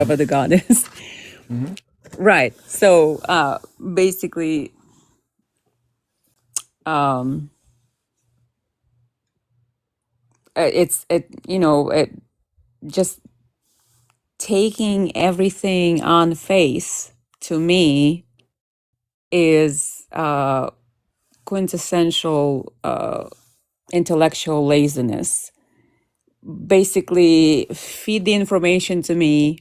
whatever the god is. Mm-hmm. Right. So basically, it just taking everything on face to me is quintessential intellectual laziness. Basically, feed the information to me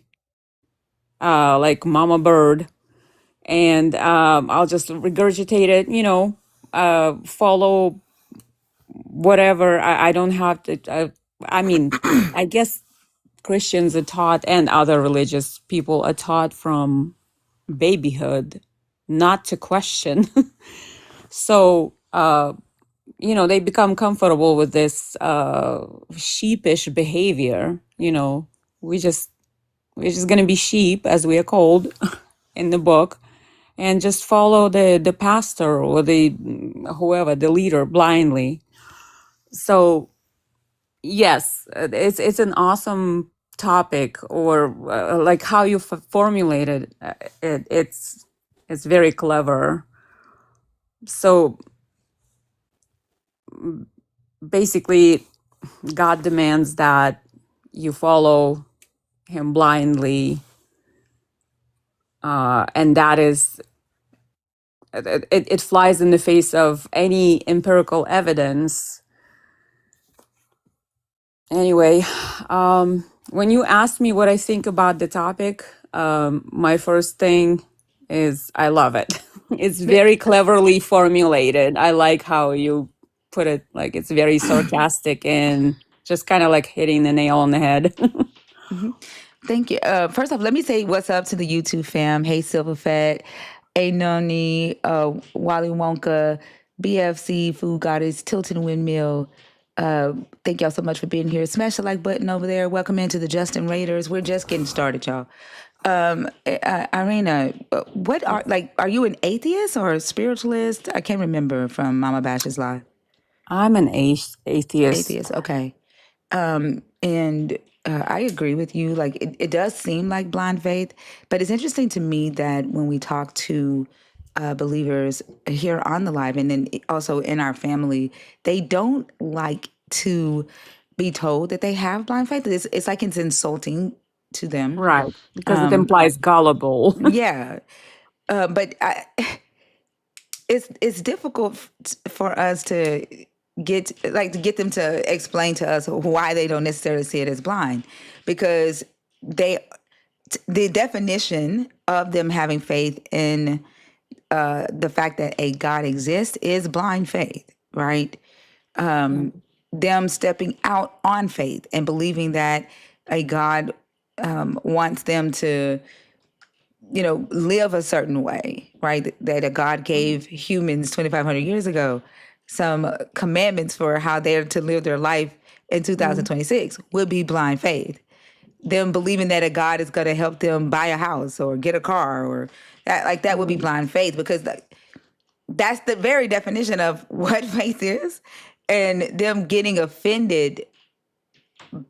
like mama bird, and I'll just regurgitate it, follow whatever. I don't have to. I mean, I guess Christians are taught, and other religious people are taught from babyhood not to question. So, they become comfortable with this sheepish behavior. We're just going to be sheep, as we are called in the book, and just follow the pastor or the whoever, the leader, blindly. So yes, it's an awesome topic, or like how you formulated it's very clever. So basically, God demands that you follow him blindly, and that is it flies in the face of any empirical evidence. Anyway, when you ask me what I think about the topic, my first thing is I love it. It's very cleverly formulated. I like how you put it, like it's very sarcastic and just kind of like hitting the nail on the head. Thank you. First off, let me say what's up to the YouTube fam. Hey, Silverfat, A Noni, Wally Wonka, BFC, Food Goddess, Tilton Windmill. Thank y'all so much for being here. Smash the like button over there. Welcome into the Justin Raiders. We're just getting started, y'all. Irina, are you an atheist or a spiritualist? I can't remember from Mama Bash's live. I'm an atheist. Atheist, okay. And I agree with you. Like, it does seem like blind faith, but it's interesting to me that when we talk to believers here on the live and then also in our family, they don't like to be told that they have blind faith. It's like it's insulting to them. Right, because it implies gullible. Yeah. But it's difficult for us to get them to explain to us why they don't necessarily see it as blind, because the definition of them having faith in the fact that a God exists is blind faith, right? Them stepping out on faith and believing that a God wants them to live a certain way, right? That a God gave humans 2,500 years ago some commandments for how they're to live their life in 2026 would be blind faith. Them believing that a God is going to help them buy a house or get a car or that would be blind faith, because that's the very definition of what faith is. And them getting offended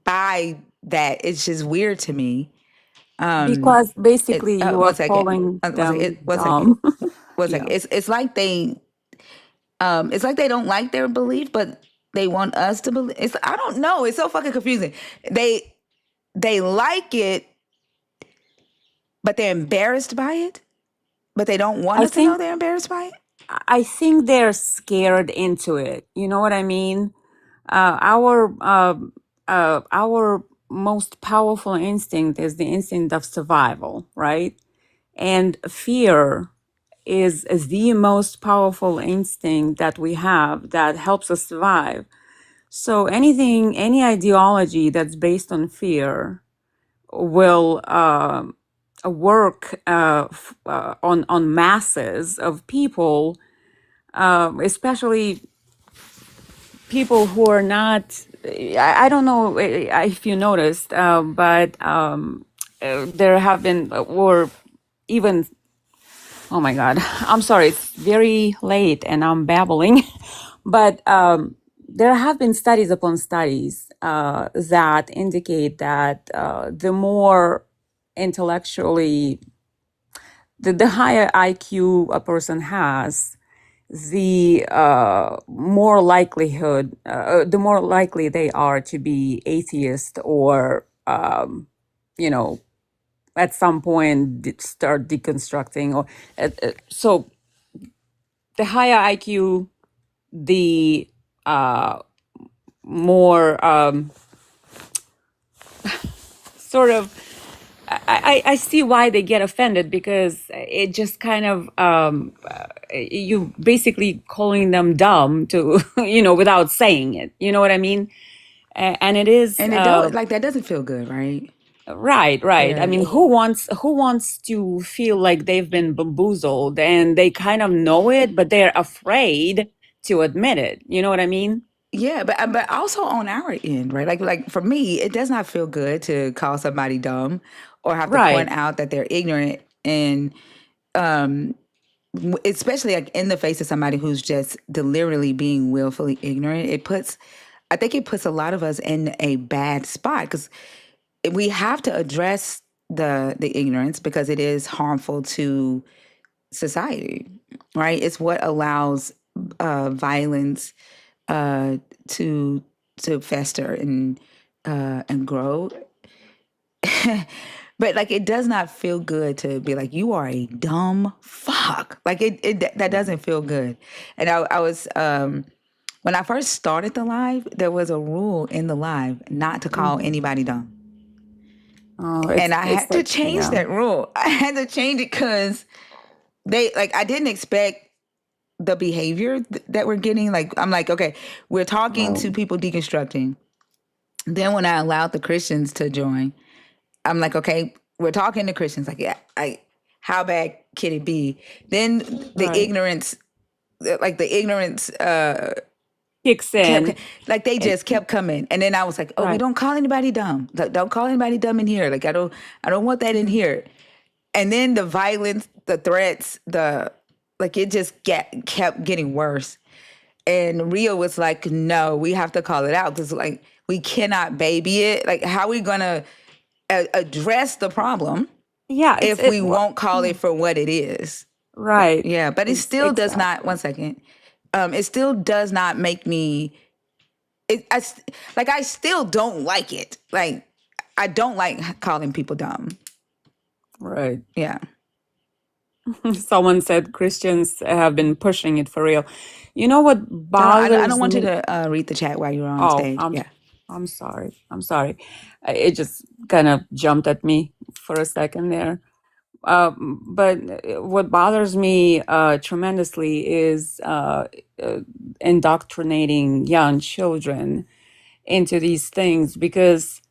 by that, it's just weird to me. Because basically you One are second. calling One them second. One second. dumb. One Yeah. second. It's like they don't like their belief, but they want us to believe. I don't know. It's so fucking confusing. They like it, but they're embarrassed by it. But they don't want I us to know think they're embarrassed by it. I think they're scared into it. You know what I mean? Our most powerful instinct is the instinct of survival, right? And fear is the most powerful instinct that we have that helps us survive. So any ideology that's based on fear will work on masses of people, especially people who are not. I don't know if you noticed, but there have been, or even, oh my God, I'm sorry, it's very late and I'm babbling, but there have been studies upon studies that indicate that the more intellectually, the higher IQ a person has, the more likely they are to be atheist or, you know, at some point start deconstructing. Or so the higher IQ, the more sort of I see why they get offended, because it just kind of you basically calling them dumb to without saying it. You know what I mean? And it is And it don't like that doesn't feel good, right? right, right. I Yeah. mean, who wants to feel like they've been bamboozled and they kind of know it, but they're afraid to admit it. You know what I mean? Yeah, but also on our end, right? Like for me, it does not feel good to call somebody dumb or have to point Right, out that they're ignorant, and especially like in the face of somebody who's just deliberately being willfully ignorant. I think it puts a lot of us in a bad spot because we have to address the ignorance because it is harmful to society, right? It's what allows violence uh, to fester and grow. But like it does not feel good to be like you are a dumb fuck. Like that doesn't feel good. And I was when I first started the live, there was a rule in the live not to call hmm. anybody dumb. Oh, And I it's had to like, change yeah, that rule. I had to change it because I didn't expect the behavior that we're getting. Like I'm like, okay, we're talking right, to people deconstructing. Then when I allowed the Christians to join, I'm like, okay, we're talking to Christians. Like, yeah, how bad can it be? Then the right. ignorance, like the ignorance, Kicks in. kept like they It, just kept coming, and then I was like, oh, we right. don't call anybody dumb. Like, don't call anybody dumb in here. Like, I don't want that in here. And then the violence, the threats, the like, it just kept getting worse. And Rio was like, no, we have to call it out because like we cannot baby it. Like, how are we gonna address the problem Yeah, if we won't call it for what it is? right. Yeah, but it still does not. Exactly. One second, it still does not make me. I still don't like it. Like I don't like calling people dumb. Right. Yeah. Someone said Christians have been pushing it for real. You know what No, I don't bothers want you me? to read the chat while you're on Oh, stage. Yeah. I'm sorry. I'm sorry. It just kind of jumped at me for a second there. But what bothers me tremendously is indoctrinating young children into these things, because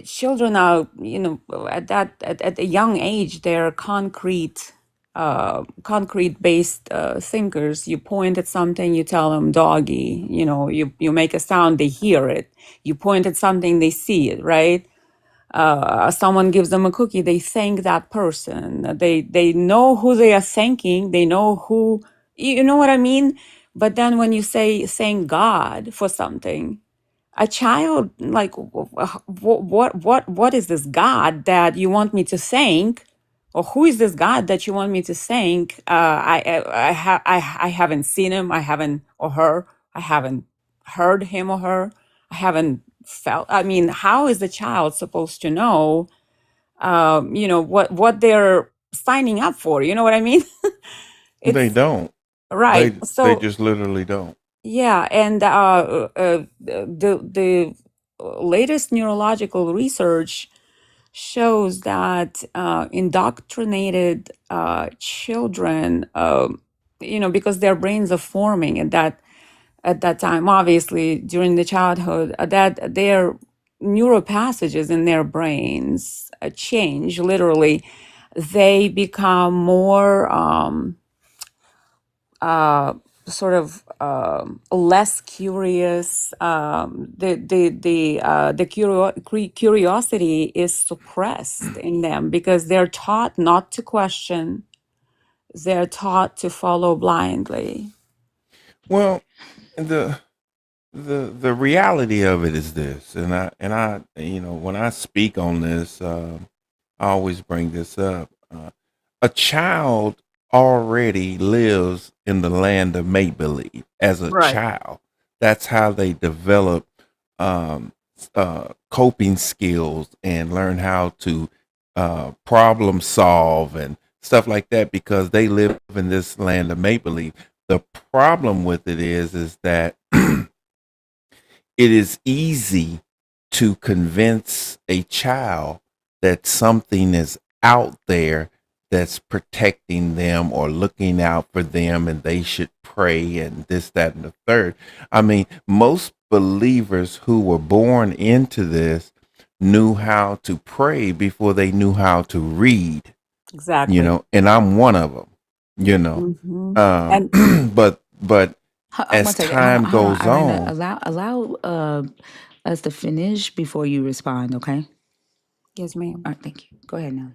children are, at a young age, they're concrete based thinkers. You point at something, you tell them doggy. You make a sound, they hear it. You point at something, they see it, right? Someone gives them a cookie, they thank that person. They know who they are thanking. They know who, you know what I mean. But then when you say thank God for something, a child, like, what is this God that you want me to thank, or who is this God that you want me to thank? I haven't seen him, I haven't, or her, I haven't heard him or her, I haven't felt. I mean, how is the child supposed to know what they're signing up for? You know what I mean? They It's don't. right. They So just literally don't. yeah, and the latest neurological research shows that indoctrinated children, because their brains are forming at that time, obviously during the childhood, that their neural passages in their brains change literally. They become more uh, sort of less curious. Curiosity is suppressed in them because they're taught not to question. They're taught to follow blindly. Well, the the reality of it is this, and I when I speak on this, I always bring this up. A child already lives in the land of make believe as a Right. child. That's how they develop um, coping skills and learn how to problem solve and stuff like that because they live in this land of make believe. The problem with it is that it is easy to convince a child that something is out there that's protecting them or looking out for them and they should pray and this, that, and the third. I mean, most believers who were born into this knew how to pray before they knew how to read, Exactly. and I'm one of them, you know. Hmm. And But One as second. Hold on, time hold on, goes Irena. on, Allow us to finish before you respond. Okay. yes, ma'am. All right. Thank you. Go ahead now.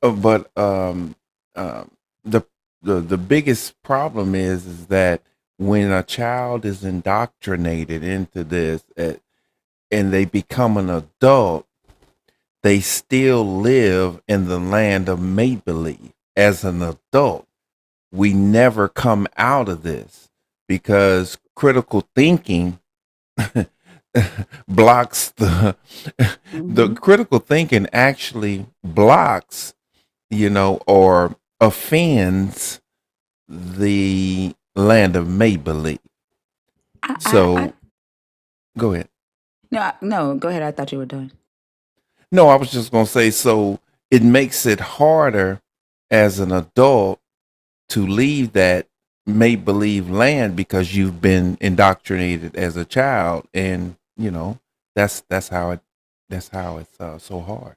uh, but uh, the the biggest problem is that when a child is indoctrinated into this and they become an adult, they still live in the land of make believe. As an adult, we never come out of this because critical thinking blocks the Hmm. critical thinking actually blocks or offends the land of make believe. I So go ahead. no, no. Go ahead. I thought you were done. No, I was just going to say, so it makes it harder as an adult to leave that make believe land because you've been indoctrinated as a child, and that's how it's so hard.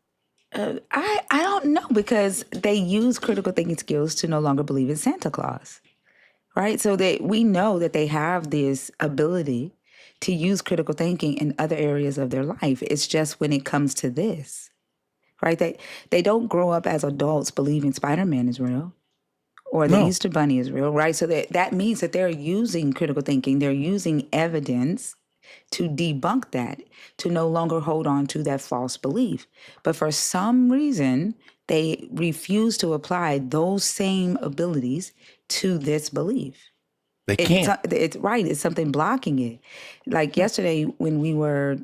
I don't know because they use critical thinking skills to no longer believe in Santa Claus, right? So that we know that they have this ability to use critical thinking in other areas of their life. It's just when it comes to this, right? They don't grow up as adults believing Spider-Man is real or the No, Easter Bunny is real, right? So that means that they're using critical thinking, they're using evidence to debunk that, to no longer hold on to that false belief. But for some reason, they refuse to apply those same abilities to this belief. they can't. It's right. It's something blocking it. Like yesterday when we were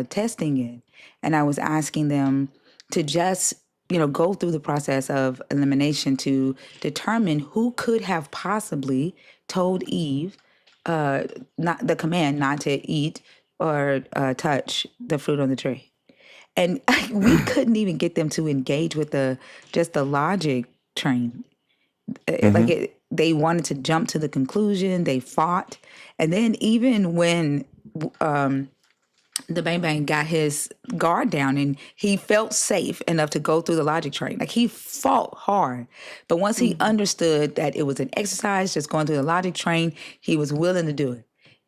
testing it, and I was asking them to just go through the process of elimination to determine who could have possibly told Eve not the command not to eat or touch the fruit on the tree, and we couldn't even get them to engage with the logic train. Hmm. They wanted to jump to the conclusion. They fought, and then even when the Bang Bang got his guard down and he felt safe enough to go through the logic train. Like he fought hard. But once he Hmm. understood that it was an exercise, just going through the logic train, he was willing to do it.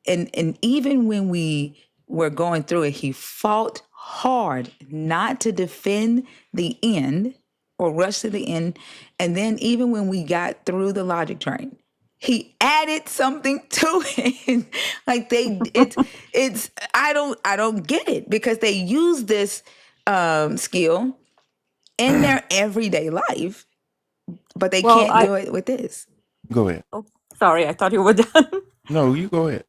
And even when we were going through it, he fought hard not to defend the end or rush to the end. And then even when we got through the logic train, he added something to it. Like it's I don't get it because they use this skill in their everyday life, but they Well, can't do it with this. Go ahead. oh, sorry, I thought you were done. No, you go ahead.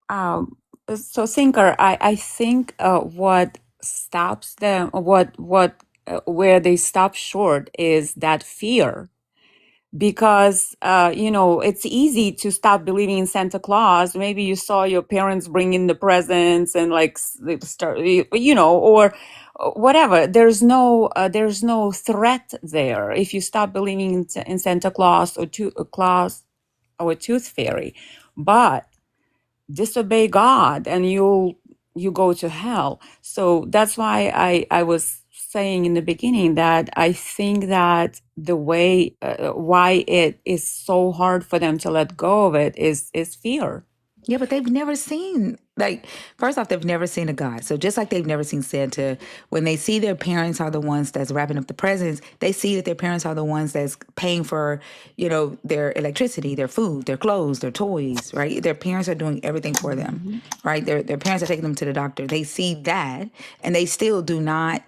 Um, so, Thinker, I think what stops them, where they stop short is that fear. Because, it's easy to stop believing in Santa Claus. Maybe you saw your parents bring in the presents and like they start, or whatever. There's no threat there if you stop believing in Santa Claus or Claus or a tooth fairy. But disobey God and you go to hell. So that's why I was saying in the beginning that I think that the way why it is so hard for them to let go of it is fear. Yeah, but they've never seen, like, first off, they've never seen a God. So just like they've never seen Santa, when they see their parents are the ones that's wrapping up the presents, they see that their parents are the ones that's paying for, their electricity, their food, their clothes, their toys, right? Their parents are doing everything for them, Mm-hmm. right? Their parents are taking them to the doctor. They see that, and they still do not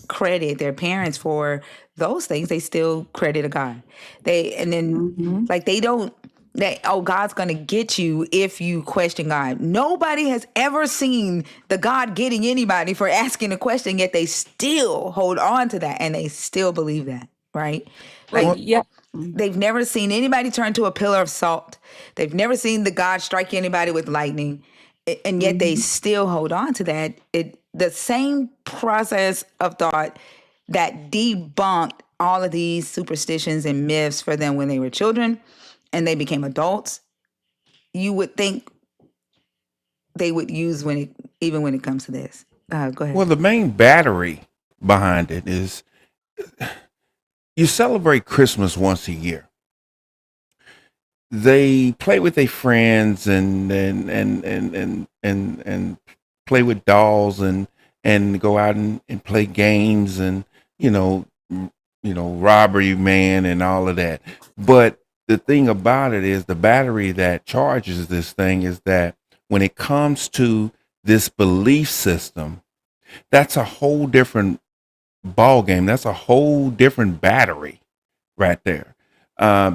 credit their parents for those things. They still credit a God. And then, Mm-hmm. like, they don't, that, oh, God's gonna get you if you question God. Nobody has ever seen the God getting anybody for asking a question, yet they still hold on to that and they still believe that, right? Well, Like, Well, yeah. Mm-hmm. they've never seen anybody turn to a pillar of salt. They've never seen the God strike anybody with lightning. And yet they still hold on to that. The same process of thought that debunked all of these superstitions and myths for them when they were children and they became adults, you would think they would use even when it comes to this. Go well, ahead. the main battery behind it is you celebrate Christmas once a year. They play with their friends and play with dolls and go out and play games and you know robbery man and all of that. But the thing about it is the battery that charges this thing is that when it comes to this belief system, that's a whole different ball game. That's a whole different battery right there,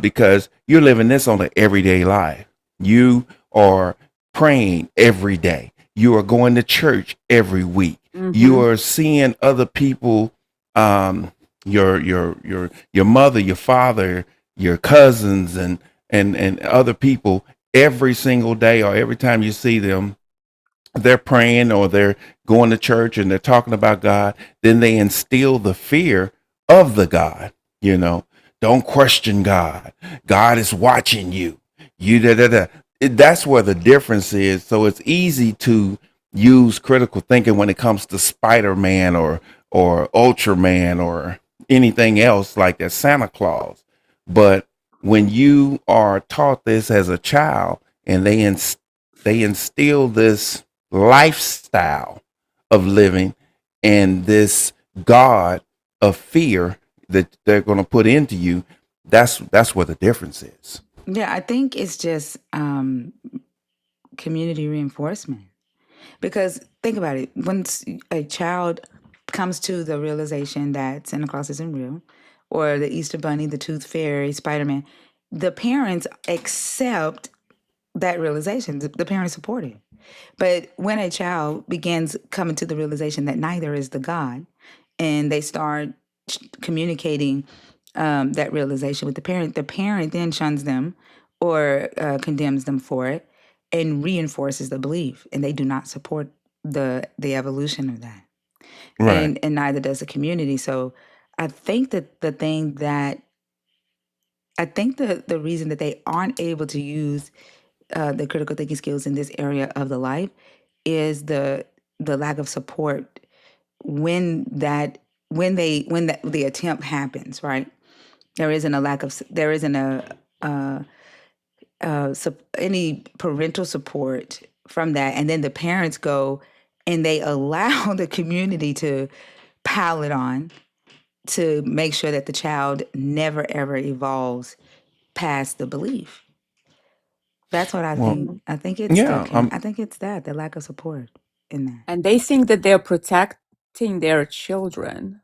because you're living this on an everyday life. You are praying every day. You are going to church every week. You Mm-hmm. are seeing other people, um, your mother, your father, your cousins, and other people every single day or every time you see them they're praying or they're going to church and they're talking about God, then they instill the fear of the God. You know, don't question God. God is watching you. You da da da. That's where the difference is. So it's easy to use critical thinking when it comes to Spider Man or Ultraman or anything else like that, Santa Claus. But when you are taught this as a child and they instill this lifestyle of living and this God of fear that they're going to put into you, that's what the difference is. Yeah, I think it's just community reinforcement. Because think about it, once a child comes to the realization that Santa Claus isn't real, or the Easter Bunny, the Tooth Fairy, Spider Man, the parents accept that realization. The parents support it. But when a child begins coming to the realization that neither is the God, and they start communicating that realization with the parent then shuns them or condemns them for it and reinforces the belief, and they do not support the evolution of that, Right. and neither does the community. So I think that the reason that they aren't able to use the critical thinking skills in this area of the life is the lack of support when the attempt happens, right? There isn't any parental support from that, and then the parents go and they allow the community to pile it on to make sure that the child never ever evolves past the belief. That's what I Well, think. I think it's yeah. I think it's that the lack of support in that. And they think that they're protecting their children.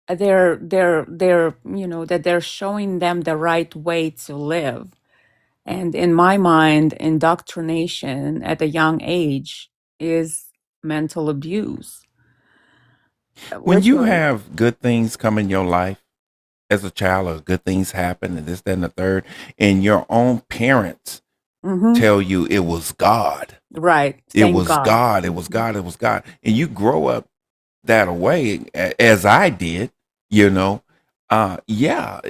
They're that they're showing them the right way to live. And in my mind, indoctrination at a young age is mental abuse, When which you are, have good things come in your life as a child, or good things happen, and this, that, and the third, and your own parents hmm tell you it was God, right. it Thank was God. God, it was God, it was God, and you grow up that way, as I did, you know, yeah,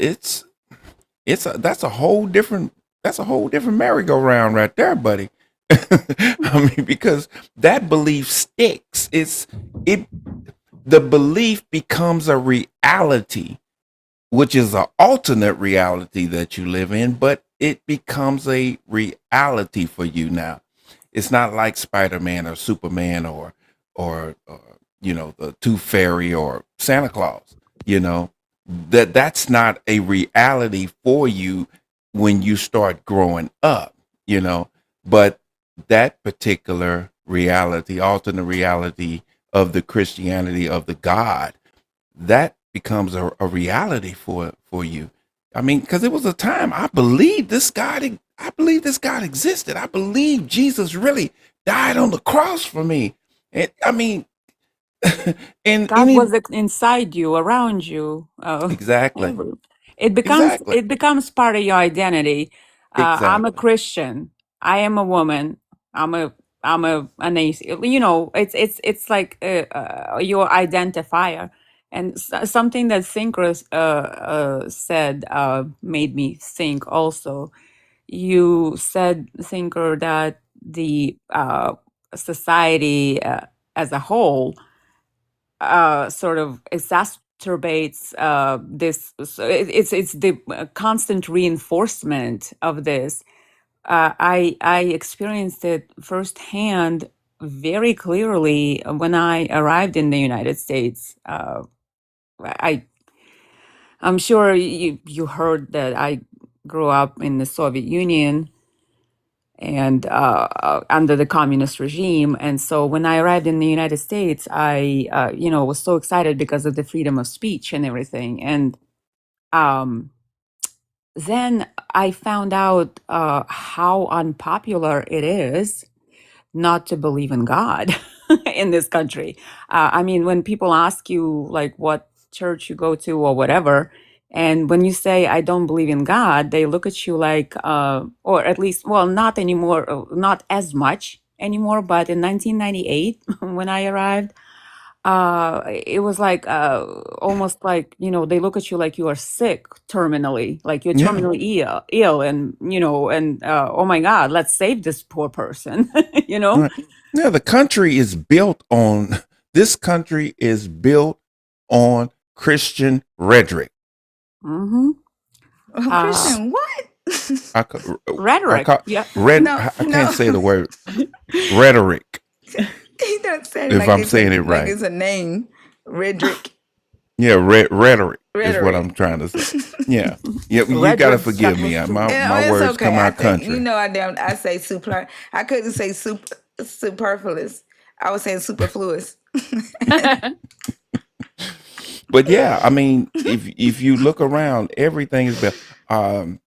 that's a whole different merry-go-round right there, buddy. I mean, because that belief sticks. It the belief becomes a reality, which is an alternate reality that you live in, but it becomes a reality for you now. It's not like Spider-Man or Superman or the Tooth Fairy or Santa Claus. You know that's not a reality for you when you start growing up. You know, but that particular reality, alternate reality of the Christianity of the God, that becomes a reality for you. I mean, because it was a time I believed this God. I believe this God existed. I believe Jesus really died on the cross for me. And I mean, and God any was inside you, around you. exactly, Every, it becomes exactly, it becomes part of your identity. I'm a exactly. Christian. I am a woman. I'm a an atheist. You know, it's like your identifier. And something that Thinker said made me think also. You said, Thinker, that the society as a whole sort of exacerbates this. So it's the constant reinforcement of this. I experienced it firsthand very clearly when I arrived in the United States. I I'm sure you heard that I grew up in the Soviet Union and under the communist regime. And so when I arrived in the United States, I, was so excited because of the freedom of speech and everything. And um, then I found out how unpopular it is not to believe in God in this country. I mean, when people ask you like what church you go to or whatever, and when you say I don't believe in God, they look at you like, or at least, well, not anymore, not as much anymore. But in 1998, when I arrived, it was like almost like they look at you like you are sick terminally, like you're Yeah, terminally ill, and and oh my God, let's save this poor person, you know. right. Yeah, the country is built on this country is built on Christian rhetoric. Mm-hmm. Oh, uh Christian, what? I, I Rhetoric, call yeah. red. No, I can't no. say the word rhetoric He done said it if I'm saying it like right. it's a name. Redrick. Yeah, rhetoric is what I'm Rhetoric. trying to say. Yeah, yeah. You got to Rhetoric, forgive that me. was true. My It's words come okay. I out think country. I say super. I couldn't say superfluous. I was saying superfluous. But yeah, I mean, if you look around, everything is built. Um,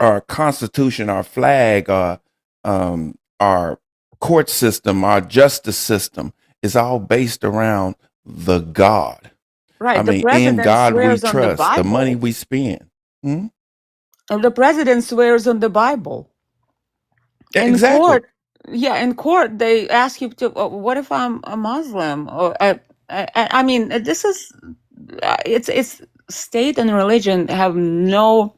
our constitution, our flag, our court system, our justice system is all based around the God. I Right, the mean, in president God we swears on the trust. The money Bible. we spend. Hmm? And the president swears on the Bible. Yeah, In exactly. court, yeah, in court, they ask you to, what if I'm a Muslim? Or I mean, this is it's state and religion have no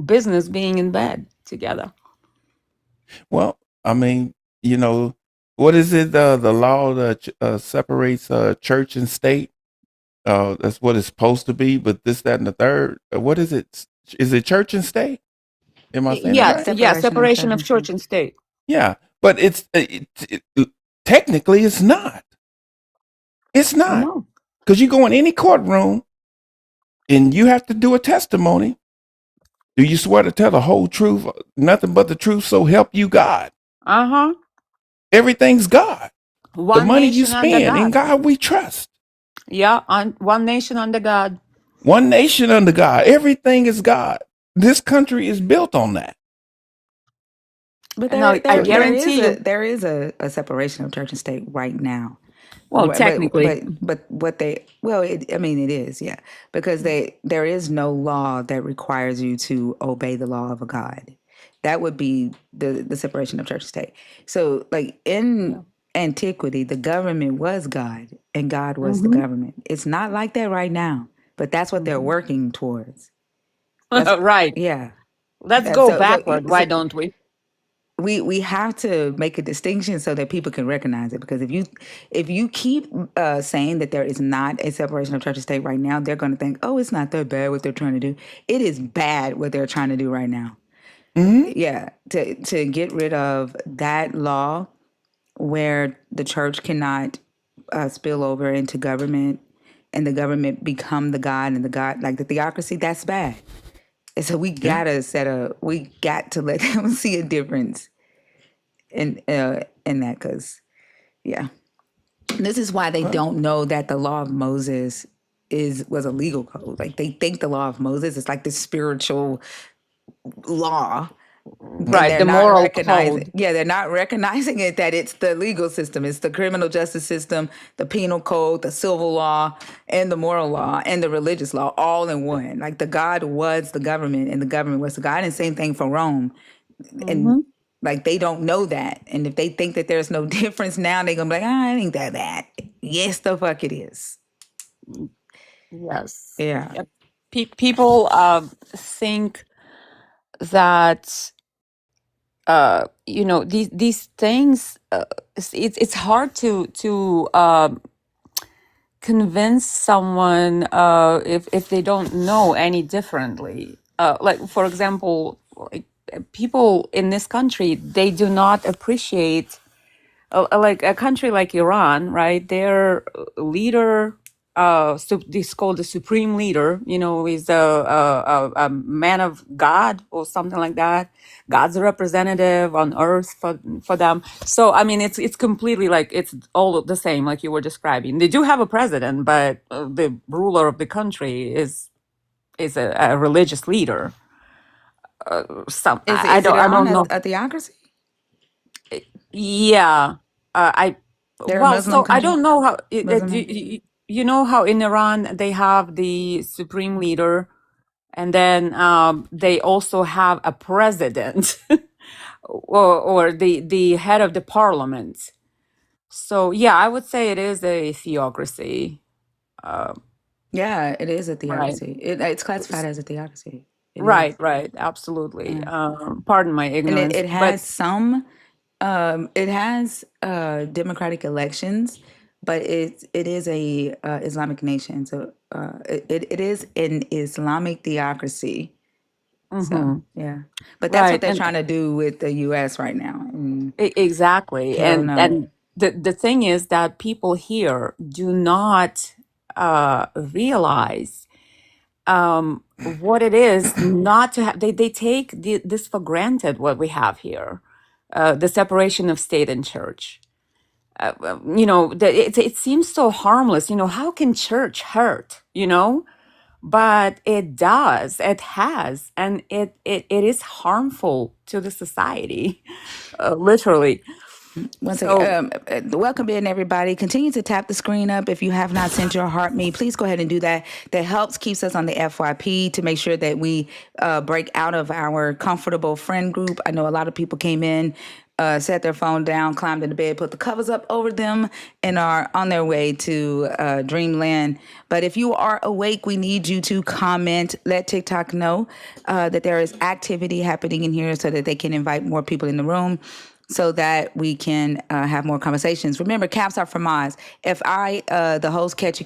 business being in bed together. Well, I mean, you know, what is it? The law that separates church and state. That's what it's supposed to be. But this, that, and the third. What is it? Is it church and state? Am I saying it Yeah, right? yeah, Separation of separation church of and church state. and state. Yeah, but technically it's not. It's not No. because you go in any courtroom and you have to do a testimony. Do you swear to tell the whole truth, nothing but the truth, so help you God? Uh-huh. Everything's God. The One money you nation under spend in God. God we trust. Yeah, on one nation under God. One nation under God. Everything is God. This country is built on that. But And I guarantee you, there is a separation of church and state right now. well, But technically. what they well I mean it is, yeah, because there is no law that requires you to obey the law of a God. That would be the separation of church and state. So like in Yeah. antiquity, the government was God and God was the Mm-hmm. government. It's not like that right now, but that's what they're Mm-hmm. working towards. That's Right. yeah. Let's That's go so backward. Why so don't we? we have to make a distinction so that people can recognize it, because if you keep saying that there is not a separation of church and state right now, they're going to think, oh, it's not that bad what they're trying to do. It is bad what they're trying to do right now. Hmm. Yeah, to get rid of that law where the church cannot spill over into government and the government become the God and the God, like the theocracy, that's bad. And so Yeah. we got to let them see a difference in that, because yeah, this is why they Well, don't know that the law of Moses was a legal code. Like they think the law of Moses is like this spiritual law, and Right, the moral code. they're not recognizing it, that it's the legal system, it's the criminal justice system, the penal code, the civil law, and the moral law, and the religious law, all in one. Like the God was the government and the government was the God, and same thing for Rome. And Hmm. like they don't know that, and if they think that there's no difference now, they're gonna be like, ah, it ain't that bad. Yes, the fuck it is. Yes. Yeah. Yep. People think that these things. It's hard to convince someone if they don't know any differently. Like for example, like people in this country, they do not appreciate like a country like Iran, right? Their leader, this called the supreme leader. Is a man of God or something like that. God's representative on earth for them. So I mean, it's completely like it's all the same, like you were describing. They do have a president, but the ruler of the country is a religious leader. Some I Is it don't I Iran don't know. a theocracy? Yeah, I They're a well, Muslim so I country. don't know how Muslim. you know how in Iran they have the supreme leader, and then they also have a president or the head of the parliament. So yeah, I would say it is a theocracy. Uh, Yeah, it is a right, theocracy. It's classified as a theocracy. It right, is. right, absolutely. Yeah. Pardon my And ignorance, it but has democratic elections, but it is a Islamic nation. So it is an Islamic theocracy. So mhm, yeah, but that's what right, they're and trying to do with the U.S. right now. And Exactly. hell no. And the thing is that people here do not realize what it is not to have. They take this for granted, what we have here, the separation of state and church. It seems so harmless. How can church hurt? But it does. It has, and it is harmful to the society, literally. Once So. again, welcome in everybody. Continue to tap the screen up if you have not sent your heart me. Please go ahead and do that. That helps keeps us on the FYP to make sure that we break out of our comfortable friend group. I know a lot of people came in, set their phone down, climbed into bed, put the covers up over them, and are on their way to dreamland. But if you are awake, we need you to comment. Let TikTok know that there is activity happening in here so that they can invite more people in the room, so that we can have more conversations. Remember, caps are for mods. If I, the host, catch you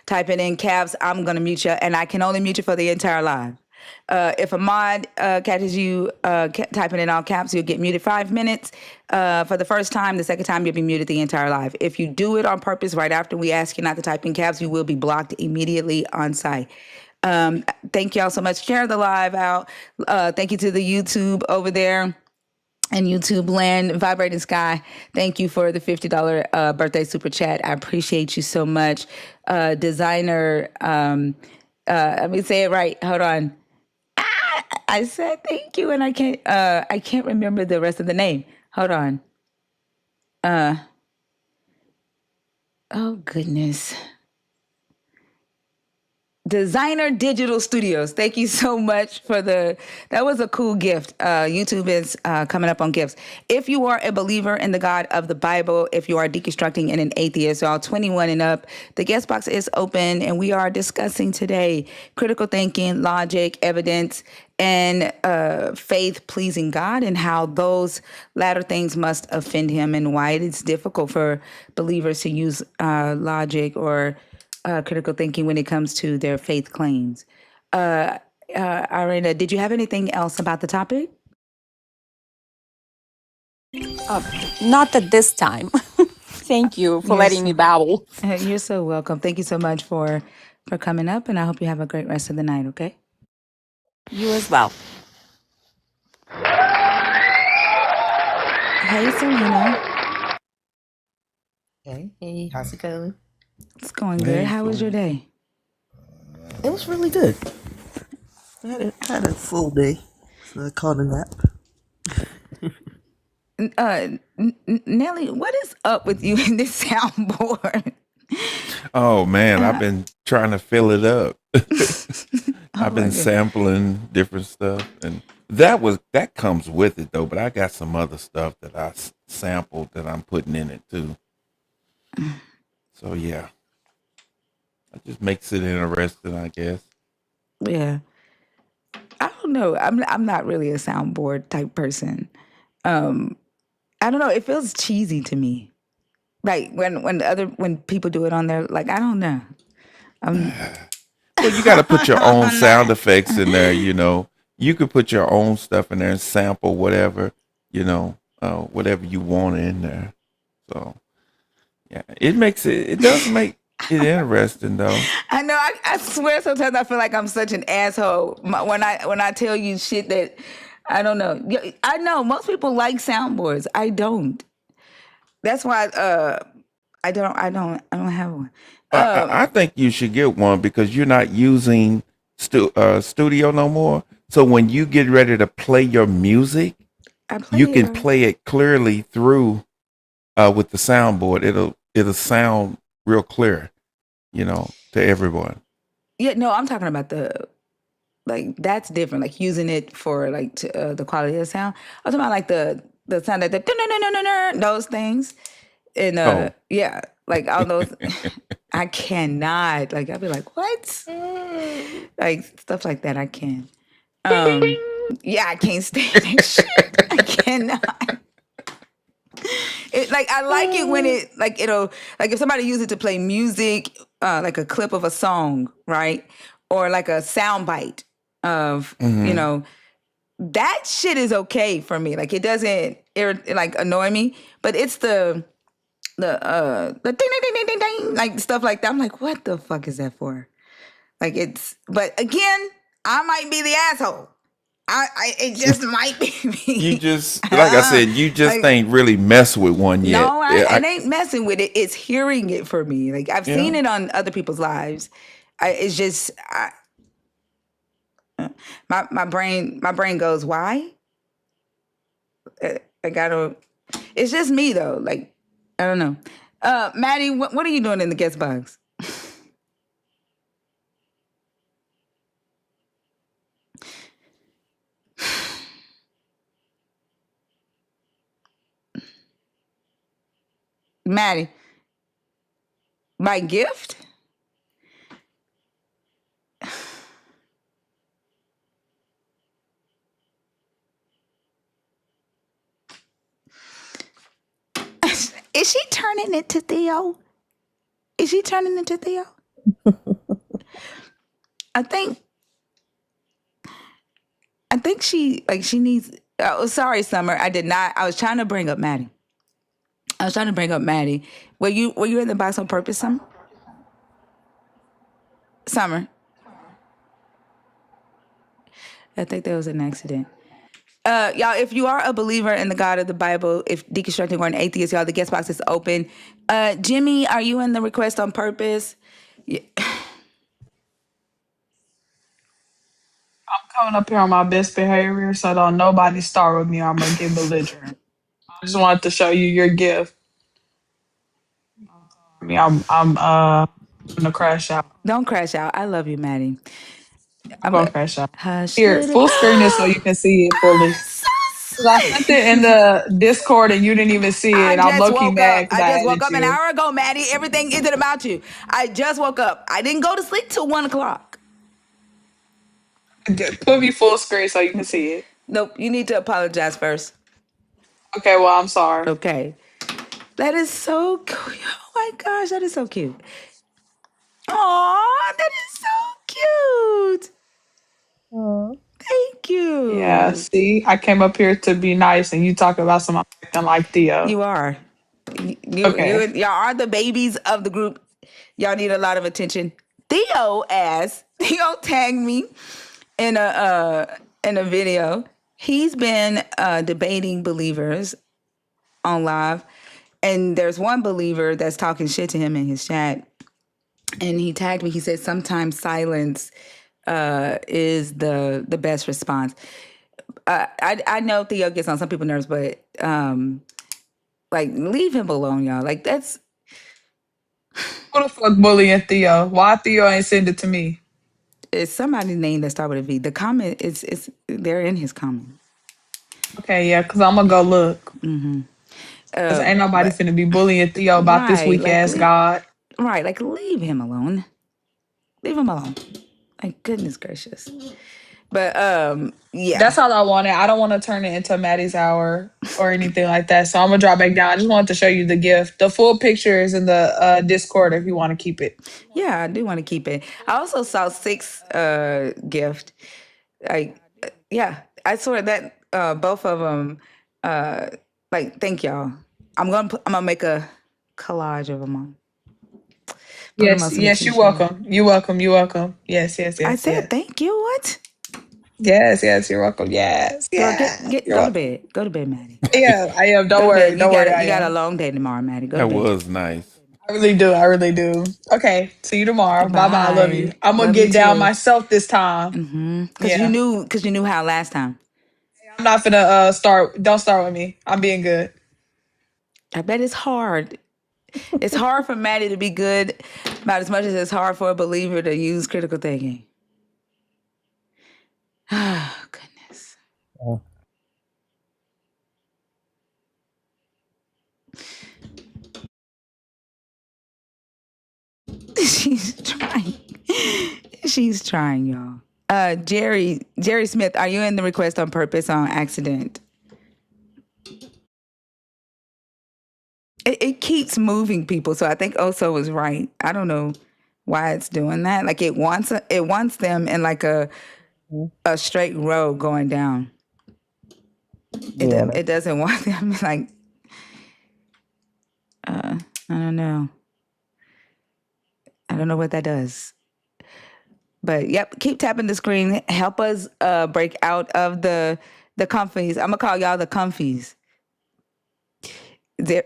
typing in caps, I'm going to mute you, and I can only mute you for the entire live. If a mod catches you typing in all caps, you'll get muted 5 minutes for the first time. The second time, you'll be muted the entire live. If you do it on purpose right after we ask you not to type in caps, you will be blocked immediately on site. Thank y'all so much. Share the live out. Thank you to the YouTube over there and YouTube land, Vibrating Sky. Thank you for the $50 birthday super chat. I appreciate you so much. Designer, let me say it right. Hold on. I said thank you, and I can't remember the rest of the name. Hold on. Oh goodness. Designer Digital Studios. Thank you so much for that was a cool gift. YouTube is coming up on gifts. If you are a believer in the God of the Bible, if you are deconstructing and an atheist, all 21 and up, the guest box is open, and we are discussing today critical thinking, logic, evidence, and faith pleasing God, and how those latter things must offend him, and why it is difficult for believers to use logic or critical thinking when it comes to their faith claims. Irina, did you have anything else about the topic? Uh, Not at this time. Thank you for You're letting me so, babble. you're so welcome. Thank you so much for coming up, and I hope you have a great rest of the night. Okay. You as well. Hey, Selena. Hey, how's it going? It's going good. Hey, How was your Selena. day? It was really good. I had a full day, so I called a nap. Nelly, what is up with you in this soundboard? Oh man, I've been trying to fill it up. Oh I've my been god. sampling different stuff, and that comes with it though. But I got some other stuff that sampled that I'm putting in it too. So yeah, it just makes it interesting, I guess. Yeah. I don't know. I'm not really a soundboard type person. I don't know. It feels cheesy to me. Like when people do it on there, like I don't know. I'm Well, you got to put your own I'm sound not. effects in there. You could put your own stuff in there and sample whatever whatever you want in there. So yeah, it does make it interesting though. I know. I swear. Sometimes I feel like I'm such an asshole when I tell you shit that I don't know. Yeah, I know most people like soundboards. I don't. That's why I don't have one. I think you should get one because you're not using studio no more. So when you get ready to play your music, I you play it. can play it clearly through with the soundboard. It'll sound real clear, to everyone. Yeah, no, I'm talking about the like that's different. Like using it for like the quality of the sound. I'm talking about like the sound that those things and Oh, yeah, like all those. I cannot like I'll be like what like stuff like that. I can. Um, yeah, I can't stand that shit. I cannot. Like I like it when it like it'll like if somebody uses it to play music, like a clip of a song, right, or like a sound bite of hmm that shit is okay for me. Like it doesn't like annoy me, but it's the ding ding ding ding ding ding like stuff like that. I'm like, what the fuck is that for? Like it's but again, I might be the asshole. I it just might be you me. just like I said, you just Like ain't really mess with one yet. no, Yeah, I ain't messing with it. It's hearing it for me. Like I've yeah. seen it on other people's lives. It's just my brain goes why? I gotta. It's just me though. Like I don't know. Maddie, what are you doing in the guest box? Maddie, my gift? Is she turning into Theo? Is she turning into Theo? I think I think she needs. Oh, sorry, Summer. I did not. I was trying to bring up Maddie. I was trying to bring up Maddie. Were you in the box on purpose, Summer? Summer. I think that was an accident. Y'all, if you are a believer in the God of the Bible, if deconstructing or an atheist, y'all, the guest box is open. Jimmy, are you in the request on purpose? Yeah. Coming up here on my best behavior, so don't nobody start with me. I'm gonna get belligerent. I just wanted to show you your gift. I mean, I'm gonna crash out. Don't crash out. I love you, Maddie. I'm I'm gonna a crash out. hush, Here, little. full screen it so you can see it fully. So Cause I sent it in sweet. the Discord and you didn't even see I it. I'm just low key woke mad up. because I I just woke added up an you. hour ago, Maddie. Everything isn't about you. I just woke up. I didn't go to sleep till 1 o'clock. Put me full screen so you can see it. Nope. You need to apologize first. Okay, well I'm sorry. Okay. That is so cute. Oh my gosh, that is so cute. Aw, that is so cute. Aw. Thank Yeah, Yeah, see, I came up here to be nice, and you talk about some acting like Theo. You are. Okay. Y'all are the babies of the group. Y'all need a lot of attention. Theo tagged me in a video. He's been debating believers on live, and there's one believer that's talking shit to him in his chat, and he tagged me. He said sometimes silence is the best response. I know Theo gets on some people's nerves, but like leave him alone, y'all. Like that's Who the fuck bullying Theo? Why Theo ain't send it to me? it's somebody's name that start with a V. The comment is they're in his comment. Okay, yeah, because I'm going to go look. Because ain't nobody But finna be bullying Theo about this right, weak like ass God. like leave him alone. Leave him alone. Like goodness gracious. But yeah. That's all I wanted. I don't want to turn it into Maddie's hour or anything like that. So I'm gonna drop back down. I just wanted to show you the gift. The full picture is in the Discord if you want to keep it. Yeah, I do want to keep it. I also saw six gift. Like yeah, I saw that both of them. Like thank y'all. I'm gonna make a collage of them all. Put them on Yes, some yes, you're t-shirts. welcome. You're welcome. You're welcome. Yes, yes, I yes, said yes. thank you. What? Yes, yes, you're welcome. Yes, Girl, yes. get You're go to welcome. bed. Go to bed, Maddie. I am. Go Don't to worry. bed. Don't worry, You I got a am. long day tomorrow, Maddie. Go to That bed. was nice. I really do. I really do. Okay. See you tomorrow. Bye bye. I love you. Bye. I'm gonna Love you get down too. myself this time. Cause Yeah. you knew how last time. I'm not gonna start. Don't start with me. I'm being good. I bet it's hard. It's hard for Maddie to be good about as much as it's hard for a believer to use critical thinking. Oh, goodness. She's trying. She's trying, y'all. Jerry Smith, are you in the request on purpose on accident? It keeps moving people, so I think Oso was right. I don't know why it's doing that. Like it wants them in like a straight row going down. Yeah, It doesn't want them like I don't know. I don't know what that does. But yep, keep tapping the screen. Help us break out of the comfies. I'm gonna call y'all the comfies.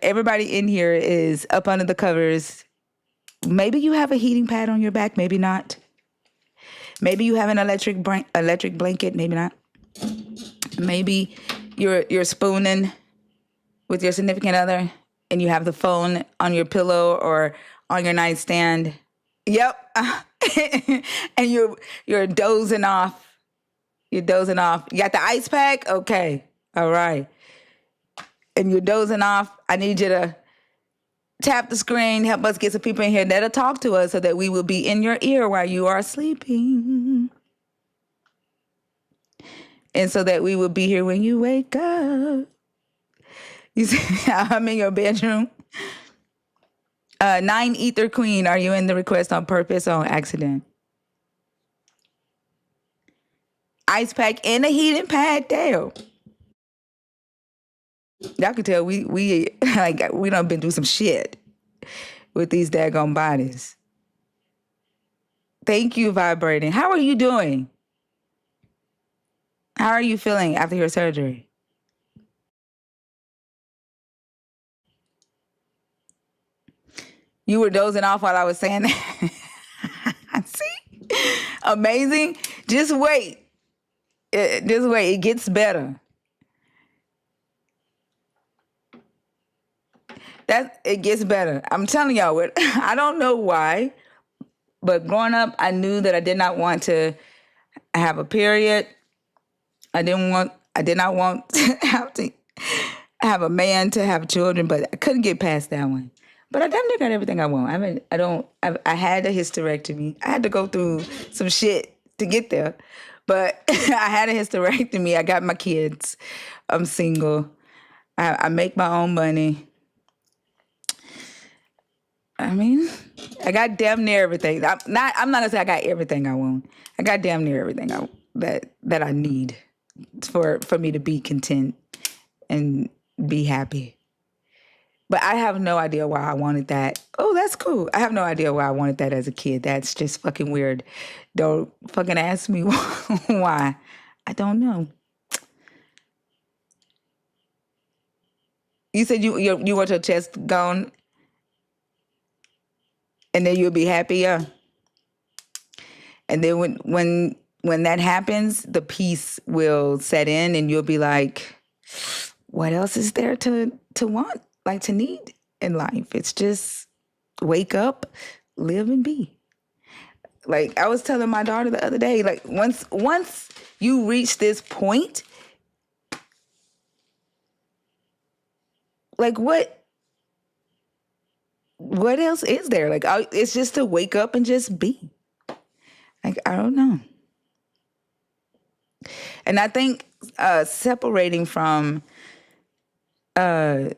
Everybody in here is up under the covers. Maybe you have a heating pad on your back, maybe not. Maybe you have an electric blanket, maybe not. Maybe you're spooning with your significant other and you have the phone on your pillow or on your nightstand. Yep. And you're dozing off. You're dozing off. You got the ice pack? Okay. All right. And you're dozing off. I need you to tap the screen, help us get some people in here that'll talk to us so that we will be in your ear while you are sleeping. And so that we will be here when you wake up. You see, I'm in your bedroom. 9 Ether Queen, are you in the request on purpose or on accident? Ice pack and a heating pad, damn. Y'all can tell we like we done been through some shit with these daggone bodies. Thank you, vibrating. How are you doing? How are you feeling after your surgery? You were dozing off while I was saying that. See? Amazing. Just wait. Just wait. It gets better. It gets better. I'm telling y'all what. I don't know why, but growing up, I knew that I did not want to have a period. I did not want to have a man to have children, but I couldn't get past that one. But I definitely got everything I want. I had a hysterectomy. I had to go through some shit to get there. But I had a hysterectomy. I got my kids. I'm single. I make my own money. I mean, I got damn near everything. I'm not gonna say I got everything I want. I got damn near everything that I need. for me to be content and be happy. But I have no idea why I wanted that. Oh, that's cool. I have no idea why I wanted that as a kid. That's just fucking weird. Don't fucking ask me why. I don't know. You said you want your chest gone, and then you'll be happier. And then when that happens, the peace will set in, and you'll be like, what else is there to want, like to need in life? It's just wake up, live, and be. Like I was telling my daughter the other day, like once you reach this point, like what else is there? Like it's just to wake up and just be. Like I don't know. And I think separating from the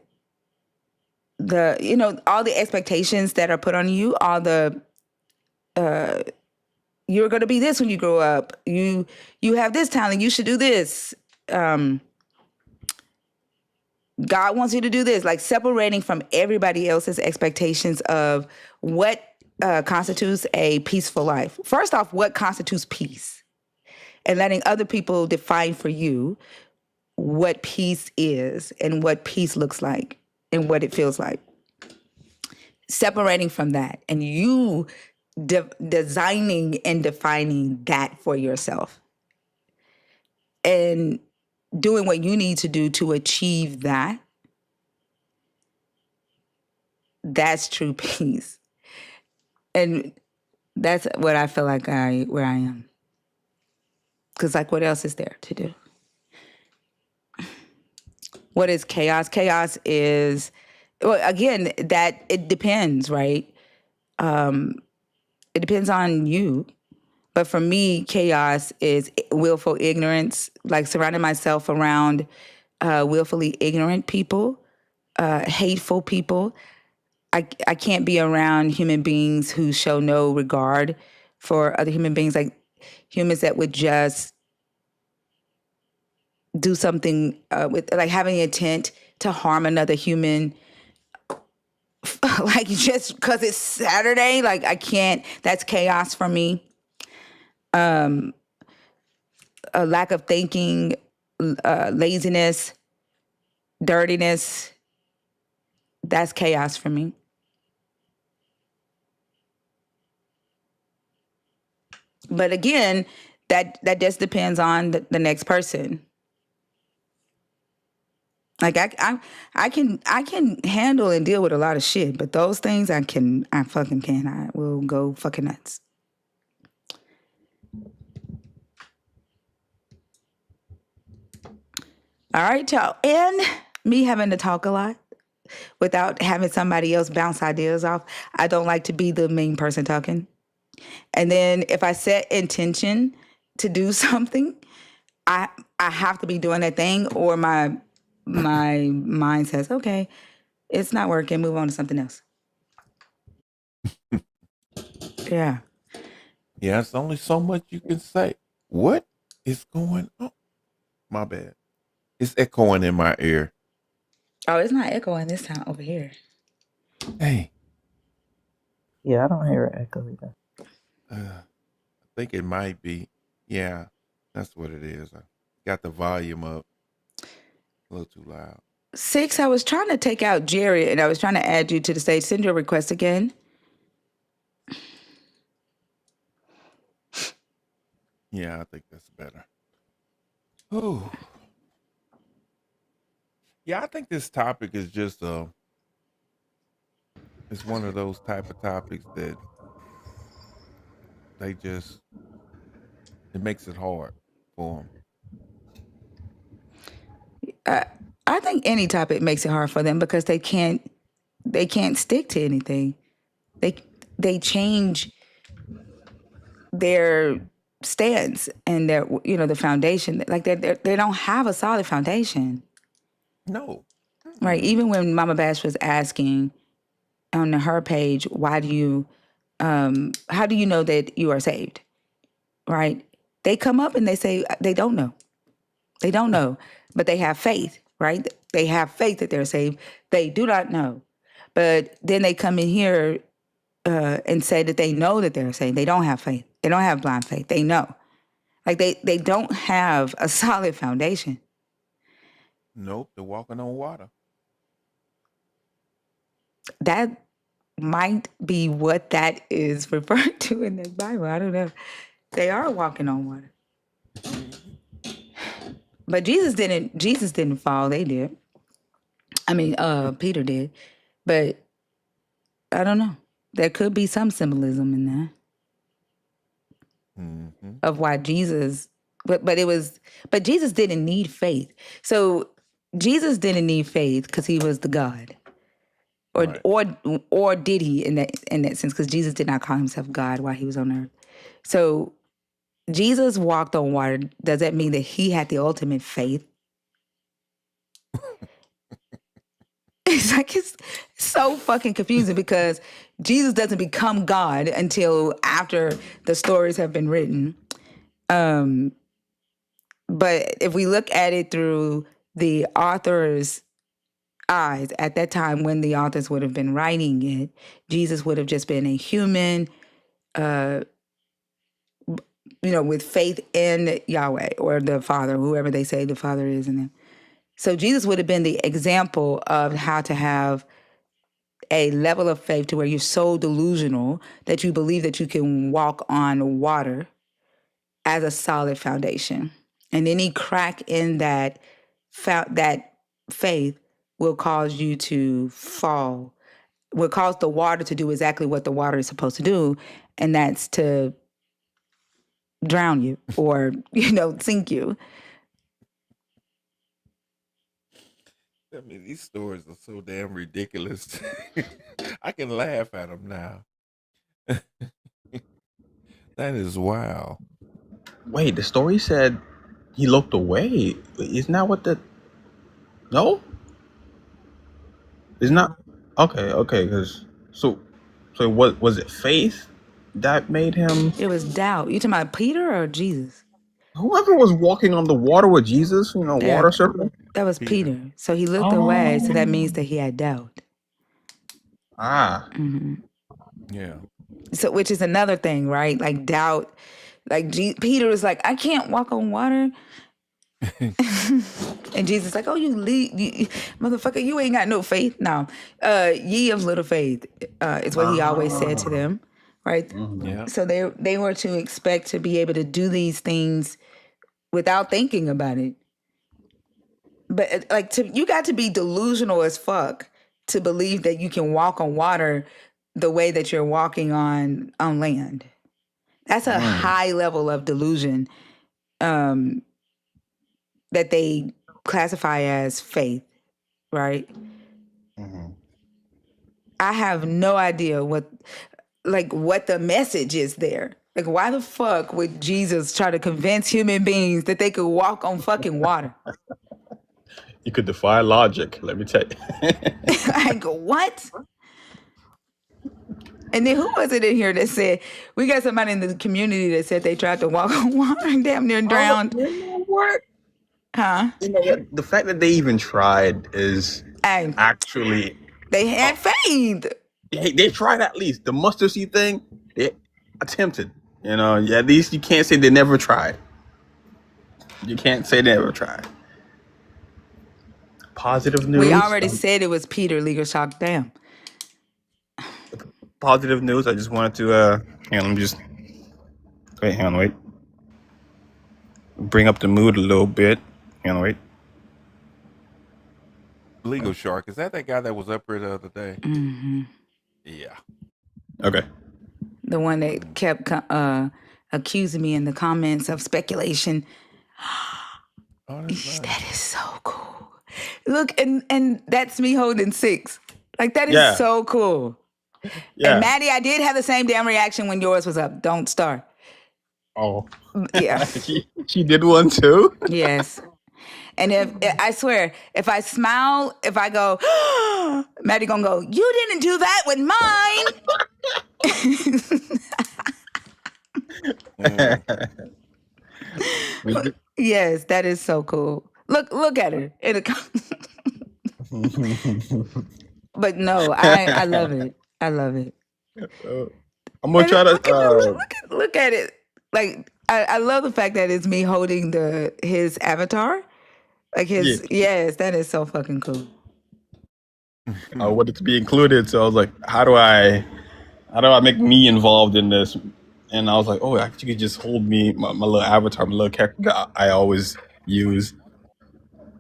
all the expectations that are put on you, all the you're going to be this when you grow up. You have this talent. You should do this. God wants you to do this. Like separating from everybody else's expectations of what constitutes a peaceful life. First off, what constitutes peace? And letting other people define for you what peace is and what peace looks like and what it feels like. Separating from that and you designing and defining that for yourself. And doing what you need to do to achieve that. That's true peace. And that's what I feel like where I am. Because like what else is there to do? What is chaos? Chaos is, well, again, that it depends, right? It depends on you. But for me, chaos is willful ignorance, like surrounding myself around willfully ignorant people, hateful people. I can't be around human beings who show no regard for other human beings, like humans that would just do something with, like having intent to harm another human, like just because it's Saturday. Like I can't. That's chaos for me. A lack of thinking, laziness, dirtiness. That's chaos for me. But again, that just depends on the next person. Like I can handle and deal with a lot of shit, but those things I fucking can. I will go fucking nuts. All right, y'all. And me having to talk a lot without having somebody else bounce ideas off. I don't like to be the main person talking. And then if I set intention to do something, I have to be doing that thing, or my mind says, okay, it's not working, move on to something else. Yeah. Yeah, it's only so much you can say. What is going on? My bad. It's echoing in my ear. Oh, it's not echoing this time over here. Hey. Yeah, I don't hear it echo either. I think it might be. Yeah, that's what it is. I got the volume up a little too loud. 6, I was trying to take out Jerry, and I was trying to add you to the stage. Send your request again. Yeah, I think that's better. Oh. Yeah, I think this topic is just it's one of those type of topics that it makes it hard for them. I think any topic makes it hard for them because they can't stick to anything. They change their stance and their the foundation. Like they don't have a solid foundation. No. Right. Even when Mama Bash was asking on her page, why do you how do you know that you are saved? Right? They come up and they say they don't know. They don't know, but they have faith, right? They have faith that they're saved. They do not know. But then they come in here and say that they know that they're saved. They don't have faith. They don't have blind faith. They know. Like they don't have a solid foundation. Nope, they're walking on water. That might be what that is referred to in the Bible. I don't know. They are walking on water. But Jesus didn't fall. They did. I mean, Peter did. But I don't know. There could be some symbolism in there of why Jesus, but Jesus didn't need faith. So Jesus didn't need faith because he was the God, Right. or did he in that sense? Because Jesus did not call himself God while he was on earth. So Jesus walked on water. Does that mean that he had the ultimate faith? It's like it's so fucking confusing because Jesus doesn't become God until after the stories have been written. But if we look at it through the author's eyes, at that time when the authors would have been writing it, Jesus would have just been a human, with faith in Yahweh or the Father, whoever they say the Father is in them. So Jesus would have been the example of how to have a level of faith to where you're so delusional that you believe that you can walk on water as a solid foundation. And any crack in that faith will cause you to fall, will cause the water to do exactly what the water is supposed to do, and that's to drown you or, sink you. I mean, these stories are so damn ridiculous. I can laugh at them now. That is wild. Wait, the story said he looked away. Isn't that what the? No, it's not. Okay, because so what was it? Faith that made him. It was doubt. You talking about Peter or Jesus? Whoever was walking on the water with Jesus, Yeah, water serpent. that was Peter. Peter. So he looked away. So that Oh, means that he had doubt. ah, Yeah. So, which is another thing, right? Like doubt. Like Peter was like, I can't walk on water. And Jesus like, oh, you motherfucker, you ain't got no faith. No, ye of little faith is what he always said to them, right? Yeah. So they were to expect to be able to do these things without thinking about it. But you got to be delusional as fuck to believe that you can walk on water the way that you're walking on land. That's a high level of delusion that they classify as faith, right? I have no idea what the message is there. Like, why the fuck would Jesus try to convince human beings that they could walk on fucking water? you could defy logic. Let me tell you. Like, what? And then who was it in here that said, we got somebody in the community that said they tried to walk on water and damn near drowned? You know what? Huh? You know what? The fact that they even tried is And actually they had faith. they tried at least the mustard seed thing. They attempted. Yeah, at least you can't say they never tried. You can't say they never tried. Positive news. We already said it was Peter, legal shock. Damn. Positive news. I just wanted to. Hang on, let me just. Wait, hang on, wait. Bring up the mood a little bit. Hang on, wait. Legal Shark. Is that guy that was up here the other day? Mm-hmm. Yeah. Okay. The one that kept accusing me in the comments of speculation. Oh, that's nice. That is so cool. Look, and that's me holding 6. Like, that is Yeah. so cool. Yeah. And Maddie, I did have the same damn reaction when yours was up. Don't start. Oh. Yeah. she did one too. Yes. And if I swear, if I smile, if I go, Maddie gonna go, you didn't do that with mine. Yes, that is so cool. Look at her. But no, I love it. I love it. I'm gonna And try to. look at it. Like I love the fact that it's me holding his avatar. Like Yeah, yes, that is so fucking cool. I wanted to be included, so I was like, how do I make me involved in this? And I was like, oh, actually, you could just hold me, my little avatar, my little character that I always use.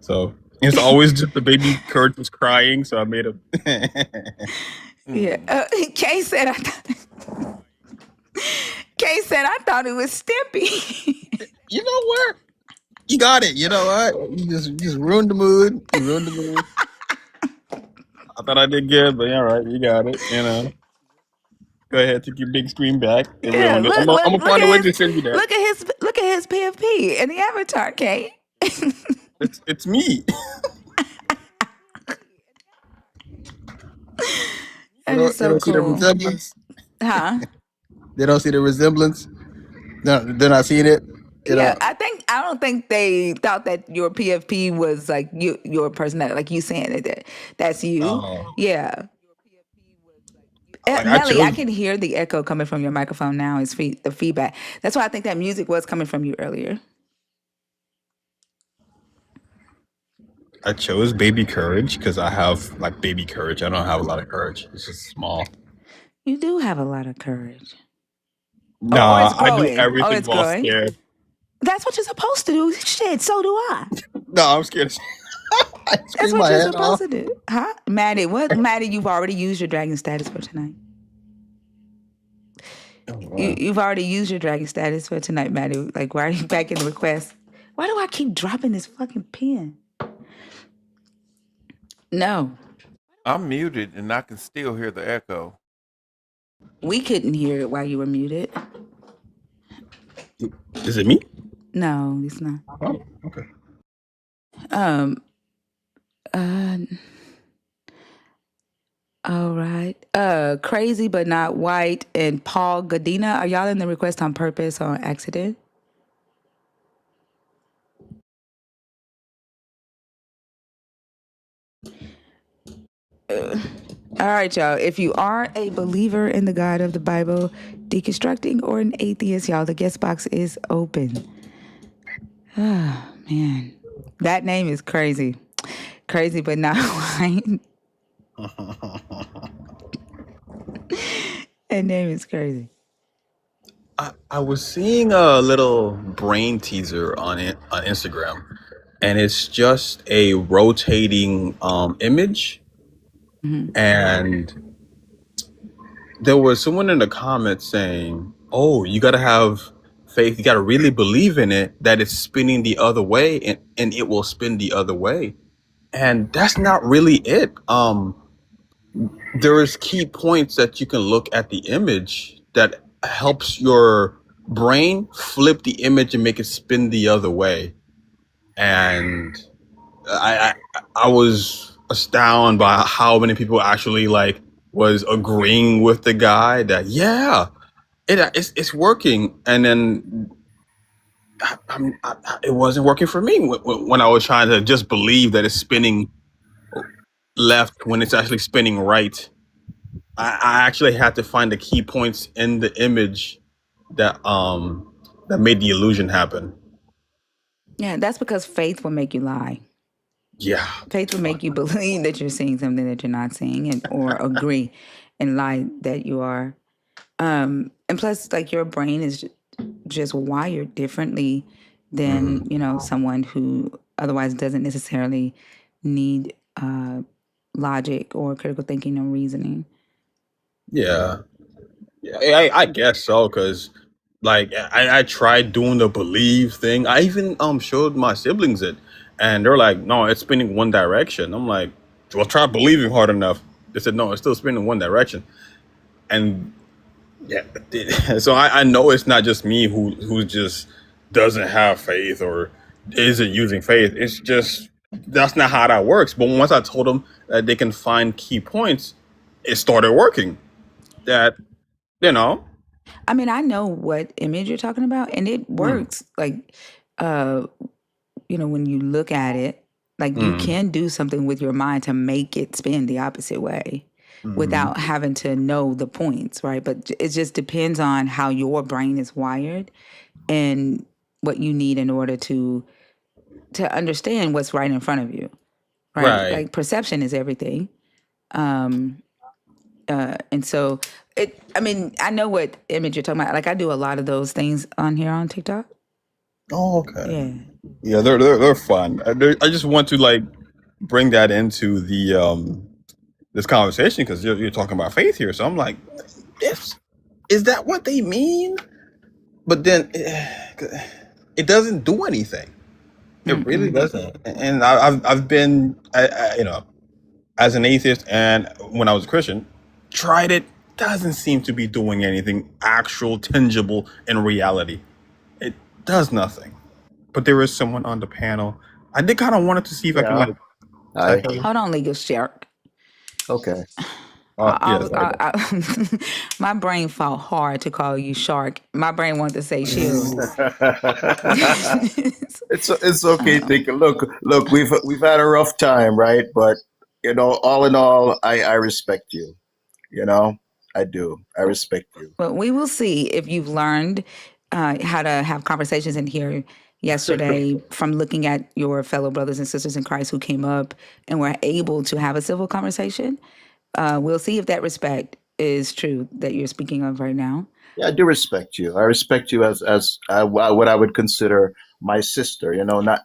So it's always just the baby Kurt was crying, so I made him. Yeah. Kay said Kay said I thought it was Stimpy. You know what? You got it. You know what? You just ruined the mood. You ruined the mood. I thought I did good, but all right, you got it. Go ahead, take your big screen back. It Yeah, ruined it. I'm gonna find a way to send you that. look at his PFP and the avatar, Kay. It's me. They That is don't they so don't see the cool. resemblance. Huh? They don't see the resemblance. No, they're not seeing it. You Yeah, know. I don't think they thought that your PFP was like your personality, like you saying that's you. Oh, Yeah. like I Melly, I chose. can hear the echo coming from your microphone now. It's the feedback. That's why I think that music was coming from you earlier. I chose baby courage because I have like baby courage. I don't have a lot of courage. It's just small. You do have a lot of courage. Or Nah, it's I do growing. Or everything it's while growing. scared. That's what you're supposed to do. Shit, so do I. No, I'm scared. I That's scream what my you're head supposed off. to do. Huh? Maddie, what? Maddie, you've already used your dragon status for tonight. Oh, wow. You've already used your dragon status for tonight, Maddie. Like, why are you back in the request? Why do I keep dropping this fucking pen? No, I'm muted and I can still hear the echo. we couldn't hear it while you were muted. Is it me? No, it's not. Oh, okay. Um. Uh. All right. Crazy but not white and Paul Godina. Are y'all in the request on purpose or on accident? All right, y'all. If you are a believer in the God of the Bible, deconstructing, or an atheist, y'all, the guest box is open. Oh, man. That name is crazy. Crazy, but not white. That name is crazy. I was seeing a little brain teaser on it on Instagram, and it's just a rotating image, and there was someone in the comments saying, "Oh, you got to have faith. You got to really believe in it that it's spinning the other way, and it will spin the other way." And that's not really it. There is key points that you can look at the image that helps your brain flip the image and make it spin the other way. And I was astounded by how many people actually like was agreeing with the guy that it's working. And then it wasn't working for me when I was trying to just believe that it's spinning left when it's actually spinning right. I actually had to find the key points in the image that made the illusion happen. Yeah, that's because faith will make you lie. Yeah. Faith will Fuck. make you believe that you're seeing something that you're not seeing, and or agree and lie that you are. And plus, like your brain is just wired differently than Mhm. someone who otherwise doesn't necessarily need logic or critical thinking or reasoning. Yeah. Yeah, I guess so because like I tried doing the believe thing. I even showed my siblings it, and they're like, "No, it's spinning one direction." I'm like, "Well, try believing hard enough." They said, "No, it's still spinning one direction." And yeah, so I know it's not just me who just doesn't have faith or isn't using faith. It's just that's not how that works. But once I told them that they can find key points, it started working. That you know. I mean, I know what image you're talking about, and it Hmm. works. Like, uh, when you look at it, like you can do something with your mind to make it spin the opposite way without having to know the points, right? But it just depends on how your brain is wired and what you need in order to understand what's right in front of you, right? Right. Like perception is everything. And so I mean, I know what image you're talking about. Like I do a lot of those things on here on TikTok. Oh, okay. Yeah. Yeah, they're fun. I just want to like bring that into the this conversation because you're talking about faith here. So I'm like, is that what they mean? But then it doesn't do anything. It really doesn't. And I've been as an atheist and when I was a Christian, tried it. Doesn't seem to be doing anything actual, tangible in reality. It does nothing. But there is someone on the panel. I did kind of wanted to see if I can Yeah. like Hi. tackle. Hold on, legal shark. Okay. Yeah, sorry. My brain fought hard to call you shark. My brain wanted to say shield. It's okay. Take a look. Look, we've had a rough time, right? But all in all, I respect you. I do. I respect you. But we will see if you've learned how to have conversations in here yesterday from looking at your fellow brothers and sisters in Christ who came up and were able to have a civil conversation. We'll see if that respect is true that you're speaking of right now. Yeah, I do respect you. I respect you as what I would consider my sister. Not.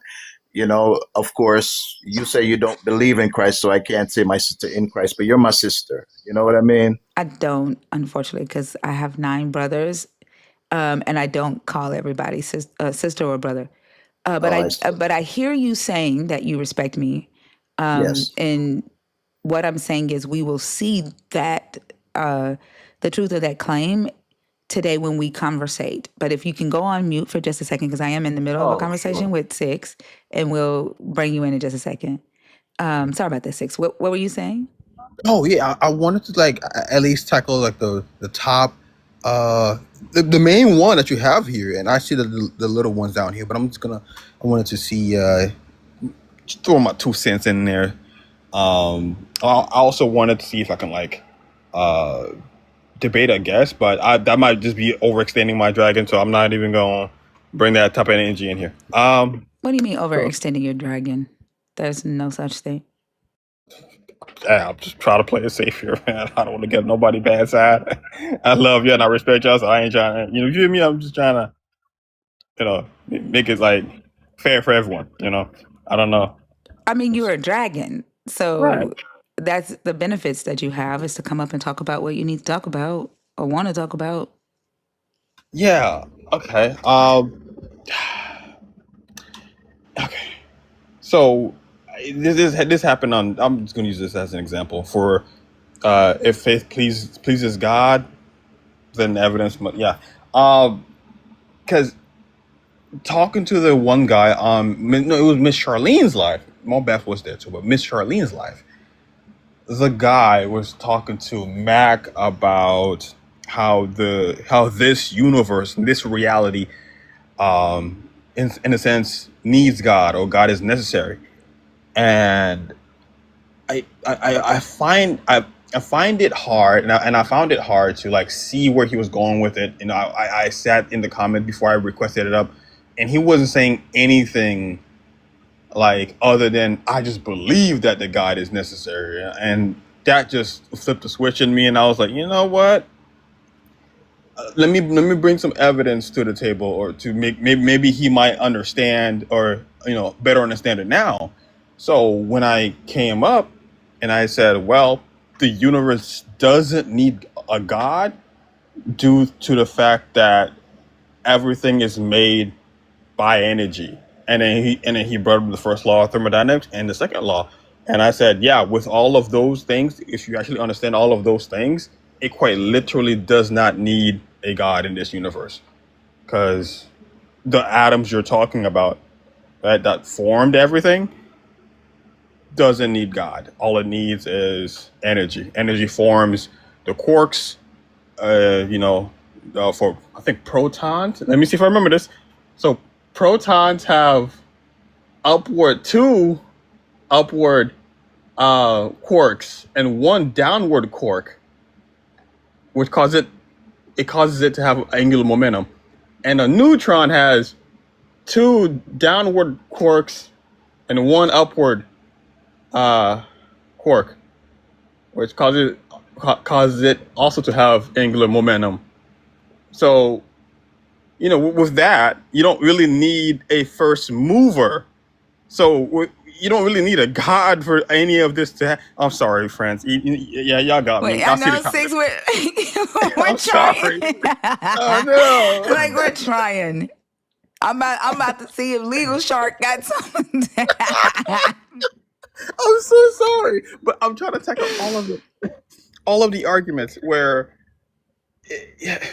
Of course, you say you don't believe in Christ, so I can't say my sister in Christ, but you're my sister. You know what I mean? I don't, unfortunately, because I have 9 brothers, and I don't call everybody sister or brother. But Oh, I see. but I hear you saying that you respect me, Yes. and what I'm saying is we will see that the truth of that claim today when we conversate. But if you can go on mute for just a second, because I am in the middle of a Oh, conversation sure. with Six, and we'll bring you in just a second. Sorry about that, Six. What were you saying? Oh yeah, I wanted to like at least tackle like the top, uh, the main one that you have here, and I see the little ones down here. But I wanted to see just throw my 2 cents in there. I also wanted to see if I can like uh debate, I guess, but that might just be overextending my dragon, so I'm not even gonna bring that type of energy in here. What do you mean So, overextending your dragon? There's no such thing. yeah, I'm just trying to play it safe here, man. I don't want to get nobody bad side. I love you and I respect y'all, so I ain't trying to, you hear me? I'm just trying to, make it like fair for everyone. I don't know. I mean, you're a dragon, Right. so that's the benefits that you have is to come up and talk about what you need to talk about or want to talk about. Yeah. Okay. Okay. So this happened on. I'm just gonna use this as an example for if faith pleases God, then evidence. Yeah. Because talking to the one guy no, it was Miss Charlene's life. Mo Beth was there too, but Miss Charlene's life. The guy was talking to Mac about how this universe, this reality, in a sense, needs God or God is necessary, and I find it hard, and I found it hard to like see where he was going with it. I sat in the comment before I requested it up, and he wasn't saying anything like other than I just believe that the God is necessary, and that just flipped the switch in me, and I was like, you know what? Let me bring some evidence to the table, or to make maybe he might understand, or better understand it now. So when I came up and I said, well, the universe doesn't need a God due to the fact that everything is made by energy. And then he brought up the first law of thermodynamics and the second law. And I said, yeah, with all of those things, if you actually understand all of those things, it quite literally does not need a God in this universe. Because the atoms you're talking about, right, that formed everything, doesn't need God. All it needs is energy. Energy forms the quarks, for I think protons. Let me see if I remember this. So protons have upward two upward quarks and one downward quark, which causes it to have angular momentum. And a neutron has two downward quarks and one upward uh, quark, which causes it also to have angular momentum. So, with that, you don't really need a first mover. So you don't really need a god for any of this to. I'm sorry, friends. Yeah, y'all got me. Wait, I I see the know six. comment. We're I'm sorry. trying. Oh no. Like we're trying. I'm about to see if Legal Shark got something. I'm so sorry, but I'm trying to tackle all of the arguments where yeah,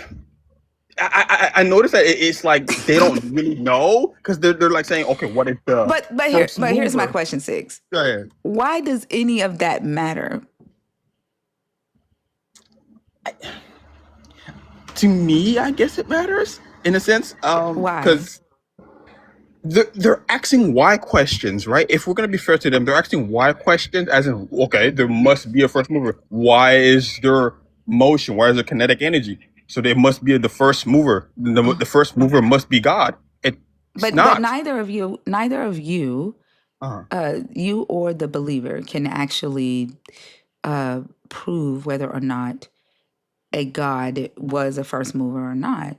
I noticed that it's like they don't really know because they're like saying, okay, what is the first Here's my mover? question, Six. Go ahead. Why does any of that matter? To me, I guess it matters in a sense, Why? because they're asking why questions, right? If we're gonna be fair to them, they're asking why questions, as in, okay, there must be a first mover. Why is there motion? Why is there kinetic energy? So there must be the first mover. The first mover must be God. It's But not. neither of you, Uh-huh. you or the believer can actually prove whether or not a God was a first mover or not,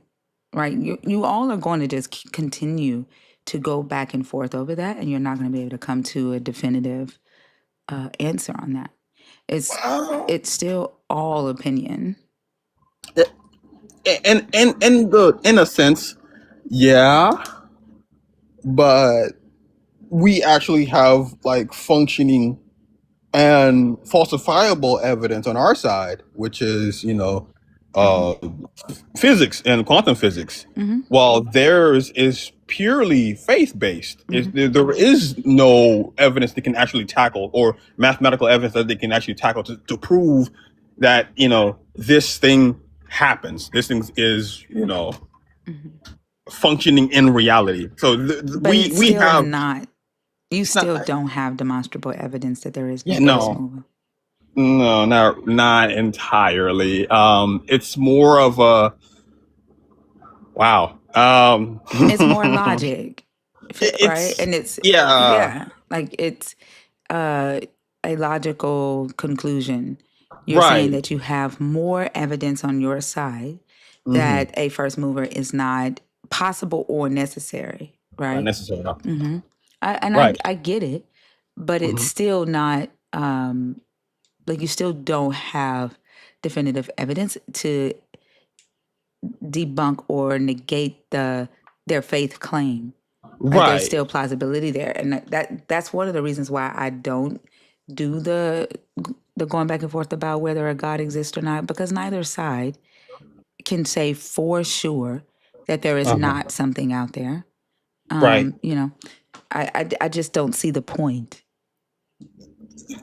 right? You all are going to just continue to go back and forth over that, and you're not going to be able to come to a definitive answer on that. It's Well, it's still all opinion. in a sense, yeah, but we actually have like functioning and falsifiable evidence on our side, which is Mm-hmm. uh, physics and quantum physics, Mm-hmm. while theirs is purely faith based. Mm-hmm. There is no evidence they can actually tackle, or mathematical evidence that they can actually tackle to prove that this thing happens. This thing is Mm-hmm. functioning in reality. So But we it's we still have not. You it's not. still don't have demonstrable evidence that there is no Yeah, first no. mover. No, not entirely. It's more of a wow. It's more logic, right? It's And it's yeah, yeah, like it's uh, a logical conclusion. You're saying right. that you have more evidence on your side Mm-hmm. that a first mover is not possible or necessary, Not right? necessarily. Mm-hmm. I Right. I get it, but it's Mm-hmm. still not like you still don't have definitive evidence to debunk or negate their faith claim. Right? There's Right. still plausibility there, and that's one of the reasons why I don't do the going back and forth about whether a God exists or not, because neither side can say for sure that there is Uh-huh. not something out there. Right. I just don't see the point.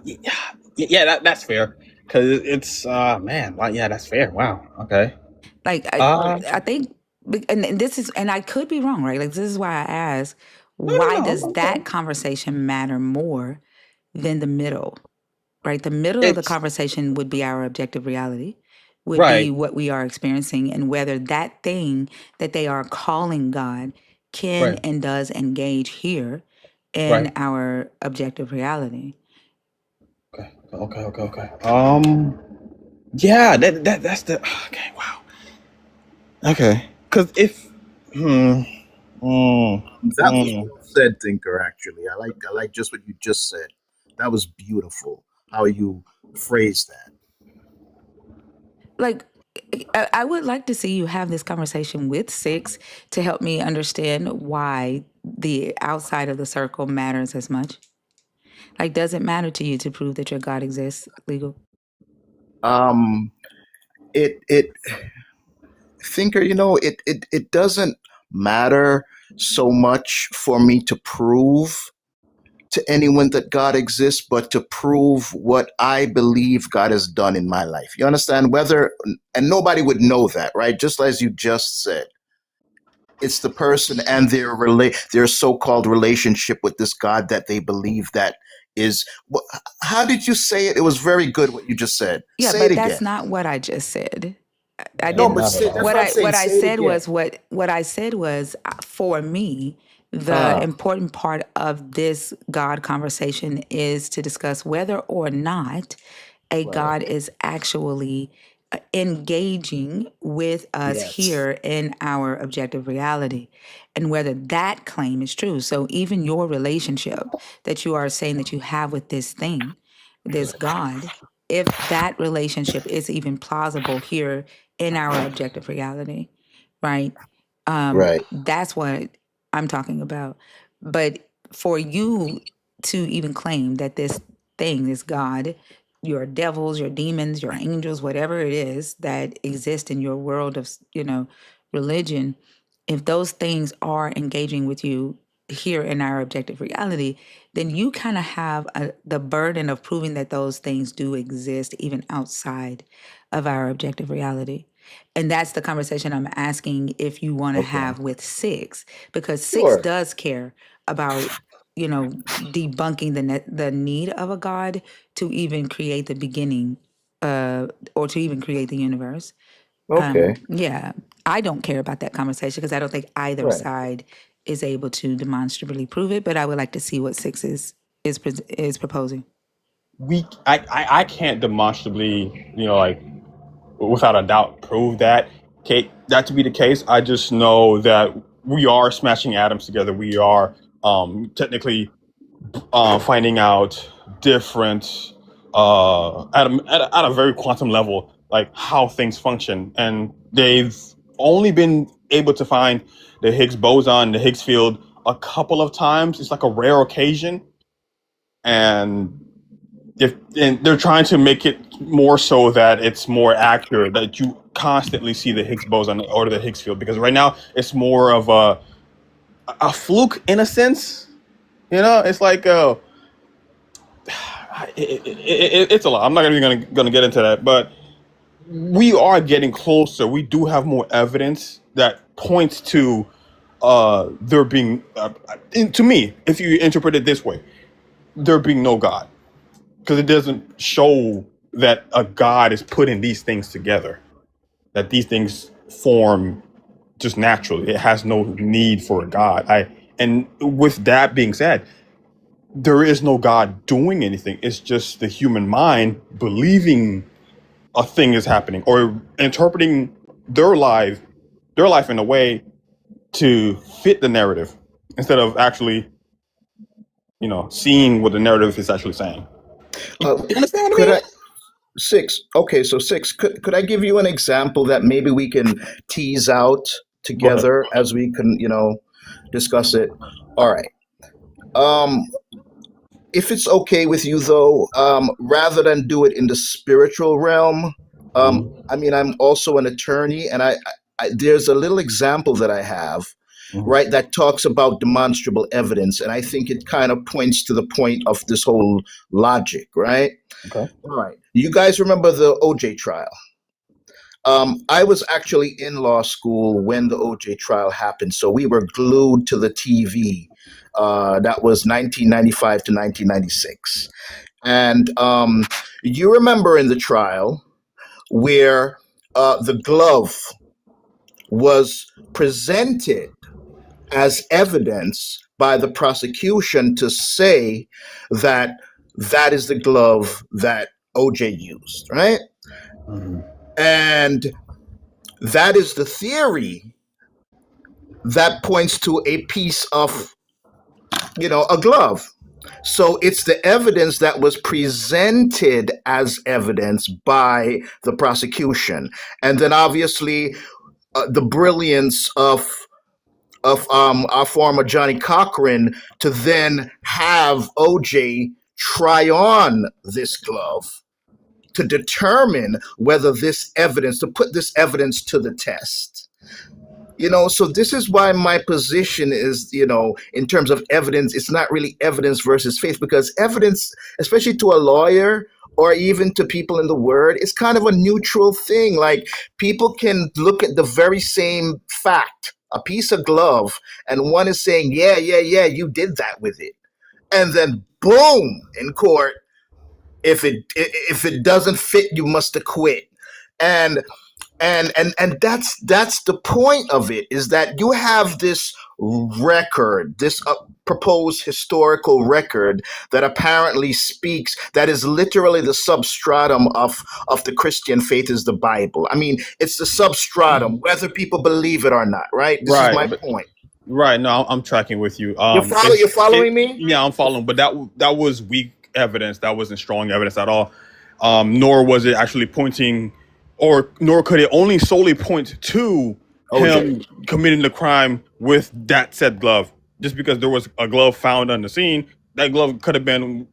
Yeah. Yeah. That's fair. Because it's man. Wow, yeah, that's fair. Wow. Okay. Like Uh. I think, and this is, and I could be wrong, right? Like this is why I ask, No. No. why No. does Okay. that conversation matter more than the middle? Right, the middle of the It's conversation would be our objective reality, would be right. what we are experiencing, and whether that thing that they are calling God can Right. and does engage here in Right. our objective reality. Okay. Okay. Okay. Okay. Yeah. That's the. Okay. Wow. Okay. Because if. Hmm. Mm, That was mm. well said, Tinker. Actually, I like just what you just said. That was beautiful. How you phrased that. Like, I would like to see you have this conversation with Six to help me understand why the outside of the circle matters as much. Like, does it matter to you to prove that your God exists, legal? Um, it Thinker. It doesn't matter so much for me to prove to anyone that God exists, but to prove what I believe God has done in my life. You understand? And nobody would know that, right? Just as you just said. it's the person and their so-called relationship with this God that they believe that is. How did you say it? It was very good what you just said. Yeah, Say it but that's again. not what I just said. I Yeah, No, but didn't. not at that's all. what I'm saying. What I Say it said again. was what I said was for me, the Uh, important part of this God conversation is to discuss whether or not a right. God is actually engaging with us Yes. here in our objective reality and whether that claim is true. So even your relationship that you are saying that you have with this thing, this God, if that relationship is even plausible here in our objective reality, right? Right. That's what I'm talking about. But for you to even claim that this thing, this God, your devils, your demons, your angels, whatever it is that exist in your world of, religion, if those things are engaging with you here in our objective reality, then you kind of have the burden of proving that those things do exist even outside of our objective reality. And that's the conversation I'm asking if you want to Okay. have with Six, because Six Sure. does care about, debunking the need of a God to even create the beginning, or to even create the universe. Okay. Yeah, I don't care about that conversation because I don't think either Right. side is able to demonstrably prove it. But I would like to see what Six is proposing. I can't demonstrably, like without a doubt prove that that to be the case. I just know that we are smashing atoms together. We are technically finding out different at a very quantum level, like how things function, and they've only been able to find the Higgs boson, the Higgs field, a couple of times. It's like a rare occasion, and if and they're trying to make it more so that it's more accurate, that you constantly see the Higgs boson or the Higgs field, because right now it's more of a fluke in a sense. It's like it's a lot. I'm not even gonna get into that, but we are getting closer. We do have more evidence that points to there being, to me, if you interpret it this way, there being no God, because it doesn't show that a God is putting these things together, that these things form just naturally. It has no need for a God. And with that being said, there is no God doing anything. It's just the human mind believing a thing is happening, or interpreting their life their life in a way to fit the narrative, instead of actually, seeing what the narrative is actually saying. You Uh, understand what I could mean? I Six? Okay, so Six. Could I give you an example that maybe we can tease out Go ahead. together as we can discuss it? All right. Um, if it's okay with you though, rather than do it in the spiritual realm, I mean, I'm also an attorney, and there's a little example that I have, Mhm. right, that talks about demonstrable evidence, and I think it kind of points to the point of this whole logic, right? Okay. All right. You guys remember the OJ trial? I was actually in law school when the OJ trial happened, so we were glued to the TV. That was 1995 to 1996. And you remember in the trial where the glove was presented as evidence by the prosecution to say that that is the glove that OJ used, right? Mhm. And that is the theory that points to a piece of, a glove. So it's the evidence that was presented as evidence by the prosecution. And then obviously the brilliance of our former Johnny Cochran to then have OJ try on this glove to determine whether to put this evidence to the test. So this is why my position is, in terms of evidence, it's not really evidence versus faith, because evidence, especially to a lawyer or even to people in the word, is kind of a neutral thing. Like, people can look at the very same fact a piece of glove, and one is saying, yeah, yeah, yeah, you did that with it. And then boom, in court, if it doesn't fit, you must acquit. And and that's the point of it, is that you have this record, this proposed historical record that apparently speaks, that is literally the substratum of the Christian faith, is the Bible. I mean, it's the substratum, whether people believe it or not, right? This is Right, my but point. right. No, I'm tracking with you. You're It's it. following me? Yeah, I'm following, but that was weak evidence. That wasn't strong evidence at all. Nor was it actually pointing, or nor could it only solely point to OJ. him committing the crime with that said glove. Just because there was a glove found on the scene, that glove could have been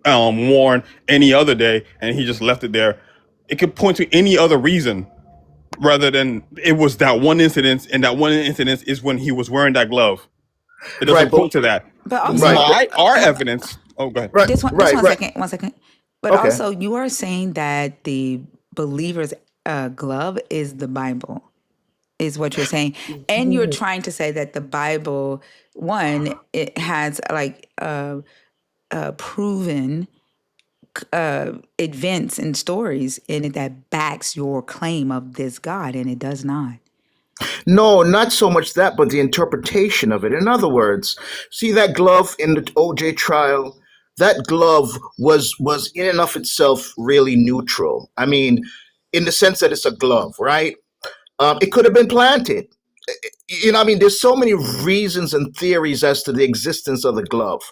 worn any other day, and he just left it there. It could point to any other reason rather than it was that one incident, and that one incident is when he was wearing that glove. It Right, doesn't point to that. But right, also, Our evidence. Oh, go ahead. right, just right, right. one second. But Okay. also, you are saying that the believer's glove is the Bible, is what you're saying, and you're trying to say that the Bible, one, it has like proven events and stories in it that backs your claim of this God, and it does not. No, not so much that, but the interpretation of it. In other words, see that glove in the OJ trial? That glove was in and of itself really neutral. I mean, in the sense that it's a glove, right? It could have been planted. You know, I mean, there's so many reasons and theories as to the existence of the glove.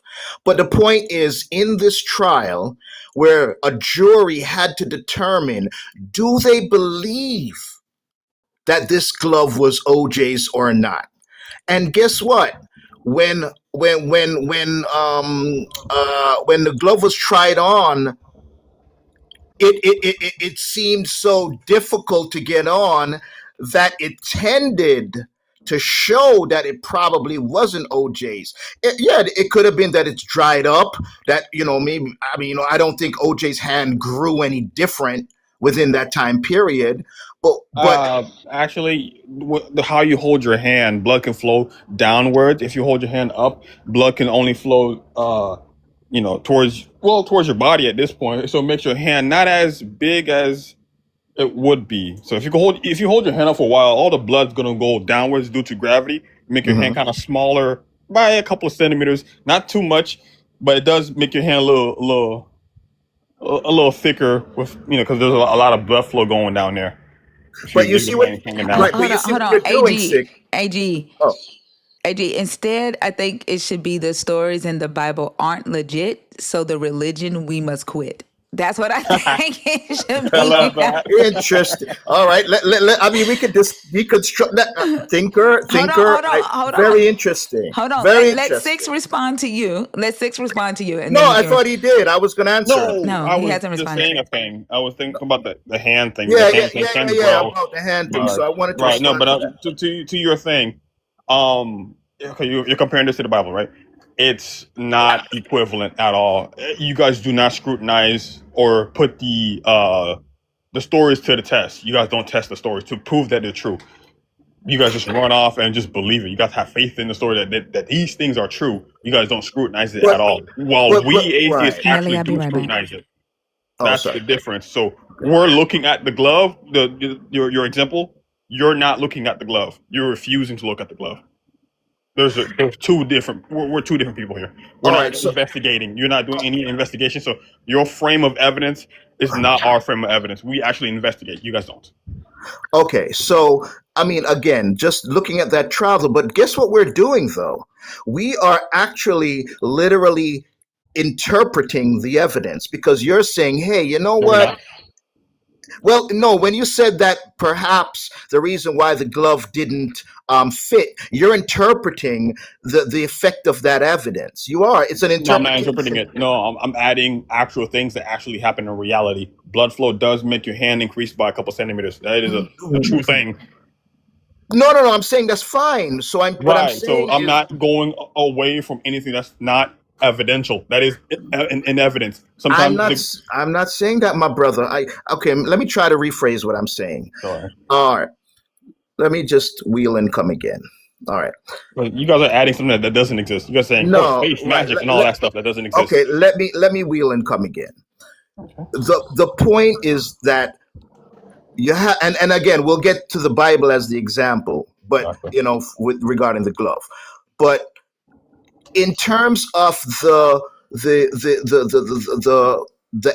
But the point is, in this trial, where a jury had to determine, do they believe that this glove was OJ's or not? And guess what? When when the glove was tried on, it seemed so difficult to get on that it tended to show that it probably wasn't OJ's. Yeah, it could have been that it's dried up. That, you know, maybe, I mean, you know, I don't think OJ's hand grew any different within that time period. But Actually, how you hold your hand, blood can flow downward. If you hold your hand up, blood can only flow, towards your body at this point. So it makes your hand not as big as it would be. So if you hold your hand up for a while, all the blood's gonna go downwards due to gravity. Make your hand Mhm. kind of smaller by a couple of centimeters, not too much, but it does make your hand a little thicker with because there's a lot of blood flow going down there. If you but you leave see your what, hand hanging down. right? But you see Hold what on, you're doing, Sig. AG. Oh, Instead, I think it should be the stories in the Bible aren't legit, so the religion we must quit. That's what I think it should I love be. that. interesting. All right. I mean, we could just deconstruct that. Thinker. Hold on. Very interesting. Hold on. Very Let Six interesting. respond to you. Let Six respond to you, and No, then you I can. thought he did. I was going to answer him. No, No, I he was hasn't just responded. saying a thing. I was thinking about the hand thing. The Yeah, yeah, hand thing yeah, can yeah, grow. about the hand thing. So I wanted to Right. No, respond but to that. to your thing, okay, you're comparing this to the Bible, right? It's not equivalent at all. You guys do not scrutinize or put the stories to the test. You guys don't test the stories to prove that they're true. You guys just run off and just believe it. You guys have faith in the story that these things are true. You guys don't scrutinize it at But, all. While we atheists right. Nelly, actually I'll be do right back. scrutinize it. Oh, That's the sorry. difference. So we're looking at the glove. Your example. You're not looking at the glove. You're refusing to look at the glove. There's two different. We're two different people here. We're All not right. So, investigating. You're not doing any investigation. So your frame of evidence is not our frame of evidence. We actually investigate. You guys don't. okay. So, I mean, again, just looking at that trial, but guess what we're doing, though? We are actually literally interpreting the evidence, because you're saying, hey, you know No, we're what? not. Well, no, when you said that perhaps the reason why the glove didn't fit, you're interpreting the effect of that evidence. You are. It's an No, I'm not interpreting interpretation. it. No, I'm adding actual things that actually happen in reality. Blood flow does make your hand increase by a couple centimeters. That is a true thing. No, no, no. I'm saying that's fine. So what I'm Right. So saying I'm is, not going away from anything that's not evidential. That is in evidence. I'm Sometimes not I'm not saying that, my brother. I Okay, let me try to rephrase what I'm saying. sorry. All right. let me just wheel and come again. All right. But you guys are adding something that doesn't exist. You guys are saying, oh, No, space, right. magic, and all that stuff that doesn't Okay, exist. let me wheel and come again. The point is that you have, and again, we'll get to the Bible as the example, but Gotcha. with regarding the glove, but in terms of the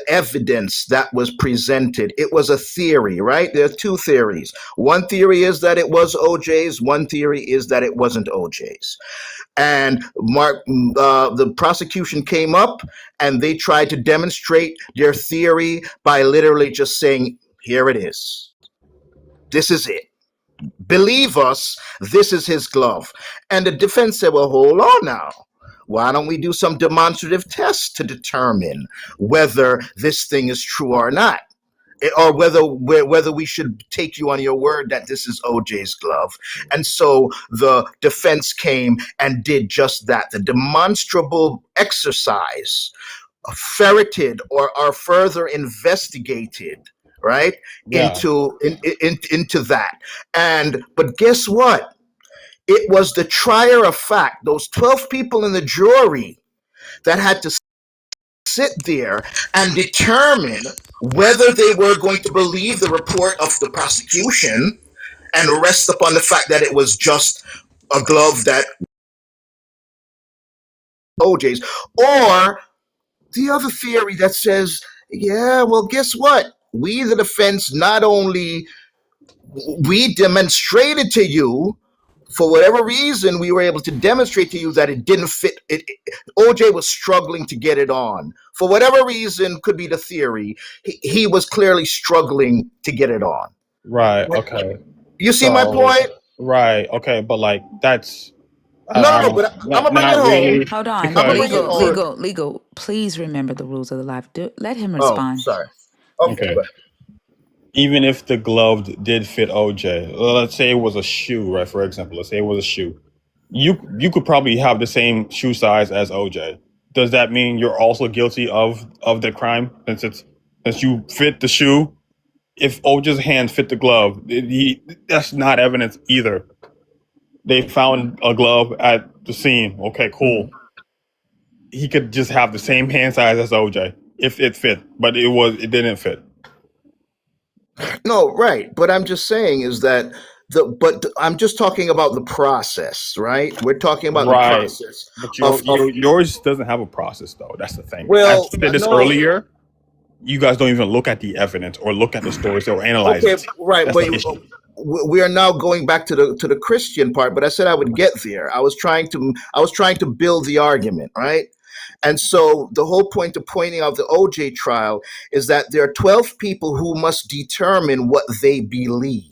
evidence that was presented, it was a theory, right? There are two theories. One theory is that it was OJ's. One theory is that it wasn't OJ's. And the prosecution came up and they tried to demonstrate their theory by literally just saying, "Here it is. This is it. Believe us, this is his glove." And the defense said, "Well, hold on now. Why don't we do some demonstrative tests to determine whether this thing is true or not? Or whether we should take you on your word that this is OJ's glove." And so the defense came and did just that. The demonstrable exercise ferreted or are further investigated, right, Yeah. into that. And but guess what? It was the trier of fact, those 12 people in the jury, that had to sit there and determine whether they were going to believe the report of the prosecution and rest upon the fact that it was just a glove that OJ's, or the other theory that says, yeah, well, guess what? We, the defense, not only we demonstrated to you, for whatever reason, we were able to demonstrate to you that it didn't fit. OJ was struggling to get it on. For whatever reason, could be the theory, he was clearly struggling to get it on. Right. Okay. You see my So, point? right. Okay. But like, that's, No, but I'm gonna bring it not home. really, Hold on. I'm gonna because, bring it Legal, home. legal. Please remember the rules of the life. Let him Oh, respond. sorry. Okay, okay. but Even if the glove did fit OJ, let's say it was a shoe, right? For example, let's say it was a shoe. You could probably have the same shoe size as OJ. Does that mean you're also guilty of the crime since you fit the shoe? If OJ's hand fit the glove, that's not evidence either. They found a glove at the scene. Okay, cool. He could just have the same hand size as OJ if it fit, but it didn't fit. no, right. But I'm just saying is that I'm just talking about the process, right? We're talking about the Right. process But of yours doesn't have a process though. That's the thing. I well, said this no, earlier. You guys don't even look at the evidence or look at the stories or analyze okay, it. right, That's but the issue. we are now going back to the Christian part. But I said I would get there. I was trying to build the argument, right? And so the whole point of pointing out the OJ trial is that there are 12 people who must determine what they believe,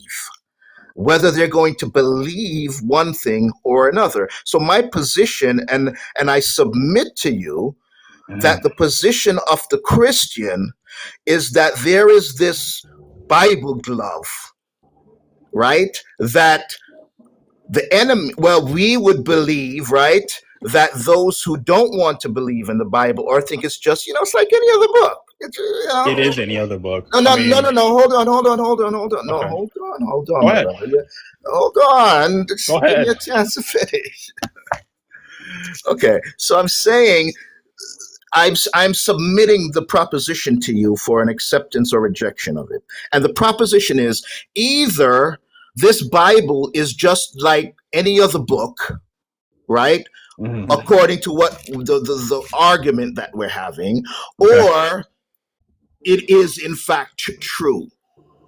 whether they're going to believe one thing or another. So my position, and I submit to you that Mhm. the position of the Christian is that there is this Bible glove, right? That the enemy, well, we would believe, right, that those who don't want to believe in the Bible or think it's just, it's like any other book. It is any other book. No, I no, no, mean, no, no. Hold on. No, okay. hold on, Go my ahead. brother. Hold on. Go Just give me a ahead. chance to finish. Okay. So I'm saying I'm submitting the proposition to you for an acceptance or rejection of it. And the proposition is either this Bible is just like any other book, right? Hmm. According to what the argument that we're having, Okay. or it is in fact true.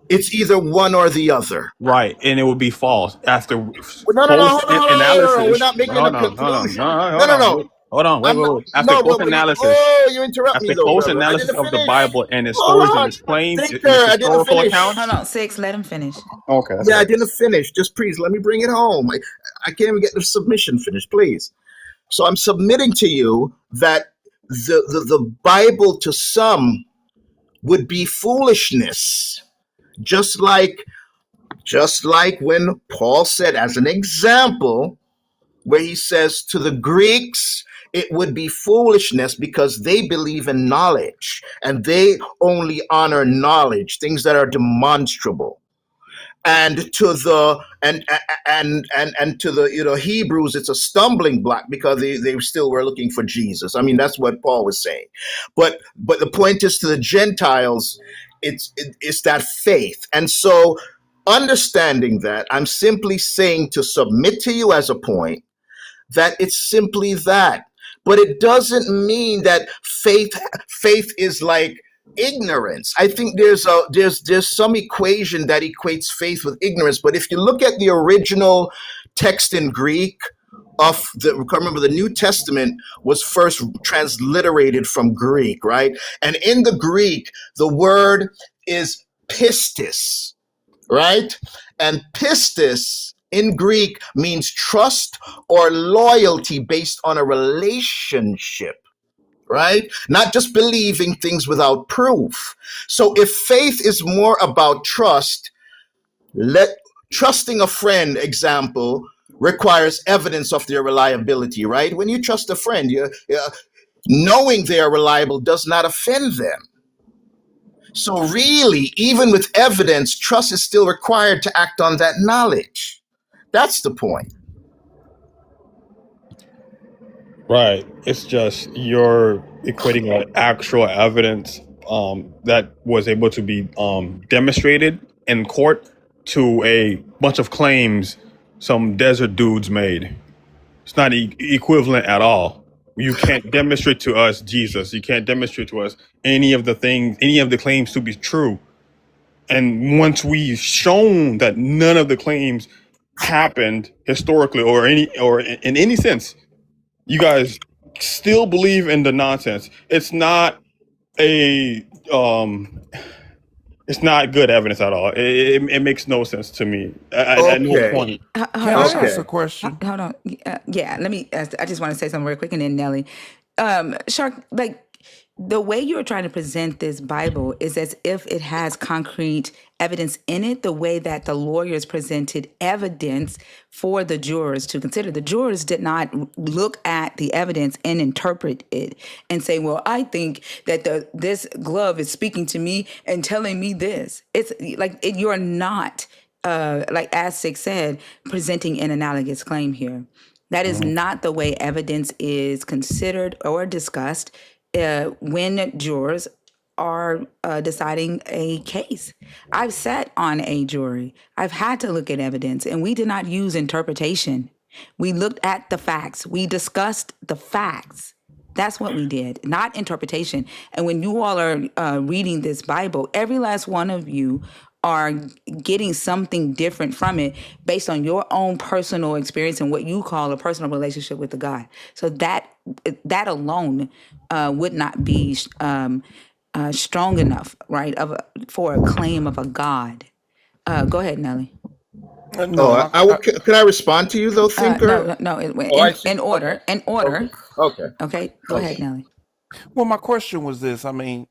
It's either one or the other. Right, and it would be false after Well, no, no, no, close hold on, hold on, hold on. We're analysis. not making a Hold on, hold on, conclusion. no, No, hold no, on, no. wait, hold on, wait, I'm wait, not. wait. After No, close but analysis, oh, you interrupt me after though, close brother. I analysis didn't of the finish. Bible and its stories Hold and on, its claims, its thinker. I didn't historical finish. Hold accounts. on, Six. Let him finish. Okay, that's Yeah, I good. didn't finish. Just please let me bring it home. I can't even get the submission finished, please. So I'm submitting to you that the Bible to some would be foolishness, just like when Paul said, as an example, where he says to the Greeks, it would be foolishness because they believe in knowledge and they only honor knowledge, things that are demonstrable. and to the and to the Hebrews, it's a stumbling block because they still were looking for Jesus. I mean, that's what Paul was saying. But the point is, to the Gentiles, it's that faith. And so, understanding that, I'm simply saying to submit to you as a point that it's simply that. But it doesn't mean that faith is like ignorance. I think there's some equation that equates faith with ignorance. But if you look at the original text in Greek of remember, the New Testament was first transliterated from Greek, right? And in the Greek, the word is pistis, right? And pistis in Greek means trust or loyalty based on a relationship, right? Not just believing things without proof. So if faith is more about trust, trusting a friend, example, requires evidence of their reliability, right? When you trust a friend, knowing they are reliable does not offend them. So really, even with evidence, trust is still required to act on that knowledge. That's the point. Right. It's just you're equating like actual evidence that was able to be demonstrated in court to a bunch of claims some desert dudes made. It's not equivalent at all. You can't demonstrate to us Jesus. You can't demonstrate to us any of the things, any of the claims to be true. And once we've shown that none of the claims happened historically or in any sense, you guys still believe in the nonsense. A um it's not good evidence at all. It makes no sense to me at no Okay. point. Can Hold I on, ask Okay. a question? hold on. Yeah, let me. I just want to say something real quick, and then Nelly, Shark, like the way you're trying to present this Bible is as if it has concrete evidence in it. The way that the lawyers presented evidence for the jurors to consider, the jurors did not look at the evidence and interpret it and say, "Well, I think that this glove is speaking to me and telling me this." It's like you're not like as Six said, presenting an analogous claim here. That is Mhm. not the way evidence is considered or discussed when jurors are deciding a case. I've sat on a jury. I've had to look at evidence, and we did not use interpretation. We looked at the facts. We discussed the facts. That's what we did, not interpretation. And when you all are reading this Bible, every last one of you are getting something different from it based on your own personal experience and what you call a personal relationship with the God. So that alone would not be strong enough, right, for a claim of a God. Go ahead, Nelly. No, Oh, my could I respond to you though, No, thinker? no, no. Oh, I see. In Okay. order, in Okay. order. Okay. Okay, go ahead, Okay. Nelly. well, my question was this. I mean,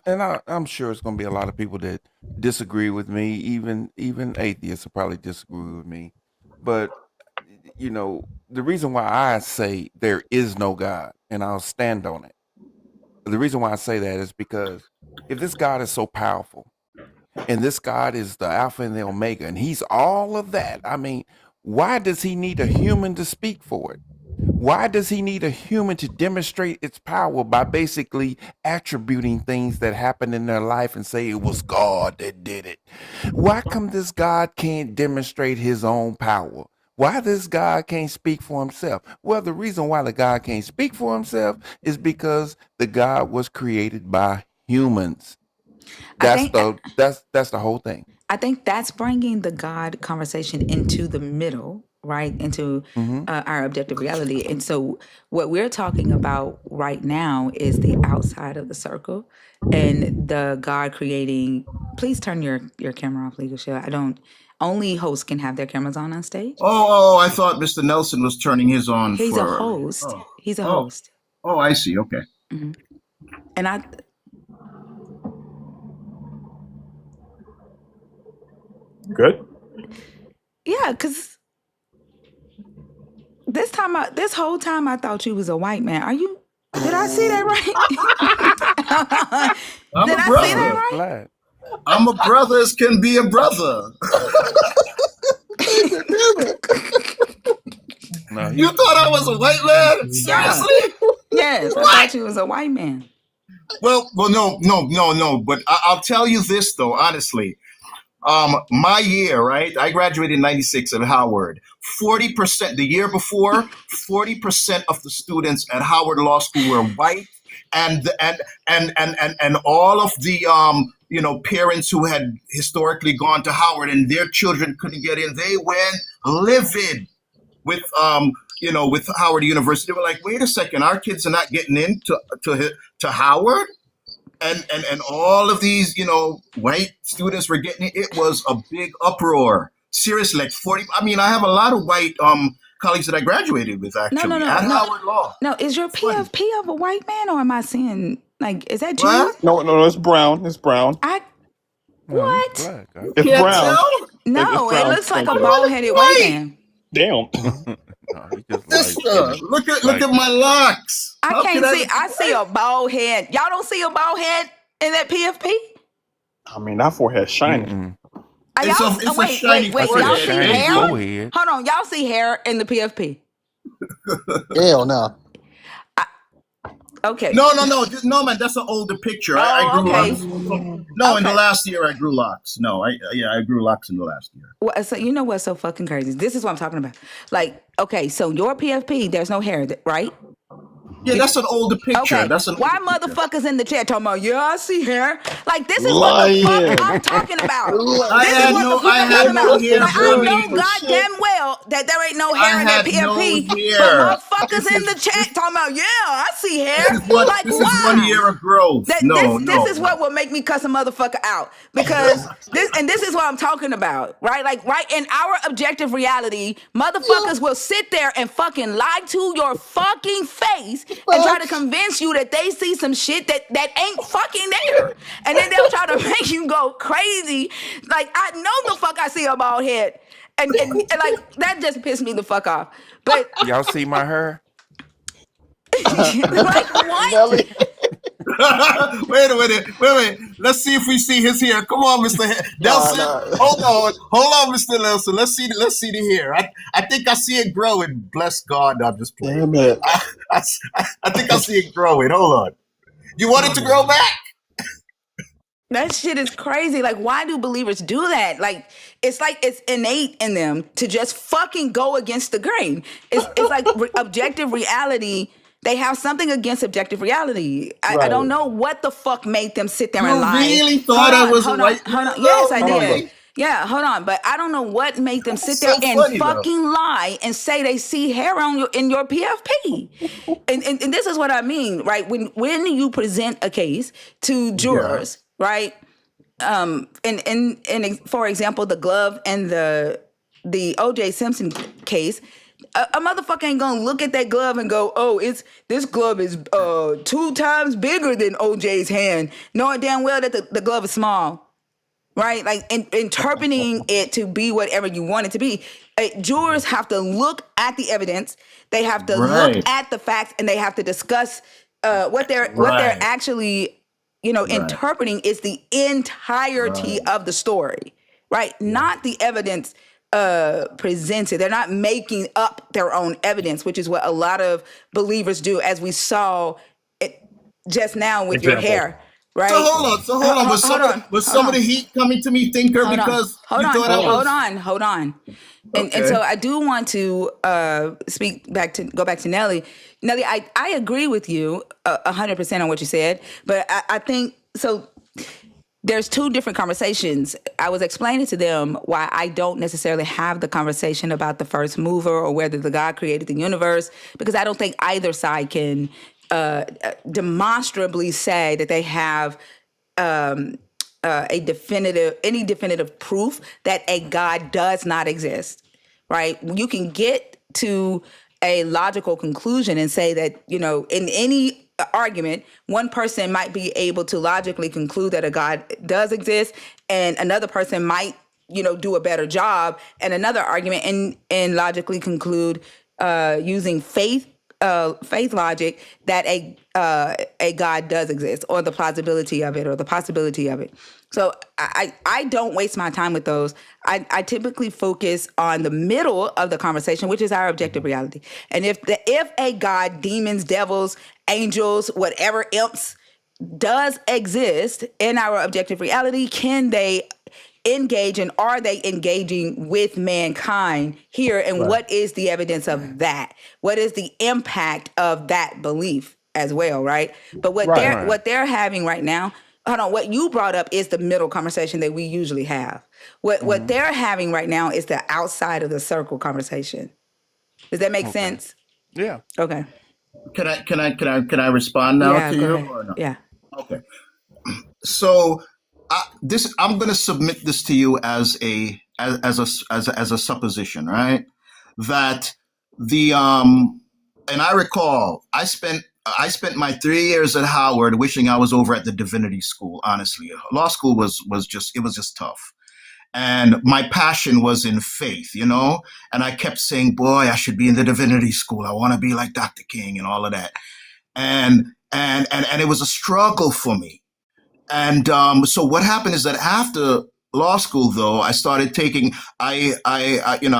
and I'm sure it's going to be a lot of people that disagree with me. Even atheists will probably disagree with me. But the reason why I say there is no God, and I'll stand on it. The reason why I say that is because if this God is so powerful, and this God is the Alpha and the Omega, and He's all of that, I mean, why does He need a human to speak for it? Why does he need a human to demonstrate its power by basically attributing things that happened in their life and say it was God that did it? Why come this God can't demonstrate his own power? Why this God can't speak for himself? Well, the reason why the God can't speak for himself is because the God was created by humans. I That's think the whole thing. I think that's bringing the God conversation into the middle, right? Into Hmm. our objective reality. And so, what we're talking about right now is the outside of the circle and the God creating. Please turn your camera off, Legal Shield. I don't. Only hosts can have their cameras on stage. I thought Mr. Nelson was turning his on He's a for. host. Oh. He's a Oh. host. Oh, I see. Okay. Hmm. And I, Good. yeah, because this whole time, I thought you was a white man. Are you? Did I see that right? I'm Did a I see No, brother. he's that black. I'm a brother as can be a brother. No, You thought I was a white man? Yeah. Seriously? Yes, I What? thought you was a white man. Well, no. But I'll tell you this though, honestly. My year, right? I graduated in '96 at Howard. 40%, the year before, 40% of the students at Howard Law School were white, and all of the parents who had historically gone to Howard and their children couldn't get in, they went livid with with Howard University. They were like, wait a second, our kids are not getting into to Howard, and all of these white students were getting it. It was a big uproar. Seriously, like 40. I mean, I have a lot of white colleagues that I graduated with No, no, actually no, at no. Howard Law. No, is your It's funny. PFP of a white man, or am I seeing like is that What? Jews? No, it's brown. It's brown. I no, he's what? black. I It's think. Can't brown. tell. It's No, it brown. looks like a Sprinkle. bald headed white White man. Damn. No, he just light sister. skinned. Look at my locks. I How can can't I see. look I see white? a bald head. Y'all don't see a bald head in that PFP? I mean, that forehead's shiny. Mm-mm. It's a Wait, shiny I see a y'all see forehead. shiny hair? forehead. Hold on, y'all see hair in the PFP? Hell no. Okay. No, man. That's an older picture. I Oh, grew okay. locks. No, in the Okay. last year I grew locks. No, I grew locks in the last year. Well, so you know what's so fucking crazy? This is what I'm talking about. Like, okay, so your PFP, there's no hair, right? Yeah, that's an older picture. Okay. That's an Why older picture. motherfuckers in the chat talking about, yeah, I see hair? Like, this is what the Lying. fuck I'm talking about. I This is had what no the fuck I I'm had talking no about. hair, Like, I Bernie. know goddamn well that there ain't no I hair in that had no PFP, but hair. motherfuckers in the chat talking about, yeah, I see hair. Like, This is 1 why? year of growth. That No, this no, is what no. will make me cuss a motherfucker out, because this is what I'm talking about, right? Like, right in our objective reality, motherfuckers will sit there and fucking lie to your fucking face and try to convince you that they see some shit that ain't fucking there, and then they'll try to make you go crazy. Like, I know the fuck I see a bald head, and like that just pissed me the fuck off. But Y'all see my hair? like, what? Nelly. Wait a minute. Wait. Let's see if we see his hair. Come on, Mr. Nah, Nelson. nah. Hold on, Mr. Nelson. Let's see the hair. I think I see it growing. Bless God, I'm just playing. Damn it. I think I see it growing. Hold on. You want it to grow back? That shit is crazy. Like, why do believers do that? Like it's innate in them to just fucking go against the grain. It's like objective reality. They have something against objective reality. I don't Right. know what the fuck made them sit there You and lie. really thought I was a Hold on, white hold man? on. Yes, I No, Hold on, did. though. Yeah, hold on. But I don't know what made them sit there So and funny, though. fucking lie and say they see hair on in your PFP. And this is what I mean, right? When you present a case to jurors, right? And for example, the glove and the O.J. Simpson case, a motherfucker ain't gonna look at that glove and go, "Oh, this glove is 2 times bigger than O.J.'s hand," knowing damn well that the glove is small, right? Like interpreting it to be whatever you want it to be. Jurors have to look at the evidence, they have to look Right. at the facts, and they have to discuss what they're Right. actually Right. interpreting is the entirety Right. of the story, right? Not the evidence presented. They're not making up their own evidence, which is what a lot of believers do, as we saw it just now with your Example. hair, right? So hold on. Hold on. Was Hold some of on. the heat coming to me, thinker, Hold on. because Hold you on. thought I was Hold on. And okay? so I do want to go back to Nelly. Nelly, I agree with you 100% on what you said, but I think so. There's 2 different conversations. I was explaining to them why I don't necessarily have the conversation about the first mover or whether the God created the universe, because I don't think either side can demonstrably say that they have any definitive proof that a God does not exist, right? You can get to a logical conclusion and say that, in any argument, one person might be able to logically conclude that a God does exist, and another person might, do a better job, and another argument and logically conclude using faith faith logic that a God does exist, or the plausibility of it, or the possibility of it. So I don't waste my time with those. I typically focus on the middle of the conversation, which is our objective reality. And if a God, demons, devils, angels, whatever imps does exist in our objective reality, can they engage, and are they engaging with mankind here? And what is the evidence of that? What is the impact of that belief as well, right? But Right. what they're having right now, hold on, what you brought up is the middle conversation that we usually have. What they're having right now is the outside of the circle conversation. Does that make sense? Yeah. Okay. Can I respond now Yeah, to go you ahead. or no? Yeah. Okay. So I'm going to submit this to you as a supposition, right? That the and I recall I spent my 3 years at Howard wishing I was over at the divinity school. Honestly, law school was just tough. And my passion was in faith, and I kept saying, boy, I should be in the divinity school. I want to be like Dr. King and all of that. And it was a struggle for me. And so what happened is that after law school, though, I started taking. I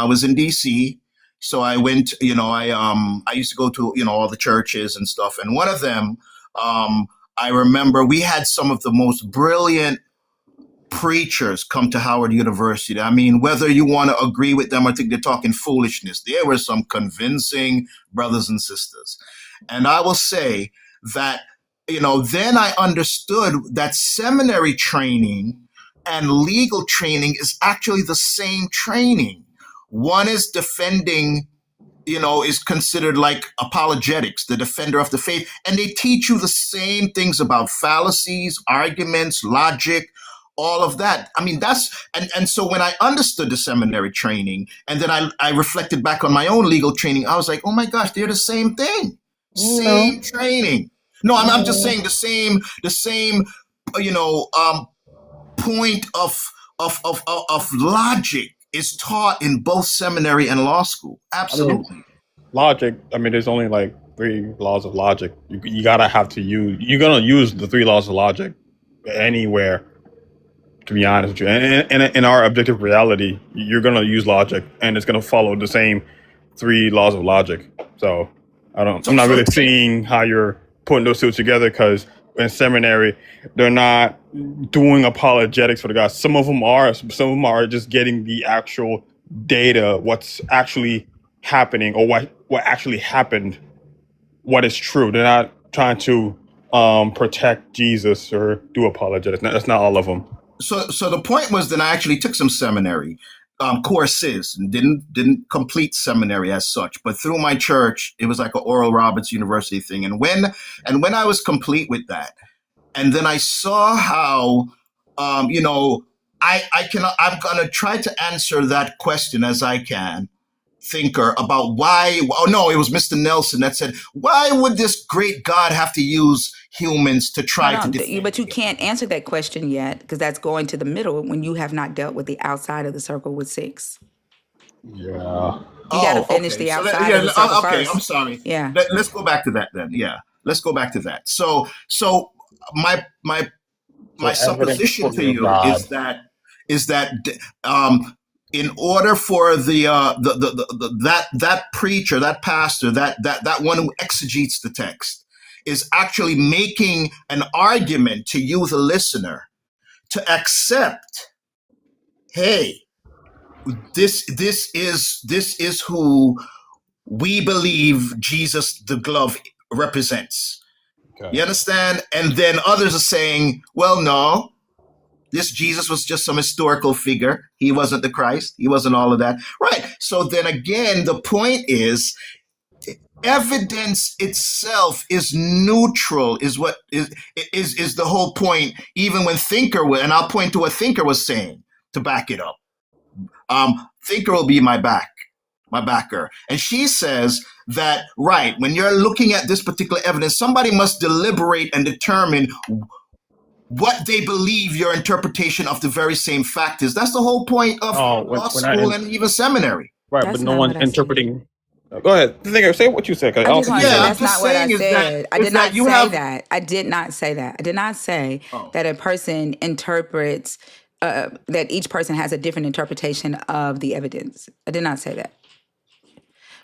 was in D.C., so I went. I used to go to all the churches and stuff. And one of them, I remember we had some of the most brilliant preachers come to Howard University. I mean, whether you want to agree with them or think they're talking foolishness, there were some convincing brothers and sisters. And I will say that, then I understood that seminary training and legal training is actually the same training. One is defending, is considered like apologetics, the defender of the faith. And they teach you the same things about fallacies, arguments, logic, all of that. I mean, and so when I understood the seminary training, and then I reflected back on my own legal training, I was like, oh my gosh, they're the same thing. Same training. No, I'm just saying the same, point of logic is taught in both seminary and law school. Absolutely. Logic. I mean, there's only like 3 laws of logic. You gotta have to use. You're gonna use the 3 laws of logic anywhere. To be honest with you, and in our objective reality, you're gonna use logic, and it's gonna follow the same 3 laws of logic. So I'm not really seeing how you're putting those two together, because in seminary they're not doing apologetics for the God. Some of them are. Some of them are just getting the actual data, what's actually happening, or what actually happened, what is true. They're not trying to protect Jesus or do apologetics. That's not all of them. So the point was that I actually took some seminary courses and didn't complete seminary as such, but through my church, it was like an Oral Roberts University thing. And when I was complete with that, and then I saw how, I'm gonna try to answer that question as I can. Thinker about why. Oh no, it was Mr. Nelson that said, why would this great God have to use humans to try to defend? But you can't answer that question yet, because that's going to the middle when you have not dealt with the outside of the circle with 6. Yeah. You got to finish the outside of the circle first. I'm sorry. Yeah. Let's go back to that then. Yeah, let's go back to that. So my supposition to you is that in order for that preacher, that pastor, that one who exegetes the text, is actually making an argument to you, the listener, to accept, hey, this is who we believe Jesus the glove represents. Okay. You understand? And then others are saying, well, no, this Jesus was just some historical figure. He wasn't the Christ. He wasn't all of that. Right. So then again, the point is, evidence itself is neutral, is what is the whole point. Even when and I'll point to what Thinker was saying to back it up. Thinker will be my backer. And she says that, right, when you're looking at this particular evidence, somebody must deliberate and determine what they believe your interpretation of the very same fact is. That's the whole point of law school and even seminary. Right, but no one's interpreting. Go ahead. Say what you said, because I I don't just think want you to say Yeah, heard I'm me. that's just not what I saying said. I is did that not you say have. that. I did not say that. I did not say Oh. that a person interprets, that each person has a different interpretation of the evidence. I did not say that.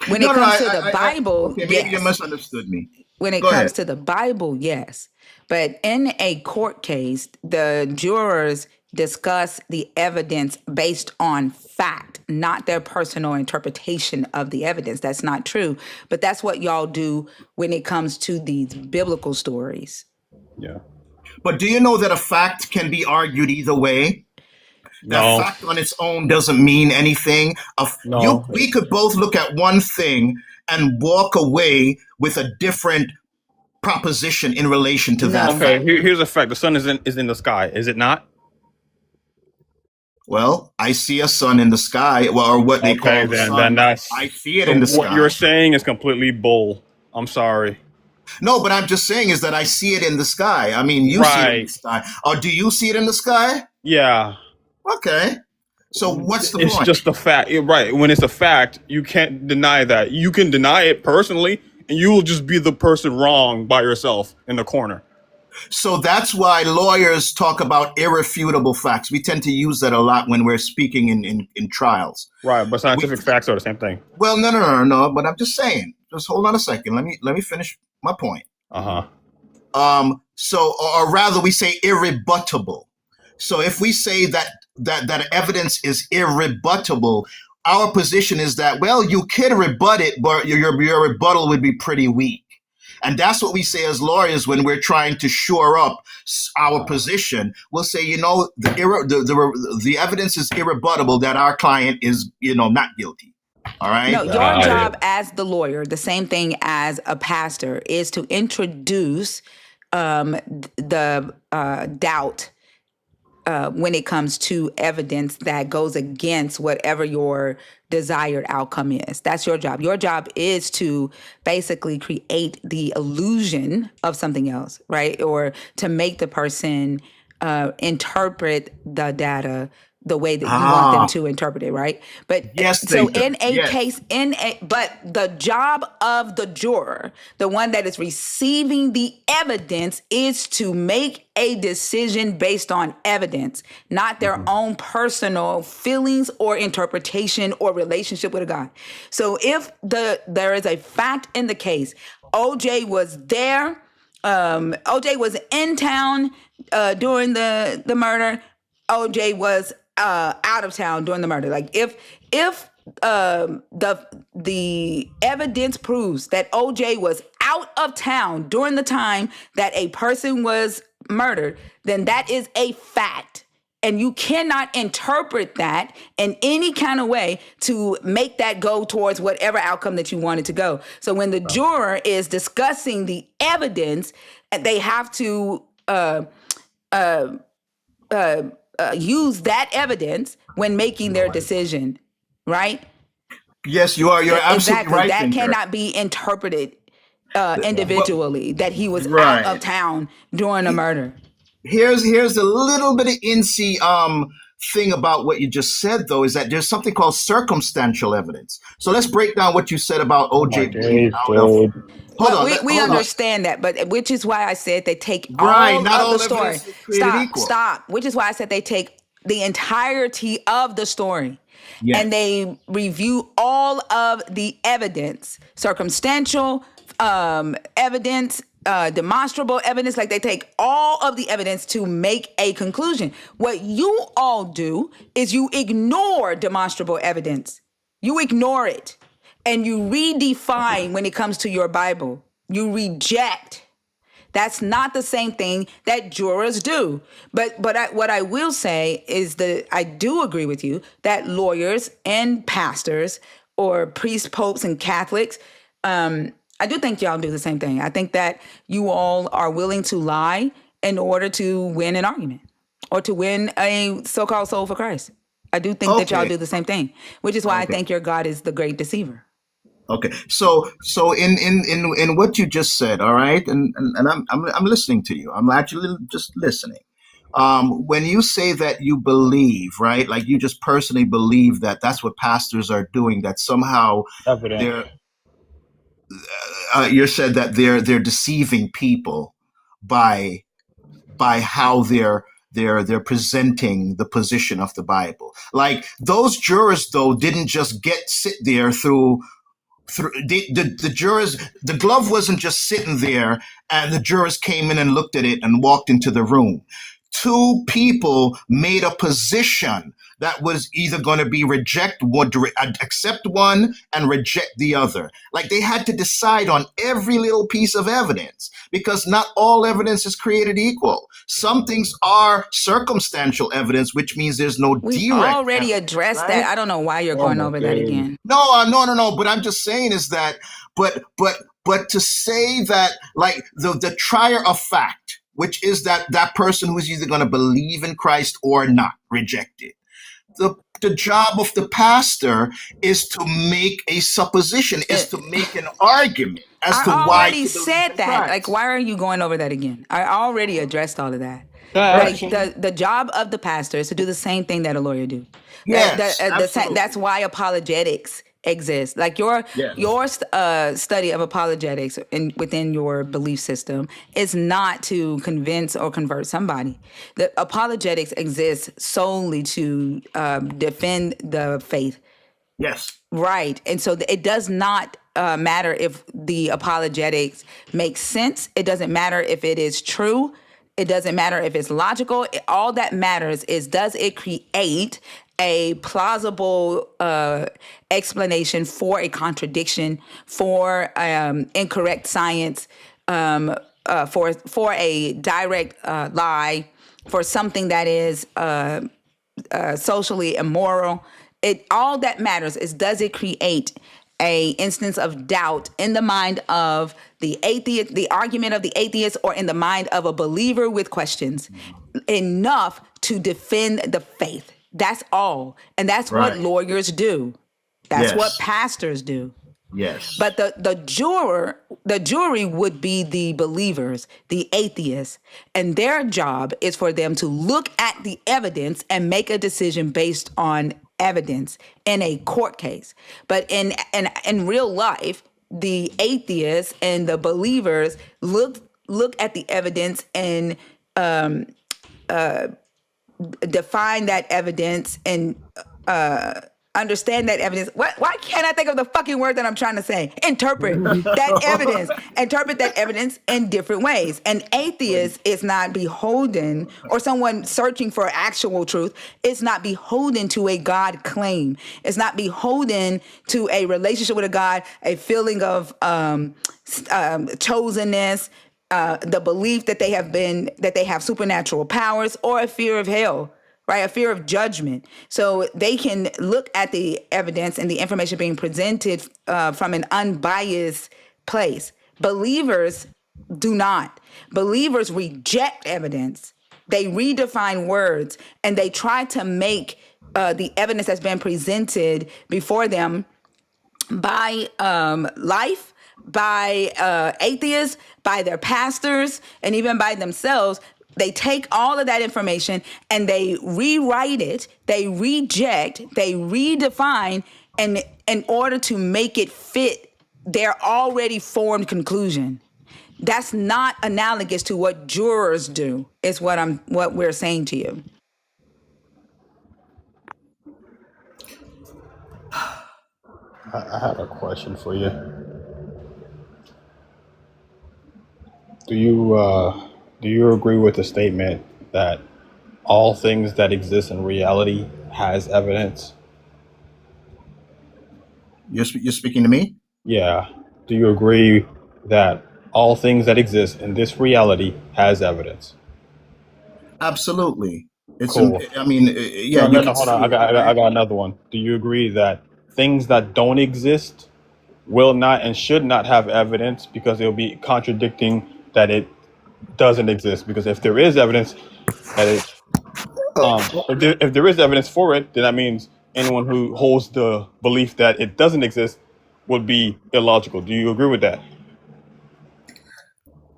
When it No, no, comes to the I Bible, okay, maybe you yes. misunderstood me. When it Go comes ahead. to the Bible, yes. But in a court case, the jurors discuss the evidence based on fact, not their personal interpretation of the evidence. That's not true. But that's what y'all do when it comes to these biblical stories. Yeah. But do you know that a fact can be argued either way? That No. fact on its own doesn't mean anything. No. We could both look at one thing and walk away with a different proposition in relation to that No. Okay. fact. Here's a fact. The sun is in the sky. Is it not? Well, I see a sun in the sky, well, or what they Okay. call the Then sun. that's I see it so. in the What you're sky. saying is completely bull. I'm sorry. No, but I'm just saying is that I see it in the sky. I mean, you see it in the Right. sky. Or do you see it in the sky? Yeah. Okay. So what's the It's point? just a fact. Right. When it's a fact, you can't deny that. You can deny it personally, and you will just be the person wrong by yourself in the corner. So that's why lawyers talk about irrefutable facts. We tend to use that a lot when we're speaking in trials. Right. But We scientific facts are the same thing. Well, no. But I'm just saying. Just hold on a second. Let me finish my point. Uh huh. So, or rather, we say irrebuttable. So, if we say that evidence is irrebuttable, our position is that, well, you could rebut it, but your rebuttal would be pretty weak. And that's what we say as lawyers when we're trying to shore up our position. We'll say, the evidence is irrebuttable that our client is, not guilty. All No, right. your Got it. job as the lawyer, the same thing as a pastor, is to introduce the doubt when it comes to evidence that goes against whatever your desired outcome is. That's your job. Your job is to basically create the illusion of something else, right? Or to make the person interpret the data the way that you want them Ah, to interpret it, right? But yes, so thinker. in a Yes. case, but the job of the juror, the one that is receiving the evidence, is to make a decision based on evidence, not their own personal feelings or interpretation or relationship with a God. So if there is a fact in the case, OJ was there, OJ was in town during the murder. OJ was out of town during the murder. Like if the evidence proves that OJ was out of town during the time that a person was murdered, then that is a fact. And you cannot interpret that in any kind of way to make that go towards whatever outcome that you want it to go. So when the juror is discussing the evidence, they have to use that evidence when making their decision, right? Yes, you are. You're absolutely Exactly. right, That thinker. cannot be interpreted But individually, that he was out of right. town during a murder. Here's a little bit of incy thing about what you just said though, is that there's something called circumstantial evidence. So let's break down what you said about Oh my OJ being days, out of. dude. Hold Well, on, we hold on. understand that, but which is why I said they take Right, all not of the all story. evidence is created Stop, equal. stop. Which is why I said they take the entirety of the story and Yes. they review all of the evidence, circumstantial evidence, demonstrable evidence. Like they take all of the evidence to make a conclusion. What you all do is you ignore demonstrable evidence. You ignore it and you redefine when it comes to your Bible. You reject. That's not the same thing that jurors do. But what I will say is that I do agree with you that lawyers and pastors or priests, popes, and Catholics, I do think y'all do the same thing. I think that you all are willing to lie in order to win an argument or to win a so-called soul for Christ. I do think that y'all Okay. do the same thing, which is why I Okay. think your God is the great deceiver. Okay. So in what you just said, all right, and I'm listening to you. I'm actually just listening. When you say that you believe, right, like you just personally believe that that's what pastors are doing, that somehow Evident. they're you said that they're deceiving people by how they're presenting the position of the Bible. Like those jurors, though, didn't just sit there through the jurors. The glove wasn't just sitting there and the jurors came in and looked at it and walked into the room. Two people made a position that was either going to be accept one and reject the other. Like they had to decide on every little piece of evidence because not all evidence is created equal. Some things are circumstantial evidence, which means there's no We've direct already evidence, addressed that. right? I don't know why you're Oh going my over that days. again. No. But I'm just saying is that, but to say that, like the trier of fact, which is that person who's either going to believe in Christ or not, reject it. The job of the pastor is to make a supposition, is to make an argument as to I why already to believe said in that. Like, Christ. why are you going over that again? I already addressed all of that. Can I ask Right. Like something? the job of the pastor is to do the same thing that a lawyer do. Yes, absolutely. That's why apologetics exists. Like your Yes. study of apologetics within your belief system is not to convince or convert somebody. The apologetics exists solely to defend the faith. Yes. Right. And so it does not matter if the apologetics makes sense. It doesn't matter if it is true. It doesn't matter if it's logical. All that matters is, does it create a plausible explanation for a contradiction, for incorrect science, for a direct lie, for something that is socially immoral. All that matters is, does it create a instance of doubt in the mind of the atheist, the argument of the atheist, or in the mind of a believer with questions enough to defend the faith. That's all. And that's what Right. lawyers do. That's what Yes. pastors do. Yes. But the jury would be the believers, the atheists, and their job is for them to look at the evidence and make a decision based on evidence in a court case. But in real life, the atheists and the believers look at the evidence and define that evidence and understand that evidence. Why can't I think of the fucking word that I'm trying to say? Interpret that evidence. Interpret that evidence in different ways. An atheist is not beholden, or someone searching for actual truth is not beholden to a God claim. It's not beholden to a relationship with a God, a feeling of chosenness, the belief that they have supernatural powers, or a fear of hell, right? A fear of judgment. So they can look at the evidence and the information being presented from an unbiased place. Believers do not. Believers reject evidence. They redefine words and they try to make the evidence that's been presented before them by life, by atheists, by their pastors, and even by themselves. They take all of that information and they rewrite it, they reject, they redefine, and in order to make it fit their already formed conclusion. That's not analogous to what jurors do, is what we're saying to you. I had a question for you. Do you agree with the statement that all things that exist in reality has evidence? You're speaking to me? Yeah. Do you agree that all things that exist in this reality has evidence? Absolutely. Cool. I mean, yeah, you No, can hold on. see it, I right? got another one. Do you agree that things that don't exist will not and should not have evidence because it'll be contradicting that it doesn't exist? Because if there is evidence that it, if there is evidence for it, then that means anyone who holds the belief that it doesn't exist would be illogical. Do you agree with that?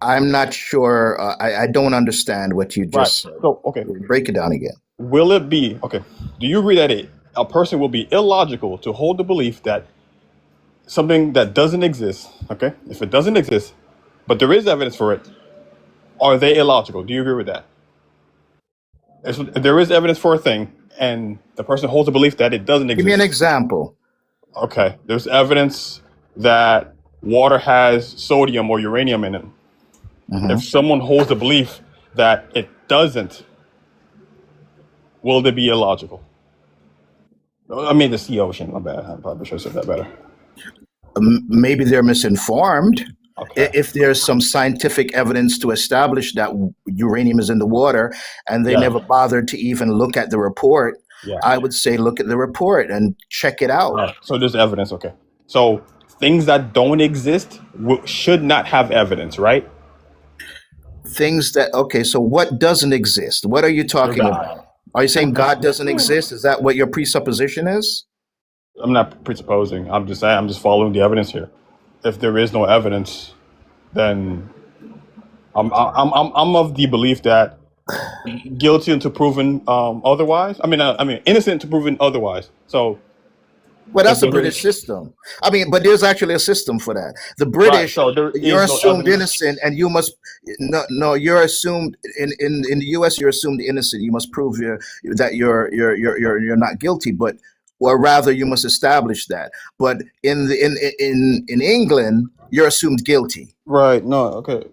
I'm not sure. I don't understand what you Right. just said. So, okay. Break it down again. Will it be okay? Do you agree that a person will be illogical to hold the belief that something that doesn't exist, okay? If it doesn't exist, but there is evidence for it, are they illogical? Do you agree with that? If there is evidence for a thing, and the person holds a belief that it doesn't Give me an exist. example. Okay, there's evidence that water has sodium or uranium in it. Hmm. If someone holds the belief that it doesn't, will they be illogical? I mean, the sea ocean. My bad. I probably should have said that better. Maybe they're misinformed. Okay. If there's some scientific evidence to establish that uranium is in the water and they Yeah. never bothered to even look at the report, Yeah. I would say look at the report and check it out. Right. So there's evidence. Okay. So things that don't exist should not have evidence, right? Things that, okay, so what doesn't exist? What are you Or talking God. about? Are you saying God doesn't exist? Is that what your presupposition is? I'm not presupposing. I'm just saying. I'm just following the evidence here. If there is no evidence, then I'm of the belief that guilty until proven otherwise. I mean innocent to proven otherwise. So Well, if that's the there British is system. I mean, but there's actually a system for that. The right, British, so there you're is no assumed evidence. innocent, and you must no. You're assumed in the U.S. You're assumed innocent. You must prove that you're not guilty, but or rather, you must establish that. But in England, you're assumed guilty Right. No. Okay.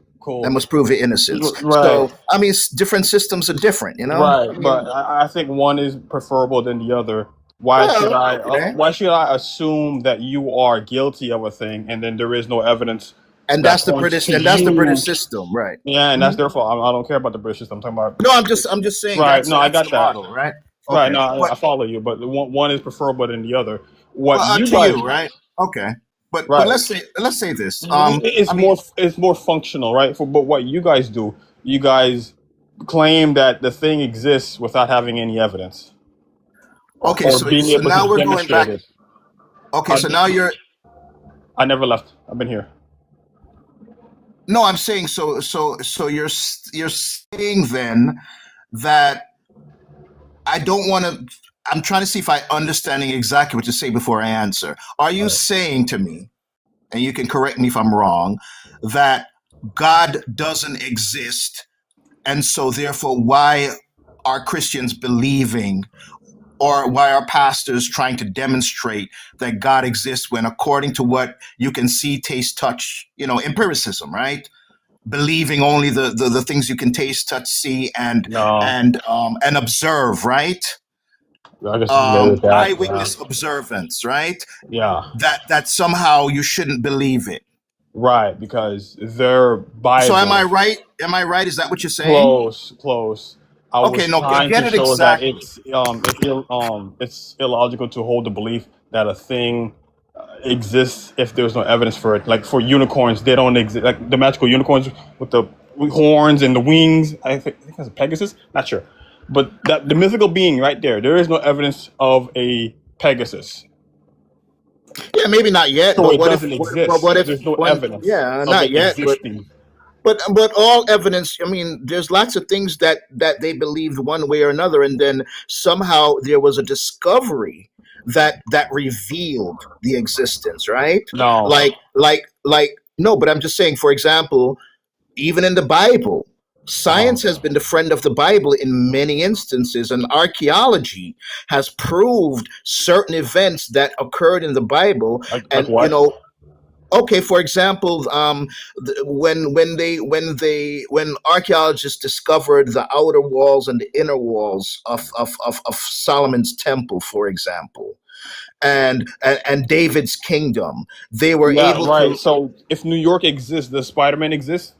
and Cool. must prove your innocence. Right. So, I mean, different systems are different. Right. I But mean, I think one is preferable than the other. Why should well, I? okay. Why should I assume that you are guilty of a thing and then there is no evidence that points to And that's the British you? system, right? Yeah, and that's their fault. I don't care about the British system. I'm talking about No, I'm just saying right. No, I that's got the that. model, right? Right. Okay. No, I But follow you. But one is preferable than the other. What well, you to guys you, right? Okay. But right? let's say this. It's I mean, more functional, right? For but what you guys do, you guys claim that the thing exists without having any evidence okay. or So being able to now we're going demonstrate back. it. Okay. I, So now you're. I never left. I've been here. No, I'm saying so you're saying then that I don't want to. I'm trying to see if I understanding exactly what you say before I answer. Are you Right. saying to me, and you can correct me if I'm wrong, that God doesn't exist, and so therefore why are Christians believing, or why are pastors trying to demonstrate that God exists when, according to what you can see, taste, touch, empiricism, right? Believing only the things you can taste, touch, see, No, and observe, right? I disagree with that. Eyewitness observance, right? Yeah, That somehow you shouldn't believe it. right. Because their So am I Bible. right? Am I right? Is that what you're saying? Close, close. I Okay, was no, trying get to it show that exactly. it's illogical to hold the belief that a thing exists if there's no evidence for it. Like for unicorns, they don't exist. Like the magical unicorns with the horns and the wings. I think that's a Pegasus. Not sure, but that the mythical being right there. There is no evidence of a Pegasus, Yeah, maybe not yet, so but it doesn't exist. what if There's no one? evidence Yeah, of not it yet, existing. but all evidence. I mean, there's lots of things that they believed one way or another, and then somehow there was a discovery that revealed the existence, right? No, Like no, but I'm just saying. For example, even in the Bible, uh-huh. science has been the friend of the Bible in many instances, and archaeology has proved certain events that occurred in the Bible. Like And what? okay, for example, when archaeologists discovered the outer walls and the inner walls of Solomon's temple, for example, and David's kingdom, they were Yeah, able right. to. So if New York exists, does Spider-Man exist?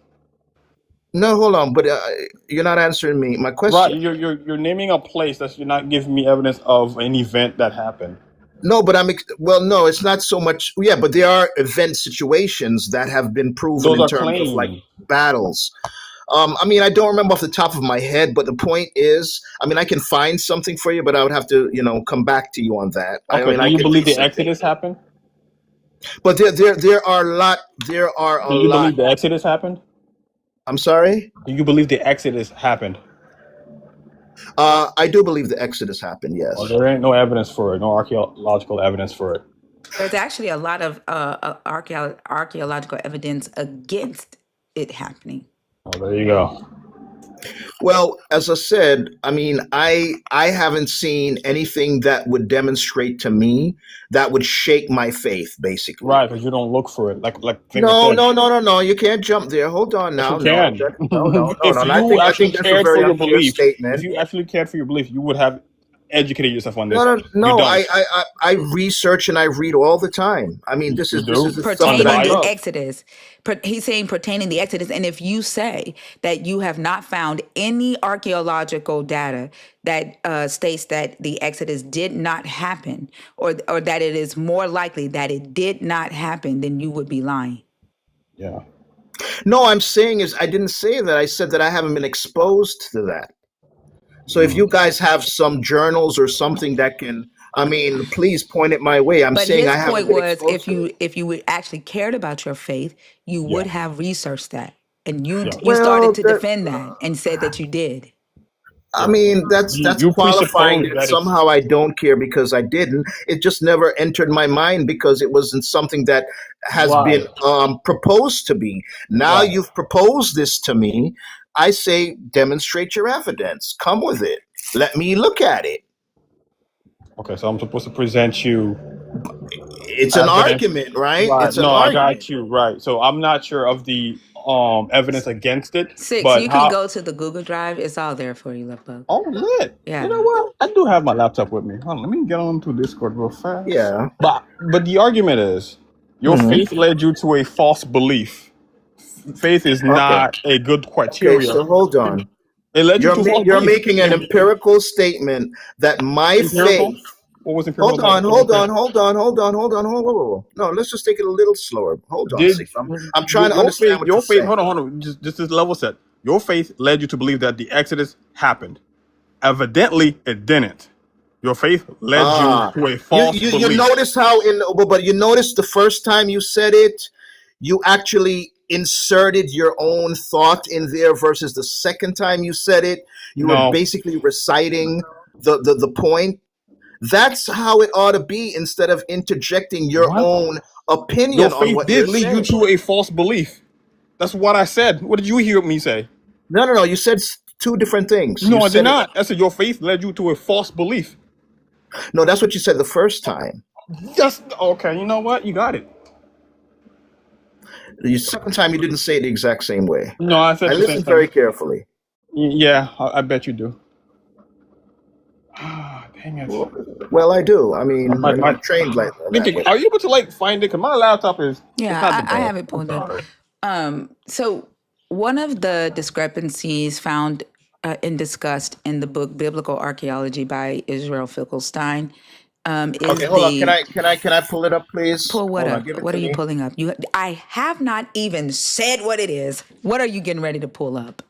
No, hold on, but you're not answering me my Right. question. You're naming a place that you're not giving me evidence of an event that happened. No, but well, no, it's not so much. Yeah, but there are event situations that have been proven Those in are terms of like claims. battles. I mean, I don't remember off the top of my head, but the point is, I mean, I can find something for you, but I would have to, come back to you on that. I Okay. mean, Do I you can believe the research it, Exodus happened? but there are a lot. There are a Do you lot. believe the Exodus happened? I'm sorry. Do you believe the Exodus happened? I do believe the Exodus happened. Or Yes. there ain't no evidence for it, no archaeological evidence for it. There's actually a lot of archaeological evidence against it happening. Oh, there you go. Well, as I said, I mean, I haven't seen anything that would demonstrate to me that would shake my faith, basically. Right, because you don't look for it. Like Finger No, said. no, no, no, no. You can't jump there. Hold on Yes, you now. No, can. that, no, no, no, no. If And you I actually think that's a cared for very your unfair belief, if statement. you actually cared for your belief, you would have educated yourself on No, this. no, You no. don't. I research and I read all the time. I mean, You this do? is the stuff that I Pertaining the Unbiased? love. Exodus. He's saying pertaining the Exodus. And if you say that you have not found any archaeological data that states that the Exodus did not happen, or that it is more likely that it did not happen, then you would be lying. Yeah. No, I'm saying is I didn't say that. I said that I haven't been exposed to that. So if you guys have some journals or something that can, I mean, please point it my way. I'm But saying his I haven't point been was, exposed to it. if you would actually cared about your faith, you Yeah. would have researched that, and you Yeah. you started Well, to that, defend that and said that you did. I Yeah. mean, that's You qualifying presuppose that that it's somehow I don't care because I didn't. It just never entered my mind because it wasn't something that has been right. proposed to me. Now Right. you've proposed this to me. I say, demonstrate your evidence. Come with it. Let me look at it. Okay, so I'm supposed to present you It's an evidence. argument, right? Right. It's an No, I argument. got you. Right. So I'm not sure of the evidence against it, Six, but you can how go to the Google Drive. It's all there for you, love bug. oh lit. You Yeah. know what? I do have my laptop with me. Hold on, let me get on to Discord real fast. Yeah. But the argument is your Hmm. faith led you to a false belief. Faith is Okay. not a good Okay. criteria. So hold on. It led you to a false You're belief. making an empirical statement that my Empirical? faith. What was empirical Hold about on, what you hold said? on, hold on, hold on, hold on, hold on. No, let's just take it a little slower. Hold on, Did six. I'm trying to understand what you're your faith saying. hold on, just this level set. Your faith led you to believe that the Exodus happened. Evidently it didn't. Your faith led you Ah, to a false you belief. notice how but you notice the first time you said it, you actually inserted your own thought in there versus the second time you said it, you were No. basically reciting the point. That's how it ought to be instead of interjecting your What? own Your opinion on faith what you're did lead you saying. to a false belief. That's what I said. What did you hear me say? No, no, no. You said two different things. You No, I did said it. not. I said your faith led you to a false belief. No, that's what you said the first time. Just okay. You know what? You got it. The second time, you didn't say it the exact same way. No, I I said the same listened thing. very carefully. Yeah, I bet you do. Ah, dang it. Well, I do. I mean, My, I'm my, trained like that Lincoln, way. are you able to like find it? Cause my laptop is it's Yeah, not the I best. have it I'm pulled up. sorry. So one of the discrepancies found and discussed in the book Biblical Archaeology by Israel Finkelstein Okay, is hold on. the Can I pull it up, please? pull what Hold on. up? Give it What to are you me. pulling up? I have not even said what it is. What are you getting ready to pull up?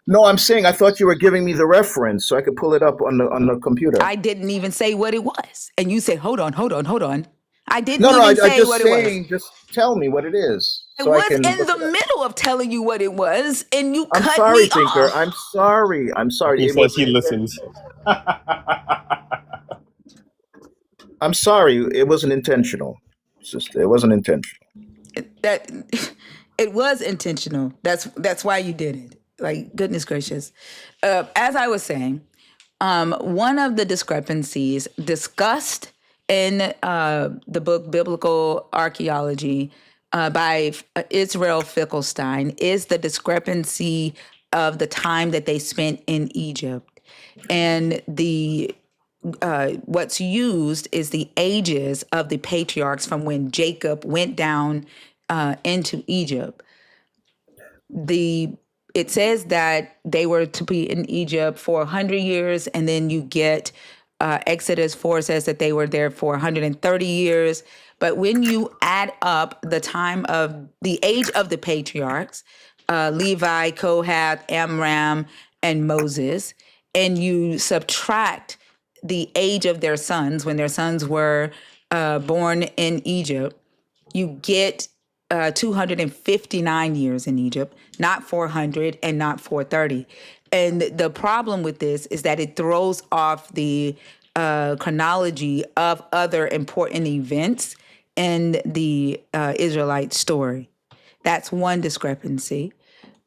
No, I'm saying I thought you were giving me the reference so I could pull it up on the computer. I didn't even say what it was. And you said, hold on, hold on, hold on. I didn't No, no. even I say just what it was. saying. Just tell me what it is I so I was can in look the it up. middle of telling you what it was, and you I'm cut sorry, me Tinker. off. I'm sorry. I'm sorry. He It says he wasn't listens. intentional. I'm sorry. It wasn't intentional, sister. It wasn't intentional. That it was intentional. That's why you did it. Like goodness gracious. As I was saying, one of the discrepancies discussed in the book Biblical Archaeology by Israel Finkelstein is the discrepancy of the time that they spent in Egypt. And the what's used is the ages of the patriarchs from when Jacob went down into Egypt. The It says that they were to be in Egypt for 100 years, and then you get Exodus 4 says that they were there for 130 years. But when you add up the time of the age of the patriarchs, Levi, Kohath, Amram, and Moses, and you subtract the age of their sons when their sons were born in Egypt, you get 259 years in Egypt, not 400 and not 430. And the problem with this is that it throws off the chronology of other important events in the Israelite story. That's one discrepancy.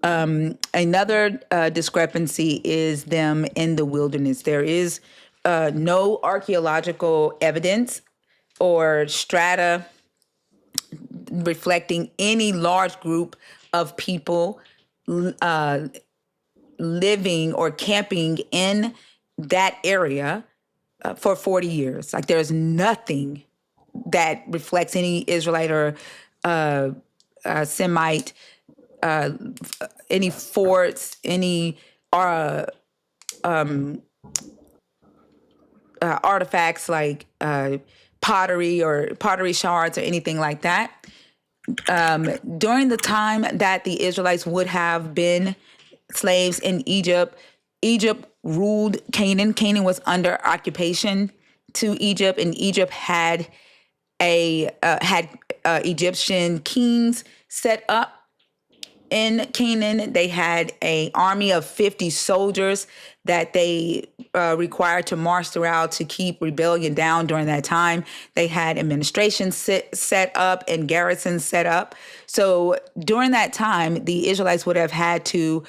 Another discrepancy is them in the wilderness. There is no archaeological evidence or strata reflecting any large group of people living or camping in that area for 40 years. Like there's nothing that reflects any Israelite or Semite, any forts, any artifacts like pottery or pottery shards or anything like that. During the time that the Israelites would have been slaves in Egypt, Egypt ruled Canaan. Canaan was under occupation to Egypt, and Egypt had Egyptian kings set up in Canaan. They had an army of 50 soldiers that they required to march throughout to keep rebellion down during that time. They had administration set up and garrisons set up. So during that time, the Israelites would have had to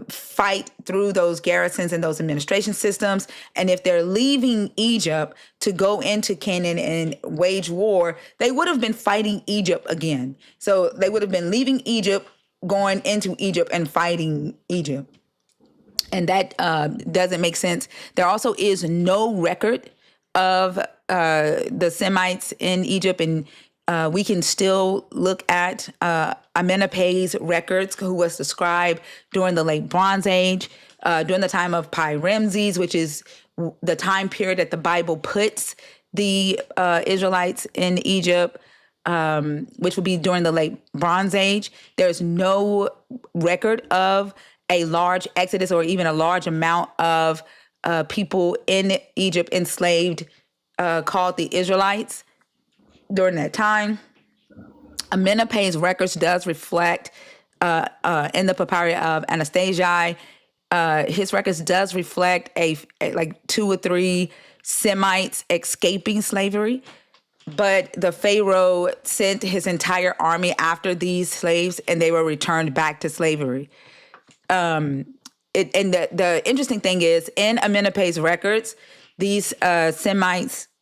fight through those garrisons and those administration systems. And if they're leaving Egypt to go into Canaan and wage war, they would have been fighting Egypt again. So they would have been leaving Egypt, going into Egypt and fighting Egypt. And that doesn't make sense. There also is no record of the Semites in Egypt, and we can still look at Amenepe's records, who was the scribe during the late Bronze Age, during the time of Pi-Ramses, which is the time period that the Bible puts the Israelites in Egypt, which would be during the late Bronze Age. There's no record of a large exodus or even a large amount of people in Egypt enslaved called the Israelites during that time. Amenepe's records does reflect in the papyri of Anastasia, his records does reflect a like 2 or 3 Semites escaping slavery. But the Pharaoh sent his entire army after these slaves, and they were returned back to slavery. And the interesting thing is, in Amenepe's records, these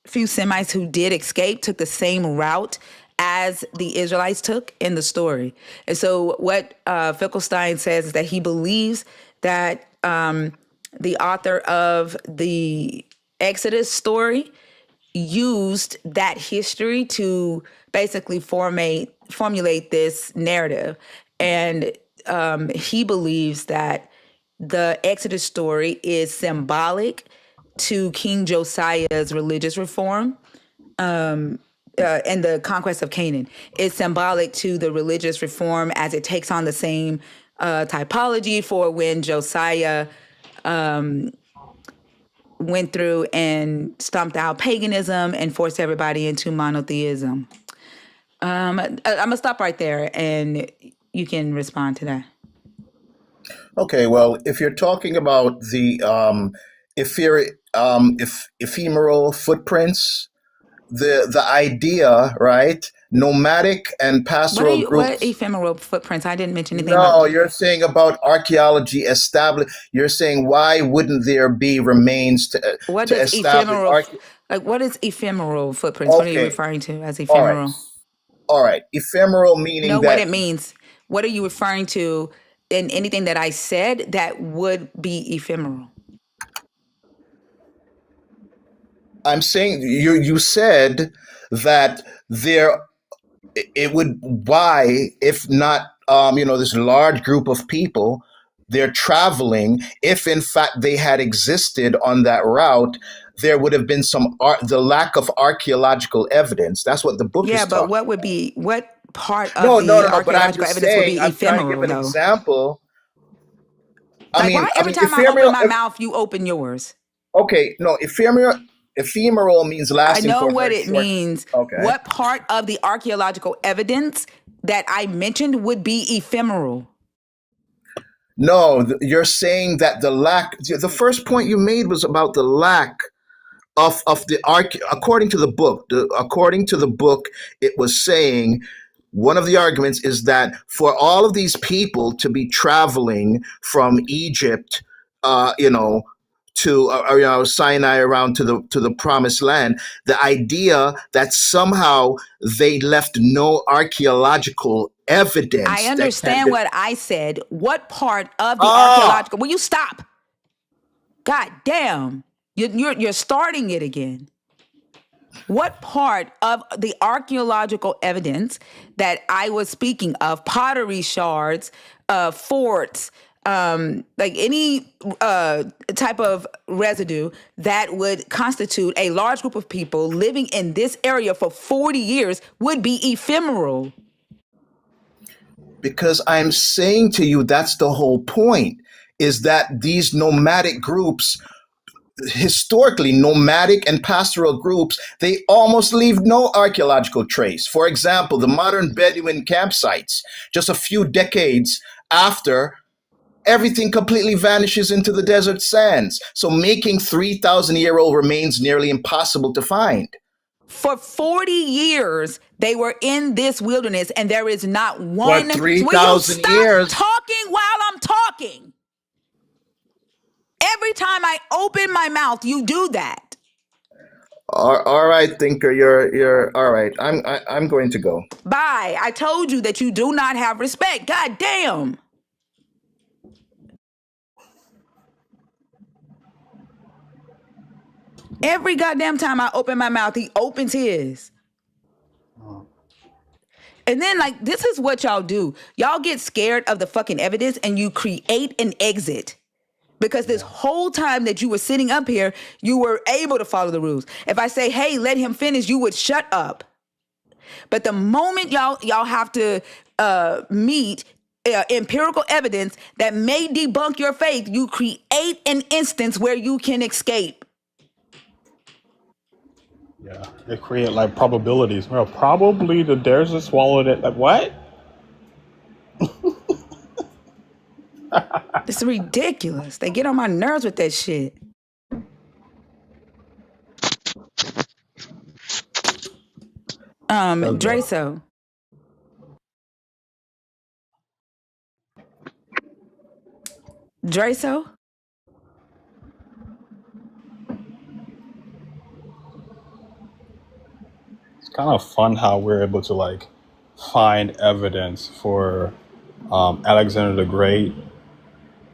few Semites who did escape took the same route as the Israelites took in the story. And so what Finkelstein says is that he believes that the author of the Exodus story used that history to basically formulate this narrative. And he believes that the Exodus story is symbolic to King Josiah's religious reform and the conquest of Canaan. It's symbolic to the religious reform as it takes on the same typology for when Josiah went through and stomped out paganism and forced everybody into monotheism. I'm gonna stop right there, and you can respond to that. Okay, well, if you're talking about the ephemeral footprints, the idea, right? Nomadic and pastoral What groups. ephemeral footprints? I didn't mention anything about. No, you're saying about archaeology established. You're saying why wouldn't there be remains What to does establish what is ephemeral footprints? What are you Okay, referring to as all right, ephemeral? all right. Ephemeral Know meaning what that it means. What are you referring to in anything that I said that would be ephemeral? I'm saying you said that there it would why if not this large group of people they're traveling, if in fact they had existed on that route, there would have been the lack of archaeological evidence. That's what the book Yeah, is but talking. what part of No, no, the no, no. But I'm archaeological just evidence would saying. be I'm trying to give ephemeral an though? example. Like why I every mean, time I open ephemeral. my mouth, you open yours? Okay, no, ephemeral. Ephemeral means I lasting know for a what very it short. means. Okay. What part of the archaeological evidence that I mentioned would be ephemeral? No, you're saying that the lack. The first point you made was about the lack of the arc. According to the book, it was saying one of the arguments is that for all of these people to be traveling from Egypt, you know, to Sinai around to the promised land, the idea that somehow they left no archaeological I evidence that can understand be. what I said. What part of the Ah, archaeological? Will you stop? God damn. You're starting it again. What part of the archaeological evidence that I was speaking of, pottery shards, forts, like any type of residue that would constitute a large group of people living in this area for 40 years would be ephemeral? because I'm saying to you, that's the whole point, is that these nomadic groups, historically nomadic and pastoral groups, they almost leave no archaeological trace. For example, the modern Bedouin campsites, just a few decades after, everything completely vanishes into the desert sands. So making 3,000-year-old remains nearly impossible to find. For 40 years, they were in this wilderness, and there is not one. But Will you 3,000 stop years. talking while I'm talking? Every time I open my mouth, you do that. All right, thinker, you're all right. I'm going to go. Bye. I told you that you do not have respect. God damn. Every goddamn time I open my mouth, he opens his. And then, like, this is what y'all do. Y'all get scared of the fucking evidence and you create an exit. Because this whole time that you were sitting up here, you were able to follow the rules. If I say, hey, let him finish, you would shut up. But the moment y'all have to meet empirical evidence that may debunk your faith, you create an instance where you can escape. Yeah, they create like probabilities. Well, probably the desert swallowed it. Like what? It's ridiculous. They get on my nerves with that shit. Does that? Dreso. Dreso? It's kind of fun how we're able to like find evidence for Alexander the Great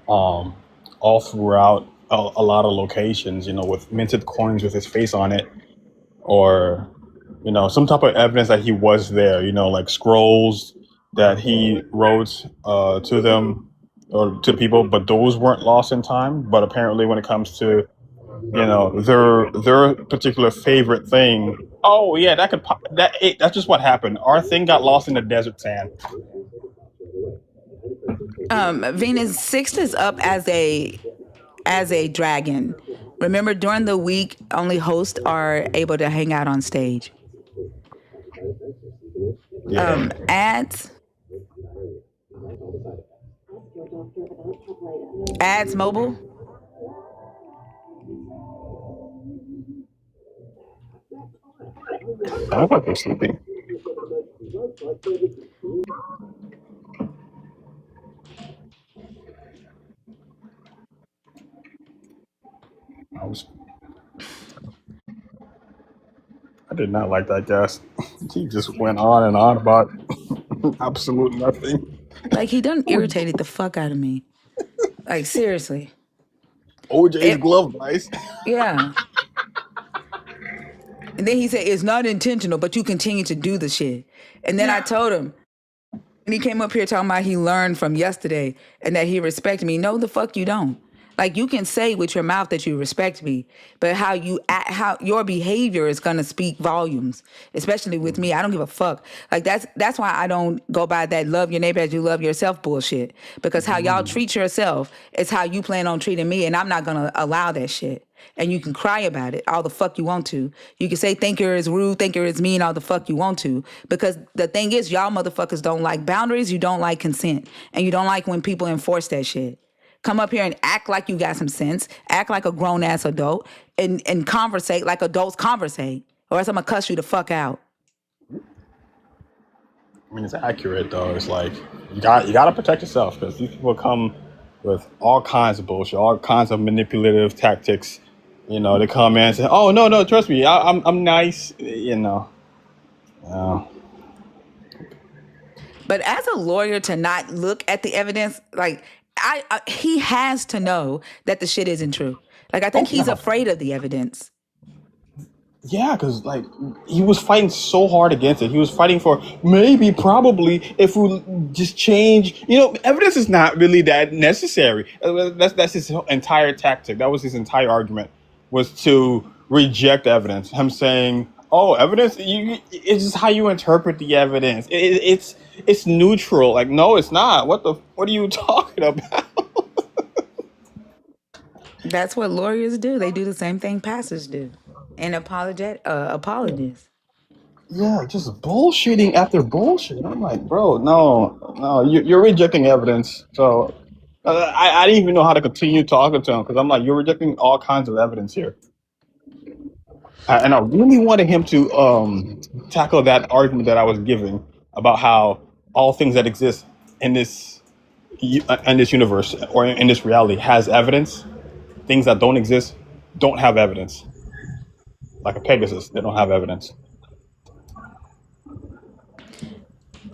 um, all throughout a lot of locations. You know, with minted coins with his face on it, or some type of evidence that he was there. You know, like scrolls that he wrote to them or to people, but those weren't lost in time. But apparently, when it comes to their particular favorite thing, oh yeah, that's just what happened. Our thing got lost in the desert sand. Venus Sixth is up as a dragon. Remember, during the week, only hosts are able to hang out on stage. Yeah. Ads mobile. I thought they're sleeping. I was I did not like that guest. He just went on and on about absolute nothing. Like, he done irritated the fuck out of me. Like, seriously. OJ's It, glove guys. yeah. And then he said, it's not intentional, but you continue to do the shit. And then I told him, and he came up here talking about he learned from yesterday and that he respected me. No, the fuck you don't. Like, you can say with your mouth that you respect me, but how you act, how your behavior is gonna speak volumes. Especially with me, I don't give a fuck. Like, that's why I don't go by that love your neighbor as you love yourself bullshit. Because how y'all treat yourself is how you plan on treating me, and I'm not gonna allow that shit. And you can cry about it all the fuck you want to. You can say thinker is rude, thinker is mean, all the fuck you want to. Because the thing is, y'all motherfuckers don't like boundaries, you don't like consent. And you don't like when people enforce that shit. Come up here and act like you got some sense, act like a grown ass adult, and conversate like adults conversate, or else I'm gonna cuss you the fuck out. I mean, it's accurate though. It's like you got to protect yourself because these people come with all kinds of bullshit, all kinds of manipulative tactics. They come in and say, "Oh no, trust me, I'm nice." Uh, But as a lawyer, to not look at the evidence, like he has to know that the shit isn't true. Like I think oh he's yeah, afraid of the evidence. yeah, because like he was fighting so hard against it. He was fighting for maybe, probably, if we just change. Evidence is not really that necessary. That's his entire tactic. That was his entire argument, was to reject evidence. Him saying, "Oh, evidence, it's just how you interpret the evidence. It's neutral." Like, no, it's not. What are you talking about? That's what lawyers do. They do the same thing pastors do, and apologists. Yeah, just bullshitting after bullshit. I'm like, bro, no, you're rejecting evidence. So I didn't even know how to continue talking to him because I'm like, you're rejecting all kinds of evidence here. And I really wanted him to tackle that argument that I was giving about how all things that exist in this universe or in this reality has evidence. Things that don't exist don't have evidence. Like a Pegasus, they don't have evidence.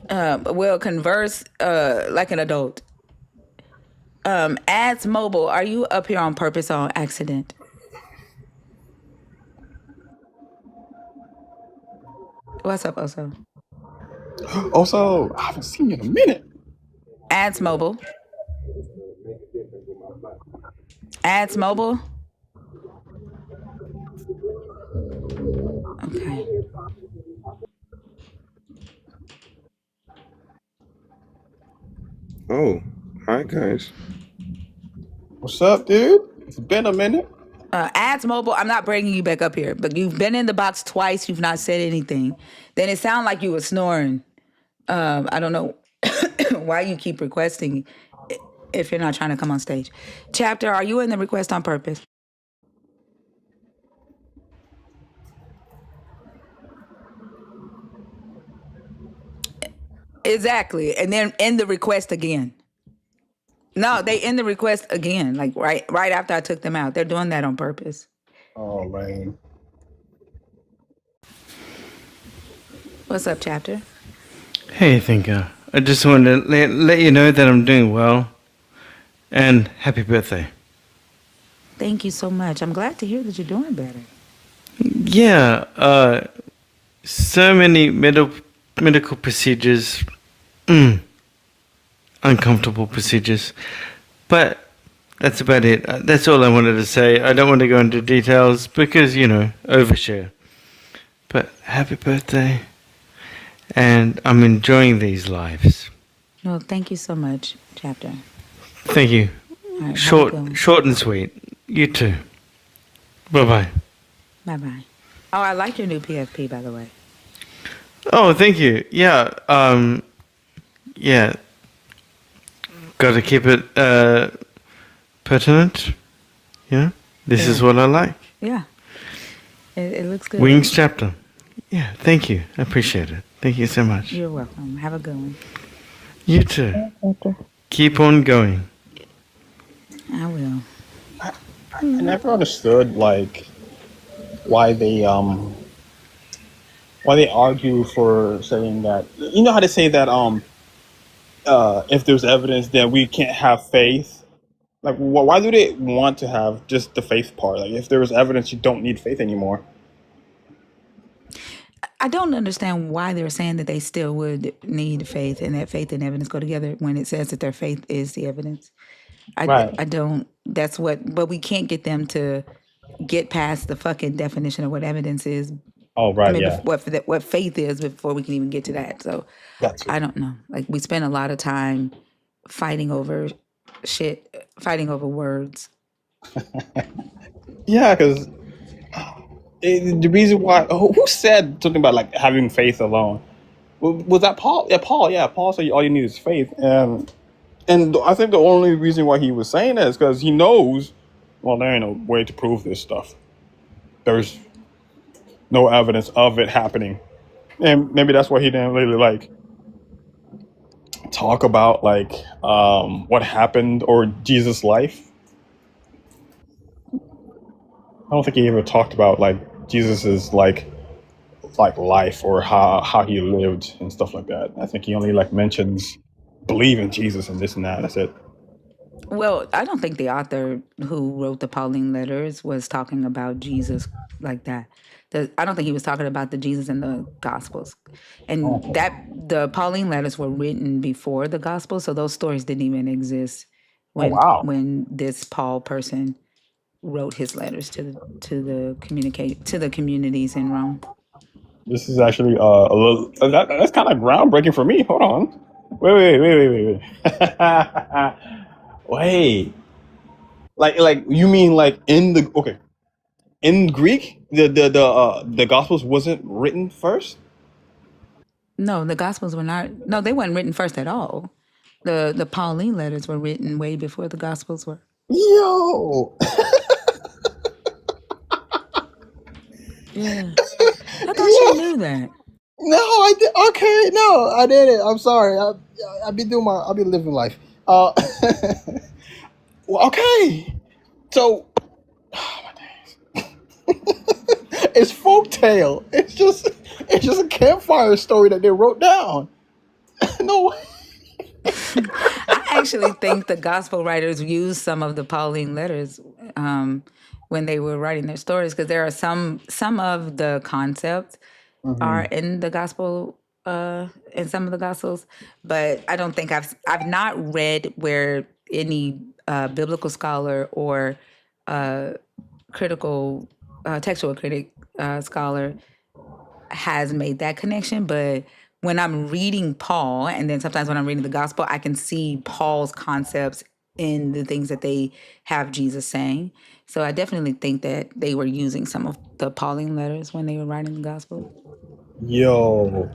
Will converse like an adult. Ads Mobile, are you up here on purpose or on accident? What's up, Oso? Also, I haven't seen you in a minute. Ads Mobile. Ads Mobile. Okay. Oh, hi guys. What's up, dude? It's been a minute. Ads Mobile, I'm not bringing you back up here, but you've been in the box twice. You've not said anything. Then it sounded like you were snoring. I don't know why you keep requesting if you're not trying to come on stage. Chapter, are you in the request on purpose? Exactly. And then end the request again. No, they end the request again, like right after I took them out. They're doing that on purpose. Oh man. What's up, Chapter? Hey, Thinker. I just wanted to let you know that I'm doing well. And happy birthday. Thank you so much. I'm glad to hear that you're doing better. Yeah, so many medical procedures, uncomfortable procedures. But that's about it. That's all I wanted to say. I don't want to go into details because, overshare. But happy birthday. And I'm enjoying these lives. Well, thank you so much, Chapter. Thank you. All right, Short and sweet. You too. Bye-bye. Bye-bye. Oh, I like your new PFP, by the way. Oh, thank you. Yeah. Yeah. Got to keep it pertinent. This is what I like. Yeah. It looks good. Wings chapter. Yeah. Thank you. I appreciate it. Thank you so much. You're welcome. Have a good one. You too. Keep on going. I will. I never understood why they argue for saying that. You know how they say that if there's evidence then we can't have faith. Like, why do they want to have just the faith part? Like, if there was evidence, you don't need faith anymore. I don't understand why they're saying that they still would need faith and that faith and evidence go together when it says that their faith is the evidence. Right. I don't, but we can't get them to get past the fucking definition of what evidence is. Oh, right, yeah. What faith is before we can even get to that. So I don't know. Like, we spend a lot of time fighting over shit, fighting over words. Yeah, because the reason why, who said something about like having faith alone? Was that Paul? Yeah, Paul. Yeah, Paul said all you need is faith. And And I think the only reason why he was saying that is because he knows, well, there ain't no way to prove this stuff. There's no evidence of it happening, and maybe that's why he didn't really like talk about like what happened or Jesus' life. I don't think he ever talked about like Jesus's like life or how he lived and stuff like that. I think he only like mentions believe in Jesus and this and that. That's it. Well, I don't think the author who wrote the Pauline letters was talking about Jesus like that. I don't think he was talking about the Jesus in the Gospels, and that the Pauline letters were written before the Gospels, so those stories didn't even exist Oh wow. when this Paul person wrote his letters to the communities in Rome. This is actually a little that's kind of groundbreaking for me. Hold on. Wait. Wait. Like you mean like in the okay in Greek the Gospels wasn't written first? No, the Gospels were not. No, they weren't written first at all. The Pauline letters were written way before the Gospels were. Yo. Yeah, I thought you Yeah. knew that. No, I did. Okay, no, I did it. I'm sorry. I be doing my. I be living life. Well, okay. So it's folktale. It's just a campfire story that they wrote down. No way. I actually think the gospel writers used some of the Pauline letters when they were writing their stories, because there are some of the concepts are in the gospel in some of the gospels, but I don't think I've not read where any biblical scholar or critical textual critic scholar has made that connection. But when I'm reading Paul, and then sometimes when I'm reading the gospel, I can see Paul's concepts in the things that they have Jesus saying. So I definitely think that they were using some of the Pauline letters when they were writing the gospel. Yo,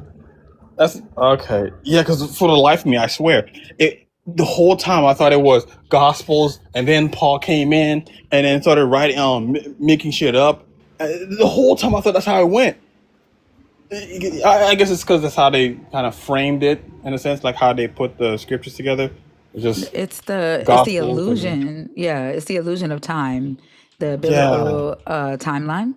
that's okay. Yeah, because for the life of me, I swear, it the whole time I thought it was Gospels, and then Paul came in and then started writing, making shit up. The whole time I thought that's how it went. I guess it's because that's how they kind of framed it in a sense, like how they put the scriptures together. It's just It's the Gospels, and then illusion. Yeah, it's the illusion of time, the yeah. biblical timeline.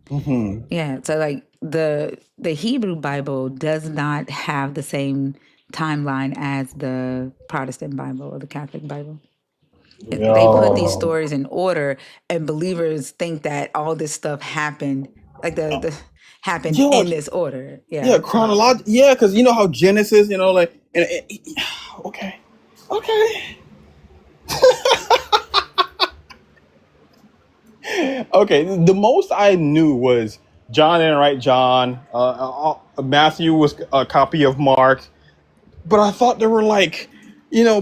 Hmm. Yeah, so like the Hebrew Bible does not have the same timeline as the Protestant Bible or the Catholic Bible. They put these Yo. stories in order, and believers think that all this stuff happened, like the happened Yeah, in this order. yeah, Yeah. chronological. Yeah, because you know how Genesis, like, okay, okay, okay. The most I knew was John didn't write John. Matthew was a copy of Mark, but I thought there were like,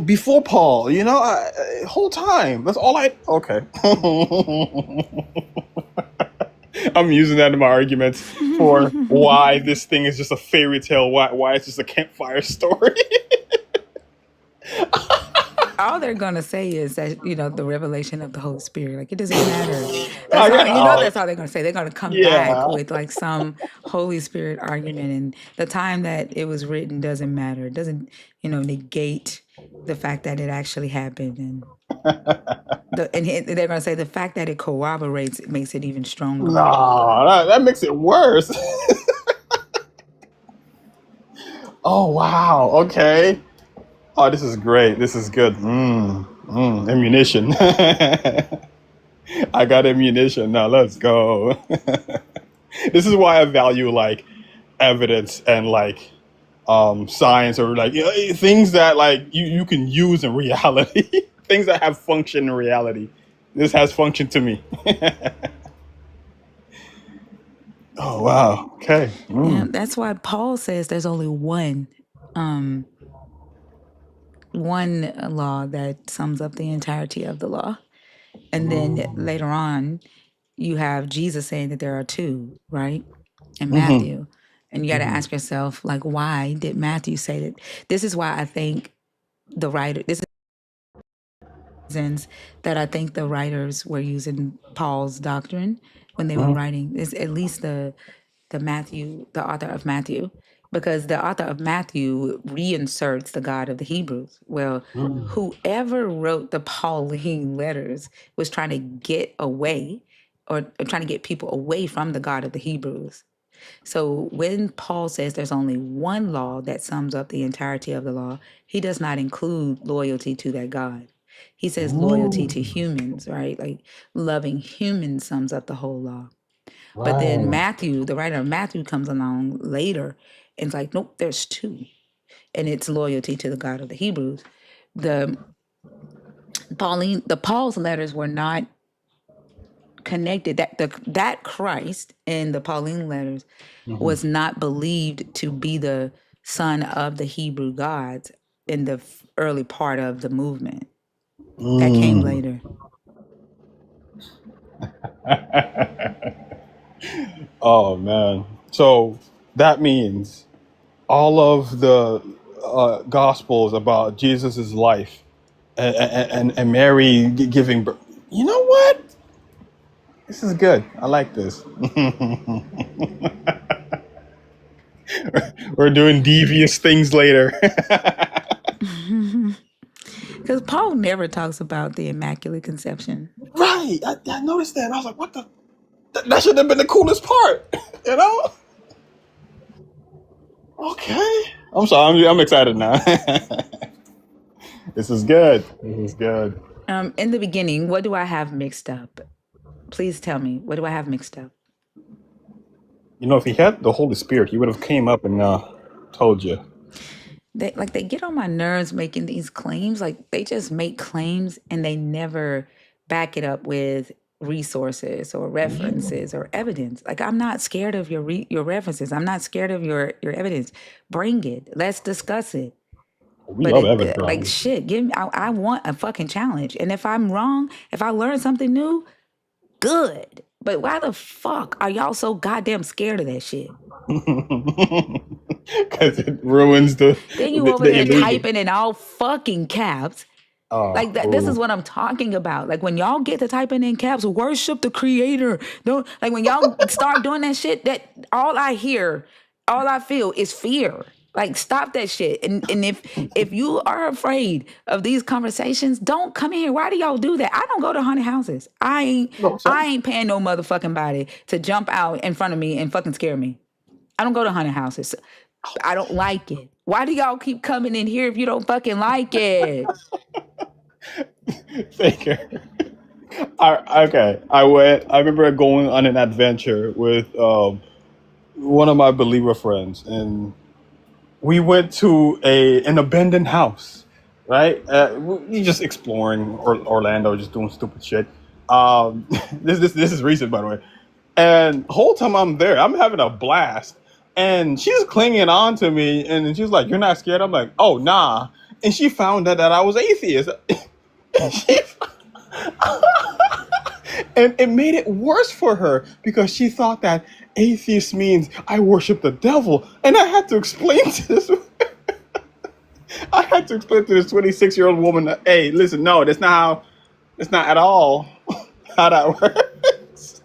before Paul. Whole time. That's all I. Okay. I'm using that in my arguments for why this thing is just a fairy tale. Why it's just a campfire story. All they're gonna say is that the revelation of the Holy Spirit. Like, it doesn't matter. That's I all. got That's all they're gonna say. They're gonna come back yeah. with like some Holy Spirit argument, and the time that it was written doesn't matter. It doesn't negate the fact that it actually happened, and they're gonna say the fact that it corroborates it makes it even stronger. No, that makes it worse. Oh wow. Okay. Oh, this is great. This is good. Ammunition. I got ammunition. Now let's go. This is why I value like evidence and like science, or like things that like you can use in reality. Things that have function in reality. This has function to me. Oh wow. Okay. Yeah, that's why Paul says there's only um, one law that sums up the entirety of the law. And then later on, you have Jesus saying that there are two, right? In Mm-hmm. Matthew. And you got to ask yourself, like, why did Matthew say that? This is why I think the writer. This is reasons that I think the writers were using Paul's doctrine when they were Mhm. writing. Is at least the author of Matthew, because the author of Matthew reinserts the God of the Hebrews. Well, whoever wrote the Pauline letters was trying to get away, or trying to get people away from the God of the Hebrews. So when Paul says there's only one law that sums up the entirety of the law, he does not include loyalty to that God. He says loyalty to humans, right? Like loving humans sums up the whole law. But then Right. Matthew, the writer of Matthew, comes along later and it's like, nope, there's two. And it's loyalty to the God of the Hebrews. The Paul's letters were not connected. That Christ in the Pauline letters Mhm. was not believed to be the son of the Hebrew gods in the early part of the movement. That came Mm. later. Oh man. So that means all of the gospels about Jesus's life and Mary giving birth. You know what? This is good. I like this. We're doing devious things later. Because Paul never talks about the Immaculate Conception. Right. I noticed that. I was like, what the? That should have been the coolest part. You know? Okay. I'm sorry. I'm excited now. This is good. This is good. In the beginning, what do I have mixed up? Please tell me, what do I have mixed up? You know, if he had the Holy Spirit, he would have came up and told you. They get on my nerves making these claims. Like they just make claims and they never back it up with resources or references or evidence. Like I'm not scared of your references. I'm not scared of your evidence. Bring it. Let's discuss it. We But love Evan like Brown. shit, give me. I want a fucking challenge. And if I'm wrong, if I learn something new, good. But why the fuck are y'all so goddamn scared of that shit? Because it ruins Then you the over the there illusion. typing in all fucking caps. Oh, Like that, this is ooh. what I'm talking about. Like when y'all get to typing in caps, worship the creator. Don't like when y'all start doing that shit, that all I hear, all I feel is fear. Like stop that shit. And if you are afraid of these conversations, don't come in here. Why do y'all do that? I don't go to haunted houses. I ain't No, so, I ain't paying no motherfucking body to jump out in front of me and fucking scare me. I don't go to haunted houses. I don't like it. Why do y'all keep coming in here if you don't fucking like it? thank you. Okay, I remember going on an adventure with one of my believer friends, and we went to an abandoned house, right? We just exploring Orlando, just doing stupid shit. This is recent, by the way. And the whole time I'm there, I'm having a blast. And she's clinging on to me, and she's like, "You're not scared?" I'm like, "Oh, nah." And she found out that I was atheist. She and it made it worse for her because she thought that atheist means I worship the devil, and I had to explain to this. I had to explain to this 26-year-old woman that, hey, listen, no, that's not how. That's not at all how that works.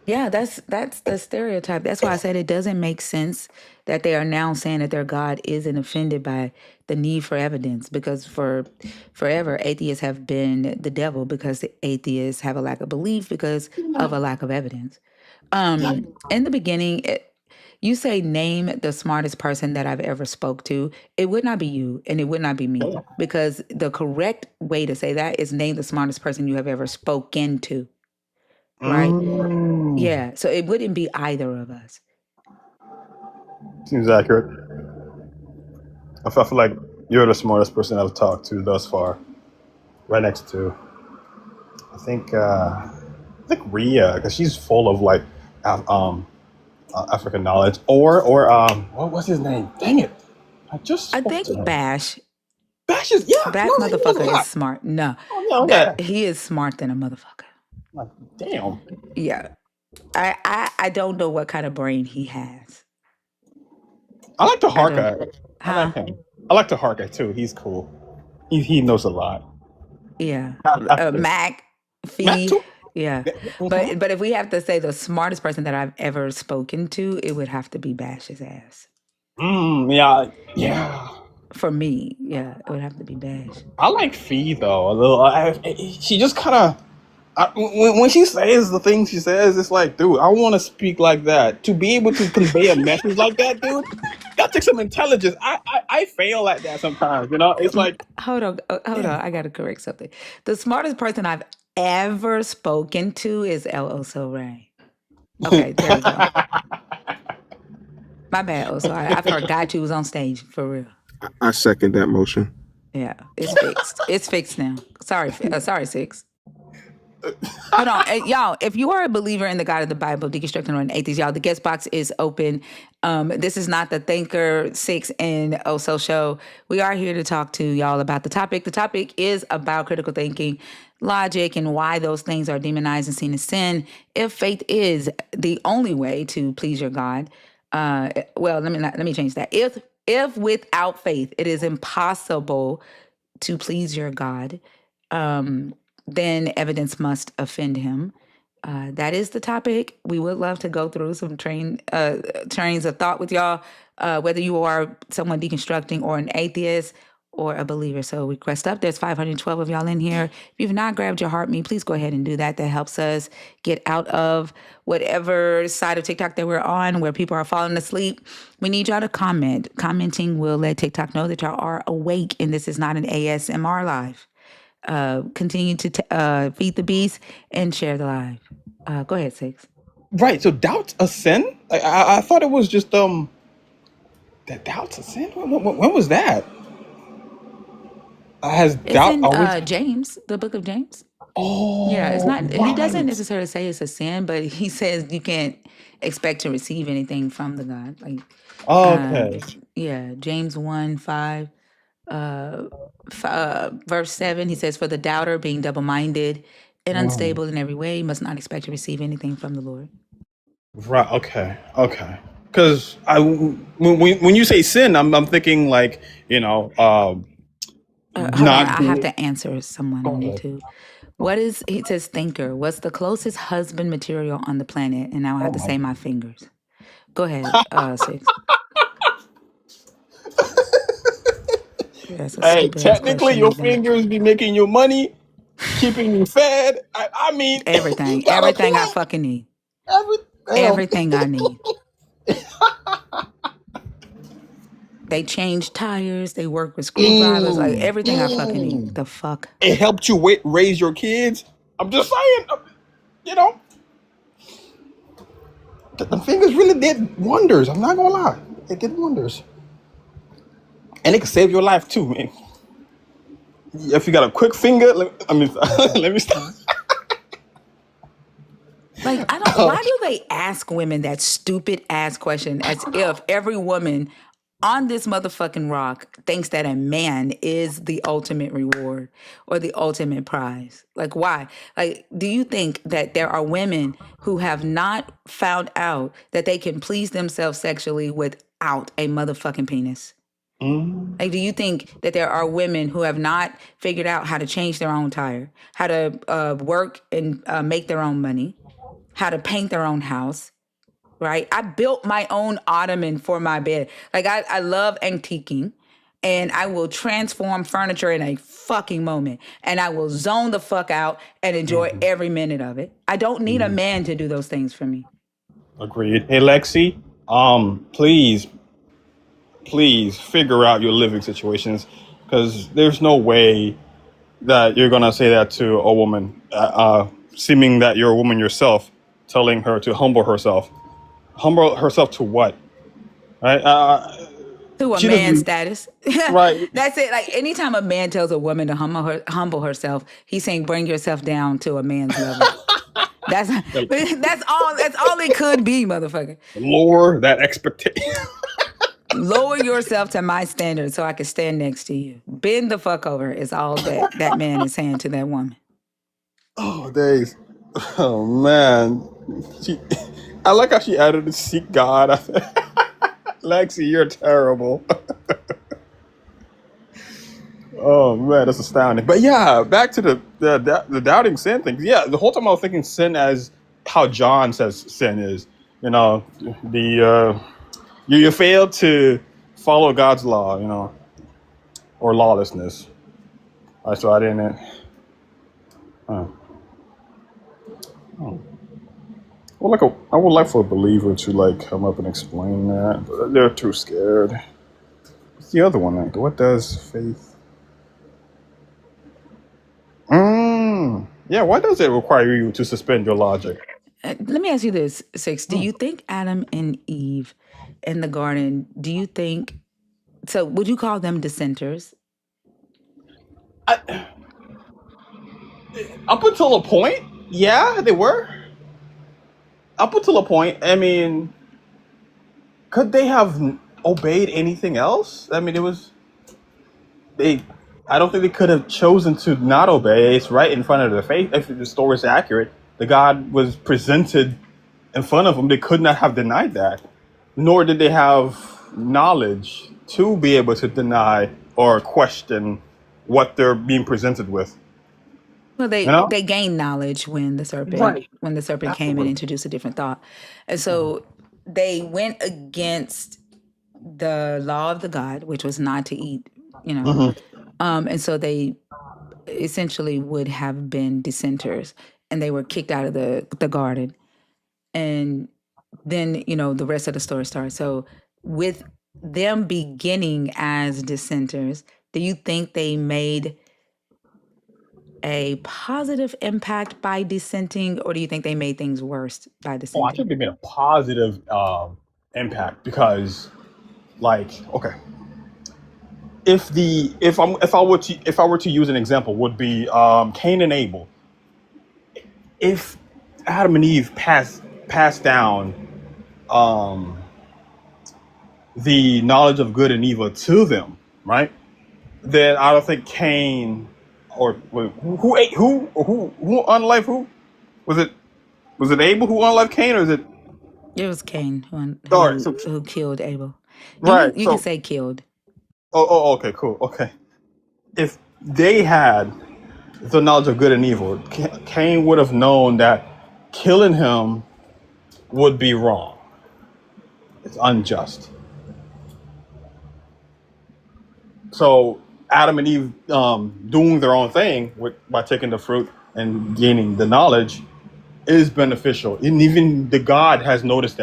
Yeah, that's the stereotype. That's why I said it doesn't make sense that they are now saying that their God isn't offended by the need for evidence, because for forever atheists have been the devil because the atheists have a lack of belief because of a lack of evidence. In the beginning, you say name the smartest person that I've ever spoke to. It would not be you and it would not be me, because the correct way to say that is name the smartest person you have ever spoken to, right? Mm, Yeah, so it wouldn't be either of us. seems accurate. I feel like you're the smartest person I've talked to thus far. Right next to, I think, Ria, because she's full of like African knowledge. Or what was his name? Dang it! I just I spoke think to him. Bash, Bash is, yeah, that he knows a motherfucker is lot. smart. No, Oh yeah, that okay. he is smart than a motherfucker. Like, damn. Yeah, I don't know what kind of brain he has. I like the I Hark don't, guy. I like huh? him. I like to Harker too. He's cool. He knows a lot. Yeah. After Mac, Matt Fee. too. Yeah. Mhm. But if we have to say the smartest person that I've ever spoken to, it would have to be Bash's ass. Yeah, yeah. For me, yeah, it would have to be Bash. I like Fee though a little. She just kind of. When she says the things she says, it's like, dude, I want to speak like that. To be able to convey a message like that, dude, that takes some intelligence. I fail at that sometimes. It's like, Hold on. I gotta correct something. The smartest person I've ever spoken to is L.O. Ray. Okay, there we go. My bad, Oso. I forgot you was on stage for real. I second that motion. Yeah, it's fixed. It's fixed now. Sorry, Six. Hold on, y'all. If you are a believer in the God of the Bible, deconstructing or an atheist, y'all, the guest box is open. This is not the Thinker Six and Oso show. We are here to talk to y'all about the topic. The topic is about critical thinking, logic, and why those things are demonized and seen as sin. If faith is the only way to please your God, well, let me change that. If without faith it is impossible to please your God, then evidence must offend him. That is the topic. We would love to go through some trains of thought with y'all, whether you are someone deconstructing or an atheist or a believer. So request up. There's 512 of y'all in here. If you've not grabbed your heart meat, please go ahead and do that. That helps us get out of whatever side of TikTok that we're on where people are falling asleep. We need y'all to comment. Commenting will let TikTok know that y'all are awake and this is not an ASMR live. Continue to feed the beast and share the live. Go ahead, Six. right. So doubt's a sin. I thought it was just that doubt's a sin. When was that? Has It's doubt in always? James, the book of James. Yeah, it's Oh, not. He doesn't right. necessarily say it's a sin, but he says you can't expect to receive anything from the God. Like, Okay. yeah, James 1:5, verse 7. He says, "For the doubter, being double-minded and Mm. unstable in every way, must not expect to receive anything from the Lord." Right. Okay. Okay. Because when you say sin, I'm thinking like Hold on, not I have being. to answer someone Go on ahead. YouTube. What is, he says, thinker, what's the closest husband material on the planet? And now I have Oh to my say my fingers. Go ahead, Six. That's a Hey, stupid ass technically, question your again. fingers be making you money, keeping you fed. I mean, you Everything, got a everything I point. fucking need. Every damn. Everything I need. They change tires, they work with screwdrivers, like Mm, everything I fucking need. mm. The fuck? It helped you raise your kids. I'm just saying, you know, the fingers really did wonders. I'm not gonna lie, it did wonders, and it could save your life too, man. If you got a quick finger, I mean, let me stop. Like, I don't, why do they ask women that stupid ass question as if every woman on this motherfucking rock thinks that a man is the ultimate reward or the ultimate prize? Like, why? Like, do you think that there are women who have not found out that they can please themselves sexually without a motherfucking penis? Mm, Like, do you think that there are women who have not figured out how to change their own tire, how to work and make their own money, how to paint their own house, right? I built my own ottoman for my bed. Like, I love antiquing and I will transform furniture in a fucking moment and I will zone the fuck out and enjoy mhm, every minute of it. I don't need a mhm. man to do those things for me. Agreed. Hey, Lexi, please figure out your living situations, because there's no way that you're gonna say that to a woman, seeming that you're a woman yourself, telling her to humble herself. Humble herself to what? Right? To a She man's doesn't. status. Right. That's it. Like, anytime a man tells a woman to humble herself, he's saying bring yourself down to a man's level. That's The That's all it could be, motherfucker. lower that expectation. Lower yourself to my standard so I can stand next to you. Bend the fuck over is all that man is saying to that woman. Oh, days. Oh man. She. I like how she added to seek God. Lexi, you're terrible. Oh man, that's astounding. But yeah, back to the doubting sin thing. Yeah, the whole time I was thinking sin as how John says sin is. You know, the you failed to follow God's law. You know, or lawlessness. So I didn't. Uh, oh. Well, I would like for a believer to like come up and explain that, but they're too scared. What's the other one? Like, what does faith? Yeah, why does it require you to suspend your logic? Let me ask you this, Six. Do Hmm. you think Adam and Eve in the garden, do you think, so would you call them dissenters? I, up until a point, yeah, they were. Up until a point, I mean, could they have obeyed anything else? I mean, it was they. I don't think they could have chosen to not obey. It's right in front of their face. If the story is accurate, the God was presented in front of them. They could not have denied that, nor did they have knowledge to be able to deny or question what they're being presented with. Well, You know, they gained knowledge when right? the serpent came and Absolutely. introduced a different thought. And so they went against the law of the God, which was not to eat, you know. Hmm. And so they essentially would have been dissenters, and they were kicked out of the garden. And then, the rest of the story starts. So with them beginning as dissenters, do you think they made a positive impact by dissenting, or do you think they made things worse by Oh, I dissenting? think they made a positive impact because, like, okay, if I were to use an example, would be Cain and Abel. If Adam and Eve passed down um, the knowledge of good and evil to them, right? Then I don't think Cain or who ate who unlife who was it? Was it Abel who unlife Cain, or is it? It was Cain who All right, who, so who killed Abel. right, You can so say killed. okay, cool, okay. If they had the knowledge of good and evil, Cain would have known that killing him would be wrong. It's unjust. So Adam and Eve doing their own thing by taking the fruit and gaining the knowledge is beneficial, and even the God has noticed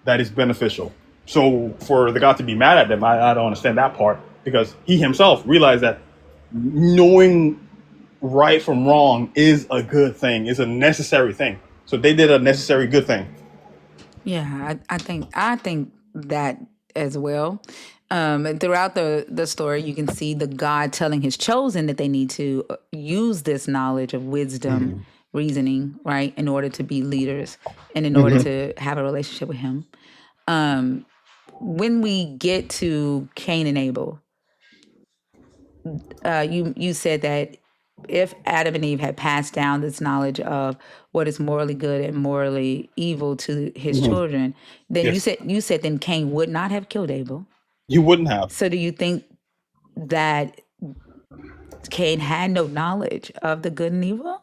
that is beneficial. So for the God to be mad at them, I don't understand that part because he himself realized that knowing right from wrong is a good thing, is a necessary thing. So they did a necessary good thing. Yeah, I think that as well. And throughout the story, you can see the God telling His chosen that they need to use this knowledge of wisdom, Hmm. reasoning, right, in order to be leaders and in order Hmm. to have a relationship with Him. Um, when we get to Cain and Abel, you said that if Adam and Eve had passed down this knowledge of what is morally good and morally evil to his Hmm. children, then Yes, you said then Cain would not have killed Abel. you wouldn't have. So do you think that Cain had no knowledge of the good and evil?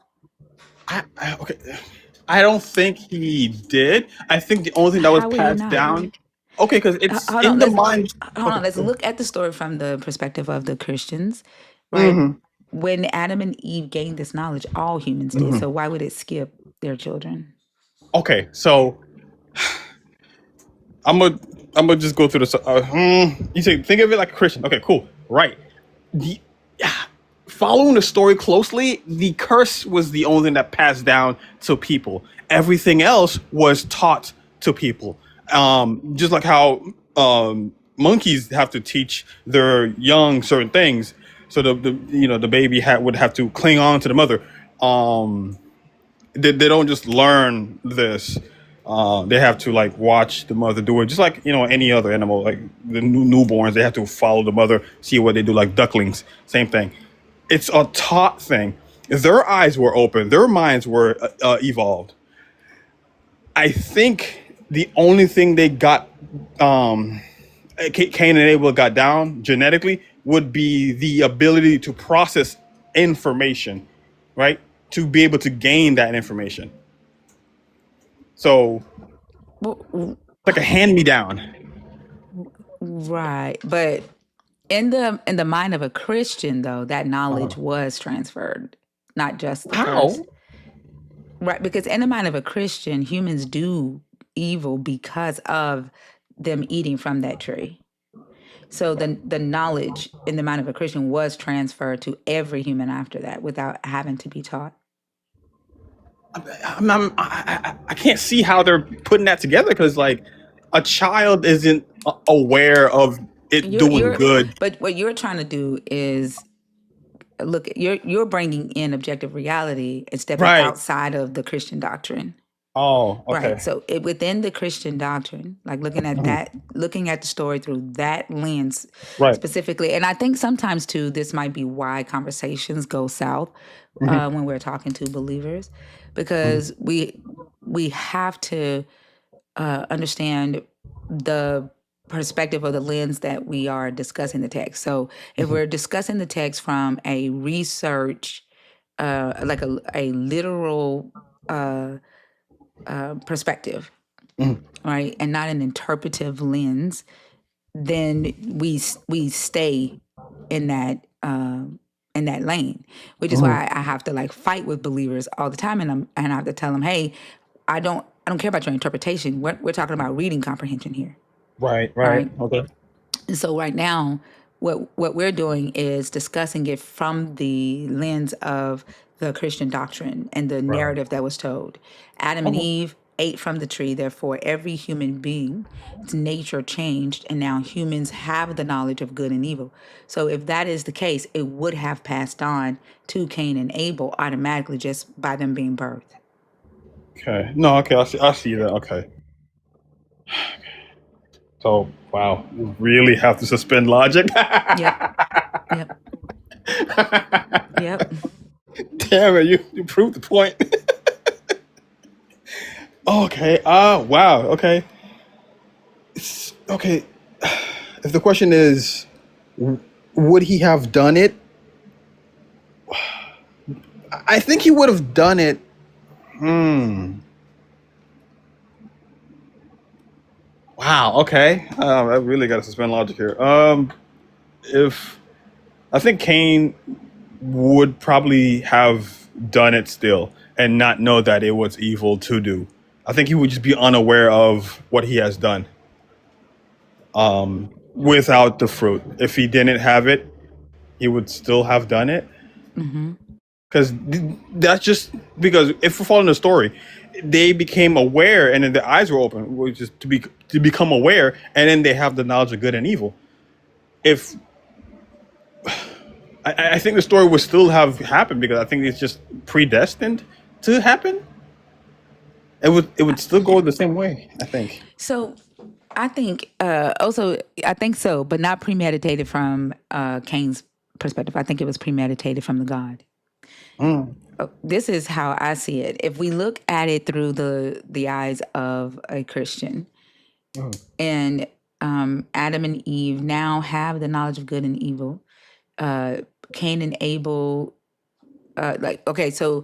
Okay, I don't think he did. I think the only thing that was How would he passed not? down. Okay, because it's Hold on, in the mind. hold Okay. on. Let's look at the story from the perspective of the Christians, right? Hmm. When Adam and Eve gained this knowledge, all humans did. Hmm. So why would it skip their children? Okay, so I'm gonna I'm gonna just go through this. You say think of it like a Christian. Okay, cool. Right. The following the story closely, the curse was the only thing that passed down to people. Everything else was taught to people. Just like how monkeys have to teach their young certain things, so the baby would have to cling on to the mother. They don't just learn this. They have to like watch the mother do it, just like any other animal. Like the newborns, they have to follow the mother, see what they do. Like ducklings, same thing. It's a taught thing. Their eyes were open, their minds were evolved. I think the only thing they got, Cain and Abel got down genetically would be the ability to process information, right? To be able to gain that information. So Well, it's like a hand me down. right, but in the mind of a Christian, though, that knowledge was transferred, not just the curse. How? Right, because in the mind of a Christian, humans do evil because of them eating from that tree. So the knowledge in the mind of a Christian was transferred to every human after that without having to be taught. I can't see how they're putting that together because, like, a child isn't aware of it doing You're good. but what you're trying to do is look, you're bringing in objective reality and stepping Right. outside of the Christian doctrine. Oh, Right. okay. So within the Christian doctrine, like looking at Mhm. that, looking at the story through that lens Right. specifically, and I think sometimes too, this might be why conversations go south Mhm. when we're talking to believers, Mhm. because we have to understand the perspective or the lens that we are discussing the text. So if Mhm. we're discussing the text from a research, like a literal perspective, Mhm. right, and not an interpretive lens, then we stay in that lane, which is Mhm. why I have to like fight with believers all the time, and I have to tell them, hey, I don't care about your interpretation. We're talking about reading comprehension here, Right. Right. right? Okay. And so right now, what we're doing is discussing it from the lens of the Christian doctrine and the Right. narrative that was told. Adam and Okay. Eve ate from the tree, therefore every human being's nature changed, and now humans have the knowledge of good and evil. So if that is the case, it would have passed on to Cain and Abel automatically just by them being birthed. Okay. No. Okay. I see. I see that. Okay. So wow, you really have to suspend logic. Yep. Yep. Yep. Damn it! You proved the point. Okay. Wow. Okay. Okay. If the question is, would he have done it? I think he would have done it. Hmm. Wow. Okay. I really got to suspend logic here. If I think Cain would probably have done it still and not know that it was evil to do. I think he would just be unaware of what he has done. Without the fruit, if he didn't have it, he would still have done it. Mm-hmm. Because that's just because if we're following the story, they became aware and then their eyes were open, which is to become aware, and then they have the knowledge of good and evil. If I think the story would still have happened because I think it's just predestined to happen. It would still go the same way. I think. So I think I think so, but not premeditated from Cain's perspective. I think it was premeditated from the God. Mm, This is how I see it. If we look at it through the eyes of a Christian, mm, and Adam and Eve now have the knowledge of good and evil, Cain and Abel, so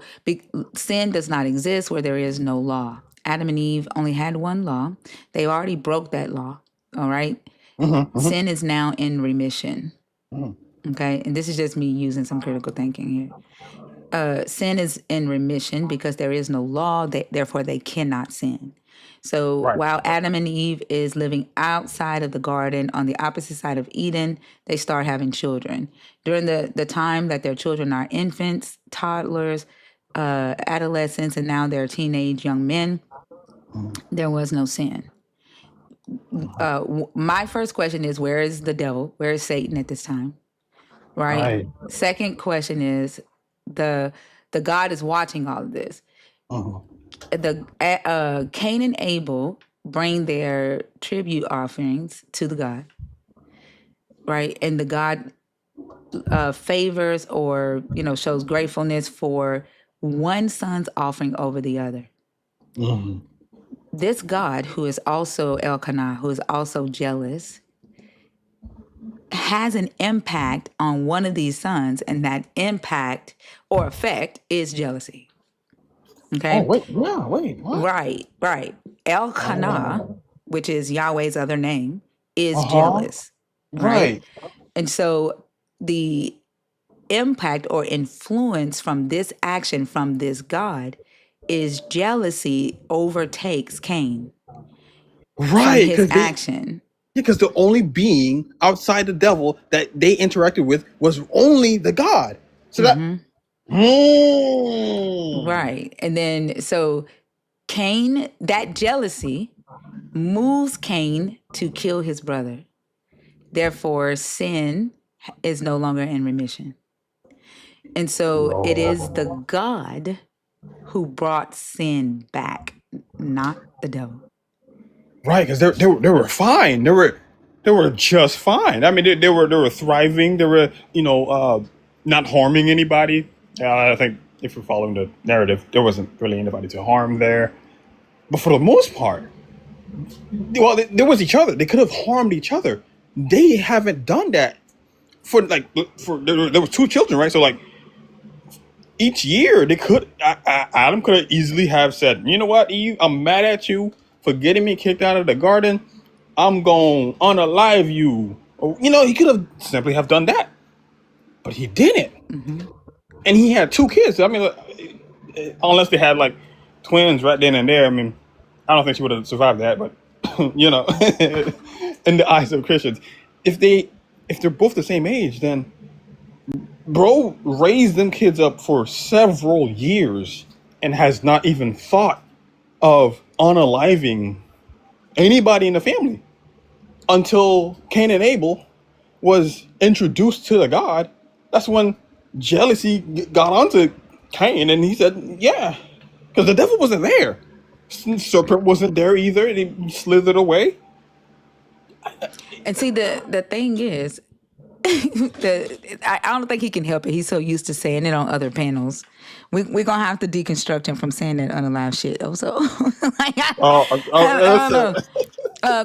sin does not exist where there is no law. Adam and Eve only had one law. They already broke that law. All right. mhm, mhm, Sin is now in remission. mhm. Okay. And this is just me using some critical thinking here. Sin is in remission because there is no law, therefore they cannot sin. So Right. while Adam and Eve is living outside of the garden on the opposite side of Eden, they start having children. During the time that their children are infants, toddlers, adolescents, and now they're teenage young men, Mhm. there was no sin. My first question is, where is the devil? Where is Satan at this time? Right. Right. Second question is, the the God is watching all of this. Mhm. The Cain and Abel bring their tribute offerings to the God, right? And the God favors or shows gratefulness for one son's offering over the other. Mhm. This God, who is also Elkanah, who is also jealous, has an impact on one of these sons, and that impact or effect is jealousy. Oh Okay? wait, yeah, wait, what? Right. Elkanah, which is Yahweh's other name, is Uh huh. jealous, right? Right. And so the impact or influence from this action from this God is jealousy overtakes Cain from Right, his because they action. because the only being outside the devil that they interacted with was only the God. So that. Hmm. Right. And then so Cain, that jealousy moves Cain to kill his brother. Therefore, sin is no longer in remission. And so it is the God who brought sin back, not the devil. Right, because they were fine. They were just fine. I mean, they were thriving. They were not harming anybody. I think if we're following the narrative, there wasn't really anybody to harm there. But for the most part, well, there was each other. They could have harmed each other. They haven't done that for there were two children, right? So like each year they could Adam could have easily have said, you know what, Eve, I'm mad at you for getting me kicked out of the garden. I'm going to unalive you. Or, he could have simply have done that, but he didn't. Mm-hmm. And he had two kids. I mean, unless they had like twins right then and there. I mean, I don't think she would have survived that. But in the eyes of Christians, if they're both the same age, then bro raised them kids up for several years and has not even thought of unaliving anybody in the family until Cain and Abel was introduced to the God. That's when jealousy got onto Cain, and he said, "Yeah," because the devil wasn't there. Serpent wasn't there either, and he slithered away. And see, the thing is, I don't think he can help it. He's so used to saying it on other panels. We're gonna have to deconstruct him from saying that unalive shit. Also, like, I don't know.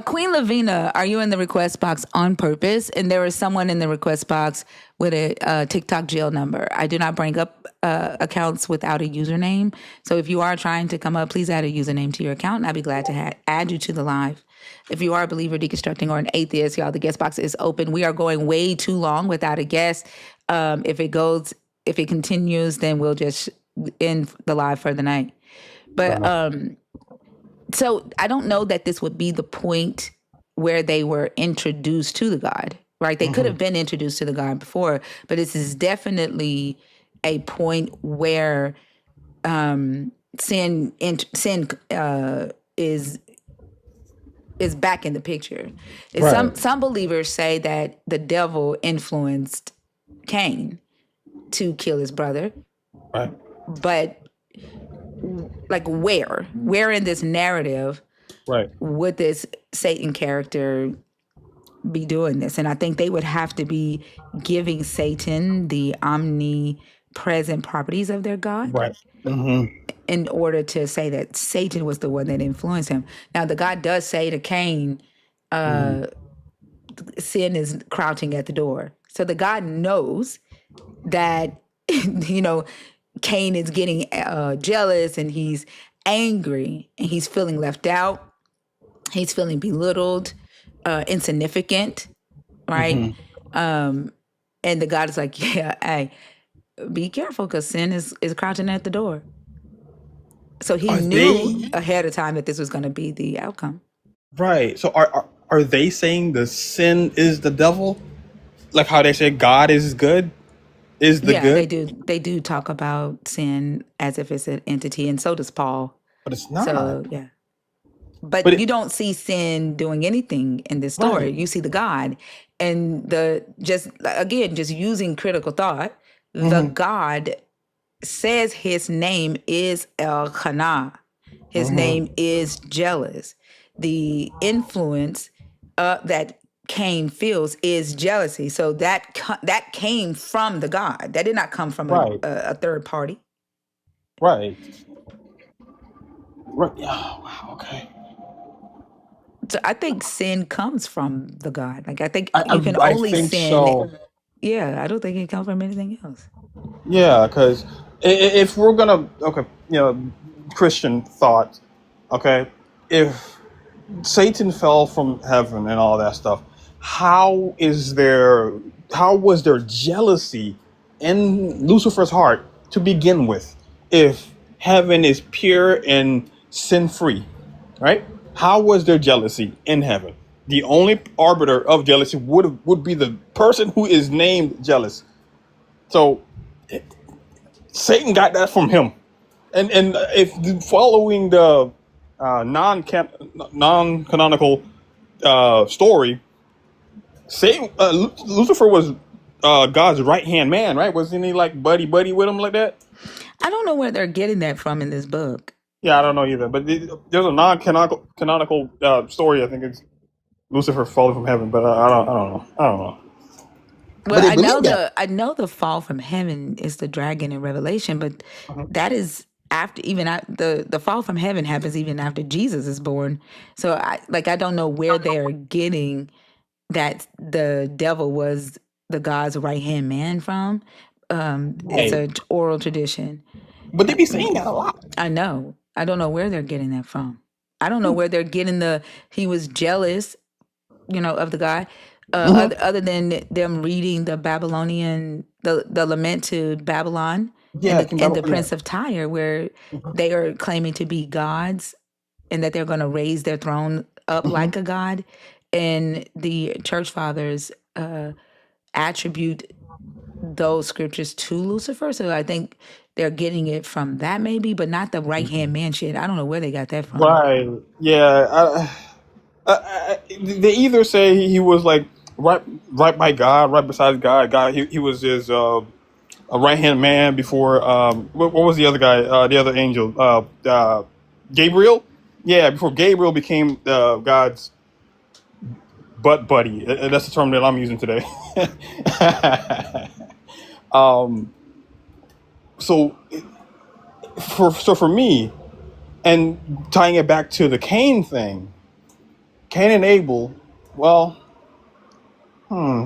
Queen Lavina, are you in the request box on purpose? And there is someone in the request box with a TikTok jail number. I do not bring up accounts without a username. So if you are trying to come up, please add a username to your account, and I'd be glad to add you to the live. If you are a believer, deconstructing, or an atheist, y'all, the guest box is open. We are going way too long without a guest. If it continues, then we'll just end the live for the night. But so I don't know that this would be the point where they were introduced to the God, right? They could have been introduced to the God before, but this is definitely a point where sin is back in the picture. Right. Some believers say that the devil influenced Cain to kill his brother, Right. but like where in this narrative Right. would this Satan character be doing this? And I think they would have to be giving Satan the omnipresent properties of their God Right. Mm-hmm. in order to say that Satan was the one that influenced him. Now, the God does say to Cain, sin is crouching at the door. So the God knows that, Cain is getting jealous, and he's angry, and he's feeling left out. He's feeling belittled, insignificant, right? And the God is like, yeah, hey, be careful, because sin is crouching at the door. So he Are knew they ahead of time that this was going to be the outcome. right? So are they saying the sin is the devil? Like how they say God is good, is the Yeah, they good, do. They do talk about sin as if it's an entity, and so does Paul. but it's not. So yeah, But but you don't see sin doing anything in this story. right. You see the God, and just using critical thought. The Mm-hmm. God says his name is Elkanah. His Mm-hmm. name is jealous. The influence that Cain feels is jealousy. So that came from the God. That did not come from Right. a third party. Right. Right. Oh, wow. Okay. So I think sin comes from the God. Like I think I, you can I, I only think sin. so. Yeah, I don't think it comes from anything else. Yeah, because if we're gonna, okay, Christian thought, okay, if Satan fell from heaven and all that stuff, how is there, how was there jealousy in Lucifer's heart to begin with, if heaven is pure and sin free, right? How was there jealousy in heaven? The only arbiter of jealousy would be the person who is named jealous. So Satan got that from him, and if following the non canonical story, Satan Lucifer was God's right hand man, right? Wasn't he like buddy with him like that? I don't know where they're getting that from in this book. Yeah, I don't know either. But there's a non canonical story. I think it's Lucifer falling from heaven, but I don't know. I don't know. But Well, they believe that. I know the fall from heaven is the dragon in Revelation, but Mhm. that is after the fall from heaven happens even after Jesus is born. So I don't know where they're getting that the devil was the God's right hand man from. It's Right. a oral tradition. But they be saying that a lot. I know. I don't know where they're getting that from. I don't know where they're getting he was jealous, of the guy. Hmm. Other than them reading the Babylonian, the Lament to Babylon, and Yeah, the King and the Battle. Yeah. Prince of Tyre, where they are claiming to be gods and that they're going to raise their throne up Hmm. like a god, and the church fathers attribute those scriptures to Lucifer. So I think they're getting it from that maybe, but not the right hand man shit. I don't know where they got that from. Right. Yeah. They either say he was like right, right by God, right beside God. God, he was his a right hand man before. What was the other guy? The other angel, Gabriel. Yeah, before Gabriel became God's butt buddy. That's the term that I'm using today. um, so for me, and tying it back to the Cain thing, Cain and Abel. Well,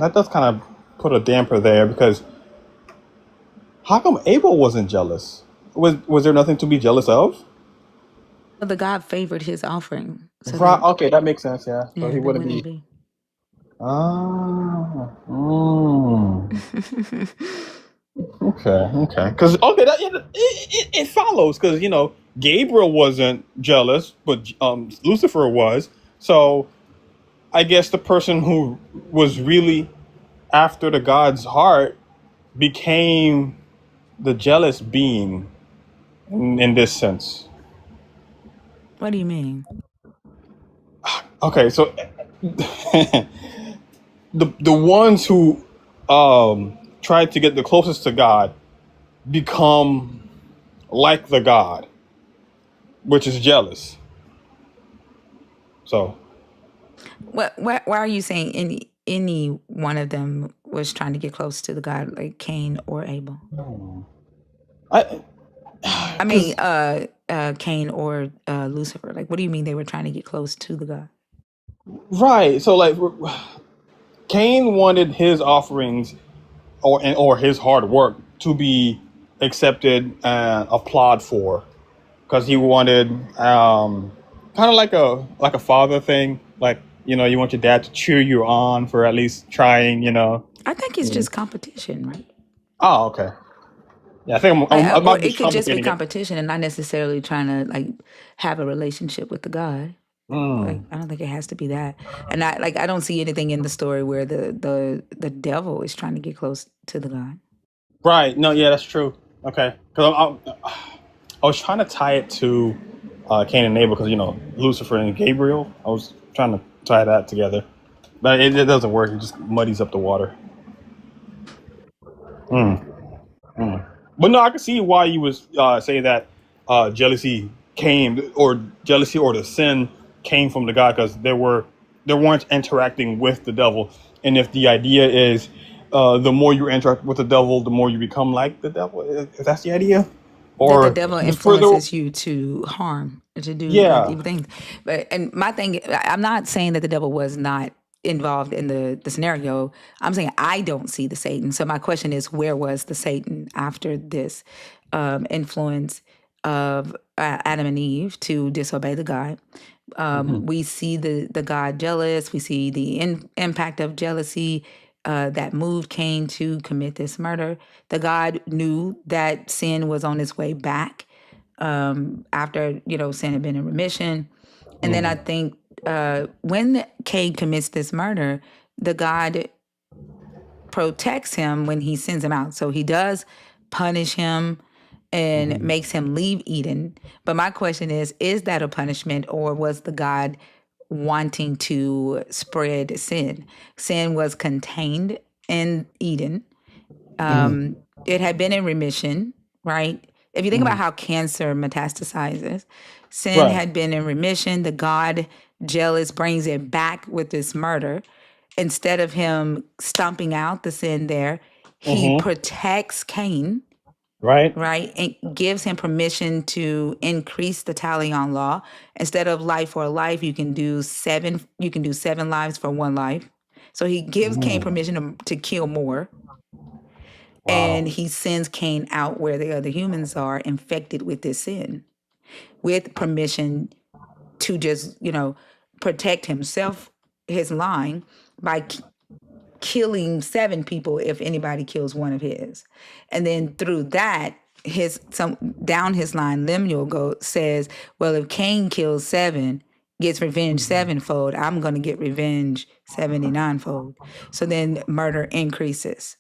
that does kind of put a damper there because how come Abel wasn't jealous? Was there nothing to be jealous of? The God favored his offering, so Right. there, Okay, that makes sense. Yeah. So yeah, he there wouldn't wouldn't be. be. Ah. Okay. Okay. Because okay, it follows because Gabriel wasn't jealous, but Lucifer was. So I guess the person who was really after the God's heart became the jealous being in this sense. What do you mean? Okay, so the ones who try to get the closest to God become like the God, which is jealous. So Why are you saying any one of them was trying to get close to the God, like Cain or Abel? I I mean, because Cain or Lucifer. Like, what do you mean they were trying to get close to the God? right, so like Cain wanted his offerings or his hard work to be accepted and applaud for because he wanted kind of like a father thing, like you want your dad to cheer you on for at least trying. I think it's just competition, right? Oh, okay. Yeah, I think I Or might be it could just be complicating it. competition and not necessarily trying to like have a relationship with the God. Like, Mm. I don't think it has to be that. And I don't see anything in the story where the devil is trying to get close to the God. Right. No, yeah, that's true. Okay. Because I was trying to tie it to Cain and Abel because Lucifer and Gabriel. I was trying to tie that together, but it doesn't work. It just muddies up the water. Mm. Mm. But no, I can see why you was saying that jealousy jealousy or the sin came from the God because they weren't interacting with the devil, and if the idea is the more you interact with the devil, the more you become like the devil. If that's the idea. that the or devil just further. influences you to harm, to do like Yeah. evil things. But and my thing, I'm not saying that the devil was not involved in the scenario. I'm saying I don't see the Satan. So my question is, where was the Satan after this influence of Adam and Eve to disobey the God? We see the God jealous. We see the impact of jealousy that moved Cain to commit this murder. The God knew that sin was on its way back after sin had been in remission, and then I think when Cain commits this murder, the God protects him when he sends him out. So he does punish him and makes him leave Eden. But my question is that a punishment, or was the God wanting to spread sin? Sin was contained in Eden. It had been in remission, right? If you think about how cancer metastasizes, sin Right. had been in remission. The God jealous brings it back with this murder. Instead of him stomping out the sin there, he Mm-hmm. protects Cain, Right. right? And gives him permission to increase the tally on law. Instead of life for a life, you can do 7 lives for 1 life. So he gives Cain permission to kill more. And Wow. he sends Cain out where the other humans are infected with this sin, with permission to just, protect himself, his line, by killing 7 people if anybody kills one of his. And then through that, down his line, Lemuel says, well, if Cain kills 7, gets revenge 7-fold, I'm going to get revenge 79-fold. So then murder increases,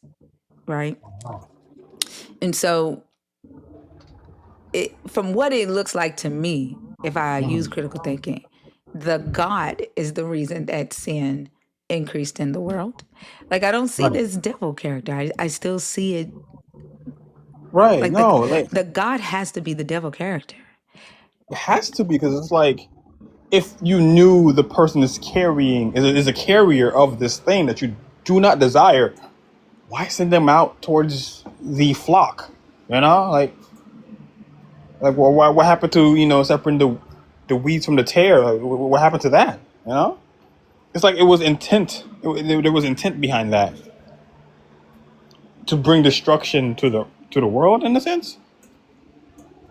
right? And so from what it looks like to me, if I use critical thinking, the God is the reason that sin increased in the world. Like, I don't see Right. this devil character. I still see it Right. like No, like the God has to be the devil character. it has to be, because it's like, if you knew the person is a carrier of this thing that you do not desire, why send them out towards the flock? Well, what happened to separating the weeds from the tare? Like, what happened to that? It's like it was intent. There was intent behind that, to bring destruction to the world, in a sense,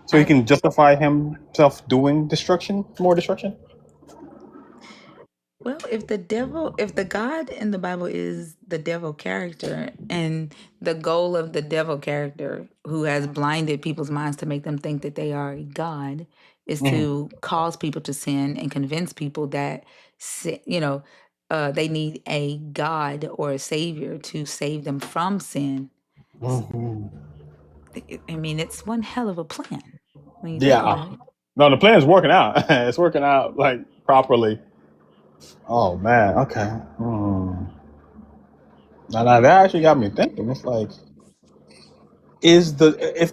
so he I can justify himself doing destruction, more destruction. Well, if the God in the Bible is the devil character, and the goal of the devil character, who has blinded people's minds to make them think that they are a God, is to cause people to sin and convince people that, they need a God or a savior to save them from sin. I mean, it's one hell of a plan when you think Yeah. about it. No, the plan is working out. It's working out like properly. Oh man. Okay. Now that actually got me thinking. It's like, if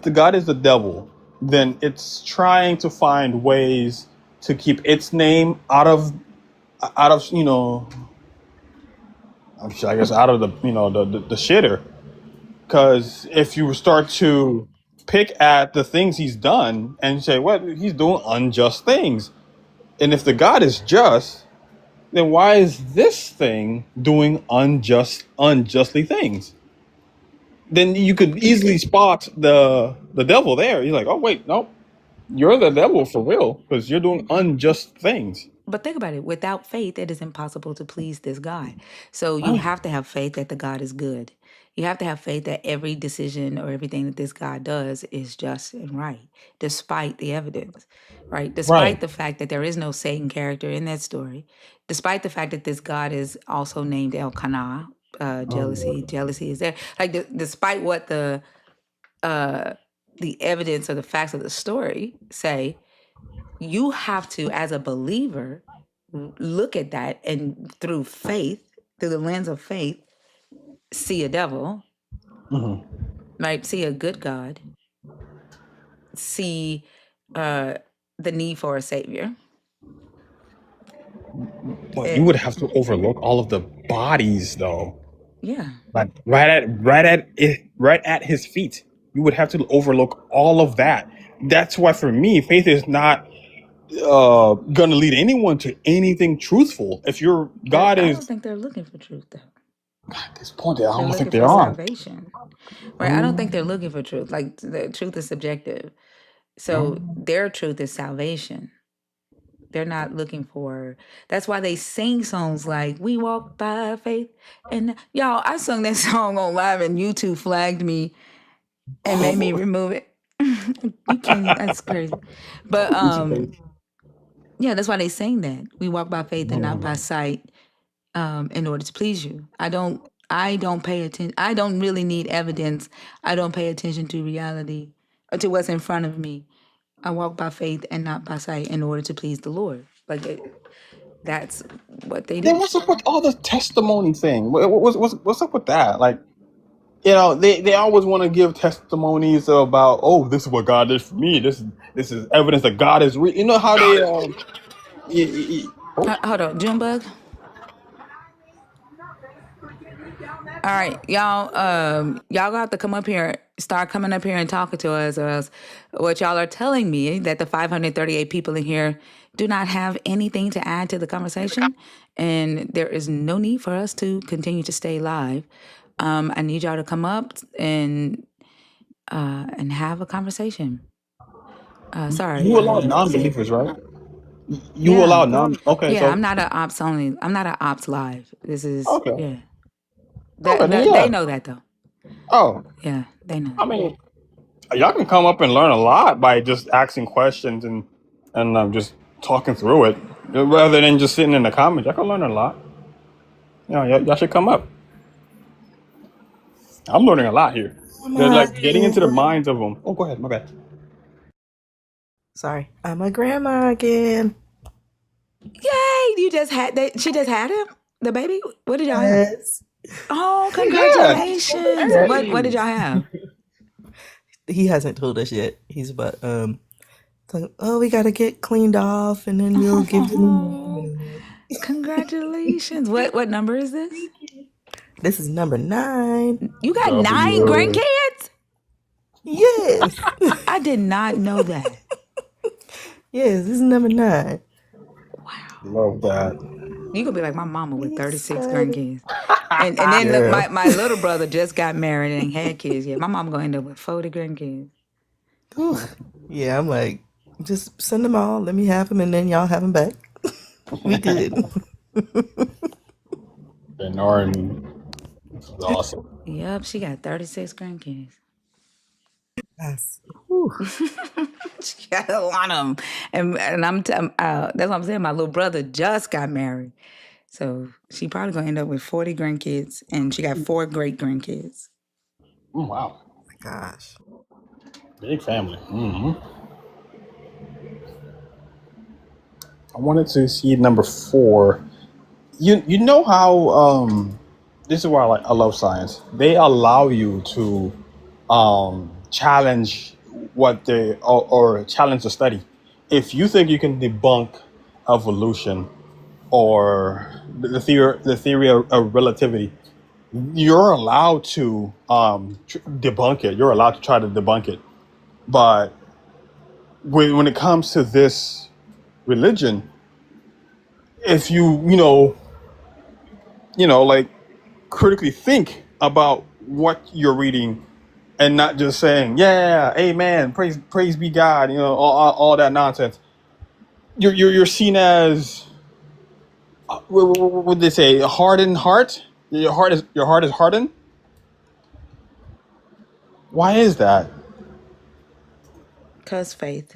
the God is the devil, then it's trying to find ways to keep its name out of I guess out of the the shitter. Because if you start to pick at the things he's done and say, well, he's doing unjust things, and if the God is just, then why is this thing doing unjustly things? Then you could easily spot the devil there. You're like, oh wait, nope, you're the devil for real, because you're doing unjust things. But think about it. Without faith, it is impossible to please this God. So you have to have faith that the God is good. You have to have faith that every decision or everything that this God does is just and right, despite the evidence, right? Right. Despite the fact that there is no Satan character in that story, despite the fact that this God is also named Elkanah, jealousy. Jealousy is there. Like, despite what the evidence or the facts of the story say, you have to, as a believer, look at that and through faith, through the lens of faith, see a devil, right? See a good God, see the need for a savior. But you It, would have to overlook all of the bodies, though. yeah. Like right at his feet. You would have to overlook all of that. that's why for me, faith is not going to lead anyone to anything truthful. If your God I don't is think they're looking for truth though. at this point, I They're don't think looking they for are. salvation. Right? I don't think they're looking for truth. Like the truth is subjective. So their truth is salvation. They're not looking for. That's why they sing songs like "We Walk by Faith." And y'all, I sung that song on live, and YouTube flagged me and made me remove it. You can't. That's crazy. But yeah, that's why they sing that. We walk by faith and not by sight, in order to please you. I don't. I don't pay attention. I don't really need evidence. I don't pay attention to reality or to what's in front of me. I walk by faith and not by sight in order to please the Lord. That's what they Then do. what's up with all the testimony thing? What's up with that? Like, they always want to give testimonies about, oh, this is what God did for me. This is evidence that God is real. You know how they oh, Hold on, Junebug. All right, y'all. Y'all gonna have to come up here, start coming up here and talking to us, or else what y'all are telling me that the 538 people in here do not have anything to add to the conversation, and there is no need for us to continue to stay live. I need y'all to come up and have a conversation. Sorry. you allow non-believers, right? You Yeah, allow non. Okay, yeah. so I'm not a ops only. I'm not a ops live. This is okay, yeah. okay, then They yeah. know that though. Oh, Yeah, they know. I mean, y'all can come up and learn a lot by just asking questions and just talking through it, rather than just sitting in the comments. Y'all can learn a lot. Y'all should come up. I'm learning a lot here. They're Grandma like getting into the again. minds of them. Oh, go ahead. My bad. Sorry, I'm a grandma again. Yay! You just had that. She just had him. The baby. What did y'all have? Yes. Oh, Congrats. congratulations! What Hey. did y'all have? He hasn't told us yet. He's about like, oh, we gotta get cleaned off, and then we'll give them a Oh, name. congratulations! What number is this? This is number 9. You got 9 W. grandkids? Yes. I did not know that. Yes, this is number 9. Wow. Love that. You gonna be like my mama with 36 Excited. grandkids. And then look, Girl. my little brother just got married and ain't had kids yet. My mom gonna end up with 40 grandkids. Whew. Yeah, I'm like, just send them all. Let me have them, and then y'all have them back. We good. And Arden is awesome. Yep, she got 36 grandkids. Yes. Whew. She got a lot of them. And that's what I'm saying. My little brother just got married. So she probably gonna end up with 40 grandkids, and she got 4 great grandkids. Wow. Gosh. Big family. I wanted to see number 4. You know how this is why I love science. They allow you to challenge what they or challenge the study. If you think you can debunk evolution or the theory of relativity, you're allowed to debunk it. You're allowed to try to debunk it. But when it comes to this religion, if like critically think about what you're reading and not just saying, yeah, amen, praise be God, all that nonsense. You're seen as what would they say, a hardened heart? Your heart is hardened. Why is that? Cuz faith.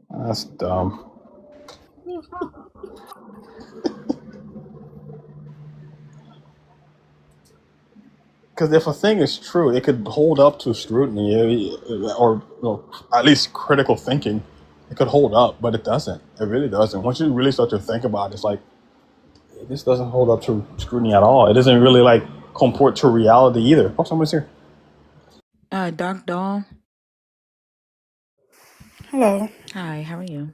That's dumb. Because if a thing is true, it could hold up to scrutiny, or at least critical thinking. It could hold up, but it doesn't. It really doesn't. Once you really start to think about it, it's like this doesn't hold up to scrutiny at all. It doesn't really like comport to reality either. Oh, someone's here. Dark Doll. Hello, Hi, how are you?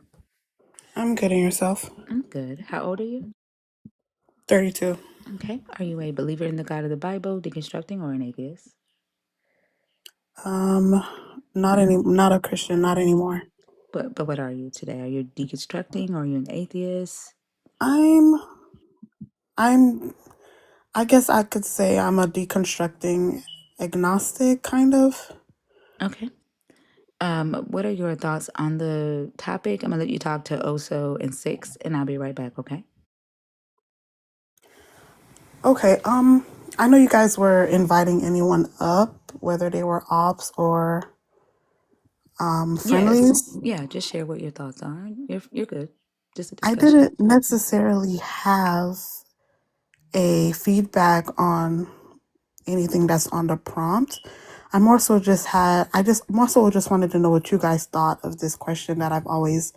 I'm good. And yourself? I'm good. How old are you? 32. Okay. Are you a believer in the God of the Bible, deconstructing, or an atheist? Not a Christian, not anymore. But what are you today? Are you deconstructing or are you an atheist? I'm I'm I guess I could say I'm a deconstructing agnostic kind of. Okay. What are your thoughts on the topic? I'm gonna let you talk to Oso and Six, and I'll be right back. Okay. Okay, I know you guys were inviting anyone up, whether they were ops or Yes. friendlies. Yeah. Just share what your thoughts are. You're good. Just a I discussion. didn't necessarily have a feedback on anything that's on the prompt. I more so just had I just more so just wanted to know what you guys thought of this question that I've always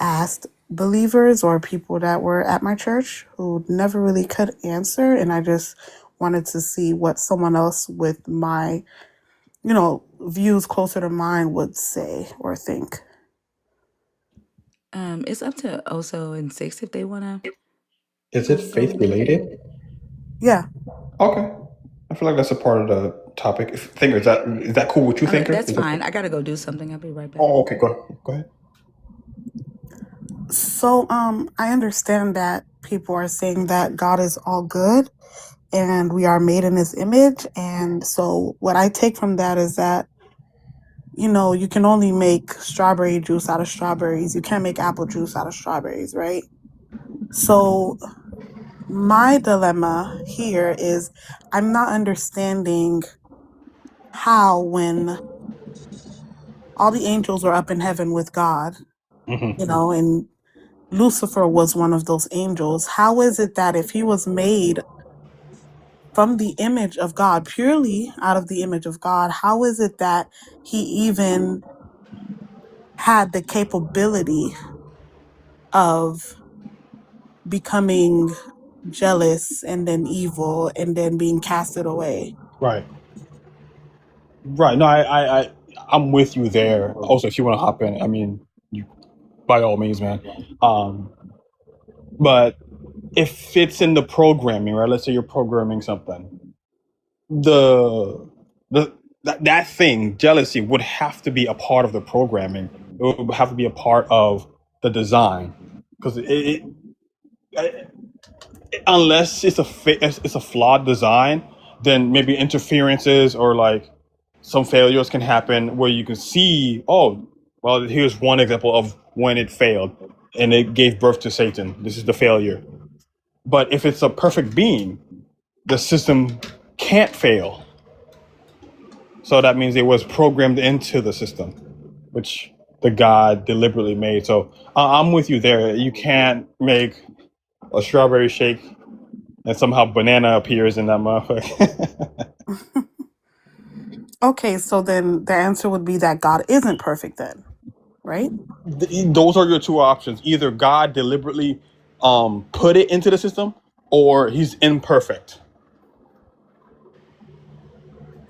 asked believers or people that were at my church who never really could answer, and I just wanted to see what someone else with my, views closer to mine would say or think. It's up to Oso and Six if they wanna Is it faith go. related? Yeah. Okay. I feel like that's a part of the topic. Thinker, is that cool with you, Thinker? That's fine. I gotta go do something. I'll be right back. Oh, okay. Go ahead. So I understand that people are saying that God is all good and we are made in his image. And so what I take from that is that, you can only make strawberry juice out of strawberries. You can't make apple juice out of strawberries, right? So my dilemma here is I'm not understanding how, when all the angels were up in heaven with God, and Lucifer was one of those angels, how is it that if he was made from the image of God, purely out of the image of God, how is it that he even had the capability of becoming jealous and then evil and then being casted away? Right. Right. No, I'm with you there. Also, if you want to hop in, I mean, you by all means, man. But if it's in the programming, right? Let's say you're programming something, the that thing, jealousy, would have to be a part of the programming. It would have to be a part of the design, because unless it's a flawed design, then maybe interferences or like some failures can happen where you can see, oh, well, here's one example of when it failed and it gave birth to Satan. This is the failure. But if it's a perfect being, the system can't fail. So that means it was programmed into the system, which the God deliberately made. So I'm with you there. You can't make a strawberry shake and somehow banana appears in that motherfucker. Okay, so then the answer would be that God isn't perfect then, right? Those are your two options. Either God deliberately put it into the system, or he's imperfect.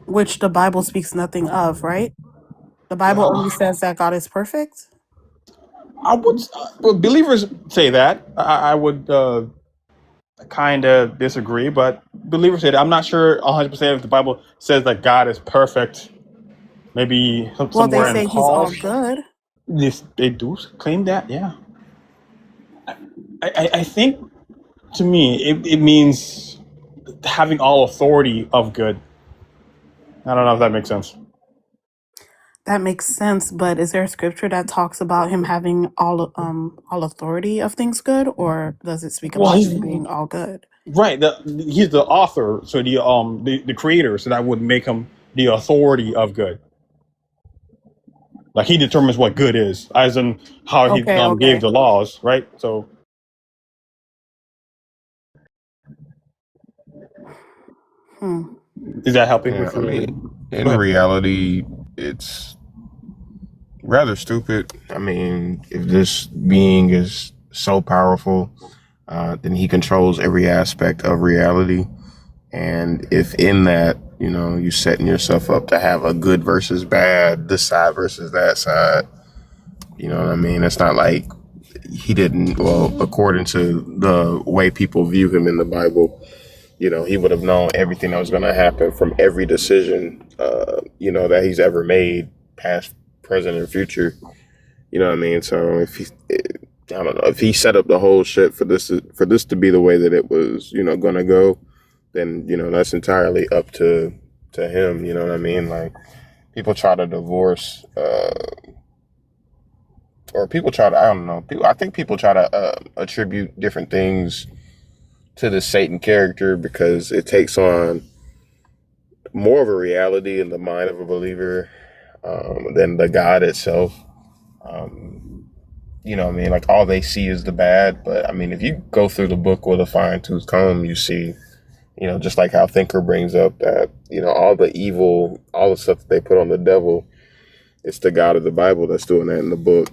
Which the Bible speaks nothing of, right? The Bible only says that God is perfect. I would, well, believers say that. I would kind of disagree, but believers say that. I'm not sure 100% if the Bible says that God is perfect. Maybe Well, they somewhere in say he's Paul, all good. they do claim that. Yeah, I think to me it means having all authority of good. I don't know if that makes sense. That makes sense, but is there a scripture that talks about him having all authority of things good, or does it speak Well, about he's him being all good? right. He's the author, so the creator, so that would make him the authority of good. Like he determines what good is, as in how he Okay, gave okay. the laws, right? So Hmm. is that helping Yeah, with I your? mean, Go in ahead. reality, it's rather stupid. I mean, if this being is so powerful, then he controls every aspect of reality. And if in that, you're setting yourself up to have a good versus bad, this side versus that side, you know what I mean? It's not like he didn't, well, according to the way people view him in the Bible, he would have known everything that was going to happen from every decision, that he's ever made, past, present, and future. You know what I mean? So I don't know, if he set up the whole shit for this to be the way that it was, going to go, then that's entirely up to him. You know what I mean? Like, people try to divorce, or people try to, I don't know. I think people try to attribute different things to the Satan character because it takes on more of a reality in the mind of a believer than the God itself. You know what I mean? Like, all they see is the bad. But I mean, if you go through the book with a fine tooth comb, you see, just like how Thinker brings up that, all the evil, all the stuff that they put on the devil, it's the God of the Bible that's doing that in the book.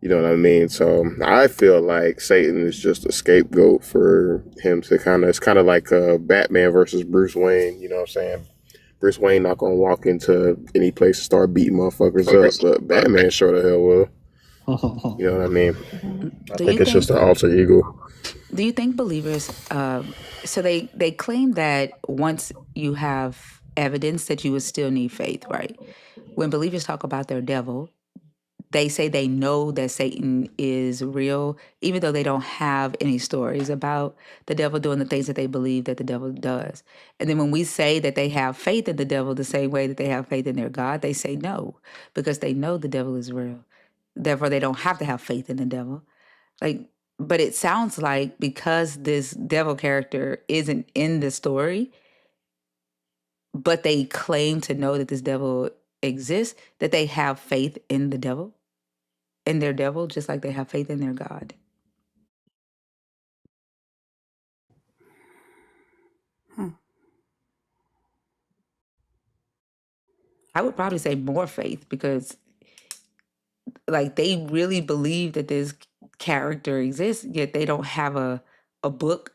You know what I mean? So I feel like Satan is just a scapegoat for him to it's kind of like Batman versus Bruce Wayne. You know what I'm saying? Bruce Wayne not gonna walk into any place and start beating motherfuckers up, but Batman sure the hell will. You know what I mean? I Do think you it's just think? an alter ego. Do you think believers? So they claim that once you have evidence, that you would still need faith, right? When believers talk about their devil, they say they know that Satan is real, even though they don't have any stories about the devil doing the things that they believe that the devil does. And then when we say that they have faith in the devil the same way that they have faith in their God, they say no, because they know the devil is real. Therefore, they don't have to have faith in the devil. Like, but it sounds like because this devil character isn't in the story, but they claim to know that this devil exists, that they have faith in the devil, in their devil, just like they have faith in their God. Hmm. I would probably say more faith because, like, they really believe that this character exists, yet they don't have a book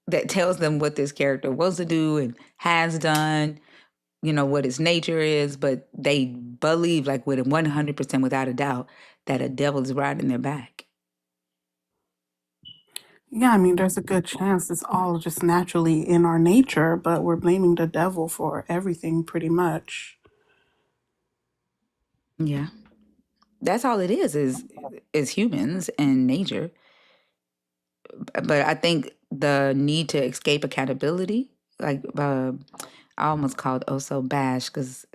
that tells them what this character was to do and has done, what his nature is, but they believe, like, with 100% without a doubt, that a devil is riding their back. Yeah, I mean, there's a good chance it's all just naturally in our nature, but we're blaming the devil for everything pretty much. Yeah. That's all it is humans and nature. But I think the need to escape accountability, like I almost called Oso Bash because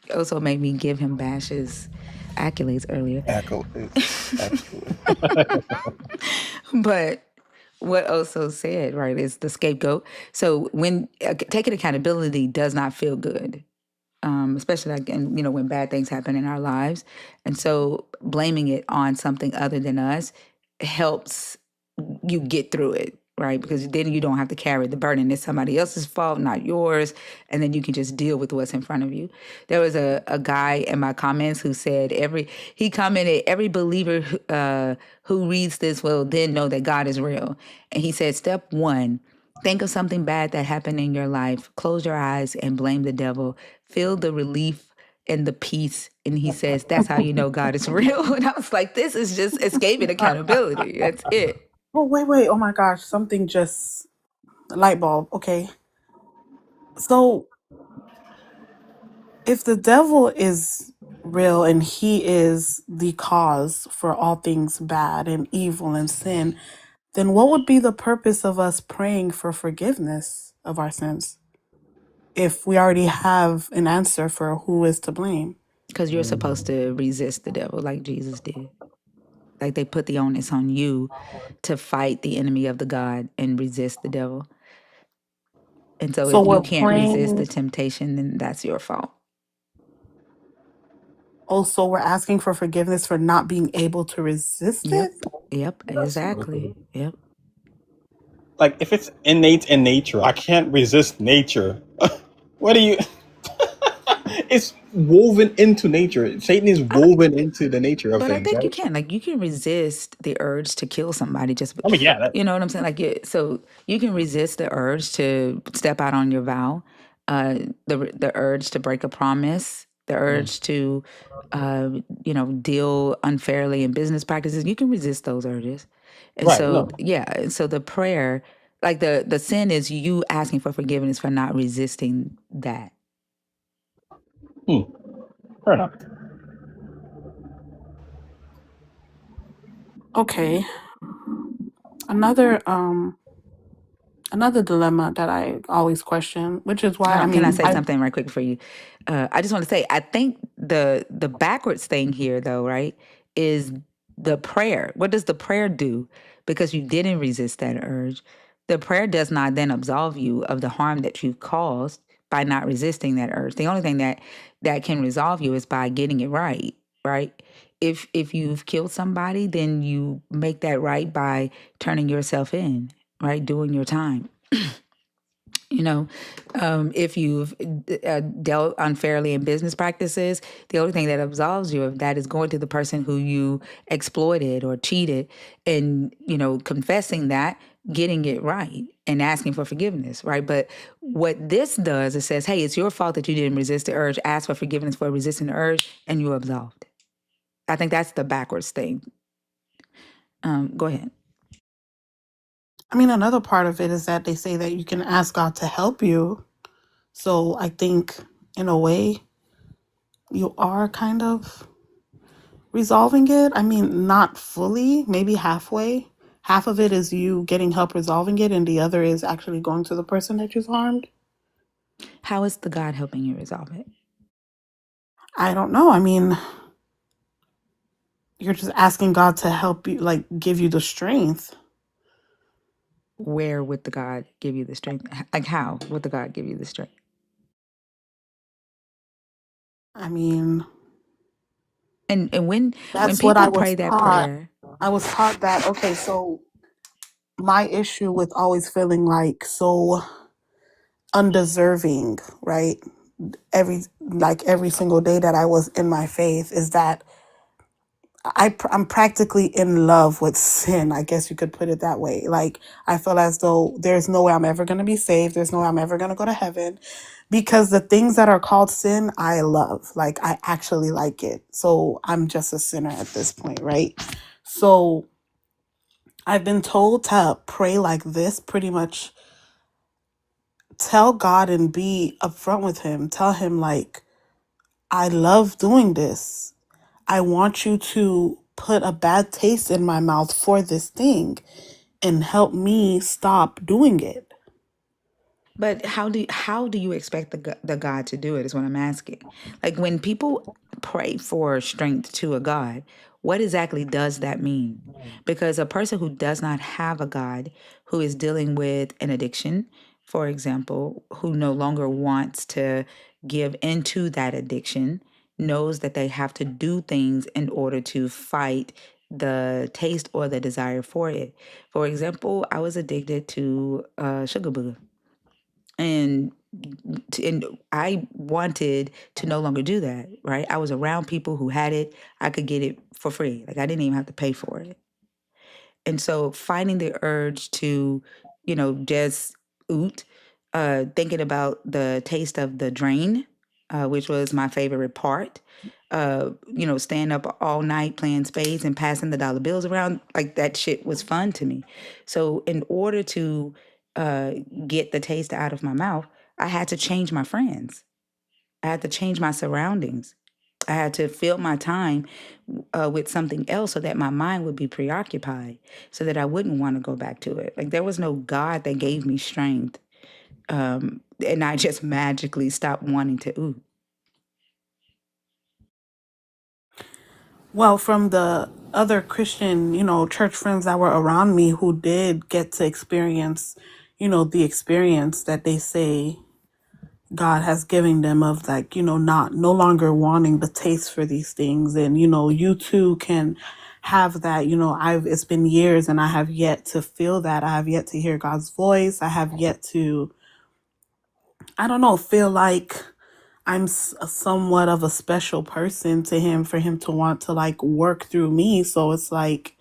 Oso made me give him Bash's accolades earlier. Actually. But what Oso said, right, is the scapegoat. So when taking accountability does not feel good, especially like, and when bad things happen in our lives, and so blaming it on something other than us helps you get through it, right? Because then you don't have to carry the burden. It's somebody else's fault, not yours. And then you can just deal with what's in front of you. There was a guy in my comments who said he commented, every believer who reads this will then know that God is real. And he said, step one, think of something bad that happened in your life. Close your eyes and blame the devil. Feel the relief and the peace. And he says, that's how you know God is real. And I was like, this is just escaping accountability. That's it. Oh, wait. Oh my gosh, something just light bulb. Okay. So if the devil is real and he is the cause for all things bad and evil and sin, then what would be the purpose of us praying for forgiveness of our sins if we already have an answer for who is to blame? Because you're supposed to resist the devil like Jesus did. Like they put the onus on you to fight the enemy of the God and resist the devil. And so So if you we're can't resist the praying, temptation, then that's your fault. also, we're asking for forgiveness for not being able to resist Yep. it? Yep. Exactly. Yep. Like, if it's innate in nature, I can't resist nature. What do you? It's woven into nature. Satan is woven into the nature of But I things, think you right? can. Like you can resist the urge to kill somebody just I mean, yeah, that, you know what I'm saying? Like so you can resist the urge to step out on your vow, the urge to break a promise, the urge to deal unfairly in business practices. You can resist those urges. And right. so No, yeah, and so the prayer Like the sin is you asking for forgiveness for not resisting that. Hmm. Fair enough. Okay. Another another dilemma that I always question, which is why Can I say I something right quick for you? I just want to say, I think the backwards thing here, though, right, is the prayer. What does the prayer do? Because you didn't resist that urge, the prayer does not then absolve you of the harm that you've caused by not resisting that urge. The only thing that can resolve you is by getting it right, right? If you've killed somebody, then you make that right by turning yourself in, right, doing your time. You know, if you've dealt unfairly in business practices, the only thing that absolves you of that is going to the person who you exploited or cheated and, confessing that, getting it right, and asking for forgiveness, right? But what this does, it says, hey, it's your fault that you didn't resist the urge, ask for forgiveness for resisting the urge, and you're absolved. I think that's the backwards thing. Go ahead. another part of it is that they say that you can ask God to help you. So I think in a way you are kind of resolving it. Not fully, maybe halfway. Half of it is you getting help resolving it, and the other is actually going to the person that you've harmed. How is the God helping you resolve it? I don't know. You're just asking God to help you, like give you the strength. Where would the God give you the strength? Like, how would the God give you the strength? I mean, And when that's what people I pray was that taught. prayer, I was taught that, okay, so my issue with always feeling like so undeserving, right? Every single day that I was in my faith is that I'm practically in love with sin. I guess you could put it that way. Like, I feel as though there's no way I'm ever going to be saved. There's no way I'm ever going to go to heaven because the things that are called sin, I love. Like, I actually like it. So I'm just a sinner at this point, right? So I've been told to pray like this, pretty much tell God and be upfront with Him. Tell Him, like, I love doing this. I want you to put a bad taste in my mouth for this thing and help me stop doing it. but how do you expect the God to do it? Is what I'm asking. Like when people pray for strength to a God, what exactly does that mean? Because a person who does not have a God, who is dealing with an addiction, for example, who no longer wants to give into that addiction, knows that they have to do things in order to fight the taste or the desire for it. For example, I was addicted to sugar booger, and and I wanted to no longer do that, right? I was around people who had it. I could get it for free. Like I didn't even have to pay for it. And so finding the urge to, just oot, thinking about the taste of the drain, which was my favorite part. Staying up all night playing spades and passing the dollar bills around, like that shit was fun to me. So in order to uh, get the taste out of my mouth, I had to change my friends. I had to change my surroundings. I had to fill my time with something else so that my mind would be preoccupied, so that I wouldn't want to go back to it. Like there was no God that gave me strength, and I just magically stopped wanting to ooh. Well, from the other Christian, church friends that were around me who did get to experience, the experience that they say God has given them of, like, not no longer wanting the taste for these things. And, you too can have that. It's been years and I have yet to feel that. I have yet to hear God's voice. I have yet to, I don't know, feel like I'm somewhat of a special person to Him for Him to want to, like, work through me. So it's like,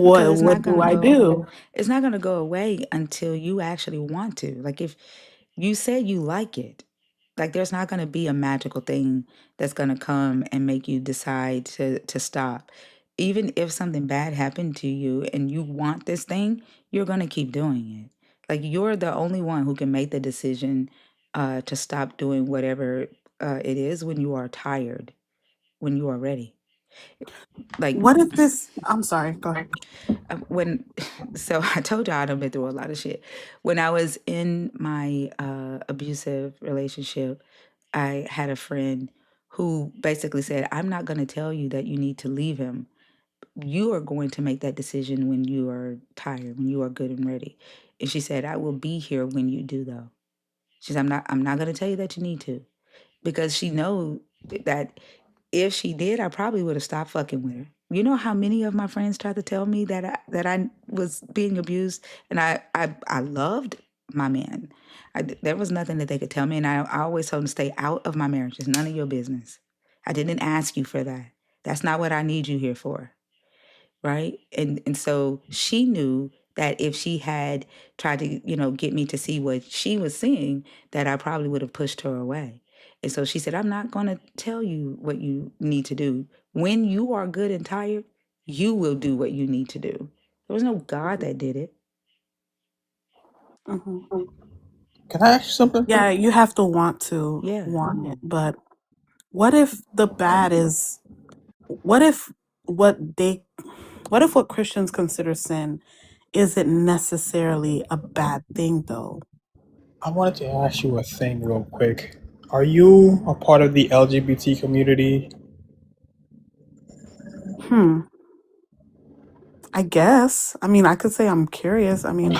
Because what do I do? it's not gonna go away until you actually want to. Like if you say you like it, like there's not gonna be a magical thing that's gonna come and make you decide to stop. even if something bad happened to you and you want this thing, you're going to keep doing it. Like, you're the only one who can make the decision to stop doing whatever it is when you are tired, when you are ready. Like, What if this? I'm sorry. Go ahead. when, so I told y'all I've been through a lot of shit. When I was in my abusive relationship, I had a friend who basically said, I'm not going to tell you that you need to leave him. You are going to make that decision when you are tired, when you are good and ready. And she said, I will be here when you do, though. She said, I'm not going to tell you that you need to, because she know that if she did, I probably would have stopped fucking with her. You know how many of my friends tried to tell me that I was being abused, and I loved my man. There was nothing that they could tell me, and I always told them to stay out of my marriage. It's none of your business. I didn't ask you for that. That's not what I need you here for, right? And so she knew that if she had tried to, get me to see what she was seeing, that I probably would have pushed her away. And so she said, I'm not going to tell you what you need to do. When you are good and tired, you will do what you need to do. There was no God that did it. Hmm. Can I ask you something? Yeah, you have to Yeah. want it, but what if the bad is? What if what they? What if what Christians consider sin isn't necessarily a bad thing, though? I wanted to ask you a thing real quick. Are you a part of the LGBT community? Hmm. I guess. I mean, I could say I'm curious. I mean,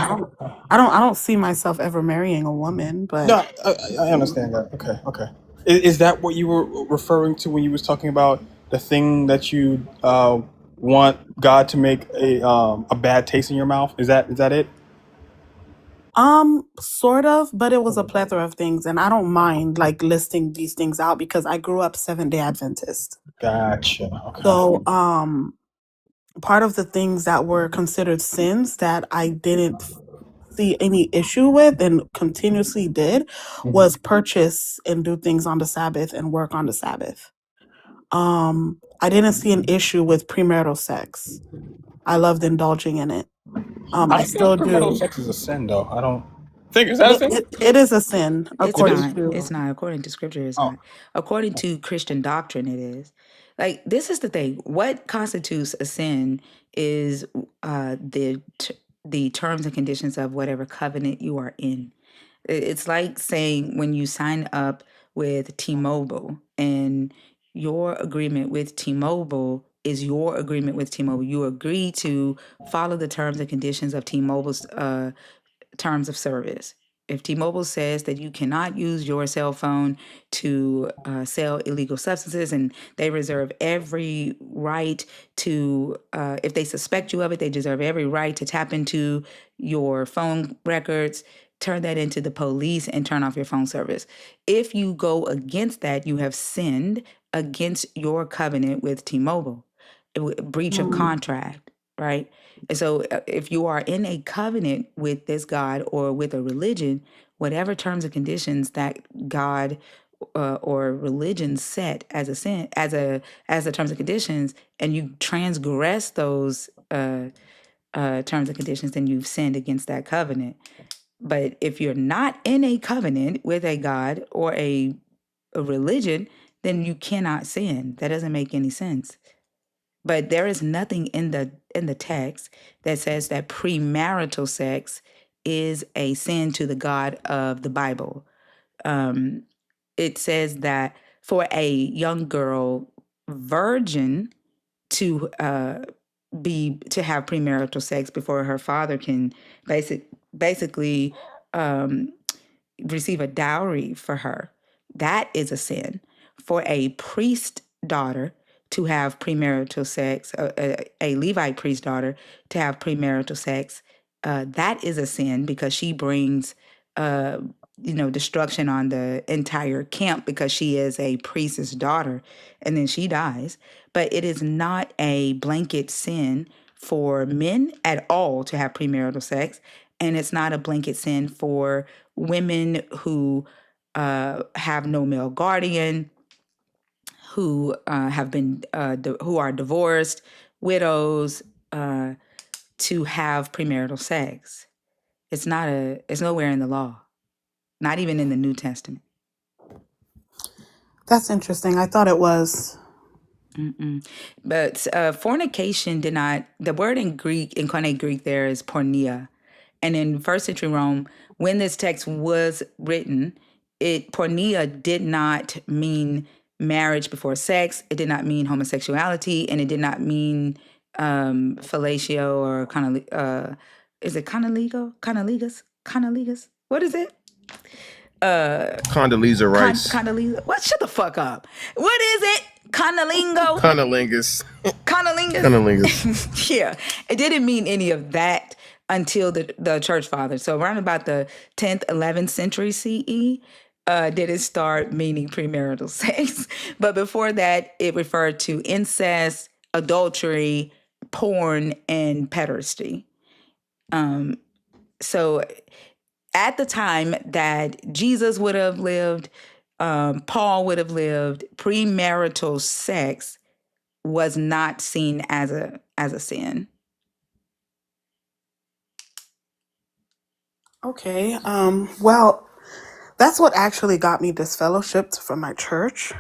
I don't see myself ever marrying a woman, No, but I understand that. Okay, okay. Is that what you were referring to when you was talking about the thing that you want God to make a bad taste in your mouth? Is that it? sort of, but it was a plethora of things, and I don't mind like listing these things out because I grew up Seventh-day Adventist. Gotcha. Okay. So, part of the things that were considered sins that I didn't see any issue with and continuously did was purchase and do things on the Sabbath and work on the Sabbath. I didn't see an issue with premarital sex. I loved indulging in it. I I don't think still premarital do. sex is a sin, though. I don't think is that a sin. It is a sin It's It is. according not. to. It's not. According to scripture, it's Oh, not. According to Christian doctrine, it is. Like, this is the thing. What constitutes a sin is the terms and conditions of whatever covenant you are in. It's like saying when you sign up with T-Mobile and your agreement with T-Mobile is your agreement with T-Mobile. You agree to follow the terms and conditions of T-Mobile's terms of service. If T-Mobile says that you cannot use your cell phone to sell illegal substances, and they reserve every right to, if they suspect you of it, they deserve every right to tap into your phone records, turn that into the police, and turn off your phone service. If you go against that, you have sinned against your covenant with T-Mobile, breach of Mm, contract, right? And so, if you are in a covenant with this God or with a religion, whatever terms and conditions that God or religion set as a sin, as the terms and conditions, and you transgress those terms and conditions, then you've sinned against that covenant. But if you're not in a covenant with a God or a religion, then you cannot sin. That doesn't make any sense. But there is nothing in the text that says that premarital sex is a sin to the God of the Bible. Um, it says that for a young girl virgin to to have premarital sex before her father can basically um, receive a dowry for her, that is a sin. For a priest daughter to have premarital sex, a Levite priest daughter to have premarital sex, that is a sin because she brings, uh, destruction on the entire camp because she is a priest's daughter, and then she dies. But it is not a blanket sin for men at all to have premarital sex, and it's not a blanket sin for women who have no male guardian, who have been who are divorced, widows to have premarital sex. It's nowhere in the law, not even in the New Testament. That's interesting. I thought it was. But fornication did not, the word in Greek, incarnate Greek there is porneia. And in first century Rome, when this text was written, porneia did not mean marriage before sex. It did not mean homosexuality, and it did not mean fellatio or is it conaligo? Conaligas? What is it? Condoleezza Rice. Condoleezza. What? Shut the fuck up. What is it? Conalingo? Conolingus. Conalingus? Conolingus. Yeah. It didn't mean any of that until the church fathers. So around about the 10th, 11th century CE, did it start meaning premarital sex. But before that, it referred to incest, adultery, porn, and pederasty. So at the time that Jesus would have lived, Paul would have lived, premarital sex was not seen as a sin. Okay. Well, that's what actually got me disfellowshipped from my church.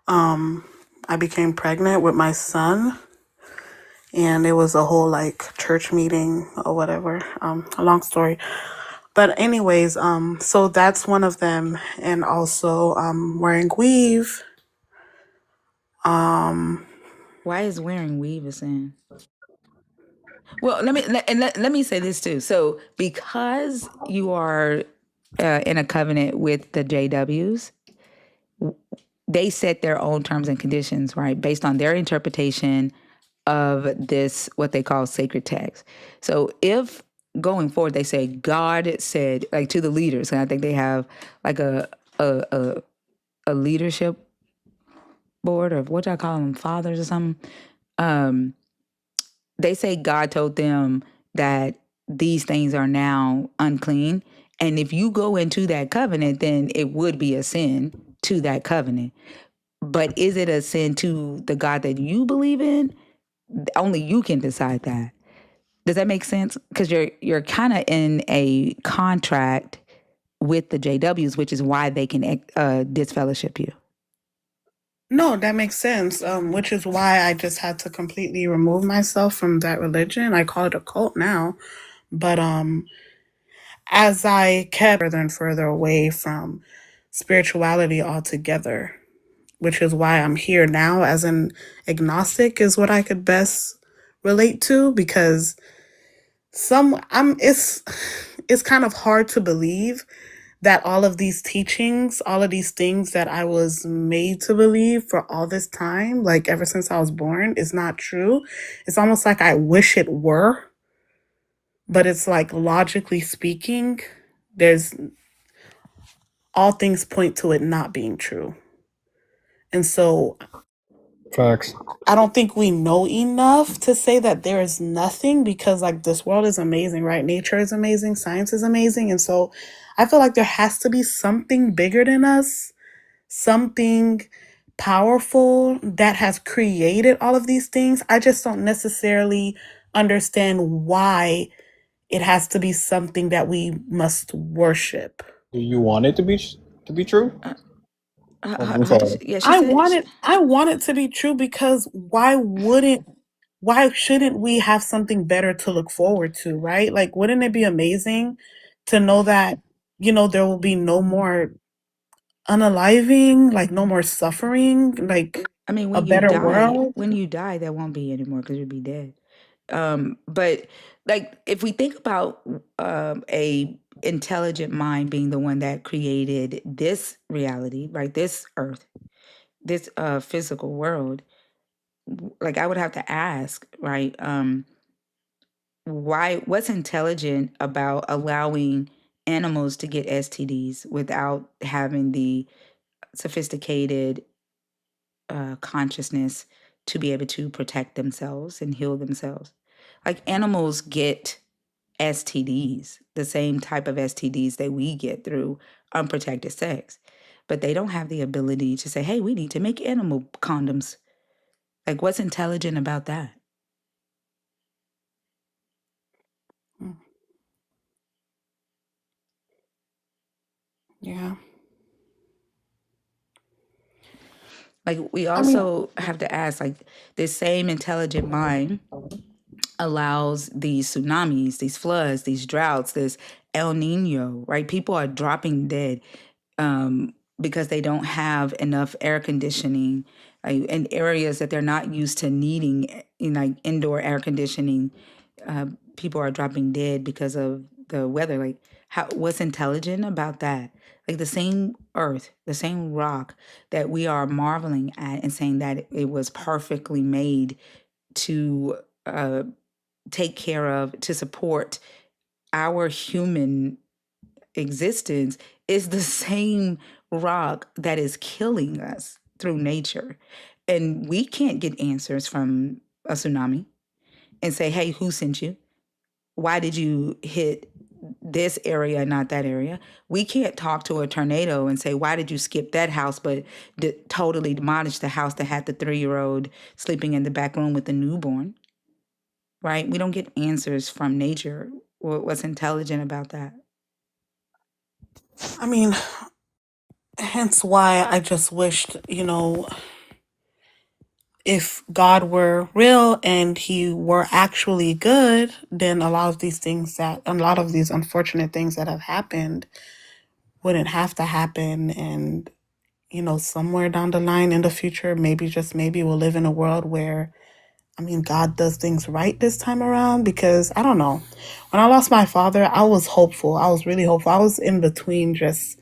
I became pregnant with my son, and it was a whole like church meeting or whatever. A long story. But anyways, so that's one of them, and also wearing weave. Why is wearing weave a sin? Well, let me say this too. So because you are in a covenant with the JWs, they set their own terms and conditions, right, based on their interpretation of this, what they call sacred text. So if going forward they say God said, like to the leaders, and I think they have like a leadership board, or what do I call them, fathers or something. They say God told them that these things are now unclean. And if you go into that covenant, then it would be a sin to that covenant. But is it a sin to the God that you believe in? Only you can decide that. Does that make sense? Because you're kind of in a contract with the JWs, which is why they can disfellowship you. No, that makes sense. Which is why I just had to completely remove myself from that religion. I call it a cult now. But as I kept further and further away from spirituality altogether, which is why I'm here now as an agnostic is what I could best relate to, because it's kind of hard to believe that all of these teachings, all of these things that I was made to believe for all this time, like ever since I was born, is not true. It's almost like I wish it were, but it's like logically speaking, there's all things point to it not being true. And so Facts. I don't think we know enough to say that there is nothing, because like this world is amazing, right? Nature is amazing, science is amazing. And so I feel like there has to be something bigger than us, something powerful that has created all of these things. I just don't necessarily understand why it has to be something that we must worship. Do you want it to be true? I'm How does sorry. she, yeah, she said I want it to be true, because why shouldn't we have something better to look forward to, right? Like, wouldn't it be amazing to know that, there will be no more unaliving, like no more suffering, like I mean, a better world? when you die, there won't be anymore because you'll be dead. But like, if we think about a intelligent mind being the one that created this reality, right, this earth, this physical world, like I would have to ask, right, what's intelligent about allowing animals to get STDs without having the sophisticated consciousness to be able to protect themselves and heal themselves? Like, animals get STDs, the same type of STDs that we get through unprotected sex, but they don't have the ability to say, hey, we need to make animal condoms. Like, what's intelligent about that? Mm. Yeah. Like, we I mean, also have to ask, like, this same intelligent mind allows these tsunamis, these floods, these droughts, this El Nino, right? People are dropping dead because they don't have enough air conditioning in areas that they're not used to needing, like indoor air conditioning. People are dropping dead because of the weather. Like, what's intelligent about that? Like, the same earth, the same rock that we are marveling at and saying that it was perfectly made to take care of, to support our human existence, is the same rock that is killing us through nature. And we can't get answers from a tsunami and say, hey, who sent you? Why did you hit this area, not that area? We can't talk to a tornado and say, why did you skip that house, but totally demolish the house that had the 3-year-old sleeping in the back room with the newborn, right? We don't get answers from nature. What's intelligent about that? I mean, hence why I just wished, if God were real and he were actually good, then a lot of these unfortunate things that have happened wouldn't have to happen. And, somewhere down the line in the future, maybe just maybe we'll live in a world where God does things right this time around, because I don't know. When I lost my father, I was hopeful. I was really hopeful. I was in between just,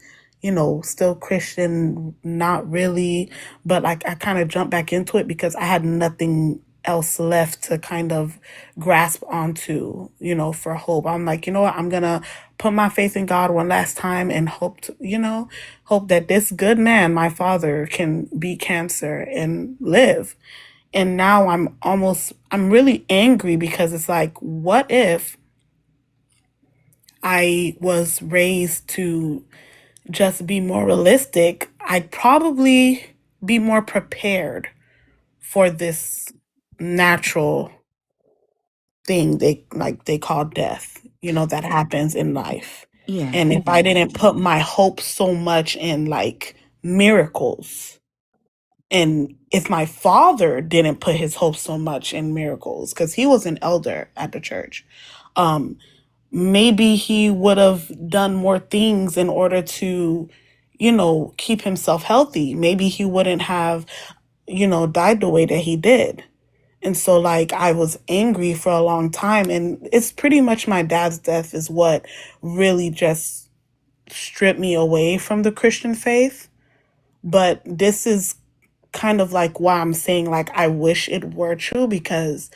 still Christian, not really. But like I kind of jumped back into it because I had nothing else left to kind of grasp onto, for hope. I'm like, you know what? I'm going to put my faith in God one last time and hope that this good man, my father, can beat cancer and live. And now I'm really angry because it's like, what if I was raised to just be more realistic? I'd probably be more prepared for this natural thing they call death, that happens in life. Yeah. And if I didn't put my hope so much in like miracles, and if my father didn't put his hope so much in miracles, because he was an elder at the church, um, maybe he would have done more things in order to, keep himself healthy. Maybe he wouldn't have, died the way that he did. And so, like, I was angry for a long time. And it's pretty much my dad's death is what really just stripped me away from the Christian faith. But this is kind of like why I'm saying, like, I wish it were true, because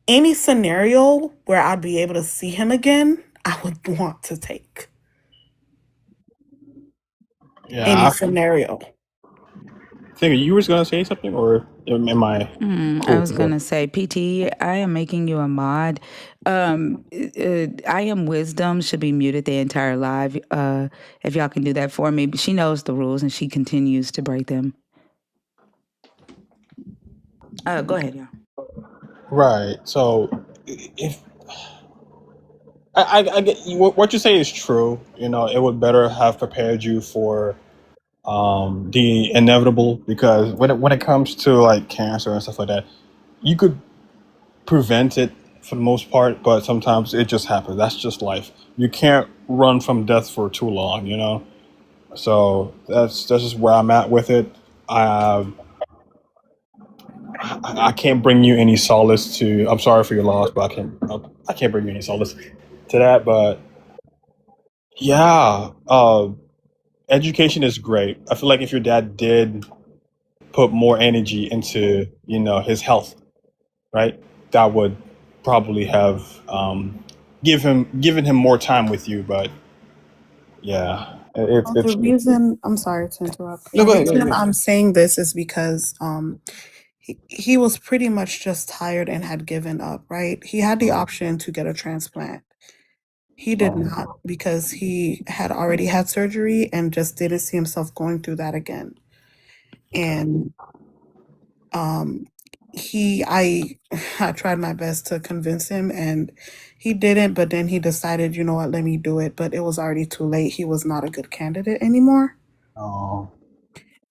any scenario where I'd be able to see him again, I would want to take any Yeah, scenario. I think you were gonna say something, or am I I cool? was gonna say, PT, I am making you a mod. I am wisdom should be muted the entire live. If y'all can do that for me, she knows the rules and she continues to break them. Go ahead, y'all. Right. So, if I get what you say is true, it would better have prepared you for the inevitable, because when it comes to like cancer and stuff like that, you could prevent it for the most part, but sometimes it just happens. That's just life. You can't run from death for too long. So that's just where I'm at with it. I I can't bring you any solace to. I'm sorry for your loss, but I can't bring you any solace to that. But yeah, education is great. I feel like if your dad did put more energy into his health, right, that would probably have given him more time with you. But yeah, it's The reason I'm sorry to interrupt. no, The go ahead, go ahead, reason go ahead. I'm saying this is because he was pretty much just tired and had given up, right? He had the option to get a transplant. He did not, because he had already had surgery and just didn't see himself going through that again. And um I I tried my best to convince him, and he didn't, but then he decided, you know what, let me do it, but it was already too late. He was not a good candidate anymore. Oh,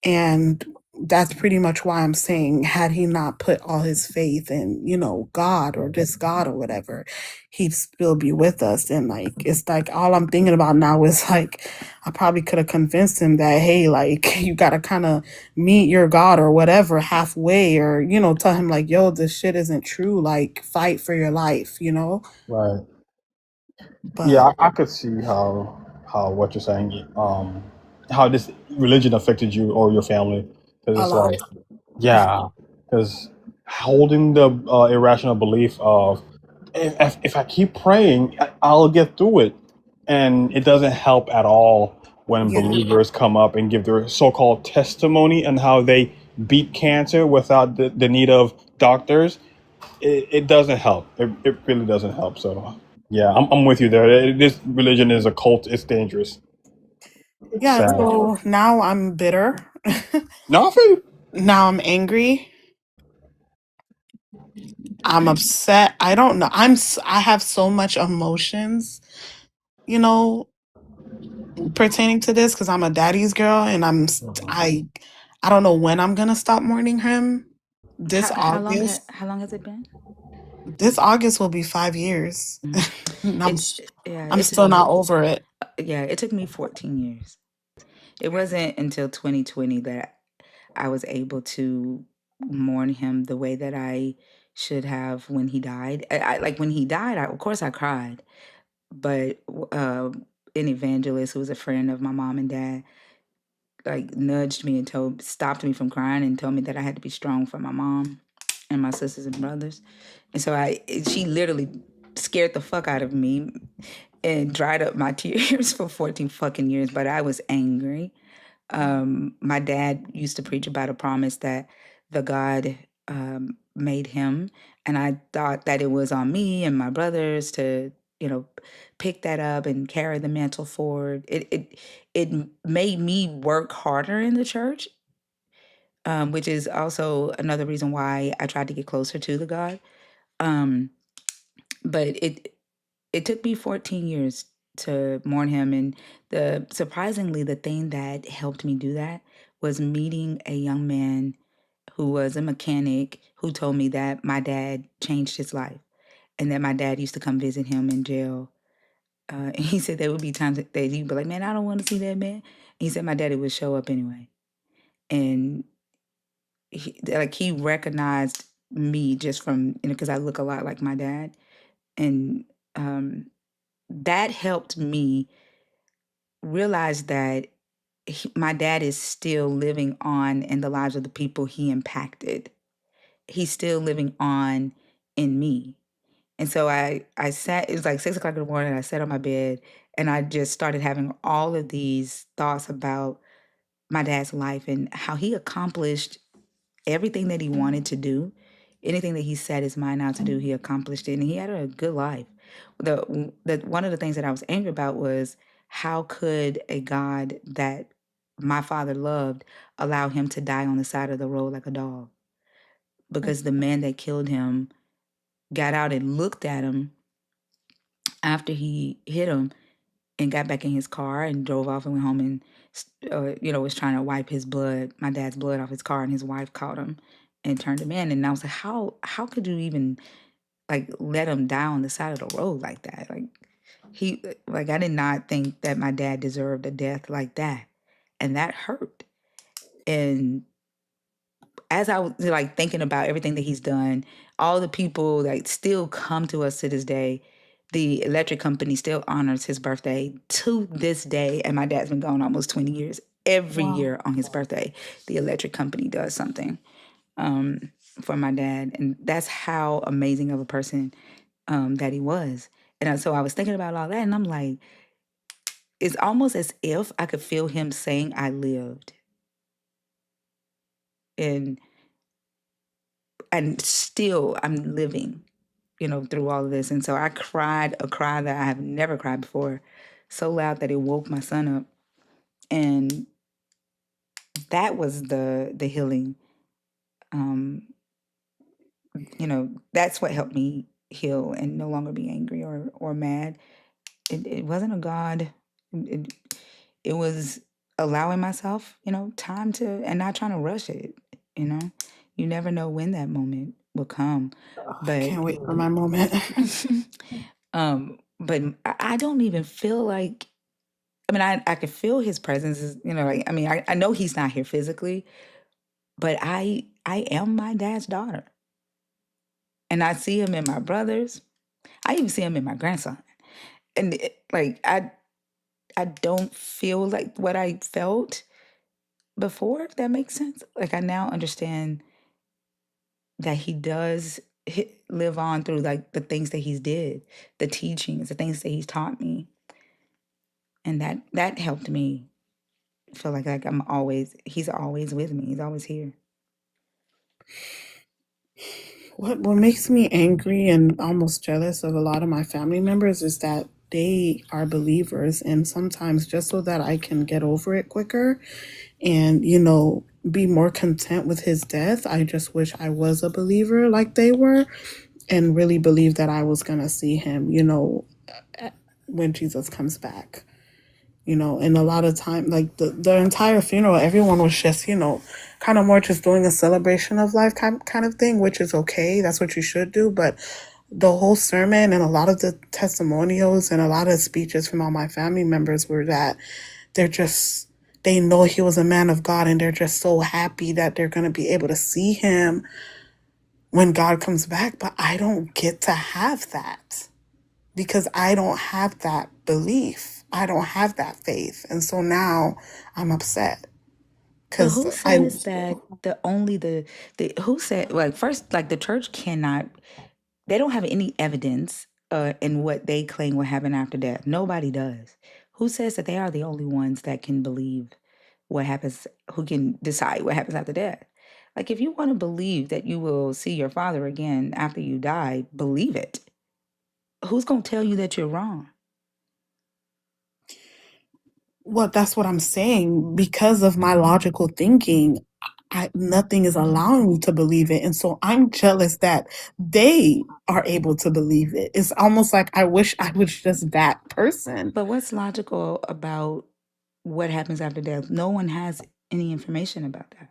And that's pretty much why I'm saying, had he not put all his faith in, you know, God or this God or whatever, he'd still be with us. And like, it's like all I'm thinking about now is like, I probably could have convinced him that, hey, like, you got to kind of meet your God or whatever halfway, or, you know, tell him, like, yo, this shit isn't true. Like, fight for your life, you know? right. Yeah, But I could see how what you're saying, how this religion affected you or your family, because a it's lot. like, yeah, because holding the irrational belief of if I keep praying, I'll get through it, and it doesn't help at all when Yeah. believers come up and give their so-called testimony and how they beat cancer without the need of doctors. It doesn't help. It really doesn't help. So yeah, I'm with you there. This religion is a cult. It's dangerous. Yeah. Sad. So now I'm bitter. No, I feel you. Now I'm angry. I'm upset. I don't know. I have so much emotions, you know, pertaining to this because I'm a daddy's girl, and I don't know when I'm going to stop mourning him. This August. How long has it been? This August will be 5 years. Mhm. And Yeah, I'm still not over it. yeah, it took me 14 years. It wasn't until 2020 that I was able to mourn him the way that I should have when he died. Like when he died, of course I cried, but an evangelist who was a friend of my mom and dad like nudged me and stopped me from crying and told me that I had to be strong for my mom and my sisters and brothers. And so she literally scared the fuck out of me and dried up my tears for 14 fucking years, but I was angry. My dad used to preach about a promise that the God made him, and I thought that it was on me and my brothers to, you know, pick that up and carry the mantle forward. It made me work harder in the church, which is also another reason why I tried to get closer to the God. Um, but it took me 14 years to mourn him, and the thing that helped me do that was meeting a young man who was a mechanic who told me that my dad changed his life and that my dad used to come visit him in jail. And he said there would be times that he'd be like, man, I don't want to see that man. And he said my daddy would show up anyway. And he recognized me just from, because I look a lot like my dad. And um, that helped me realize that my dad is still living on in the lives of the people he impacted. He's still living on in me. And so I sat, it was like 6 o'clock in the morning, I sat on my bed and I just started having all of these thoughts about my dad's life and how he accomplished everything that he wanted to do. Anything that he set his mind out to do, he accomplished it, and he had a good life. The one of the things that I was angry about was how could a God that my father loved allow him to die on the side of the road like a dog? Because the man that killed him got out and looked at him after he hit him and got back in his car and drove off and went home and was trying to wipe his blood, my dad's blood off his car, and his wife caught him and turned him in. And I was like, how could you even like let him die on the side of the road like that? Like I did not think that my dad deserved a death like that, and that hurt. And as I was like thinking about everything that he's done, all the people that still come to us to this day, the electric company still honors his birthday to this day. And my dad's been gone almost 20 years. Every Wow. year on his birthday, the electric company does something for my dad. And that's how amazing of a person that he was. And so I was thinking about all that, and I'm like, it's almost as if I could feel him saying, I lived. And still I'm living, through all of this. And so I cried a cry that I have never cried before, so loud that it woke my son up. And that was the healing. Um, that's what helped me heal and no longer be angry or mad. It wasn't a God. It, it was allowing myself, time to, and not trying to rush it. You know, you never know when that moment will come, I but can't wait for my moment. but I don't even feel like. I mean, I can feel his presence. Like, I mean, I know he's not here physically, but I am my dad's daughter, and I see him in my brothers. I even see him in my grandson, and like I don't feel like what I felt before. If that makes sense. Like I now understand that he does live on through like the things that he's did, the teachings, the things that he's taught me, and that helped me feel like he's always with me. He's always here. What makes me angry and almost jealous of a lot of my family members is that they are believers, and sometimes just so that I can get over it quicker and be more content with his death, I just wish I was a believer like they were and really believe that I was going to see him, when Jesus comes back. And a lot of time, like the entire funeral, everyone was just, kind of more just doing a celebration of life kind of thing, which is okay. That's what you should do. But the whole sermon and a lot of the testimonials and a lot of speeches from all my family members were that they know he was a man of God, and they're just so happy that they're going to be able to see him when God comes back. But I don't get to have that because I don't have that belief. I don't have that faith. And so now I'm upset But because who says that the who said, like, first, like, the church cannot, they don't have any evidence in what they claim will happen after death. Nobody does. Who says that they are the only ones that can believe what happens, who can decide what happens after death? Like, if you want to believe that you will see your father again after you die, believe it. Who's going to tell you that you're wrong? well, that's what I'm saying. Because of my logical thinking, nothing is allowing me to believe it. And so I'm jealous that they are able to believe it. It's almost like I wish I was just that person. But what's logical about what happens after death? No one has any information about that.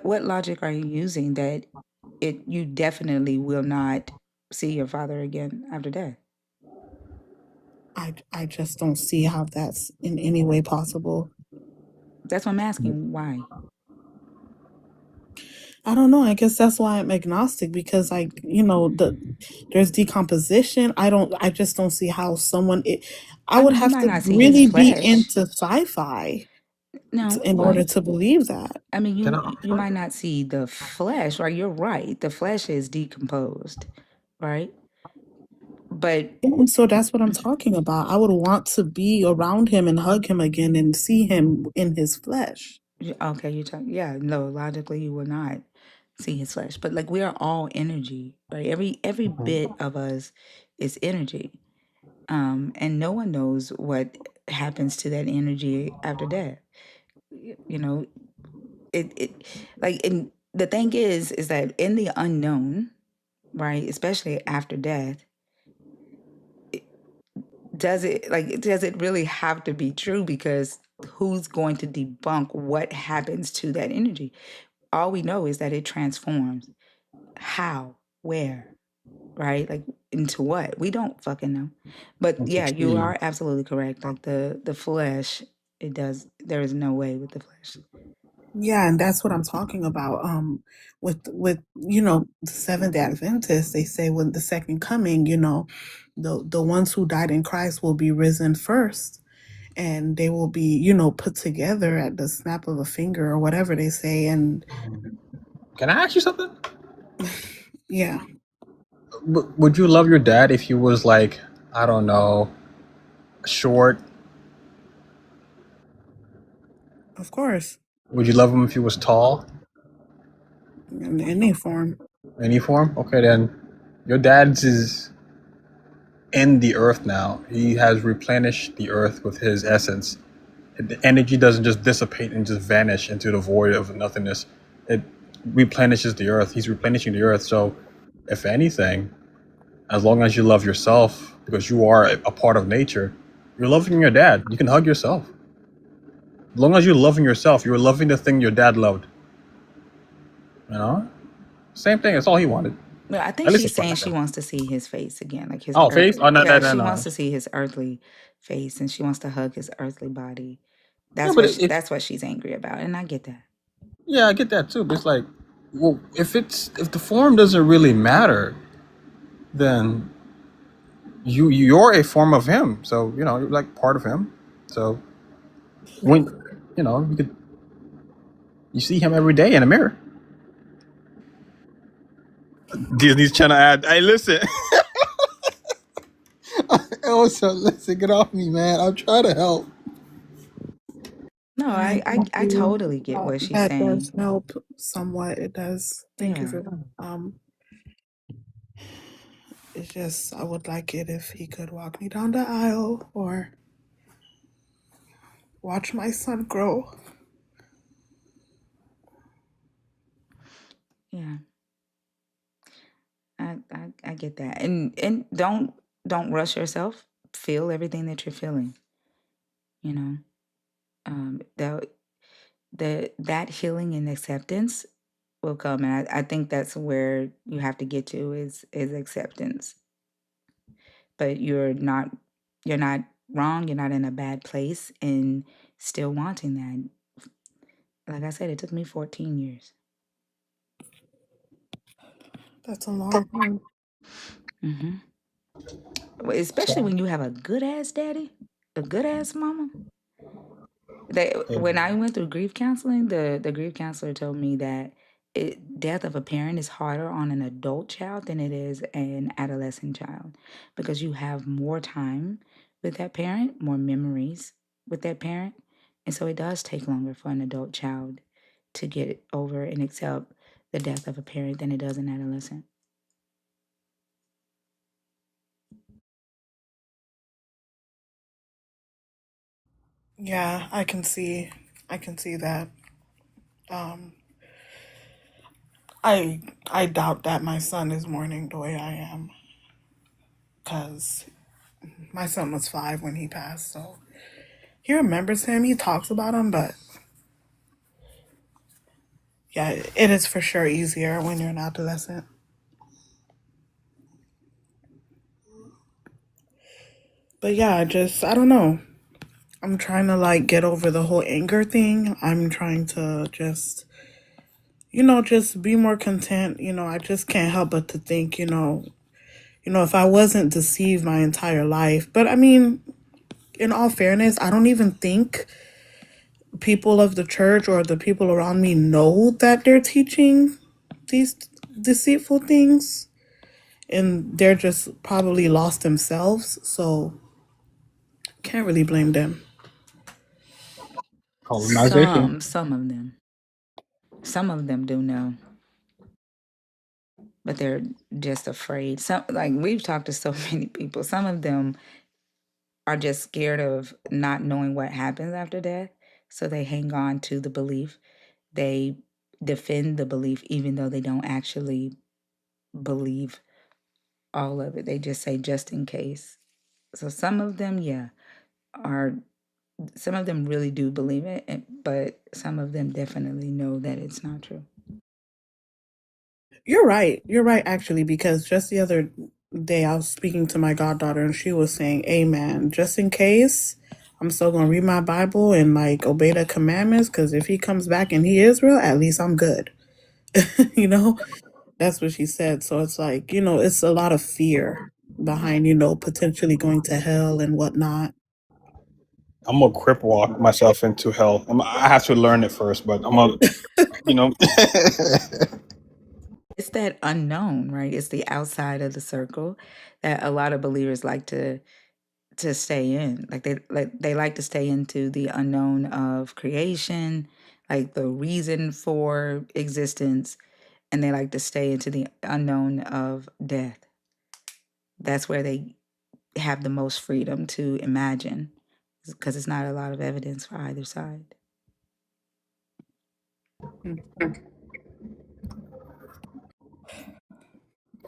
What logic are you using that you definitely will not see your father again after death? I just don't see how that's in any way possible. That's what I'm asking. Why? I don't know. I guess that's why I'm agnostic, because there's decomposition. I just don't see how I I would mean, you have might to not see his really be flesh. into sci-fi No, in order well, to believe that. I mean, Can you might not see the flesh, right? You're right. The flesh is decomposed, right? But And so that's what I'm talking about. I would want to be around him and hug him again and see him in his flesh. okay, yeah, no, logically you will not see his flesh. But like we are all energy, right? Every bit of us is energy. And no one knows what happens to that energy after death. You know, it like, and the thing is that in the unknown, right, especially after death, does it really have to be true? Because who's going to debunk what happens to that energy? All we know is that it transforms. How? Where? Right? Like, into what? We don't fucking know. But yeah, you I? are absolutely correct. Like the flesh, it does. There is no way with the flesh. Yeah, and that's what I'm talking about. With the Seventh Day Adventists, they say when the second coming, the ones who died in Christ will be risen first, and they will be put together at the snap of a finger or whatever they say. And Can I ask you something? yeah, Would you love your dad if he was like, I don't know, short? of course, Would you love him if he was tall? in any form. Any form? Okay, then your dad's is in the earth now. He has replenished the earth with his essence. The energy doesn't just dissipate and just vanish into the void of nothingness. It replenishes the earth. He's replenishing the earth. So, if anything, as long as you love yourself, because you are a part of nature, you're loving your dad. You can hug yourself. As long as you're loving yourself, you're loving the thing your dad loved. You know, same thing. That's all he wanted. Well, I think At least she's as far as saying I she know. wants to see his face again, like his Oh, face? Oh earthly. no, no, Yeah, no, she no. wants to see his earthly face, and she wants to hug his earthly body. Yeah, but That's what she's angry about, and I get that. yeah, I get that too. But it's like, well, if the form doesn't really matter, then you're a form of him. So you're like part of him. So when you see him every day in a mirror. Disney's trying to add. Hey, listen. Also, listen, get off me, man. I'm trying to help. No, I I totally get what she's that does saying. help somewhat. It does. Thank you Yeah. for that. It's just I would like it if he could walk me down the aisle or watch my son grow. Yeah. I get that. And don't rush yourself. Feel everything that you're feeling, you know. That that healing and acceptance will come. And I think that's where you have to get to is acceptance. But you're not wrong, you're not in a bad place and still wanting that. Like I said, it took me 14 years. That's a long time. Hmm. Especially when you have a good ass daddy, a good ass mama. When I went through grief counseling, the grief counselor told me that death of a parent is harder on an adult child than it is an adolescent child because you have more time with that parent, more memories with that parent, and so it does take longer for an adult child to get over and accept the death of a parent than it does an adolescent. Yeah, I can see that. Um I doubt that my son is mourning the way I am cuz my son was 5 when he passed, so he remembers him, he talks about him, but yeah, it is for sure easier when you're an adolescent. But yeah, I don't know. I'm trying to like get over the whole anger thing. I'm trying to just just be more content. I just can't help but to think, if I wasn't deceived my entire life. But I mean, in all fairness, I don't even think people of the church or the people around me know that they're teaching these deceitful things and they're just probably lost themselves. So can't really blame them. Colonization. Some of them do know, but they're just afraid. Some, like we've talked to so many people, some of them are just scared of not knowing what happens after death, so they hang on to the belief. They defend the belief even though they don't actually believe all of it. They just say just in case. So some of them, yeah, are some of them really do believe it, but some of them definitely know that it's not true. You're right. You're right, actually, because just the other day I was speaking to my goddaughter and she was saying, Amen. Just in case, I'm still going to read my Bible and like obey the commandments because if he comes back and he is real, at least I'm good. you know, that's what she said. So it's like, it's a lot of fear behind, potentially going to hell and whatnot. I'm gonna crip walk myself into hell. I have to learn it first, but I'm gonna, you know. It's that unknown, right? It's the outside of the circle that a lot of believers like to stay in. They like to stay into the unknown of creation, like the reason for existence, and they like to stay into the unknown of death. That's where they have the most freedom to imagine because it's not a lot of evidence for either side.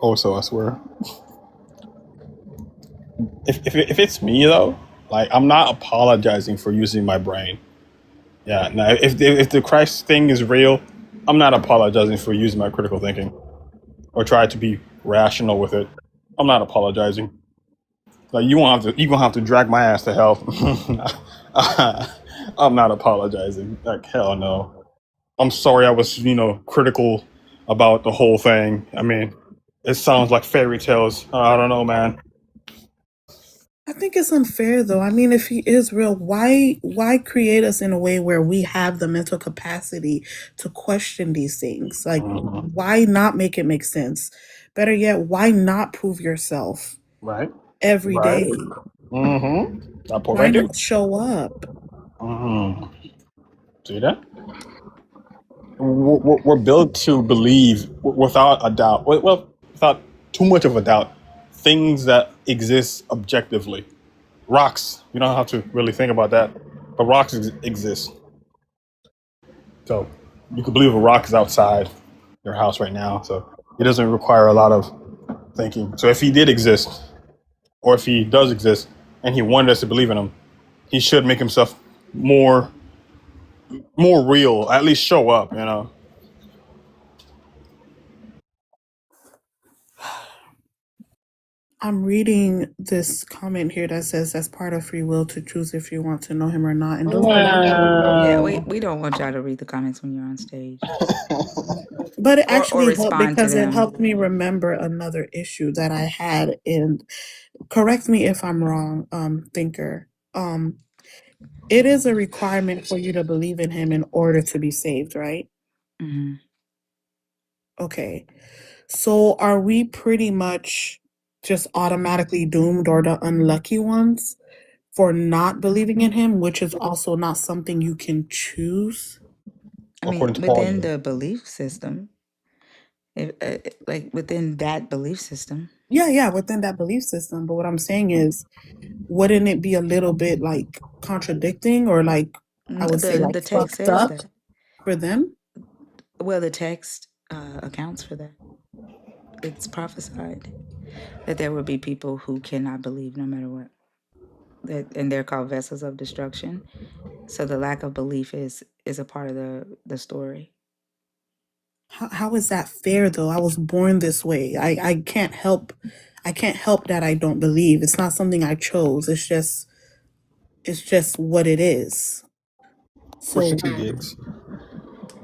Also, I swear. If it's me though, like I'm not apologizing for using my brain. Yeah, no. If the Christ thing is real, I'm not apologizing for using my critical thinking or try to be rational with it. I'm not apologizing. Like you gonna have to drag my ass to hell. I'm not apologizing. Like hell no. I'm sorry I was critical about the whole thing. I mean, it sounds like fairy tales. I don't know, man. I think it's unfair though. I mean, if he is real, why create us in a way where we have the mental capacity to question these things? Like Mhm. why not make it make sense? Better yet, why not prove yourself Right, every right. day? That part Why right there. not show up? See that? We're built to believe without a doubt. Well, without too much of a doubt, things that exist objectively. Rocks. You don't have to really think about that, but rocks exist. So you could believe a rock is outside your house right now. So it doesn't require a lot of thinking. So if he did exist, or if he does exist, and he wanted us to believe in him, he should make himself more real. At least show up. I'm reading this comment here that says that's part of free will to choose if you want to know him or not. And those are Yeah, we don't want y'all to read the comments when you're on stage but it or actually helped respond to because it them. helped me remember another issue that I had in correct me if I'm wrong, thinker. It is a requirement for you to believe in him in order to be saved, right? Hmm. Okay. So are we pretty much just automatically doomed or the unlucky ones for not believing in him, which is also not something you can choose? I mean, According to Paul, within yeah. the belief system, like within that belief system, Yeah, yeah, within that belief system. But what I'm saying is, wouldn't it be a little bit like contradicting or like I would say like the text fucked says up that. for them? Well, the text accounts for that. It's prophesied that there will be people who cannot believe no matter what. And they're called vessels of destruction. So the lack of belief is a part of the story. How is that fair though? I was born this way. I can't help that I don't believe. It's not something I chose. It's just what it is. For So 60 gigs.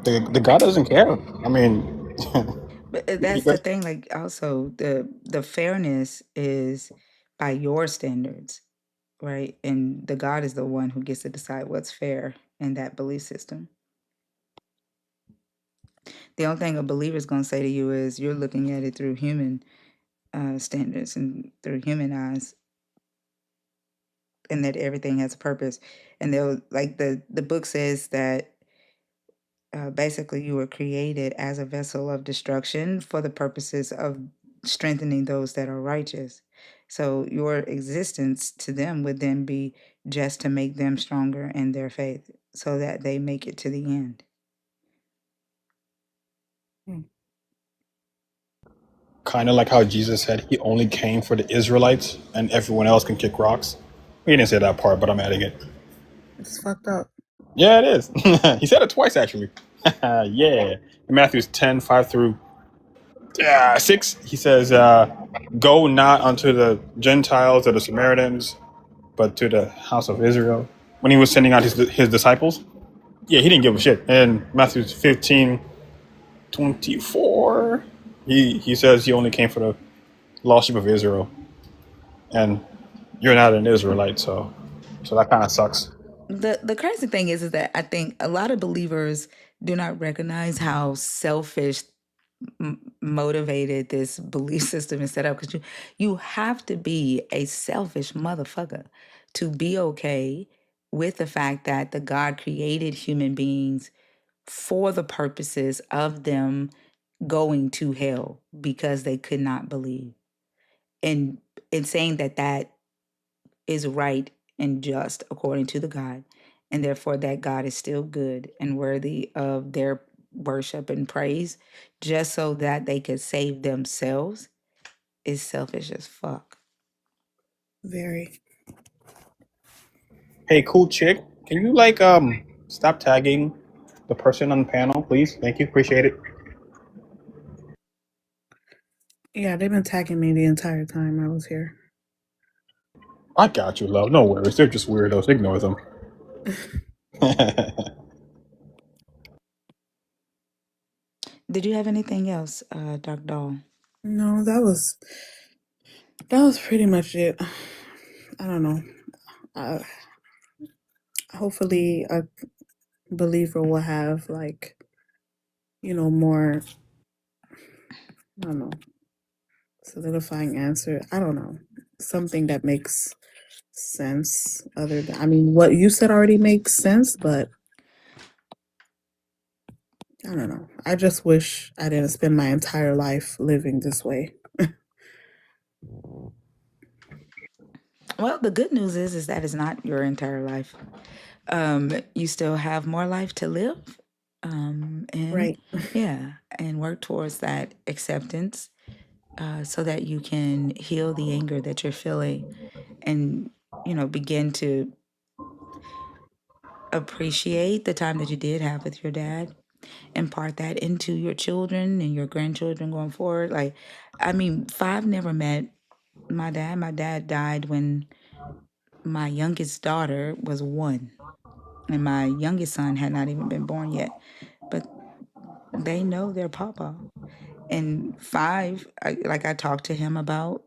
The God doesn't care. I mean, But he that's the does. thing. Like also the fairness is by your standards, right? And the God is the one who gets to decide what's fair in that belief system. The only thing a believer is going to say to you is you're looking at it through human standards and through human eyes, and that everything has a purpose. And they'll like the book says that basically you were created as a vessel of destruction for the purposes of strengthening those that are righteous. So your existence to them would then be just to make them stronger in their faith so that they make it to the end. hmm, Kind of like how Jesus said he only came for the Israelites and everyone else can kick rocks. He didn't say that part, but I'm adding it. it's fucked up. Yeah, it is. He said it twice, actually. Yeah. In Matthew 10:5 through 6, he says, go not unto the Gentiles or the Samaritans, but to the house of Israel. When he was sending out his disciples, yeah, he didn't give a shit. And Matthew 15:24, he says he only came for the lost sheep of Israel. And you're not an Israelite, so that kind of sucks. The crazy thing is that I think a lot of believers do not recognize how selfish motivated this belief system is set up, because you have to be a selfish motherfucker to be okay with the fact that the God created human beings for the purposes of them going to hell because they could not believe. And in saying that that is right and just according to the God, and therefore that God is still good and worthy of their worship and praise, just so that they could save themselves. is selfish as fuck. Very. Hey, cool chick, can you like stop tagging the person on the panel, please? Thank you, appreciate it. Yeah, they've been tagging me the entire time I was here. I got you, love. No worries. They're just weirdos. Ignore them. Did you have anything else, Dr. Dahl? No, that was pretty much it. I don't know. Uh, hopefully, a believer will have like, more. I don't know, solidifying answer. I don't know, something that makes sense. Other than, I mean, what you said already makes sense, but I don't know. I just wish I didn't spend my entire life living this way. Well, the good news is that it's not your entire life. You still have more life to live. And Right. yeah, and work towards that acceptance so that you can heal the anger that you're feeling and, begin to appreciate the time that you did have with your dad, impart that into your children and your grandchildren going forward. Like, I mean, Five never met my dad. My dad died when my youngest daughter was 1, and my youngest son had not even been born yet. But they know their papa. And Five, I talked to him about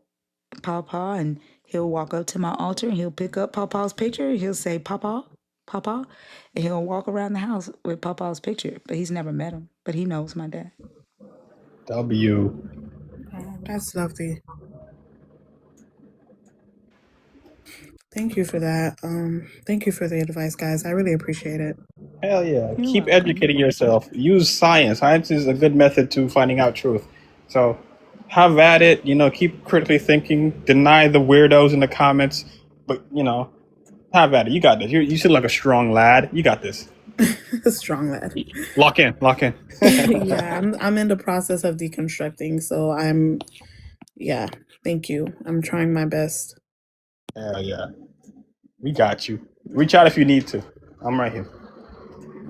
Papa, and he'll walk up to my altar and he'll pick up Papa's picture. He'll say, Papa, Papa, and he'll walk around the house with Papa's picture. But he's never met him, but he knows my dad. W. Oh, that's lovely. Thank you for that. Thank you for the advice, guys. I really appreciate it. Hell yeah. You're Keep welcome. educating yourself. Use science. Science is a good method to finding out truth. So have at it. Keep critically thinking. Deny the weirdos in the comments. But, have at it. You got this. You seem like a strong lad. You got this. Strong lad. Lock in. Lock in. Yeah, I'm in the process of deconstructing, so yeah, thank you. I'm trying my best. Hell yeah. We got you. Reach out if you need to. I'm right here.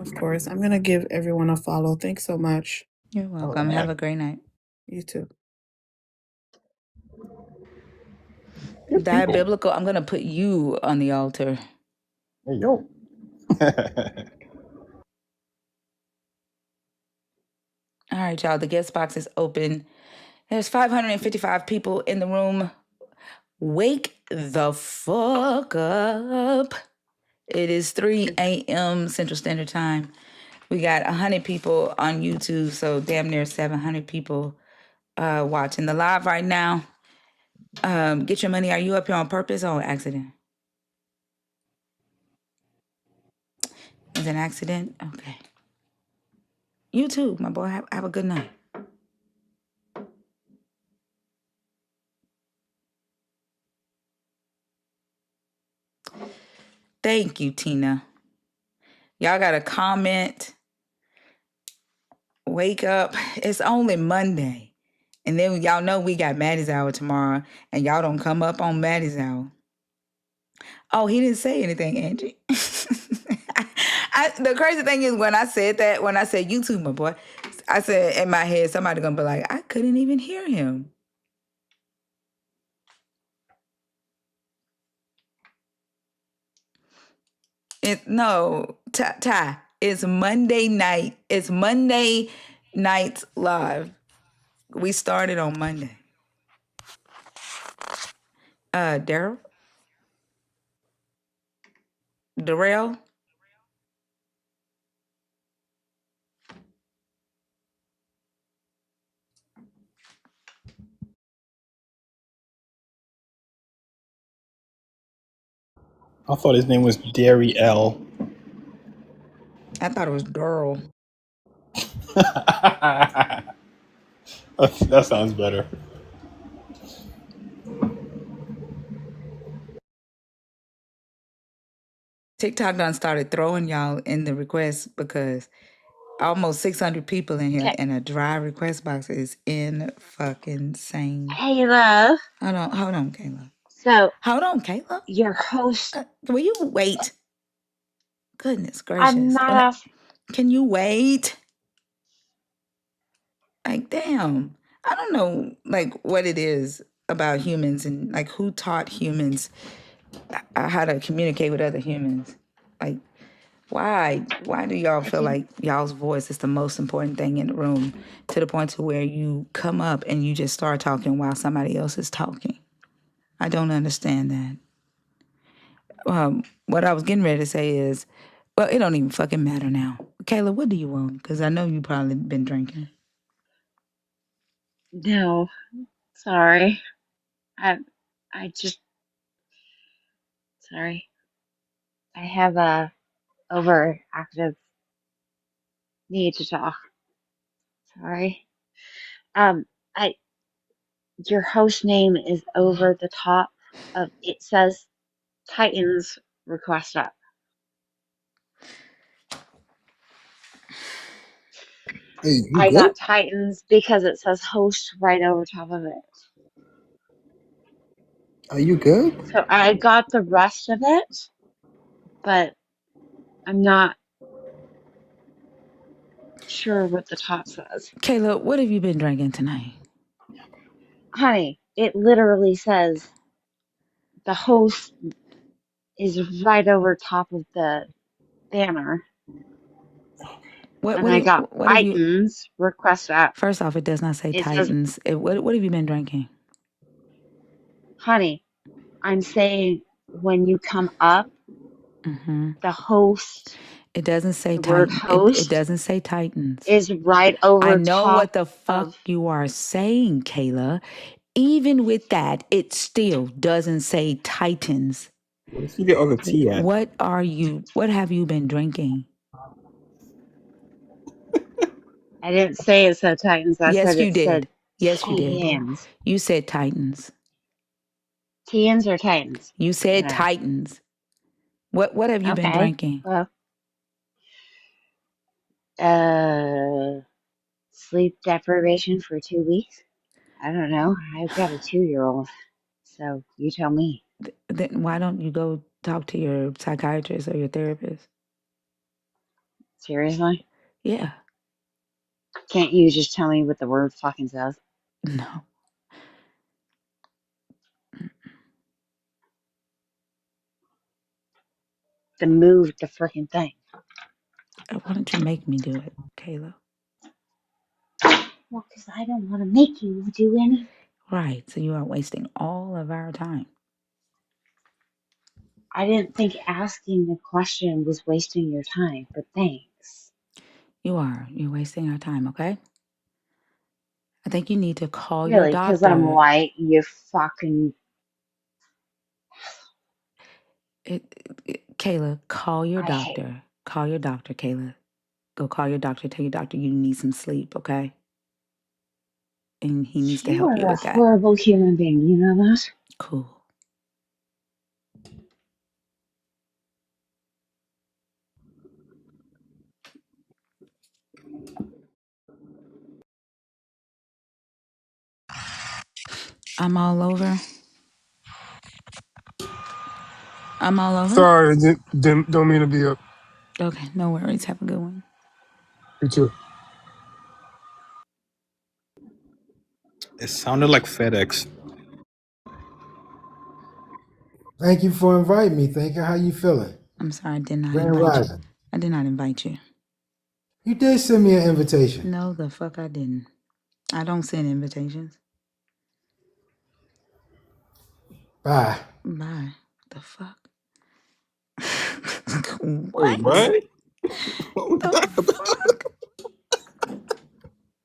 Of course. I'm gonna give everyone a follow. Thanks so much. You're welcome. Have a great night. You too. Good Diet people. Biblical, I'm going to put you on the altar. Hey, yo. All right, y'all. The guest box is open. There's 555 people in the room. Wake the fuck up. It is 3 a.m. Central Standard Time. We got 100 people on YouTube, so damn near 700 people watching the live right now. Get your money. Are you up here on purpose or accident? Is it an accident? Okay. You too, my boy. Have a good night. Thank you, Tina. Y'all got to comment. Wake up. It's only Monday. And then y'all know we got Maddie's Hour tomorrow, and y'all don't come up on Maddie's Hour. Oh, he didn't say anything, Angie. The crazy thing is when I said YouTube, my boy, I said in my head, somebody gonna be like, I couldn't even hear him. Ty, it's Monday night. It's Monday night live. We started on Monday. Darrell? Darrell? I thought his name was Derry L. I thought it was Darrell. That sounds better. TikTok done started throwing y'all in the requests because almost 600 people in here, Okay. and a dry request box is in fucking insane. Kayla. Hold on, Kayla. So Hold on, Kayla. your host. Will you wait? Goodness I'm gracious. not off. Can you wait? Like, damn. I don't know, like, what it is about humans and, like, who taught humans how to communicate with other humans. Like, why do y'all I feel didn't. like y'all's voice is the most important thing in the room to the point to where you come up and you just start talking while somebody else is talking? I don't understand that. What I was getting ready to say is, well, it don't even fucking matter now. Kayla, what do you want? Because I know you probably been drinking. No. Sorry. I. I just. Sorry. I have a overactive need to talk. Sorry. I. Your host name is over the top of. It says Titans request up. Hey, you I good? got Titans because it says host right over top of it. Are you good? So I got the rest of it, but I'm not sure what the top says. Kayla, what have you been drinking tonight? Honey, it literally says the host is right over top of the banner. And I got What have you? Titans request app. First off, it does not say It says, Titans. What have you been drinking? honey, I'm saying when you come up, the host, It doesn't say the word Titan. It host doesn't say Titans. is right I over know top what the fuck of. you are saying, Kayla. Even with that, it still doesn't say Titans. Where's the other tea at? What have you been drinking? I didn't say it said Titans. I Yes, said you it did. said Yes, you did. Tans. You said Titans. Tans or Titans? You said Okay. Titans. What have you been Okay. drinking? Well, sleep deprivation for 2 weeks. I don't know. I've got a 2-year-old, so you tell me. Then why don't you go talk to your psychiatrist or your therapist? Seriously? Yeah. Can't you just tell me what the word fucking says? No. Then move the freaking thing. Why don't you make me do it, Kayla? Well, because I don't want to make you do anything. Right. So you are wasting all of our time. I didn't think asking the question was wasting your time, but thanks. You are. You're wasting our time, okay? I think you need to call your Really, because I'm doctor. white, you fucking. Kayla, call your I hate. doctor. Call your doctor, Kayla. Go call your doctor. Tell your doctor you need some sleep, okay? And he needs to You help you are a with that. horrible human being, you know that? Cool. I'm all over. I'm all over. Sorry, don't mean to be up. Okay, no worries. Have a good one. You too. It sounded like FedEx. Thank you for inviting me. Thank you. How you feeling? I'm sorry, I did not Grand invite you. Rising. I did not invite you. You did send me an invitation. No, the fuck I didn't. I don't send invitations. Bye. Bye. The fuck? Wait, What? what? What was The that about? fuck?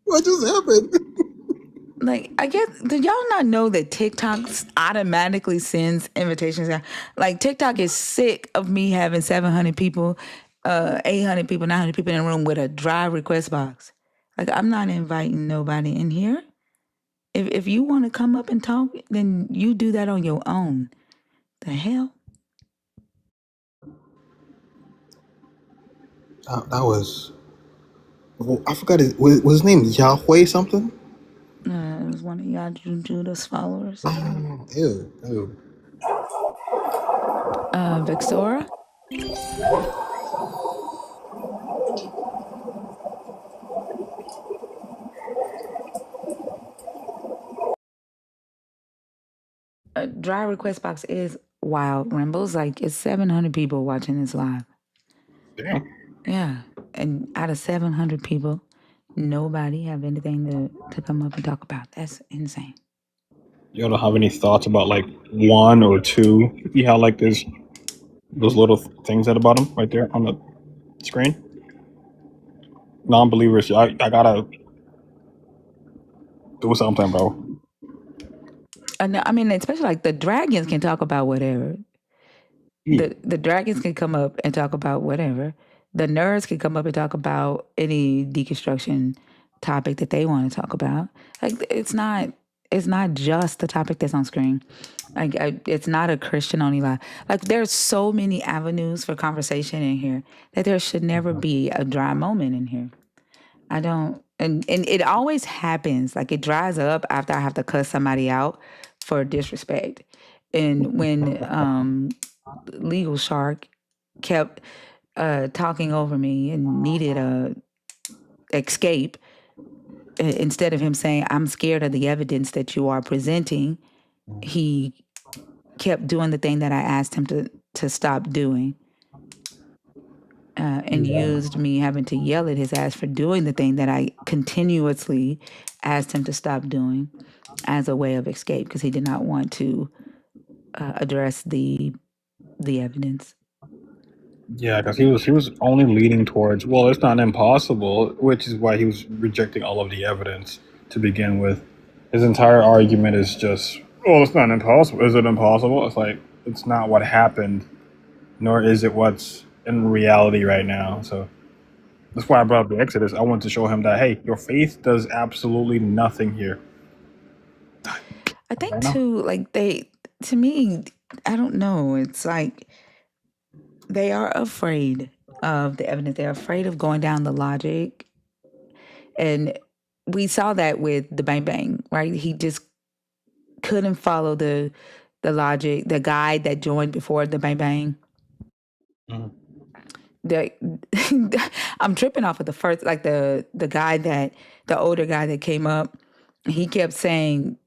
What just happened? Like, I guess, did y'all not know that TikTok automatically sends invitations out? Like, TikTok is sick of me having 700 people, 800 people, 900 people in a room with a dry request box. Like, I'm not inviting nobody in here. If you want to come up and talk, then you do that on your own. The hell? That was I forgot was his name Yahweh something? It was one of y'all Judah's followers. Oh, ew, ew. Vexora. Dry request box is wild. Rambo's like it's 700 people watching this live. Damn. Yeah, and out of 700 people, nobody have anything to come up and talk about. That's insane. You don't have any thoughts about like one or two? You have like those little things at the bottom right there on the screen. Non-believers, I gotta do something, bro. I mean, especially like the dragons can talk about whatever. Yeah. The dragons can come up and talk about whatever. The nerds can come up and talk about any deconstruction topic that they want to talk about. Like it's not just the topic that's on screen. Like it's not a Christian only live. Like there's so many avenues for conversation in here that there should never be a dry moment in here. I don't, and it always happens. Like it dries up after I have to cuss somebody out for disrespect. And when Legal Shark kept talking over me and needed a escape, instead of him saying, "I'm scared of the evidence that you are presenting," he kept doing the thing that I asked him to stop doing. And used me having to yell at his ass for doing the thing that I continuously asked him to stop doing as a way of escape because he did not want to address the evidence. Yeah, because he was only leaning towards, well, it's not impossible, which is why he was rejecting all of the evidence to begin with. His entire argument is just, well, it's not impossible. Is it impossible? It's like it's not what happened, nor is it what's in reality right now. So that's why I brought up the Exodus. I wanted to show him that hey, your faith does absolutely nothing here. I think Right now. too, like to me, I don't know. It's like they are afraid of the evidence. They're afraid of going down the logic. And we saw that with the Bang Bang, right? He just couldn't follow the logic, the guide that joined before the Bang Bang. Mhm. The I'm tripping off of the first, like the guy that the older guy that came up. He kept saying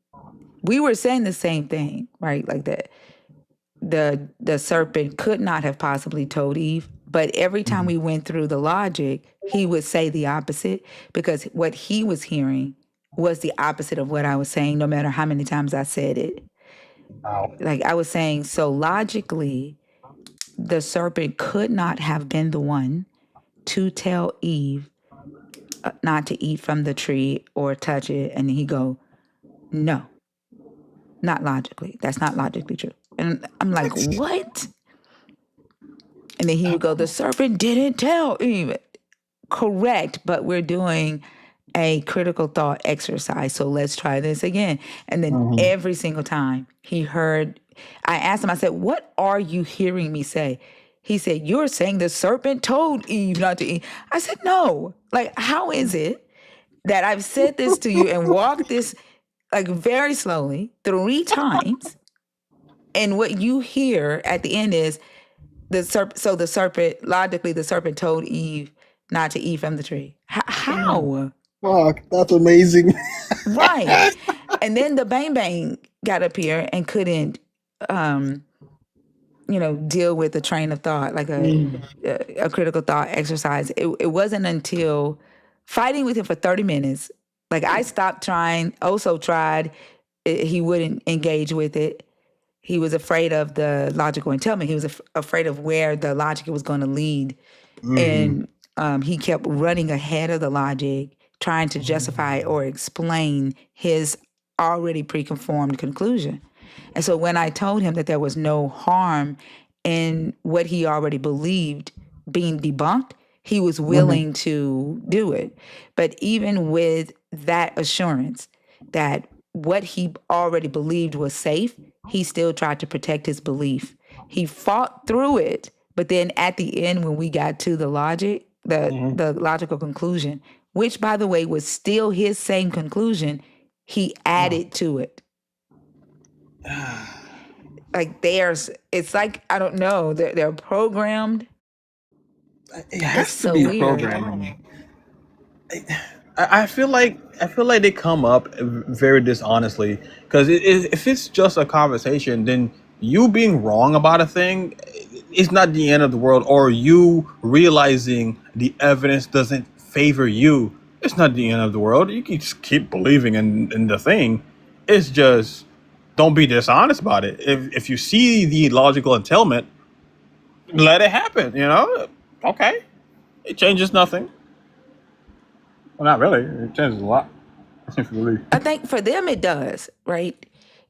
we were saying the same thing, right? Like that the serpent could not have possibly told Eve, but every time we went through the logic, he would say the opposite because what he was hearing was the opposite of what I was saying, no matter how many times I said it. Wow. Like I was saying, so logically, the serpent could not have been the one to tell Eve not to eat from the tree or touch it, and he go, no, not logically. That's not logically true. And I'm like, what? And then he would go, the serpent didn't tell Eve. Correct, but we're doing a critical thought exercise. So let's try this again. And then every single time he heard, I asked him, I said, what are you hearing me say? He said, you're saying the serpent told Eve not to eat. I said, no. Like, how is it that I've said this to you and walked this like very slowly 3 times? And what you hear at the end is so the serpent, logically, the serpent told Eve not to eat from the tree. How? Fuck, that's amazing. Right. And then the Bang Bang got up here and couldn't, um, deal with a train of thought, like a critical thought exercise. It wasn't until fighting with him for 30 minutes, like I stopped trying, also tried, he wouldn't engage with it. He was afraid of the logical entailment. He was afraid of where the logic was going to lead. And he kept running ahead of the logic, trying to justify or explain his already preconformed conclusion. And so when I told him that there was no harm in what he already believed being debunked, he was willing to do it. But even with that assurance that what he already believed was safe, he still tried to protect his belief. He fought through it, but then at the end, when we got to the logic, the logical conclusion, which, by the way, was still his same conclusion, he added to it. Like it's like, I don't know, they're programmed. It It's has to so be weird. programming. I feel like they come up very dishonestly because if it's just a conversation, then you being wrong about a thing is not the end of the world, or you realizing the evidence doesn't favor you, it's not the end of the world. You can just keep believing in the thing. It's just don't be dishonest about it. If you see the logical entailment, let it happen. Okay, it changes nothing. Well, not really. It changes a lot. If you believe. I think for them it does, right?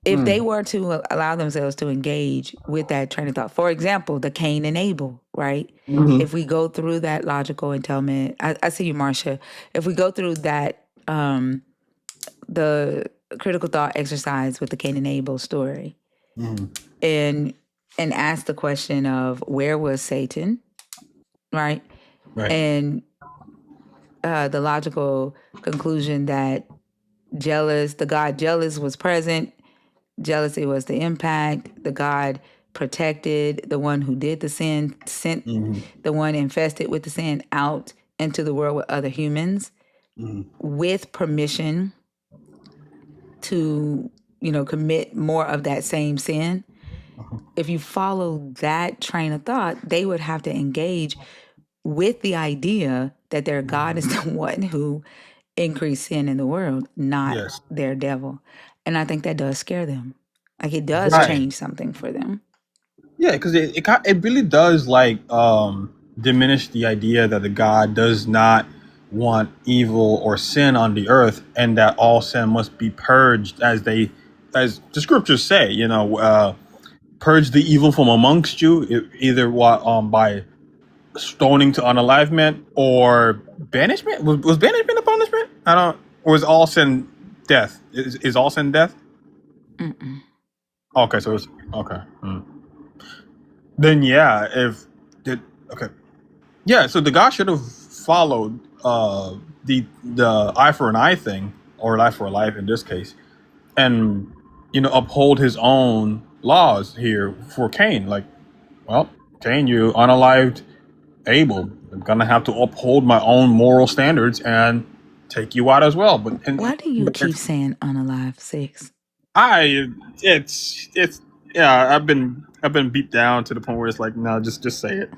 If they were to allow themselves to engage with that train of thought, for example, the Cain and Abel, right? If we go through that logical entailment, I see you, Marcia. If we go through that, the critical thought exercise with the Cain and Abel story, and ask the question of where was Satan, right? Right. And the logical conclusion that the God jealous was present. Jealousy was the impact. The God protected the one who did the sin, sent the one infested with the sin out into the world with other humans with permission to, commit more of that same sin. If you follow that train of thought, they would have to engage with the idea that their God is the one who increased sin in the world, not Yes. their devil. And I think that does scare them. Like, it does Right. change something for them. Yeah, because it really does like diminish the idea that the God does not want evil or sin on the earth, and that all sin must be purged, as the scriptures say. Purge the evil from amongst you, either by stoning to unalive men or banishment. Was banishment a punishment? I don't. Or was all sin death? Is all sin death? Mm-mm. Okay, so it's okay. Then yeah, if did okay, yeah. So the guy should have followed the eye for an eye thing, or life for a life in this case, and uphold his own laws here for Cain. Like, well, Cain, you unalived Abel. I'm gonna have to uphold my own moral standards and take you out as well. Why do you keep saying unalive sex? I it's yeah. I've been beat down to the point where it's like, no, just say it.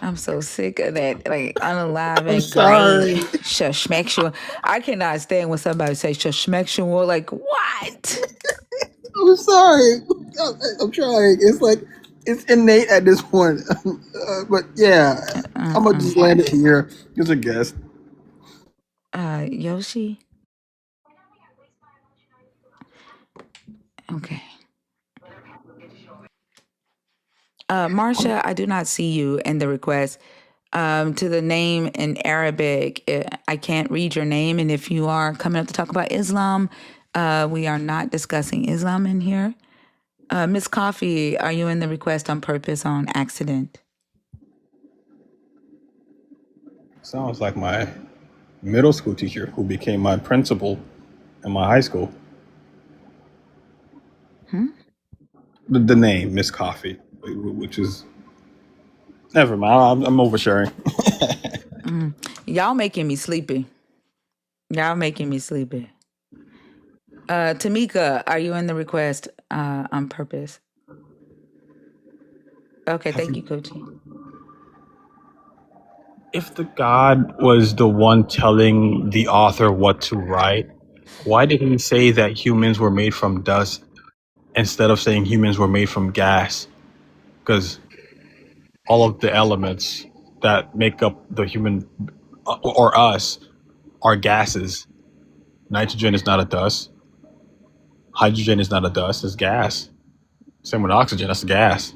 I'm so sick of that. Like, I'm unalive, grave, sorry. shashmexual. I cannot stand when somebody say shashmexual. Like, what? I'm sorry. I'm trying. It's like it's innate at this point. But yeah, I'm gonna just land it here. As a guest. Yoshi? Okay. Marcia, I do not see you in the request. To the name in Arabic, I can't read your name. And if you are coming up to talk about Islam, we are not discussing Islam in here. Miss Coffee, are you in the request on purpose, on accident? Sounds like my middle school teacher who became my principal in my high school. The name Miss Coffee, which is never mind. I'm oversharing. Y'all making me sleepy. Y'all making me sleepy. Tamika, are you in the request on purpose? Okay, thank you, Coachy. If the God was the one telling the author what to write, why did he say that humans were made from dust instead of saying humans were made from gas? Because all of the elements that make up the human or us are gases. Nitrogen is not a dust. Hydrogen is not a dust. It's gas. Same with oxygen. That's a gas.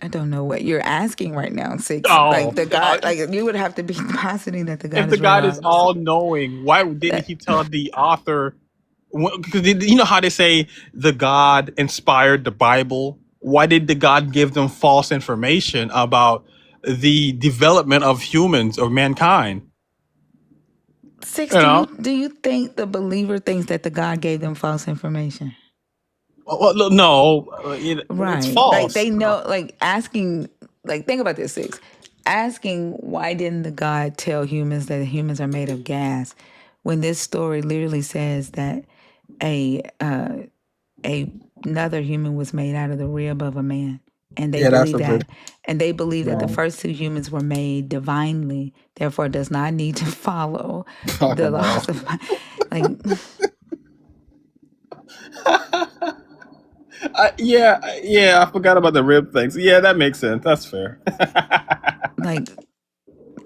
I don't know what you're asking right now, Six. Oh, Like, the God, like, you would have to be positing that the if God the is real. God is all knowing, why didn't That he tell the author? Because you know how they say the God inspired the Bible. Why did the God give them false information about the development of humans or mankind. Six, You know, do you think the believer thinks that the God gave them false information? well, no, it's Right. Like false. they know, like asking, like think about this, Six. Asking why didn't the God tell humans that humans are made of gas when this story literally says that a another human was made out of the rib of a man. And they Yeah, that's believe a bit that. And they believe that the wrong. first two humans were made divinely, therefore does not need to follow the Fucking laws hell. of like Yeah, I forgot about the rib things. Yeah, that makes sense. That's fair. like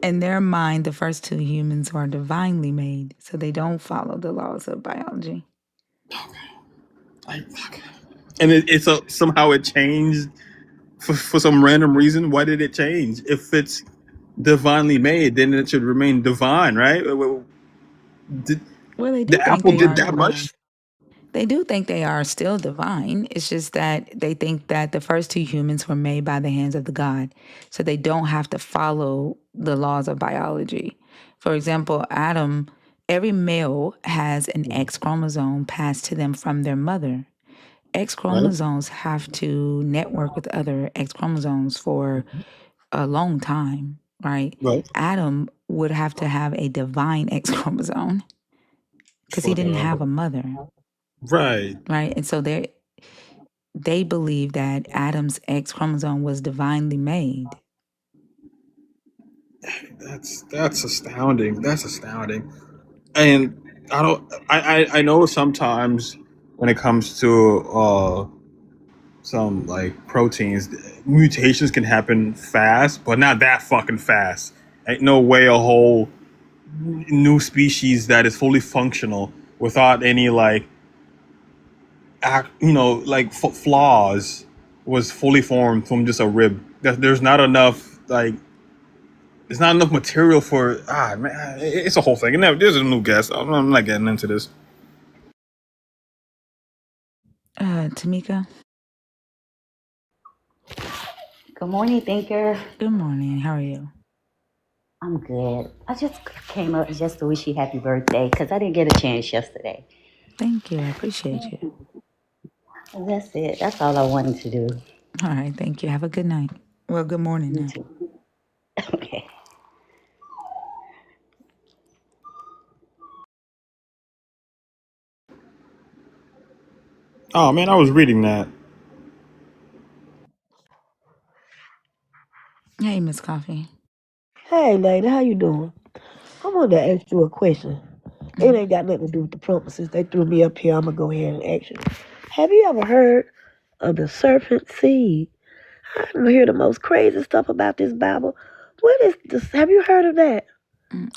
in their mind the first two humans were divinely made, so they don't follow the laws of biology. And somehow it changed for some random reason. Why did it change? If it's divinely made, then it should remain divine, right? Did Well, they do the think apple they did are that divine. much? They do think they are still divine. It's just that they think that the first two humans were made by the hands of the God. So they don't have to follow the laws of biology. For example, Adam, every male has an X chromosome passed to them from their mother. X Right, chromosomes have to network with other X chromosomes for a long time, right? right. Adam would have to have a divine X chromosome because he Fucking didn't hell. have a mother, Right. right? And so they believe that Adam's X chromosome was divinely made. That's astounding. That's astounding. And I don't. I know sometimes when it comes to some like proteins, mutations can happen fast, but not that fucking fast. Ain't no way a whole new species that is fully functional without any like like flaws was fully formed from just a rib. There's not enough like there's not enough material for man. It's a whole thing. And there's a new guest. I'm not getting into this. Tamika, Good morning, Thinker. good morning. How are you? I'm good. I just came up just to wish you happy birthday because I didn't get a chance yesterday. Thank you. I appreciate you. And that's it. That's all I wanted to do. All right. Thank you. Have a good night. Well, good morning You now. too. Okay. Oh man, I was reading that. Hey, Miss Coffee. Hey, lady, how you doing? I wanted to ask you a question. It Mm, ain't got nothing to do with the promises. They threw me up here. I'm gonna go ahead and ask you. Have you ever heard of the serpent seed? I don't hear the most crazy stuff about this Bible. What is this? Have you heard of that?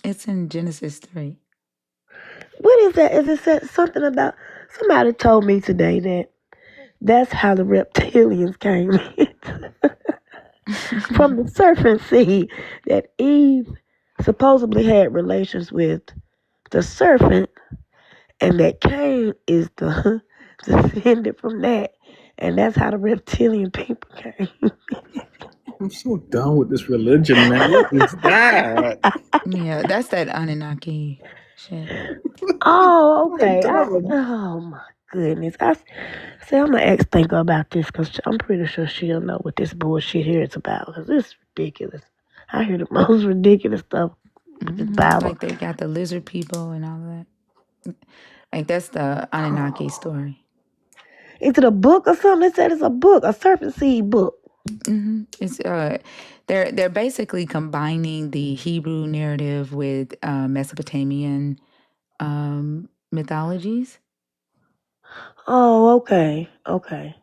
it's in Genesis 3. What is that? Is it something about? Somebody told me today that that's how the reptilians came in from the serpent seed. That Eve supposedly had relations with the serpent, and that Cain is the descendant from that, and that's how the reptilian people came. I'm so done with this religion, man. What is that? Yeah, that's that Anunnaki shit. Oh, I'm okay. done. Oh my goodness. Say I'm gonna ask Thinker about this because I'm pretty sure she'll know what this bullshit here is about. Because it's ridiculous. I hear the most ridiculous stuff with this Bible. Like they got the lizard people and all of that. Like that's the Anunnaki story. Is it a book or something? It said it's a book, a serpent seed book. It's they're basically combining the Hebrew narrative with Mesopotamian mythologies. Oh, okay, okay.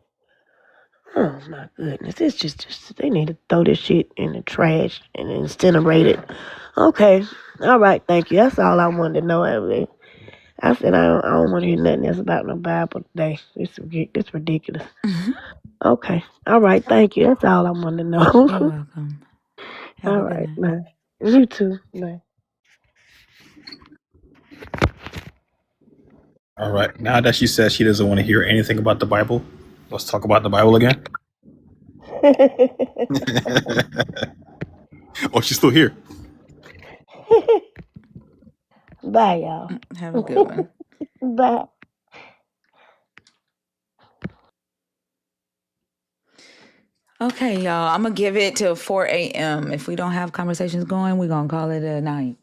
Oh my goodness, it's just they need to throw this shit in the trash and incinerate it. Okay, all right, thank you. That's all I wanted to know. Evelyn. I said I don't want to hear nothing else about no Bible today. It's ridiculous. Okay, all right, thank you. That's all I wanted to You're know. welcome. Have All a good right, night. bye. You too. Bye. All right. Now that she says she doesn't want to hear anything about the Bible, let's talk about the Bible again. Oh, she's still here. Bye, y'all. Have a good one. Bye. Okay, y'all. I'm gonna give it till 4 a.m. If we don't have conversations going, we're gonna call it a night.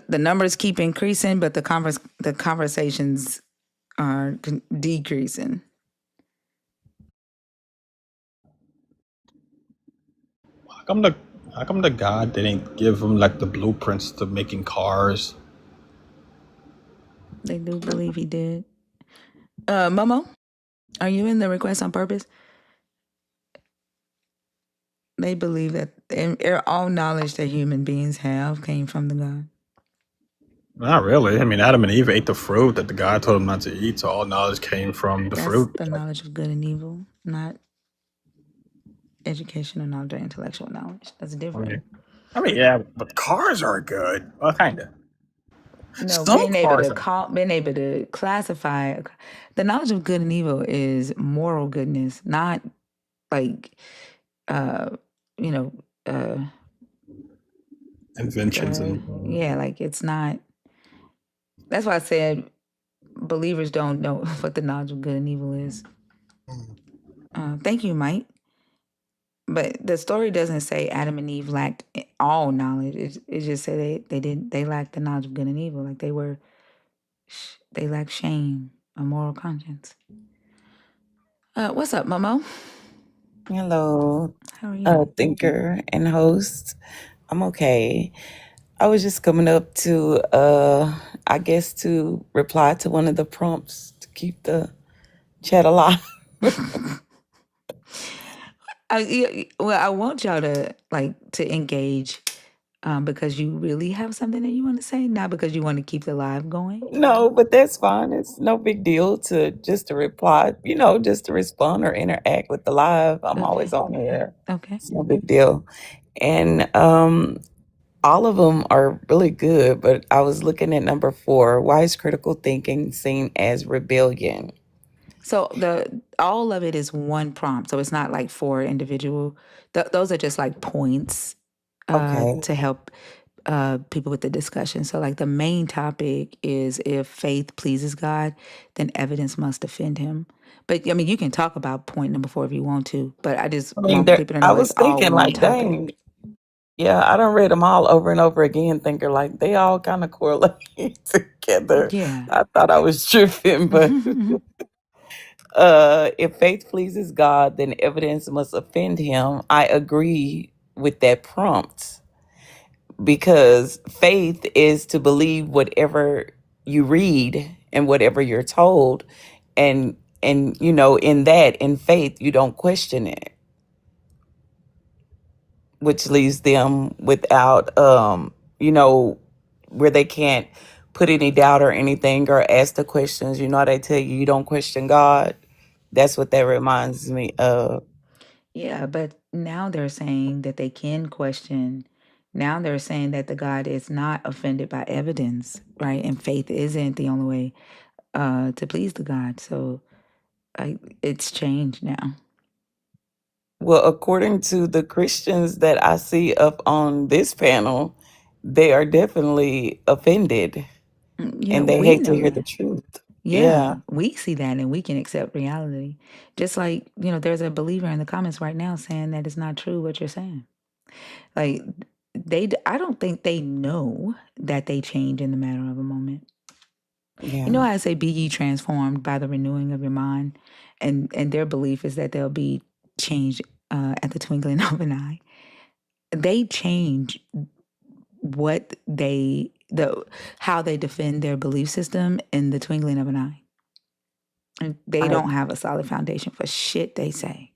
The numbers keep increasing, but the conversations are decreasing. How come the how come the God didn't give him like the blueprints to making cars? They do believe he did. Momo, are you in the request on purpose? They believe that all knowledge that human beings have came from the God. Not really. I mean, Adam and Eve ate the fruit that the God told them not to eat, so all knowledge came from the That's fruit. the knowledge of good and evil, not educational knowledge or intellectual knowledge. That's I different. mean, yeah, but cars are good. Well, kind of. No, Some cars are. being able to classify the knowledge of good and evil is moral goodness, not like uh you know uh Inventions and yeah, like it's not. That's why I said believers don't know what the knowledge of good and evil is. Thank you, Mike. But the story doesn't say Adam and Eve lacked all knowledge. It just said they lacked the knowledge of good and evil. Like they lacked shame, a moral conscience. What's up, Momo? Hello, How are you? thinker and host. I'm okay. I was just coming up to, I guess, to reply to one of the prompts to keep the chat alive. Well, I want y'all to engage because you really have something that you want to say, not because you want to keep the live going. No, but that's fine. It's no big deal to just to reply, just to respond or interact with the live. I'm always Okay. on here. Okay. It's no big deal. And all of them are really good, but I was looking at number 4. Why is critical thinking seen as rebellion? So all of it is one prompt. So it's not like four individual. Those are just like points Okay. to help people with the discussion. So like the main topic is if faith pleases God, then evidence must offend him. But I mean, you can talk about point number 4 if you want to. But I just I mean, want people to I know it's was all thinking one like, topic. dang, yeah, I done read them all over and over again, thinking like they all kind of correlate together. Yeah. I thought I was tripping, but if faith pleases God, then evidence must offend him. I agree with that prompt because faith is to believe whatever you read and whatever you're told, and in that, in faith, you don't question it, which leaves them without where they can't put any doubt or anything or ask the questions. They tell you don't question God. That's what that reminds me of. Yeah, but now they're saying that they can question. Now they're saying that the God is not offended by evidence, right? And faith isn't the only way to please the God. So it's changed now. Well, according to the Christians that I see up on this panel, they are definitely offended Yeah, and they we hate to know hear the that. truth. Yeah, Yeah. we see that and we can accept reality. Just like, there's a believer in the comments right now saying that it's not true what you're saying. Like I don't think they know that they change in the matter of a moment. You know Yeah. how I say be ye transformed by the renewing of your mind? And their belief is that they'll be changed at the twinkling of an eye. They change how they defend their belief system in the twinkling of an eye. And they I don't have a solid foundation for shit they say.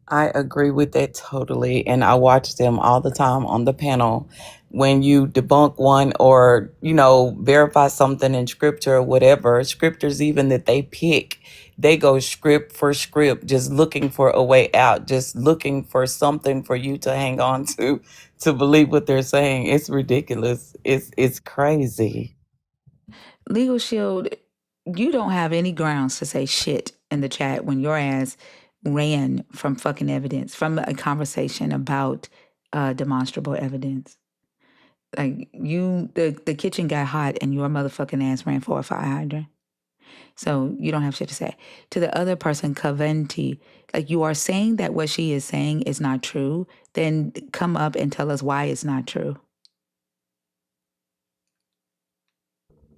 I agree with that totally. And I watch them all the time on the panel. When you debunk one or, verify something in scripture or whatever, scriptures even that they pick, they go script for script, just looking for a way out, just looking for something for you to hang on to believe what they're saying. It's ridiculous. It's crazy. Legal Shield, you don't have any grounds to say shit in the chat when your ass ran from fucking evidence, from a conversation about demonstrable evidence. Like the kitchen got hot and your motherfucking ass ran for a fire hydrant. So you don't have shit to say. To the other person, Caventi, like you are saying that what she is saying is not true, then come up and tell us why it's not true.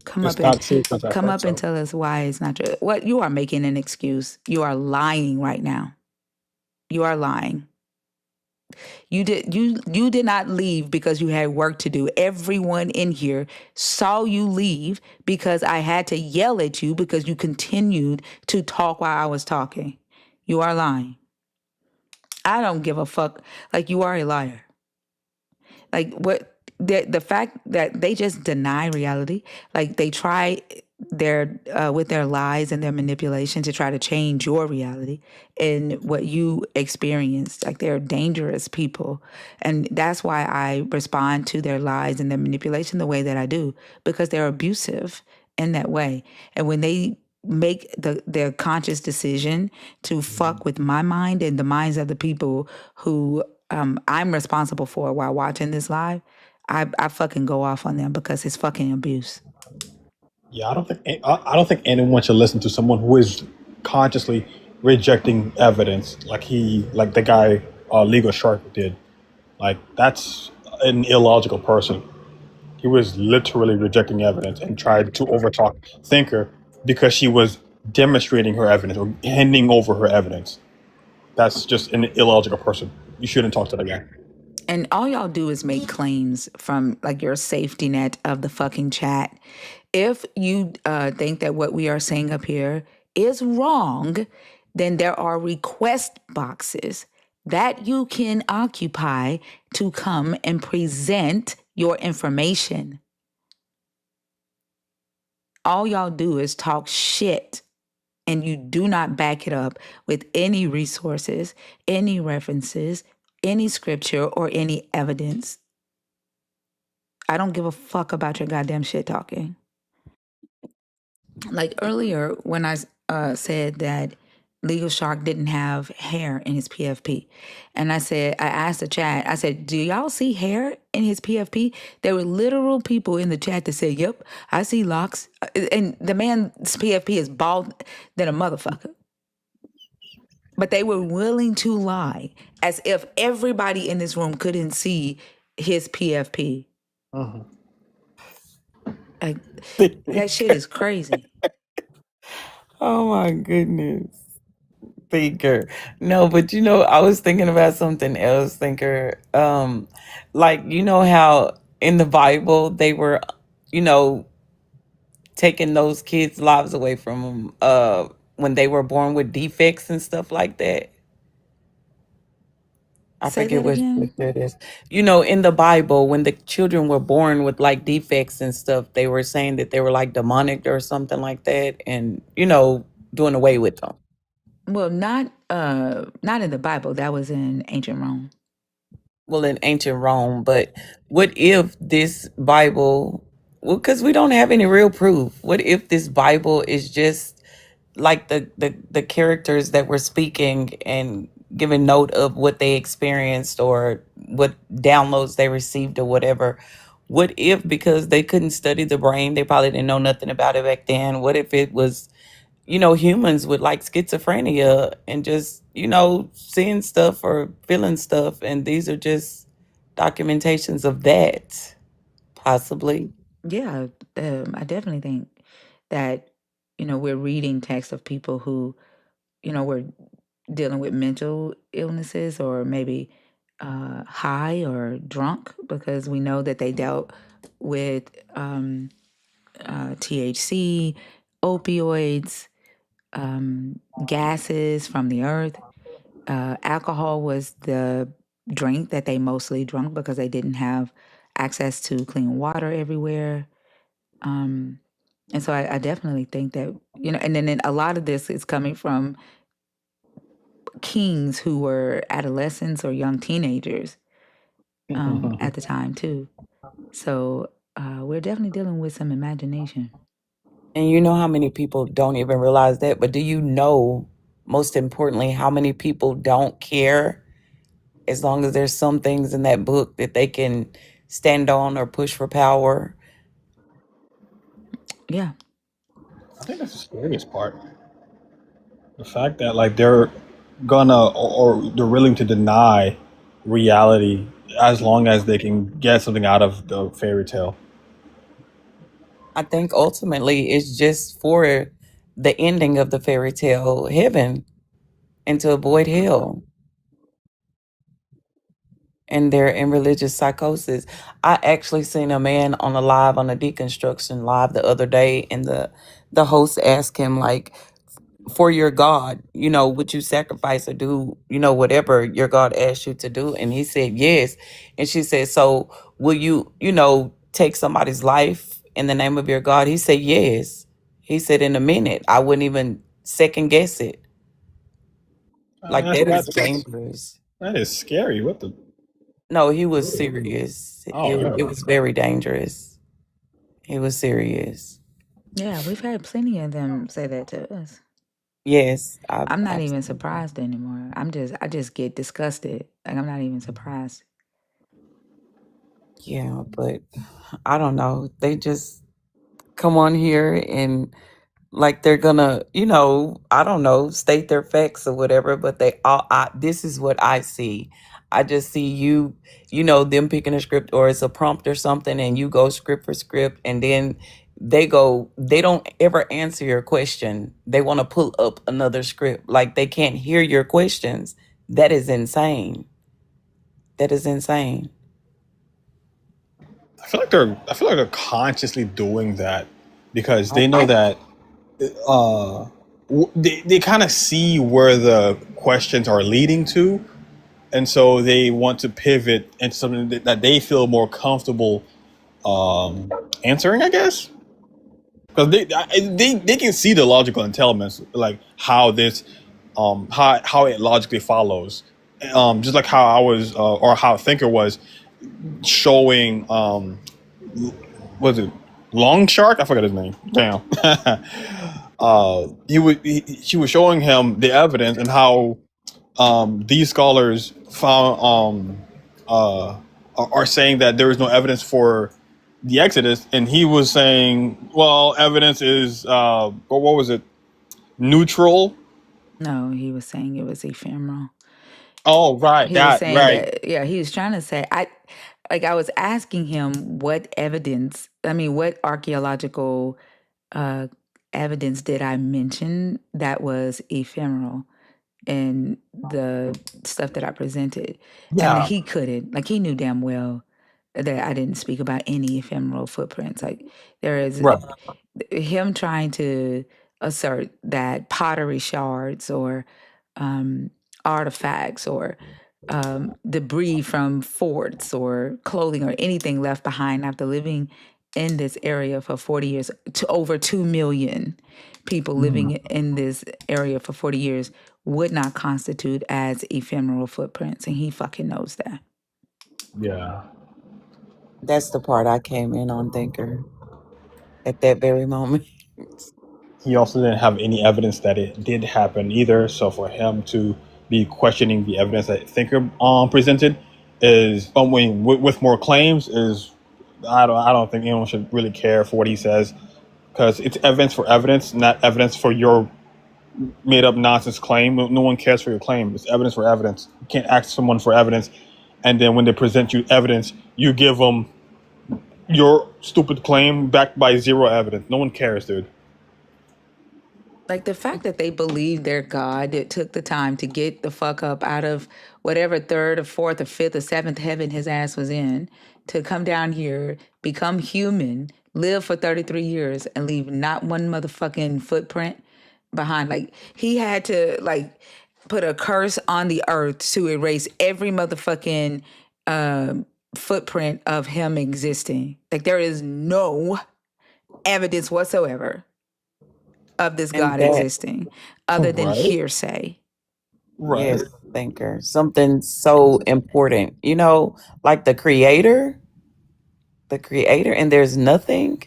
Come up It's and not true because I've come heard up and so. tell us why it's not true. What you are making an excuse. You are lying right now. You are lying. You did not leave because you had work to do. Everyone in here saw you leave because I had to yell at you because you continued to talk while I was talking. You are lying. I don't give a fuck. Like you are a liar. Like what the fact that they just deny reality, like they try their with their lies and their manipulation to try to change your reality and what you experienced. Like they're dangerous people, and that's why I respond to their lies and their manipulation the way that I do, because they're abusive in that way. And when they make their conscious decision to fuck with my mind and the minds of the people who I'm responsible for while watching this live, I fucking go off on them because it's fucking abuse. Yeah, I don't think anyone should listen to someone who is consciously rejecting evidence, like the guy Legal Shark did. Like that's an illogical person. He was literally rejecting evidence and tried to overtalk Thinker because she was demonstrating her evidence or handing over her evidence. That's just an illogical person. You shouldn't talk to the guy. And all y'all do is make claims from like your safety net of the fucking chat. If you think that what we are saying up here is wrong, then there are request boxes that you can occupy to come and present your information. All y'all do is talk shit and you do not back it up with any resources, any references, any scripture, or any evidence. I don't give a fuck about your goddamn shit talking. Like earlier when I said that Legal Shark didn't have hair in his PFP. And I asked the chat, I said, do y'all see hair in his PFP? There were literal people in the chat that said, yep, I see locks. And the man's PFP is bald than a motherfucker. But they were willing to lie as if everybody in this room couldn't see his PFP. Uh-huh. Like, that shit is crazy. Oh my goodness. Thinker. No, but I was thinking about something else, Thinker. Like, how in the Bible they were, you know, taking those kids' lives away from them when they were born with defects and stuff like that. I Say forget that what again. scripture it is. In the Bible, when the children were born with like defects and stuff, they were saying that they were like demonic or something like that, and doing away with them. Well, not in the Bible. That was in ancient Rome. Well, in ancient Rome, but what if this Bible? Well, because we don't have any real proof. What if this Bible is just like the characters that were speaking and giving note of what they experienced or what downloads they received or whatever? What if, because they couldn't study the brain, they probably didn't know nothing about it back then? What if it was humans with like schizophrenia and just seeing stuff or feeling stuff, and these are just documentations of that, possibly. Yeah, I definitely think that we're reading texts of people who were dealing with mental illnesses or maybe high or drunk because we know that they dealt with THC, opioids, gases from the earth. Alcohol was the drink that they mostly drunk because they didn't have access to clean water everywhere. Um, and so I definitely think that, and then a lot of this is coming from kings who were adolescents or young teenagers at the time, too. So we're definitely dealing with some imagination. And you know how many people don't even realize that, but do you know, most importantly, how many people don't care as long as there's some things in that book that they can stand on or push for power. Yeah. I think that's the scariest part. The fact that like they're gonna or they're willing to deny reality as long as they can get something out of the fairy tale. I think ultimately it's just for the ending of the fairy tale, heaven, and to avoid hell. And they're in religious psychosis. I actually seen a man on a live on a deconstruction live the other day, and the host asked him like, for your God, would you sacrifice or do, whatever your God asked you to do? And he said yes. And she said, so will you, take somebody's life in the name of your God? He said yes. He said in a minute. I wouldn't even second guess it. Like That's that is that's dangerous. that is scary. What the? No, he was serious. Oh It yeah. was very dangerous. He was serious. Yeah, we've had plenty of them say that to us. Yes, I'm not I've even seen that. surprised anymore. I just get disgusted. Like I'm not even surprised. Yeah, but I don't know. They just come on here and like they're gonna, I don't know, state their facts or whatever, but this is what I see. I just see them picking a script, or it's a prompt or something, and you go script for script, and then they don't ever answer your question. They want to pull up another script. Like they can't hear your questions. That is insane. That is insane. I feel like they're consciously doing that because I, they know that uh they kind of see where the questions are leading to, and so they want to pivot into something that they feel more comfortable answering, I guess, because they can see the logical intelligence, like how this how it logically follows, just like how I was or how Thinker was showing was it Long Shark? I forgot his name. Damn. She was showing him the evidence and how these scholars found are saying that there is no evidence for the Exodus, and he was saying, well, evidence is what was it? Neutral. No, he was saying it was ephemeral. Oh, right, He was that saying right. that, yeah, he was trying to say, I was asking him what evidence, I mean, what archaeological uh, evidence did I mention that was ephemeral in the stuff that I presented? And Yeah, he couldn't, like, he knew damn well that I didn't speak about any ephemeral footprints. Like, there is right. him trying to assert that pottery shards or artifacts or debris from forts or clothing or anything left behind after living in this area for 40 years, to over 2 million people living in this area for 40 years, would not constitute as ephemeral footprints. And he fucking knows that. Yeah. that's the part I came in on, Thinker, at that very moment. He also didn't have any evidence that it did happen either. So for him to be questioning the evidence that Thinker presented is, with more claims, is I don't think anyone should really care for what he says, because it's evidence for evidence, not evidence for your made up nonsense claim. No one cares for your claim. It's evidence for evidence. You can't ask someone for evidence, and then when they present you evidence, you give them your stupid claim backed by zero evidence. No one cares, dude. Like the fact that they believe their God that took the time to get the fuck up out of whatever third or fourth or fifth or seventh heaven his ass was in, to come down here, become human, live for 33 years and leave not one motherfucking footprint behind. Like he had to like put a curse on the earth to erase every motherfucking footprint of him existing. Like there is no evidence whatsoever of this And God that, existing other than Right. hearsay. Right. yes, Thinker, something so important, like the creator, and there's nothing,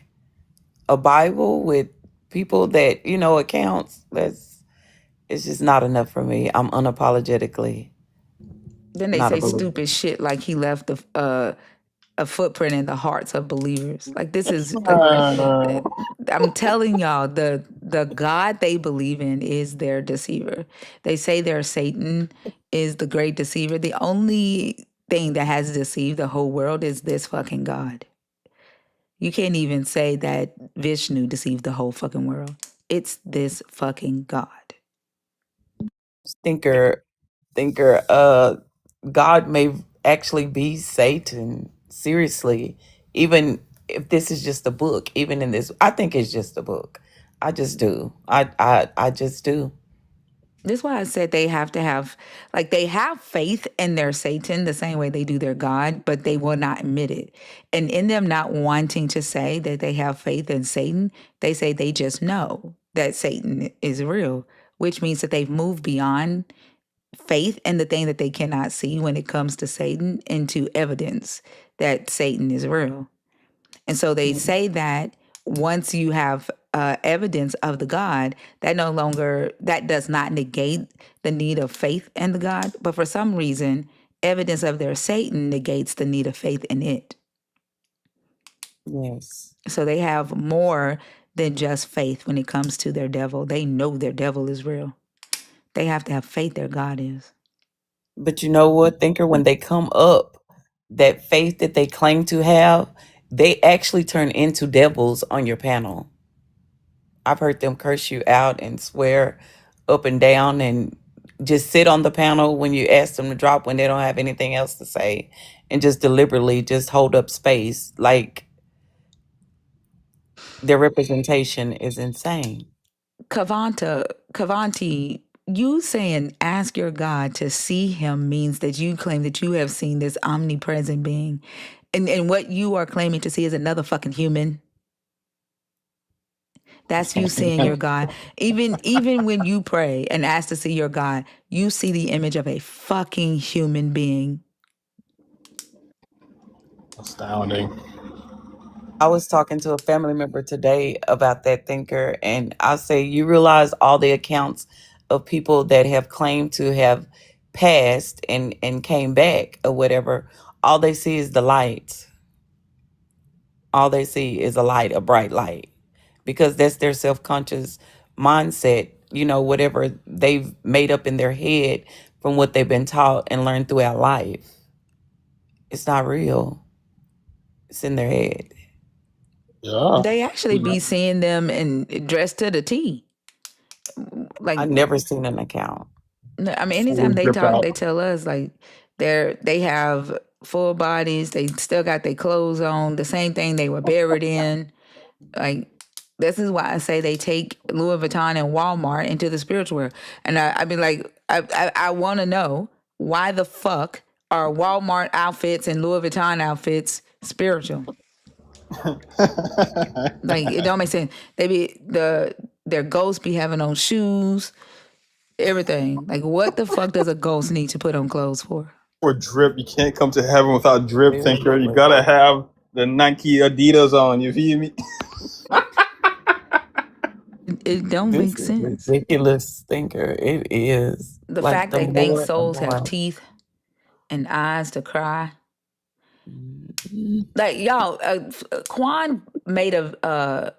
a Bible with people that, accounts, it's just not enough for me. I'm unapologetically. Then they not a say believer. stupid shit like he left a footprint in the hearts of believers. Like this is like Uh, I'm telling y'all, the God they believe in is their deceiver. They say their Satan is the great deceiver. The only thing that has deceived the whole world is this fucking God. You can't even say that Vishnu deceived the whole fucking world. It's this fucking God. Thinker, thinker. God may actually be Satan. Seriously, even if this is just a book, even in this, I think it's just a book. I just do. I just do. This is why I said they have to have, like, they have faith in their Satan the same way they do their God, but they will not admit it. And in them not wanting to say that they have faith in Satan, they say they just know that Satan is real, which means that they've moved beyond faith and the thing that they cannot see when it comes to Satan into evidence that Satan is real. And so they say that once you have evidence of the God, that does not negate the need of faith in the God. But for some reason, evidence of their Satan negates the need of faith in it. Yes. So they have more than just faith when it comes to their devil. They know their devil is real. They have to have faith their God is. But you know what, thinker, when they come up, that faith that they claim to have, they actually turn into devils on your panel. I've heard them curse you out and swear up and down and just sit on the panel when you ask them to drop when they don't have anything else to say and just deliberately just hold up space. Like their representation is insane. Kavanti, you saying ask your God to see him means that you claim that you have seen this omnipresent being. And what you are claiming to see is another fucking human. That's you seeing your God. Even when you pray and ask to see your God, you see the image of a fucking human being. astounding. I was talking to a family member today about that thinker, and I say, you realize all the accounts of people that have claimed to have passed and came back or whatever, all they see is the light. All they see is a light, a bright light, because that's their self-conscious mindset, whatever they've made up in their head from what they've been taught and learned throughout life. It's not real. It's in their head. Yeah. They actually be seeing them and dressed to the T. Like, I never seen an account. I mean, anytime Fully they dripped talk, out. they tell us like they have full bodies. They still got their clothes on, the same thing they were buried in. Like, this is why I say they take Louis Vuitton and Walmart into the spiritual world. And I be like, I want to know why the fuck are Walmart outfits and Louis Vuitton outfits spiritual? Like, it don't make sense. Their ghosts be having on shoes, everything. Like, what the fuck does a ghost need to put on clothes for? For drip, you can't come to heaven without drip, thinker. You Seriously. gotta have the Nike Adidas on. You feel me? It don't This make is sense. ridiculous, thinker. It is. The Like fact the they think more and souls have more. teeth and eyes to cry. Mhm. Like, y'all, Quan made a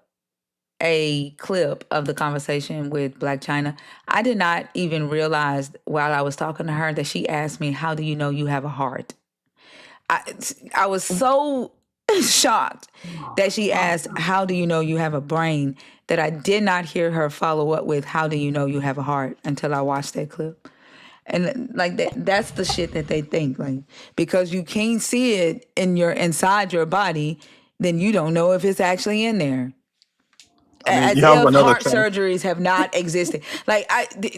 clip of the conversation with Black China. I did not even realize while I was talking to her that she asked me, "How do you know you have a heart?" I I was so shocked that she asked, "How do you know you have a brain?" that I did not hear her follow up with, "How do you know you have a heart?" until I watched that clip. And like that's the shit that they think, like, because you can't see it inside your body, then you don't know if it's actually in there. I mean, As you have if another heart thing. surgeries have not existed. Like,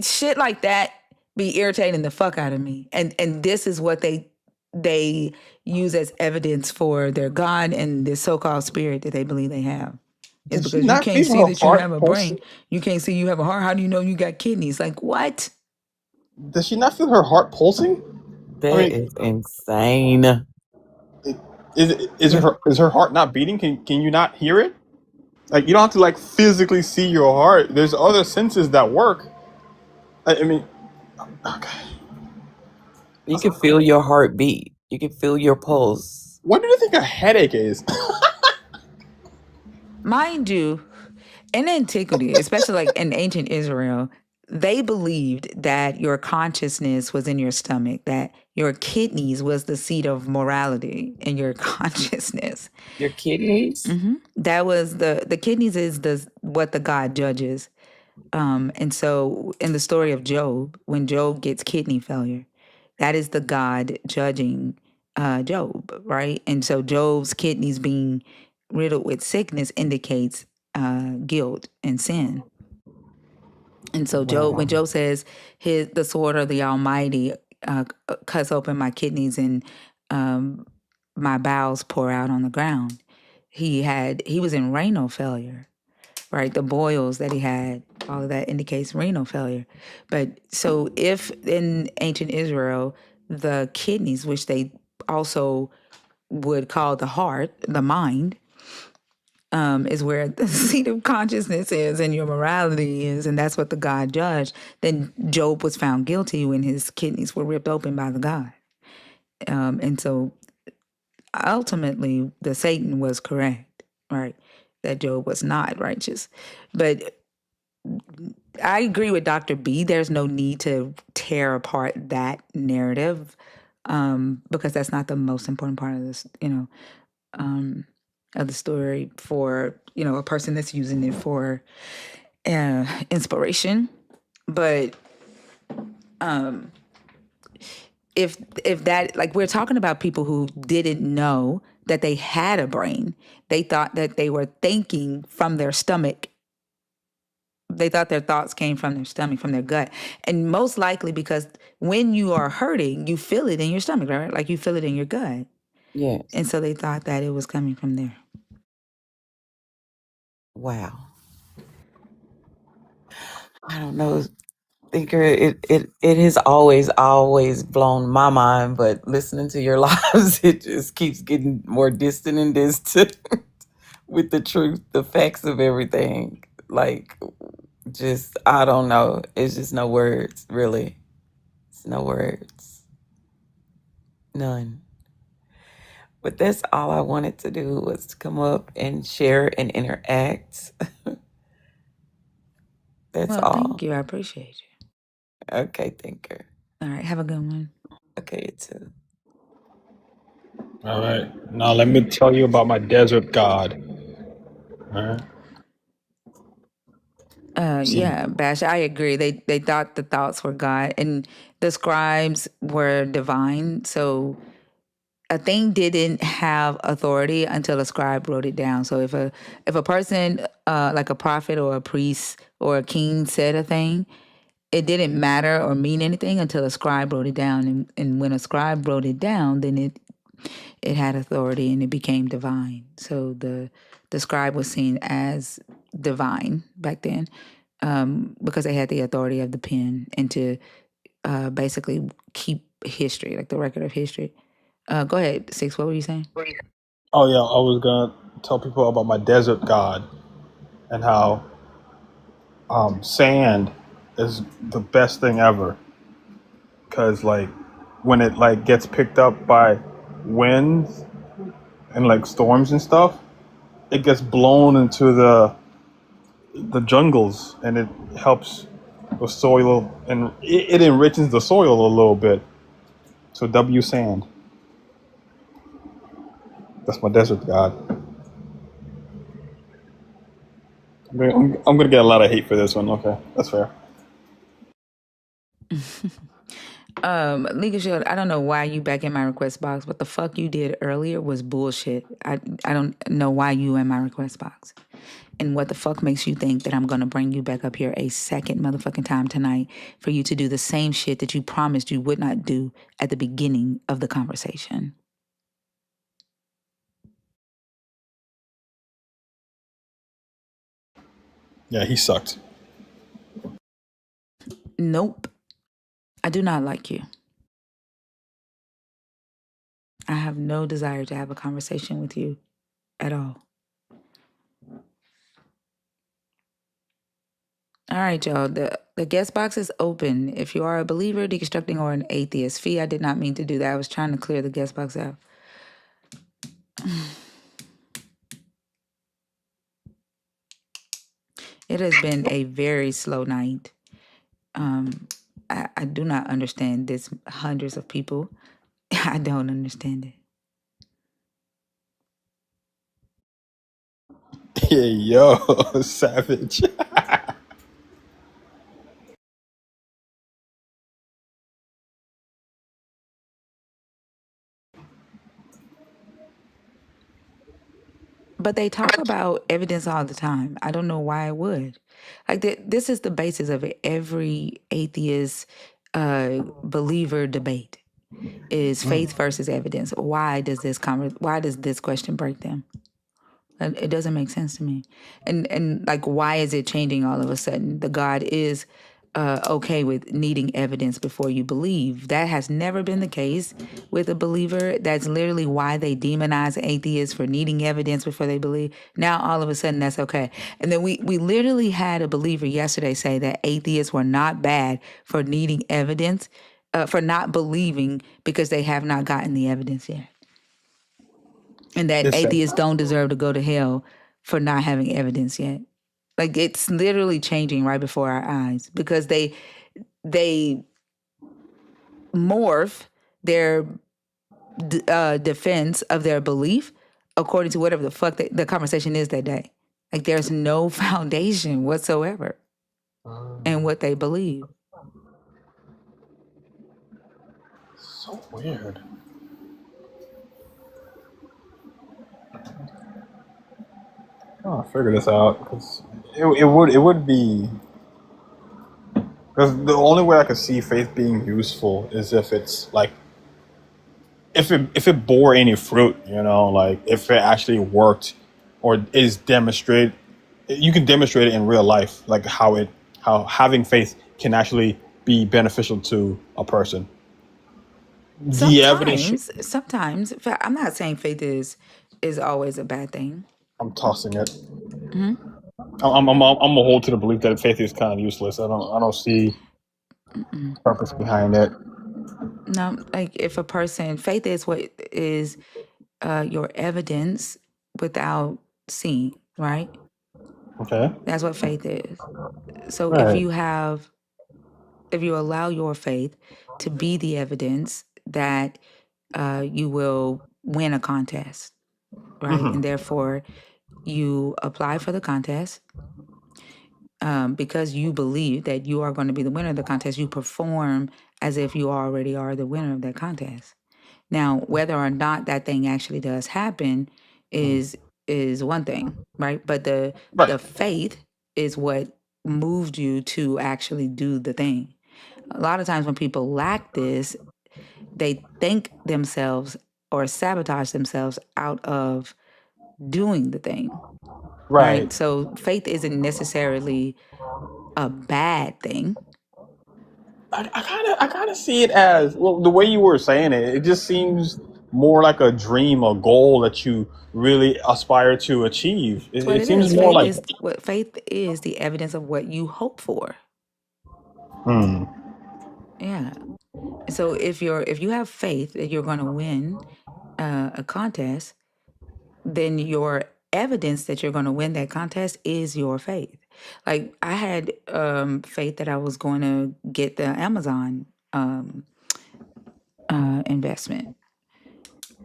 shit like that be irritating the fuck out of me. And this is what they use as evidence for their God and this so-called spirit that they believe they have. Is Did she because you not can't feel see her that you heart have a brain. pulsing? You can't see you have a heart. How do you know you got kidneys? Like, what? Does she not feel her heart pulsing? I That mean, is insane. is her heart not beating? Can you not hear it? Like, you don't have to like physically see your heart. There's other senses that work. I mean, okay. You can feel your heartbeat. You can feel your pulse. What do you think a headache is? Mind you, in antiquity, especially like in ancient Israel, they believed that your consciousness was in your stomach, that your kidneys was the seat of morality in your consciousness. Your kidneys? That was the kidneys is the what the God judges. And so in the story of Job, when Job gets kidney failure, that is the God judging Job, right? And so Job's kidneys being riddled with sickness indicates guilt and sin. And so Job, when Wow. Job says the sword of the Almighty cuts open my kidneys and um, my bowels pour out on the ground, he was in renal failure, right? The boils that he had, all of that indicates renal failure. But so if in ancient Israel, the kidneys, which they also would call the heart, the mind, is where the seat of consciousness is and your morality is, and that's what the God judged, then Job was found guilty when his kidneys were ripped open by the God. And so ultimately, the Satan was correct, right? That Job was not righteous. But I agree with Dr. B. There's no need to tear apart that narrative because that's not the most important part of this, of the story for, a person that's using it for inspiration. But if that, like, we're talking about people who didn't know that they had a brain, they thought that they were thinking from their stomach. They thought their thoughts came from their stomach, from their gut. And most likely because when you are hurting, you feel it in your stomach, right? Like you feel it in your gut. And Yes. so they thought that it was coming from there. Wow. I don't know, Thinker. It has always blown my mind, but listening to your lives, it just keeps getting more distant and distant with the truth, the facts of everything. Like, just I don't know. It's just no words, really. It's no words. None. But that's all I wanted to do was to come up and share and interact. That's Well, thank all. you. I appreciate you. Okay, Thinker. All right. Have a good one. Okay, you too. All right. Now let me tell you about my desert god. All right. See, Yeah, Bash, I agree. They thought the thoughts were God and the scribes were divine. So a thing didn't have authority until a scribe wrote it down. So if a person like a prophet or a priest or a king said a thing, it didn't matter or mean anything until a scribe wrote it down. And when a scribe wrote it down, then it had authority and it became divine. So the scribe was seen as divine back then because they had the authority of the pen and to basically keep history, like the record of history. Go ahead, Six. What were you saying? oh yeah, I was gonna tell people about my desert god and how sand is the best thing ever because like when it like gets picked up by winds and like storms and stuff, it gets blown into the jungles and it helps the soil and it enriches the soil a little bit. So W sand. That's my desert god. I'm gonna get a lot of hate for this one. Okay, that's fair. Legal Shield, I don't know why you back in my request box. What the fuck you did earlier was bullshit. I don't know why you in my request box. And what the fuck makes you think that I'm gonna bring you back up here a second motherfucking time tonight for you to do the same shit that you promised you would not do at the beginning of the conversation? Yeah, he sucked. Nope. I do not like you. I have no desire to have a conversation with you at all. All right, y'all. The guest box is open. If you are a believer, deconstructing, or an atheist. Fee, I did not mean to do that. I was trying to clear the guest box out. It has been a very slow night. I do not understand this. Hundreds of people. I don't understand it. Yeah, yo, savage. But they talk about evidence all the time. I don't know why I would. Like this is the basis of every atheist believer debate is faith versus evidence. Why does this question break them? It doesn't make sense to me. And like, why is it changing all of a sudden? The God is okay with needing evidence before you believe. That has never been the case with a believer. That's literally why they demonize atheists for needing evidence before they believe. Now all of a sudden that's okay. And then we literally had a believer yesterday say that atheists were not bad for needing evidence, for not believing because they have not gotten the evidence yet. And that It's sad. atheists don't deserve to go to hell for not having evidence yet. Like, it's literally changing right before our eyes because they morph their defense of their belief according to whatever the fuck the conversation is that day. Like, there's no foundation whatsoever in what they believe. So weird. Oh, figure this out because it would be because the only way I could see faith being useful is if it's like if it bore any fruit, like if it actually worked or is demonstrated. You can demonstrate it in real life, like how having faith can actually be beneficial to a person. The evidence. Sometimes I'm not saying faith is always a bad thing. I'm tossing it. Hmm. I'm a hold to the belief that faith is kind of useless. I don't see purpose behind it. No, like, if a person, faith is what is your evidence without seeing, right? Okay. That's what faith is. So Right. if you allow your faith to be the evidence that you will win a contest, right? And therefore you apply for the contest, because you believe that you are going to be the winner of the contest, you perform as if you already are the winner of that contest. Now, whether or not that thing actually does happen is one thing, right? But Right. the faith is what moved you to actually do the thing. A lot of times when people lack this, they think themselves or sabotage themselves out of doing the thing, Right. right? So faith isn't necessarily a bad thing. I kind of see it as, well, the way you were saying it. It just seems more like a dream, a goal that you really aspire to achieve. That's It, what it it seems is. more like. Faith is the evidence of what you hope for. Hmm. Yeah. So if you have faith that you're going to win a contest, then your evidence that you're going to win that contest is your faith. Like, I had faith that I was going to get the Amazon investment.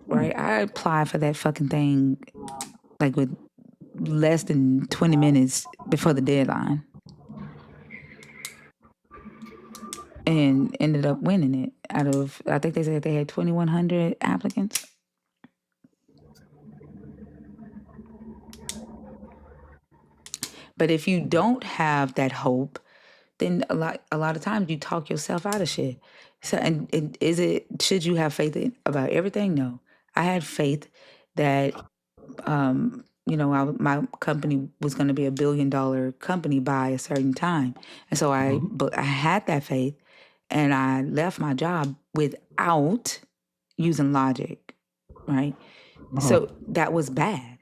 Right, I applied for that fucking thing like with less than 20 minutes before the deadline, and ended up winning it out of, I think they said they had 2,100 applicants. But if you don't have that hope, then a lot of times you talk yourself out of shit. So, and should you have faith about everything? No. I had faith that my company was going to be $1 billion company by a certain time, and so I had that faith, and I left my job without using logic, right? So that was bad.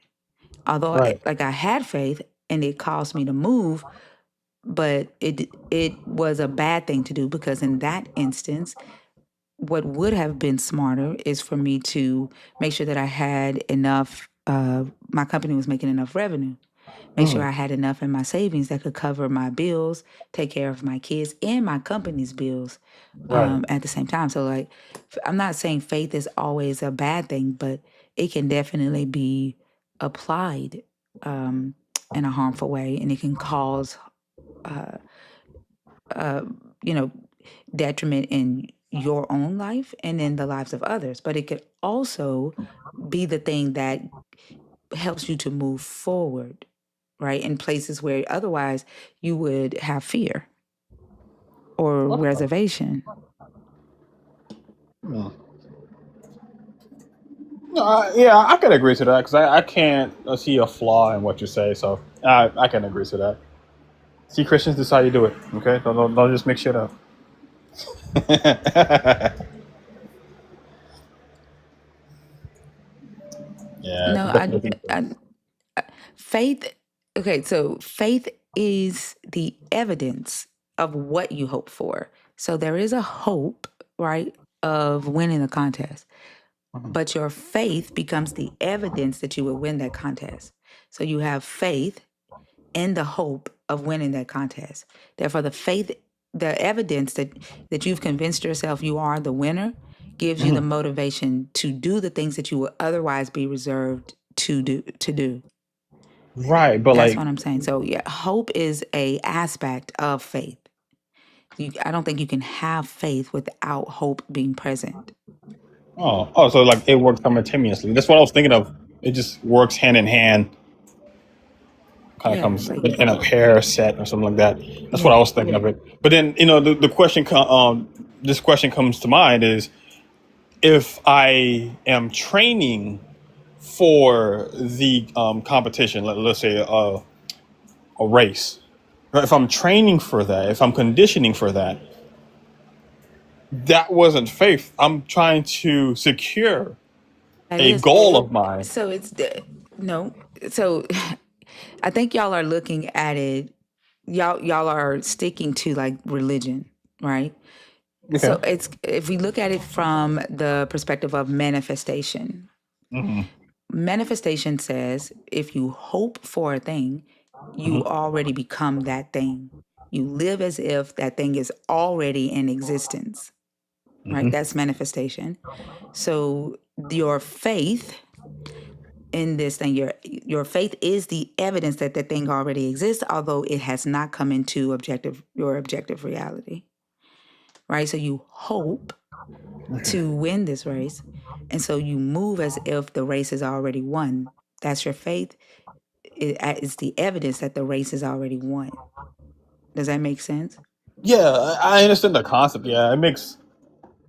Although Right. I had faith and it caused me to move, but it was a bad thing to do, because in that instance, what would have been smarter is for me to make sure that I had enough. My company was making enough revenue. Make sure I had enough in my savings that could cover my bills, take care of my kids and my company's bills Right. at the same time. So, like, I'm not saying faith is always a bad thing, but it can definitely be applied in a harmful way, and it can cause, you know, detriment in your own life and in the lives of others. But it could also be the thing that helps you to move forward, right? In places where otherwise you would have fear or Okay. reservation. Hmm. No, yeah, I can agree to that because I can't see a flaw in what you say, so I can agree to that. See, Christians, this is how you do it. Okay, don't just make shit up. Yeah, No, definitely. faith. Okay, so faith is the evidence of what you hope for. So there is a hope, right, of winning the contest, but your faith becomes the evidence that you will win that contest. So you have faith in the hope of winning that contest. Therefore, the evidence that you've convinced yourself you are the winner gives you the motivation to do the things that you would otherwise be reserved to do. Right, but That's like, what I'm saying. So yeah, hope is a aspect of faith. I don't think you can have faith without hope being present. so like it works simultaneously. That's what I was thinking of. It just works hand in hand, kind of Yeah, comes like in a pair set or something like that. That's what I yeah. was thinking of it. But then the question, this question comes to mind is if I am training for the competition, let's say a race. Right? If I'm training for that, if I'm conditioning for that, that wasn't faith. I'm trying to secure That a is. goal of mine. So no. So I think y'all are looking at it. Y'all are sticking to like religion, right? Okay. So it's, if we look at it from the perspective of manifestation, Hmm. manifestation says if you hope for a thing, you Hmm. already become that thing. You live as if that thing is already in existence, right? Hmm. That's manifestation. So your faith in this thing, your faith is the evidence that that thing already exists, although it has not come into your objective reality, right? So you hope to win this race, and so you move as if the race is already won. That's your faith. It's the evidence that the race is already won. Does that make sense? Yeah, I understand the concept. Yeah,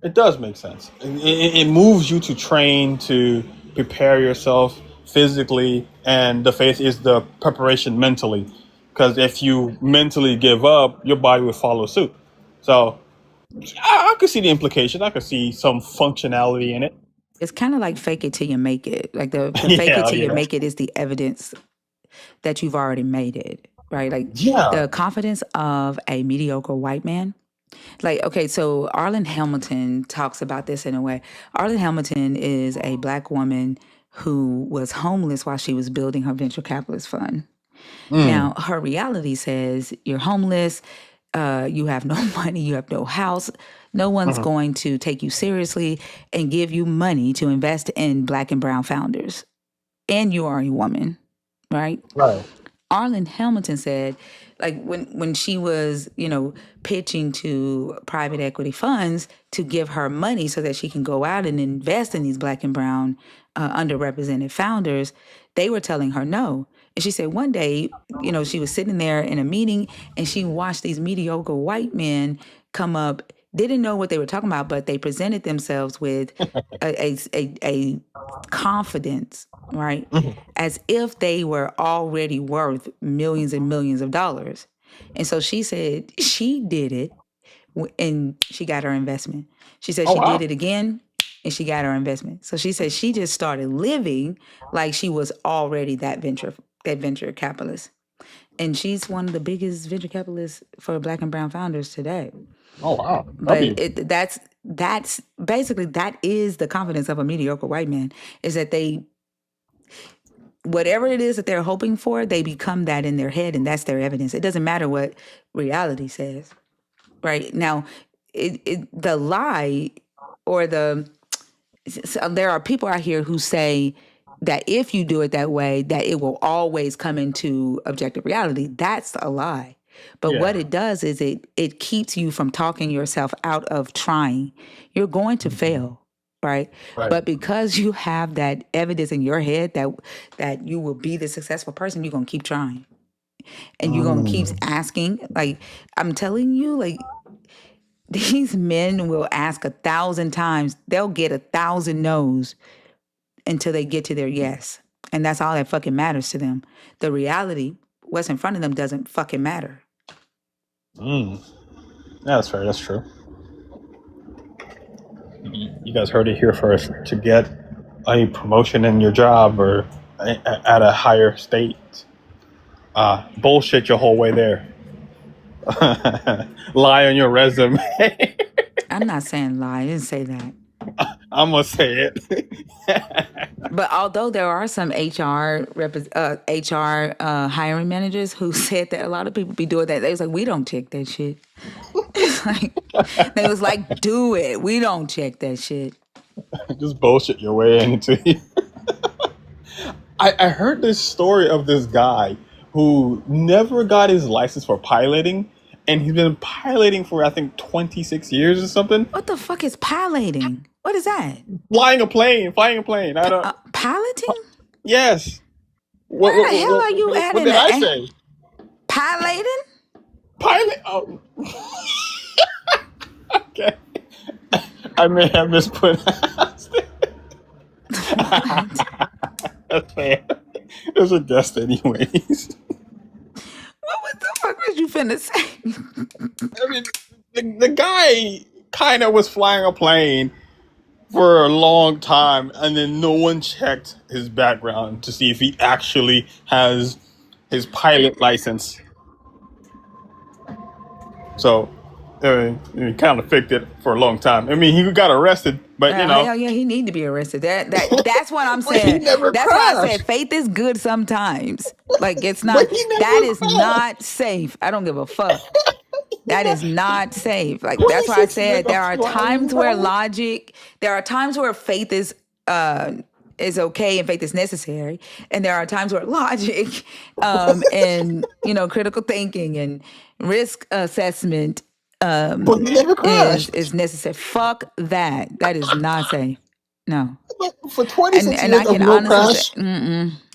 it does make sense. It moves you to train to prepare yourself physically, and the faith is the preparation mentally. Because if you mentally give up, your body will follow suit. So I could see the implication. I could see some functionality in it. It's kind of like fake it till you make it. Like the fake it Yeah, till you yeah, make it is the evidence that you've already made it, right? Like yeah. the confidence of a mediocre white man. Like, okay, so Arlen Hamilton talks about this in a way. Arlen Hamilton is a black woman who was homeless while she was building her venture capitalist fund. Mm, Now, her reality says you're homeless, you have no money, you have no house, no one's mhm. going to take you seriously and give you money to invest in black and brown founders. And you are a woman, right? Right. Arlen Hamilton said, like when she was, pitching to private equity funds to give her money so that she can go out and invest in these black and brown underrepresented founders, they were telling her no. And she said one day, she was sitting there in a meeting and she watched these mediocre white men come up, didn't know what they were talking about, but they presented themselves with a confidence, right? As if they were already worth millions and millions of dollars. And so she said she did it and she got her investment. She said Oh she did wow. it again and she got her investment. So she said she just started living like she was already that venture capitalist. And she's one of the biggest venture capitalists for Black and Brown founders today. Oh wow, that'd But be that's basically that is the confidence of a mediocre white man, is that they, whatever it is that they're hoping for, they become that in their head, and that's their evidence. It doesn't matter what reality says. Right now, the lie or there are people out here who say that if you do it that way, that it will always come into objective reality. That's a lie. But what yeah. it does is it keeps you from talking yourself out of trying. You're going to fail, right? Right. But because you have that evidence in your head that you will be the successful person, you're gonna keep trying. And you're gonna keep asking. Like, I'm telling you, like, these men will ask 1,000 times. They'll get 1,000 no's until they get to their yes. And that's all that fucking matters to them. The reality, what's in front of them, doesn't fucking matter. Mm. Yeah, that's fair. That's true. You guys heard it here first. To get a promotion in your job or at a higher state, bullshit your whole way there. Lie on your resume. I'm not saying lie. I didn't say that. I'm gonna say it. But although there are some HR hiring managers who said that a lot of people be doing that, they was like, we don't check that shit. It's like, they was like, do it. We don't check that shit. Just bullshit your way into it. I heard this story of this guy who never got his license for piloting, and he's been piloting for I think 26 years or something. What the fuck is piloting? What is that? Flying a plane. I don't. Piloting? Yes. Where the hell are you at What in did I the say? piloting? Pilot. Oh. Okay. I may have mispronounced it. What? That's fair. There's a guest, anyways. What the fuck was you finna say? I mean, the guy kind of was flying a plane for a long time, and then no one checked his background to see if he actually has his pilot license. So he kind of faked it for a long time. I mean, he got arrested, but Hell yeah, he need to be arrested. That's what I'm but he saying. never That's why I said crashed. faith is good sometimes. Like, it's not, But he that never is crashed. not safe. I don't give a fuck. That is not safe. Like, that's why I 26 years said of there are flying, times where bro. there are times where faith is okay and faith is necessary, and there are times where logic and critical thinking and risk assessment But he never is crashed. necessary. Fuck that. That is not safe. No. But for And 26 and years I of can no honestly say, crash,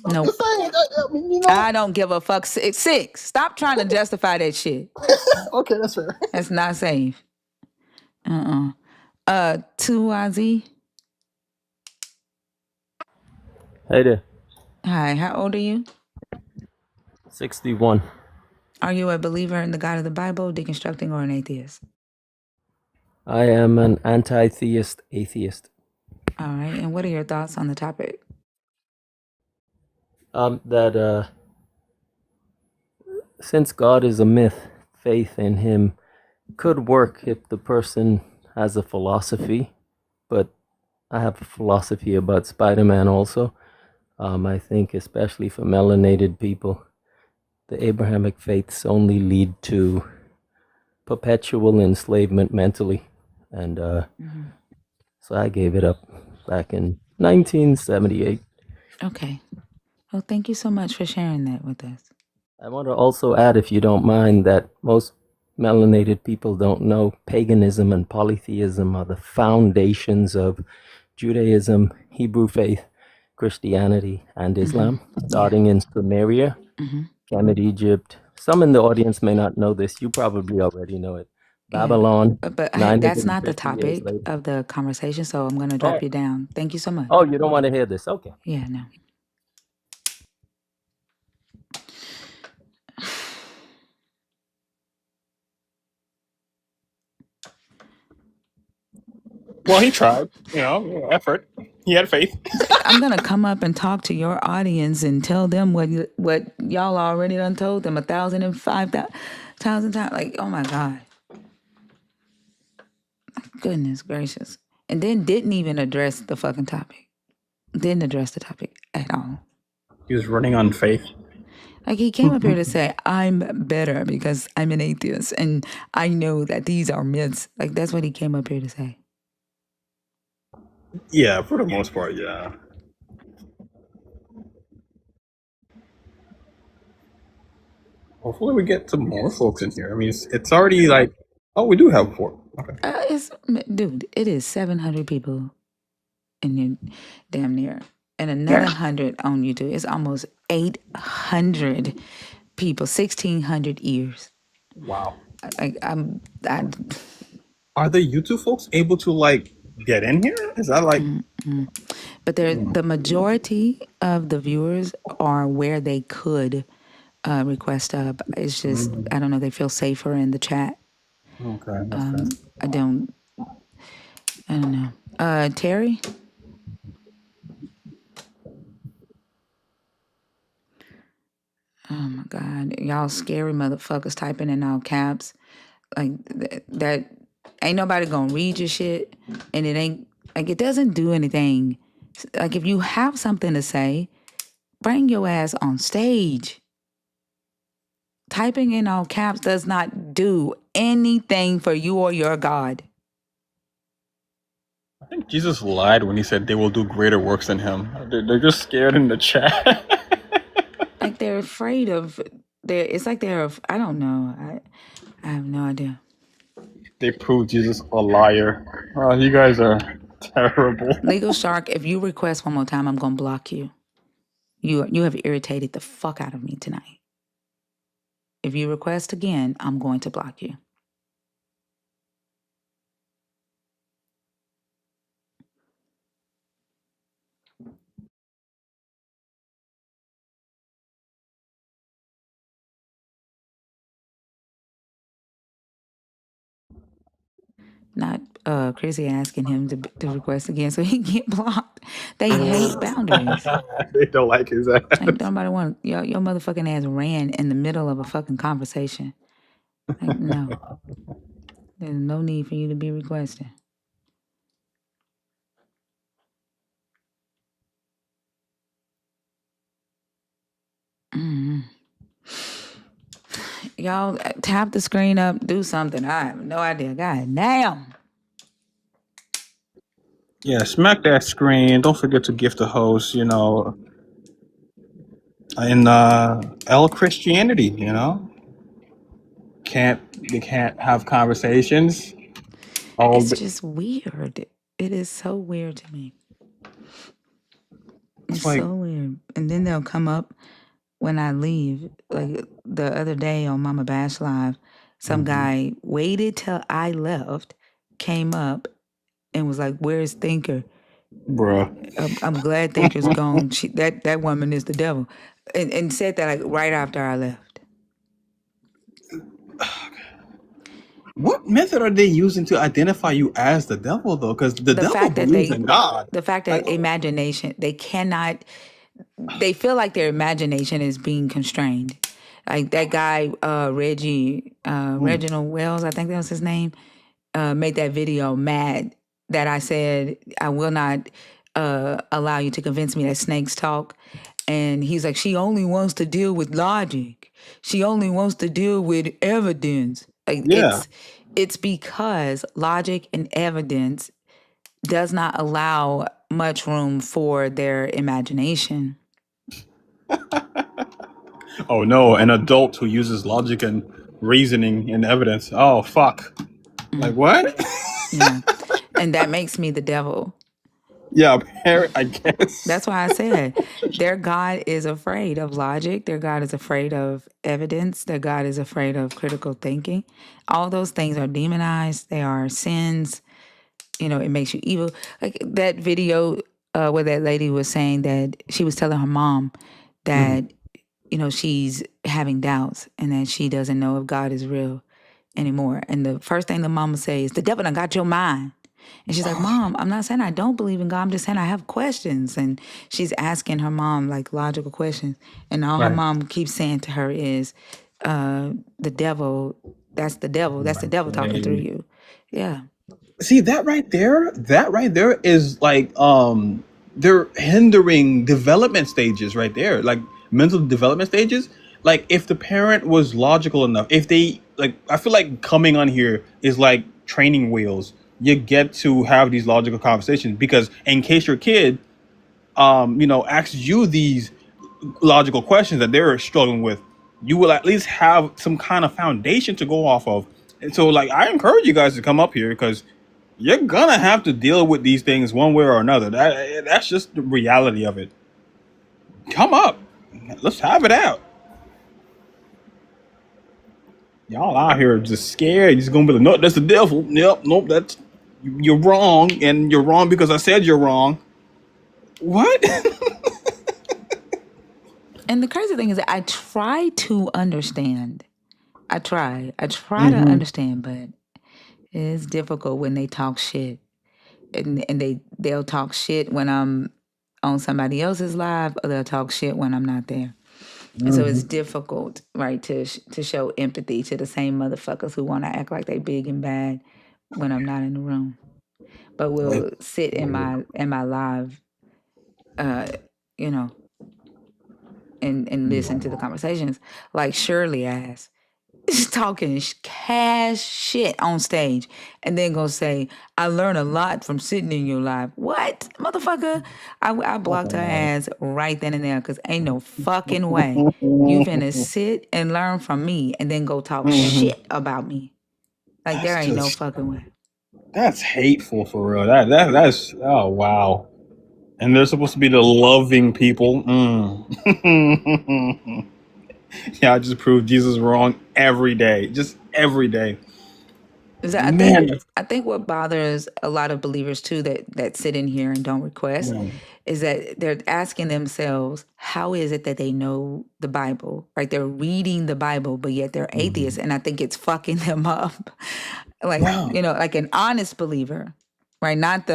I'm nope. just saying. I mean, I don't give a fuck. Six. Stop trying to justify that shit. okay, that's fair. That's not safe. 2YZ. Hey there. Hi, how old are you? 61. Are you a believer in the God of the Bible, deconstructing, or an atheist? I am an anti-theist atheist. All right. And what are your thoughts on the topic? That since God is a myth, faith in him could work if the person has a philosophy, but I have a philosophy about Spider-Man also. I think especially for melanated people, the Abrahamic faiths only lead to perpetual enslavement mentally. And so I gave it up back in 1978. Okay. Well, thank you so much for sharing that with us. I want to also add, if you don't mind, that most melanated people don't know paganism and polytheism are the foundations of Judaism, Hebrew faith, Christianity, and Islam, starting in Sumeria, Kemet, Egypt. Some in the audience may not know this. You probably already know it. Yeah. Babylon, But that's not the 950 years topic later. of the conversation, so I'm going to Oh, drop you down. Thank you so much. oh, you don't want to hear this? Okay. Yeah, no. Well, he tried. Effort. He had faith. I'm gonna come up and talk to your audience and tell them what y'all already done told them 1,005,000 times. Like, oh my God, goodness gracious! And then didn't even address the fucking topic. Didn't address the topic at all. He was running on faith. Like he came up here to say, I'm better because I'm an atheist and I know that these are myths. Like that's what he came up here to say. Yeah, for the most part, yeah. Hopefully, we get some more folks in here. I mean, it's already like, oh, we do have four. Okay. Dude, it is 700 people in here, damn near, and another 100 on YouTube. It's almost 800 people, 1,600 ears. Wow. I, Are the YouTube folks able to like get in here? Is that like? but the majority of the viewers are where they could request up. It's just I don't know. They feel safer in the chat. Okay. I don't know. Terry. Oh my God, y'all scary motherfuckers typing in all caps like that. Ain't nobody gonna read your shit, and it ain't like it doesn't do anything. Like if you have something to say, bring your ass on stage. Typing in all caps does not do anything for you or your God. I think Jesus lied when he said they will do greater works than him. They're just scared in the chat. Like they're afraid of. It's like they're. I don't know. I have no idea. They proved Jesus a liar. Oh, you guys are terrible. Legal Shark, if you request one more time, I'm gonna block you. You have irritated the fuck out of me tonight. If you request again, I'm going to block you. Not Chrissy asking him to request again so he can get blocked. They hate boundaries. They don't like his ass. Like nobody want your motherfucking ass ran in the middle of a fucking conversation. Like no, there's no need for you to be requesting. Mm-hmm. Y'all tap the screen up, do something. I have no idea. God damn. Yeah, smack that screen. Don't forget to gift the host, in L Christianity, They can't have conversations. It's just weird. It is so weird to me. It's It's like, so weird. And then they'll come up when I leave. Like the other day on Mama Bash Live, some guy waited till I left, came up and was like, "Where's Thinker?" bruh. I'm glad Thinker's gone. That woman is the devil, and said that like right after I left. What method are they using to identify you as the devil, though? Because the devil believes in God. The fact that imagination, they cannot. They feel like their imagination is being constrained. Like that guy, Reginald Wells, I think that was his name, made that video mad that I said, I will not allow you to convince me that snakes talk. And he's like, she only wants to deal with logic. She only wants to deal with evidence. Like Yeah. it's because logic and evidence does not allow much room for their imagination. Oh no, an adult who uses logic and reasoning and evidence. Oh fuck. Like what? Yeah. And that makes me the devil. Yeah, I guess. That's why I said their God is afraid of logic. Their God is afraid of evidence. Their God is afraid of critical thinking. All those things are demonized. They are sins. It makes you evil. Like that video where that lady was saying that she was telling her mom that, she's having doubts and that she doesn't know if God is real anymore. And the first thing the mama says, the devil done got your mind. And she's like, Mom, I'm not saying I don't believe in God. I'm just saying I have questions. And she's asking her mom like logical questions. And all her Right. mom keeps saying to her is, the devil, that's the devil. That's the devil talking through Right. you. Yeah. See that right there is like they're hindering development stages right there, like mental development stages. Like if the parent was logical enough, if they like, I feel like coming on here is like training wheels. You get to have these logical conversations because in case your kid asks you these logical questions that they're struggling with, you will at least have some kind of foundation to go off of. And so, like, I encourage you guys to come up here because you're gonna have to deal with these things one way or another. That's just the reality of it. Come up, let's have it out. Y'all out here just scared. You're just gonna be like, no, that's the devil. Nope, nope, that's you're wrong, and you're wrong because I said you're wrong. What? And the crazy thing is that I try to understand. I try to hmm understand, but it's difficult when they talk shit. And they'll talk shit when I'm on somebody else's live, or they'll talk shit when I'm not there. And so it's difficult, right, to show empathy to the same motherfuckers who want to act like they big and bad when I'm not in the room, but will sit in my live, uh, you know, and listen to the conversations, like Shirley ass. Talking cash shit on stage and then gonna say, I learn a lot from sitting in your live. What? Motherfucker? I blocked her ass right then and there because ain't no fucking way you finna sit and learn from me and then go talk shit about me. Like, That's there ain't no just fucking way. that's hateful for real. That's oh wow. And they're supposed to be the loving people. Yeah, I just proved Jesus wrong every day, just every day. Is that Man, I think what bothers a lot of believers too that sit in here and don't request is that they're asking themselves, how is it that they know the Bible? Right? They're reading the Bible, but yet they're atheists. And I think it's fucking them up. Like, wow. like an honest believer, right? Not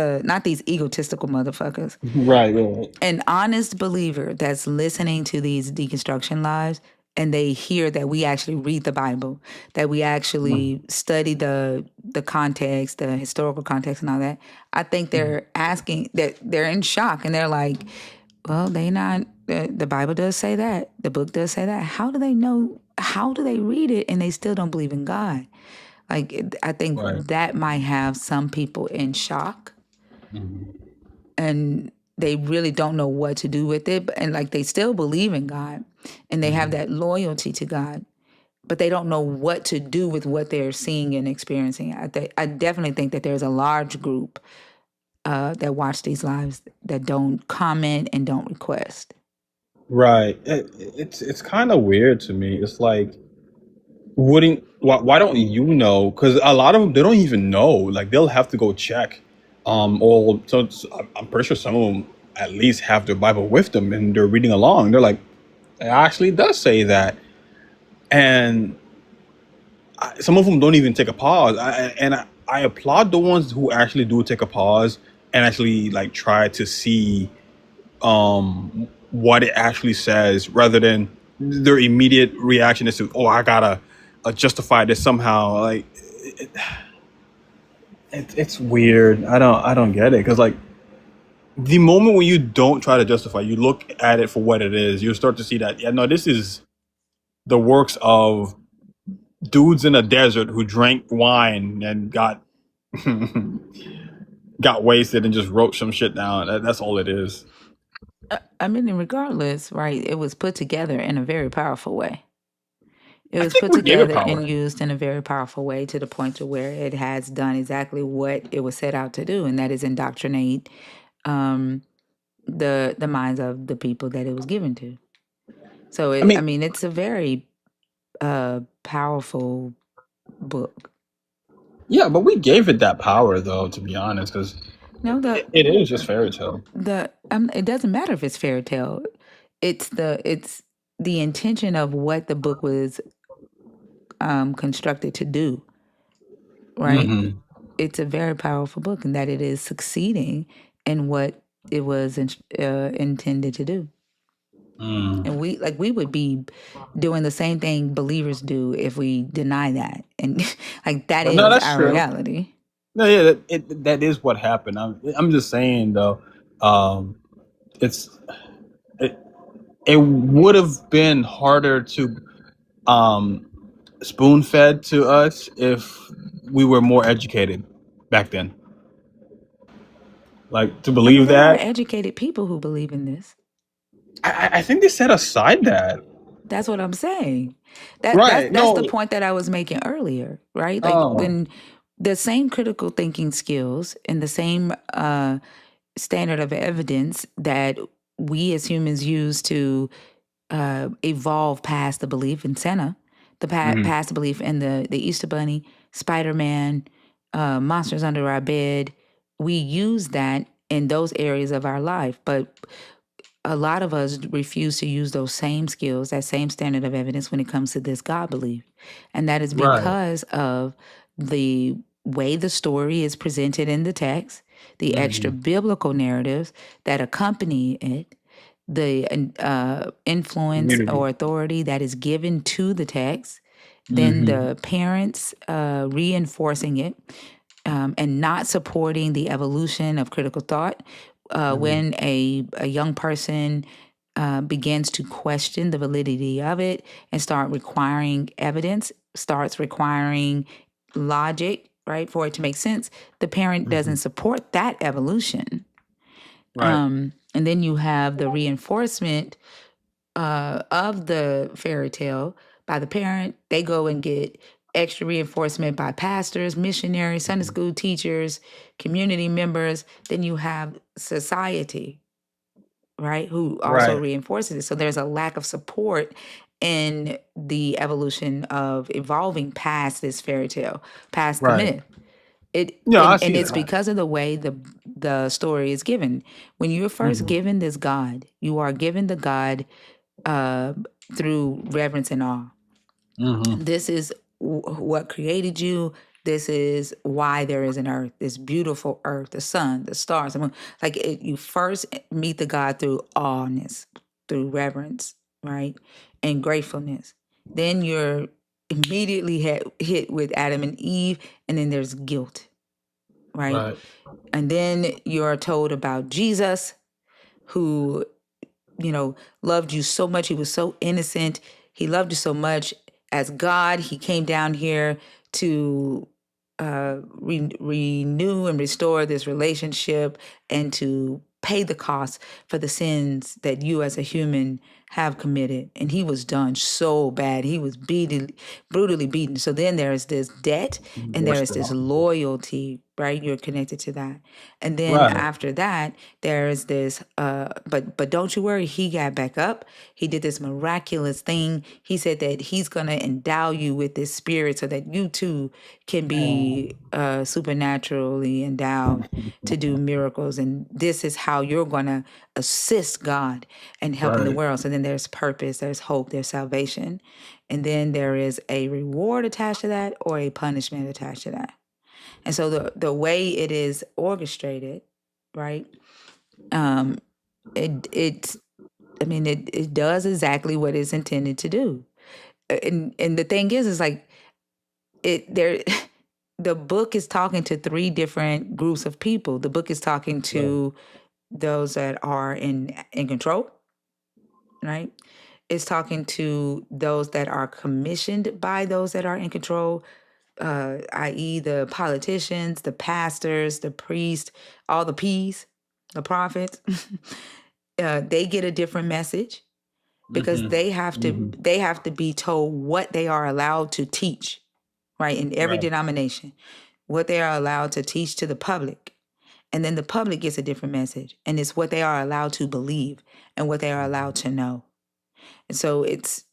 these egotistical motherfuckers. Right, right. An honest believer that's listening to these deconstruction lives and they hear that we actually read the Bible, that we actually study the context, the historical context and all that. I think they're asking that they're in shock and they're like, well, they not the Bible does say that. The book does say that. How do they know? How do they read it and they still don't believe in God? Like, I think Right. that might have some people in shock and they really don't know what to do with it. And like, they still believe in God and they have that loyalty to God, but they don't know what to do with what they're seeing and experiencing. I definitely think that there's a large group that watch these lives that don't comment and don't request. Right. It's kind of weird to me. It's like, wouldn't why don't you know? Because a lot of them they don't even know. Like they'll have to go check. Or so I'm pretty sure some of them at least have their Bible with them and they're reading along. They're like, it actually does say that, and some of them don't even take a pause. I applaud the ones who actually do take a pause and actually like try to see what it actually says rather than their immediate reaction is to, oh, I gotta justify this somehow. Like it's weird. I don't get it because like the moment when you don't try to justify, you look at it for what it is, you start to see that, yeah, no, this is the works of dudes in a desert who drank wine and got wasted and just wrote some shit down. That's all it is. I mean, regardless, right? It was put together in a very powerful way. It I was think put we gave it together power. and used in a very powerful way to the point to where it has done exactly what it was set out to do, and that is indoctrinate um, the minds of the people that it was given to. So, I mean, I mean, it's a very powerful book. yeah, but we gave it that power though, to be honest, because No, it is just fairy tale. it doesn't matter if it's fairy tale. It's the intention of what the book was constructed to do, right? Mm-hmm. it's a very powerful book, and that it is succeeding in what it was intended to do. Mm. And we would be doing the same thing believers do if we deny that. And like that No, is that's our true. reality. No, yeah, that is what happened. I'm just saying though, um, it's it, it would have been harder to um, spoon fed to us if we were more educated back then. Like to I mean, believe there are that. educated people who believe in this. I think they set aside that. That's what I'm saying. That's the No. point that I was making earlier, right? Like Oh. when the same critical thinking skills and the same standard of evidence that we as humans use to evolve past the belief in Santa, Hmm. past the belief in the Easter Bunny, Spider Man, monsters under our bed. We use that in those areas of our life, but a lot of us refuse to use those same skills, that same standard of evidence when it comes to this God belief. And that is Right. because of the way the story is presented in the text, the extra Hmm. biblical narratives that accompany it, the influence Community. or authority that is given to the text, then Hmm. the parents reinforcing it, and not supporting the evolution of critical thought. Hmm. When a young person begins to question the validity of it and start requiring evidence, starts requiring logic, right, for it to make sense, the parent Hmm. doesn't support that evolution. Right. And then you have the reinforcement of the fairy tale by the parent. They go and get extra reinforcement by pastors, missionaries, Sunday school teachers, community members. Then you have society, right, who also Right. reinforces it. So there's a lack of support in the evolution of evolving past this fairy tale, past the Right. myth. It Yeah, I and see it's that. because of the way the story is given. When you're first Hmm. given this God, you are given the God uh, through reverence and awe. Hmm. This is what created you. This is why there is an earth, this beautiful earth, the sun, the stars, the moon. Like you first meet the God through awness, through reverence, right? And gratefulness. Then you're immediately hit with Adam and Eve, and then there's guilt, right? Right. And then you're told about Jesus, who loved you so much. He was so innocent. He loved you so much. As God, he came down here to renew and restore this relationship and to pay the cost for the sins that you as a human have committed. And he was done so bad. He was brutally beaten. So then there is this debt and there is this loyalty, right? You're connected to that. And then Right. after that, there is this, but don't you worry, he got back up. He did this miraculous thing. He said that he's gonna endow you with this spirit so that you too can be supernaturally endowed to do miracles. And this is how you're gonna assist God in helping the Right. world. So then there's purpose, there's hope, there's salvation. And then there is a reward attached to that or a punishment attached to that. And so the way it is orchestrated, right? Um, it's I mean it does exactly what it's intended to do. And the thing is like it there the book is talking to three different groups of people. The book is talking Right. to those that are in control, right? It's talking to those that are commissioned by those that are in control, i.e., the politicians, the pastors, the priests, all the P's, the prophets. They get a different message because Hmm. they have to be told what they are allowed to teach, right? In every Right. denomination, what they are allowed to teach to the public. And then the public gets a different message. And it's what they are allowed to believe and what they are allowed to know. And so it's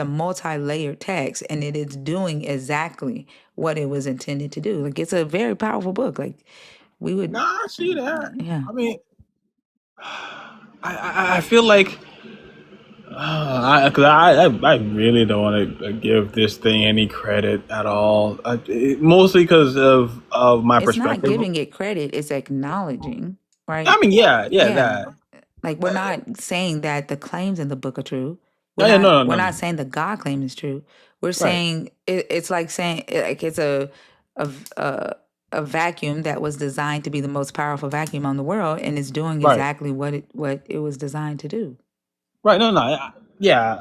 a multi-layered text, and it is doing exactly what it was intended to do. Like it's a very powerful book. Like we would Nah, I see that. yeah. I mean, I feel like I really don't want to give this thing any credit at all. Mostly because of my It's not perspective. giving it credit, it's acknowledging, I right? mean, yeah, Yeah. that. Like we're not saying that the claims in the book are true. We're Yeah, not no, we're no, not no. saying the God claim is true. We're Right, saying it's like saying like it's a a a vacuum that was designed to be the most powerful vacuum on the world and is doing right, exactly what it was designed to do. right. No, no. Yeah,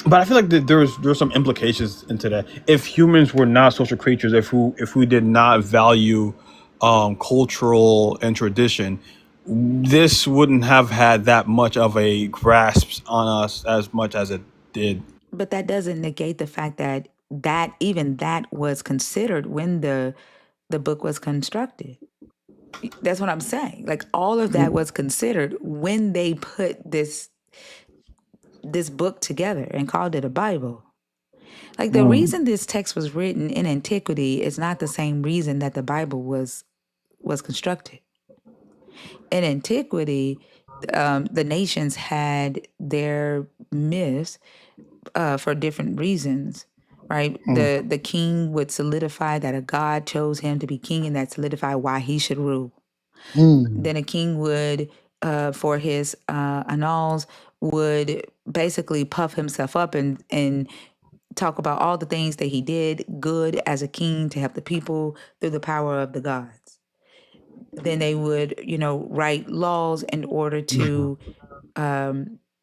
but I feel like there's some implications into that. If humans were not social creatures, if we did not value cultural and tradition, this wouldn't have had that much of a grasp on us as much as it did. But that doesn't negate the fact that even that was considered when the book was constructed. That's what I'm saying. Like all of that was considered when they put this book together and called it a Bible. Like the Mm, reason this text was written in antiquity is not the same reason that the Bible was constructed. In antiquity, the nations had their myths for different reasons, right? mm, The king would solidify that a god chose him to be king, and that solidified why he should rule. mm. Then a king would, for his annals, would basically puff himself up and talk about all the things that he did good as a king to help the people through the power of the gods. Then they would, write laws in order to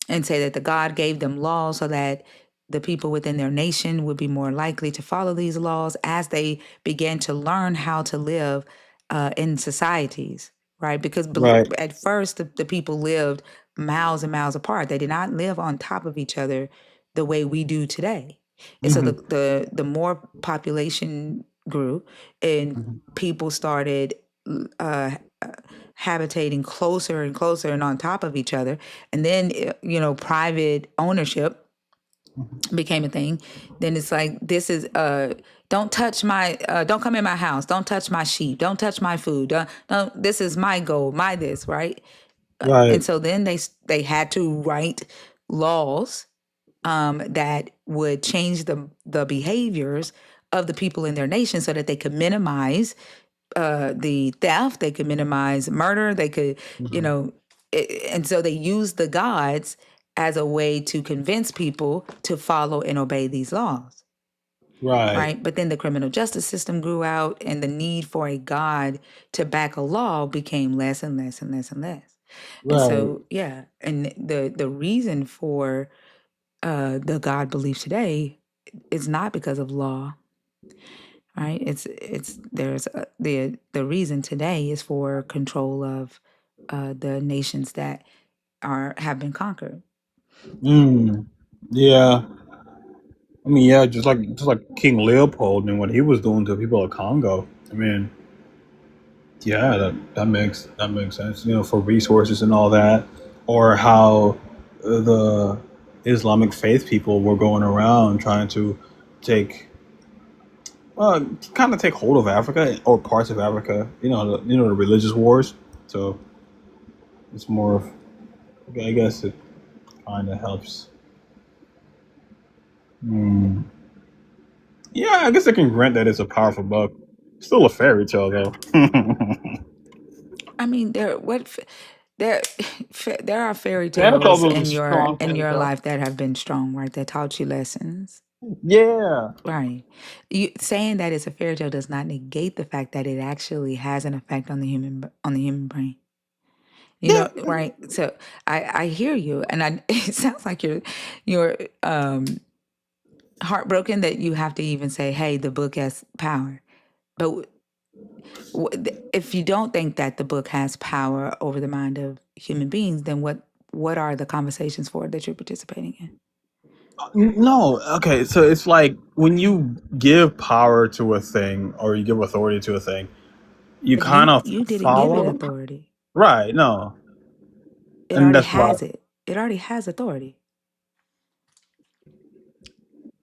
and say that the God gave them laws so that the people within their nation would be more likely to follow these laws as they began to learn how to live in societies, right? Because Right. at first, the people lived miles and miles apart. They did not live on top of each other the way we do today. And so Hmm. the more population grew and people started uh, habitating closer and closer and on top of each other, and then private ownership became a thing. Then it's like this is don't come in my house, don't touch my sheep, don't touch my food, don't this is my gold, my this, right? And Right. so then they had to write laws that would change the behaviors of the people in their nation so that they could minimize the theft, they could minimize murder, they could, you Mhm. know, and so they used the gods as a way to convince people to follow and obey these laws, Right. right? But then the criminal justice system grew out, and the need for a god to back a law became less and less and less and less. And Right. so, yeah, and the reason for the God belief today is not because of law, right? It's there's the reason today is for control of the nations that are have been conquered. Mm. Yeah. I mean, yeah, just like King Leopold and what he was doing to people of Congo. I mean, yeah, that makes sense. For resources and all that, or how the Islamic faith people were going around trying to take, kind of take hold of Africa or parts of Africa. The religious wars. So it's more of, I guess it kind of helps. Hmm. Yeah, I guess I can grant that it's a powerful book. Still a fairy tale though. I mean, there there are fairy Thanatos tales was a strong in fairy your tale. life that have been strong, right? That taught you lessons, Yeah. right? You saying that it's a fairy tale does not negate the fact that it actually has an effect on the human brain. Yeah. Right? So I hear you, and it sounds like you're heartbroken that you have to even say, "Hey, the book has power." But if you don't think that the book has power over the mind of human beings, then what are the conversations for that you're participating in? No. Okay. So it's like when you give power to a thing or you give authority to a thing, you But kind of you didn't give it follow. authority. Right. No. It And already that's why has it. It already has authority.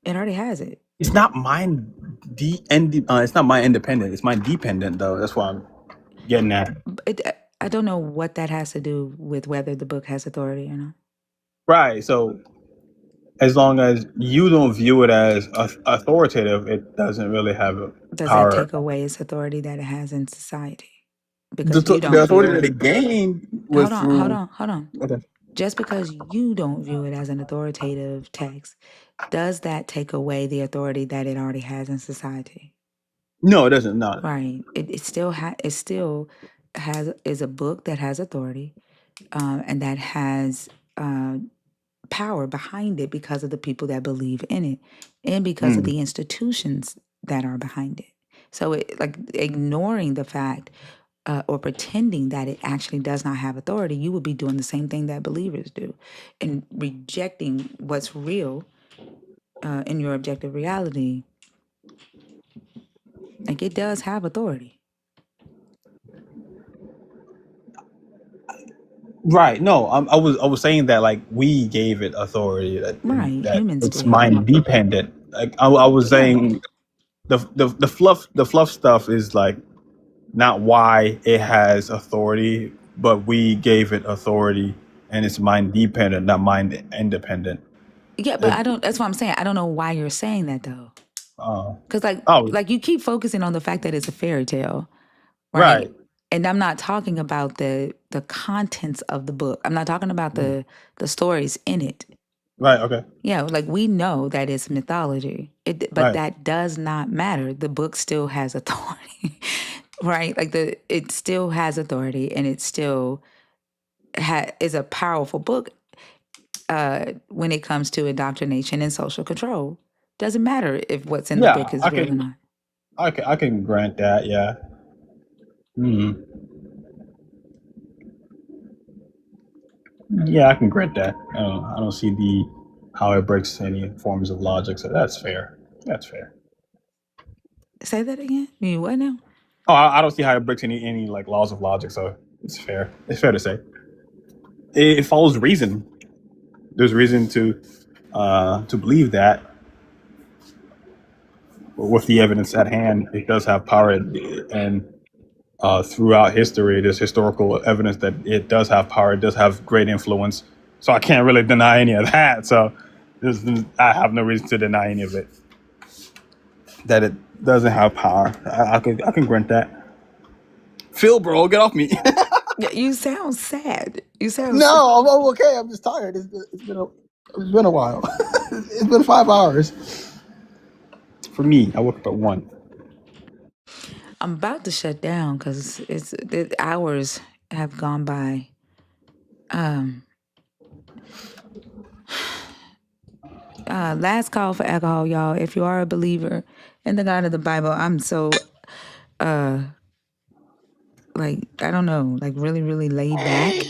It already has it. it's not mine. It's not my independent. It's my dependent though. That's why I'm getting at. I don't know what that has to do with whether the book has authority or not. Right. So as long as you don't view it as authoritative, it doesn't really have a Does that power. take away its authority that it has in society? Because you The don't authority view that it. it gained was Hold on, hold through. on, hold on. Okay. Just because you don't view it as an authoritative text, does that take away the authority that it already has in society? No, it doesn't. No. Right. It still has is a book that has authority, and that has power behind it because of the people that believe in it, and because of Mm. the institutions that are behind it. So, like ignoring the fact or pretending that it actually does not have authority, you would be doing the same thing that believers do, and rejecting what's real in your objective reality. Like it does have authority. Right. No, I was saying that like we gave it authority Right. that Humans it's did. mind dependent. Like I was Yeah. saying the fluff stuff is like not why it has authority, but we gave it authority and it's mind dependent, not mind independent. Yeah, but It, I don't. That's what I'm saying. I don't know why you're saying that though. uh, Because oh, like you keep focusing on the fact that it's a fairy tale, right? right, And I'm not talking about the contents of the book. I'm not talking about the stories in it. right, okay, Yeah, like we know that it's mythology. But right. that does not matter. The book still has authority, right? Like it still has authority, and it still is a powerful book when it comes to indoctrination and social control. Doesn't matter if what's in the Yeah, book is real or not. I can grant that. Yeah. Hmm. Yeah, I can grant that. I don't see the how it breaks any forms of logic, so that's fair. That's fair. Say that again. You what now? Oh, I don't see how it breaks any like laws of logic, so it's fair. It's fair to say it follows reason. There's reason to believe that with the evidence at hand, it does have power, and throughout history, there's historical evidence that it does have power. It does have great influence. So I can't really deny any of that. So I have no reason to deny any of it. That it doesn't have power. I can grant that. Phil, bro, get off me. Yeah, you sound sad. You sound sad. No, I'm okay. I'm just tired. It's been a while. It's been 5 hours for me. I woke up at 1. I'm about to shut down because the hours have gone by. Um, last call for alcohol, y'all. If you are a believer in the God of the Bible, I'm so like I don't know, like really, really laid back.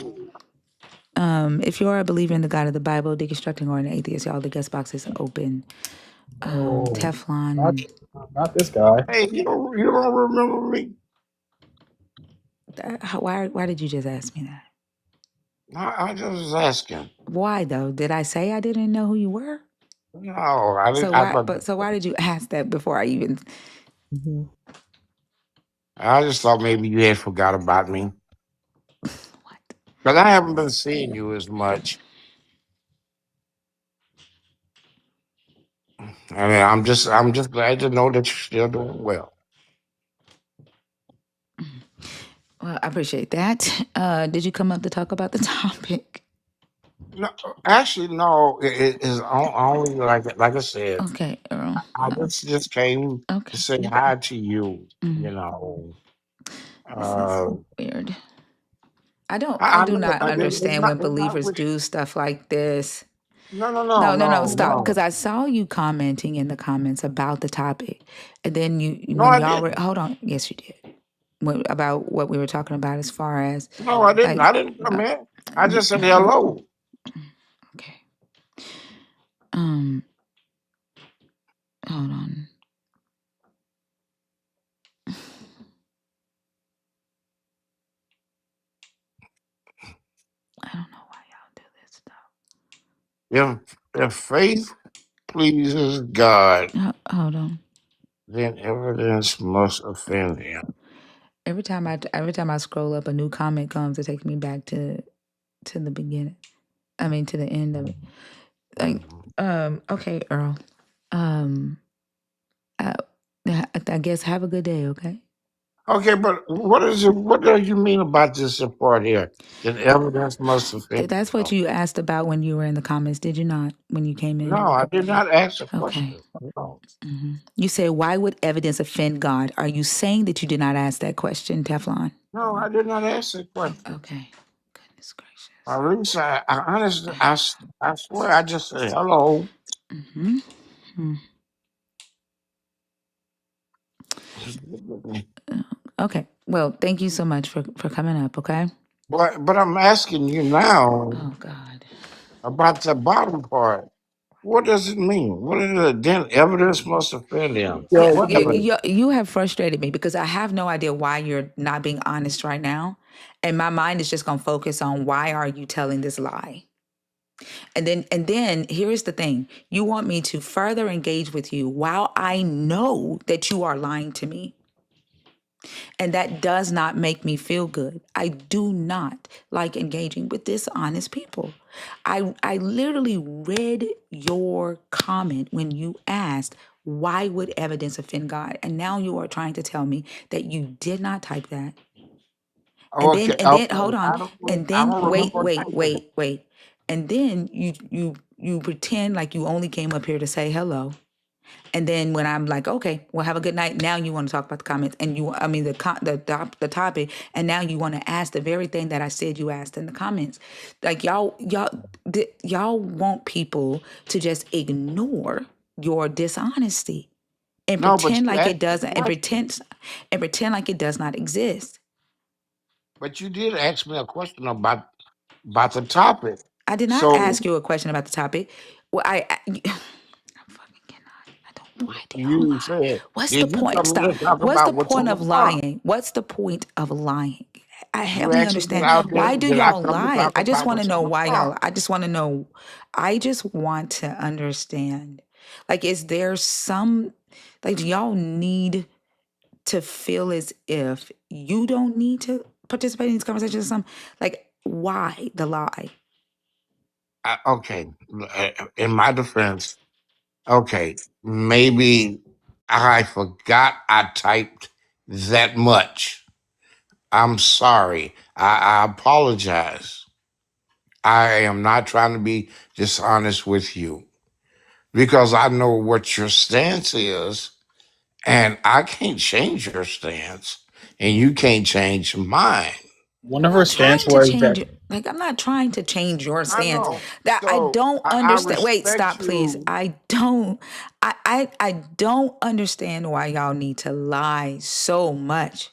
If you are a believer in the God of the Bible, deconstructing or an atheist, y'all, the guest box is open. Oh, Not, Teflon. not this guy. hey, you don't remember me? Why did you just ask me that? I just was asking. Why though? Did I say I didn't know who you were? No, I didn't. So I why? thought. But so why did you ask that before I even? I just thought maybe you had forgot about me, What? but I haven't been seeing you as much. I mean, I'm just glad to know that you're still doing well. Well, I appreciate that. Did you come up to talk about the topic? No, actually, no. It is only like I said. Okay, Earl. I just came to Okay. say hi to you. Mm, You know, this is uh, weird. I don't. I I do know not it's understand not when it's not believers with do stuff like this. no no no No, no, no. no Stop. Because no I saw you commenting in the comments about the topic, and then no. when I y'all were, didn't. hold on. Yes, you did. About what we were talking about as far as No, I didn't. like, I didn't come uh, in. I just said hold on. hello. Okay. Um. Hold on. I don't know why y'all do this stuff. If faith pleases God, Hold on. then evidence must offend Him. Every time I scroll up, a new comment comes to take me back to the beginning. I mean, to the end of it. Like, okay, Earl. Um, I, I guess have a good day, okay? Okay, but what is it? What do you mean about this part here? That evidence must offend That's what you. you asked about when you were in the comments, did you not? When you came No, in? I did not ask a Okay. question. No, You said, why would evidence offend God? Are you saying that you did not ask that question, Teflon? no, I did not ask a question. Okay. Goodness gracious. At least I honestly, I swear, I just said hello. hmm Okay. Well, thank you so much for coming up, okay? But I'm asking you now Oh, God. about the bottom part. What does it mean? What is it? Then evidence must offend him. Yeah, What evidence? you have frustrated me because I have no idea why you're not being honest right now. And my mind is just going to focus on why are you telling this lie? And then here's the thing. You want me to further engage with you while I know that you are lying to me. And that does not make me feel good. I do not like engaging with dishonest people. I literally read your comment when you asked, why would evidence offend God? And now you are trying to tell me that you did not type that. Okay, And then okay. hold on. And I then don't wait, remember wait, typing it. wait, wait. And then you pretend like you only came up here to say hello. And then when I'm like, okay, well, have a good night. Now you want to talk about the comments, and I mean, the topic, and now you want to ask the very thing that I said you asked in the comments. Like y'all want people to just ignore your dishonesty and No, but pretend you like asked it the doesn't, question. and pretend like it does not exist. But you did ask me a question about the topic. I did not So ask you a question about the topic. Well, I fucking cannot. I don't know why do y'all you lie. said, What's the did you point? come here Stop. to talk What's the about what's point on the of block? lying? What's the point of lying? I You help me asked me that understand. out there. Why do Did I y'all come to lie? talk I just about want to what's on know the why y'all. block? I just want to know. I just want to understand. Like, is there some? Like, do y'all need to feel as if you don't need to participate in these conversations or something? Like, why the lie? Okay, in my defense, okay, maybe I forgot I typed that much. I'm sorry. I apologize. I am not trying to be dishonest with you because I know what your stance is, and I can't change your stance, and you can't change mine. One I'm of her not stance trying to was change that it. Like, I'm not trying to change your I stance. know. That I So don't I understand. Wait, respect stop, please. you. I don't understand why y'all need to lie so much.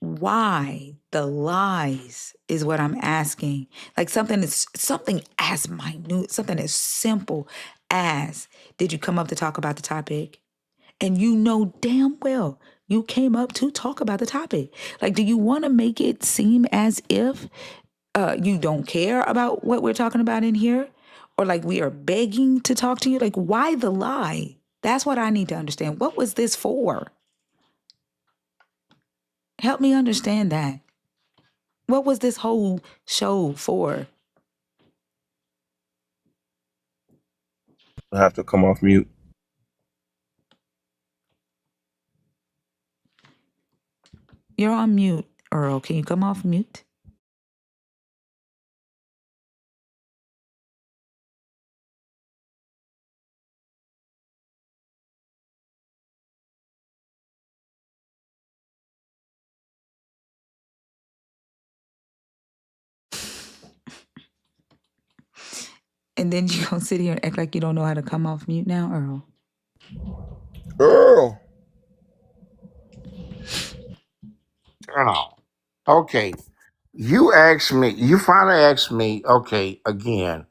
Why the lies is what I'm asking. Like something as minute, something as simple as, did you come up to talk about the topic? And you know damn well you came up to talk about the topic. Like, do you want to make it seem as if you don't care about what we're talking about in here? Or like we are begging to talk to you? Like, why the lie? That's what I need to understand. What was this for? Help me understand that. What was this whole show for? I have to come off mute. You're on mute, Earl. Can you come off mute? And then you gonna sit here and act like you don't know how to come off mute now, Earl. Earl. Oh, okay. You finally asked me, okay, again,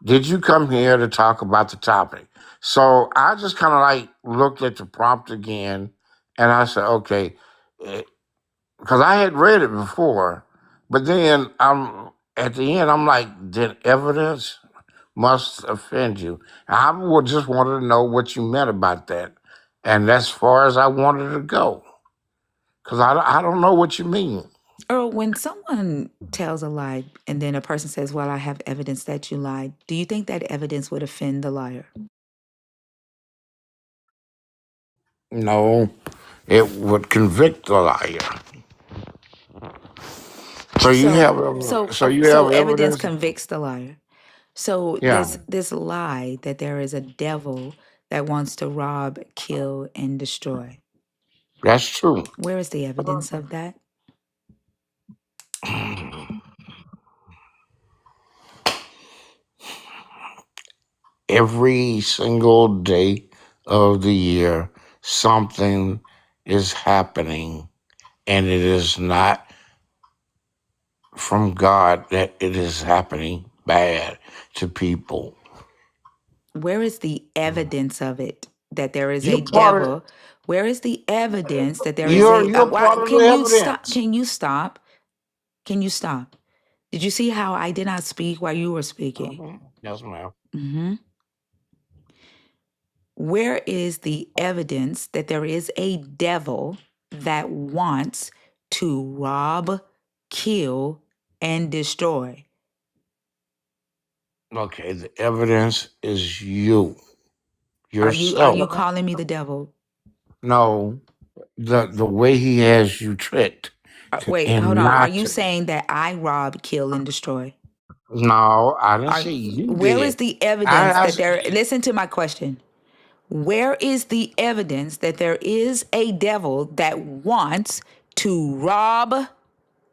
did you come here to talk about the topic? So I just kind of like looked at the prompt again and I said, okay, because I had read it before, but then I'm at the end, I'm like, did evidence must offend you? I would just wanted to know what you meant about that. And that's far as I wanted to go because I don't know what you mean. Earl, when someone tells a lie and then a person says, well, I have evidence that you lied, do you think that evidence would offend the liar? No, it would convict the liar. So you So, have so evidence evidence. convicts the liar. So Yeah, this lie that there is a devil that wants to rob, kill, and destroy. that's true. Where is the evidence of that? Every single day of the year, something is happening, and it is not from God that it is happening bad to people. Where is the evidence of it that there is a You're part of devil? Where is the evidence that there is you're part of the can you stop? evidence. Can you stop? Can you stop? Did you see how I did not speak while you were speaking? Yes, ma'am. hmm Where is the evidence that there is a devil that wants to rob, kill, and destroy? Okay, the evidence is you Are yourself. you calling me the devil? No, the way he has you tricked Wait, hold and on. Are not you to. saying that I rob, kill, and destroy? No, I didn't Are say you Where is did. the I, evidence I that there? Listen to my question. Where is the evidence that there is a devil that wants to rob,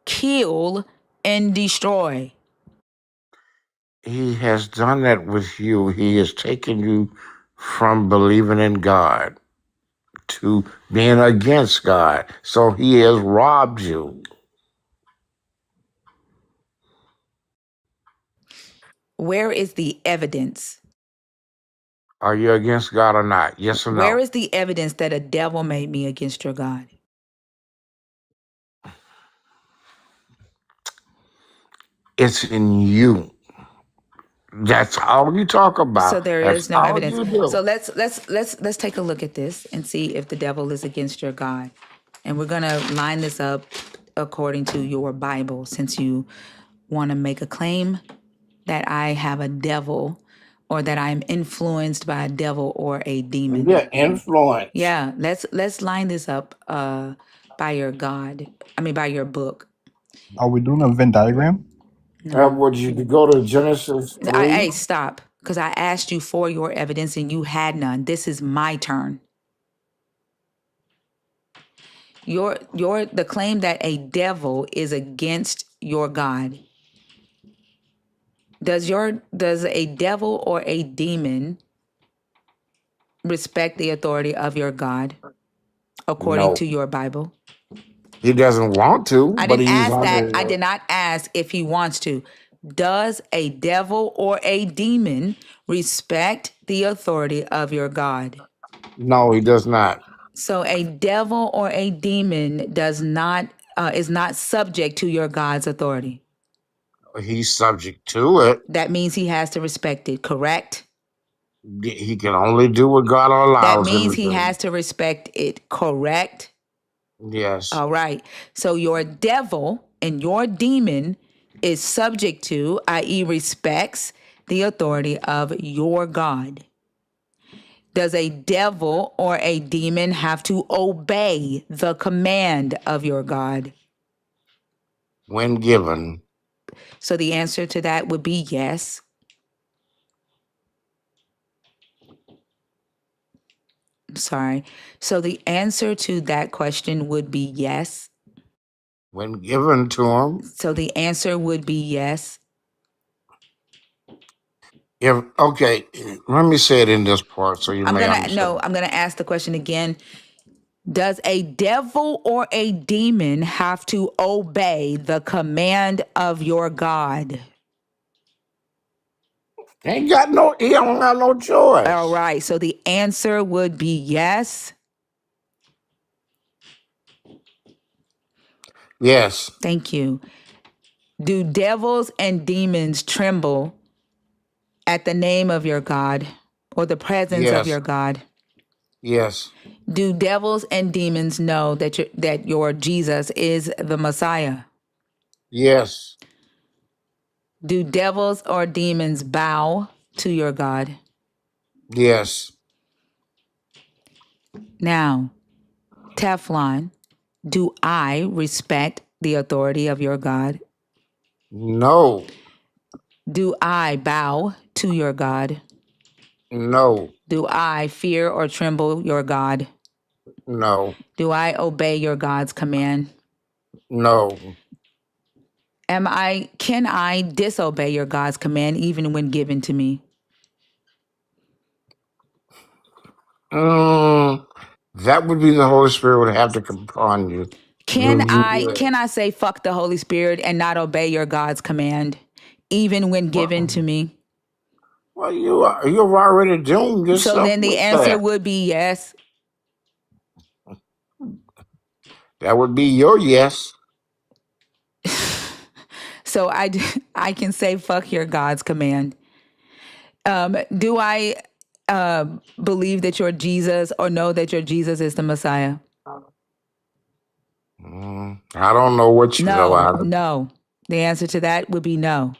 kill, and destroy? he has done that with you. He has taken you from believing in God to being against God. So he has robbed you. Where is the evidence? Are you against God or not? Yes or Where no? is the evidence that a devil made me against your God? It's in you. That's all you talk So about. there That's is no all evidence. you So do. let's take a look at this and see if the devil is against your God. And we're gonna line this up according to your Bible, since you want to make a claim that I have a devil or that I'm influenced by a devil or a demon. Yeah, influence. Yeah, let's line this up by your God. I mean by your book. Are we doing a Venn diagram? No. Would you go to Genesis 3? Hey, stop. Because I asked you for your evidence and you had none. This is my turn. Your the claim that a devil is against your God. Does a devil or a demon respect the authority of your God according No. to your Bible? He doesn't want to, I but didn't he's ask that. I under. did not ask if he wants to. Does a devil or a demon respect the authority of your God? No, he does not. So a devil or a demon does not is not subject to your God's authority. He's subject to it. That means he has to respect it, correct? He can only do what God That allows him means to he do. has to respect it, correct? Yes. All right. So your devil and your demon is subject to, i.e., respects the authority of your God. Does a devil or a demon have to obey the command of your God? When given. So the answer to that would be yes. I'm sorry. So the answer to that question would be yes. When given to him. So the answer would be yes. If okay, let me say it in this part so you I'm may going to understand. no, I'm going to ask the question again. Does a devil or a demon have to obey the command of your God? He don't got no All choice. right. So the answer would be yes. Yes. Thank you. Do devils and demons tremble at the name of your God or the presence of Yes. your God? Yes. Do devils and demons know that your Jesus is the Messiah? Yes. Do devils or demons bow to your God? Yes. Now, Teflon, do I respect the authority of your God? No. Do I bow to your God? No. Do I fear or tremble your God? No. Do I obey your God's command? No. Can I disobey your God's command even when given to me? Mm, that would be the Holy Spirit would have to come upon you. Can You I would. can I say fuck the Holy Spirit and not obey your God's command even when given to Well, me? well, you've already doomed So yourself then the with answer that. would be yes. That would be your yes. So I can say fuck your God's command. Do I believe that you're Jesus or know that your Jesus is the Messiah? I don't know what you know No, out of. no. The answer to that would be no.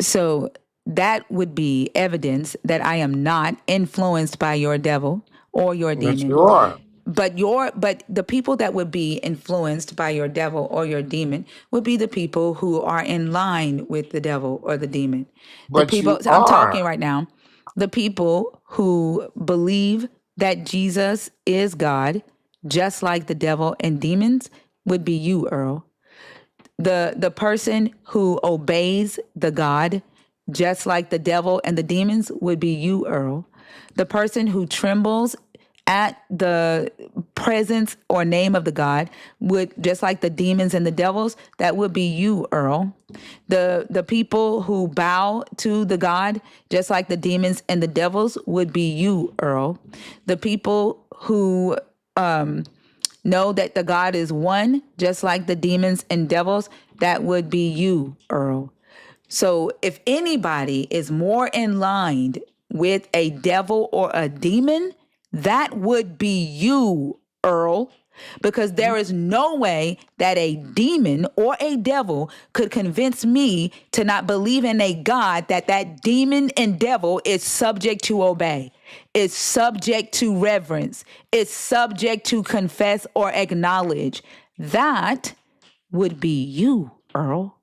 So that would be evidence that I am not influenced by your devil or your Yes, demon. you are. But the people that would be influenced by your devil or your demon would be the people who are in line with the devil or the demon. The But people you I'm talking are. right now, the people who believe that Jesus is God, just like the devil and demons, would be you, Earl. The person who obeys the God, just like the devil and the demons, would be you, Earl. The person who trembles at the presence or name of the God would, just like the demons and the devils, that would be you, Earl. The people who bow to the God, just like the demons and the devils, would be you, Earl. The people who know that the God is one, just like the demons and devils, that would be you, Earl. So if anybody is more in line with a devil or a demon, that would be you, Earl. Because there is no way that a demon or a devil could convince me to not believe in a God that demon and devil is subject to obey, is subject to reverence, is subject to confess or acknowledge. That would be you, Earl.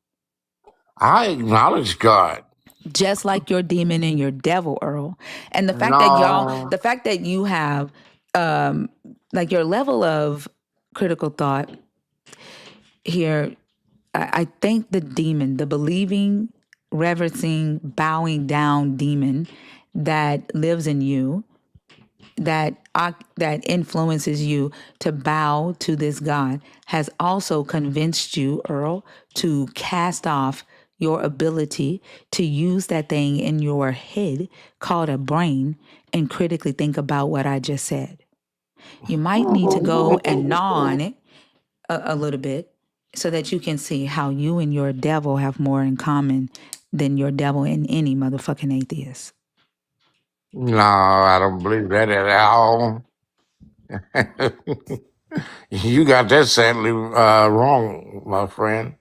I acknowledge God. Just like your demon and your devil, Earl. And No. the fact that you have like your level of critical thought here, I think the demon, the believing, reverencing, bowing down demon that lives in you, that influences you to bow to this God, has also convinced you, Earl, to cast off your ability to use that thing in your head called a brain and critically think about what I just said. You might need to go and gnaw on it a little bit so that you can see how you and your devil have more in common than your devil and any motherfucking atheist. No, I don't believe that at all. You got that sadly wrong, my friend.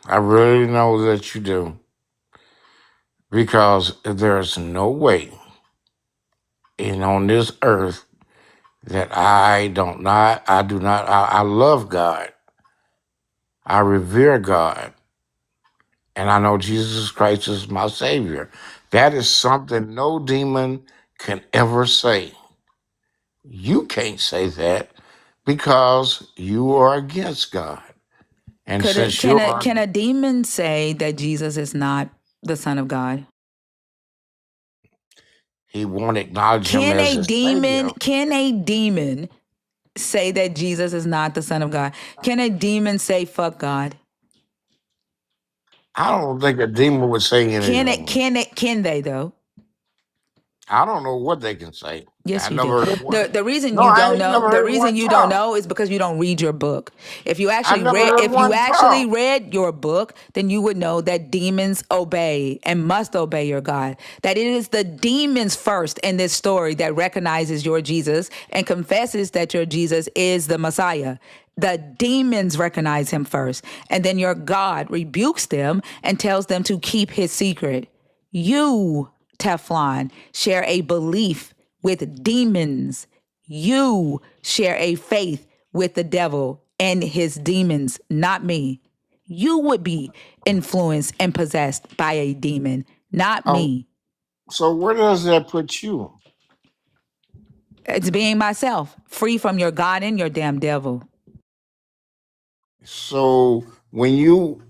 I really know that you do. Because there's no way in on this earth that I do not, I love God. I revere God. And I know Jesus Christ is my Savior. That is something no demon can ever say. You can't say that because you are against God. And Could since you are, can a demon say that Jesus is not the Son of God? he won't acknowledge him as his Savior. Can a demon say that Jesus is not the Son of God? Can a demon say fuck God? I don't think a demon would say anything. Can they though? I don't know what they can say. Yes, I you do. never heard one. The reason No, you I don't ain't know, never the heard reason one you don't talk. know is because you don't read your book. I never heard If you one actually talk. read your book, then you would know that demons obey and must obey your God. That it is the demons first in this story that recognizes your Jesus and confesses that your Jesus is the Messiah. The demons recognize him first, and then your God rebukes them and tells them to keep his secret. You, Teflon, share a belief with demons. You share a faith with the devil and his demons, not me. You would be influenced and possessed by a demon, not Oh, me. so where does that put you? It's being myself, free from your God and your damn devil. So when you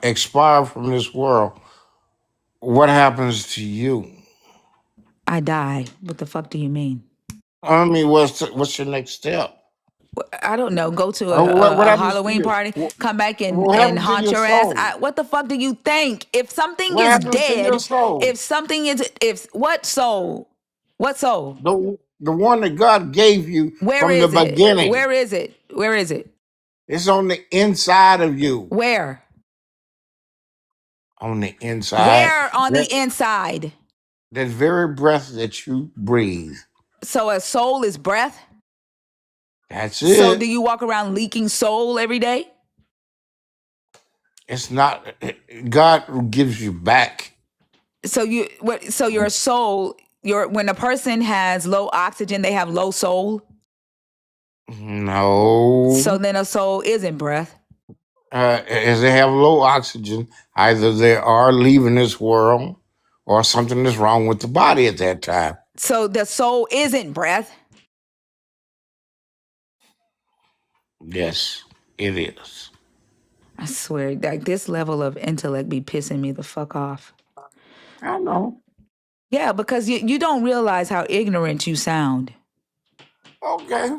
expire from this world, what happens to you? I die. What the fuck do you mean? I mean, what's your next step? I don't know. Go to What a happens to Halloween you? party, come back What and happens to haunt your your ass. soul? What the fuck do you think? If something What is happens to your dead, soul? if what soul? What soul? The one that God gave you Where from the is it? beginning. Where is it? Where is it? It's on the inside of you. Where? On the inside. Where on the That inside? that very breath that you breathe. So a soul is breath? That's So do it. you walk around leaking soul every day? It's not God gives you back. So your soul, your when a person has low oxygen, they have low soul. So No. then a soul isn't breath. As they have low oxygen, either they are leaving this world or something is wrong with the body at that time. So the soul isn't breath. Yes, it is. I swear, like this level of intellect be pissing me the fuck off. I know. Yeah, because you don't realize how ignorant you sound. Okay.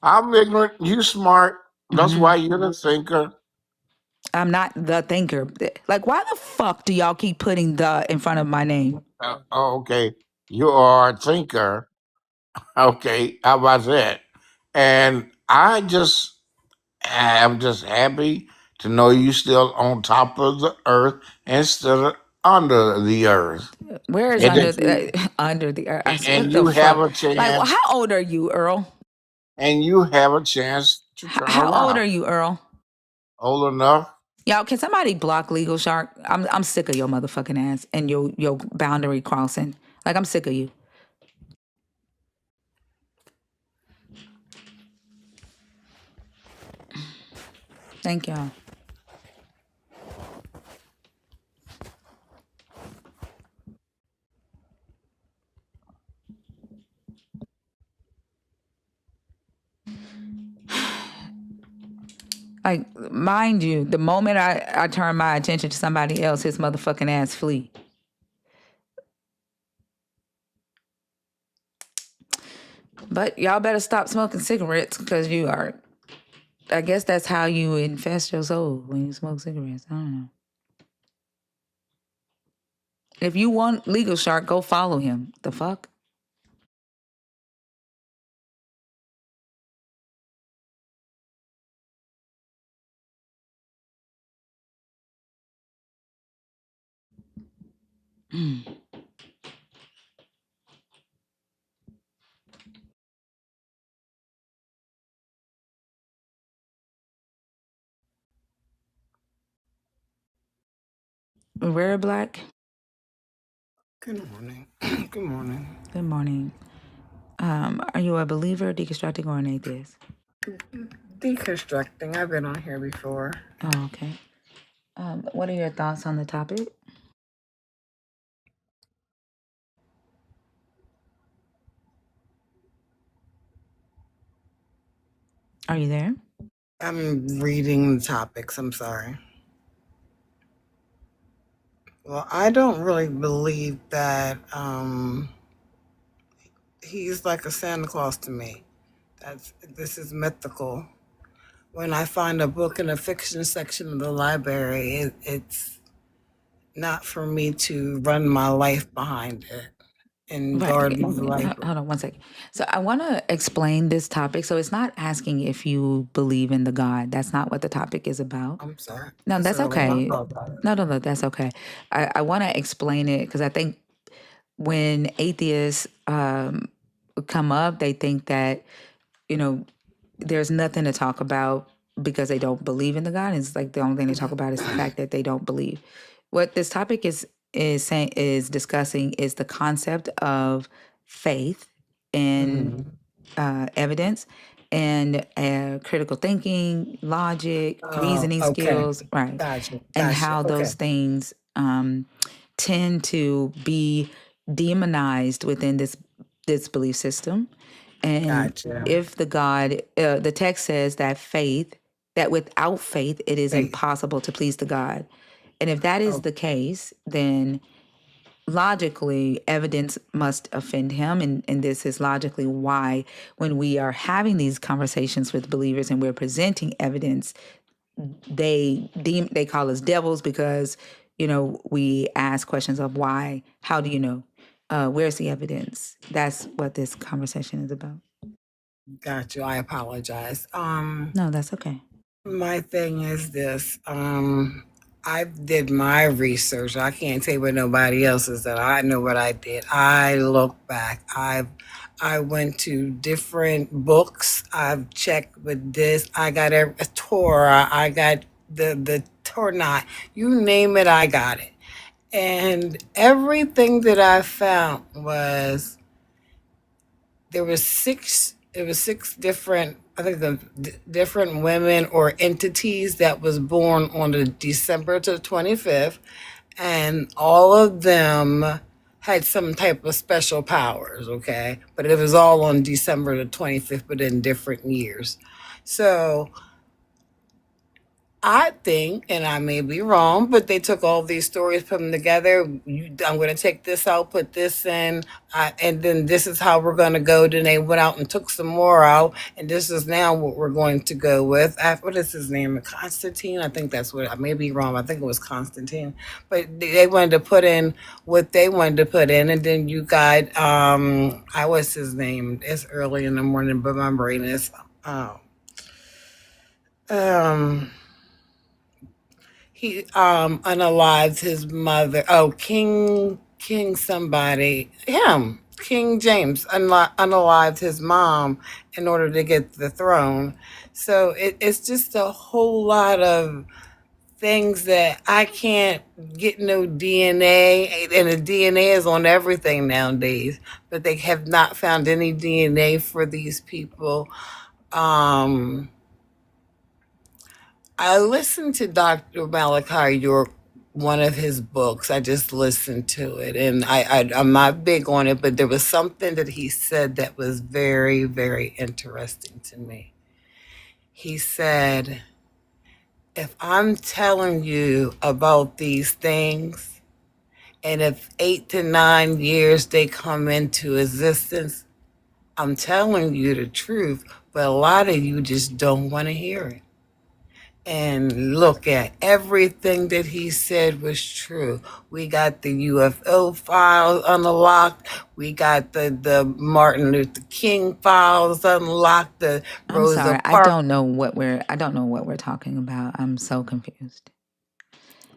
I'm ignorant. You smart. That's Hmm. why you're the thinker. I'm not the thinker. Like, why the fuck do y'all keep putting the in front of my name? Okay. You are a thinker. Okay. How about that? And I'm just happy to know you still on top of the earth instead of under the earth. Where is And that you under the earth? and What the you have fuck? a Like, chance how old are you, Earl? and you have a chance to turn How old around. are you, Earl? Old enough. Y'all, can somebody block Legal Shark? I'm sick of your motherfucking ass and your boundary crossing. Like, I'm sick of you. Thank y'all. Like, mind you, the moment I turn my attention to somebody else, his motherfucking ass flee. But y'all better stop smoking cigarettes because you are. I guess that's how you infest your soul when you smoke cigarettes. I don't know. If you want Legal Shark, go follow him. The fuck? Rare Black. Good morning. Good morning. Good morning. Are you a believer, deconstructing, or an atheist? Deconstructing. I've been on here before. Oh, okay. What are your thoughts on the topic? Are you there? I'm reading the topics. I'm sorry. Well, I don't really believe that he's like a Santa Claus to me. This is mythical. When I find a book in the fiction section of the library, it's not for me to run my life behind it and Right. guard Okay. my life. Hold on one second. So I want to explain this topic. So it's not asking if you believe in the God. That's not what the topic is about. I'm sorry. No, It's that's early. My okay. fault. No, that's okay. I want to explain it because I think when atheists come up, they think that, you know, there's nothing to talk about because they don't believe in the God. It's like the only thing they talk about is the fact that they don't believe. What this topic is discussing is the concept of faith and evidence and critical thinking, logic, Oh, reasoning okay. skills, right? Gotcha. And Gotcha. how Okay. those things tend to be demonized within this belief system. And Gotcha. if the God, the text says that that without faith, it is Faith. impossible to please the God. And if that is Oh, the case, then logically, evidence must offend him. And this is logically why, when we are having these conversations with believers and we're presenting evidence, they call us devils because, we ask questions of why, how do you know? Where's the evidence? That's what this conversation is about. got you. I apologize. No, that's okay. My thing is this. I did my research. I can't say what nobody else is that I know what I did. I look back. I went to different books. I've checked with this. I got a Torah. I got the Torah. You name it, I got it. And everything that I found was there was six different, I think, different women or entities that was born on the December to 25th, and all of them had some type of special powers, okay, but it was all on December the 25th, but in different years. So I think, and I may be wrong, but they took all these stories, put them together. I'm going to take this out, put this in, and then this is how we're going to go. Then they went out and took some more out, and this is now what we're going to go with. What is his name? Constantine? I think that's what. I may be wrong. I think it was Constantine, but they wanted to put in what they wanted to put in, and then you got I what's his name? It's early in the morning, but my brain is. Oh, um he unalived his mother. Oh, King somebody. Him. King James unalived his mom in order to get the throne. So it's just a whole lot of things that I can't get no DNA, and the DNA is on everything nowadays, but they have not found any DNA for these people. Um, I listened to Dr. Malachi York, one of his books. I just listened to it, and I'm not big on it, but there was something that he said that was very, very interesting to me. He said, if I'm telling you about these things, and if 8 to 9 years they come into existence, I'm telling you the truth, but a lot of you just don't want to hear it. And look at everything that he said was true. We got the UFO files unlocked. We got the Martin Luther King files unlocked. The I'm Rosa sorry. Parks. I don't know what we're talking about. I'm so confused.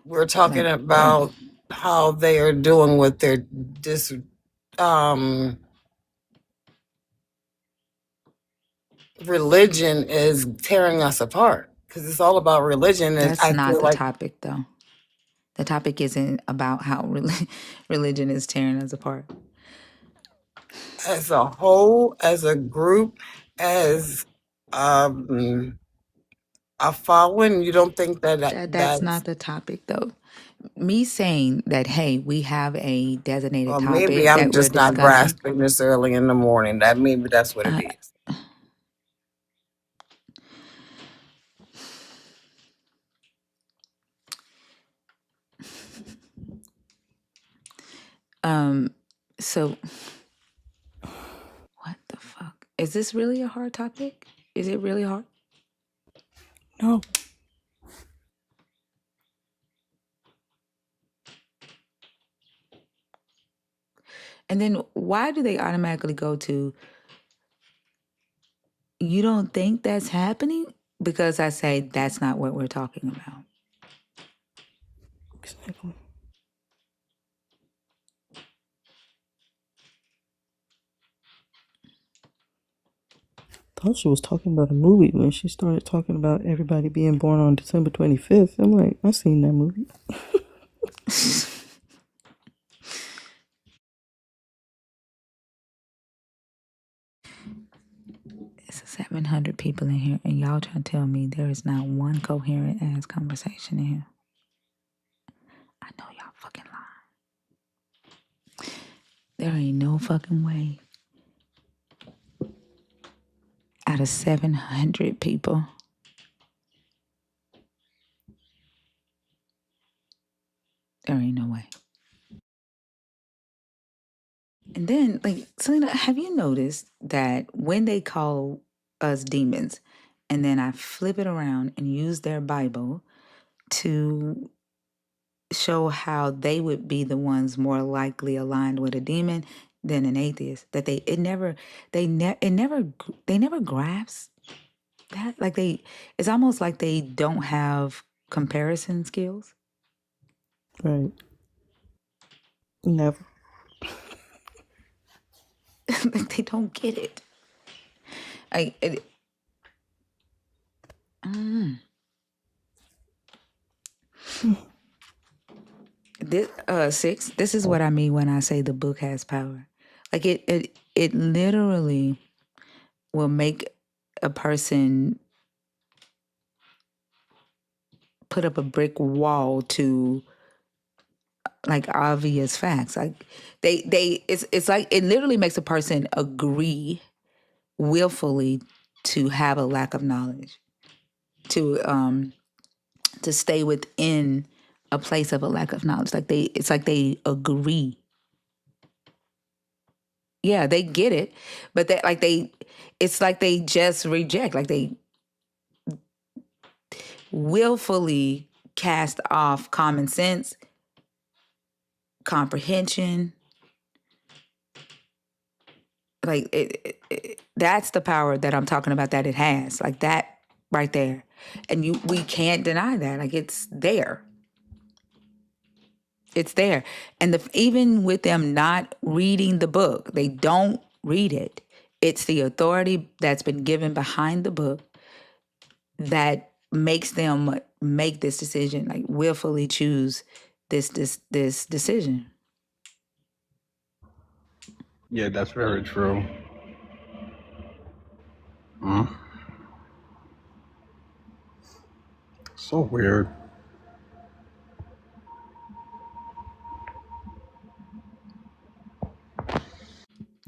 We're talking Like, about how they are doing with their this um religion is tearing us apart because it's all about religion. And that's I not feel the like topic though. The topic isn't about how religion is tearing us apart. as a whole, as a group, as um a following, you don't think That's that's, not the topic though. Me saying that, hey, we have a designated or maybe topic I'm that we're just not discussing. grasping this early in the morning. That maybe that's what it Uh, is. um, so what the fuck? Is this really a hard topic? Is it really hard? No. And then why do they automatically go to, you don't think that's happening? Because I say that's not what we're talking about. Exactly. Thought she was talking about a movie when she started talking about everybody being born on December 25th. I'm like, I seen that movie. It's 700 people in here, and y'all trying to tell me there is not one coherent ass conversation in here. I know y'all fucking lying. There ain't no fucking way. Out of 700 people, there ain't no way. And then, like, Selena, have you noticed that when they call us demons, and then I flip it around and use their Bible to show how they would be the ones more likely aligned with a demon than an atheist, that they never grasp that, like, it's almost like they don't have comparison skills. Right. Never. Like, they don't get it. This 6, this is what I mean when I say the book has power. Like, it literally will make a person put up a brick wall to, like, obvious facts. Like, it's like it literally makes a person agree willfully to have a lack of knowledge, to stay within a place of a lack of knowledge. Like, it's like they agree. Yeah, they get it, but it's like they just reject. Like, they willfully cast off common sense, comprehension. Like, that's the power that I'm talking about, that it has, like that right there. And we can't deny that. Like, it's there. It's there. And even with them not reading the book, they don't read it. It's the authority that's been given behind the book that makes them make this decision, like willfully choose this decision. Yeah, that's very true. Mm. So weird.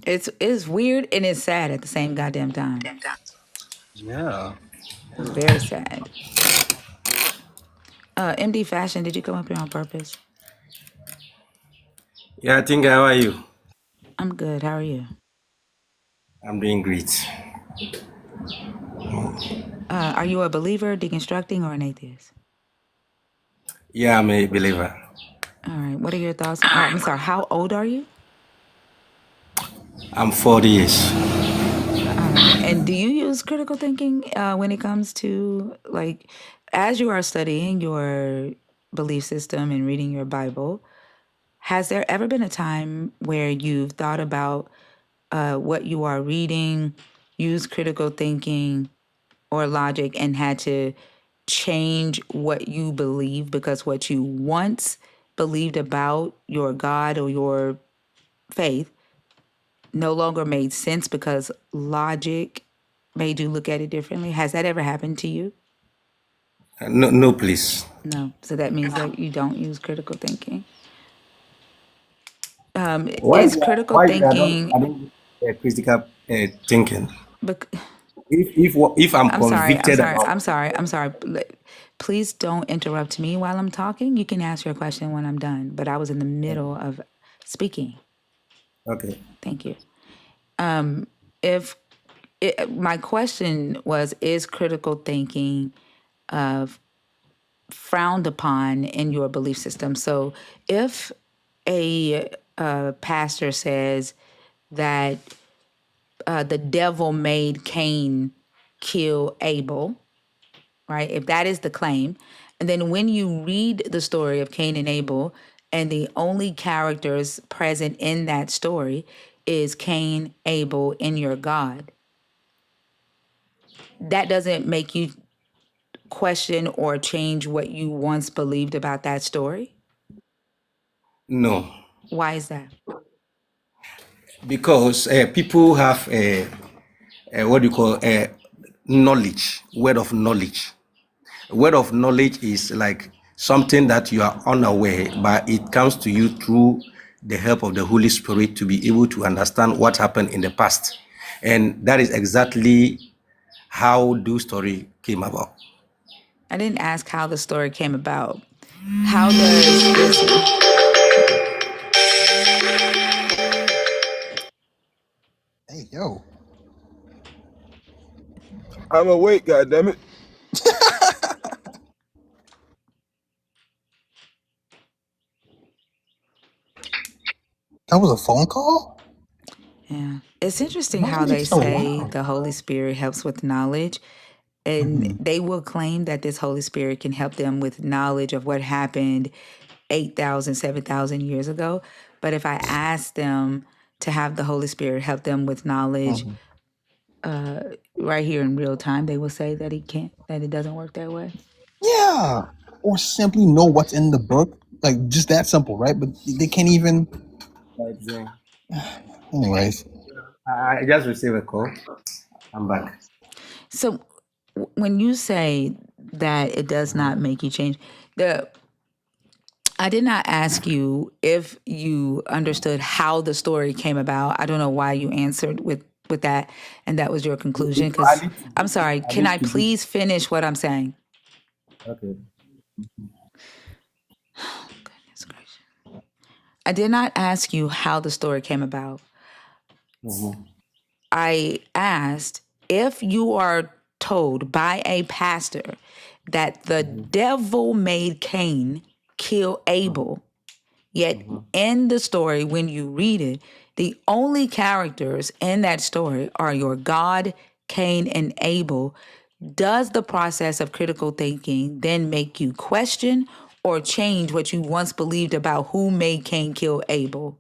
It's weird and it's sad at the same goddamn time. Yeah. It's very sad. MD Fashion, did you come up here on purpose? Yeah, I think how are you? I'm good. How are you? I'm doing great. Are you a believer, deconstructing, or an atheist? Yeah, I'm a believer. All right. What are your thoughts? I'm sorry. How old are you? I'm 40 years. All right. And do you use critical thinking when it comes to, like, as you are studying your belief system and reading your Bible, has there ever been a time where you've thought about what you are reading, use critical thinking or logic, and had to change what you believe because what you once believed about your God or your faith no longer made sense because logic made you look at it differently? Has that ever happened to you? No, no, please. No. So that means that you don't use critical thinking. Why? Is critical Why thinking? I don't critical thinking. Bec- If I'm I'm sorry. I'm convicted sorry. about I'm sorry. I'm sorry. Please don't interrupt me while I'm talking. You can ask your question when I'm done. But I was in the middle of speaking. okay, Thank you. If my question was, is critical thinking frowned upon in your belief system? So if a pastor says that the devil made Cain kill Abel, right? If that is the claim, and then when you read the story of Cain and Abel, and the only characters present in that story is Cain, Abel, and your God, that doesn't make you question or change what you once believed about that story? No, Why is that? because people have what do you call knowledge, word of knowledge. Word of knowledge is like something that you are unaware, but it comes to you through the help of the Holy Spirit to be able to understand what happened in the past. And that is exactly how the story came about. I didn't ask how the story came about. How does, listen, Hey, yo. I'm awake, goddammit. That was a phone call? yeah. It's interesting Why how are you they so say loud? the Holy Spirit helps with knowledge. And Hmm. they will claim that this Holy Spirit can help them with knowledge of what happened 8,000, 7,000 years ago. But if I ask them to have the Holy Spirit help them with knowledge Hmm. right here in real time, they will say that he can't, that it doesn't work that way. Yeah. Or simply know what's in the book. Like, just that simple, right? But they can't even. Right there. Anyways. I just received a call. I'm back. So when you say that it does not make you change, the I did not ask you if you understood how the story came about. I don't know why you answered with that, and that was your conclusion. I Because need to I'm do it. sorry, I can need I to do please finish what I'm saying? Okay. Goodness gracious. I did not ask you how the story came about. Mm-hmm. I asked if you are told by a pastor that the devil made Cain kill Abel. Yet in the story, when you read it, the only characters in that story are your God, Cain, and Abel. Does the process of critical thinking then make you question or change what you once believed about who made Cain kill Abel?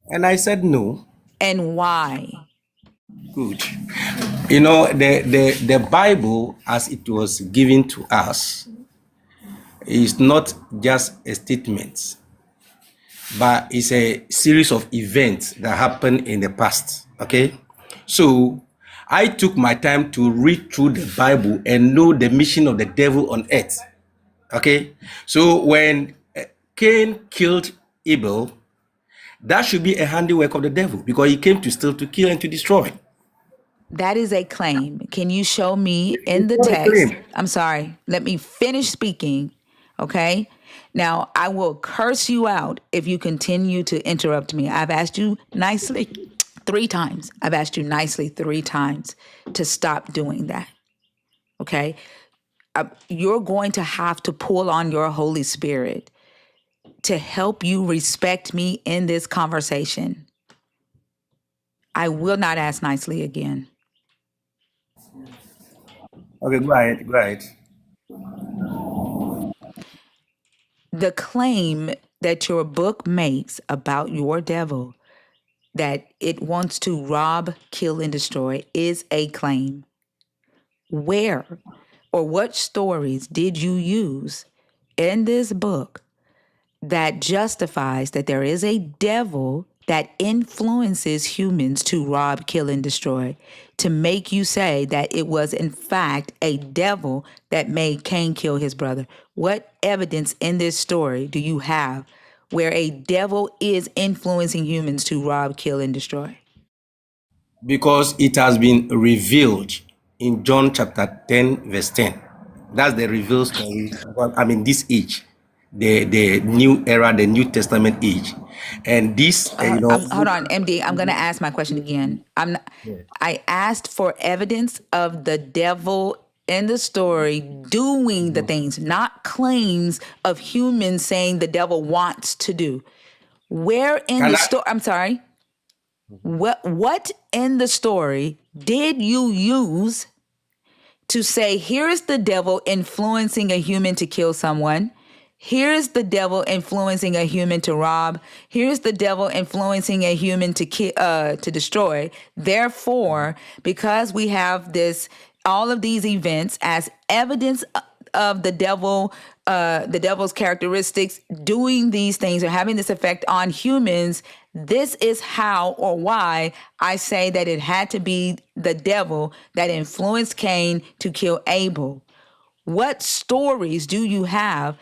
And I said no. And why? Good. You know, the Bible, as it was given to us, is not just a statement, but it's a series of events that happened in the past. Okay? So I took my time to read through the Bible and know the mission of the devil on earth. Okay? So when Cain killed Abel, that should be a handiwork of the devil because he came to steal, to kill, and to destroy. That is a claim. Can you show me in It's the not a text? claim. I'm sorry. Let me finish speaking. Okay. Now, I will curse you out if you continue to interrupt me. I've asked you nicely 3 times. I've asked you nicely 3 times to stop doing that. Okay. You're going to have to pull on your Holy Spirit to help you respect me in this conversation. I will not ask nicely again. Okay, go ahead. Go ahead. The claim that your book makes about your devil, that it wants to rob, kill, and destroy, is a claim. Where or what stories did you use in this book that justifies that there is a devil that influences humans to rob, kill, and destroy, to make you say that it was in fact a devil that made Cain kill his brother? What evidence in this story do you have where a devil is influencing humans to rob, kill, and destroy? Because it has been revealed in John chapter 10, verse 10. That's the revealed story. Well, I mean, this age, the new era, the New Testament age. And this, Hold on, MD. I'm going to ask my question again. I asked for evidence of the devil in the story doing the things, not claims of humans saying the devil wants to do. Where in Can the I? story? I'm sorry. What in the story did you use to say, here's the devil influencing a human to kill someone? Here's the devil influencing a human to rob. Here's the devil influencing a human to destroy. Therefore, because we have all of these events as evidence of the devil's characteristics doing these things or having this effect on humans, this is how or why I say that it had to be the devil that influenced Cain to kill Abel. What stories do you have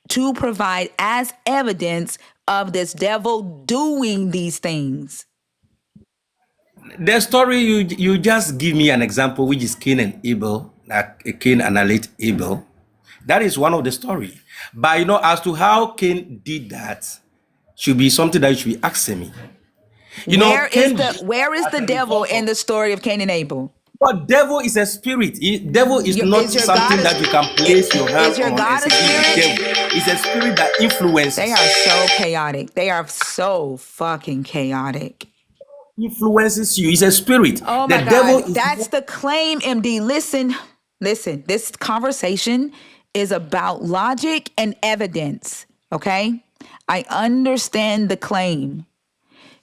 to provide as evidence of this devil doing these things? The story you just give me an example, which is Cain and Abel, like Cain annihilate Abel. That is one of the story. But as to how Cain did that, should be something that you should be asking me. Cain did Where is as the a devil result in of. the story of Cain and Abel? But devil is a spirit. Devil is not Is your God something that you can place your hand is your on and God a say this is spirit? devil. It's a spirit that They influences. are so chaotic. They are so fucking chaotic. Influences you. It's a spirit. Oh The my devil God. is That's not. the claim, MD. Listen. This conversation is about logic and evidence. Okay? I understand the claim.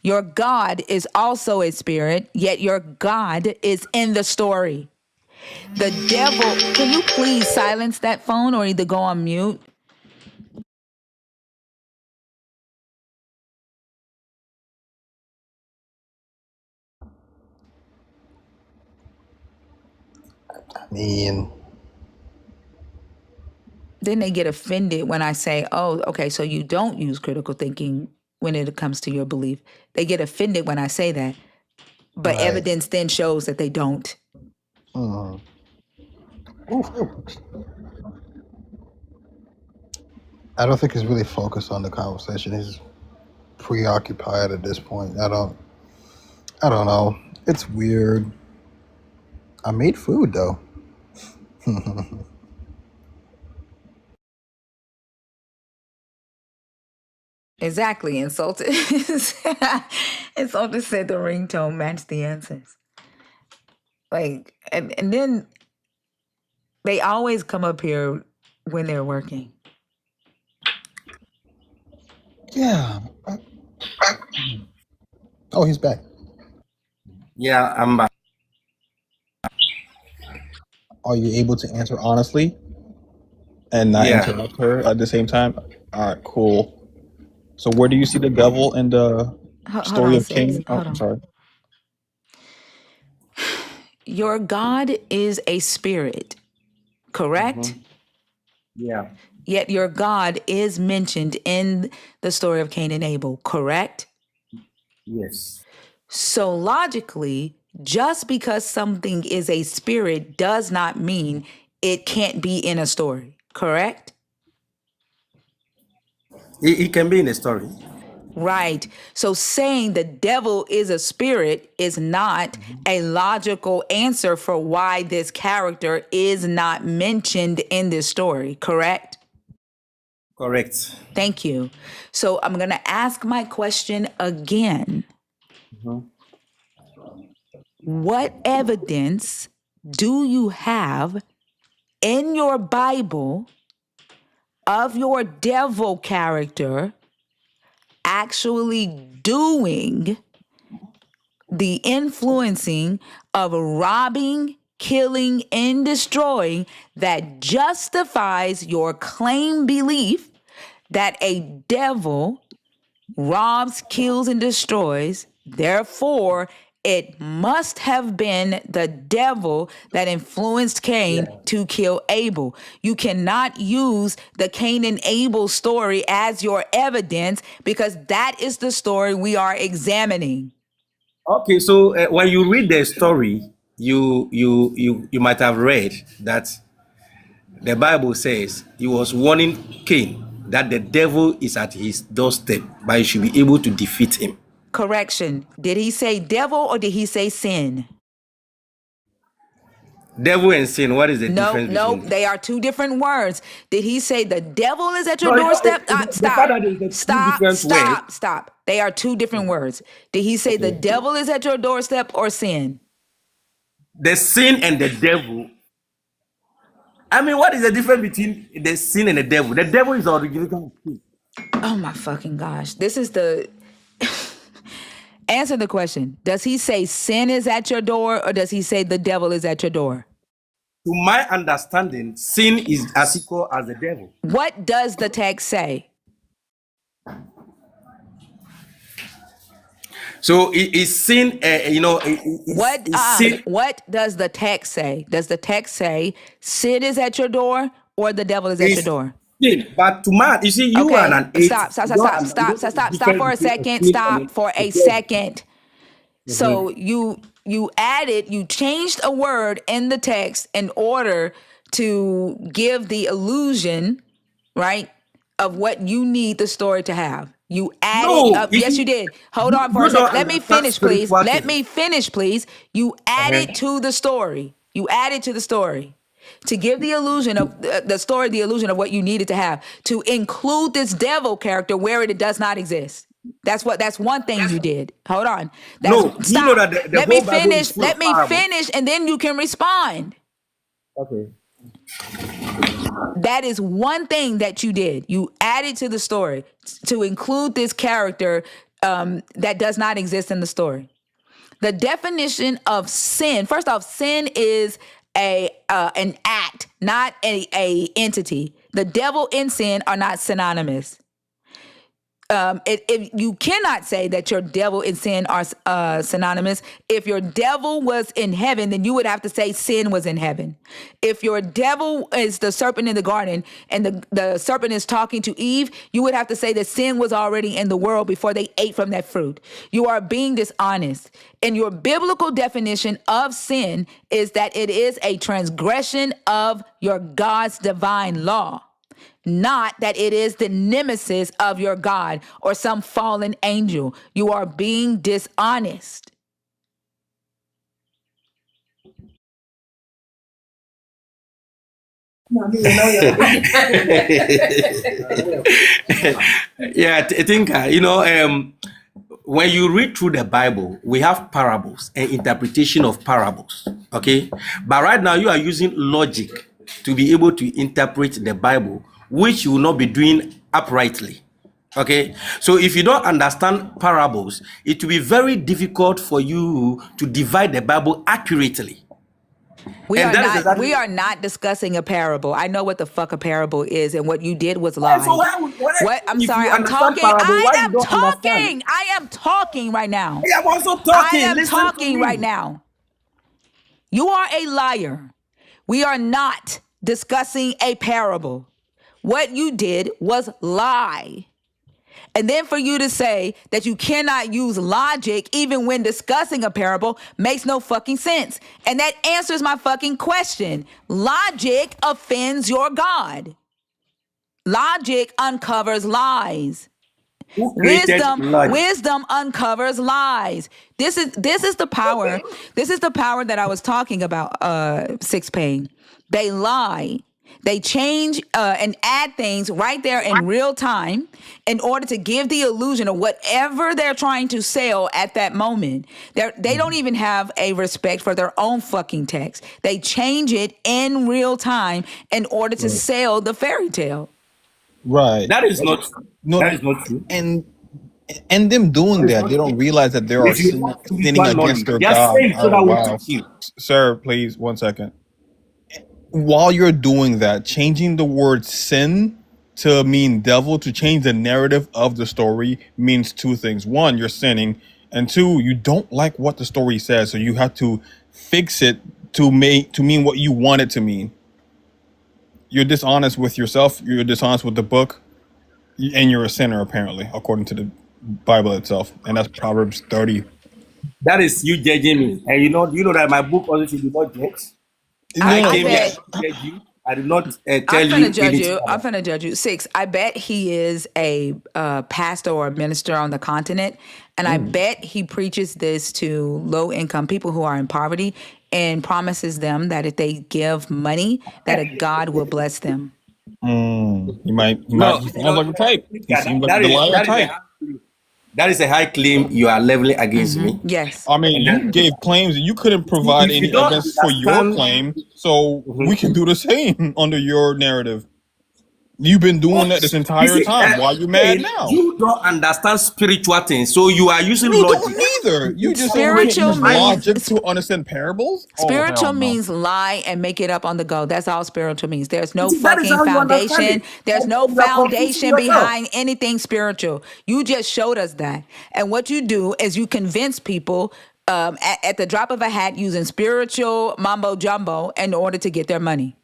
Your God is also a spirit, yet your God is in the story. The devil, can you please silence that phone or either go on mute? I mean, Then they get offended when I say, oh, okay, so you don't use critical thinking when it comes to your belief. They get offended when I say that. But right. evidence then shows that they don't. Mm. Ooh, I don't think he's really focused on the conversation. He's preoccupied at this point. I don't know. It's weird. I made food though. Exactly. Insulted. Insulted said the ringtone matched the answers. Like, and then they always come up here when they're working. Yeah. Oh, he's back. Yeah, I'm back. Are you able to answer honestly and not Yeah. interrupt her at the same time? All right, cool. So, where do you see the devil in the Hold story on, of sis. Cain? Oh, Hold I'm on. sorry. Your God is a spirit, correct? Yeah. Yet your God is mentioned in the story of Cain and Abel, correct? Yes. So logically, just because something is a spirit does not mean it can't be in a story, correct? It can be in a story. Right. So saying the devil is a spirit is not a logical answer for why this character is not mentioned in this story, correct? Correct. Thank you. So I'm going to ask my question again. What evidence do you have in your Bible of your devil character actually doing the influencing of robbing, killing, and destroying that justifies your claim belief that a devil robs, kills, and destroys? Therefore, it must have been the devil that influenced Cain to kill Abel. You cannot use the Cain and Abel story as your evidence because that is the story we are examining. Okay, so when you read the story, you might have read that the Bible says he was warning Cain that the devil is at his doorstep, but he should be able to defeat him. Correction. Did he say devil or did he say sin? Devil and sin. What is the No, difference no, between them? they are two different words. Did he say the devil is at your No, doorstep? the fact Stop. that there's the two Stop. different words. Stop. Stop. They are two different words. Did he say the Okay. devil is at your doorstep or sin? The sin and the devil. I mean, what is the difference between the sin and the devil? The devil is the originator of sin. Oh my fucking gosh. This is the answer the question. Does he say sin is at your door or does he say the devil is at your door? To my understanding, sin is as equal as the devil. What does the text say? So is sin, is sin What does the text say? Does the text say sin is at your door or the devil is at your is door? sin. But to man, you see, you are Okay, an atheist. You don't know the stop difference for a between a second. sin and Stop for a a devil. second. So Mhm. you changed a word in the text in order to give the illusion, right, of what you need the story to have. You added No, up. you Yes, see, you did. Hold on for a you don't second. Let me understand finish, please. spiritual Let things. me finish, please. You Uh-huh. added to the story. You added to the story to give the illusion of the story, the illusion of what you needed to have, to include this devil character where it does not exist. That's one thing you did. Hold on. No, do you know Stop. that the whole Bible is full Let of me parables? finish and then you can respond. Okay. That is one thing that you did. You added to the story to include this character that does not exist in the story. The definition of sin, first off, sin is an act, not a entity. The devil and sin are not synonymous. You cannot say that your devil and sin are synonymous. If your devil was in heaven, then you would have to say sin was in heaven. If your devil is the serpent in the garden and the serpent is talking to Eve, you would have to say that sin was already in the world before they ate from that fruit. You are being dishonest. And your biblical definition of sin is that it is a transgression of your God's divine law, not that it is the nemesis of your God or some fallen angel. You are being dishonest. Yeah, I think when you read through the Bible, we have parables and interpretation of parables. Okay, but right now you are using logic to be able to interpret the Bible, which you will not be doing uprightly. Okay, so if you don't understand parables, it will be very difficult for you to divide the Bible accurately. And that is exactly. We are not discussing a parable. I know what the fuck a parable is, and what you did was So lie. why, What? I'm if sorry, you I'm understand talking. parable, why you don't understand? I am talking right now. I am also I talking. am Listen to talking right me. now. You are a liar. We are not discussing a parable. What you did was lie. And then for you to say that you cannot use logic even when discussing a parable makes no fucking sense. And that answers my fucking question. Logic offends your God. Logic uncovers lies. Who created logic? Wisdom uncovers lies. This is the power. This is the power that I was talking about. Six Pain. They lie. They change and add things right there in real time in order to give the illusion of whatever they're trying to sell at that moment. They don't even have a respect for their own fucking text. They change it in real time in order to sell the fairy tale. Right. That is not true. No, That is not true. and them doing That is that, not they don't true. realize that they are If you have sinning spiritual against knowledge, their they are God. saying so Oh that will wow, teach you. sir, please 1 second. While you're doing that, changing the word sin to mean devil, to change the narrative of the story, means two things. One, you're sinning, and two, you don't like what the story says, so you have to fix it to mean what you want it to mean. You're dishonest with yourself. You're dishonest with the book, and you're a sinner apparently, according to the Bible itself, and that's Proverbs 30. That is you judging me. And you know that my book also should be not judge. I No, I came here bet. to judge you. I did not I'm tell finna you judge anything you. I'm about. finna judge you. Six. I bet he is a pastor or a minister on the continent, and I bet he preaches this to low income people who are in poverty. and promises them that if they give money, that a God will bless them. He sounds like a type. He seems like a Goliath type. That is a high claim you are leveling against me. Yes. I mean, And you then, gave claims and you couldn't see, provide if you any don't evidence for your understand, claim, so we Mhm. can do the same under your narrative. You've been doing that this You entire see, time. Why are you mad again, now? you don't understand spiritual things, so you are using We logic. don't neither. You just say we can't Spiritual use means logic to understand parables? Oh, hell spiritual no. means lie and make it up on the go. That's all spiritual means. There's no See, that is fucking how you understand foundation. it. There's no And you are confusing foundation yourself. behind anything spiritual. You just showed us that. And what you do is you convince people at the drop of a hat using spiritual mumbo jumbo in order to get their money.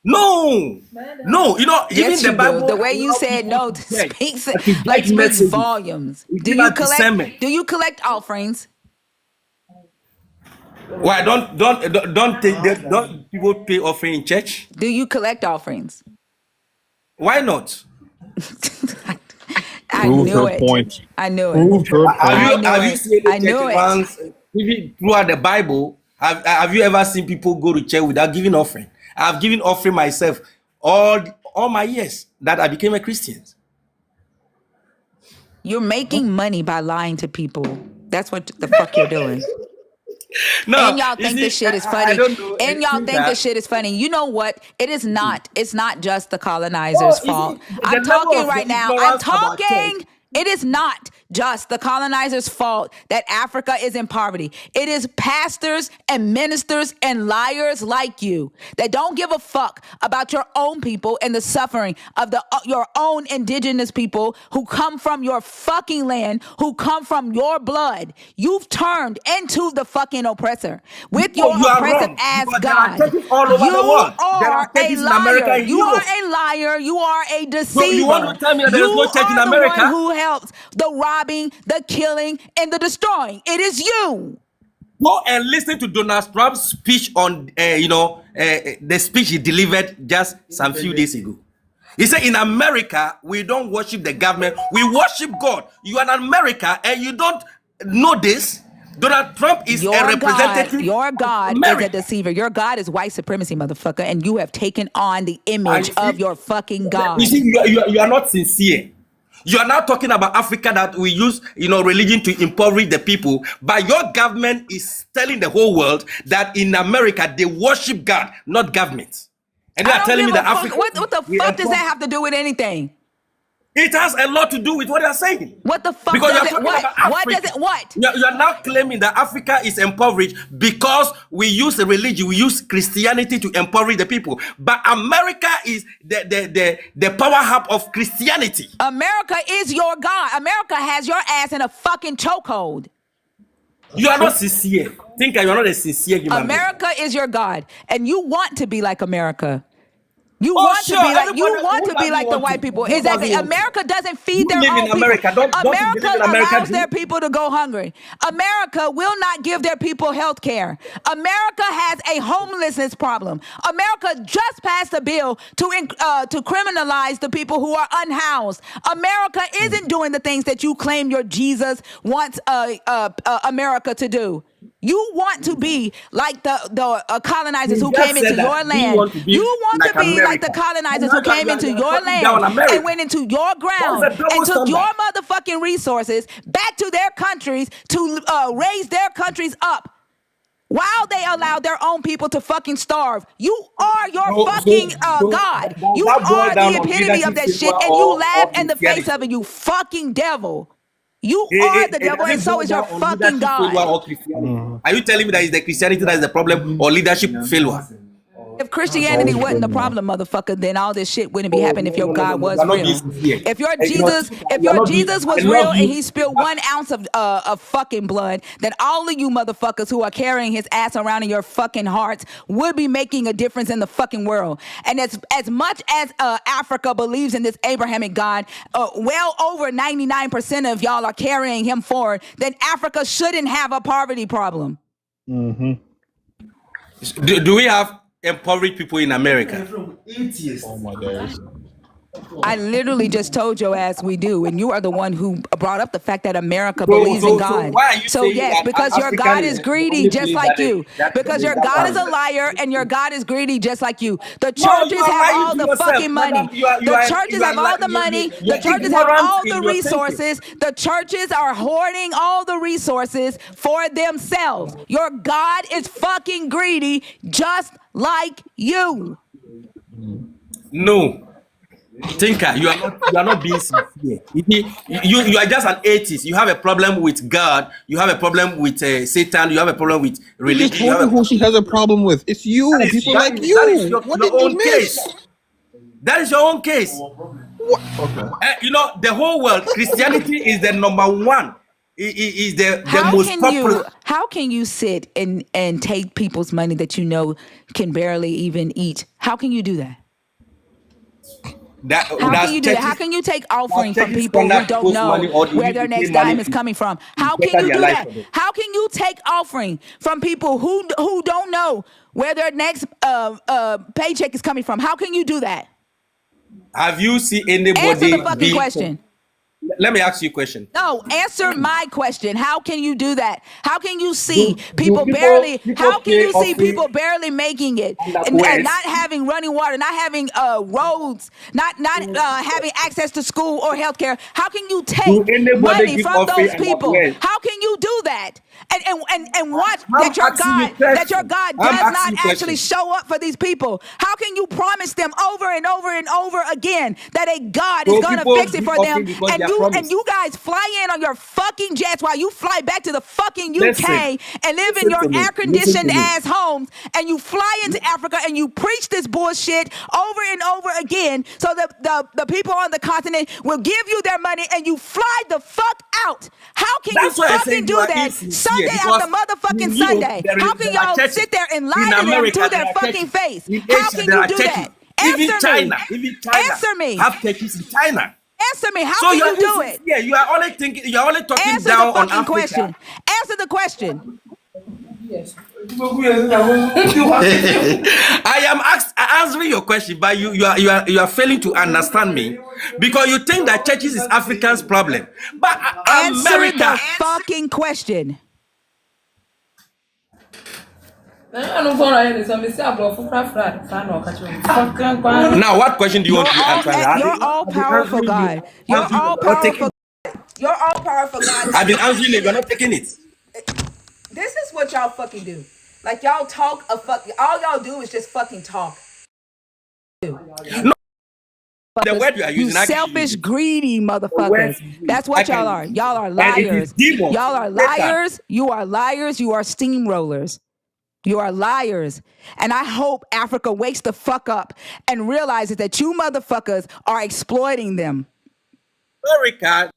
No, no, even Yes, the you do. Bible The way you allow said people no to judge, speaks to like judge speaks messages. volumes. We give us discernment. Do you collect offerings? Why don't people pay offering in church? Do you collect offerings? Why not? I Prove knew her it. point. I knew it. Prove her Have I point. you knew have you it. seen I any church knew it. once? Even throughout the Bible, have you ever seen people go to church without giving offering? I've given offering myself all my years that I became a Christian. You're making money by lying to people. That's what the fuck you're doing. No, And y'all you think this see, shit is I funny. don't know. And y'all think this That shit is funny. You know what? It is not. It's not just the colonizers' oh, you see, fault. the I'm level talking of right your now. I'm ignorance about church. talking. It is not just the colonizers' fault that Africa is in poverty. It is pastors and ministers and liars like you that don't give a fuck about your own people and the suffering of your own indigenous people who come from your fucking land, who come from your blood. You've turned into the fucking oppressor with No, your you are oppressive wrong ass because there are God. churches all over the You world. There are are a churches in America liar. and You are Europe. a liar. You are a So you want deceiver. to tell me that there You is no church in are the one America? who helps the robbing, the killing, and the destroying. It is you. Go and listen to Donald Trump's speech on, the speech he delivered just some few days ago. He said, in America, we don't worship the government, we worship God. You are in America and you don't know this. Donald Trump is a representative Your of God is a America. deceiver. Your God is white supremacy, motherfucker, and you have taken on the And image you of see, your fucking you, God. see you are not sincere. You are now talking about Africa that we use, religion to impoverish the people. But your government is telling the whole world that in America they worship God, not government. And you I are don't telling give me a that fuck. Africa What the we fuck does that impoverish. have to do with anything? It has a lot to do with what you are saying. What the fuck Because you does are it? talking What? about What does Africa. it? What? You are now claiming that Africa is impoverished because we use religion, we use Christianity to impoverish the people. But America is the power hub of Christianity. America is your God. America has your ass in a fucking chokehold. You are not sincere. Think you are not a sincere human being. America is your God, and you want to be like America. You Oh, want to sure. be like Everybody, you want who to be doesn't like the want to? white people. Who Exactly. doesn't want to? America doesn't feed You their live in own people. America. Don't you America believe in America allows their dream? people to go hungry. America will not give their people health care. America has a homelessness problem. America just passed a bill to criminalize the people who are unhoused. America isn't doing the things that you claim your Jesus wants America to do. You want to be like the colonizers You who came just into said your that. Do you land. want to You be want to like be like the America? And colonizers now who came into you are your talking down land and America. went into your That is ground a double and took your standard. motherfucking resources back to their countries to raise their countries up while they allowed their own people to fucking starve. You are your So, so, fucking so God. does You that boil are down the on epitome of leadership that failure shit, and you laugh or in the face Christianity? of it, you fucking devil. You are the It devil, and doesn't so boil is your down on fucking leadership failure God. or Christianity. Are you telling me that it's the Christianity that is the problem or leadership failure? If Christianity wasn't the problem, motherfucker, then all this shit wouldn't be Oh, happening no, if your no, no, no, God no. You was are not being real. sincere. If your You Jesus, if are your not being, Jesus I was real love and you. he spilled 1 ounce of fucking blood, then all of you motherfuckers who are carrying his ass around in your fucking hearts would be making a difference in the fucking world. And as much as Africa believes in this Abrahamic God, well over 99% of y'all are carrying him forward, then Africa shouldn't have a poverty problem. Mm-hmm. Do we have impoverished people in America? Oh my days. I literally just told your ass we do, and you are the one who brought up the fact that America So, believes in so, so God. why are you So saying yes, that because your African God is is the greedy, only just place like you. Because your God is a that liar, and your God is greedy, just like you. The No, you churches are have lying all to the yourself, fucking madam. money. The churches have all the money. You The are churches have ignorant all in the your thinking. resources. The churches are hoarding all the resources for themselves. Your God is fucking greedy, just like you. No, thinker, you are not being sincere. You are just an atheist. You have a problem with God. You have a problem with Satan. You have a problem with She just religion. You told have you a who problem. she has a problem with. It's That you. is People that like is that is you. your, What your did you own case. miss? That is your own case. What? Okay. The whole world, Christianity is the number one. Is the most popular. How can you sit and take people's money that you know can barely even eat? How can you do that? How can That's you do that? How churches. can you take That offering from churches people squander who don't people's know money or where use their the next same money dime is coming from? to How can better you their do life that? for them. How can you take offering from people who don't know where their next paycheck is coming from? How can you do that? Have you seen Answer the anybody fucking being? question. Let me ask you a question. No, answer my question. How can you do that? How can you see Do people people barely? people How can pay you see people offering barely making it under and quest? not having running water, not having roads, not having access to school or healthcare? How can you Do take anybody money give from offering those under people? quest? How can you do that? And watch I'm asking you that your question. God I'm does asking not you actually question. show up for these people. How can you promise them over and over and over again that a God is So gonna people fix it give for them, offering because they and are you promised. guys fly in on your fucking jets while you fly back to the fucking Listen, UK and live in listen your to me. air Listen conditioned to me. ass homes, and you fly into Africa and you preach this bullshit over and over again so that the people on the continent will give you their money and you fly the fuck out. How can you That's why I fucking said you do are that insincere Sunday after because motherfucking in Europe Sunday? How can there are y'all churches. sit there and In lie to them America to their there are fucking churches. face? In How Asia can there you are do churches. that? Answer me. Even China Answer me. have churches in China. Answer me. How So can you are you do it? insincere. You are only thinking. You are only talking Answer the down on fucking Africa. question. Answer the question. I am answering your question, but you are failing to understand me because you think that churches is Africans' problem, but Answer America. the fucking question. Now, what question do you want to answer? You're all I've been powerful answering you. God. You're Answering, all you're not taking. powerful. You're all powerful God. I've You're been not answering it. taking You're it. not taking it. This is what y'all fucking do. Like y'all talk a fuck. All y'all do is just fucking talk. No, the word you are You using, I can use selfish, it. greedy The word motherfuckers. you use, That's I what y'all can are. use it. Y'all are And it is liars. demons. Y'all It are is Satan. liars. You are liars. You are steamrollers. You are liars. And I hope Africa wakes the fuck up and realizes that you motherfuckers are exploiting them. America.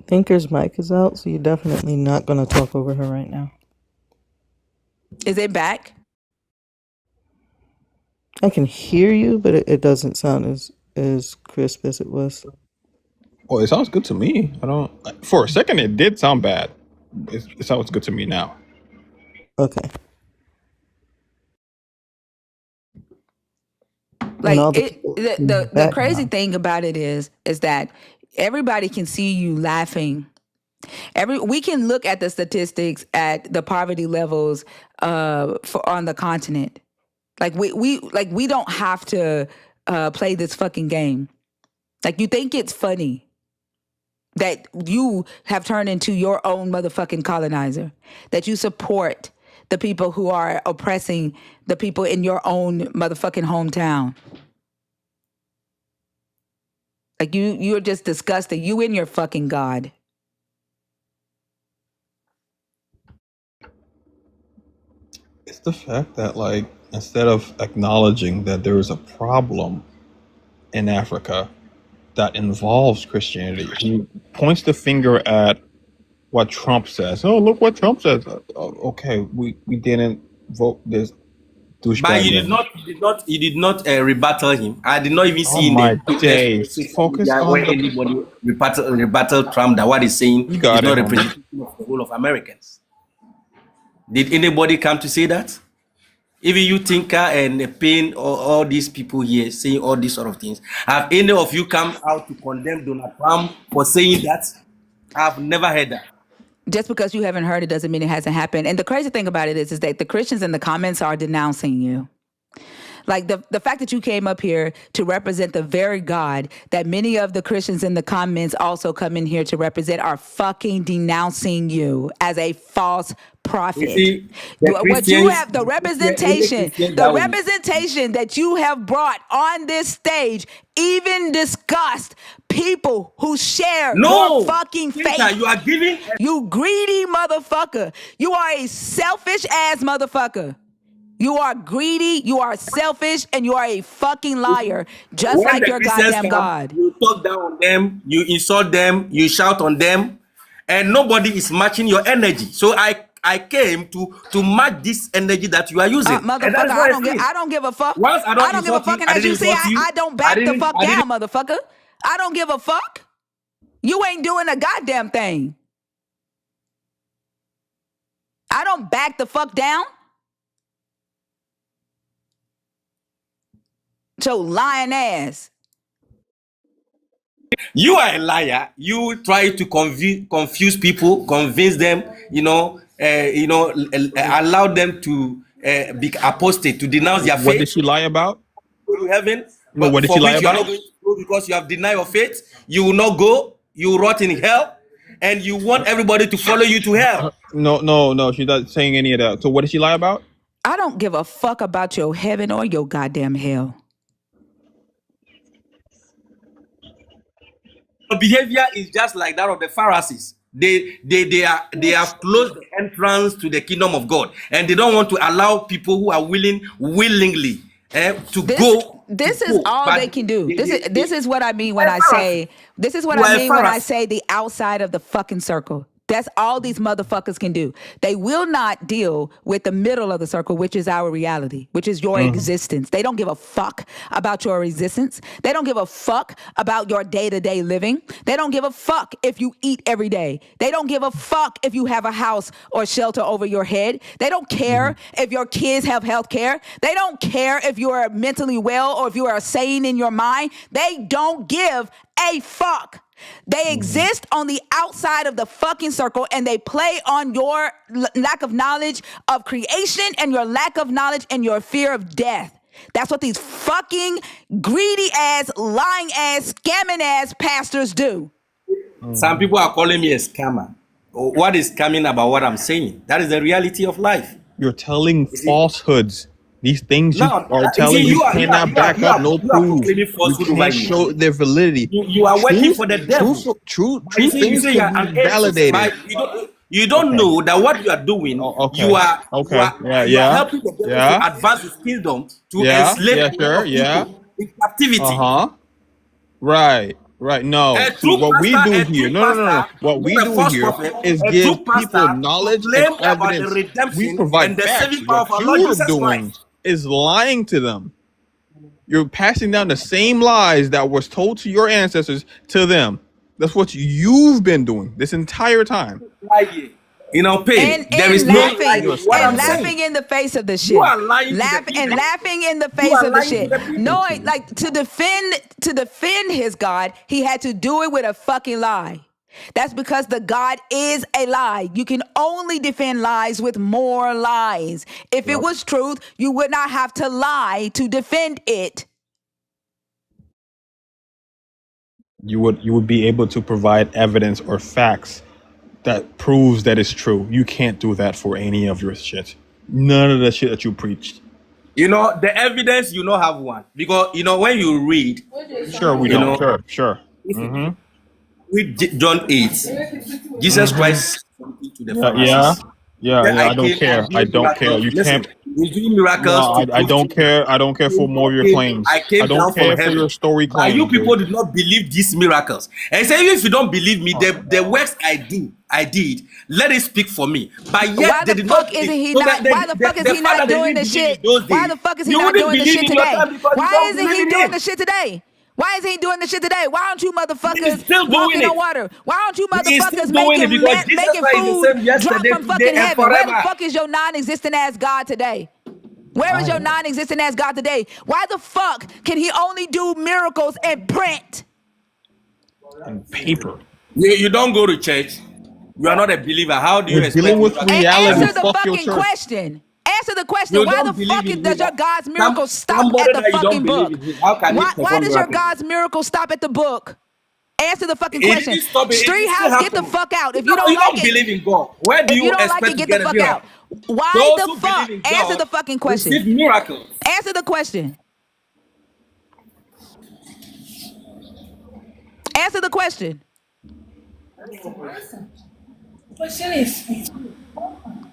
Thinker's mic is out, so you're definitely not going to talk over her right now. Is it back? I can hear you, but it doesn't sound as crisp as it was. Well, it sounds good to me. I don't. For a second, it did sound bad. It sounds good to me now. Okay. And Like all the it people the, in the the the crazy background. thing about it is that everybody can see you laughing. We can look at the statistics at the poverty levels on the continent. Like we don't have to play this fucking game. Like you think it's funny that you have turned into your own motherfucking colonizer, that you support the people who are oppressing the people in your own motherfucking hometown. Like you're just disgusting. You and your fucking God. It's the fact that, like, instead of acknowledging that there is a problem in Africa that involves Christianity, he points the finger at what Trump says. Oh, look what Trump says. Okay, we didn't vote this But douchebag you did in. not, rebuttal him. I did not even Oh see in my the Twitter days! social Focus media on where the. anybody rebuttal Trump that what he's saying You is got it, not homie. representative of the whole of Americans. Did anybody come to say that? Even you thinker and pain, all these people here saying all these sort of things. Have any of you come out to condemn Donald Trump for saying that? I've never heard that. Just because you haven't heard it doesn't mean it hasn't happened. And the crazy thing about it is that the Christians in the comments are denouncing you. Like the fact that you came up here to represent the very God that many of the Christians in the comments also come in here to represent are fucking denouncing you as a false You prophet. see, the What you Christians, have, the any representation, Christian the that will representation that you have brought on this stage even disgust people who share your no, fucking Cynthia, you faith. are giving. You greedy motherfucker. You are a selfish ass motherfucker. You are greedy, you are selfish, and you are a fucking liar, just When like the your Christians goddamn come, God. you talk down on them, you insult them, you shout on them, and nobody is matching your energy. So I came to match this energy that you are using, and that Motherfucker, is what I I see. don't give a fuck. Once I I don't don't give a insult fuck. you, And I as didn't you see, insult you. I don't I back the didn't. fuck I didn't. down, motherfucker. I don't give a fuck. You ain't doing a goddamn thing. I don't back the fuck down. So lying ass. You are a liar. You try to confuse people, convince them. Allow them to be apostate, to denounce their What did faith. she lie about? Go to heaven, No, but what did she for lie which you are about? not going to go because you have denied your faith. You will not go. You will rot in hell, and you want everybody to follow you to hell. No, no, no. She's not saying any of that. So what did she lie about? I don't give a fuck about your heaven or your goddamn hell. Your behavior is just like that of the Pharisees. They have closed the entrance to the kingdom of God, and they don't want to allow people who are willingly to This go to this is go. all they But can do. This is what I mean you when are a I Pharisee. say this is what You I are a mean when I Pharisee. say the outside of the fucking circle. That's all these motherfuckers can do. They will not deal with the middle of the circle, which is our reality, which is your Mhm. existence. They don't give a fuck about your existence. They don't give a fuck about your day-to-day living. They don't give a fuck if you eat every day. They don't give a fuck if you have a house or shelter over your head. They don't care Mhm. if your kids have health care. They don't care if you are mentally well or if you are sane in your mind. They don't give a fuck. They Mhm. exist on the outside of the fucking circle and they play on your lack of knowledge of creation and your lack of knowledge and your fear of death. That's what these fucking greedy ass, lying ass, scamming ass pastors do. Some Mhm. people are calling me a scammer. What is scamming about what I'm saying? That is the reality of life. You're telling You see? falsehoods. These things you Now, are you see, telling you cannot back up, no you are proof. proclaiming You falsehood over can't me. show their validity. You are working Truth, for the devil. But true you things say you can are be an atheist, validated. but you don't Okay. know that what you are doing, Oh, okay. Okay. Yeah. you are Yeah. helping the devil to Yeah. advance his kingdom to Yeah. enslave Yeah. a lot Sure. of Yeah. people in captivity. Uh-huh. Right. Right. No. A See, true what we pastor, do a here, true no, no, no, no. pastor, What we not a do false here prophet, is a true give people pastor knowledge and proclaim about the evidence. We redemption provide and the facts. saving power What of our Lord you're Jesus doing Christ. is lying to them. You're passing down the same lies that was told to your ancestors to them. That's what you've been doing this entire time. Lying. Pain. There is And no You're lie laughing you're a in what and I'm scoundrel. saying. laughing in the face of the You shit. are lying to the people. Laughing in the You face are of the lying to shit. the people. Knowing like to defend his God, he had to do it with a fucking lie. That's because the God is a lie. You can only defend lies with more lies. If it Yep. was truth, you would not have to lie to defend it. You would be able to provide evidence or facts that proves that it's true. You can't do that for any of your shit. None of the shit that you preached. The evidence you not have one because when you read, Sure, we you don't. know, Sure, sure. if you Mm-hmm. read John 8, Jesus Mm-hmm. Christ said something to the Yeah, yeah, Pharisees. yeah, That yeah. I I don't came, care. I'm I doing don't care. miracles. You Listen, can't. he's doing No, miracles to I prove to don't you. care. I don't care for more of your I claims. I came don't down from care for your heaven. story But you claims, people dude. did not believe these miracles. And he said, if you don't believe me, the works I did, let it speak for me. But Why yet they the did not fuck isn't believe. he So that not? Why the fuck is the he fact not that they doing didn't the believe in shit? those Why days, the fuck is he you not wouldn't doing the believe shit in your today? time because you Why don't isn't believe he in doing him. the shit today? Why isn't he doing the shit today? Why aren't you He's motherfuckers still doing walking on it. water? Why aren't you He is motherfuckers still doing it because Jesus making Christ is the food same drop yesterday, from today, fucking and heaven? Where the forever. fuck is your non-existent ass God today? Where is All your right. non-existent ass God today? Why the fuck can he only do miracles in print? And paper. You don't go to church. You are not a believer. How do you We're dealing expect with miracle? reality. Answer the Fuck your fucking church. question. Answer the question. You Why don't the believe fuck in does him. your God's miracles stop Somebody at the that you don't fucking believe book? in him, how can he Why perform does your miracles? God's miracle stop at the book? Answer the fucking It question. didn't stop it. It Street still House, get the happening. fuck out. You If you don't like don't it, believe in God. Where do if you you don't like expect it, to get the get a fuck out. miracle? Why Those the who fuck? believe in Answer God the fucking receive question. miracles. Answer the question. Answer the question. Question is,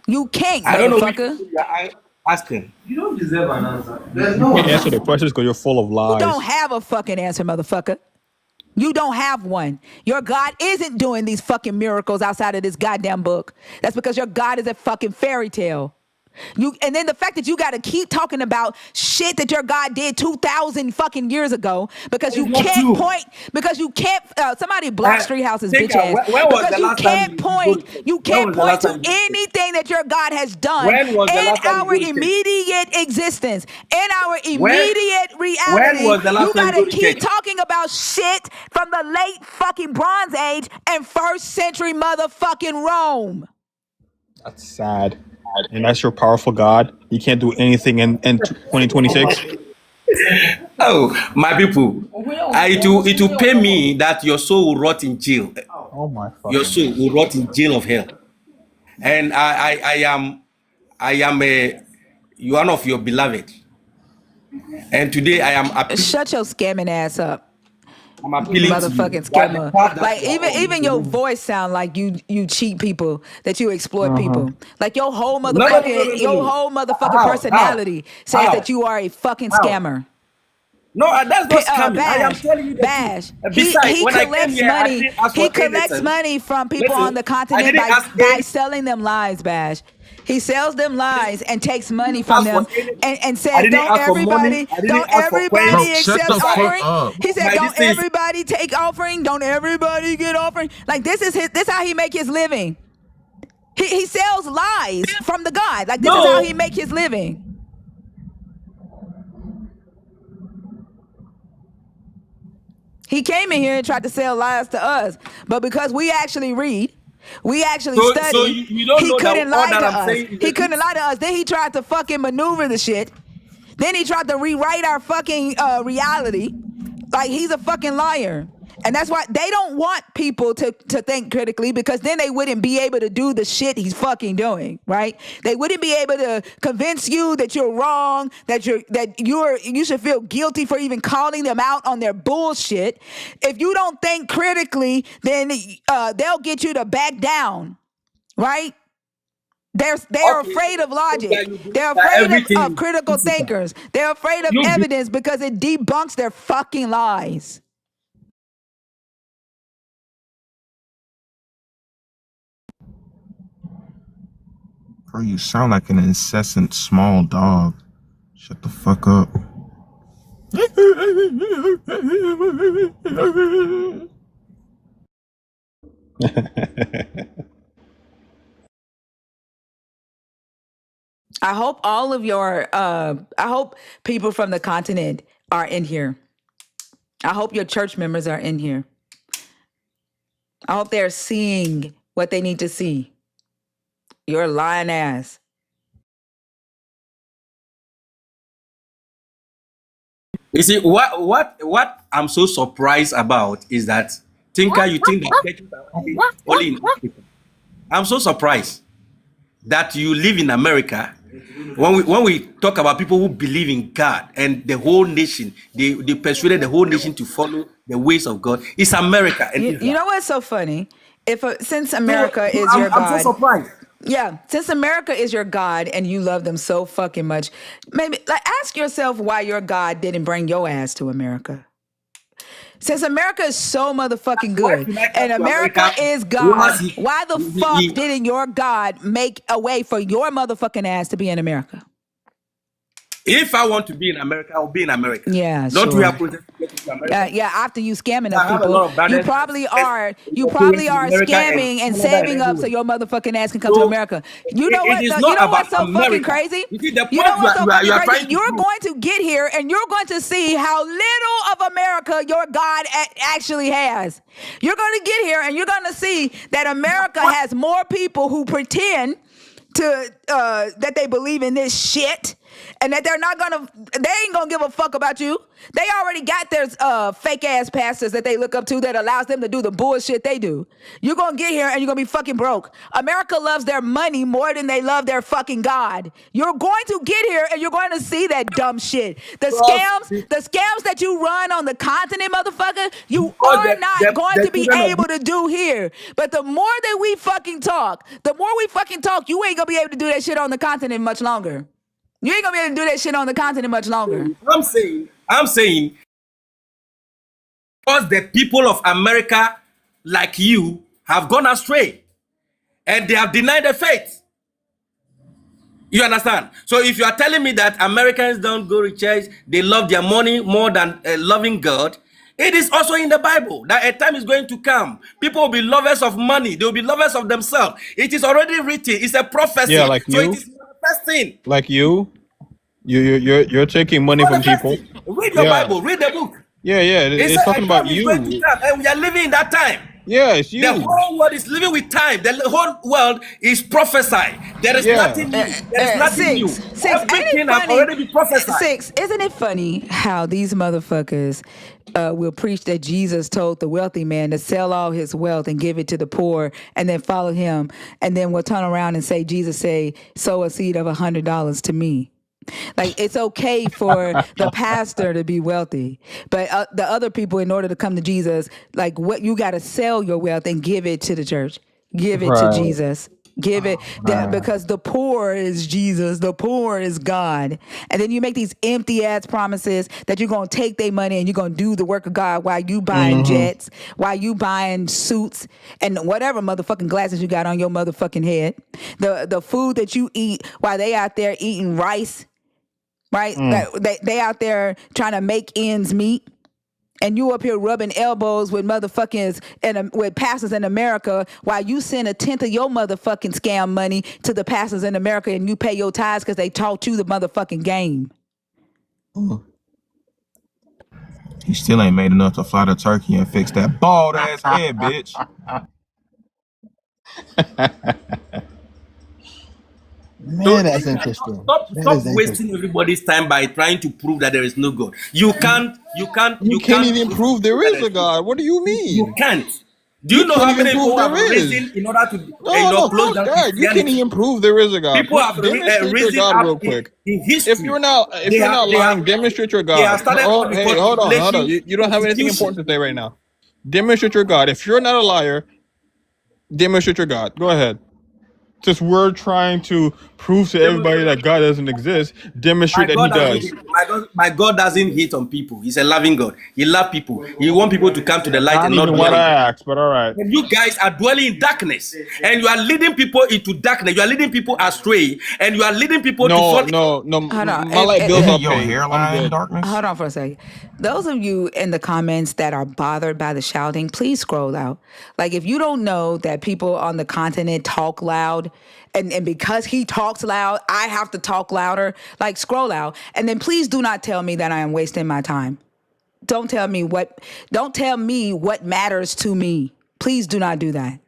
You can't, I don't know which motherfucker. question you are asking. You don't deserve an answer. There's You no can't answer answer. the questions because you're full of You don't lies. have a fucking answer, motherfucker. You don't have one. Your God isn't doing these fucking miracles outside of this goddamn book. That's because your God is a fucking fairy tale. And then the fact that you got to keep talking about shit that your God did 2,000 fucking years ago because It's you not can't true. point, because you can't, somebody block Street House's Think, bitch ass, when was because the you last time can't you go to point, church? you When can't was the point last to time you go to church? anything that your God has done When was the in last time you our go to church? immediate existence, in our When immediate when reality. was the You last time you got to go to keep church? talking about shit from the late fucking Bronze Age and first century motherfucking Rome. That's sad. And that's your powerful God. You can't do anything in 2026. Oh, my people, it will pay me that your soul will rot in jail. Oh my Your fucking soul god. will rot in jail of hell. And I am a one of your beloved. And today Shut your scamming ass up. I'm appealing to you. Motherfucking That the scammer. path that Like you are on is even the your wrong. voice sound like you cheat people, that you exploit people. Like your No. whole motherfucking How? personality says that How? you are a fucking How? scammer. No, that's not scamming. I am Bash, telling you the truth. Bash. He Besides, he when I came collects here, I money. didn't ask He for collects anything. money from people on Listen, the I continent didn't by ask by any. selling them lies, Bash. He sells them lies and takes I money didn't from ask for them any. and I says, didn't don't ask for money. everybody, I didn't don't ask for Bro, coins. everybody shut the accept fuck Besides, offering. up. He said, my don't this is everybody take offering. Don't everybody get offering. Like this how he make his living. He sells lies from the God. Like this is how he no. make his living. He came in here and tried to sell lies to us. But because we actually read, we actually So study, you don't he know that couldn't all lie that to I'm us. saying is the He couldn't truth. lie to us. Then he tried to fucking maneuver the shit. Then he tried to rewrite our fucking reality. Like he's a fucking liar. And that's why they don't want people to think critically, because then they wouldn't be able to do the shit he's fucking doing, right? They wouldn't be able to convince you that you're wrong, that you should feel guilty for even calling them out on their bullshit. If you don't think critically, then they'll get you to back down, right? They're Okay, afraid of so that logic. you believe They're that afraid everything of is critical physical. thinkers. They're afraid of You believe, evidence because it debunks their fucking lies. Bro, you sound like an incessant small dog. Shut the fuck up. I hope all of I hope people from the continent are in here. I hope your church members are in here. I hope they're seeing what they need to see. Your lying ass. you see what I'm so surprised about is that Tinker, you think that churches are only in Africa. I'm so surprised that you live in America. When we talk about people who believe in God and the whole nation, they persuaded the whole nation to follow the ways of God. It's America and You Israel. know what's so funny? Since So, America so is your I'm so God, surprised. yeah, since America is your God and you love them so fucking much, maybe like ask yourself why your God didn't bring your ass to America. Since America is so motherfucking Why good should I come and to America America? is God, Once why the fuck didn't your God make a way for your motherfucking ass to be in America? If I want to be in America, I'll be in America. Yeah, Don't we have sure. process to get into America? Yeah, after you scamming I us have a people, lot of brothers and sisters and you your parents probably in are America and scamming and Canada and saving up so everywhere. your motherfucking ass can come to So America. You know it what? is You not know about what's so fucking America. crazy? You see, the You know point what's so you fucking are crazy? trying to You're prove. going to get here and you're going to see how little of America your God actually has. You're going to get here and you're going to see that America has more people who pretend to that they believe in this shit and that they ain't gonna give a fuck about you. They already got their fake ass pastors that they look up to that allows them to do the bullshit they do. You're gonna get here and you're gonna be fucking broke. America loves their money more than they love their fucking God. You're going to get here and you're going to see that dumb shit. The scams that you run on the continent, motherfucker, you Because are not going the to be children of able to do here. But the more that we fucking talk, you ain't gonna be able to do that shit on the continent much longer. You ain't gonna be able to do that shit on the continent much longer. I'm saying, because the people of America, like you, have gone astray and they have denied the faith. You understand? So if you are telling me that Americans don't go to church, they love their money more than loving God, it is also in the Bible that a time is going to come. People will be lovers of money. They will be lovers of themselves. It is already written. It's a Yeah, prophecy. like So it you, is manifesting. like you. You're taking money from people. Manifesting. Read your Yeah, Bible. Read the book. yeah, yeah. It's It's a talking about time is going to you. come, and we are living in that time. Yeah, it's The you. whole world is living with time. The whole world is prophesied. There is Yeah. nothing new. There is nothing new. Six, ain't it Everything have funny? already been prophesied. Six, isn't it funny how these motherfuckers will preach that Jesus told the wealthy man to sell all his wealth and give it to the poor and then follow him, and then we'll turn around and say Jesus say sow a seed of $100 to me. Like, it's okay for the pastor to be wealthy, but the other people, in order to come to Jesus, like, what, you got to sell your wealth and give it to the church, give it to Right. Jesus, give it that, because the poor is Jesus, the poor is God, and then you make these empty ass promises that you're gonna take their money and you're gonna do the work of God while you buying Mm-hmm. jets, while you buying suits and whatever motherfucking glasses you got on your motherfucking head, the food that you eat while they out there eating rice. Right? Mm. They out there trying to make ends meet. And you up here rubbing elbows with motherfuckers and with pastors in America while you send a tenth of your motherfucking scam money to the pastors in America and you pay your tithes because they taught you the motherfucking game. He still ain't made enough to fly to Turkey and fix that bald ass head, bitch. So Man, that's interesting. That stop is wasting interesting. everybody's time by trying to prove that there is no God. You can't you can't You you can't can't even prove to prove there people that is there a is no God. God. What do you You mean? can't. Do You you know can't how even many prove people have there risen is. in order to No, no, close fuck down that. You can't Christianity? even prove there is a God. People have Demonstrate your risen God up real quick. in If history. you're not, if They you're have not they have lying, demonstrate your they have God. started what Oh, we hey, call hold on, hold on. tribulation You don't have anything important persecution. to say right now. Demonstrate your God. If you're not a liar, demonstrate your God. Go ahead. Since we're trying to prove to everybody that God doesn't exist, demonstrate that He does. My God doesn't hate on people. He's a loving God. He loves people. He wants people to come to the light Not and not even dwell what in I darkness. asked, but all right. And you guys are dwelling in darkness, and you are leading people into darkness. You are leading people astray, and you are leading people to No, fall. no, no. Hold on. My light bills Isn't are your paid. I'm hairline good. darkness? Hold on for a second. Those of you in the comments that are bothered by the shouting, please scroll out. Like, if you don't know that people on the continent talk loud, and because he talks loud, I have to talk louder, like, scroll out. And then please do not tell me that I am wasting my time. Don't tell me what matters to me. Please do not do that.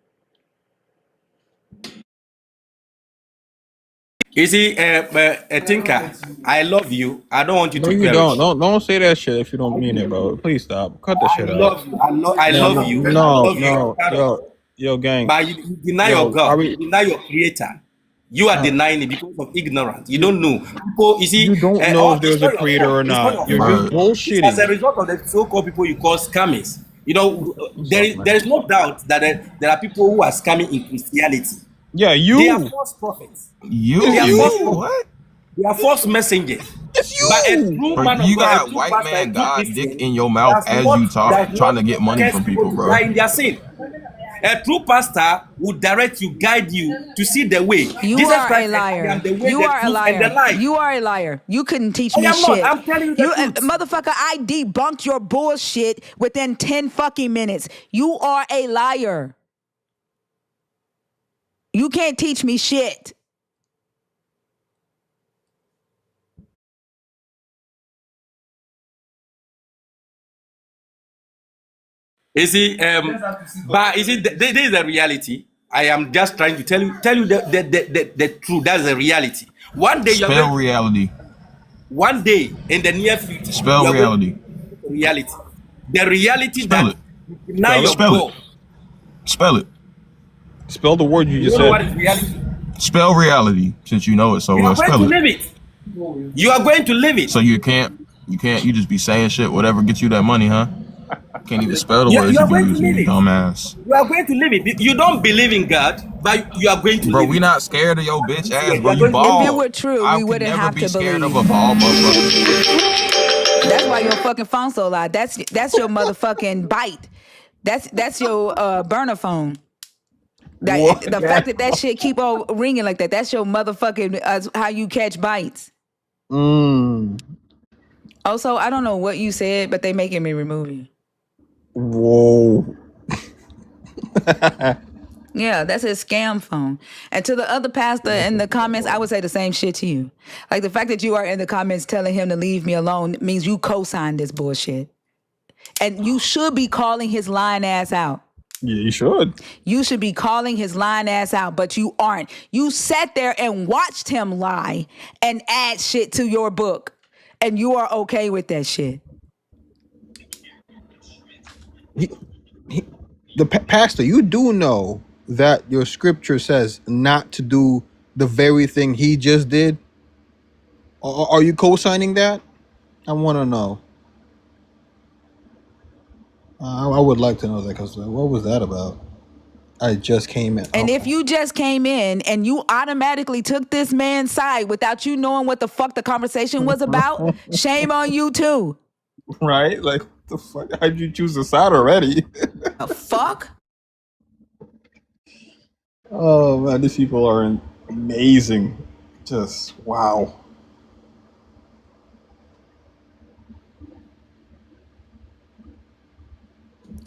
You see, Tinker, I love you. I don't want you No, to you don't. perish. Don't say that shit if you don't I mean it, do. bro. Please stop. Cut the I shit out. love you. I No, love no, you. I no, love you as a no. child of God. Yo, gang. But you deny your Yo, are God. You we? deny your Creator. You are denying it because of ignorance. You don't know. People, you see, You don't know if it's there's a not your creator fault. or It's not not. your You're fault. just Bro, It's as a bullshitting. result of the so-called people you call scammers. You know, What's up, there man? is no doubt that there are people who are scamming in Christianity. Yeah, They are you. false prophets. It's They you are false you. prophets. what? They are false messengers. It's But a you. true Bro, man of you God, a got true white pastor, a man true God dick Christian in your mouth as you talk, does trying not to get money curse from people people, to bro. die in their sin. A true pastor will direct you, guide you to see the way. You Jesus are a Christ said, I am liar. the way, You the are a truth, and the liar. life. You are a liar. You couldn't teach I me am not. shit. I'm telling you the You truth. motherfucker, I debunked your bullshit within 10 fucking minutes. You are a liar. You can't teach me shit. You see, but you see, this is the reality. I am just trying to tell you the truth. That's the reality. One day you're going Spell to, reality. one day in the near future, you Spell are going to reality. see the reality. The reality Spell that it. you deny Spell your it. Spell it. God. Spell it. Spell the word you You just don't know said. what is reality. Spell reality. Since you know it so You well, are going spell to it. live it. You are going to live it. So you just be saying shit, whatever gets you that money, huh? Can't even spell the You words you are be going to using, live you it. dumbass. You are going to live it. You don't believe in God, but you are going to Bro, live we it. not scared of your bitch ass, You bro. are You going to live If it. it bald. were true, I we could wouldn't never have be to scared of believe. a bald motherfucker. That's why your fucking phone so loud. That's your motherfucking bite. That's your burner phone. What? The fact that shit keep on ringing like that, that's your motherfucking how you catch bites. Mm. Also, I don't know what you said, but they making me remove you. Whoa. Yeah, that's his scam phone. And to the other pastor in the comments, I would say the same shit to you. Like the fact that you are in the comments telling him to leave me alone means you co-signed this bullshit. And you should be calling his lying ass out. Yeah, you should. You should be calling his lying ass out, but you aren't. You sat there and watched him lie and add shit to your book. And you are okay with that shit. He, the pastor, you do know that your scripture says not to do the very thing he just did. Are you co-signing that? I want to know. I would like to know that because what was that about? I just came in. And if Okay. you just came in and you automatically took this man's side without you knowing what the fuck the conversation was about, shame on you too. Right? Like, the fuck? How'd you choose the side already? The fuck? Oh, man, these people are amazing. Just, wow.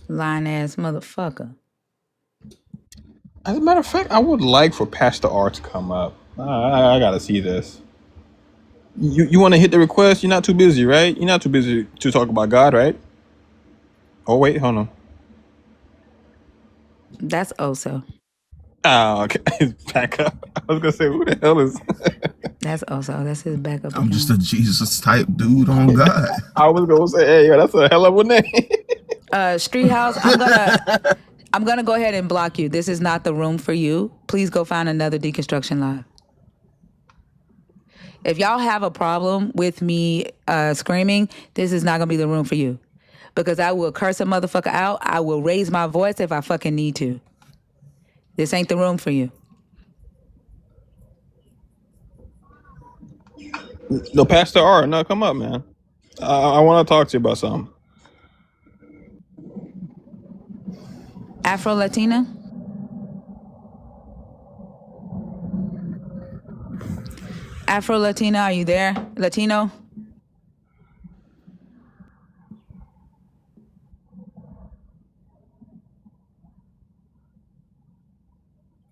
Lying ass motherfucker. As a matter of fact, I would like for Pastor R to come up. I gotta see this. You want to hit the request? You're not too busy, right? You're not too busy to talk about God, right? Oh, wait, hold on. That's also. Oh, okay. Back up. I was gonna say, who the hell is? That's also. That's his backup I'm just account. a Jesus type dude on God. I was gonna say, hey, yo, that's a hell of a name. Street House, I'm gonna go ahead and block you. This is not the room for you. Please go find another Deconstruction Live. If y'all have a problem with me screaming, this is not gonna be the room for you. Because I will curse a motherfucker out. I will raise my voice if I fucking need to. This ain't the room for you. No, Pastor R, no, come up, man. I want to talk to you about something. Afro Latina? Afro Latina, are you there? Latino?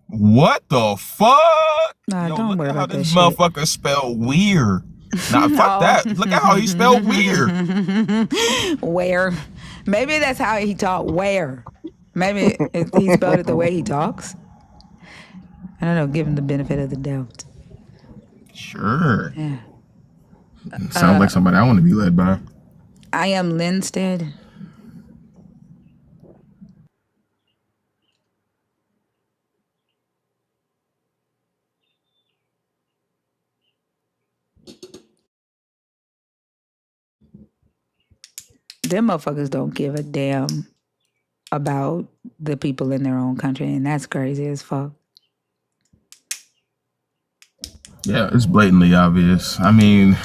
What the fuck? Nah, Yo, don't look worry at how about this that shit. motherfucker spell weird. Nah, fuck Oh. that. Look at how he spelled weird. Where? Maybe that's how he talked. Where? Maybe he spelled it the way he talks. I don't know. Give him the benefit of the doubt. Sure. Yeah. Sounds like somebody I want to be led by. I am Linstead. Them motherfuckers don't give a damn about the people in their own country, and that's crazy as fuck. Yeah, it's blatantly obvious. I mean,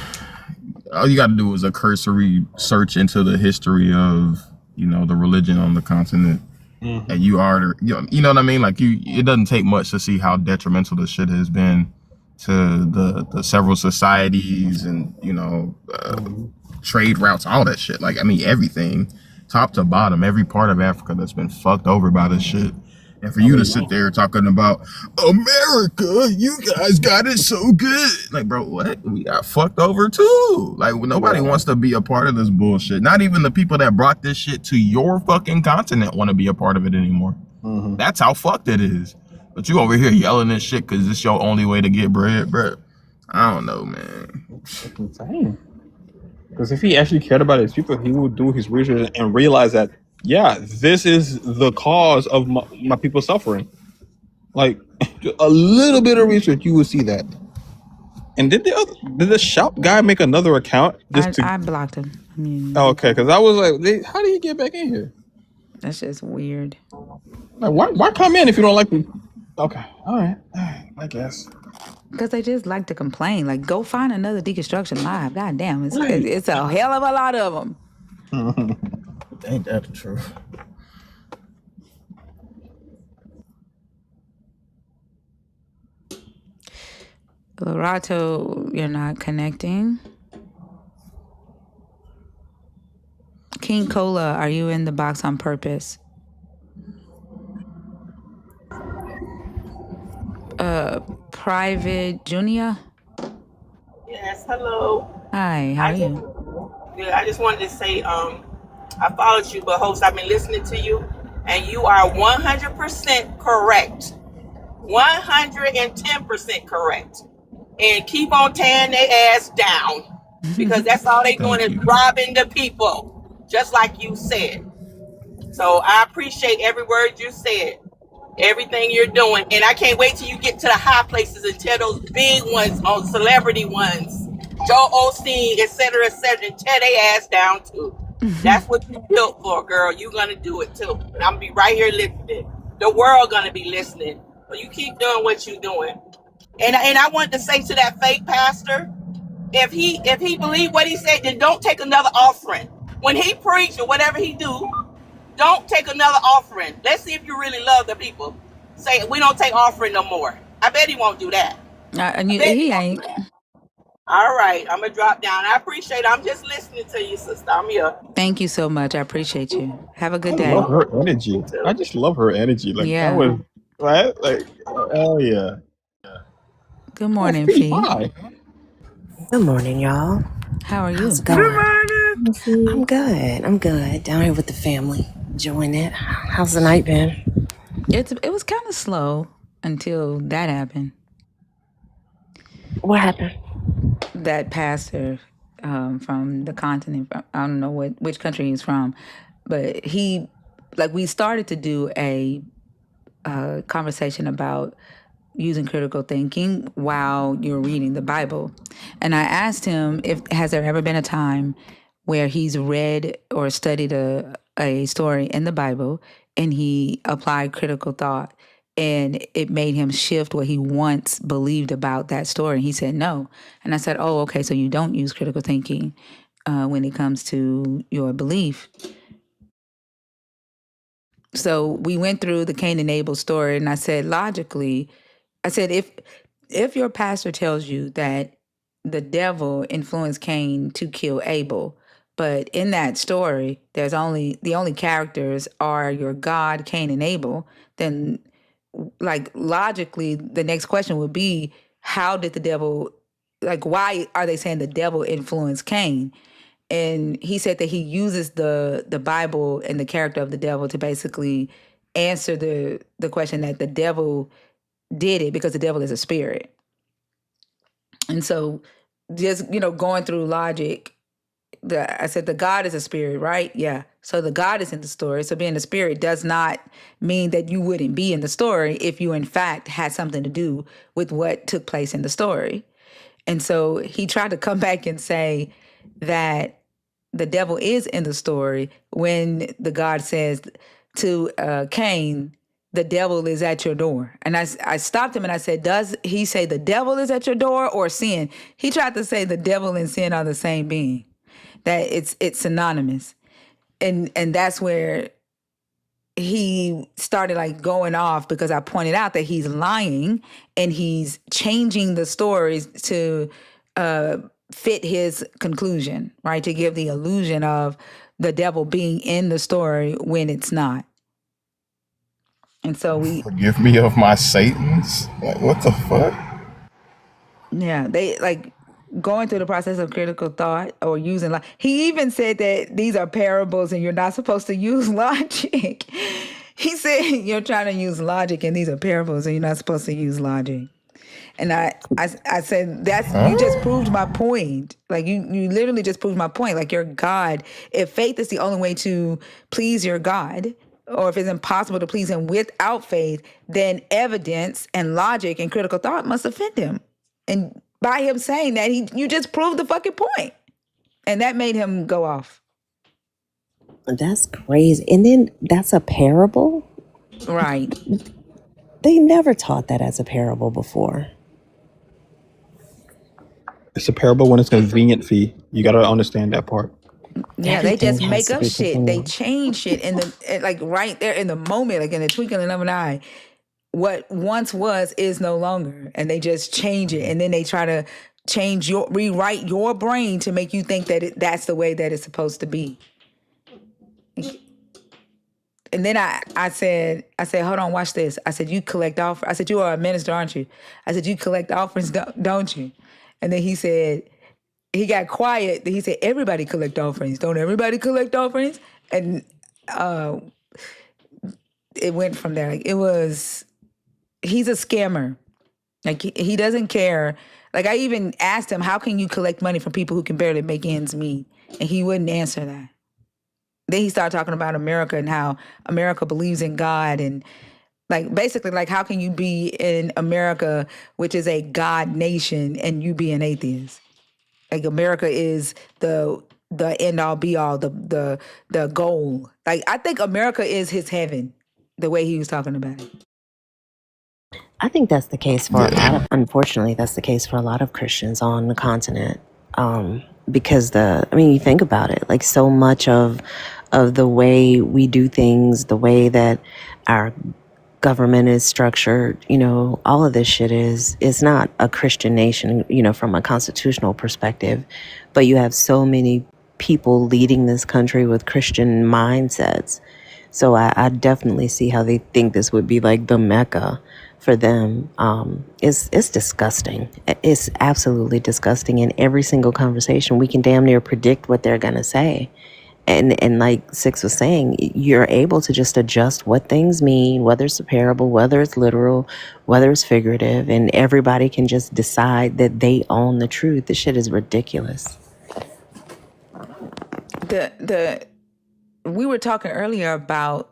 all you got to do is a cursory search into the history of, the religion on the continent. Mm-hmm. and you are, you know what I mean? Like it doesn't take much to see how detrimental this shit has been to the several societies and Mm-hmm. trade routes, all that shit. Like I mean, everything, top to bottom, every part of Africa that's been fucked over by this shit. And for I you to mean, sit there talking about America, you guys got it so good. Like, bro, what? We got fucked over too. Like, nobody yeah. wants to be a part of this bullshit. Not even the people that brought this shit to your fucking continent want to be a part of it anymore. Mm-hmm. That's how fucked it is. But you over here yelling this shit because it's your only way to get bread, bro. I don't know, man. It's insane. Because if he actually cared about his people, he would do his research and realize that, yeah, this is the cause of my people suffering. Like a little bit of research, you would see that. And did the shop guy make another account just to? I blocked him. I mean, Oh, okay, because I was like, how do you get back in here? that's just weird. Like, why come in if you don't like me? Okay, all right, I guess. Because they just like to complain. Like, go find another Deconstruction Live. God damn, Right. it's a hell of a lot of them. Ain't that the truth? Lorato, you're not connecting. King Cola, are you in the box on purpose? Private Junior? Yes, hello. Hi, how I are just you? yeah, I just wanted to say, I followed you, but host, I've been listening to you, and you are 100% correct. 110% correct. And keep on tearing their ass down. Because that's all they doing Thank is you. robbing the people. Just like you said. So I appreciate every word you said. Everything you're doing. And I can't wait till you get to the high places and tell those big ones, on celebrity ones, Joe Osteen, et cetera, and tear their ass down too. That's what you built for, girl. You're gonna do it too. And I'm gonna be right here listening. The world gonna be listening. So you keep doing what you're doing. And I wanted to say to that fake pastor, if he believed what he said, then don't take another offering. When he preach or whatever he do, don't take another offering. Let's see if you really love the people. Say we don't take offering no more. I bet he won't do that. I bet he He won't do ain't. that. All right, I'm gonna drop down. I appreciate it. I'm just listening to you, sister. I'm here. Thank you so much. I appreciate you. Have a I good love day. her energy. I just love her energy. Like that Yeah. was right. Like, oh yeah. Good Oh, morning, Fee, Fee. hi. Good morning, y'all. How are How's you? it going? I'm good. I'm good. Down here with the family, enjoying it. How's the night been? It was kind of slow until that happened. What happened? That pastor from the continent, I don't know which country he's from, but we started to do a conversation about using critical thinking while you're reading the Bible. And I asked him if has there ever been a time where he's read or studied a story in the Bible and he applied critical thought and it made him shift what he once believed about that story. He said no. And I said, oh, okay, so you don't use critical thinking when it comes to your belief. So we went through the Cain and Abel story, and I said, logically, I said, if your pastor tells you that the devil influenced Cain to kill Abel, but in that story, the only characters are your God, Cain, and Abel, then like logically, the next question would be, how did the devil why are they saying the devil influenced Cain? And he said that he uses the Bible and the character of the devil to basically answer the question that the devil did it because the devil is a spirit. And so just, going through logic, I said the God is a spirit, right? Yeah. So the God is in the story. So being a spirit does not mean that you wouldn't be in the story if you in fact had something to do with what took place in the story. And so he tried to come back and say that the devil is in the story when the God says to Cain, the devil is at your door. And I stopped him and I said, does he say the devil is at your door or sin? He tried to say the devil and sin are the same being, that it's synonymous. And that's where he started like going off because I pointed out that he's lying and he's changing the stories to fit his conclusion, right? To give the illusion of the devil being in the story when it's not. And so Forgive me of my Satans. Like, what the fuck? yeah, they like going through the process of critical thought or using he even said that these are parables and you're not supposed to use logic. He said you're trying to use logic and these are parables and you're not supposed to use logic. And I said, you just proved my point. Like you literally just proved my point. Like your God, if faith is the only way to please your God, or if it's impossible to please him without faith, then evidence and logic and critical thought must offend him. And by him saying that, you just proved the fucking point. And that made him go off. That's crazy. And then that's a parable? Right. They never taught that as a parable before. It's a parable when it's convenient for you. You got to understand that part. Yeah, they Everything just has make to up be shit. They convenient. change shit like right there in the moment, like in the twinkling of an eye. What once was is no longer, and they just change it, and then they try to rewrite your brain to make you think that that's the way that it's supposed to be. And then I said, hold on, watch this. I said, you collect offerings. I said, you are a minister, aren't you? I said, you collect offerings, don't you? And then he said, he got quiet. Then he said, everybody collect offerings. Don't everybody collect offerings? And it went from there. Like he's a scammer. Like he doesn't care. Like I even asked him, how can you collect money from people who can barely make ends meet? And he wouldn't answer that. Then he started talking about America and how America believes in God and like basically like how can you be in America, which is a God nation, and you be an atheist? Like America is the end all be all, the goal. Like I think America is his heaven, the way he was talking about it. I think that's the case for a lot of, unfortunately, that's the case for a lot of Christians on the continent. Because you think about it, like so much of the way we do things, the way that our government is structured, all of this shit is not a Christian nation, from a constitutional perspective, but you have so many people leading this country with Christian mindsets. So I definitely see how they think this would be like the Mecca for them. It's disgusting. It's absolutely disgusting. In every single conversation, we can damn near predict what they're gonna say. And like Six was saying, you're able to just adjust what things mean, whether it's a parable, whether it's literal, whether it's figurative, and everybody can just decide that they own the truth. This shit is ridiculous. We were talking earlier about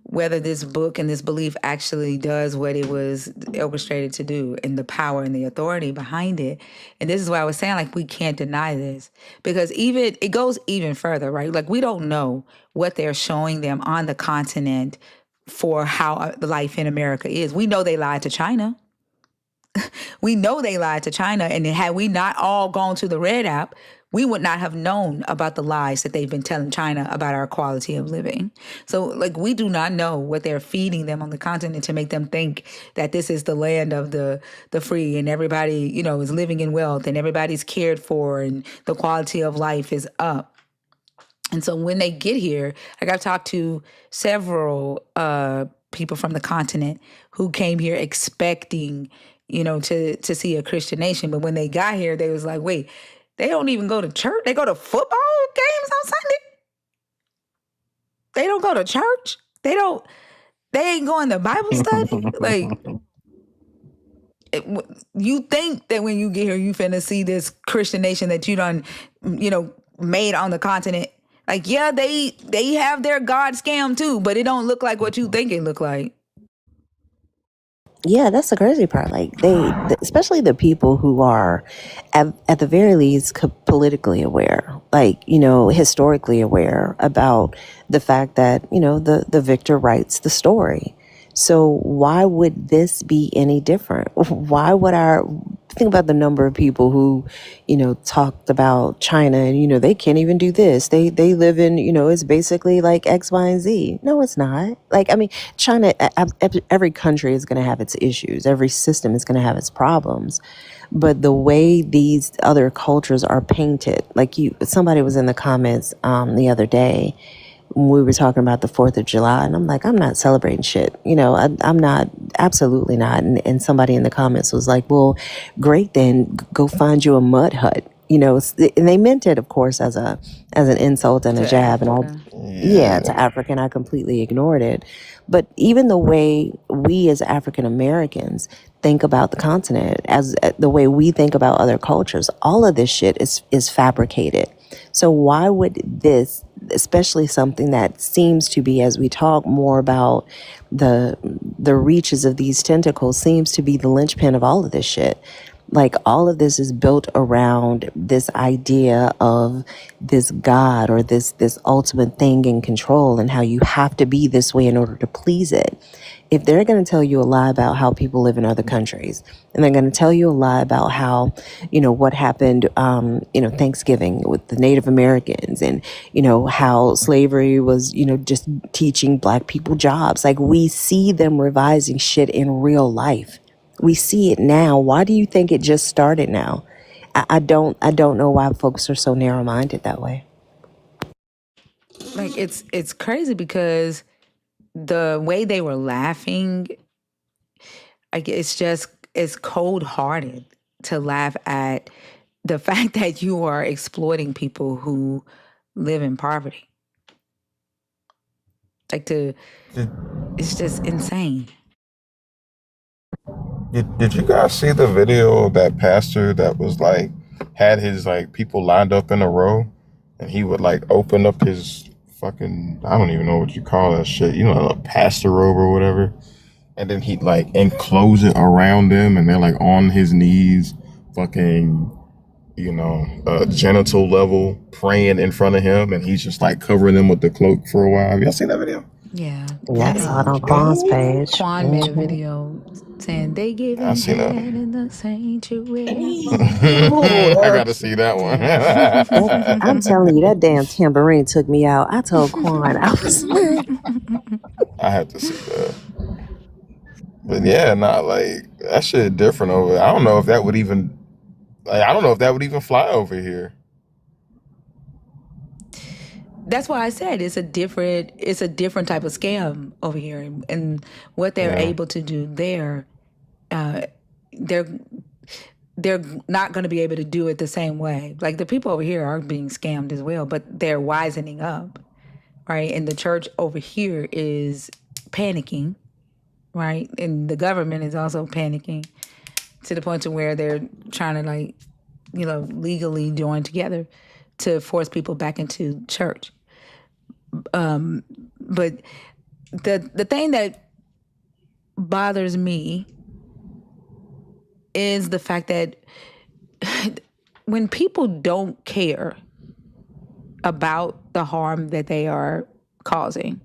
whether this book and this belief actually does what it was orchestrated to do and the power and the authority behind it. And this is why I was saying, like, we can't deny this because it goes even further, right? Like, we don't know what they're showing them on the continent for how the life in America is. We know they lied to China. We know they lied to China. And had we not all gone to the Red App, we would not have known about the lies that they've been telling China about our quality of living. So, like, we do not know what they're feeding them on the continent to make them think that this is the land of the free and everybody, is living in wealth and everybody's cared for and the quality of life is up. And so when they get here, like I've talked to several people from the continent who came here expecting, to see a Christian nation. But when they got here, they was like, wait, they don't even go to church. They go to football games on Sunday. They don't go to church. They ain't going to Bible study. Like, you think that when you get here, you finna see this Christian nation that you done, made on the continent. Like, yeah, they have their God scam too, but it don't look like what you think it look like. Yeah, that's the crazy part. Like especially the people who are at the very least politically aware, like, historically aware about the fact that, the victor writes the story. So why would this be any different? Why would our think about the number of people who, talked about China and, they can't even do this. They live in, it's basically like X, Y, and Z. No, it's not. Like, I mean, China, every country is going to have its issues. Every system is going to have its problems. But the way these other cultures are painted, like somebody was in the comments the other day when we were talking about the 4th of July, and I'm like, I'm not celebrating shit. I'm not, absolutely not. And somebody in the comments was like, well, great, then go find you a mud hut. And they meant it, of course, as an insult and a To jab. And Africa. yeah, to Africa, and I completely ignored it. But even the way we as African Americans think about the continent, as the way we think about other cultures, all of this shit is fabricated. So why would this, especially something that seems to be, as we talk more about the reaches of these tentacles, seems to be the linchpin of all of this shit. Like, all of this is built around this idea of this God or this ultimate thing in control, and how you have to be this way in order to please it. If they're going to tell you a lie about how people live in other countries, and they're going to tell you a lie about how, what happened, Thanksgiving with the Native Americans, and, how slavery was, just teaching Black people jobs. Like, we see them revising shit in real life. We see it now. Why do you think it just started now? I don't know why folks are so narrow-minded that way. Like, it's crazy because the way they were laughing, like, it's cold hearted to laugh at the fact that you are exploiting people who live in poverty. Like, it's just insane. Did you guys see the video of that pastor that was like had his like people lined up in a row, and he would like open up his fucking, I don't even know what you call that shit, a pastor robe or whatever, and then he'd like enclose it around them, and they're like on his knees, fucking, genital level, praying in front of him, and he's just like covering them with the cloak for a while. Have y'all seen that video? Yeah. Yeah, I saw it on Quan's page. Quan made a video saying they I giving seen that. head in the sanctuary. I gotta see that one. I'm telling you, that damn tambourine took me out. I told Quan, I was like, I have to see that. But yeah, not like that shit different over. I don't know if that would even I don't know if that would even fly over here. That's why I said it's a different type of scam over here, and what they're Yeah. able to do there, they're they're not going to be able to do it the same way. Like, the people over here are being scammed as well, but they're wisening up, right? And the church over here is panicking, right? And the government is also panicking to the point to where they're trying to, like, legally join together to force people back into church. But the thing that bothers me is the fact that when people don't care about the harm that they are causing,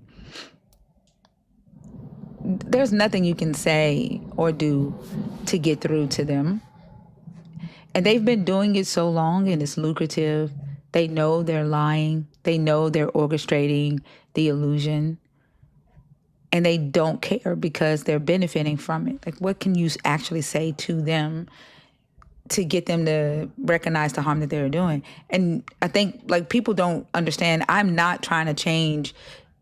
there's nothing you can say or do to get through to them. And they've been doing it so long, and it's lucrative. They know they're lying. They know they're orchestrating the illusion. And they don't care because they're benefiting from it. Like, what can you actually say to them to get them to recognize the harm that they're doing? And I think, like, people don't understand. I'm not trying to change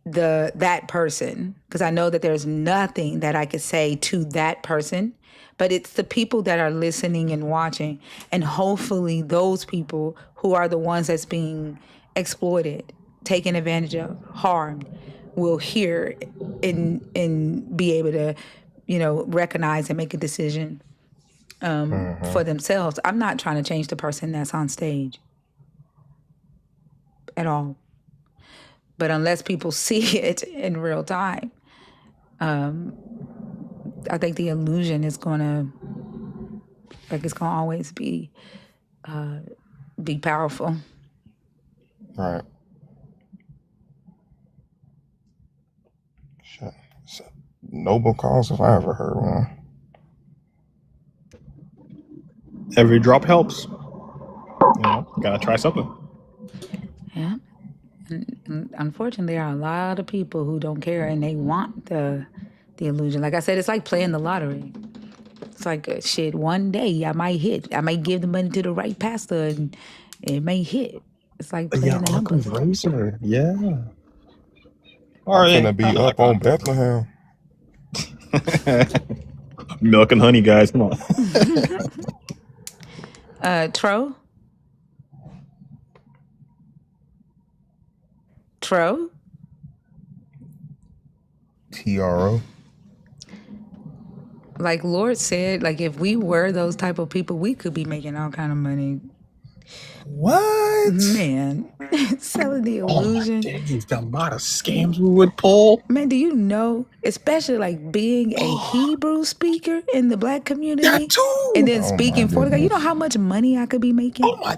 that person, because I know that there's nothing that I could say to that person, but it's the people that are listening and watching, and hopefully those people who are the ones that's being exploited, taken advantage of, harmed, will hear and be able to, recognize and make a decision for themselves. I'm not trying to change the person that's on stage at all. But unless people see it in real time, I think the illusion is gonna, it's gonna always be powerful. Right. Shit. It's a noble cause if I ever heard one. Every drop helps. Gotta try something. Yeah. And unfortunately, there are a lot of people who don't care and they want the illusion. Like I said, it's like playing the lottery. It's like shit. One day I might hit. I might give the money to the right pastor, and it may hit. It's like Yeah, playing the Occam's numbers. razor. Yeah. All I'm right. finna be up on Bethlehem. Milk and honey, guys. Come on. Tro. Tro. TRO. Like Lord said, like if we were those type of people, we could be making all kind of money. What? Man, selling the Oh my illusion. days, the amount of scams we would pull. Man, do you know, especially like being a Hebrew speaker in the black That community and too. then Oh my speaking for the God, you know goodness. how much money I could be making? Oh my.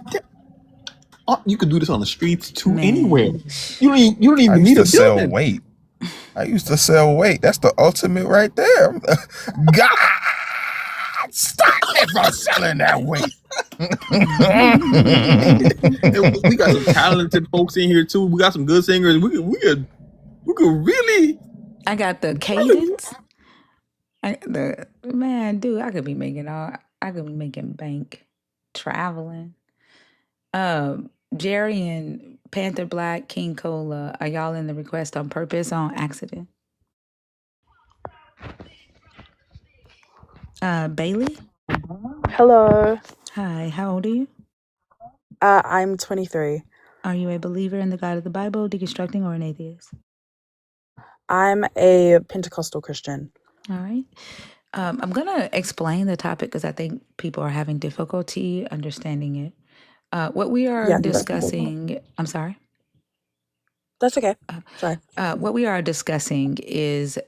You could do this on the streets too. Anywhere. Man. You don't I even used need a to sell building. weight. That's the ultimate right there. God, stop me from selling that weight. We got some talented folks in here too. We got some good singers. We could really. I got the cadence. Dude, I could be making bank traveling. Jerry and Panther Black, King Cola, are y'all in the request on purpose on accident? Bailey? Hello. Hi, how old are you? I'm 23. Are you a believer in the God of the Bible, deconstructing, or an atheist? I'm a Pentecostal Christian. All right. I'm going to explain the topic because I think people are having difficulty understanding it. What we are Yeah, discussing, I'm sorry. that's okay. Sorry. What we are discussing is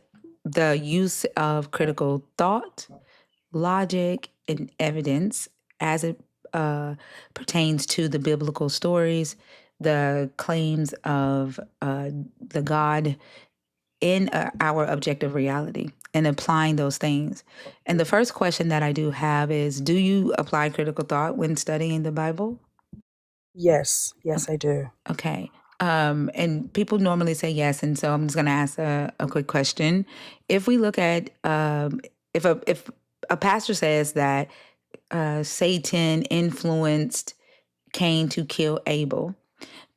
the use of critical thought, logic, and evidence as it pertains to the biblical stories, the claims of the God in our objective reality, and applying those things. And the first question that I do have is, do you apply critical thought when studying the Bible? Yes, I do. Okay. And people normally say yes, and so I'm just going to ask a quick question. If we look at if a pastor says that Satan influenced Cain to kill Abel,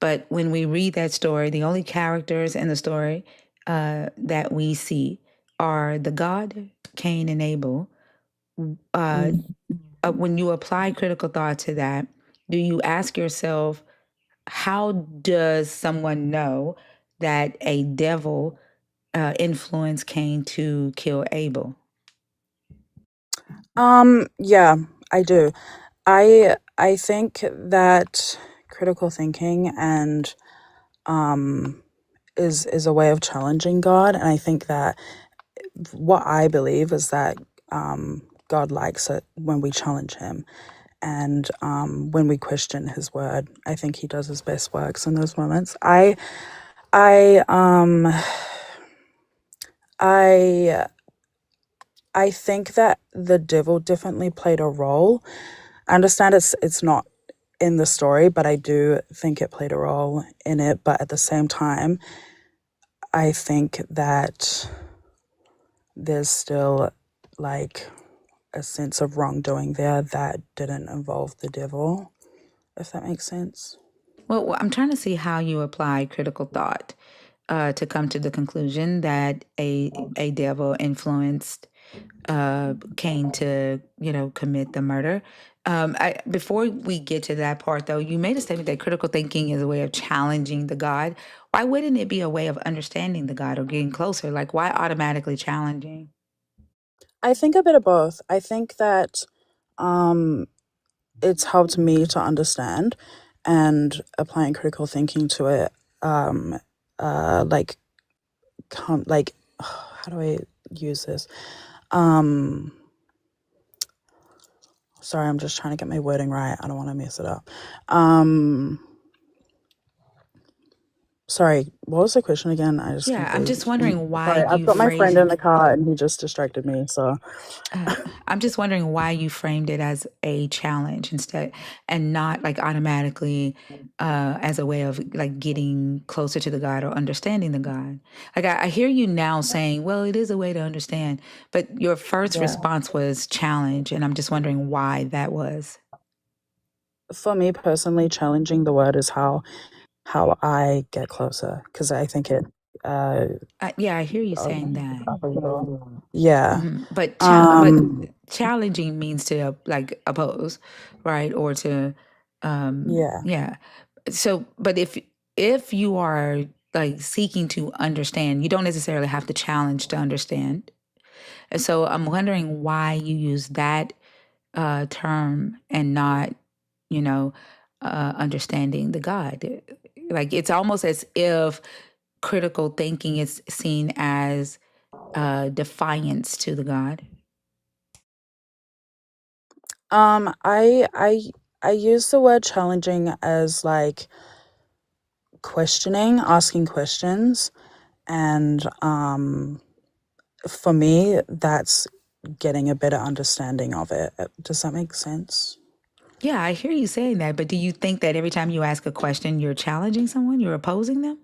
but when we read that story, the only characters in the story that we see are the God, Cain, and Abel. When you apply critical thought to that, do you ask yourself, how does someone know that a devil influenced Cain to kill Abel? Yeah, I do. I think that critical thinking and is a way of challenging God, and I think that what I believe is that God likes it when we challenge him and when we question his word. I think he does his best works in those moments. I I I think that the devil definitely played a role. I understand it's not in the story, but I do think it played a role in it. But at the same time, I think that there's still like a sense of wrongdoing there that didn't involve the devil, if that makes sense. Well, I'm trying to see how you apply critical thought to come to the conclusion that a devil influenced Cain to, commit the murder. Before we get to that part, though, you made a statement that critical thinking is a way of challenging the God. Why wouldn't it be a way of understanding the God or getting closer? Like, why automatically challenging? I think a bit of both. I think that um, it's helped me to understand, and applying critical thinking to it, um, like, like, how do I use this? Um, sorry, I'm just trying to get my wording right. I don't want to mess it up. Sorry, what was the question again? I just Yeah, I'm just confused. wondering why Sorry, I've you got my phrase friend in it. the car and he just distracted me. So, I'm just wondering why you framed it as a challenge instead, and not like automatically as a way of like getting closer to the God or understanding the God. Like I hear you now saying, "Well, it is a way to understand," but your first yeah. response was challenge, and I'm just wondering why that was. For me personally, challenging the word is how I get closer because I think it. Yeah, I hear you uh, saying that. yeah. But Um. challenging means to like oppose, right? Or to Yeah. yeah. So but if you are like seeking to understand, you don't necessarily have to challenge to understand. And so I'm wondering why you use that term and not, you know, understanding the God. Like it's almost as if critical thinking is seen as defiance to the God. I use the word challenging as like questioning, asking questions, and for me, that's getting a better understanding of it. Does that make sense? Yeah, I hear you saying that, but do you think that every time you ask a question, you're challenging someone, you're opposing them?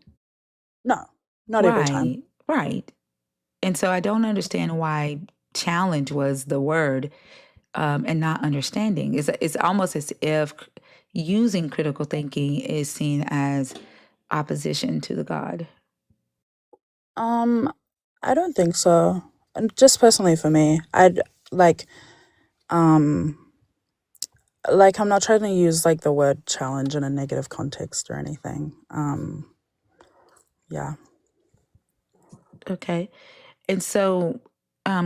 No, not every time. Right, right. And so I don't understand why challenge was the word and not understanding. It's almost as if using critical thinking is seen as opposition to the God. Um, I don't think so. And just personally for me, I'd like um like I'm not trying to use like the word challenge in a negative context or anything. Yeah. Okay. And so,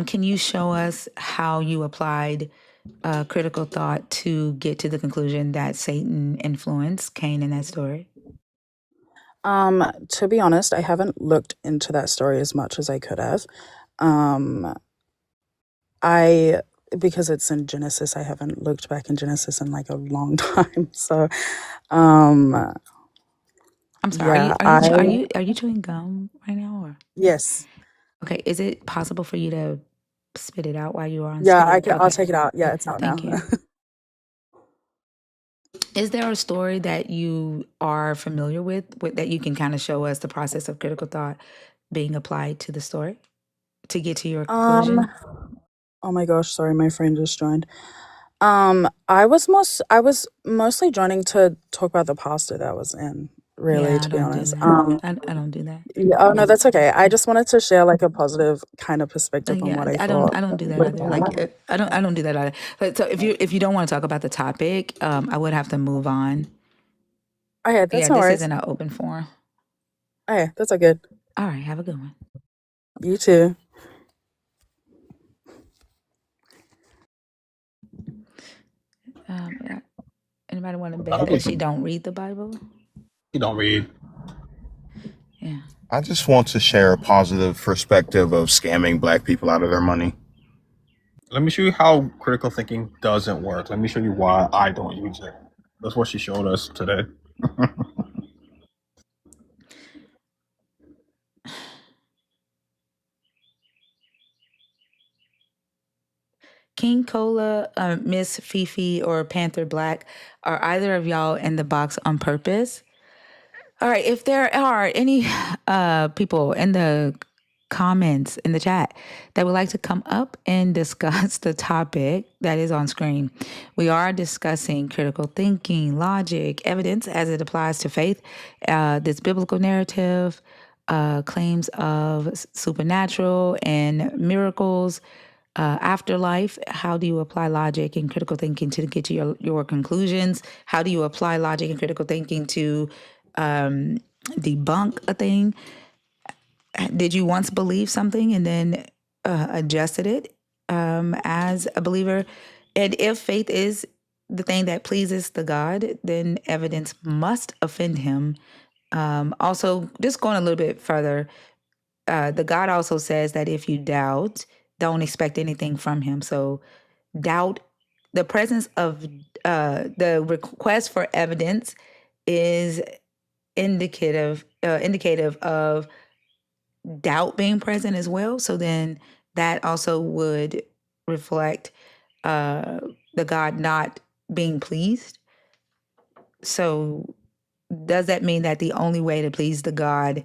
can you show us how you applied critical thought to get to the conclusion that Satan influenced Cain in that story? To be honest, I haven't looked into that story as much as I could have. Um, I because it's in Genesis, I haven't looked back in Genesis in like a long time. So, um, I'm sorry. yeah, Are you chewing gum right now? Or yes, okay, is it possible for you to spit it out while you are on yeah, stage? I'll Okay, take it out. Yeah, it's out thank now. you. Is there a story that you are familiar with that you can kind of show us the process of critical thought being applied to the story to get to your um, conclusion? oh my gosh, sorry, my friend just joined. I was mostly joining to talk about the pasta that was in, really, Yeah, I to be don't do honest. that. I don't do that. Yeah, oh no, that's okay. I just wanted to share like a positive kind of perspective on Yeah, what I thought. I don't do that either. Like I don't do that either. But so if you don't want to talk about the topic, I would have to move on. Okay, Yeah, that's no this worries. isn't an open forum. Okay, that's all good. All right, have a good one. You too. Yeah. Anybody want to I bet that would. she don't read the Bible? You don't read. Yeah. I just want to share a positive perspective of scamming black people out of their money. Let me show you how critical thinking doesn't work. Let me show you why I don't use it. That's what she showed us today. King Cola, Miss Fifi, or Panther Black, are either of y'all in the box on purpose? All right. If there are any people in the comments in the chat that would like to come up and discuss the topic that is on screen, we are discussing critical thinking, logic, evidence as it applies to faith, this biblical narrative, claims of supernatural and miracles, afterlife. How do you apply logic and critical thinking to get to your conclusions? How do you apply logic and critical thinking to debunk a thing? Did you once believe something and then adjusted it as a believer? And if faith is the thing that pleases the God, then evidence must offend him. Also, just going a little bit further, the God also says that if you doubt, don't expect anything from him. So doubt, the presence of the request for evidence is indicative of doubt being present as well. So then that also would reflect the God not being pleased. So does that mean that the only way to please the God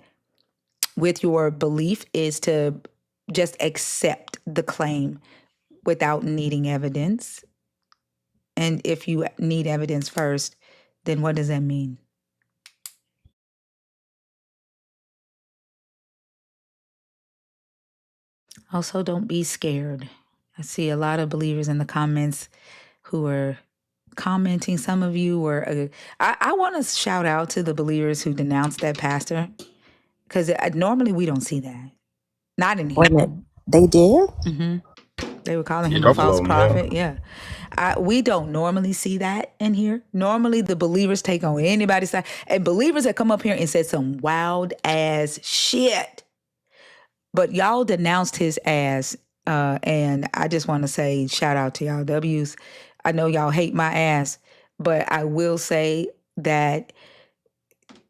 with your belief is to just accept the claim without needing evidence? And if you need evidence first, then what does that mean? Also, don't be scared. I see a lot of believers in the comments who are commenting. Some of you were. I want to shout out to the believers who denounced that pastor, because normally we don't see that. Not in Wait a here. minute. They did? Mm-hmm. They were calling Yeah, a him a couple false of them, yeah. prophet. Yeah. We don't normally see that in here. Normally, the believers take on anybody's side. And believers that come up here and said some wild ass shit. But y'all denounced his ass. And I just want to say shout out to y'all W's. I know y'all hate my ass, but I will say that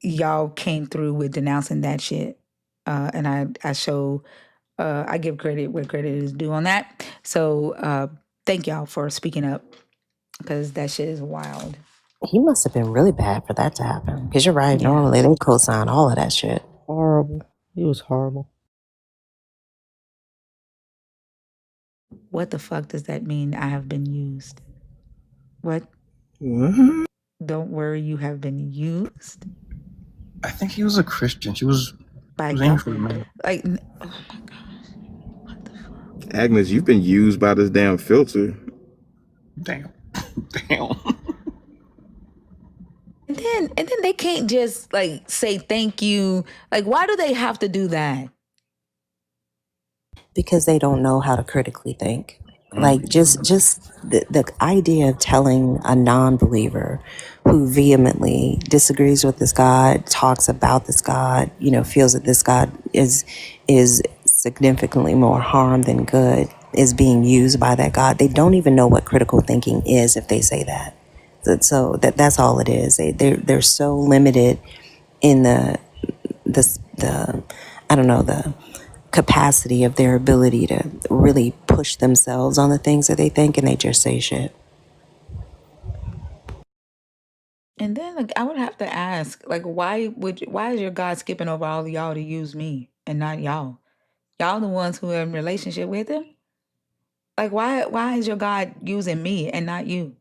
y'all came through with denouncing that shit. And I give credit where credit is due on that. So thank y'all for speaking up, because that shit is wild. He must have been really bad for that to happen. Because you're right. Yeah. Normally they co-sign all of that shit. Horrible. He was horrible. What the fuck does that mean? I have been used. What? What? Don't worry, you have been used I think he was a Christian. She was by aiming God. for the man. Like, oh my gosh. What the fuck? Agnes, you've been used by this damn filter. Damn. Damn. And then they can't just like say thank you. Like, why do they have to do that? Because they don't know how to critically think. Like just the idea of telling a non-believer who vehemently disagrees with this God, talks about this God, feels that this God is significantly more harm than good, is being used by that God. They don't even know what critical thinking is if they say that. So that's all it is. They're so limited in the I don't know, the capacity of their ability to really push themselves on the things that they think, and they just say shit. And then like I would have to ask, like, why is your God skipping over all of y'all to use me and not y'all? Y'all the ones who are in relationship with him? Like, why is your God using me and not you?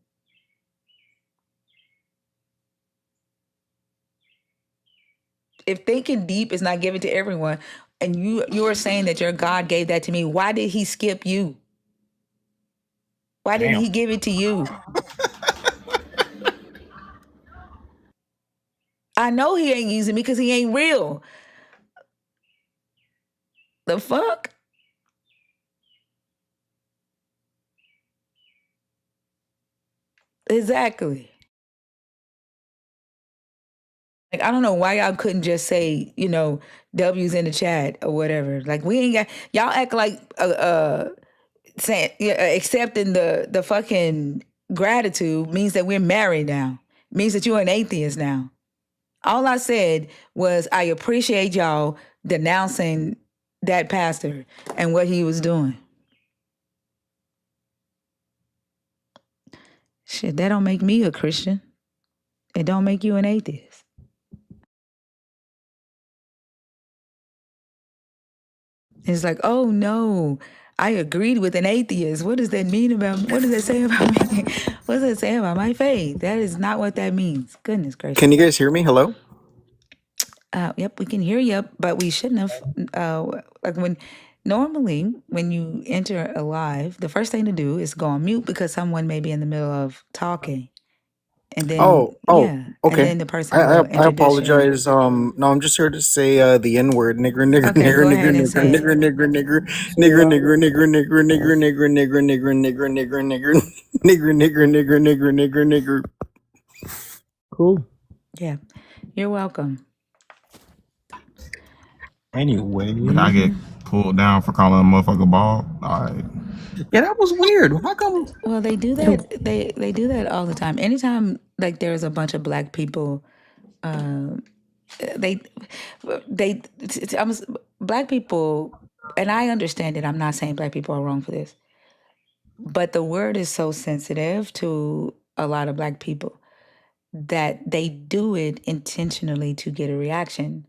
If thinking deep is not given to everyone, and you are saying that your God gave that to me, why did he skip you? Why didn't Damn. he give it to you? I know he ain't using me because he ain't real. The fuck? Exactly. Like, I don't know why y'all couldn't just say, W's in the chat or whatever. Like, we ain't got, y'all act like saying, accepting the fucking gratitude means that we're married now. Means that you're an atheist now. All I said was I appreciate y'all denouncing that pastor and what he was doing. Shit, that don't make me a Christian. It don't make you an atheist. It's like, oh no, I agreed with an atheist. What does that mean about, what does that say about me? What does that say about my faith? That is not what that means. Goodness gracious. Can you guys hear me? Hello? Yep, we can hear you, but we shouldn't have. Like normally when you enter a live, the first thing to do is go on mute because someone may be in the middle of talking, and then Oh, yeah, and okay. then the person I will I introduce you. apologize. No, I'm just here to say the N word, nigger, nigger, Okay, nigger, go nigger, ahead and nigger, say it. nigger, nigger, nigger, nigger, nigger, nigger, nigger, nigger, nigger, nigger, nigger, nigger, nigger, nigger, nigger, nigger, nigger, nigger, nigger, nigger. Cool. Yeah, you're welcome. Anyway. Did I get pulled down for calling a motherfucker bald? All right. Yeah, that was weird. How come? Well, they do that. They do that all the time. Anytime like there's a bunch of black people they they I'm, black people, and I understand it. I'm not saying black people are wrong for this, but the word is so sensitive to a lot of black people that they do it intentionally to get a reaction,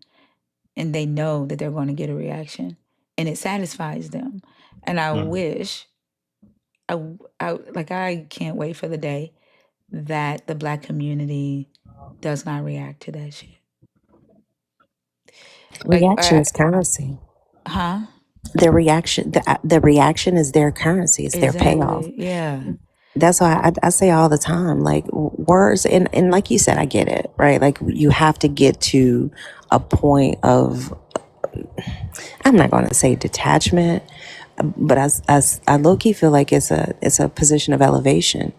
and they know that they're going to get a reaction, and it satisfies them. And I wish, I can't wait for the day that the black community does not react to that shit. Like, Reaction is currency. huh? The reaction is their currency. It's their payoff. Exactly. Yeah. That's why I say all the time, like words, and like you said, I get it, right? Like you have to get to a point of, I'm not going to say detachment, but I low key feel like it's a position of elevation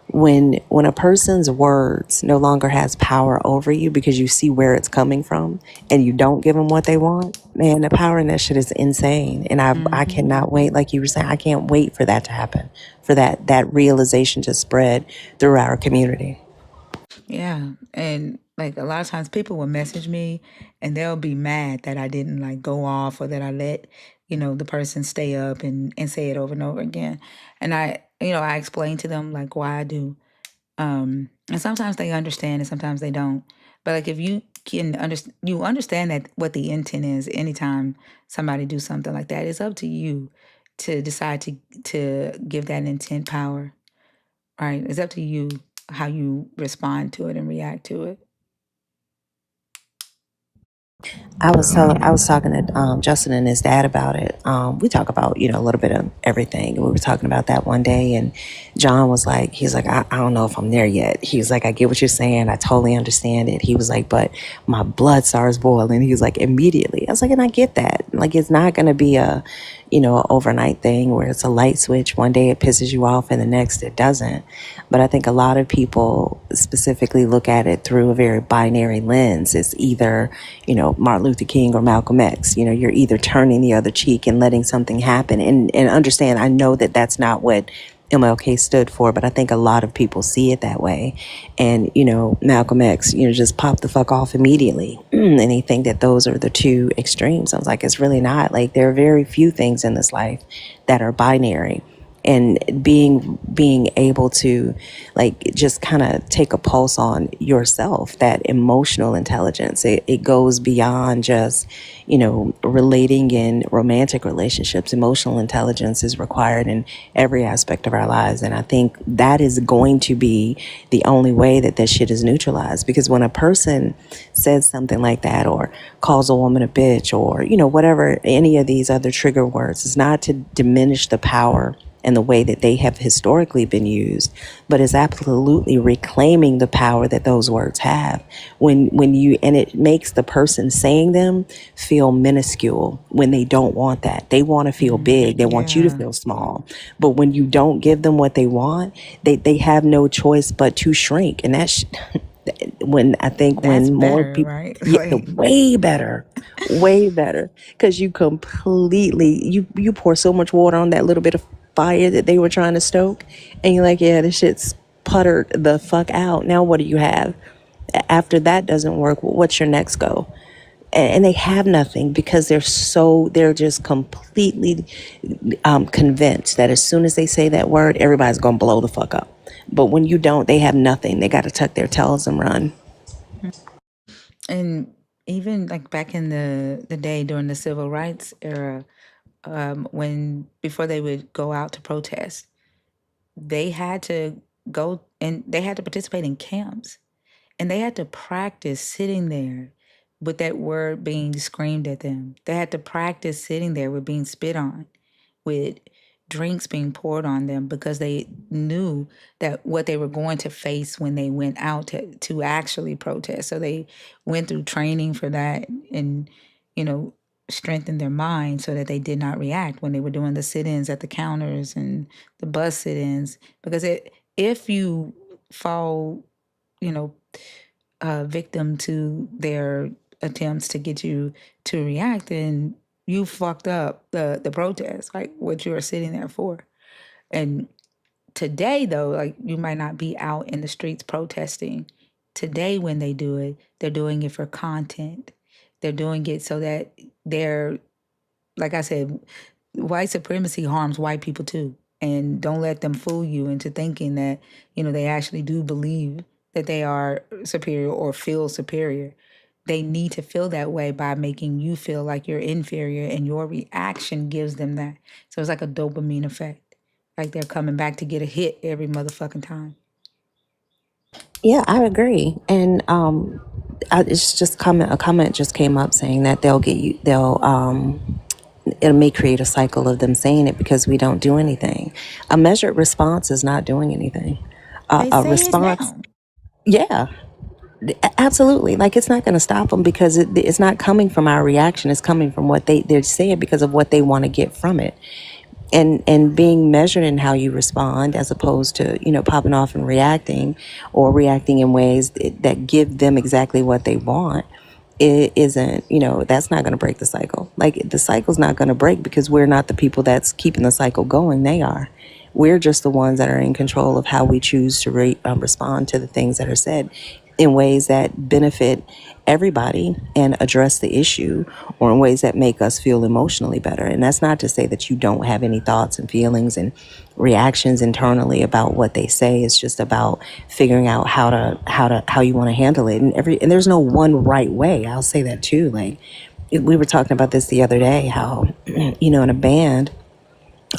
when a person's words no longer has power over you because you see where it's coming from and you don't give them what they want. Man, the power in that shit is insane, and I cannot wait. Like you were saying, I can't wait for that to happen, for that realization to spread through our community. Yeah. And like a lot of times people will message me and they'll be mad that I didn't like go off, or that I let, the person stay up and say it over and over again. And I explain to them like why I do. And sometimes they understand and sometimes they don't. But like if you understand that what the intent is anytime somebody do something like that, it's up to you to decide to give that intent power. Right? It's up to you how you respond to it and react to it. I was talking to Justin and his dad about it. We talk about a little bit of everything. We were talking about that one day, and John was like, he's like, I don't know if I'm there yet. He was like, I get what you're saying. I totally understand it. He was like, but my blood starts boiling. He was like, immediately. I was like, and I get that. Like, it's not going to be a overnight thing where it's a light switch. One day it pisses you off, and the next it doesn't. But I think a lot of people specifically look at it through a very binary lens. It's either, Martin Luther King or Malcolm X. You're either turning the other cheek and letting something happen. And understand, I know that that's not what MLK stood for, but I think a lot of people see it that way. And, Malcolm X, just pop the fuck off immediately. And they think that those are the two extremes. I was like, it's really not. Like, there are very few things in this life that are binary. And being able to like just kind of take a pulse on yourself, that emotional intelligence, it goes beyond just relating in romantic relationships. Emotional intelligence is required in every aspect of our lives, and I think that is going to be the only way that this shit is neutralized. Because when a person says something like that, or calls a woman a bitch, or whatever, any of these other trigger words, is not to diminish the power and the way that they have historically been used, but is absolutely reclaiming the power that those words have. And it makes the person saying them feel minuscule when they don't want that. They want to feel big. They want you to Yeah. feel small. But when you don't give them what they want, they have no choice but to shrink. And that's That's when more better, people, right? yeah, Like, way better, because you pour so much water on that little bit of fire that they were trying to stoke, and you're like, yeah, this shit's puttered the fuck out. Now what do you have? After that doesn't work, what's your next go? And they have nothing, because they're just completely convinced that as soon as they say that word, everybody's gonna blow the fuck up. But when you don't, they have nothing. They got to tuck their tails and run. and even like back in the day during the civil rights era, when before they would go out to protest, they had to go and they had to participate in camps, and they had to practice sitting there with that word being screamed at them. They had to practice sitting there with being spit on, with drinks being poured on them, because they knew that what they were going to face when they went out to actually protest. So they went through training for that, and, you know, strengthened their mind so that they did not react when they were doing the sit-ins at the counters and the bus sit-ins. Because if you fall, you know, victim to their attempts to get you to react, and you fucked up the protest, like what you are sitting there for. And today, though, like you might not be out in the streets protesting. Today, when they do it, they're doing it for content. They're doing it so that they're, like I said, white supremacy harms white people too. And don't let them fool you into thinking that, they actually do believe that they are superior or feel superior. They need to feel that way by making you feel like you're inferior, and your reaction gives them that. So it's like a dopamine effect. Like they're coming back to get a hit every motherfucking time. Yeah, I agree. And it's just a comment just came up saying that it may create a cycle of them saying it because we don't do anything. A measured response is not doing anything. They A say it response, now. yeah, absolutely. Like it's not going to stop them because it's not coming from our reaction. It's coming from what they're saying because of what they want to get from it. And being measured in how you respond as opposed to popping off and reacting or reacting in ways that give them exactly what they want, it isn't, that's not going to break the cycle. Like the cycle's not going to break because we're not the people that's keeping the cycle going. They are. We're just the ones that are in control of how we choose to respond to the things that are said in ways that benefit everybody and address the issue, or in ways that make us feel emotionally better. And that's not to say that you don't have any thoughts and feelings and reactions internally about what they say. It's just about figuring out how you want to handle it. And there's no one right way. I'll say that too. Like we were talking about this the other day, how in a band,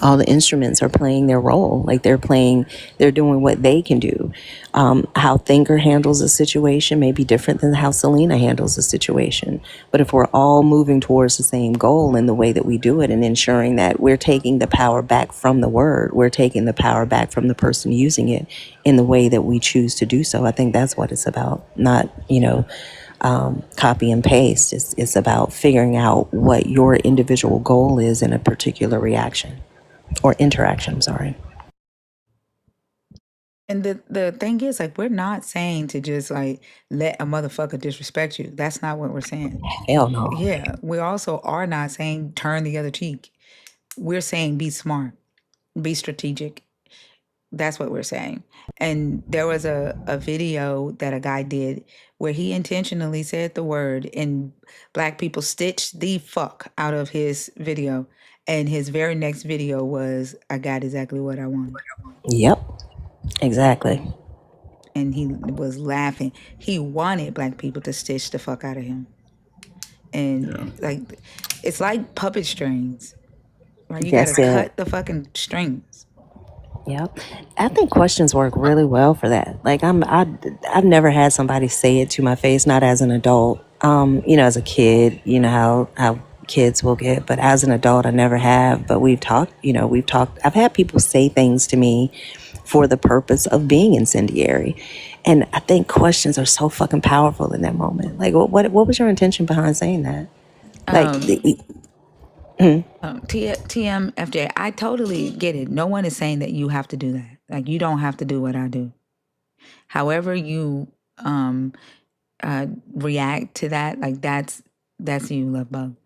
all the instruments are playing their role. Like they're doing what they can do. How Thinker handles a situation may be different than how Selena handles a situation. But if we're all moving towards the same goal in the way that we do it, and ensuring that we're taking the power back from the word, we're taking the power back from the person using it in the way that we choose to do so. I think that's what it's about. Not, copy and paste. It's about figuring out what your individual goal is in a particular reaction. Or interaction, I'm sorry. And the thing is, like, we're not saying to just like let a motherfucker disrespect you. That's not what we're saying. Hell no. Yeah. We also are not saying turn the other cheek. We're saying be smart, be strategic. That's what we're saying. And there was a video that a guy did where he intentionally said the word, and black people stitched the fuck out of his video. And his very next video was, I got exactly what I wanted. Yep. Exactly. And he was laughing. He wanted black people to stitch the fuck out of him. And like, it's like puppet strings, right? You gotta That's it. cut the fucking strings. Yep. I think questions work really well for that. Like I've never had somebody say it to my face, not as an adult. As a kid, how kids will get, but as an adult I never have. But we've talked. I've had people say things to me for the purpose of being incendiary. And I think questions are so fucking powerful in that moment. Like what was your intention behind saying that? Like TMFJ, I totally get it. No one is saying that you have to do that. Like, you don't have to do what I do. However you react to that, like that's you, love bug.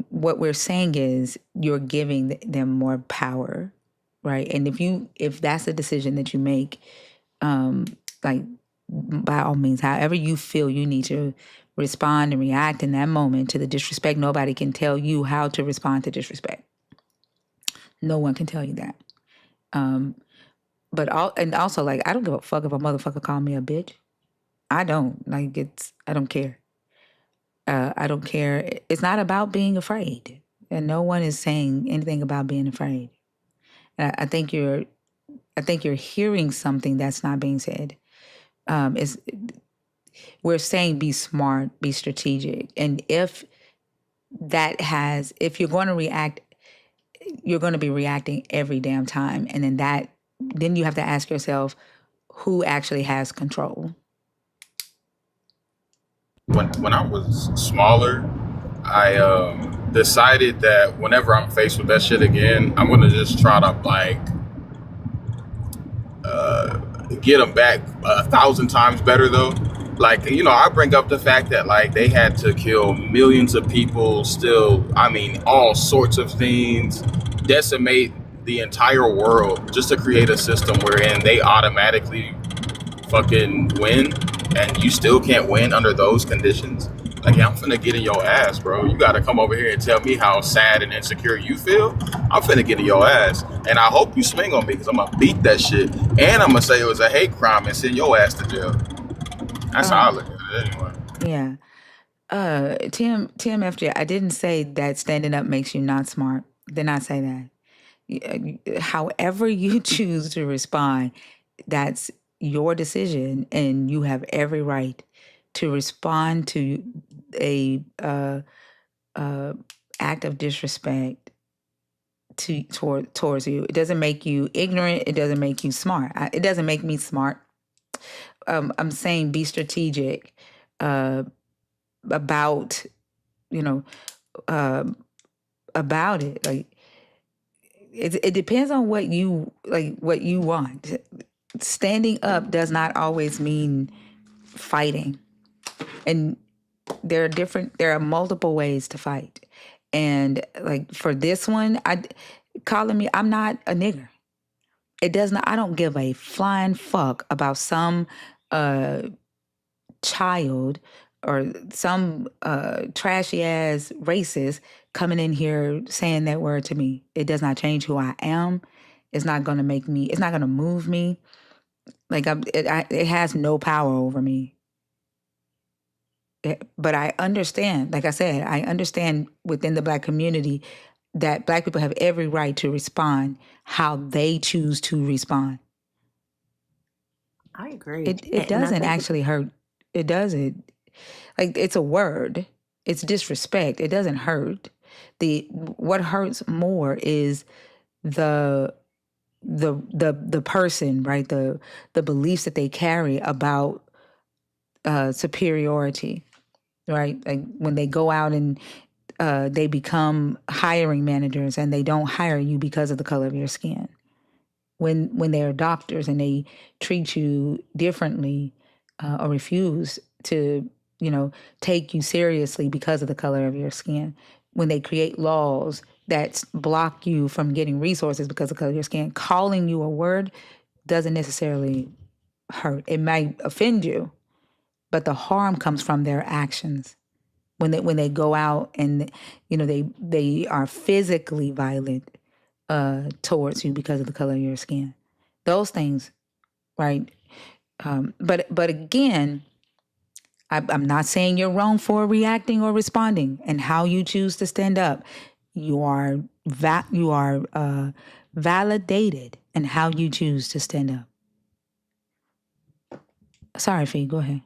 What we're saying is you're giving them more power, right? And if that's a decision that you make, like, by all means, however you feel you need to respond and react in that moment to the disrespect, nobody can tell you how to respond to disrespect. No one can tell you that. But also, like, I don't give a fuck if a motherfucker call me a bitch. I don't. Like, I don't care. I don't care. It's not about being afraid. And no one is saying anything about being afraid. And I think you're hearing something that's not being said. We're saying be smart, be strategic. And if you're going to react, you're going to be reacting every damn time. And then you have to ask yourself, who actually has control? When I was smaller, I decided that whenever I'm faced with that shit again, I'm gonna just try to get them back 1,000 times better though. Like, I bring up the fact that like they had to kill millions of people, still, I mean, all sorts of things, decimate the entire world just to create a system wherein they automatically fucking win. and you still can't win under those conditions, like, yeah, I'm finna get in your ass, bro. You gotta come over here and tell me how sad and insecure you feel. I'm finna get in your ass, and I hope you swing on me because I'm gonna beat that shit, and I'm gonna say it was a hate crime and send your ass to jail. That's how I look at it anyway. Yeah. TMFJ, I didn't say that standing up makes you not smart. Did not say that. However you choose to respond, that's your decision, and you have every right to respond to a act of disrespect towards you. It doesn't make you ignorant. It doesn't make you smart. It doesn't make me smart. I'm saying be strategic about you know about it. Like it depends on what you what you want. Standing up does not always mean fighting, and there are multiple ways to fight. And like for this one, calling me, I'm not a nigger. It does not. I don't give a flying fuck about some child or some trashy ass racist coming in here saying that word to me. It does not change who I am. It's not going to make me. It's not going to move me. Like it has no power over me. But I understand. Like I said, I understand within the Black community that Black people have every right to respond how they choose to respond. I agree. It doesn't actually hurt. It doesn't. Like it's a word. It's disrespect. It doesn't hurt. What hurts more is the person, right? The beliefs that they carry about superiority, right? Like when they go out and they become hiring managers and they don't hire you because of the color of your skin. When they're doctors and they treat you differently or refuse to, take you seriously because of the color of your skin. When they create laws that block you from getting resources because of the color of your skin, calling you a word doesn't necessarily hurt. It might offend you, but the harm comes from their actions. When they go out and they are physically violent towards you because of the color of your skin, those things, right? But again, I'm not saying you're wrong for reacting or responding, and how you choose to stand up. You are validated in how you choose to stand up. Sorry, Fee, go ahead.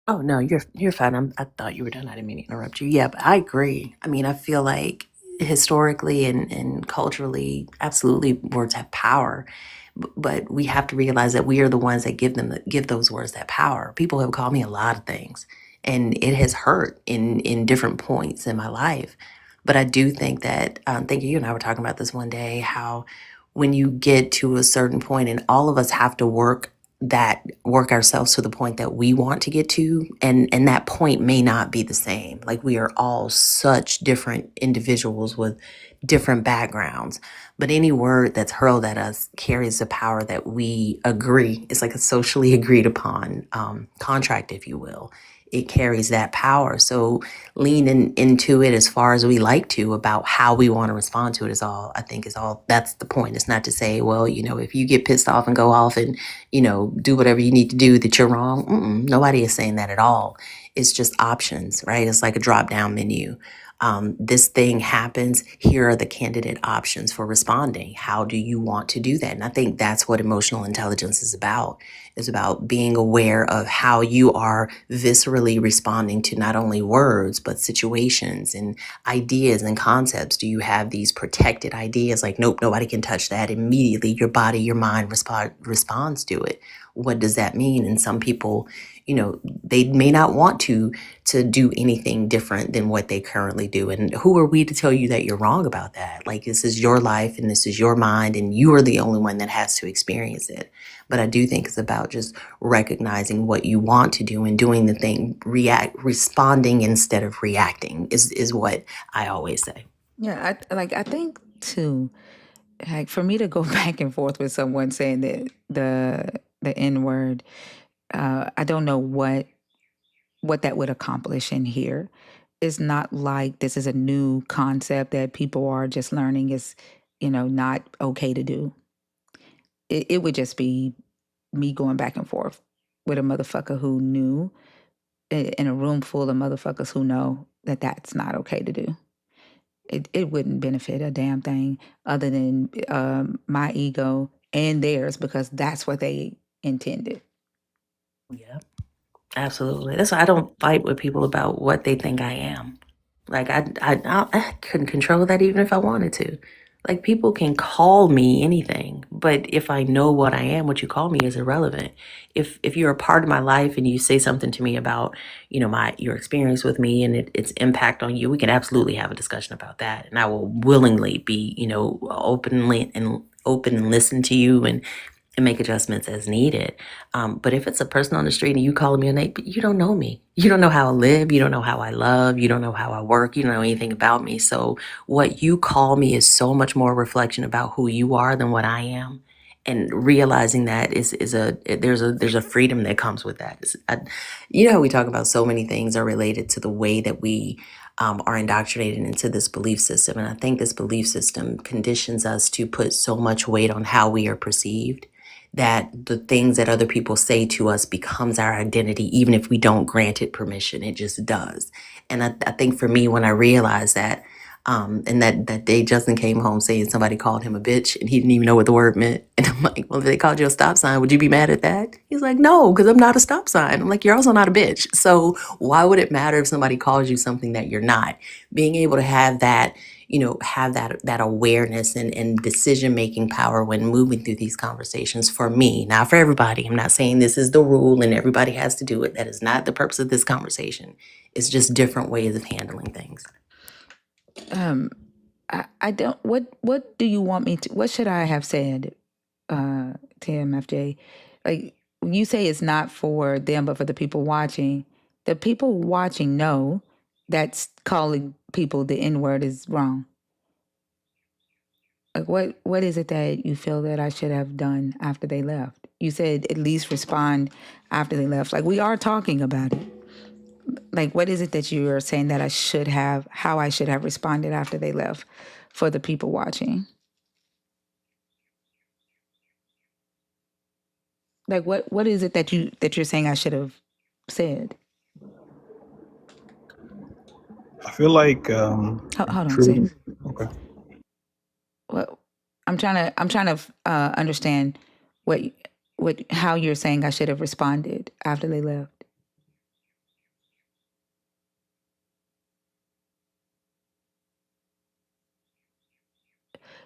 Oh no, you're fine. I thought you were done. I didn't mean to interrupt you. Yeah, but I agree. I mean, I feel like historically and culturally, absolutely, words have power. But we have to realize that we are the ones that give those words that power. People have called me a lot of things, and it has hurt in different points in my life. But I do think that thank you and I were talking about this one day, how when you get to a certain point, and all of us have to work ourselves to the point that we want to get to, and that point may not be the same. Like we are all such different individuals with different backgrounds, but any word that's hurled at us carries the power that we agree. It's like a socially agreed upon contract, if you will. It carries that power. So leaning into it as far as we like to about how we want to respond to it is all, I think is all, that's the point. It's not to say, well, if you get pissed off and go off and, do whatever you need to do that you're wrong. Nobody is saying that at all. It's just options, right? It's like a drop down menu. This thing happens. Here are the candidate options for responding. How do you want to do that? And I think that's what emotional intelligence is about. It's about being aware of how you are viscerally responding to not only words, but situations and ideas and concepts. Do you have these protected ideas like, nope, nobody can touch that? Immediately, your body, your mind responds to it. What does that mean? And some people, they may not want to do anything different than what they currently do. And who are we to tell you that you're wrong about that? Like, this is your life and this is your mind, and you are the only one that has to experience it. But I do think it's about just recognizing what you want to do and doing the thing, responding instead of reacting is what I always say. Yeah, I think too, like for me to go back and forth with someone saying that the N word, I don't know what that would accomplish in here. It's not like this is a new concept that people are just learning is, not okay to do. It would just be me going back and forth with a motherfucker who knew in a room full of motherfuckers who know that that's not okay to do. It wouldn't benefit a damn thing other than my ego and theirs because that's what they intended. Yeah, absolutely. That's why I don't fight with people about what they think I am. Like I couldn't control that even if I wanted to. Like people can call me anything, but if I know what I am, what you call me is irrelevant. If you're a part of my life and you say something to me about, your experience with me and its impact on you, we can absolutely have a discussion about that. And I will willingly be, open and listen to you and make adjustments as needed. But if it's a person on the street and you calling me a name, but you don't know me. You don't know how I live. You don't know how I love. You don't know how I work. You don't know anything about me. So what you call me is so much more a reflection about who you are than what I am. And realizing that there's a freedom that comes with that. We talk about so many things are related to the way that we are indoctrinated into this belief system. And I think this belief system conditions us to put so much weight on how we are perceived that the things that other people say to us becomes our identity, even if we don't grant it permission. It just does. And I think for me, when I realized that, and that day Justin came home saying somebody called him a bitch and he didn't even know what the word meant. And I'm like, well, if they called you a stop sign, would you be mad at that? He's like, no, because I'm not a stop sign. I'm like, you're also not a bitch. So why would it matter if somebody calls you something that you're not? Being able to have that, have that awareness and decision making power when moving through these conversations for me, not for everybody. I'm not saying this is the rule and everybody has to do it. That is not the purpose of this conversation. It's just different ways of handling things. I don't. What do you want me to? What should I have said, TMFJ? Like when you say it's not for them, but for the people watching. The people watching know that's calling people the N word is wrong. Like what is it that you feel that I should have done after they left? You said at least respond after they left. Like we are talking about it. Like what is it that you are saying that how I should have responded after they left for the people watching? Like what is it that you're saying I should have said? I feel like Hold on, true. sis. Okay. Well, I'm trying to understand what how you're saying I should have responded after they left.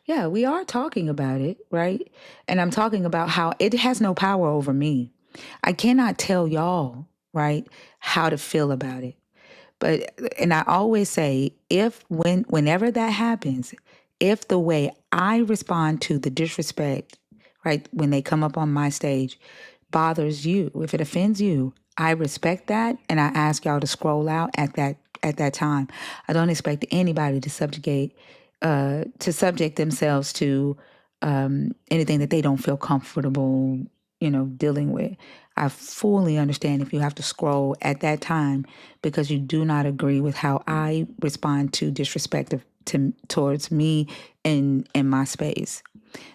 Yeah, we are talking about it, right? And I'm talking about how it has no power over me. I cannot tell y'all, right, how to feel about it. But and I always say whenever that happens, if the way I respond to the disrespect, right, when they come up on my stage bothers you, if it offends you, I respect that and I ask y'all to scroll out at that time. I don't expect anybody to subject themselves to anything that they don't feel comfortable, dealing with. I fully understand if you have to scroll at that time because you do not agree with how I respond to disrespect towards me in my space.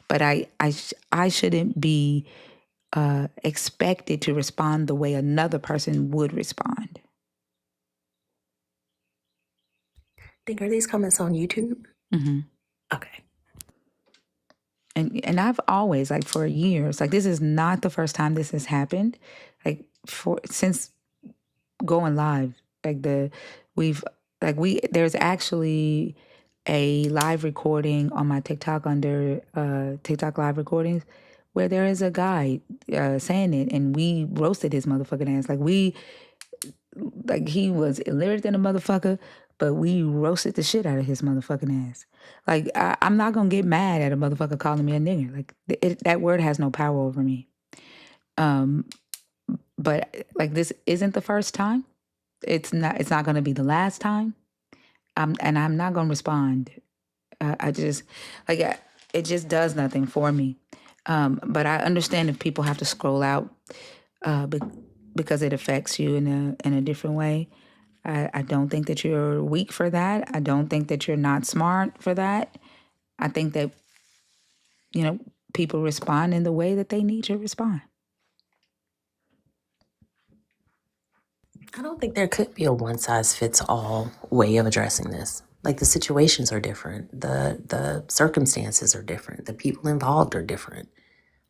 But I shouldn't be expected to respond the way another person would respond. Are these comments on YouTube? Mm-hmm. Okay. And I've always like for years, like this is not the first time this has happened. Like since going live, like there's actually a live recording on my TikTok under TikTok live recordings where there is a guy saying it and we roasted his motherfucking ass. Like he was illiterate than a motherfucker, but we roasted the shit out of his motherfucking ass. Like I'm not gonna get mad at a motherfucker calling me a nigger. Like that word has no power over me. But like this isn't the first time. It's not. It's not gonna be the last time. And I'm not gonna respond. I just it just does nothing for me. But I understand if people have to scroll out. because it affects you in a different way. I don't think that you're weak for that. I don't think that you're not smart for that. I think that, people respond in the way that they need to respond. I don't think there could be a one size fits all way of addressing this. Like the situations are different, the circumstances are different, the people involved are different.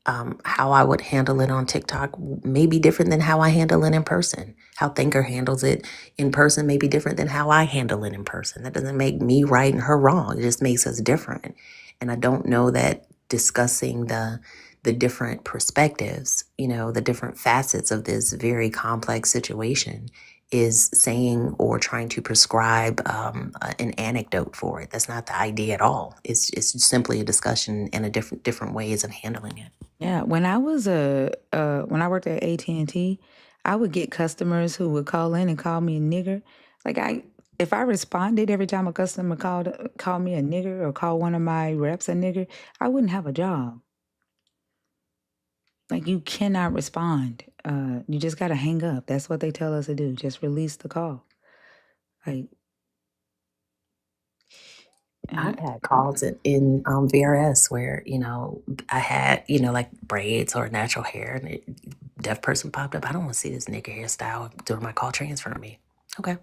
How I would handle it on TikTok may be different than how I handle it in person. How Thinker handles it in person may be different than how I handle it in person. That doesn't make me right and her wrong. It just makes us different. And I don't know that discussing the different perspectives, the different facets of this very complex situation is saying or trying to prescribe an anecdote for it. That's not the idea at all. It's simply a discussion and a different ways of handling it. Yeah, when I was when I worked at AT&T, I would get customers who would call in and call me a nigger. Like if I responded every time a customer called me a nigger or called one of my reps a nigger, I wouldn't have a job. Like you cannot respond. You just got to hang up. That's what they tell us to do. Just release the call. Like I've had calls in VRS where, I had, like braids or natural hair and a deaf person popped up. I don't want to see this nigga hairstyle during my call, transfer to me. Okay.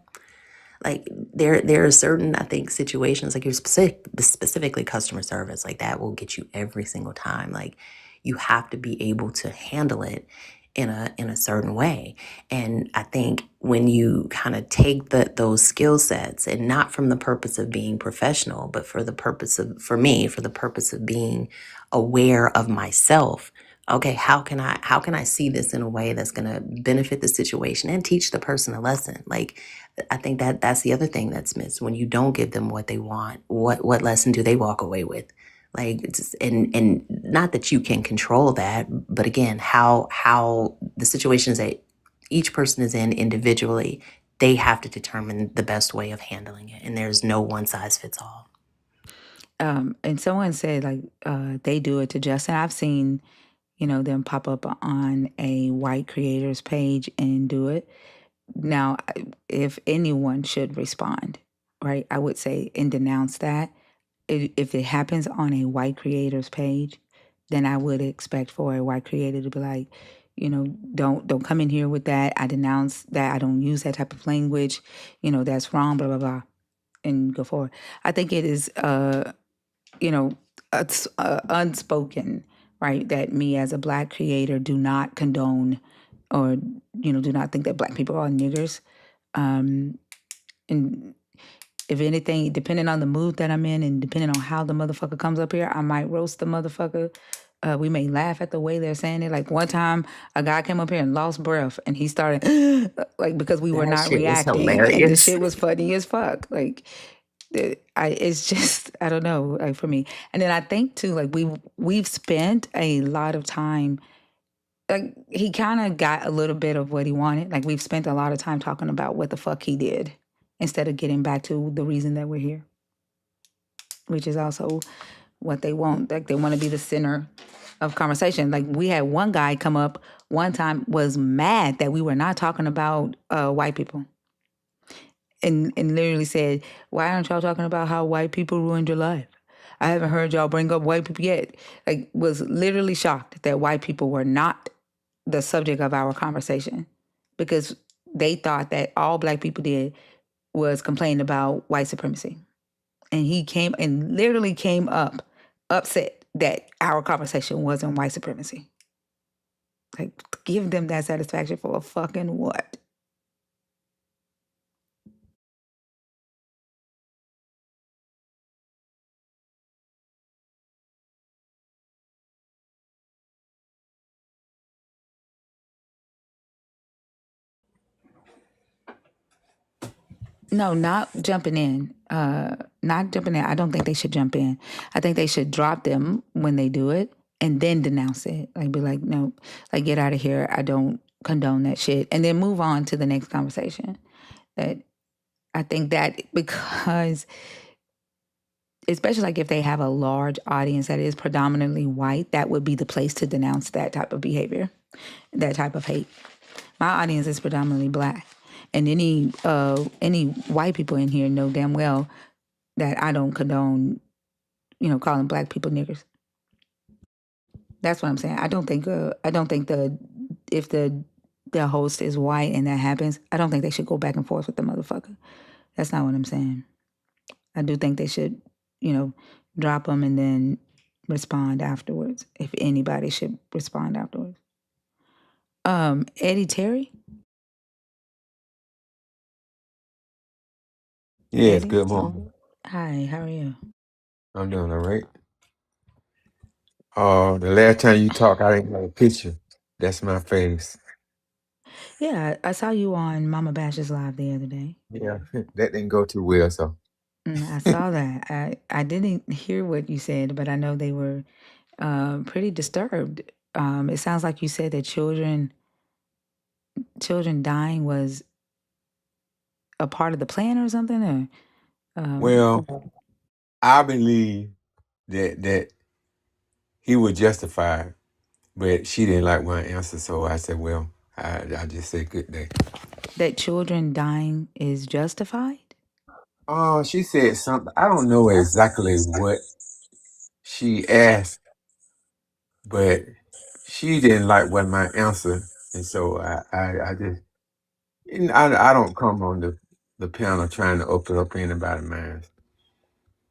Like there are certain, I think, situations like you're specifically customer service, like that will get you every single time. Like you have to be able to handle it in a certain way. And I think when you kind of take those skill sets and not from the purpose of being professional, but for the purpose of, for me, for the purpose of being aware of myself. Okay, how can I see this in a way that's going to benefit the situation and teach the person a lesson? Like I think that's the other thing that's missed. When you don't give them what they want, what lesson do they walk away with? Like and not that you can control that, but again, how the situations that each person is in individually, they have to determine the best way of handling it. And there's no one size fits all. And someone said like they do it to Justin. I've seen, them pop up on a white creators page and do it. Now, if anyone should respond, right, I would say and denounce that. If it happens on a white creators page, then I would expect for a white creator to be like, don't come in here with that. I denounce that. I don't use that type of language. That's wrong. Blah blah blah, and go forward. I think it is, it's unspoken, right? That me as a black creator do not condone, or do not think that black people are niggers. And if anything, depending on the mood that I'm in and depending on how the motherfucker comes up here, I might roast the motherfucker. We may laugh at the way they're saying it. Like one time, a guy came up here and lost breath, and he started like because we were That not shit was reacting, and the hilarious. shit was funny as fuck. Like, it's just I don't know, like for me. And then I think too, like we've spent a lot of time. Like he kind of got a little bit of what he wanted. Like we've spent a lot of time talking about what the fuck he did instead of getting back to the reason that we're here, which is also what they want. Like they want to be the center of conversation. Like we had one guy come up one time was mad that we were not talking about white people. And literally said, "Why aren't y'all talking about how white people ruined your life? I haven't heard y'all bring up white people yet." Like was literally shocked that white people were not the subject of our conversation because they thought that all black people did was complain about white supremacy. And he came and literally came up upset that our conversation wasn't white supremacy. Like, give them that satisfaction for a fucking what? No, not jumping in. Not jumping in. I don't think they should jump in. I think they should drop them when they do it and then denounce it. Like be like, no, like get out of here. I don't condone that shit. And then move on to the next conversation. That I think that because especially like if they have a large audience that is predominantly white, that would be the place to denounce that type of behavior, that type of hate. My audience is predominantly black, and any white people in here know damn well that I don't condone, calling black people niggers. That's what I'm saying. I don't think the if the host is white and that happens, I don't think they should go back and forth with the motherfucker. That's not what I'm saying. I do think they should, drop them and then respond afterwards. If anybody should respond afterwards. Eddie Terry. Yes, Eddie. good morning. Hi. How are you? I'm doing all right. The last time you talked, I didn't have a picture. That's my face. Yeah, I saw you on Mama Bash's live the other day. Yeah, that didn't go too well, so. I saw that. I didn't hear what you said, but I know they were pretty disturbed. It sounds like you said that children dying was a part of the plan or something, or Well, I believe that he was justified, but she didn't like my answer, so I said, well, I just said good day. that children dying is justified. Oh, she said something. I don't know exactly what she asked, but she didn't like what my answer, and so I just, and I don't come on the panel trying to open up anybody's mind.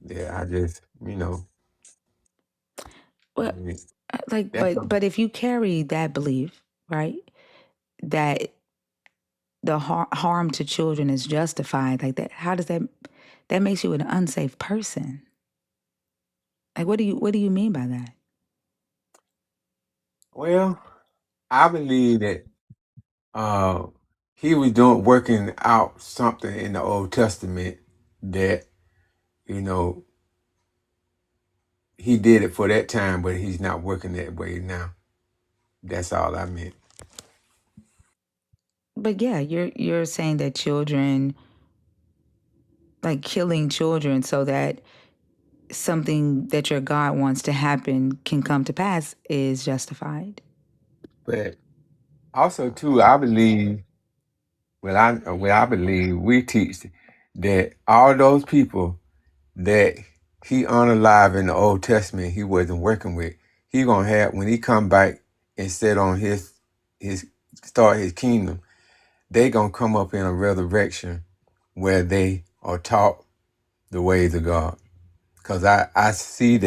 Yeah, I just, Well, like, that's but if you carry that belief, right, that the harm to children is justified, like that, how does that makes you an unsafe person? Like, what do you mean by that? well, I believe that uh he was working out something in the Old Testament that, you know, he did it for that time, but he's not working that way now. That's all I meant. But yeah, you're saying that children, like killing children, so that something that your God wants to happen can come to pass, is justified. But also too, I believe, I believe we teach that all those people that he unalive in the Old Testament he wasn't working with, he gonna have when he come back and set on his start his kingdom, they gonna come up in a resurrection where they are taught the ways of God. Cause I see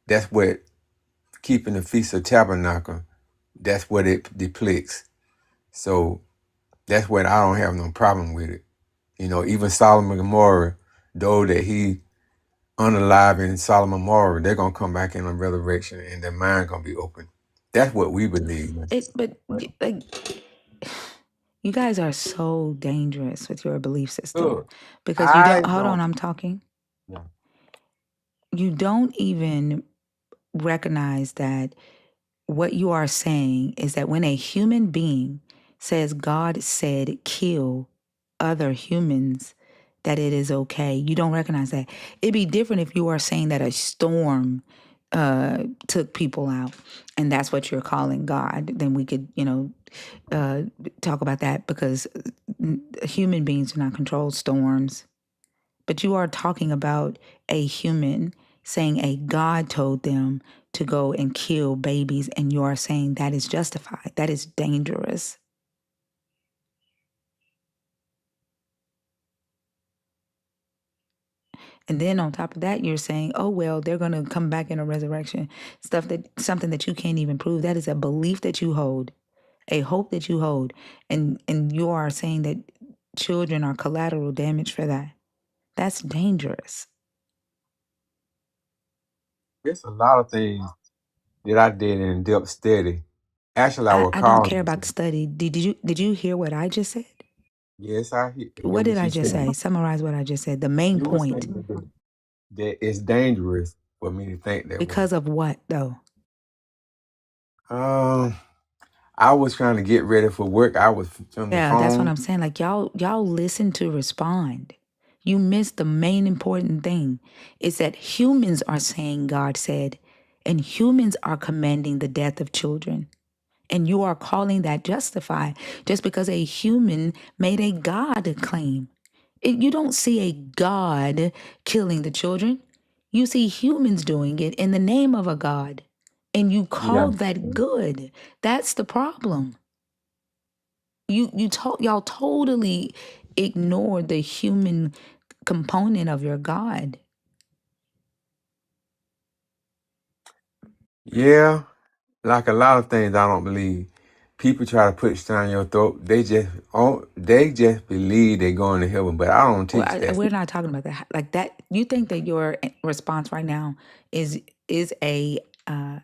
that's what keeping the Feast of Tabernacle, that's what it depicts. So that's what I don't have no problem with it. Even Solomon and Gomorrah, though that he unalive in Solomon Gomorrah, they're gonna come back in a resurrection and their mind gonna be open. That's what we believe. But like, you guys are so dangerous with your belief system, Look, because you I don't. Hold on, don't. I'm talking. Yeah. You don't even recognize that what you are saying is that when a human being says God said kill other humans, that it is okay. You don't recognize that. It'd be different if you are saying that a storm took people out, and that's what you're calling God. Then we could, talk about that, because human beings do not control storms. But you are talking about a human saying a God told them to go and kill babies, and you are saying that is justified. That is dangerous. And then on top of that, you're saying, oh, well, they're going to come back in a resurrection. Something that you can't even prove. That is a belief that you hold, a hope that you hold. And you are saying that children are collateral damage for that. That's dangerous. There's a lot of things that I did in depth study. Actually, I would I don't call care them. about the study. Did you hear what I just said? Yes, I hear What did what I you just said. say? Summarize what I just said. The main You were point. saying that it's dangerous for me to think that way. Because of what, though? Um, I was trying to get ready for work. I was on the Yeah, that's what phone. I'm saying. Like, y'all listen to respond. You missed the main important thing. Is that humans are saying God said, and humans are commanding the death of children. And you are calling that justified just because a human made a God claim. You don't see a God killing the children. You see humans doing it in the name of a God. And you Yeah. call that good. That's the problem. Y'all totally ignored the human component of your God. Yeah. Like a lot of things I don't believe. People try to push down your throat. They just believe they're going to heaven, but I don't Well, teach that. we're not talking about that. Like that, you think that your response right now is a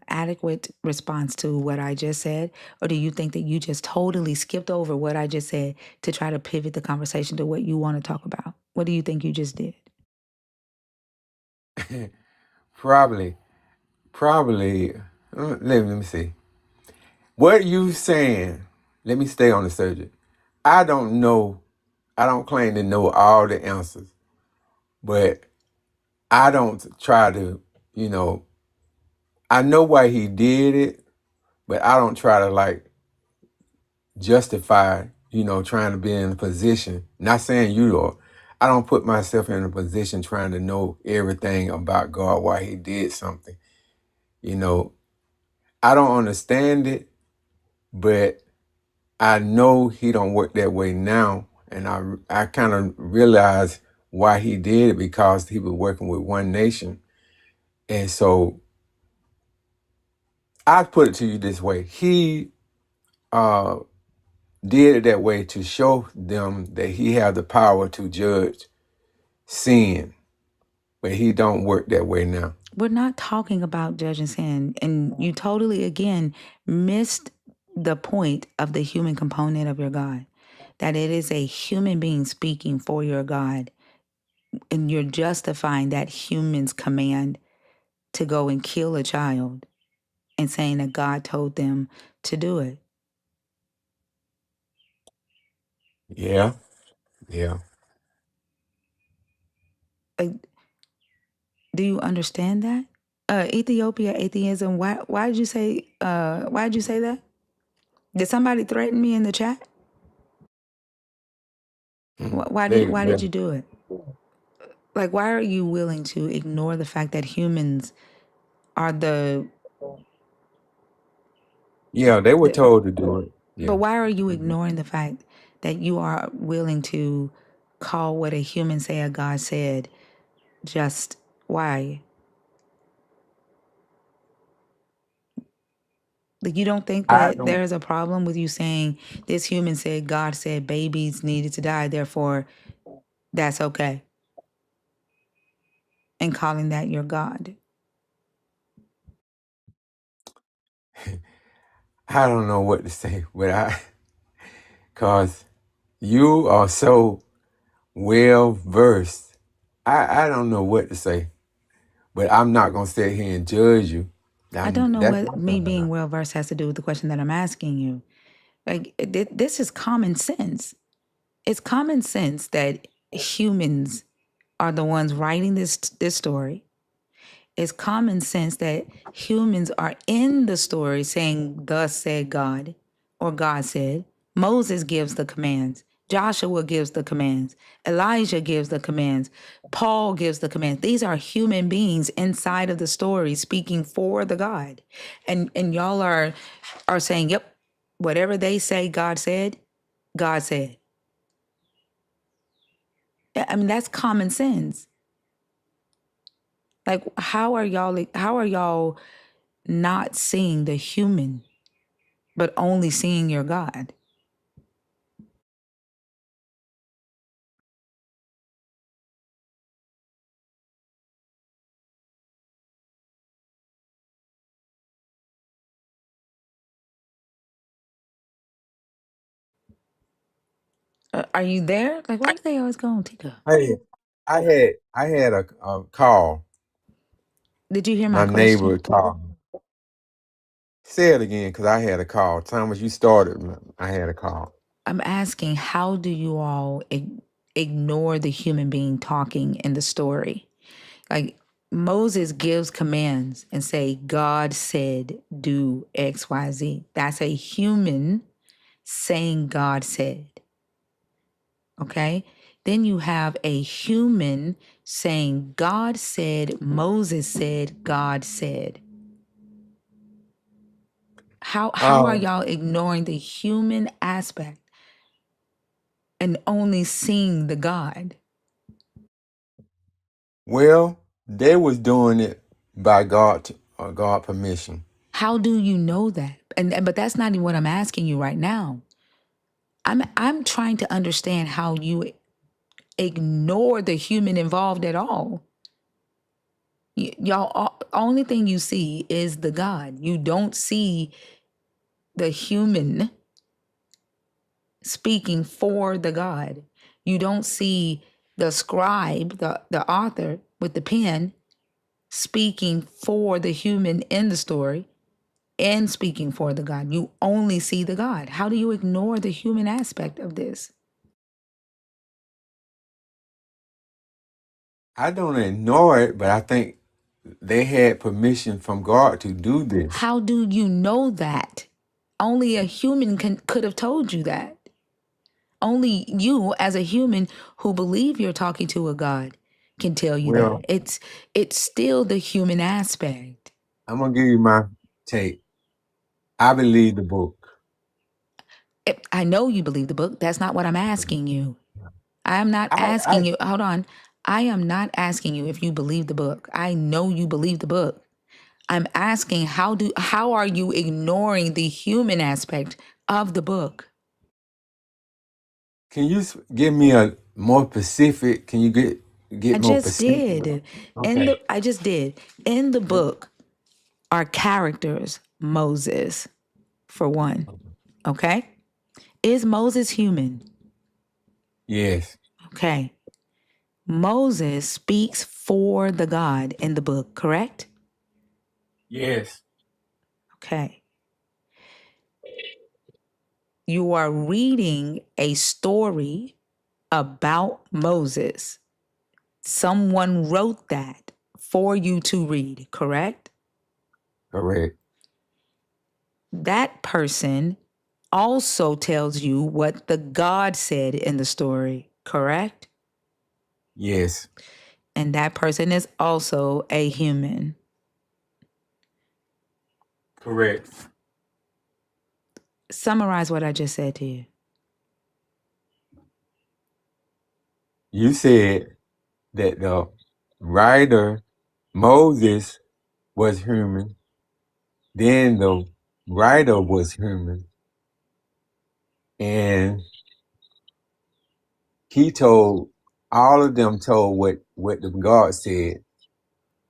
adequate response to what I just said, or do you think that you just totally skipped over what I just said to try to pivot the conversation to what you want to talk about? What do you think you just did? Probably. Let me see. What you saying? Let me stay on the subject. I don't know. I don't claim to know all the answers, but I don't try to. You know, I know why he did it, but I don't try to like justify. Trying to be in a position. Not saying you are. I don't put myself in a position trying to know everything about God, why he did something. You know, I don't understand it, but I know he don't work that way now, and I kind of realize why he did it because he was working with one nation, and so I put it to you this way: he uh, did it that way to show them that he had the power to judge sin, but he don't work that way now. We're not talking about judging sin, and you totally again missed the point of the human component of your God. That it is a human being speaking for your God, and you're justifying that human's command to go and kill a child and saying that God told them to do it. Yeah, yeah. Like, do you understand that? Ethiopia atheism. Why did you say that? Did somebody threaten me in the chat? Why did you do it? Like, why are you willing to ignore the fact that humans are Yeah, they were the told to do it. but Yeah. why are you ignoring the fact that you are willing to call what a human say a God said? Just why? Like, you don't think I that don't. there's a problem with you saying this human said God said babies needed to die, therefore that's okay, and calling that your God? I don't know what to say, but cause you are so well versed. I don't know what to say, but I'm not gonna sit here and judge you. I don't know That's what one me thing I'm being not. well versed has to do with the question that I'm asking you. Like, this is common sense. It's common sense that humans are the ones writing this story. It's common sense that humans are in the story saying, "Thus said God," or "God said." Moses gives the commands. Joshua gives the commands. Elijah gives the commands. Paul gives the commands. These are human beings inside of the story speaking for the God, and y'all are saying, "Yep, whatever they say, God said." God said. I mean, that's common sense. Like, how are y'all not seeing the human, but only seeing your God? Are you there? Like, why do they always go on Tika? Hey, I had a call. Did you hear my My question? neighbor called. Say it again, cause I had a call. Thomas, you started. I had a call. I'm asking, how do you all ignore the human being talking in the story. Like Moses gives commands and say, God said, do X, Y, Z. That's a human saying God said. Okay? Then you have a human saying, God said, Moses said, God said. How are y'all ignoring the human aspect and only seeing the God? Well, they was doing it by God permission. How do you know that? But that's not even what I'm asking you right now. I'm trying to understand how you ignore the human involved at all. Y'all, only thing you see is the God. You don't see the human speaking for the God. You don't see the scribe, the author with the pen, speaking for the human in the story and speaking for the God. You only see the God. How do you ignore the human aspect of this? I don't ignore it, but I think they had permission from God to do this. How do you know that? Only a human could have told you that. Only you, as a human who believe you're talking to a God, can tell you that. Well, It's still the human aspect. I'm gonna give you my take. I believe the book. I know you believe the book. That's not what I'm asking you. I am not I asking you. Hold on. I am not asking you if you believe the book. I know you believe the book. I'm asking how are you ignoring the human aspect of the book? Can you give me a more specific? Can you I get more just specific? did. Okay. I just did. In the book are characters, Moses, for one. Okay? Is Moses human? Yes. Okay. Moses speaks for the God in the book, correct? Yes. Okay. You are reading a story about Moses. Someone wrote that for you to read, correct? Correct. That person also tells you what the God said in the story, correct? Yes. And that person is also a human. Correct. Summarize what I just said to you. You said that the writer Moses was human, then the writer was human, and he told all of them told what the God said,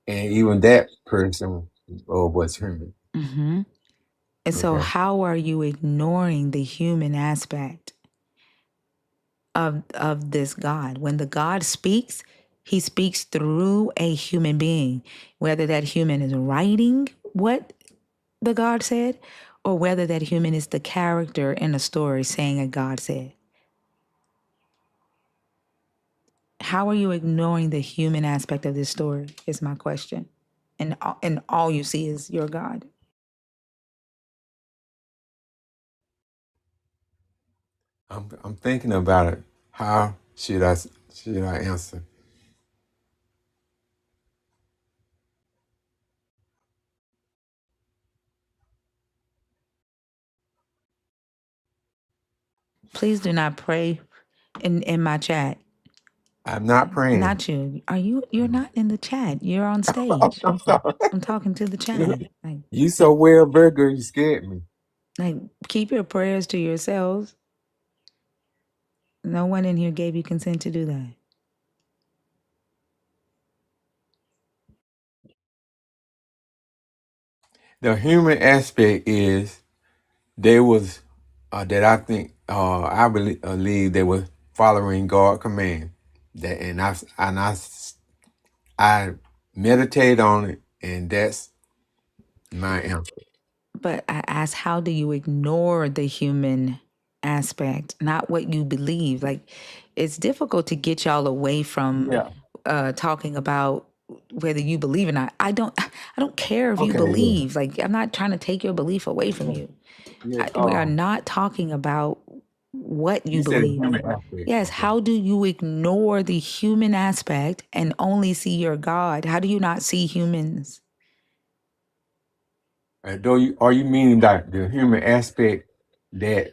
and even that person was human. Mm-hmm. And so, Okay. how are you ignoring the human aspect of this God? When the God speaks, he speaks through a human being, whether that human is writing what the God said, or whether that human is the character in a story saying a God said. How are you ignoring the human aspect of this story? Is my question. And all you see is your God. I'm thinking about it. How should I answer? Please do not pray in my chat. I'm not praying. Not you. You're not in the chat. You're on stage. I'm sorry. I'm talking to the chat. You so well, burger. You scared me. Like keep your prayers to yourselves. No one in here gave you consent to do that. The human aspect is they was that I think believe they were following God command. That I meditate on it, and that's my answer. But I asked, how do you ignore the human? aspect, not what you believe. Like, it's difficult to get y'all away from Yeah. talking about whether you believe or not. I don't care if you Okay. Yeah. believe. Like, I'm not trying to take your belief away from you. Yeah. We are not talking about what you You said a believe. human aspect. Yes, Okay. how do you ignore the human aspect and only see your God? How do you not see humans? Are you meaning that the human aspect that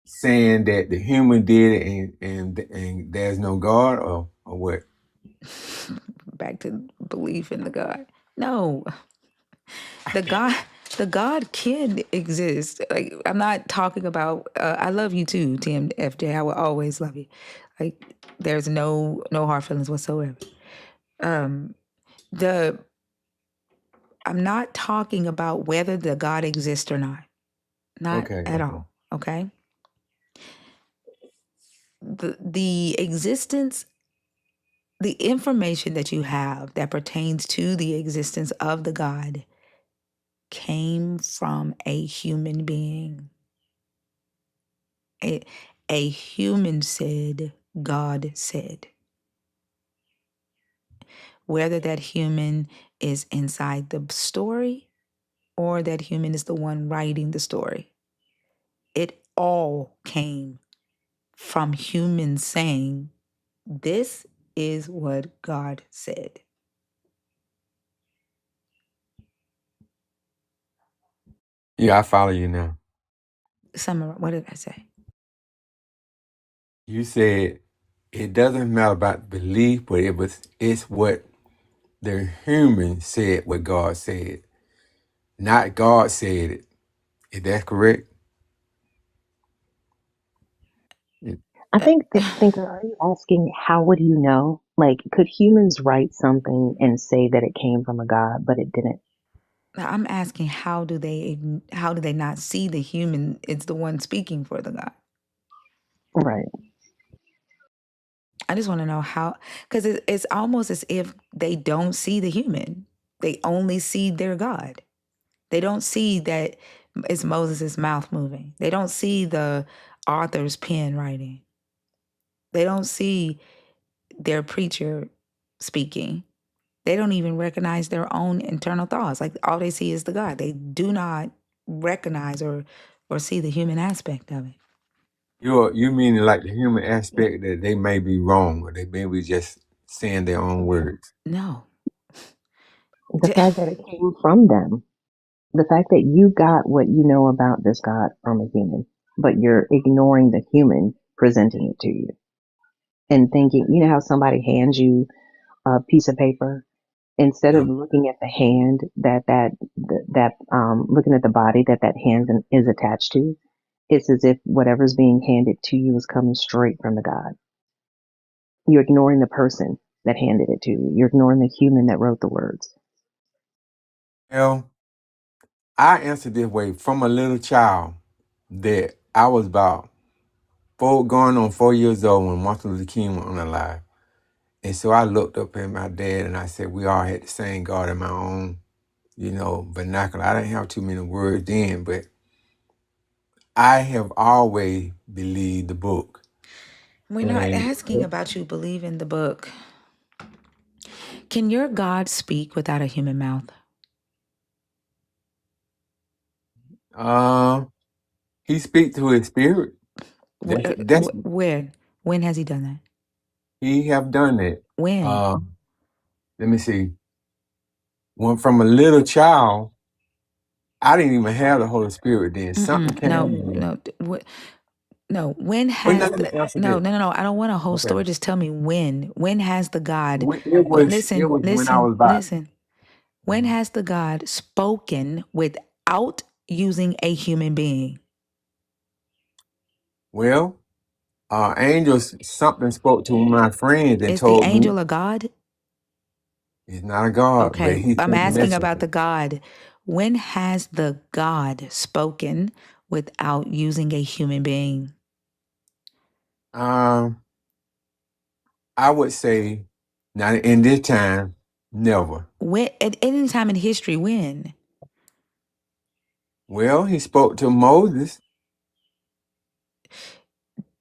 saying that the human did it and there's no God or what? Back to belief in the God. No, the God, the God can exist. Like, I'm not talking about. I love you too, TMFJ. I will always love you. Like, there's no hard feelings whatsoever. Um, the I'm not talking about whether the God exists or not. Not Okay. at Okay. all. Okay. The existence, the information that you have that pertains to the existence of the God came from a human being. A human said, God said. Whether that human is inside the story or that human is the one writing the story, it all came from humans saying, this is what God said. Yeah, I follow you now. What did I say? You said it doesn't matter about belief, but it's what the human said what God said. Not God said it. Is that correct? Yeah. I thinker, are you asking how would you know? Like, could humans write something and say that it came from a god, but it didn't? Now, I'm asking how do they not see the human? It's the one speaking for the God. Right. I just want to know how, because it's almost as if they don't see the human. They only see their God. They don't see that it's Moses' mouth moving. They don't see the author's pen writing. They don't see their preacher speaking. They don't even recognize their own internal thoughts. Like, all they see is the God. They do not recognize or see the human aspect of it. You meaning like the human aspect that they may be wrong or they may be just saying their own words. No. The fact that it came from them. The fact that you got what you know about this God from a human, but you're ignoring the human presenting it to you and thinking, you know how somebody hands you a piece of paper, instead Yeah. of looking at the hand looking at the body that hand is attached to, it's as if whatever's being handed to you is coming straight from the God. You're ignoring the person that handed it to you. You're ignoring the human that wrote the words. Well, I answered this way from a little child that I was about going on 4 years old when Martin Luther King was alive. And so I looked up at my dad and I said, we all had the same God in my own, vernacular. I didn't have too many words then, but I have always believed the book. We're not And asking about you believe in the book. Can your God speak without a human mouth? he speak to his spirit. That's When? When has he done that? he have done it. When? Let me see. When from a little child, I didn't even have the Holy Spirit then. Something came No, in. no. When Well, now has let me the answer no, this. no, no, no. I don't want a whole Okay. story. Just tell me when. When has the God? It Listen, was when I listen, was about. listen. When has the God spoken without using a human being? Well, angels something spoke to my friends and Is the told me angel a God? he's not a God, but Okay, he I'm sent a asking about messenger. the God. When has the God spoken without using a human being? Um, I would say not in this time, never. When, at any time in history, when? Well, he spoke to Moses.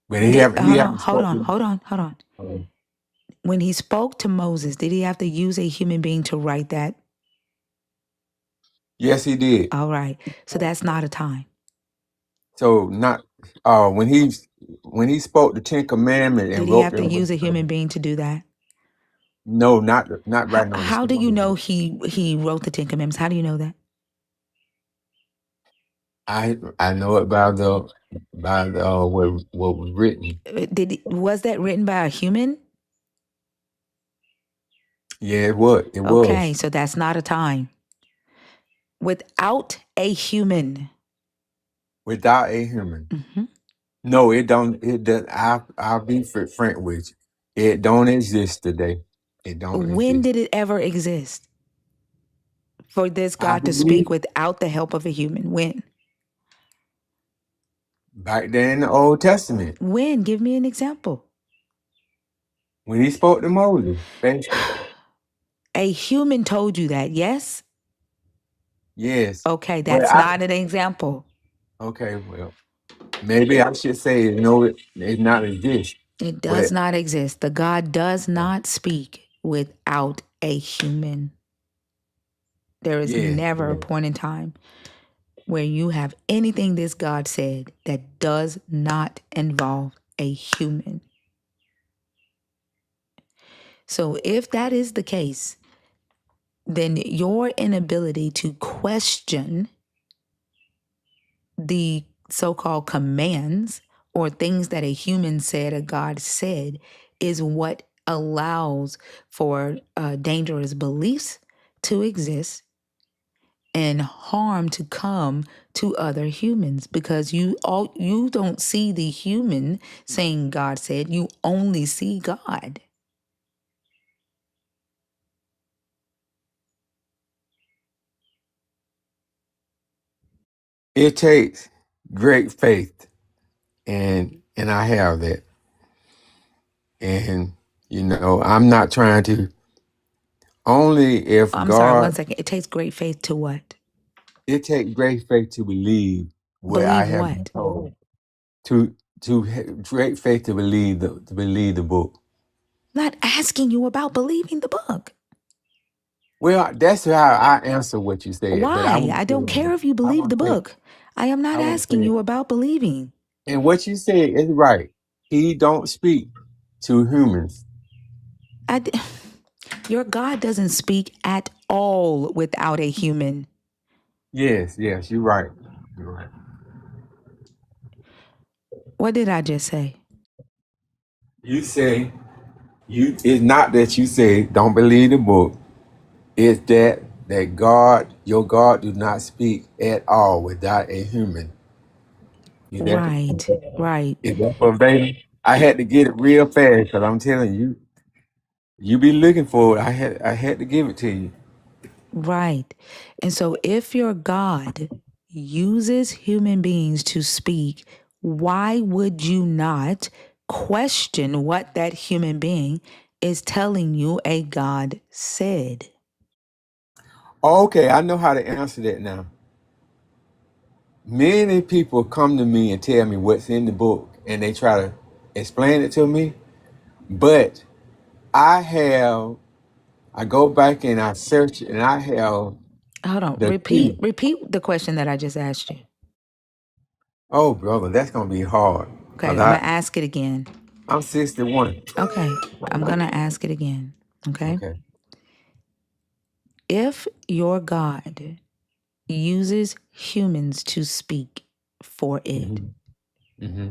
But he haven't Hold on, spoken. hold on, hold on. When he spoke to Moses, did he have to use a human being to write that? Yes, he did. All right. So that's not a time. So not when he spoke the Ten Commandments Did and he wrote have to use a them. human being to do that? No, not writing on the How do you stone. know he wrote the Ten Commandments? How do you know that? I know it by what was written. Was that written by a human? Yeah, it Okay, was so that's not a time. Without a human. without a human. Hmm. No, it don't. It does. I'll be frank with you. It don't exist today. It don't When exist. did it ever exist for this I God to speak believe without the help of a human? When? back there in the Old Testament When? Give me an example. when he spoke to Moses. Basically, A human told you that, yes? yes. Okay, But that's not an example. okay, well, maybe I should say no. It not exist. It does But not exist. The God does not speak without a human. There is yes, never a yes. point in time where you have anything this God said that does not involve a human. So if that is the case, then your inability to question the so-called commands or things that a human said or God said is what allows for dangerous beliefs to exist and harm to come to other humans, because you don't see the human saying God said, you only see God. It takes great faith, and I have that. And I'm not trying to. Only if I'm sorry, one God. second. It takes great faith to what? It takes great faith to believe what I Believe have been what? told. Great faith to believe the book. Not asking you about believing the book. Well, that's how I answer what you said, but Why? I don't care if you I believe want the to say book. I am not I want to asking say you about believing. and what you said is right. He don't speak to humans. I d- Your God doesn't speak at all without a human. Yes, you're right. You're right. What did I just say? You say it's not that you say don't believe the book. It's that your God do not speak at all without a human. Is that Right, right, is that verbatim? I had to get it real fast because I'm telling you, you be looking for it. I had to give it to you. right. And so if your God uses human beings to speak, why would you not question what that human being is telling you a God said? Okay, I know how to answer that now. Many people come to me and tell me what's in the book, and they try to explain it to me. But I go back and I search, and I have Hold on. the Repeat key. repeat the question that I just asked you. Oh, brother, that's gonna be hard Okay, because I'm gonna ask it again. I'm 61. Okay, I'm gonna ask it again. Okay. Okay. If your God uses humans to speak for it, Hmm. Hmm.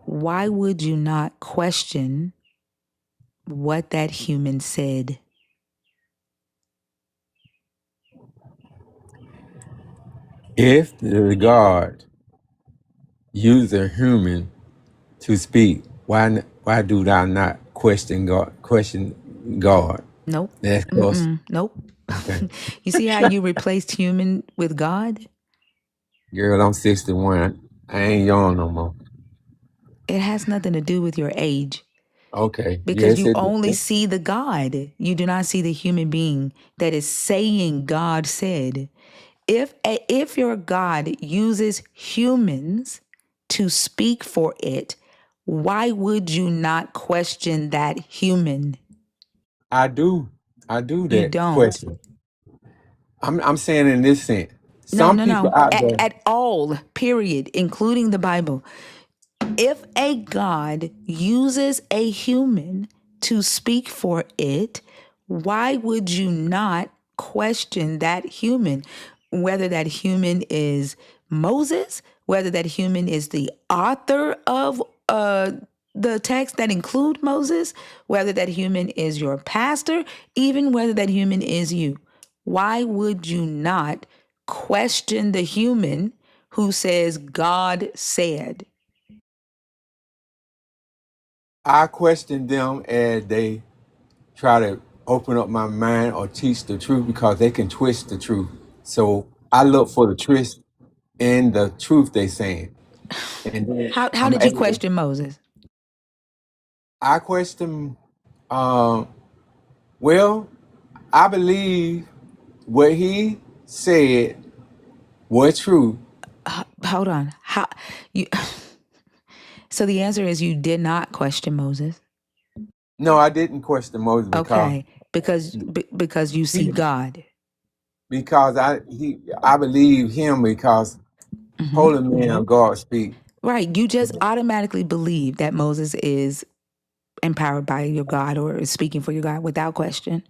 why would you not question what that human said? If the God used a human to speak, why do thou not question God? Question God. Nope. That's close. Mm-mm. Nope. Okay. You see how you replaced human with God? Girl, I'm 61. I ain't young no more. It has nothing to do with your age, Okay. because Yes, you it only do. see the God. You do not see the human being that is saying God said. If your God uses humans to speak for it, Why would you not question that human? I do. I do You that don't. question. I'm saying in this sense, No, some no, people no. out At, there. at all, period, including the Bible. If a God uses a human to speak for it, why would you not question that human? Whether that human is Moses, whether that human is the author of the text that include Moses, whether that human is your pastor, even whether that human is you. Why would you not question the human who says God said? I question them as they try to open up my mind or teach the truth because they can twist the truth. So I look for the twist in the truth they saying. And then How I'm did you able to, question Moses? I question, um, well, I believe what he said was true. Hold on. How you So the answer is you did not question Moses. No, I didn't question Moses Okay, because you see he, God. because I believe him because Hmm. holy man of God speak. Right, you just automatically believe that Moses is empowered by your God or is speaking for your God without question,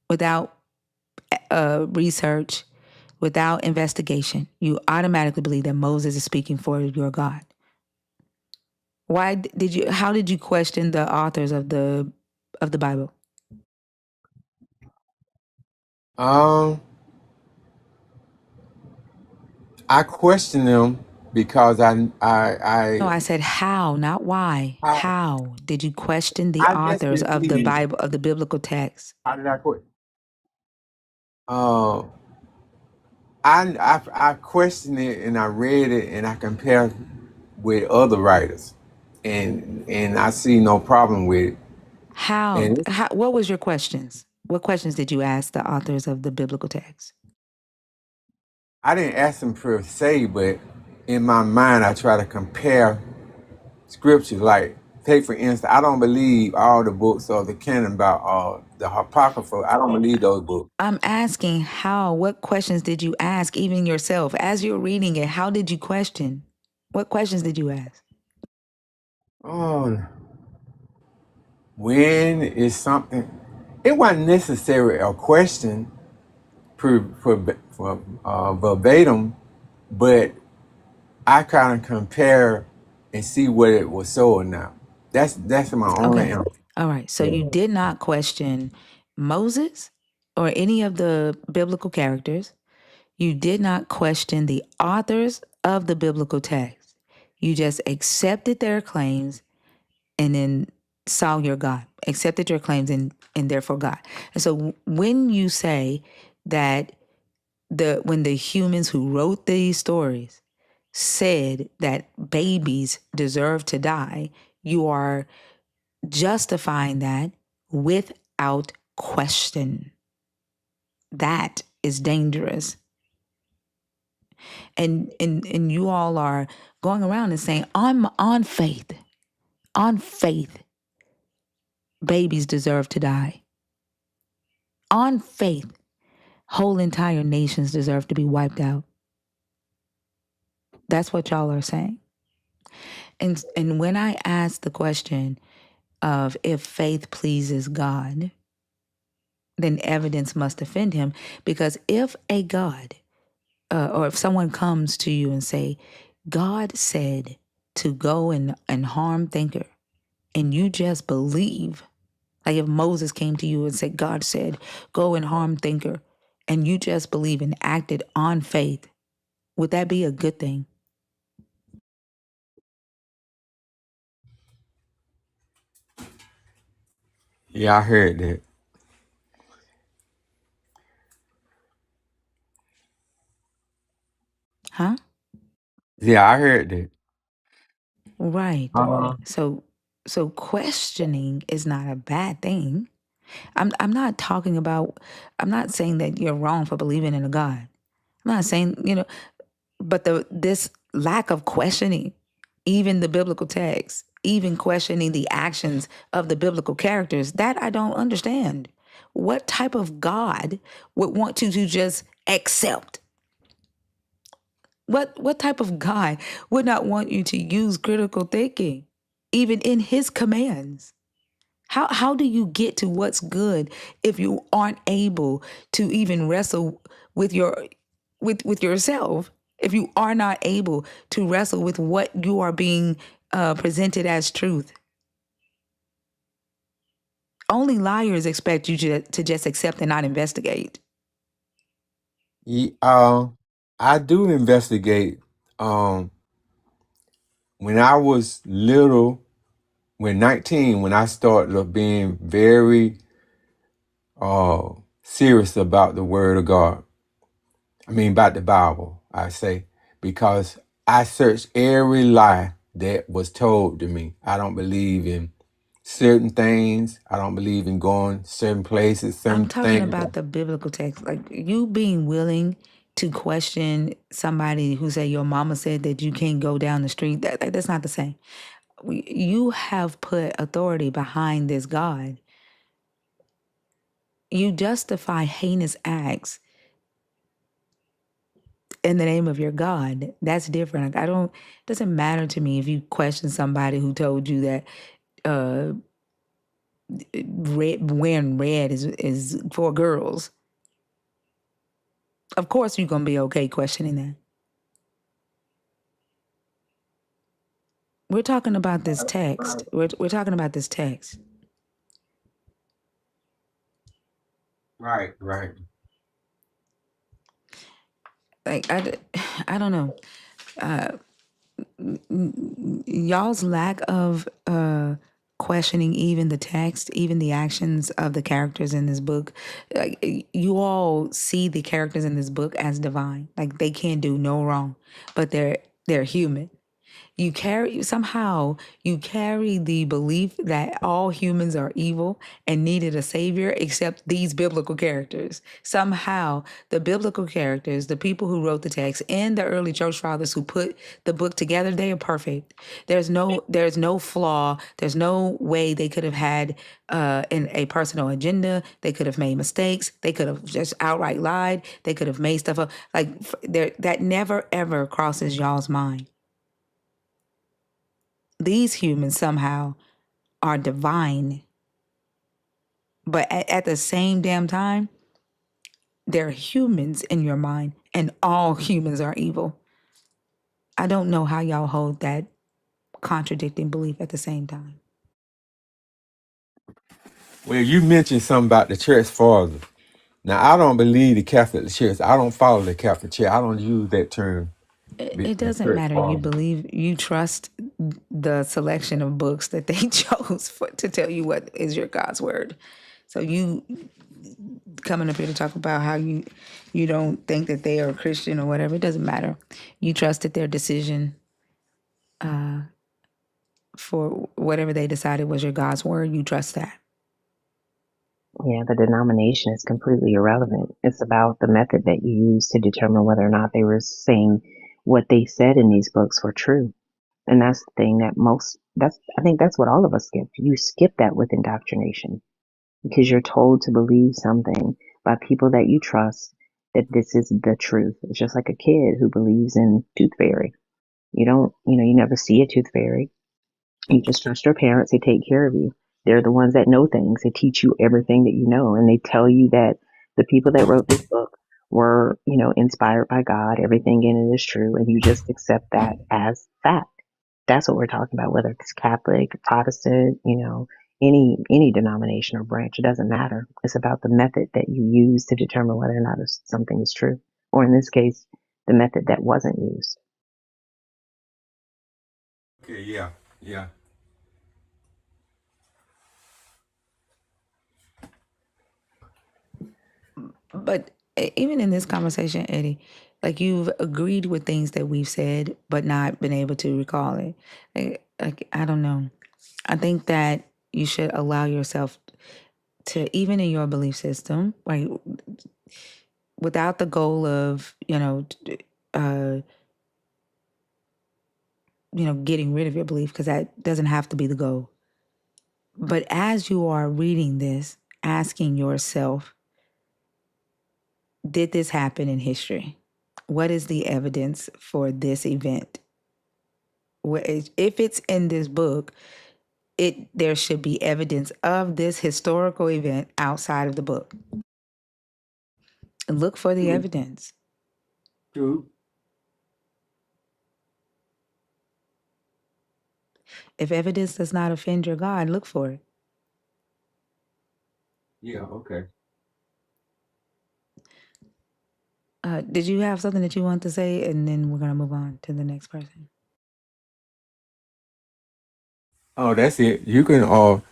without research, without investigation. You automatically believe that Moses is speaking for your God. Why did you? How did you question the authors of the Bible? Um, I question them because No, I said how, not why. I How did you question the I just authors of the believe. Bible, of the biblical text? How did I quit? Uh, I questioned it and I read it and I compared with other writers, and I see no problem with it. How, And what was your questions? What questions did you ask the authors of the biblical text? I didn't ask them per se, but in my mind, I try to compare scriptures. Like, take for instance, I don't believe all the books of the canon about the apocrypha. I don't believe those books. I'm asking how, what questions did you ask even yourself? As you're reading it, how did you question? What questions did you ask? Oh, when is something? It wasn't necessarily a question for verbatim, but I kind of compare and see whether it was so or not. That's my only Okay. answer. All right. So Yeah. you did not question Moses or any of the biblical characters. You did not question the authors of the biblical text. You just accepted their claims and then saw your God, accepted your claims and therefore God. And so when you say that when the humans who wrote these stories said that babies deserve to die, you are justifying that without question. That is dangerous. And you all are going around and saying, on faith, babies deserve to die. On faith, whole entire nations deserve to be wiped out. That's what y'all are saying. And when I ask the question of if faith pleases God, then evidence must offend him. Because if a God, or if someone comes to you and say, God said to go and harm thinker, and you just believe, like if Moses came to you and said, God said, go and harm thinker, and you just believe and acted on faith, would that be a good thing? Yeah, I heard that. Huh? Yeah, I heard that. Right. Uh, So questioning is not a bad thing. I'm not talking about, I'm not saying that you're wrong for believing in a God. I'm not saying, but this lack of questioning, even the biblical text, even questioning the actions of the biblical characters, that I don't understand. What type of God would want you to just accept? What type of God would not want you to use critical thinking, even in his commands? How do you get to what's good if you aren't able to even wrestle with with yourself? If you are not able to wrestle with what you are being presented as truth? Only liars expect you to just accept and not investigate. I do investigate. Um, when I was little, when 19, when I started being very serious about the Word of God. I mean, about the Bible, I say, because I searched every lie that was told to me. I don't believe in certain things. I don't believe in going certain places, I'm certain talking things. about the biblical text, like you being willing to question somebody who say your mama said that you can't go down the street. That's not the same. You have put authority behind this God. You justify heinous acts in the name of your God. That's different. Like, it doesn't matter to me if you question somebody who told you that uh wearing red is for girls. Of course you're gonna be okay questioning that. We're talking about this text. We're talking about this text. Right, right. Like I don't know. Uh, y'all's lack of questioning even the text, even the actions of the characters in this book. Like, you all see the characters in this book as divine. Like they can't do no wrong, but they're human. You carry the belief that all humans are evil and needed a savior except these biblical characters. Somehow the biblical characters, the people who wrote the text and the early church fathers who put the book together, they are perfect. There's no flaw. There's no way they could have had a personal agenda. They could have made mistakes. They could have just outright lied. They could have made stuff up. Like that never ever crosses y'all's mind. These humans somehow are divine, but at the same damn time, they're humans in your mind, and all humans are evil. I don't know how y'all hold that contradicting belief at the same time. Well, you mentioned something about the church fathers. Now, I don't believe the Catholic Church. I don't follow the Catholic Church. I don't use that term. It The doesn't church matter. fathers. You trust the selection of books that they chose to tell you what is your God's word. So you coming up here to talk about how you don't think that they are Christian or whatever, it doesn't matter. You trusted their decision for whatever they decided was your God's word. You trust that. Yeah, the denomination is completely irrelevant. It's about the method that you use to determine whether or not they were saying what they said in these books were true. And that's the thing that I think that's what all of us skip. You skip that with indoctrination because you're told to believe something by people that you trust that this is the truth. It's just like a kid who believes in tooth fairy. You never see a tooth fairy. You just trust your parents. They take care of you. They're the ones that know things. They teach you everything that you know. And they tell you that the people that wrote this book were, inspired by God. Everything in it is true. And you just accept that as fact. That's what we're talking about, whether it's Catholic, Protestant, any denomination or branch. It doesn't matter. It's about the method that you use to determine whether or not something is true. Or in this case, the method that wasn't used. Okay, yeah, yeah. But even in this conversation, Eddie, like you've agreed with things that we've said, but not been able to recall it. Like I don't know. I think that you should allow yourself to, even in your belief system, right, without the goal of, uh, getting rid of your belief, because that doesn't have to be the goal. But as you are reading this, asking yourself, did this happen in history? What is the evidence for this event? If it's in this book, there should be evidence of this historical event outside of the book. Look for the evidence. True. If evidence does not offend your God, look for it. Yeah. Okay. Did you have something that you want to say? And then we're going to move on to the next person. Oh, that's it. You can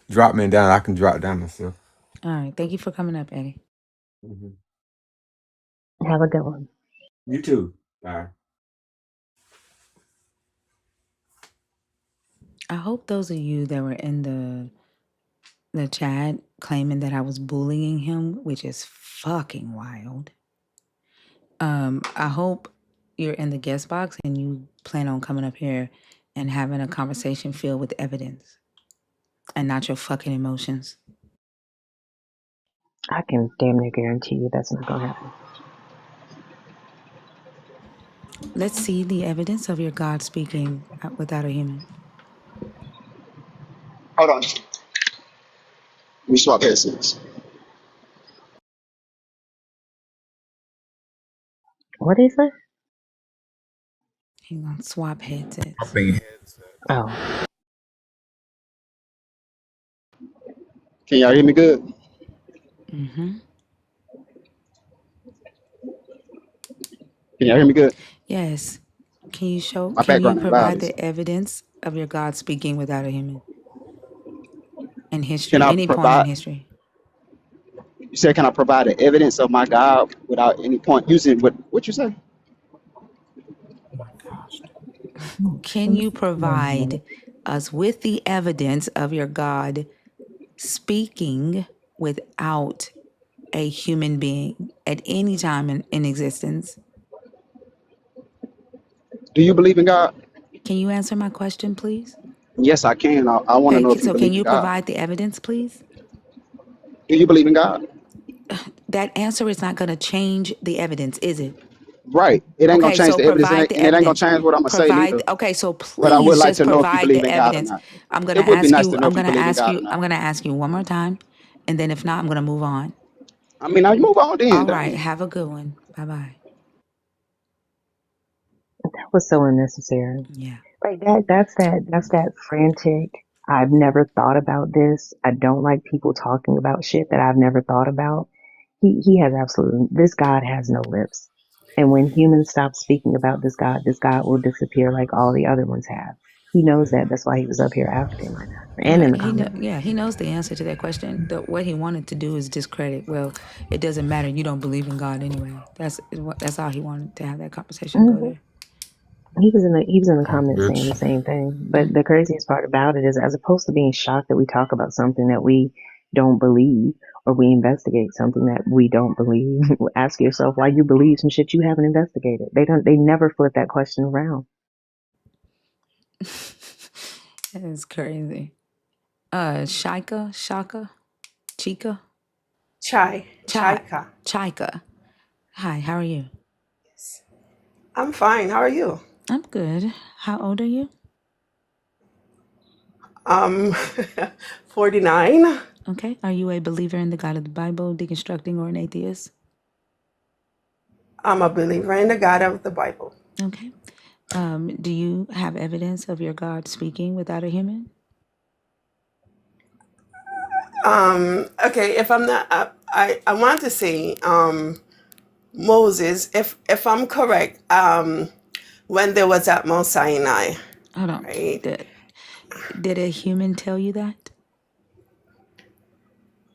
drop me down. I can drop down myself. All right. Thank you for coming up, Eddie. Have a good one. You too. Bye. I hope those of you that were in the chat claiming that I was bullying him, which is fucking wild. I hope you're in the guest box and you plan on coming up here and having a conversation filled with evidence and not your fucking emotions. I can damn near guarantee you that's not gonna happen. Let's see the evidence of your God speaking without a human. Hold on. Let me swap headsets. What is it? He's gonna swap headsets. Oh, Can y'all hear me good? Mm-hmm. Can y'all hear me good? Yes. My Can you background is loud. provide the evidence of your God speaking without a human in Can history, I any point in provide? history? You said, can I provide the evidence of my God without any point using what you say? Can you provide us with the evidence of your God speaking without a human being at any time in existence? Do you believe in God? Can you answer my question, please? Yes, I can. I want to Okay, know if you so can believe in you God. provide the evidence, please? Do you believe in God? That answer is not going to change the evidence, is it? Right. It ain't gonna Okay, change so the evidence, provide the and it ain't gonna evidence. change what I'm gonna say neither. Okay, so But I would please like just to know if you provide believe the in God or evidence. not. I'm going It to would be ask nice you, to know I'm if you going to believe in ask God or you, not. I'm going to ask you one more time. And then if not, I'm going to move on. I mean, now you move on then. All right, Dang. have a good one. Bye-bye. that was so unnecessary. Yeah. Like that's that frantic. I've never thought about this. I don't like people talking about shit that I've never thought about. He has absolutely, this God has no lips. And when humans stop speaking about this God will disappear like all the other ones have. He knows that. That's why he was up here asking and in the comments. He knows the answer to that question. What he wanted to do is discredit. Well, it doesn't matter. You don't believe in God anyway. That's all he wanted to have that conversation go Hmm there. He was in the Punk comments saying bitch. the same thing. But the craziest part about it is, as opposed to being shocked that we talk about something that we don't believe, or we investigate something that we don't believe, ask yourself why you believe some shit you haven't investigated. They never flip that question around. That is crazy. Shaka, Chica, Chaika. Chika. Hi, how are you? I'm fine. How are you? I'm good. How old are you? Um, 49. Okay. Are you a believer in the God of the Bible, deconstructing, or an atheist? I'm a believer in the God of the Bible. Okay. Do you have evidence of your God speaking without a human? Okay, if I'm not, I want to say, Moses, if I'm correct, when there was at Mount Sinai, Hold on. right? Did a human tell you that?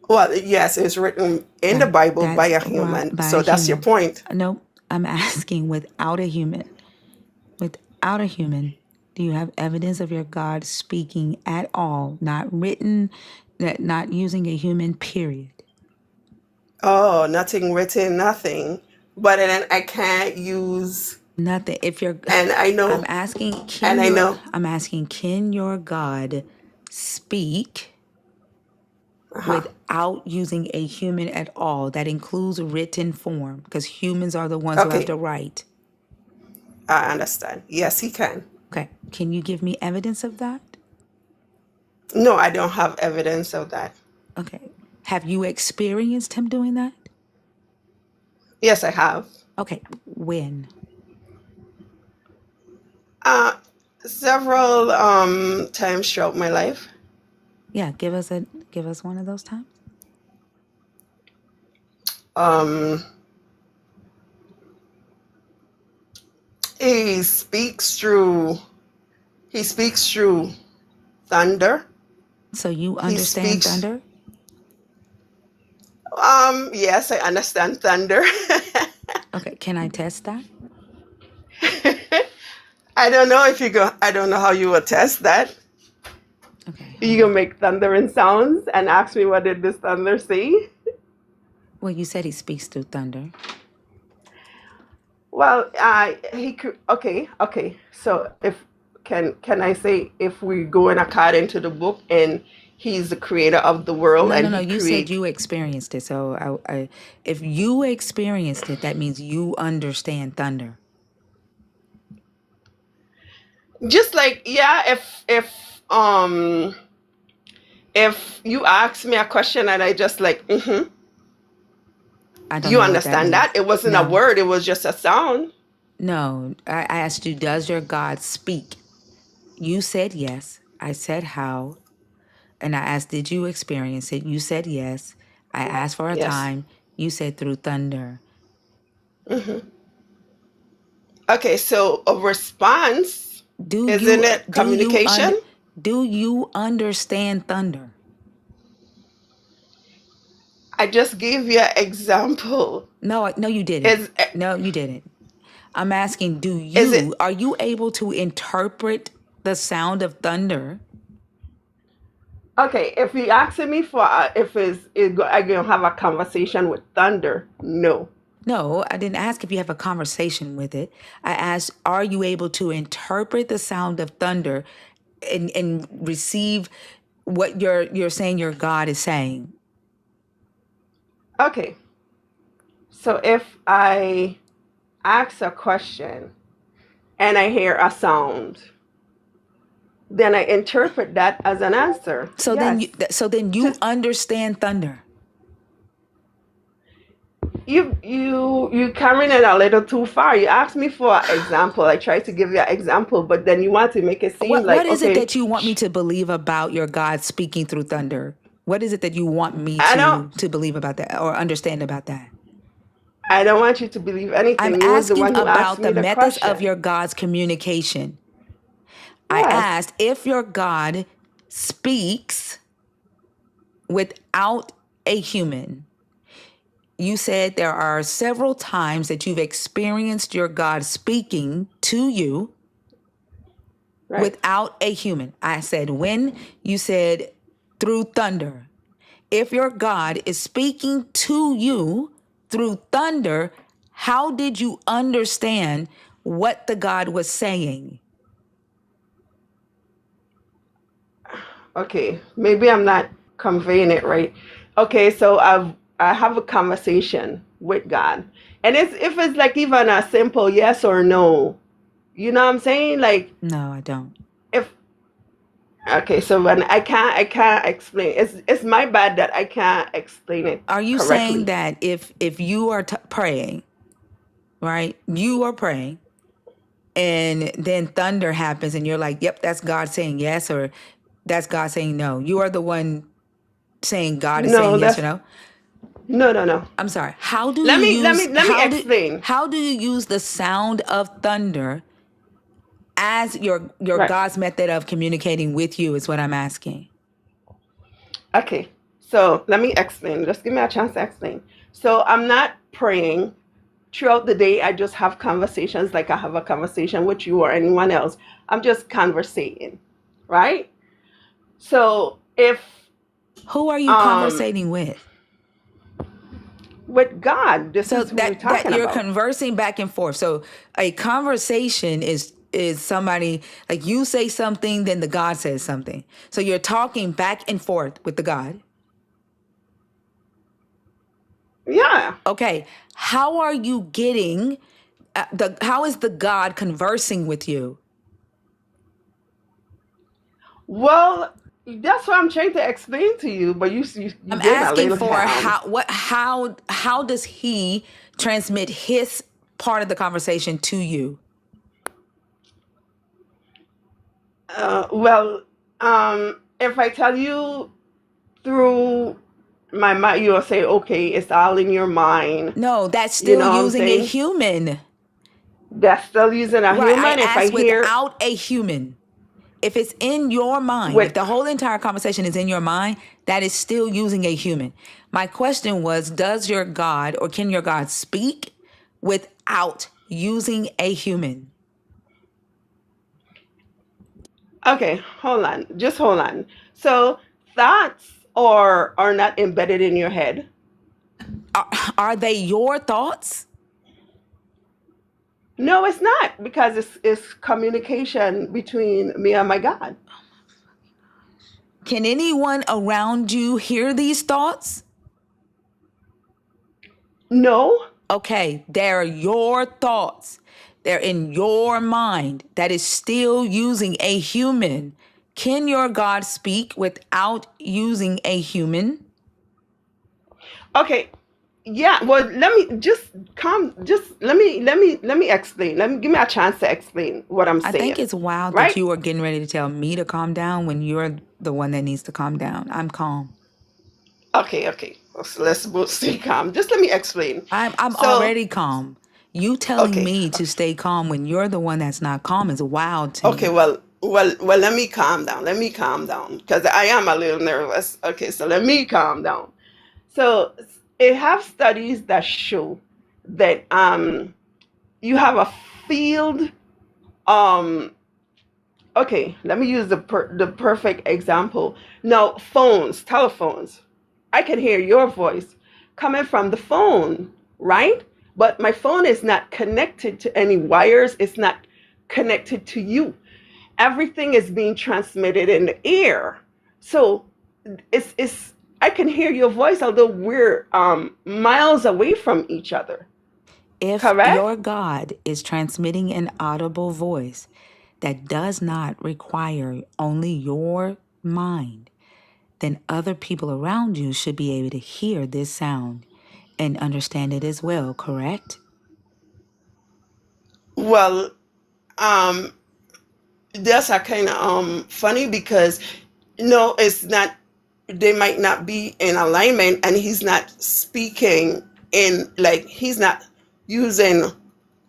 Well, yes, it's written in the Right. Bible by That's a right, human. by a So that's your human. point. Nope. I'm asking without a human. Without a human, do you have evidence of your God speaking at all? Not written, not using a human, period. Oh, nothing written, nothing. But then I can't use. Nothing. If you're, And I I'm know, asking, and I know. can your God speak Uh-huh. without using a human at all? That includes written form, because humans are the ones who have Okay, to write. I understand. Yes, he can. Okay. Can you give me evidence of that? No, I don't have evidence of that. Okay. Have you experienced him doing that? Yes, I have. Okay. When? Uh, Several times throughout my life. Yeah, give us one of those times. Um, he speaks through. He speaks through thunder. So you He understand speaks. thunder? Yes, I understand thunder. Okay, can I test that? I don't know if you go. I don't know how you will test that. Okay, You hold on. gonna make thundering sounds and ask me what did this thunder say? Well, you said he speaks through thunder. Well, okay. So if can I say if we go in according to the book and he's the creator of the world No, no, and no. he You said create you experienced it. So if you experienced it, that means you understand thunder. just like yeah, if you ask me a question and I just like I do don't you know what that understand that? means. It wasn't a No, word, it was just a sound. no. I asked you, does your God speak? You said yes. I said how. And I asked, did you experience it? You said yes. I asked for a Yes. time. You said through thunder. Okay, so a response, Do isn't you it do you communication? do you understand thunder? I just gave you an example. No, you didn't. Is No, you didn't. I'm asking, is it are you able to interpret the sound of thunder? okay? If you asking me for if I gonna have a conversation with thunder, no. No, I didn't ask if you have a conversation with it. I asked, are you able to interpret the sound of thunder and receive what you're saying your God is saying? Okay, so if I ask a question and I hear a sound, then I interpret that as an answer. So then Yes. you understand thunder. You carrying it a little too far. You asked me for an example. I tried to give you an example, but then you want to make it seem What like is it okay. that you want me to believe about your God speaking through thunder? What is it that you want me I don't. to believe about that or understand about that? I don't want you to believe I'm anything. You was the asking one who asked about me the the methods of question. your God's communication. I Yes. asked if your God speaks without a human. You said there are several times that you've experienced your God speaking to you Right. without a human. I said when? You said through thunder. If your God is speaking to you through thunder, how did you understand what the God was saying? Okay. Maybe I'm not conveying it right. Okay. So I have a conversation with God, and it's if it's like even a simple yes or no. You know what I'm saying? Like No, I don't. if okay. So when I can't explain. It's my bad that I can't explain it Are you saying correctly. that if you are praying, right? You are praying and then thunder happens and you're like, "Yep, that's God saying yes," or that's God saying no. You are the one saying God is saying No, yes or that's no. no. I'm sorry. How do Let you me let me use let me explain. the sound of thunder as your Right. God's method of communicating with you is what I'm asking. Okay. So let me explain. Just give me a chance to explain. So I'm not praying throughout the day. I just have conversations like I have a conversation with you or anyone else. I'm just conversating, right? So if Who are you um conversating with? with God. This So is who we're that talking you're about. conversing back and forth. So a conversation is somebody, like, you say something, then the God says something. So you're talking back and forth with the God. Yeah. Okay. How are you getting how is the God conversing with you? Well, that's what I'm trying to explain to you, but you I'm gave a asking little for how does he transmit his part of the conversation to you? Well, if I tell you through my mind, you'll say, okay, it's all in your mind. No, that's You still know what I'm using a saying? human. That's still using a Right. I human. If I asked hear without a human. If it's in your mind, if with, the whole entire conversation is in your mind, that is still using a human. My question was, does your God, or can your God speak without using a human? okay, hold on, just hold on. So thoughts are not embedded in your head. Are they your thoughts? No, it's not, because it's communication between me and my God. Can anyone around you hear these thoughts? No. Okay, they're your thoughts. They're in your mind. That is still using a human. Can your God speak without using a human? Okay. Yeah. Well, let me just come. Just let me explain. Let me give me a chance to explain what I'm I think saying. it's wild that Right? you are getting ready to tell me to calm down when you're the one that needs to calm down. I'm calm. Okay. Okay. So let's both stay calm. Just let me explain. I'm So, already calm. You telling okay. me to stay calm when you're the one that's not calm is wild to Okay. me. Well. Let me calm down. Let me calm down, because I am a little nervous. Okay. So let me calm down. So it have studies that show that you have a field. um okay, let me use the perfect example. Now, telephones, I can hear your voice coming from the phone, right? But my phone is not connected to any wires. It's not connected to you. Everything is being transmitted in the air. So it's I can hear your voice, although we're miles away from each other. If Correct? your God is transmitting an audible voice that does not require only your mind, then other people around you should be able to hear this sound and understand it as well, correct? Well, um, that's a kind of funny, because no, it's not. They might not be in alignment, and he's not speaking in, like, he's not using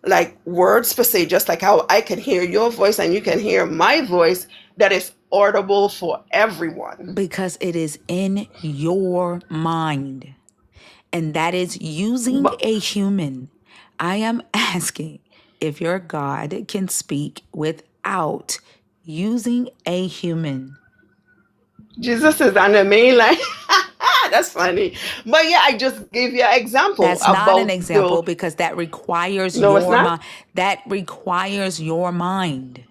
like words per se, just like how I can hear your voice and you can hear my voice, that is audible for everyone. Because it is in your mind, and that is using But a human. I am asking if your God can speak without using a human. Jesus is on the main line. That's funny. But yeah, I just gave you an example That's not an about the. example because that requires No, it's your not. mind. That requires your mind.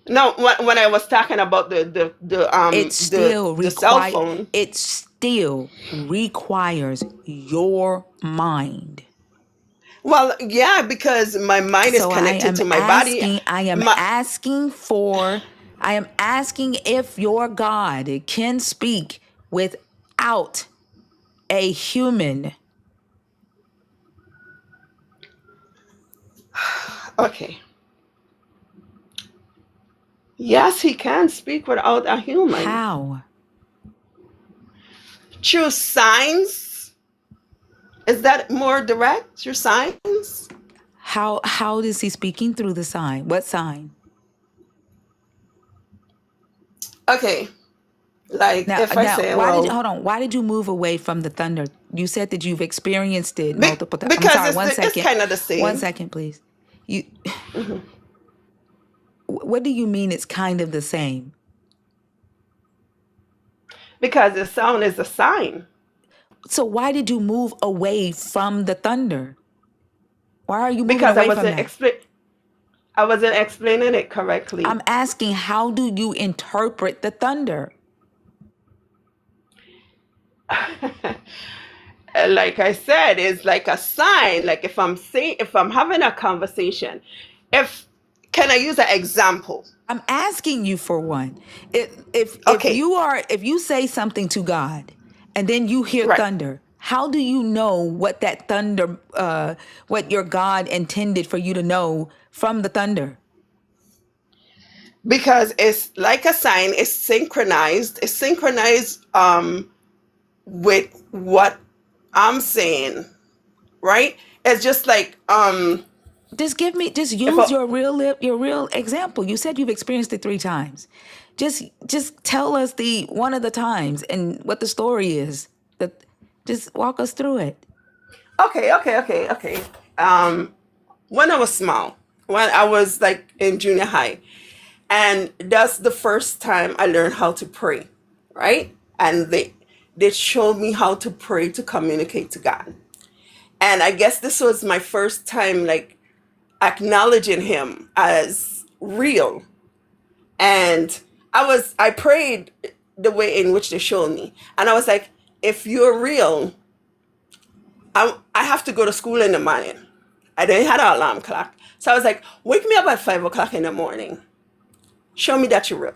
No, when I was talking about the cell phone. It still requires your mind. Well, yeah, because my mind is So connected to my body. My I am asking if your God can speak without a human. okay. Yes, he can speak without a human. How? Through signs. Is that more direct? Through signs? How is he speaking through the sign? What sign? Okay. Like if I Now, say, well, hold on? Why did you move away from the thunder? You said that you've experienced it be, multiple times. I'm because sorry. it's kind of the One same. second, please. You. Mhm. What do you mean? It's kind of the same. Because the sound is a sign. So why did you move away from the thunder? Why are you moving because away from that? I wasn't explaining it correctly. I'm asking, how do you interpret the thunder? Like I said, it's like a sign. Like if I'm having a conversation, if can I use an example? I'm asking you for one. If Okay, you say something to God and then you hear right. thunder, how do you know what that thunder, what your God intended for you to know from the thunder? Because it's like a sign. It's synchronized. It's synchronized with what I'm saying, right? It's just like Just if use your real example. You said you've experienced it 3 times. Just tell us the one of the times and what the story is. That just walk us through it. okay. When I was small, when I was like in junior high, and that's the first time I learned how to pray, right? And they showed me how to pray to communicate to God. And I guess this was my first time like acknowledging him as real. And I prayed the way in which they showed me. And I was like, if you're real, I have to go to school in the morning. I didn't have an alarm clock. So I was like, wake me up at 5 o'clock in the morning. Show me that you're real.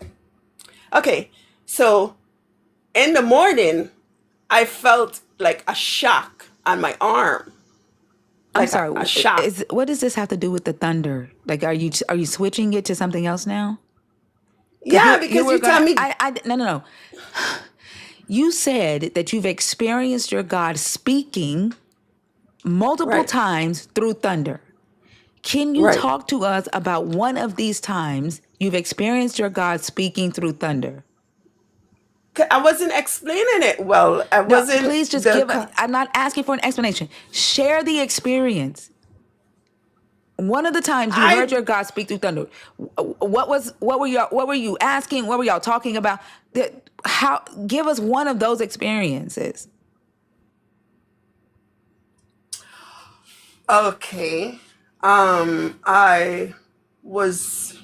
Okay. So in the morning, I felt like a shock on my arm. I'm Like sorry. a shock. What does this have to do with the thunder? Like, are you switching it to something else now? Because Yeah, you because were you tell gonna. me No. You said that you've experienced your God speaking multiple right, times through thunder. Can you right. talk to us about one of these times you've experienced your God speaking through thunder? I wasn't explaining it well. I No, wasn't please just I'm not asking for an explanation. Share the experience. One of the times you heard I your God speak through thunder. What were you asking? What were y'all talking about? How give us one of those experiences. okay. I was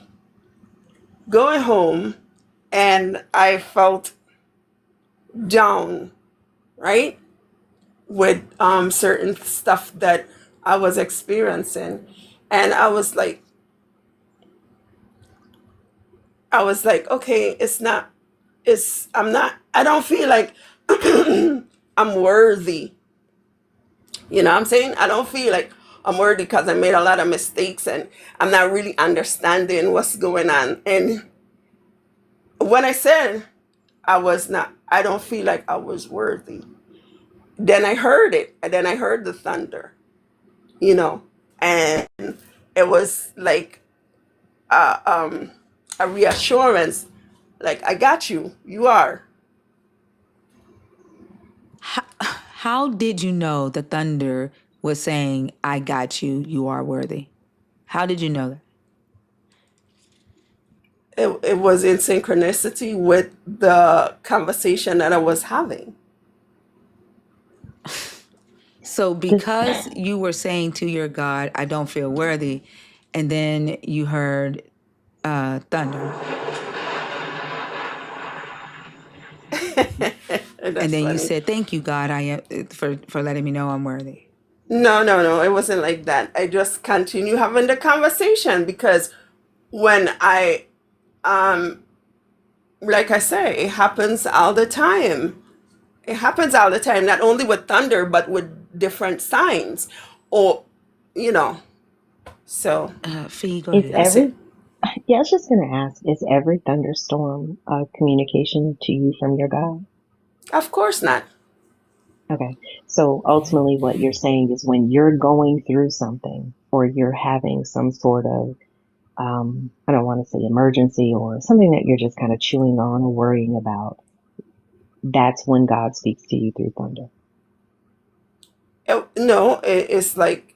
going home and I felt down, right? With certain stuff that I was experiencing. And I was like, okay, I don't feel like I'm worthy. You know what I'm saying? I don't feel like I'm worthy because I made a lot of mistakes and I'm not really understanding what's going on. And when I said I don't feel like I was worthy, then I heard it. And then I heard the thunder, you know, and it was like a reassurance, like, I got you. You are. How did you know the thunder was saying, "I got you. You are worthy"? How did you know that? It was in synchronicity with the conversation that I was having. So Does, because you were saying to your God, "I don't feel worthy," and then you heard thunder, and That's then you funny. said, "Thank you, God, I am for letting me know I'm worthy." No. It wasn't like that. I just continue having the conversation because when like I say, it happens all the time. It happens all the time, not only with thunder, but with different signs. Or, you know, so Fee, go is ahead. that's it. every, yeah, I was just going to ask, is every thunderstorm a communication to you from your God? Of course not. Okay. So ultimately, what you're saying is when you're going through something or you're having some sort of, I don't want to say emergency or something that you're just kind of chewing on or worrying about, that's when God speaks to you through thunder. No, it's like,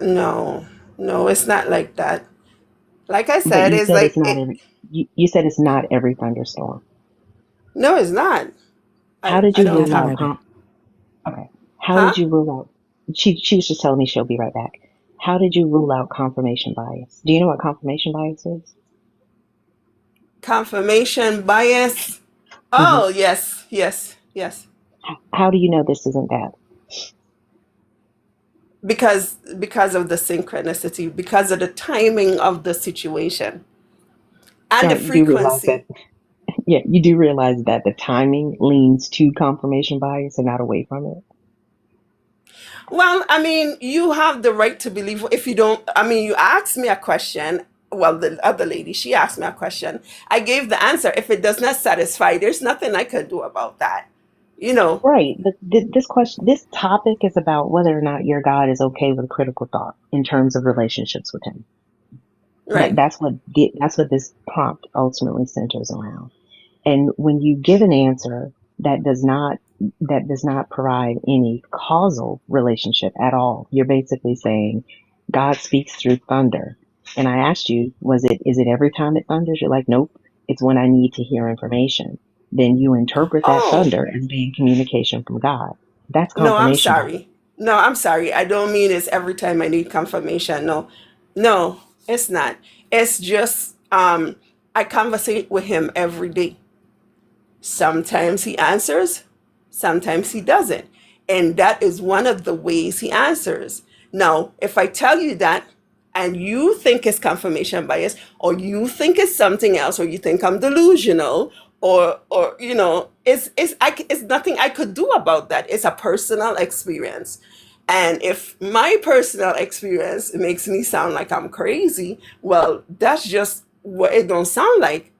no, no, it's not like that. Like I But said, it's like, you said it's not every thunderstorm. no, it's not. How did I you don't hear have, God Describe it. Okay. How Huh? did you rule out? She was just telling me she'll be right back. How did you rule out confirmation bias? Do you know what confirmation bias is? Confirmation bias. Hmm. Oh, yes, yes, yes. How do you know this isn't that? Because of the synchronicity, because of the timing of the situation and the Now, you do realize that, frequency. yeah, you do realize that the timing leans to confirmation bias and not away from it. Well, I mean, you have the right to believe. If you don't, I mean, you asked me a question. Well, the other lady, she asked me a question. I gave the answer. If it does not satisfy, there's nothing I could do about that. You know, Right, but this topic is about whether or not your God is okay with critical thought in terms of relationships with Him. right? That's what this prompt ultimately centers around. And when you give an answer that does not provide any causal relationship at all, you're basically saying God speaks through thunder. And I asked you, is it every time it thunders? You're like, nope, it's when I need to hear information. Then you interpret that Oh, thunder as being communication from God. That's no, I'm confirmation bias. sorry. No, I'm sorry. I don't mean it's every time I need confirmation. No, no, it's not. It's just I conversate with him every day. Sometimes he answers, sometimes he doesn't. And that is one of the ways he answers. Now, if I tell you that and you think it's confirmation bias, or you think it's something else, or you think I'm delusional, or it's nothing I could do about that. It's a personal experience. And if my personal experience makes me sound like I'm crazy, well, that's just what it don't sound like,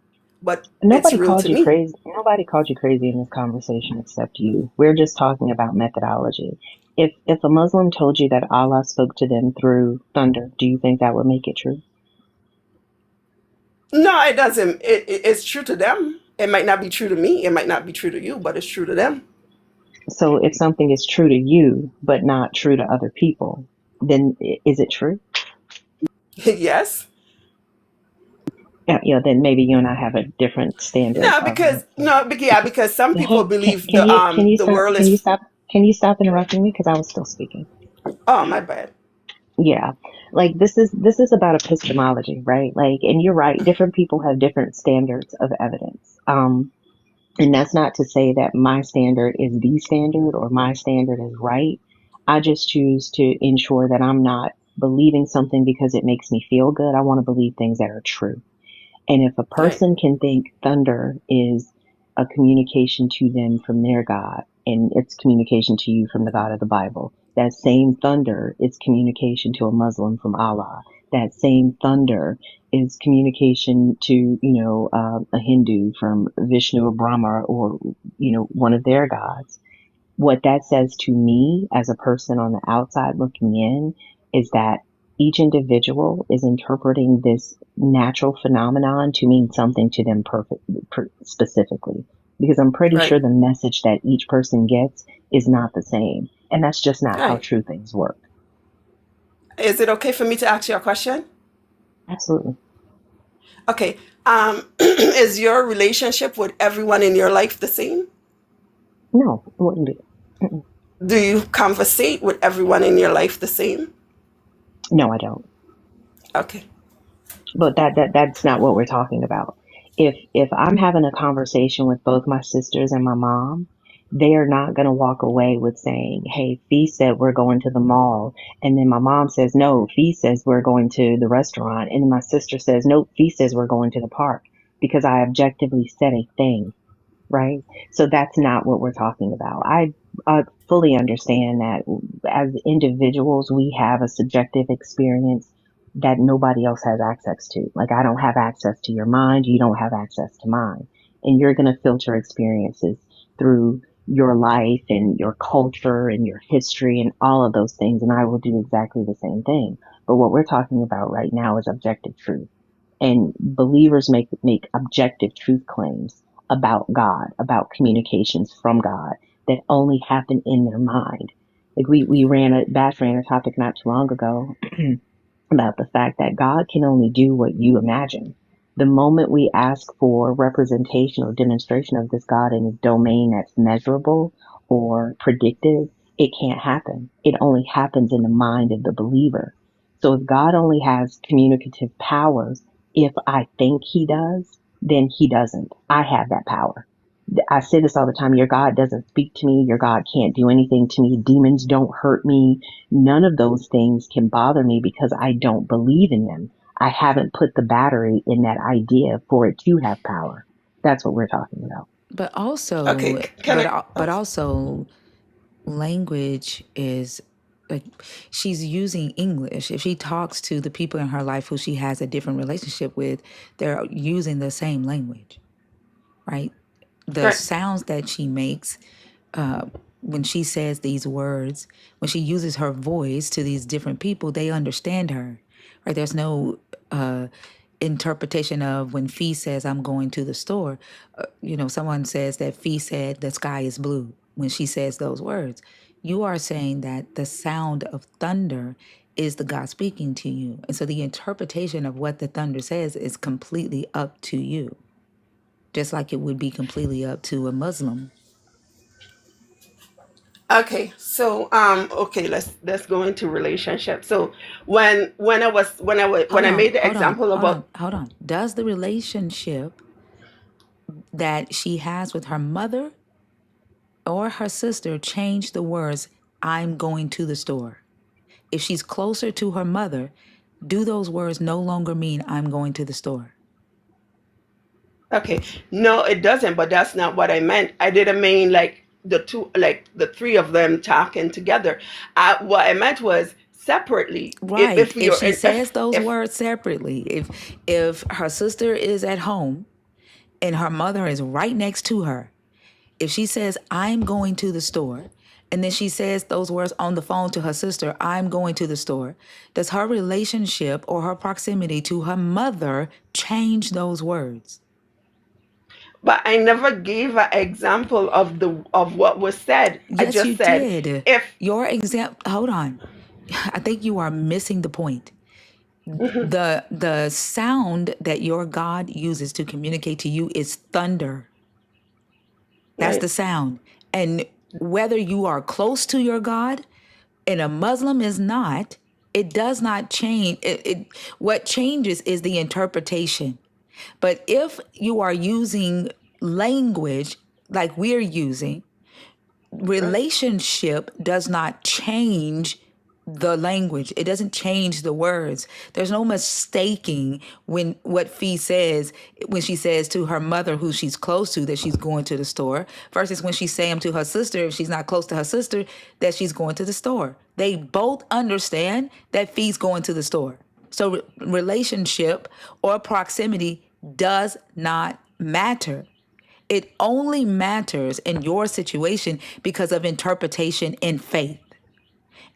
but it's Nobody real called to you me. crazy. Nobody called you crazy in this conversation except you. We're just talking about methodology. If a Muslim told you that Allah spoke to them through thunder, do you think that would make it true? No, it doesn't. It's true to them. It might not be true to me. It might not be true to you, but it's true to them. So if something is true to you but not true to other people, then is it true? Yes. Yeah, then maybe you and I have a different standard No, of because let's say. no, yeah, because some people Hey, believe the the world is. can you stop interrupting me because I was still speaking? Oh, my bad. Yeah. Like this is about epistemology, right? Like, and you're right, different people have different standards of evidence. And that's not to say that my standard is the standard or my standard is right. I just choose to ensure that I'm not believing something because it makes me feel good. I want to believe things that are true. And if a Right. person can think thunder is a communication to them from their God and it's communication to you from the God of the Bible, that same thunder is communication to a Muslim from Allah. That same thunder is communication to, a Hindu from Vishnu or Brahma or, one of their gods. What that says to me as a person on the outside looking in is that each individual is interpreting this natural phenomenon to mean something to them specifically. Because I'm pretty Right. sure the message that each person gets is not the same. And that's just not how Right. true things work. Is it okay for me to ask you a question? Absolutely. Okay. Is your relationship with everyone in your life the same? No, it wouldn't be. Mm-mm. Do you conversate with everyone in your life the same? No, I don't. Okay. But that's not what we're talking about. If I'm having a conversation with both my sisters and my mom, they are not going to walk away with saying, "Hey, Fee said we're going to the mall," and then my mom says, "No, Fee says we're going to the restaurant," and then my sister says, "No, Fee says we're going to the park," because I objectively said a thing, right? So that's not what we're talking about. I fully understand that as individuals, we have a subjective experience that nobody else has access to. Like, I don't have access to your mind, you don't have access to mine. And you're going to filter experiences through your life and your culture and your history and all of those things. And I will do exactly the same thing. But what we're talking about right now is objective truth. And believers make objective truth claims about God, about communications from God that only happen in their mind. Like Bash ran a topic not too long ago about the fact that God can only do what you imagine. The moment we ask for representation or demonstration of this God in a domain that's measurable or predictive, it can't happen. It only happens in the mind of the believer. So if God only has communicative powers, if I think he does, then he doesn't. I have that power. I say this all the time. Your God doesn't speak to me. Your God can't do anything to me. Demons don't hurt me. None of those things can bother me because I don't believe in them. I haven't put the battery in that idea for it to have power. That's what we're talking about. But Okay, also, can I? but also, language is like she's using English. If she talks to the people in her life who she has a different relationship with, they're using the same language, right? The Right. sounds that she makes when she says these words, when she uses her voice to these different people, they understand her, right? There's no interpretation of when Fee says, I'm going to the store. Someone says that Fee said the sky is blue when she says those words. You are saying that the sound of thunder is the God speaking to you. And so the interpretation of what the thunder says is completely up to you, just like it would be completely up to a Muslim. Okay, so okay, let's go into relationship. So when Hold I on, made the hold on, example hold about on, hold on. Does the relationship that she has with her mother or her sister change the words, I'm going to the store? If she's closer to her mother, do those words no longer mean I'm going to the store? okay, no, it doesn't, but that's not what I meant. I didn't mean like the three of them talking together. What I meant was separately. Right. If If you're she says those if words separately, if her sister is at home and her mother is right next to her, if she says, I'm going to the store, and then she says those words on the phone to her sister, I'm going to the store, does her relationship or her proximity to her mother change those words? But I never gave an example of what was said. I Yes, you just said did. if Your example, hold on. I think you are missing the point. mhm, The sound that your God uses to communicate to you is thunder. That's right. the sound. And whether you are close to your God and a Muslim is not, it does not change. What changes is the interpretation. But if you are using language like we're using, Right. relationship does not change the language. It doesn't change the words. There's no mistaking when what Fee says when she says to her mother who she's close to that she's going to the store versus when she's saying to her sister if she's not close to her sister that she's going to the store. They both understand that Fee's going to the store. So relationship or proximity does not matter. It only matters in your situation because of interpretation and faith,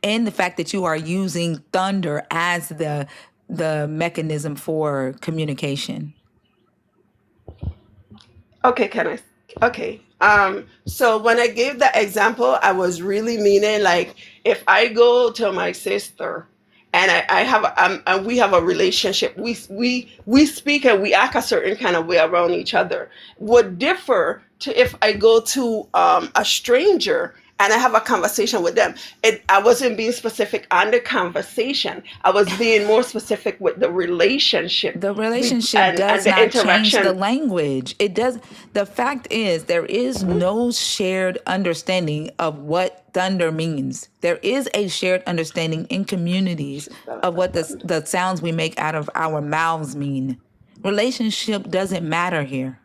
and the fact that you are using thunder as the mechanism for communication. Okay, can I? Okay. So when I gave that example, I was really meaning like if I go to my sister and I have and we have a relationship, we speak and we act a certain kind of way around each other. Would differ to if I go to a stranger and I have a conversation with them. I wasn't being specific on the conversation. I was being more specific with the relationship The relationship and does the not change the interaction. language. It does. The fact is, there is no shared understanding of what thunder means. There is a shared understanding in communities She fell of out of what the sounds we make out of our mouths mean. Relationship doesn't matter here.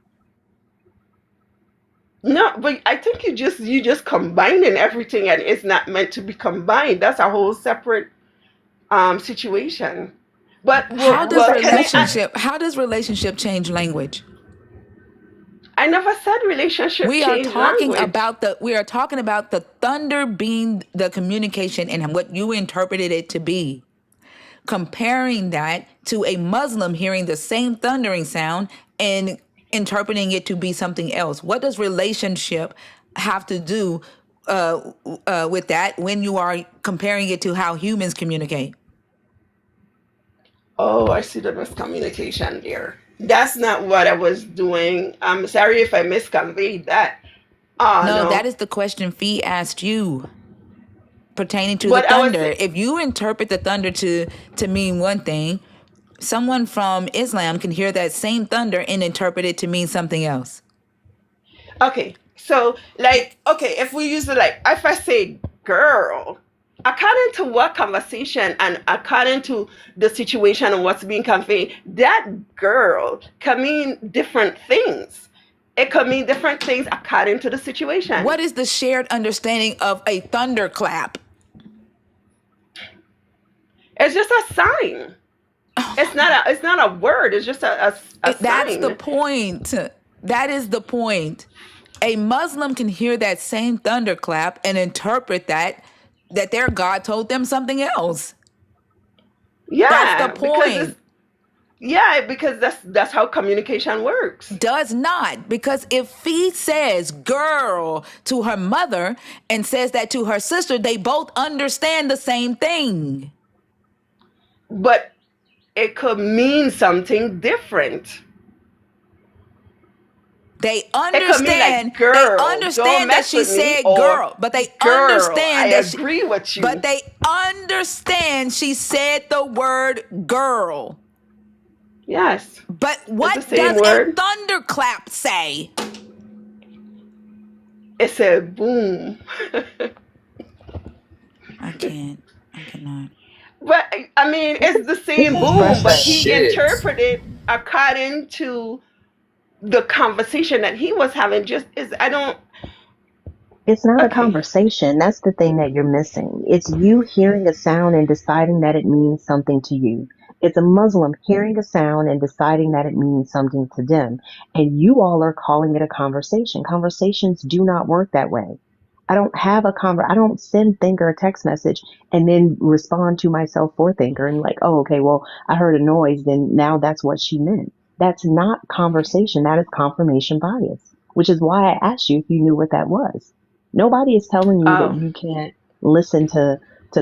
No, but I think you just combining everything and it's not meant to be combined. That's a whole separate situation. But How well, does can relationship change language? I never said relationship change language. We are talking about the thunder being the communication and what you interpreted it to be. Comparing that to a Muslim hearing the same thundering sound and interpreting it to be something else. What does relationship have to do with that when you are comparing it to how humans communicate? Oh, I see the miscommunication there. That's not what I was doing. I'm sorry if I misconveyed that. Oh No, that no. is the question Fee asked you. pertaining to the But I was thunder. If you interpret the thunder to mean one thing, someone from Islam can hear that same thunder and interpret it to mean something else. okay. So like, okay, if we use it like, if I say girl, according to what conversation and according to the situation and what's being conveyed, that girl can mean different things. It could mean different things according to the situation. What is the shared understanding of a thunderclap? It's just a sign. It's not a word. It's just a That's sign. the point. That is the point. A Muslim can hear that same thunderclap and interpret that their God told them something else. Yeah, that's the point. Because that's how communication works. Does not, because if he says girl to her mother and says that to her sister, they both understand the same thing. But it could mean something different. They understand. Like, girl, they understand that she said girl, but they girl, understand I that agree with you. But they understand she said the word girl. Yes. But what does a thunderclap say? It said boom. I cannot. But I mean, it's the same boom, but he interpreted according to the conversation that he was having. It's not a conversation. That's the thing that you're missing. It's you hearing a sound and deciding that it means something to you. It's a Muslim hearing a sound and deciding that it means something to them. And you all are calling it a conversation. Conversations do not work that way. I don't send Thinker a text message and then respond to myself for Thinker and like, oh, okay, well, I heard a noise, then now that's what she meant. That's not conversation. That is confirmation bias, which is why I asked you if you knew what that was. Nobody is telling you that you can't listen to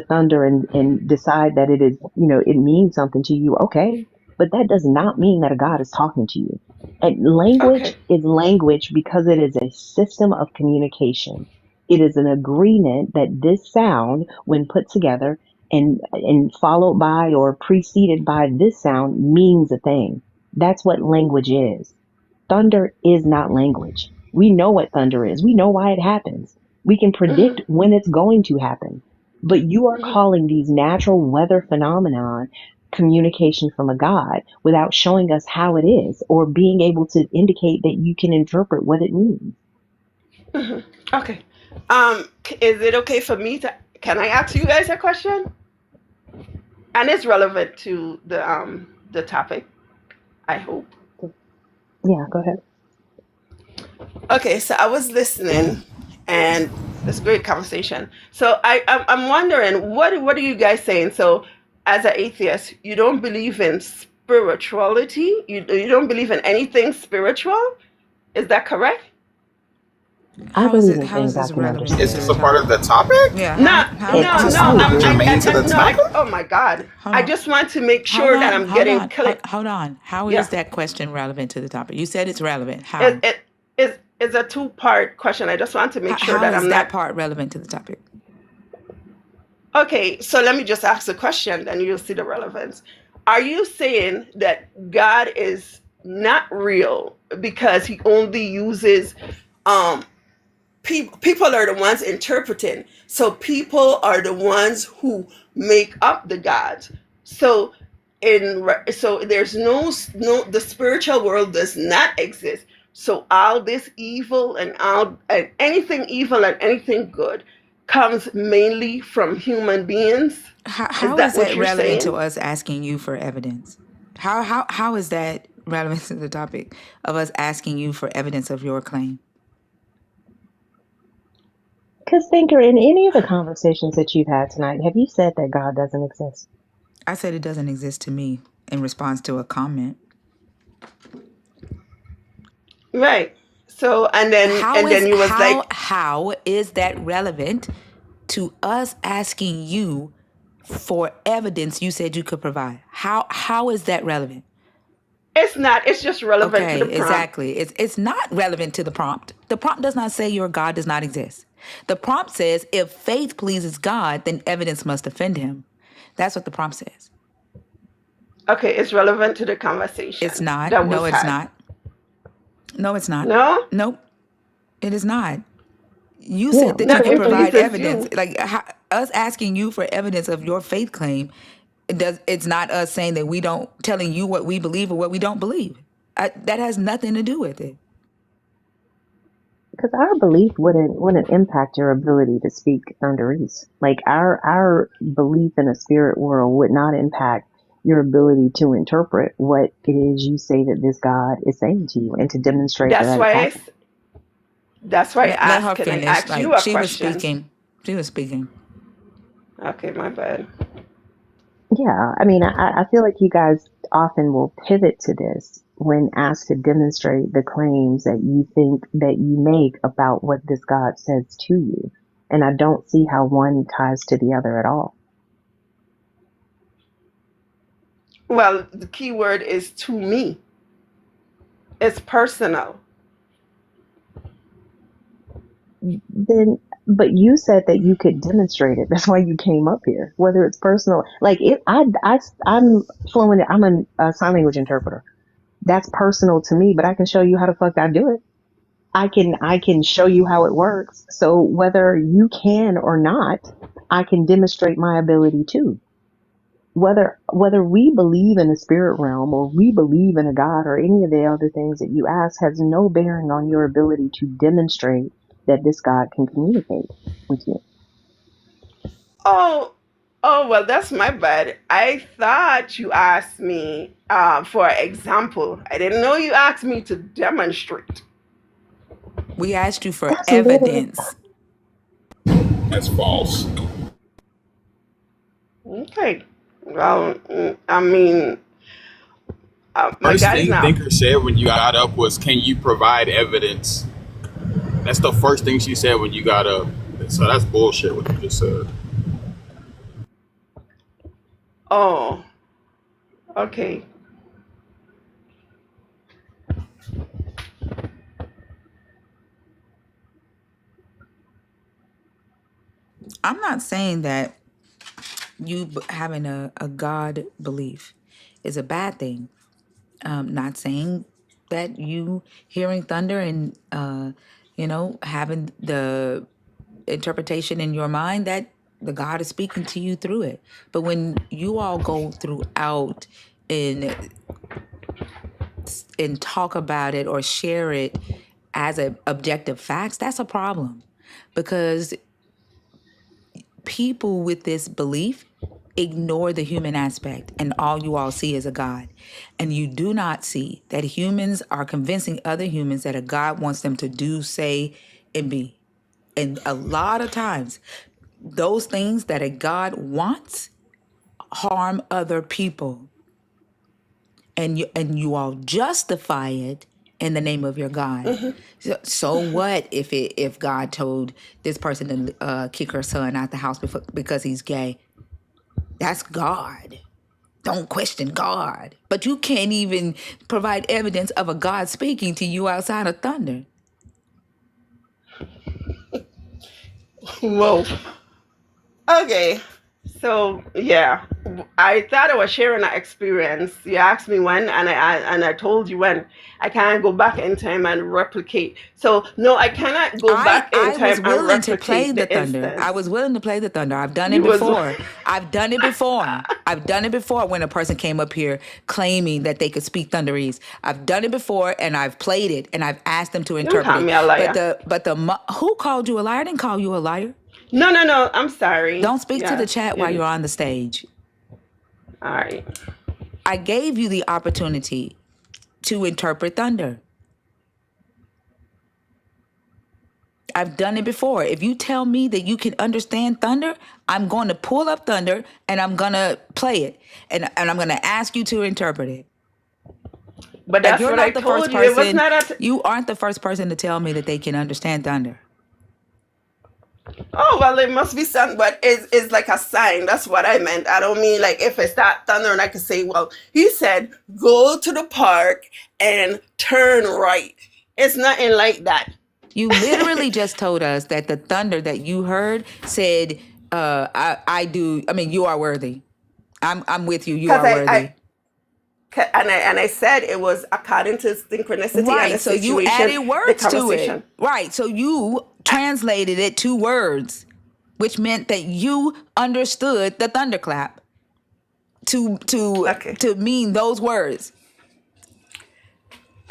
thunder and decide that it is, it means something to you. Okay. But that does not mean that a God is talking to you. And language is language because it is a system of communication. It is an agreement that this sound, when put together and followed by or preceded by this sound, means a thing. That's what language is. Thunder is not language. We know what thunder is. We know why it happens. We can predict when it's going to happen. But you are calling these natural weather phenomenon communication from a God without showing us how it is or being able to indicate that you can interpret what it means. Okay. Is it okay for me can I ask you guys a question? And it's relevant to the topic, I hope. Yeah, go ahead. Okay, so I was listening, and it's a great conversation. So I'm wondering, what are you guys saying? So, as an atheist, you don't believe in spirituality. You don't believe in anything spiritual. Is that correct? I believe in things I can understand. Is this a part of the topic? Yeah. No. Germane to the topic? Oh my God! I just want to make sure that I'm getting clear. Hold on. How is that question relevant to the topic? You said it's relevant. How? It's a two-part question. I just want to make sure that I'm not. How is that part relevant to the topic? Okay, so let me just ask the question, then you'll see the relevance. Are you saying that God is not real because he only uses people are the ones interpreting. So people are the ones who make up the gods. So there's no the spiritual world does not exist. So all this evil and anything evil and anything good comes mainly from human beings. How is that relevant to us asking you for evidence? How is that relevant to the topic of us asking you for evidence of your claim? Because, Thinker, in any of the conversations that you've had tonight, have you said that God doesn't exist? I said it doesn't exist to me in response to a comment. Right. So, then you was like, how is that relevant to us asking you for evidence you said you could provide? How is that relevant? It's not. It's just relevant to the prompt. Exactly. It's not relevant to the prompt. The prompt does not say your God does not exist. The prompt says, if faith pleases God, then evidence must offend him. That's what the prompt says. Okay, it's relevant to the It's conversation not. that No, was it's had. not. No, it's not. No? Nope, it is not. You Yeah, said that you That could it provide pleases evidence. you. Like us asking you for evidence of your faith claim, it's not us saying that we don't telling you what we believe or what we don't believe. That has nothing to do with it. because our belief wouldn't impact your ability to speak thunderese. Like our belief in a spirit world would not impact your ability to interpret what it is you say that this God is saying to you and to demonstrate that That's that is why happening. that's why I Let her ask. Can I finish. ask you Like a she was question? speaking. She was speaking. Okay, my bad. Yeah, I mean, I feel like you guys often will pivot to this when asked to demonstrate the claims that you think that you make about what this God says to you. And I don't see how one ties to the other at all. Well, the key word is to me. It's personal. Then, but you said that you could demonstrate it. That's why you came up here. Whether it's personal, like I'm fluent. I'm a sign language interpreter. That's personal to me, but I can show you how the fuck I do it. I can show you how it works. So whether you can or not, I can demonstrate my ability too. Whether we believe in the spirit realm or we believe in a God or any of the other things that you ask has no bearing on your ability to demonstrate that this God can communicate with you. Oh, oh, well, that's my bad. I thought you asked me for example. I didn't know you asked me to demonstrate. We asked you for That's literally evidence. That's false. Okay. Well, I mean, my First God is thing not. Thinker said when you got up was, "Can you provide evidence?" That's the first thing she said when you got up. So that's bullshit what you just said. Oh, okay. I'm not saying that you having a God belief is a bad thing. Not saying that you hearing thunder and having the interpretation in your mind that the God is speaking to you through it. But when you all go throughout and talk about it or share it as a objective facts, that's a problem, because people with this belief ignore the human aspect, and all you all see is a God. And you do not see that humans are convincing other humans that a God wants them to do, say, and be. And a lot of times, those things that a God wants harm other people. And you all justify it in the name of your God. So what if God told this person to kick her son out the house because he's gay? That's God. Don't question God. But you can't even provide evidence of a God speaking to you outside of thunder. Whoa. Okay. So yeah, I thought I was sharing an experience. You asked me when, and I told you when. I can't go back in time and replicate. So no, I cannot go I back in I was time and willing to play replicate the the thunder. I instance. was willing to play the thunder. I've done it You was before. I've done it before. I've done it before when a person came up here claiming that they could speak thunderese. I've done it before and I've played it and I've asked them to don't interpret call it. me a But liar. the who called you a liar? I didn't call you a liar. No, no, no. I'm sorry. Don't speak to the Yes, chat you while you're did. on the stage. All right. I gave you the opportunity to interpret thunder. I've done it before. If you tell me that you can understand thunder, I'm going to pull up thunder and I'm going to play it. And I'm going to ask you to interpret it. But Like, that's you're what I not the first told you. It was person. not a. You aren't the first person to tell me that they can understand thunder. Oh well, it must be something, but it's like a sign. That's what I meant. I don't mean like if it start thundering, I could say, well, he said go to the park and turn right. It's nothing like that. You literally just told us that the thunder that you heard said, I do. I mean, you are worthy. I'm with you. You Because are worthy. I said it was according to synchronicity and the Right. So you situation, added the words to it. conversation. Right. So you translated it to words, which meant that you understood the thunderclap Okay. to mean those words.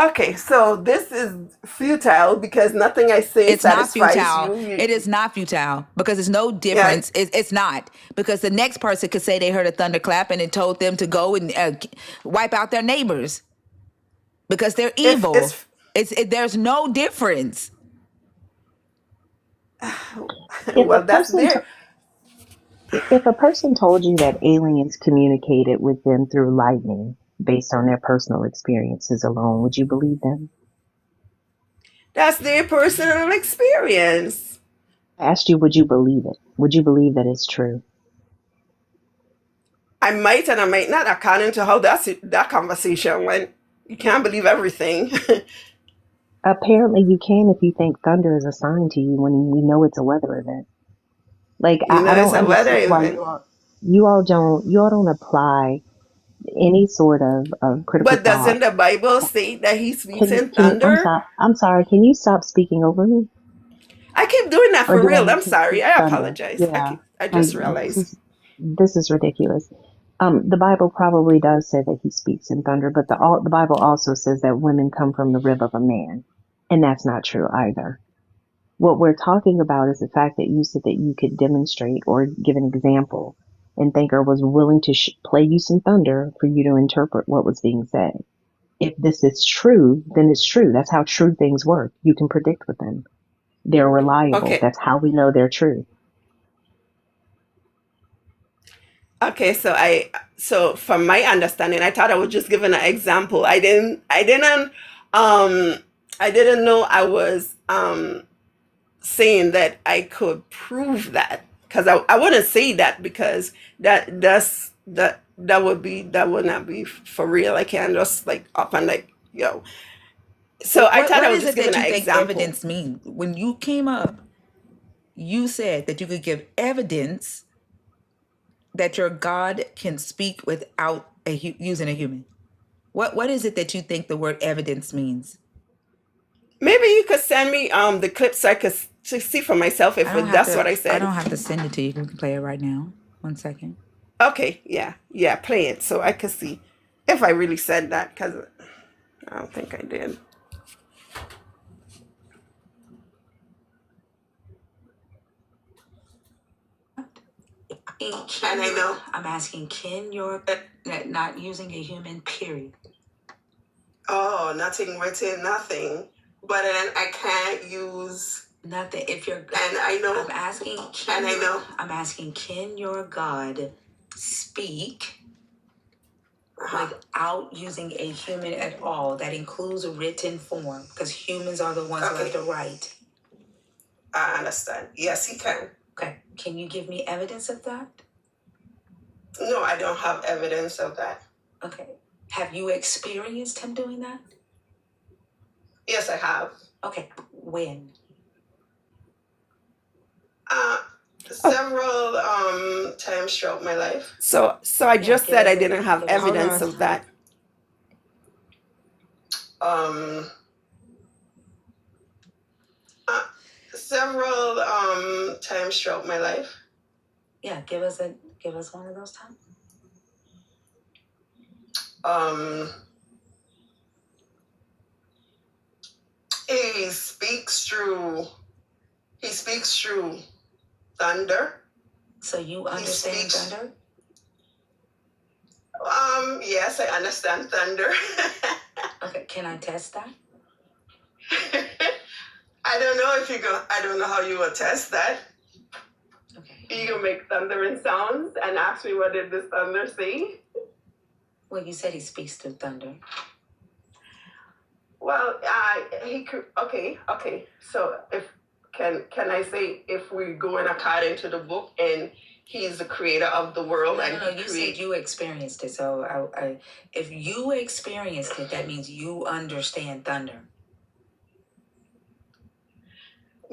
Okay, so this is futile because nothing I say It's not satisfies futile. you. It is not futile because it's no Yeah, difference. It's not because the next person could say they heard a thunderclap and it told them to go and wipe out their neighbors because they're if evil. it's There's no difference. If a well, that's person there. if a person told you that aliens communicated with them through lightning based on their personal experiences alone, would you believe them? That's their personal experience. I asked you, would you believe it? Would you believe that it's true? I might and I might not, according to how that conversation went. You can't believe everything. Apparently you can if you think thunder is a sign to you when we know it's a weather event. Like I It's don't a weather understand why event. you all don't apply any sort of critical But thought. doesn't the Bible say that he speaks in Can you thunder? I'm sorry, can you stop speaking over me? I keep doing that Or for do I real. need I'm to sorry. speak I thunder? apologize. Yeah. I Like just realized. this is ridiculous. The Bible probably does say that he speaks in thunder, but the Bible also says that women come from the rib of a man, and that's not true either. What we're talking about is the fact that you said that you could demonstrate or give an example, and Thinker was willing to play you some thunder for you to interpret what was being said. If this is true, then it's true. That's how true things work. You can predict with them. They're reliable. Okay. That's how we know they're true. Okay, so from my understanding, I thought I was just giving an example. Um I didn't know I was saying that I could prove that, because I wouldn't say that because that would not be for real. I can't just like up and like yo. So I thought I What was is just it giving that you an think example. evidence means? When you came up, you said that you could give evidence that your God can speak without using a human. What is it that you think the word evidence means? Maybe you could send me the clip so I could see for myself if that's what I I said. don't have to send it to you. You can play it right now. 1 second. Okay, yeah, play it so I could see if I really said that, because I don't think I did. And I know. I'm asking, can your not using a human, period. Oh, nothing written, nothing. But then I can't use Nothing. If you're, and I know, I'm asking, and I know. I'm asking, can your God speak without using a human at all? That includes a written form, because humans are the ones who have to write. I understand. Yes, he can. Okay. Can you give me evidence of that? No, I don't have evidence of that. Okay. Have you experienced him doing that? Yes, I have. Okay. When? Several times throughout my life. So I just said I didn't have evidence of that. Several times throughout my life. Yeah, give us one of those times. He speaks through thunder. So you understand thunder? Yes, I understand thunder. Okay, can I test that? I don't know how you will test that. Okay. You can make thundering sounds and ask me what did this thunder say? Well, you said he speaks through thunder. Well, he could. Okay. So can I say if we're going according to the book and he's the creator of the world No, you said you experienced it. So if you experienced it, that means you understand thunder.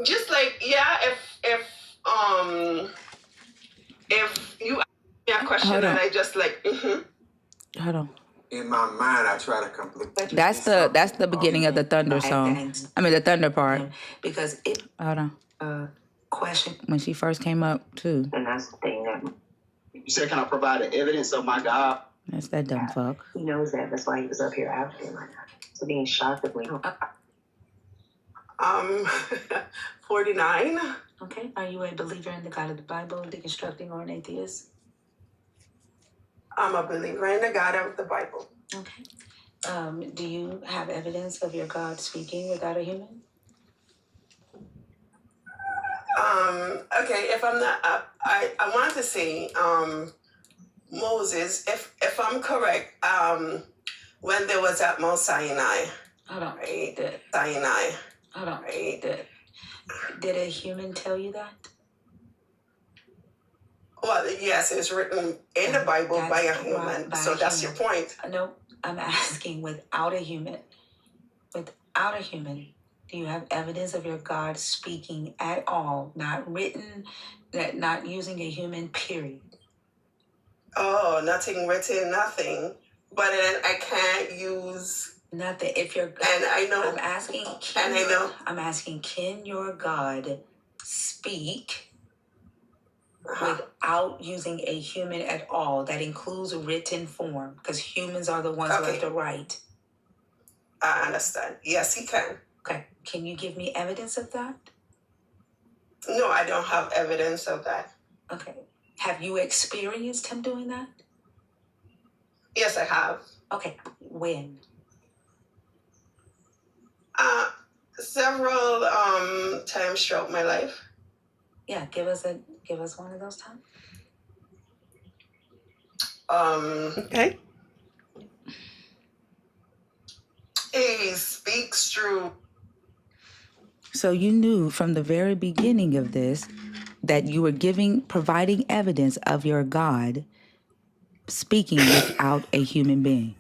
Just like, yeah, if you ask me a question Hold and on. I just like, Hold on. In my mind, I try to complete. That's the beginning of the thunder song. I mean the thunder part. Because it Hold on. question. When she first came up too. And that's the thing that you said, can I provide the evidence of my God? That's that dumb fuck. He knows that. That's why he was up here asking like that. So being shocked that we 49. okay. Are you a believer in the God of the Bible, deconstructing, or an atheist? I'm a believer in the God of the Bible. Okay. Do you have evidence of your God speaking without a human? Okay, if I'm not, I want to say, Moses, if I'm correct, when there was at Mount Sinai, Hold on. right? Did, Sinai, hold on. right? Did a human tell you that? Well, yes, it's written in the Bible by a That's human. by So a that's human. your point. No, I'm asking without a human. Without a human, do you have evidence of your God speaking at all? Not written, that not using a human, period. Oh, nothing written, nothing. But then I can't use nothing. If you're, and I know, I'm asking, and I know, I'm asking, can your God speak without using a human at all? That includes written form, because humans are the ones who have to write. I understand. Yes, he can. Okay. Can you give me evidence of that? No, I don't have evidence of that. Okay. Have you experienced him doing that? Yes, I have. Okay. When? Several times throughout my life. Yeah, give us one of those times. Okay. He speaks through. So you knew from the very beginning of this that you were providing evidence of your God speaking without a human being.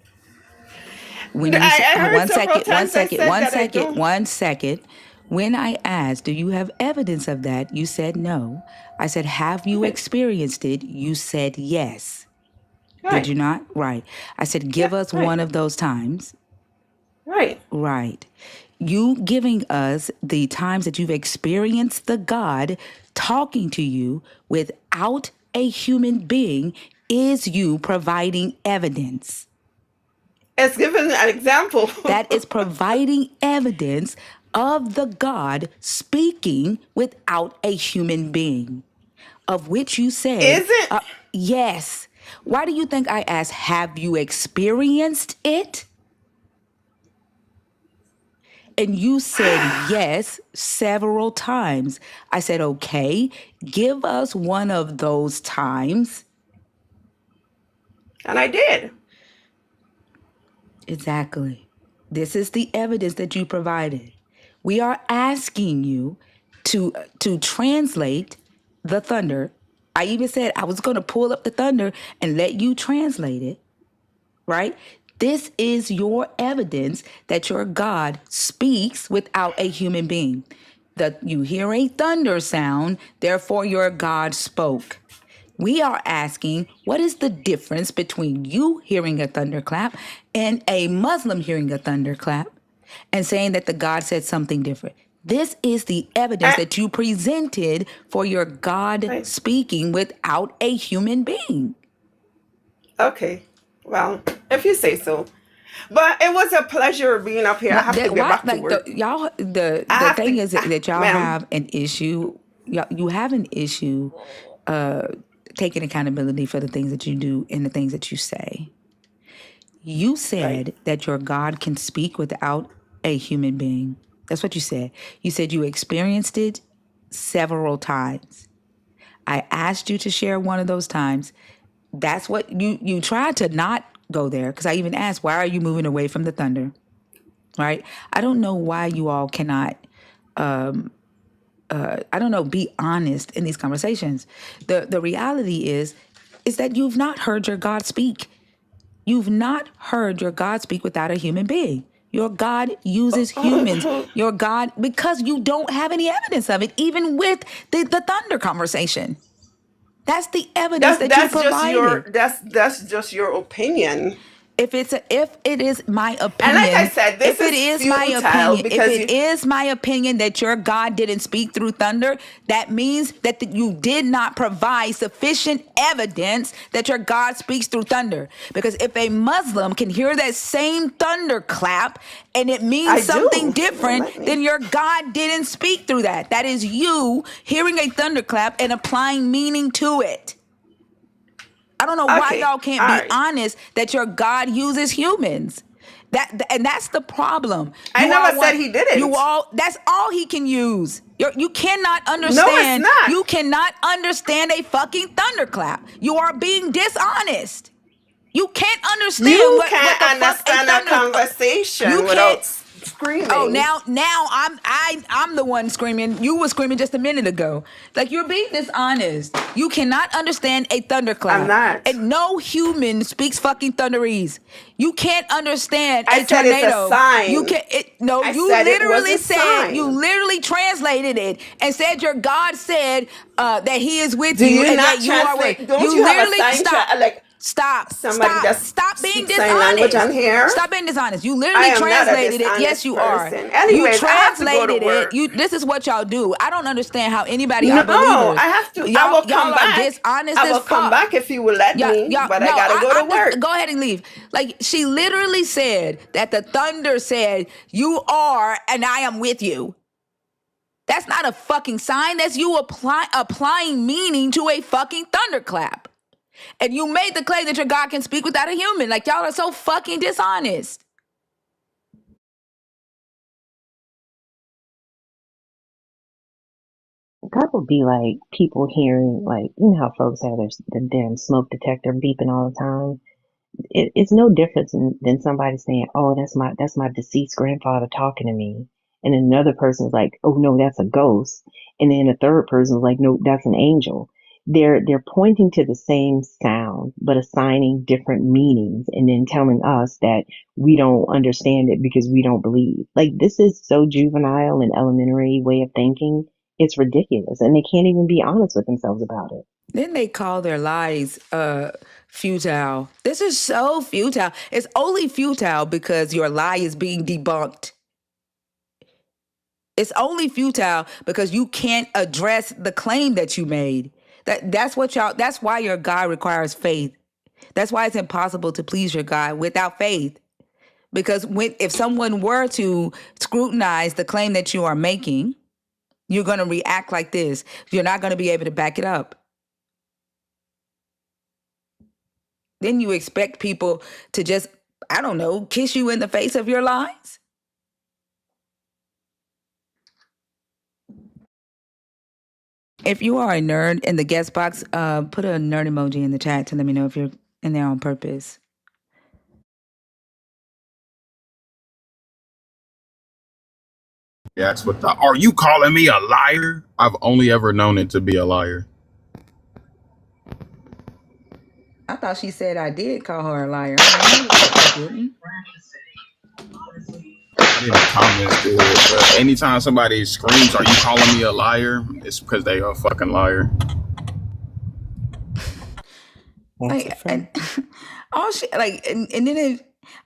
When you I heard one several second, times I said that I don't. one second. When I asked, do you have evidence of that? You said no. I said, have you experienced it? You said yes. Right. Did you not? Right. I said, give us one of those times. Right. Right. You giving us the times that you've experienced the God talking to you without a human being is you providing evidence. It's given an example. That is providing evidence of the God speaking without a human being, of which you said, Is it? Yes. Why do you think I asked, have you experienced it? And you said yes several times. I said, okay, give us one of those times. And I did. Exactly. This is the evidence that you provided. We are asking you to translate the thunder. I even said I was going to pull up the thunder and let you translate it, right? This is your evidence that your God speaks without a human being. That you hear a thunder sound, therefore your God spoke. We are asking, what is the difference between you hearing a thunderclap and a Muslim hearing a thunderclap and saying that the God said something different? This is the evidence that you presented for your God speaking without a human being. Okay. Well, if you say so. But it was a pleasure being up here. I have to get back to work. The thing is that y'all ma'am. have an issue. You have an issue taking accountability for the things that you do and the things that you say. You said that your God can speak without a human being. That's what you said. You said you experienced it several times. I asked you to share one of those times. That's what you tried to not go there, because I even asked, why are you moving away from the thunder? Right? I don't know why you all cannot be honest in these conversations. The reality is that you've not heard your God speak. You've not heard your God speak without a human being. Your God uses humans. Your God, because you don't have any evidence of it, even with the thunder conversation. That's the evidence that you provided. That's just your opinion. If it is my And like I opinion, said, this if it is is my futile opinion, if because it is my opinion that your God didn't speak through thunder, that means that you did not provide sufficient evidence that your God speaks through thunder. Because if a Muslim can hear that same thunder clap and it means I something do. Don't different, let me. then your God didn't speak through that. That is you hearing a thunderclap and applying meaning to it. I don't know why Okay. y'all can't All be right. honest that your God uses humans. And that's the problem. I You never all said want he didn't. that's all he can use. You cannot No, it's understand. not. You cannot understand a fucking thunderclap. You are being dishonest. You can't understand You what can't the fuck a understand a thunder. You conversation can't. without Oh, screaming. now I'm the one screaming. You were screaming just a minute ago. Like, you're being dishonest. You cannot understand a I'm thunderclap. not. And no human speaks fucking thunderese. You can't understand I a said it's a tornado. You sign. can no, I you said it was literally a said, you sign. literally translated it and said your God said that he is with Do you you and that not you are with. translate? Don't You you have a literally sign like Stop. somebody Stop. that Stop being speaks sign language on dishonest. here? Stop being dishonest. You I literally am not a translated it. Yes, dishonest you are. person. You Anyways, I have to go to translated it. work. This is what y'all do. I don't understand how anybody No, are believers. I have to. I will Y'all come are back. dishonest I as will come fuck. back if you will let me, Y'all, but no, I gotta go to I'm just work. go ahead and leave. Like, she literally said that the thunder said, "You are, and I am with you." That's not a fucking sign. That's you applying meaning to a fucking thunderclap. And you made the claim that your God can speak without a human. Like, y'all are so fucking dishonest. That would be like people hearing, like, you know how folks have the damn smoke detector beeping all the time. It's no different than somebody saying, "Oh, that's my deceased grandfather talking to me," and then another person's like, "Oh no, that's a ghost," and then a third person's like, "No, that's an angel." They're pointing to the same sound but assigning different meanings, and then telling us that we don't understand it because we don't believe. Like, this is so juvenile and elementary way of thinking. It's ridiculous, and they can't even be honest with themselves about it. Then they call their lies futile. This is so futile. It's only futile because your lie is being debunked. It's only futile because you can't address the claim that you made. That's why your God requires faith. That's why it's impossible to please your God without faith. Because if someone were to scrutinize the claim that you are making, you're going to react like this. You're not going to be able to back it up. Then you expect people to just, I don't know, kiss you in the face of your lies? If you are a nerd in the guest box, put a nerd emoji in the chat to let me know if you're in there on purpose. Yeah, that's what the. Are you calling me a liar? I've only ever known it to be a liar. I thought she said I did call her a liar. I'm like, no, the fuck I didn't. In the comments did, but anytime somebody screams, "Are you calling me a liar?" It's because they are a fucking liar. That's a Like, and fact. all she like, and then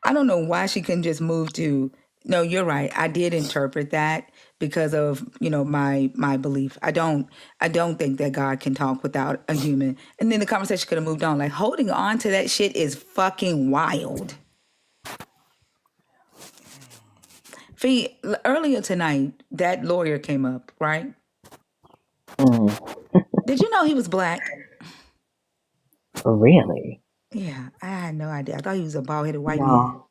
I don't know why she couldn't just move to. No, you're right. I did interpret that because of my belief. I don't think that God can talk without a human. And then the conversation could have moved on. Like, holding on to that shit is fucking wild. Fee, earlier tonight, that lawyer came up, right? Mm, Did you know he was black? really? Yeah, I had no idea. I thought he was a bald-headed white man. No,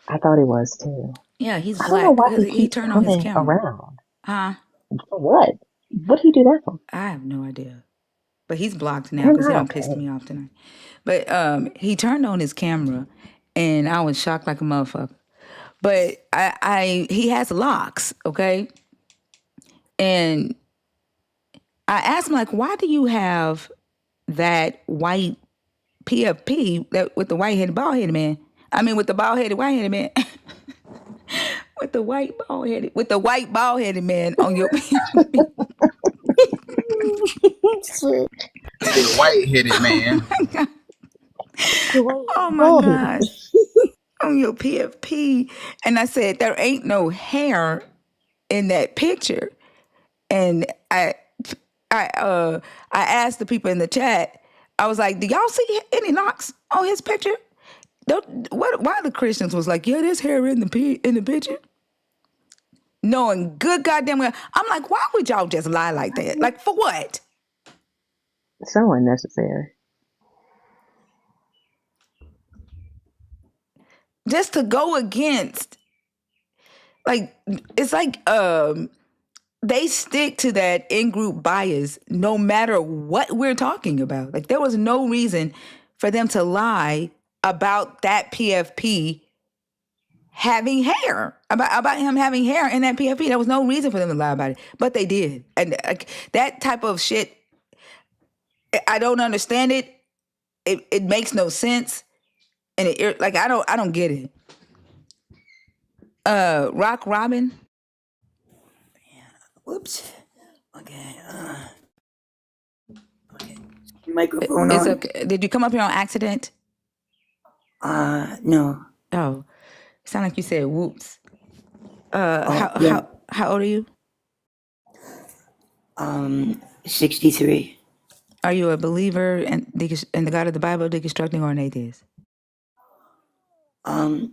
I thought it was too. Yeah, he's I don't know black why because he he keeps turned on his coming camera. around. Huh? For what? What did he do that for? I have no idea. But he's blocked now They're because he not done pissed okay. me off tonight. But he turned on his camera, and I was shocked like a motherfucker. But he has locks, okay? And I asked him, like, why do you have that white PFP that with the white-headed bald-headed man? I mean, with the bald-headed white-headed man. with the white bald headed man on your The white headed man. The white oh my bald headed. gosh, on your PFP. And I said, there ain't no hair in that picture. And I asked the people in the chat, I was like, do y'all see any locks on his picture? Why the Christians was like, yeah, there's hair in the picture? Knowing good goddamn well. I'm like, why would y'all just lie like that? Like, for what? So unnecessary. Just to go against, like, it's like they stick to that in-group bias no matter what we're talking about. Like, there was no reason for them to lie about that PFP having hair, about him having hair in that PFP. There was no reason for them to lie about it, but they did. And like, that type of shit, I don't understand it. It makes no sense, and like, I don't get it. Rock Robin. Whoops. Okay. Okay. Microphone It's on? okay. Did you come up here on accident? No. Oh, it sounded like you said whoops. Oh, yeah. How old are you? 63. Are you a believer in the God of the Bible, deconstructing, or an atheist? I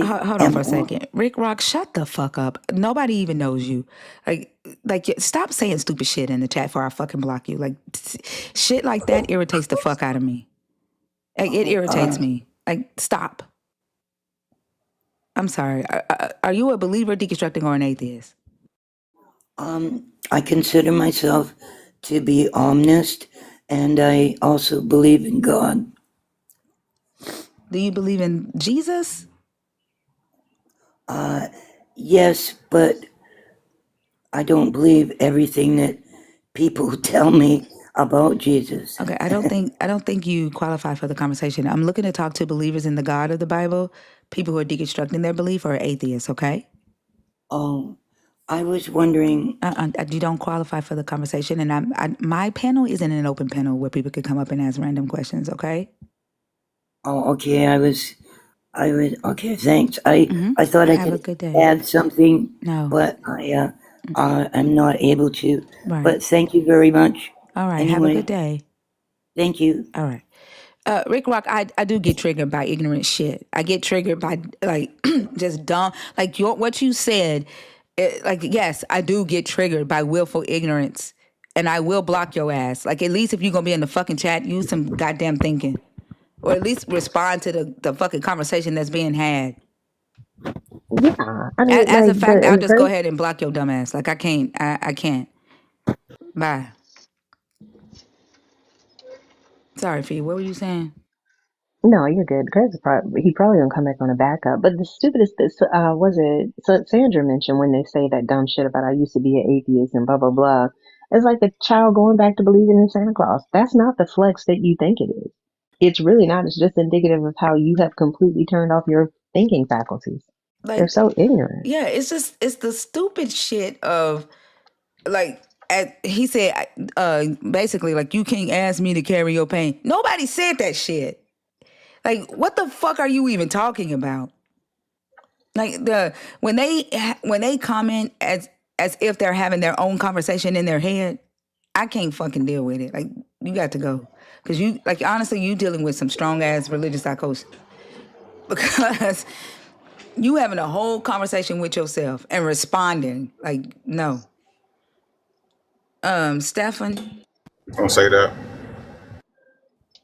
Hold on am for a on. second. Rick Rock, shut the fuck up. Nobody even knows you. Like, stop saying stupid shit in the chat before I fucking block you. Like, shit like that irritates the fuck out of me. Like, it irritates me. Like, stop. I'm sorry. Are you a believer, deconstructing, or an atheist? I consider myself to be omnist, and I also believe in God. Do you believe in Jesus? Yes, but I don't believe everything that people tell me about Jesus. Okay, I don't think you qualify for the conversation. I'm looking to talk to believers in the God of the Bible, people who are deconstructing their belief, or atheists. Okay. Oh, I was wondering. You don't qualify for the conversation, and my panel isn't an open panel where people could come up and ask random questions. Okay. Oh, okay. I was. Okay. Thanks. I thought I Have a could good day. add something, No. but I'm not able to. Right. But thank you very much. All right. Have a Anyway, good day. thank you. All right. Rick Rock, I do get triggered by ignorant shit. I get triggered by, like, just dumb, like what you said. Like, yes, I do get triggered by willful ignorance, and I will block your ass. Like, at least if you're gonna be in the fucking chat, use some goddamn thinking, or at least respond to the fucking conversation that's being had. Yeah, I mean, As a like fact, I'll the just go first. ahead and block your dumb ass. Like, I can't. I can't. Bye. Sorry, Fee. What were you saying? No, you're good. He probably gonna come back on a backup. But the stupidest, was it? So Sandra mentioned when they say that dumb shit about I used to be an atheist and blah blah blah. It's like a child going back to believing in Santa Claus. That's not the flex that you think it is. It's really not. It's just indicative of how you have completely turned off your thinking faculties. They're Like, so ignorant. yeah, it's the stupid shit of, like, he said, basically, like, you can't ask me to carry your pain. Nobody said that shit. Like, what the fuck are you even talking about? Like, when they comment as if they're having their own conversation in their head, I can't fucking deal with it. Like, you got to go, because you, like, honestly, you dealing with some strong ass religious psychosis, because you having a whole conversation with yourself and responding. Like, no. Stefan, Don't say that.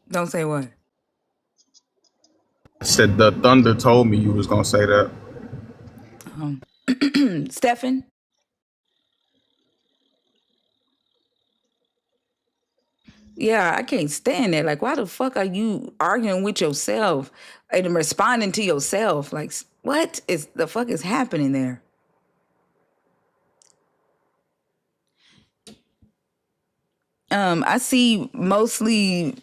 don't say what. I said the thunder told me you was gonna say that. Stefan, yeah, I can't stand that. Like, why the fuck are you arguing with yourself and responding to yourself? Like, what is the fuck is happening there? I see mostly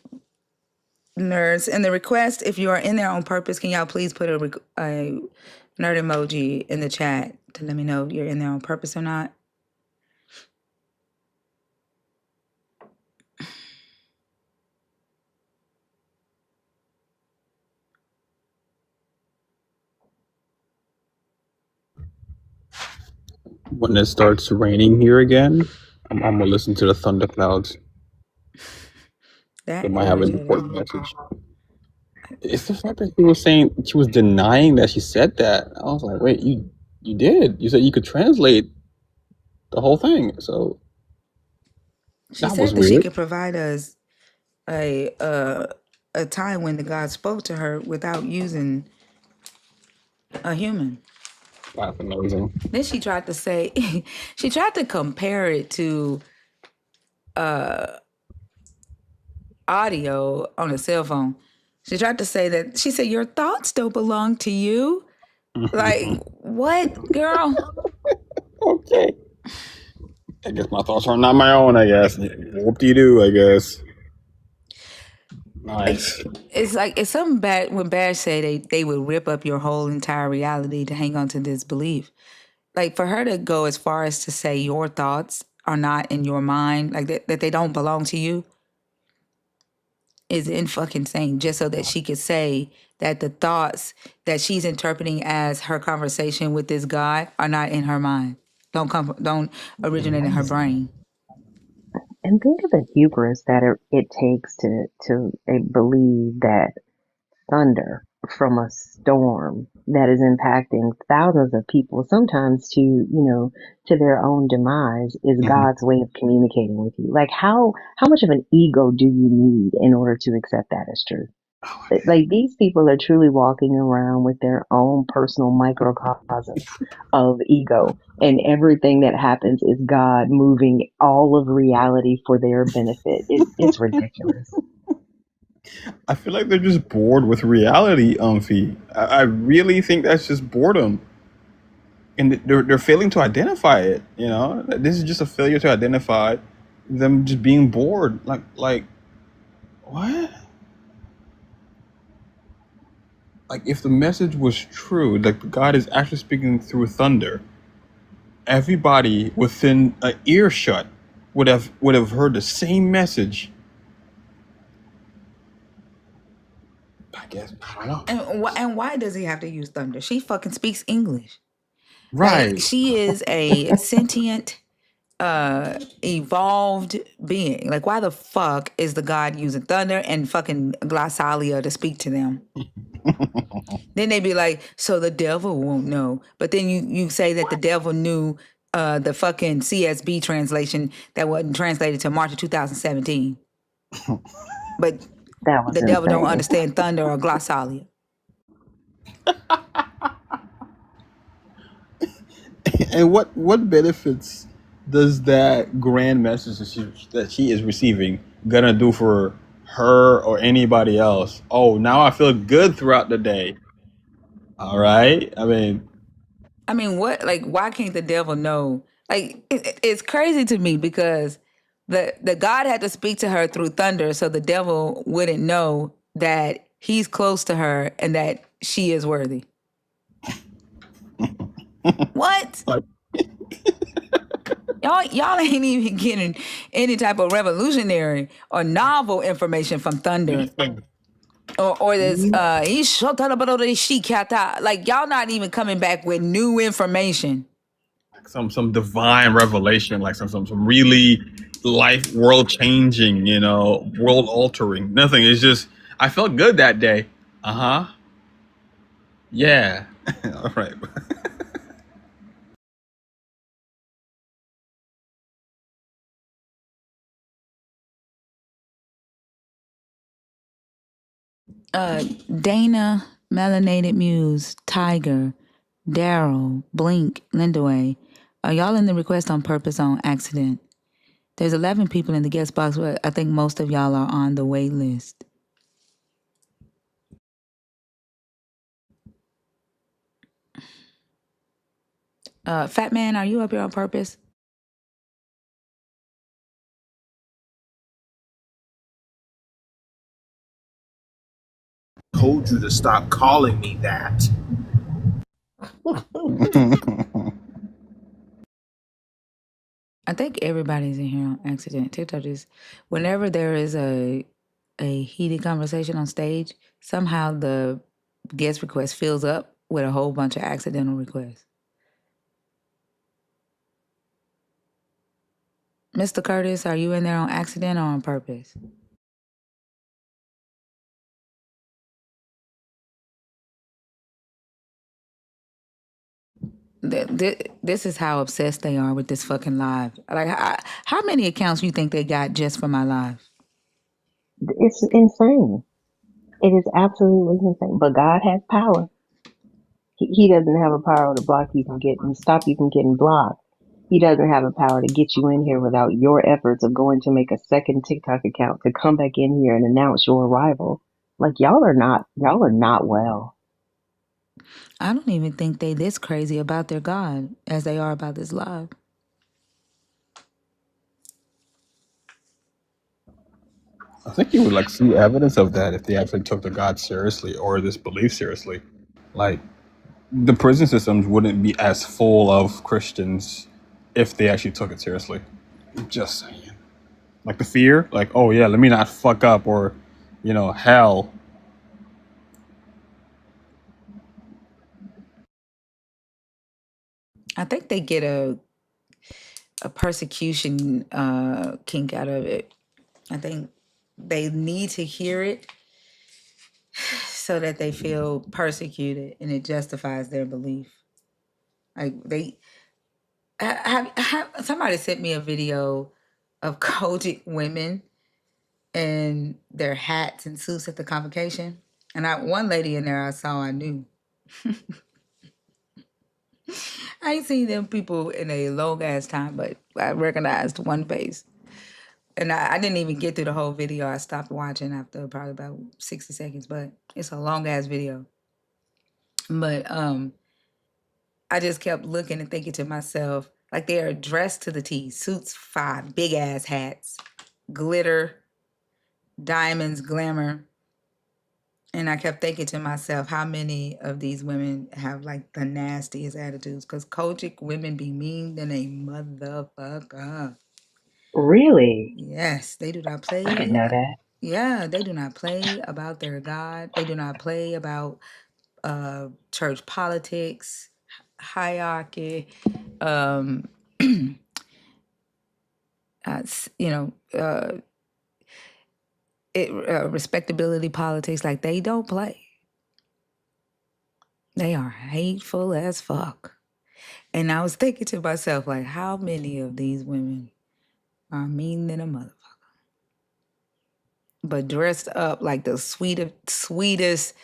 nerds. And the request, if you are in there on purpose, can y'all please put a nerd emoji in the chat to let me know if you're in there on purpose or not. When it starts raining here again, I'm gonna listen to the thunderclouds. They That might have an irritated important me. message. It's the fact that she was saying she was denying that she said that. I was like, wait, you did. You said you could translate the whole thing. So She that was said that she weird. could provide us a time when the God spoke to her without using a human. That's amazing. Then she tried to say, she tried to compare it to audio on a cell phone. She tried to say that, she said, your thoughts don't belong to you. Like, what, girl? Okay. I guess my thoughts are not my own, I guess. Whoop de doo, I guess. Nice. It's like, it's something bad when Bash say they would rip up your whole entire reality to hang on to this belief. Like, for her to go as far as to say your thoughts are not in your mind, like that they don't belong to you, is in fucking insane, just so that she could say that the thoughts that she's interpreting as her conversation with this guy are not in her mind. Don't originate in her brain. And think of the hubris that it takes to believe that thunder from a storm that is impacting thousands of people, sometimes to their own demise, is Mhm. God's way of communicating with you. Like how much of an ego do you need in order to accept that as true? Like these people are truly walking around with their own personal microcosms of ego, and everything that happens is God moving all of reality for their benefit. It's ridiculous. I feel like they're just bored with reality, Umphy. I really think that's just boredom. And they're failing to identify it, you know? This is just a failure to identify them just being bored. Like what? Like if the message was true, like God is actually speaking through thunder, everybody within an earshot would have heard the same message. I guess I don't know. And why does he have to use thunder? She fucking speaks English. Like, Right. she is a sentient, evolved being. Like, why the fuck is the God using thunder and fucking glossalia to speak to them? Then they be like, so the devil won't know. But then you say that the devil knew the fucking CSB translation that wasn't translated to March of 2017. But That was the devil don't insane. understand thunder or glossalia. And what benefits does that grand message that she is receiving gonna do for her or anybody else? Oh, now I feel good throughout the day. All right. I mean, I mean, what? Like, why can't the devil know? Like, it's crazy to me because the God had to speak to her through thunder, so the devil wouldn't know that he's close to her and that she is worthy. What? like, Y'all ain't even getting any type of revolutionary or novel information from thunder. Or this he shut up about the she cat. Like, y'all not even coming back with new information. some divine revelation, like some really life world changing, world altering. Nothing. It's just I felt good that day. Uh huh. Yeah. All right. Dana, Melanated Muse, Tiger, Daryl, Blink, Lindaway. Are y'all in the request on purpose on accident? There's 11 people in the guest box, but I think most of y'all are on the wait list. Fat Man, are you up here on purpose? Told you to stop calling me that. I think everybody's in here on accident. TikTok is whenever there is a heated conversation on stage, somehow the guest request fills up with a whole bunch of accidental requests. Mr. Curtis, are you in there on accident or on purpose? This is how obsessed they are with this fucking live. Like, how many accounts you think they got just for my live? It's insane. It is absolutely insane. But God has power. He doesn't have a power to block you from getting, stop you from getting blocked. He doesn't have a power to get you in here without your efforts of going to make a second TikTok account to come back in here and announce your arrival. Like y'all are not well. I don't even think they this crazy about their God as they are about this live. I think you would like see evidence of that if they actually took the God seriously or this belief seriously. Like the prison systems wouldn't be as full of Christians if they actually took it seriously. Just saying. Like the fear, like, oh yeah, let me not fuck up, or hell. I think they get a persecution kink out of it. I think they need to hear it so that they feel persecuted and it justifies their belief. Like somebody sent me a video of Kojic women and their hats and suits at the convocation, and one lady in there I saw I knew. I ain't seen them people in a long ass time, but I recognized one face. And I didn't even get through the whole video. I stopped watching after probably about 60 seconds, but it's a long ass video. But I just kept looking and thinking to myself, like they are dressed to the T, suits fine, big ass hats, glitter, diamonds, glamour. And I kept thinking to myself, how many of these women have like the nastiest attitudes? Because Kojic women be mean than a motherfucker. Really? Yes, they do not play. I didn't know that. Yeah, they do not play about their God. They do not play about church politics, hierarchy, um, you know, respectability politics. Like they don't play. They are hateful as fuck. And I was thinking to myself, like, how many of these women are mean than a motherfucker? But dressed up like the sweetest,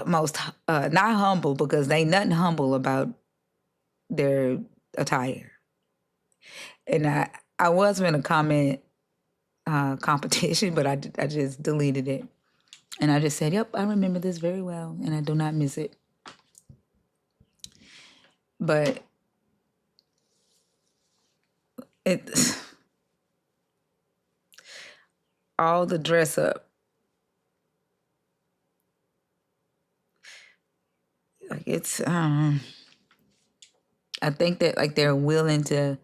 most not humble because they nothing humble about their attire. And I was going to comment competition, but I just deleted it. And I just said, yep, I remember this very well, and I do not miss it. But it all the dress up, like it's I think that like they're willing to,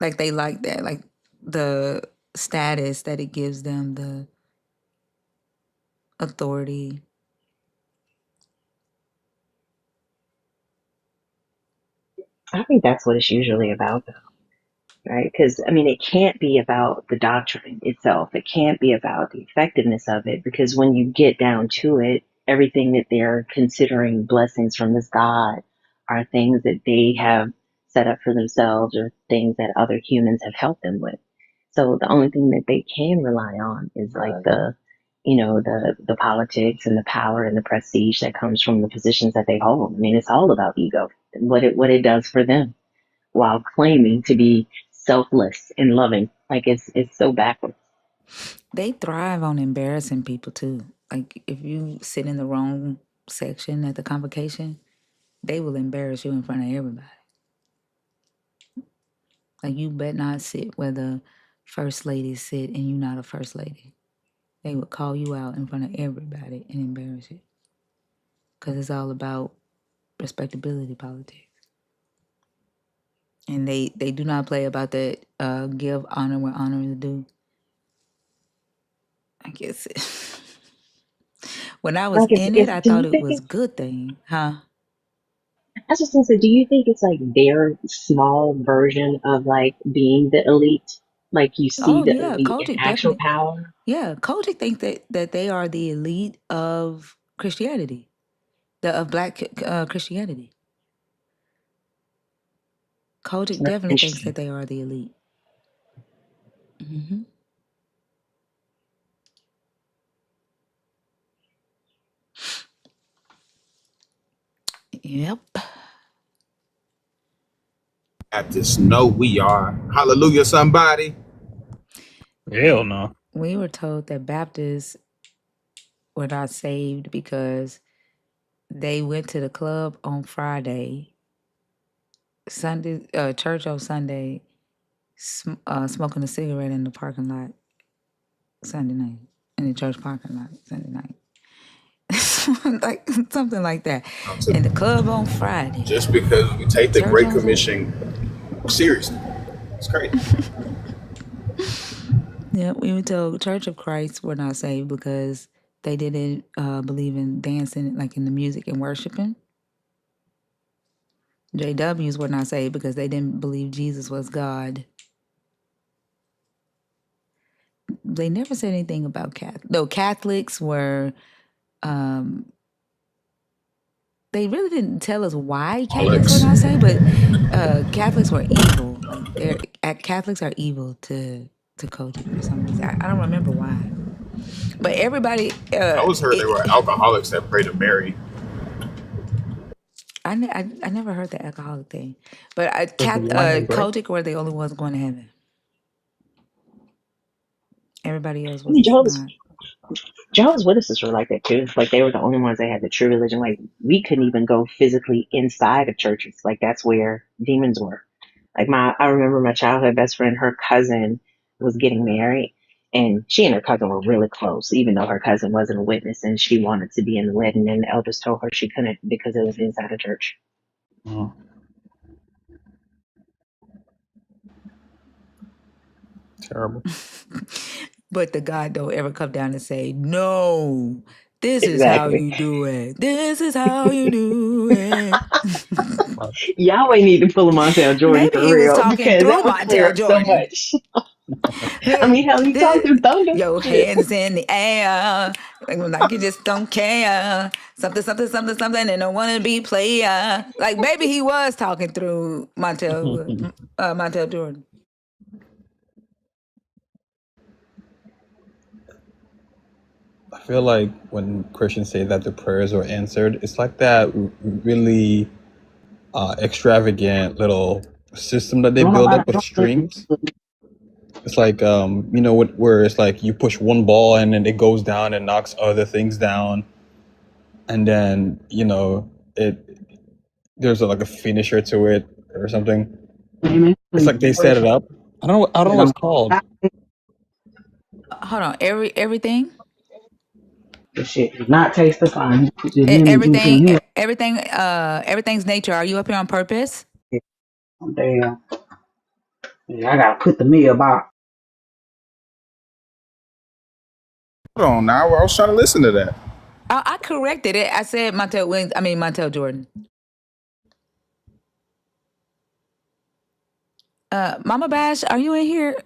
like they like that, like the status that it gives them, the authority. I think that's what it's usually about, right? Because, I mean, it can't be about the doctrine itself. It can't be about the effectiveness of it, because when you get down to it, everything that they're considering blessings from this God are things that they have set up for themselves or things that other humans have helped them with. So the only thing that they can rely on is like the politics and the power and the prestige that comes from the positions that they hold. I mean, it's all about ego, what it does for them, while claiming to be selfless and loving. Like it's so backwards. They thrive on embarrassing people too. Like if you sit in the wrong section at the convocation, they will embarrass you in front of everybody. Like you better not sit where the first ladies sit and you're not a first lady. They would call you out in front of everybody and embarrass you. Because it's all about respectability politics. And they do not play about that give honor where honor is due. I guess when I was Like, in it, I do thought you it think was it's? good thing, huh? I was just gonna say, do you think it's like their small version of like being the elite? Like you see Oh the yeah, elite in Kojic actual definitely. power. Yeah, Kojic thinks that they are the elite of Christianity, of Black Christianity. Kojic That's definitely thinks interesting. that they are the elite. Hmm. Yep. I just know we are. Hallelujah, somebody. Hell no. We were told that Baptists were not saved because they went to the club on Friday, Sunday, church on Sunday, smoking a cigarette in the parking lot Sunday night, in the church parking lot Sunday night. Like something like that. In the club on Friday, Just because we take the church Great on Sunday. Commission seriously. It's crazy. Yeah, we were told Church of Christ were not saved because they didn't believe in dancing, like in the music and worshiping. JWs were not saved because they didn't believe Jesus was God. They never said anything about Catholics. Though Catholics were, they really didn't tell us why Catholics were Alex. not saved, but Catholics were evil. Like Catholics are evil to Kojic for some reason. I don't remember why. But everybody, I always heard they were alcoholics that pray to Mary. I never heard the alcoholic thing, but Was the wine great? Kojic were the only ones going to heaven. Everybody else I mean, was not. Jehovah's Witnesses were like that too. Like they were the only ones that had the true religion. Like we couldn't even go physically inside of churches. Like that's where demons were. Like I remember my childhood best friend, her cousin was getting married, and she and her cousin were really close, even though her cousin wasn't a witness and she wanted to be in the wedding, and the elders told her she couldn't because it was inside a church. Oh, terrible. But the God don't ever come down and say, "No, this is how Exactly. you do it. This is how you do it." Yahweh need to pull a Montel Jordan Maybe for he was real talking because through that would clear Montel up so Jordan. much. I mean, hell, he talked through thunder. Your Shit. hands in the air, like you just don't care. Something, something, something, something, and don't want to be player. Like maybe he was talking through Montel Jordan. I feel like when Christians say that the prayers are answered, it's like that really extravagant little system that they Don't build nobody up with don't listen. strings. It's like where it's like you push one ball and then it goes down and knocks other things down, and then it there's like a finisher to it or something. Amen. It's like they set it up. I don't know what it's called. Hold on, everything, This shit does not taste the fun. You put your lemon juice in, you everything's nature. Are you up here on purpose? like, damn. Yeah, I gotta put the meal box. Hold on now. I was trying to listen to that. I corrected it. I said Montel Jordan. Mama Bash, are you in here?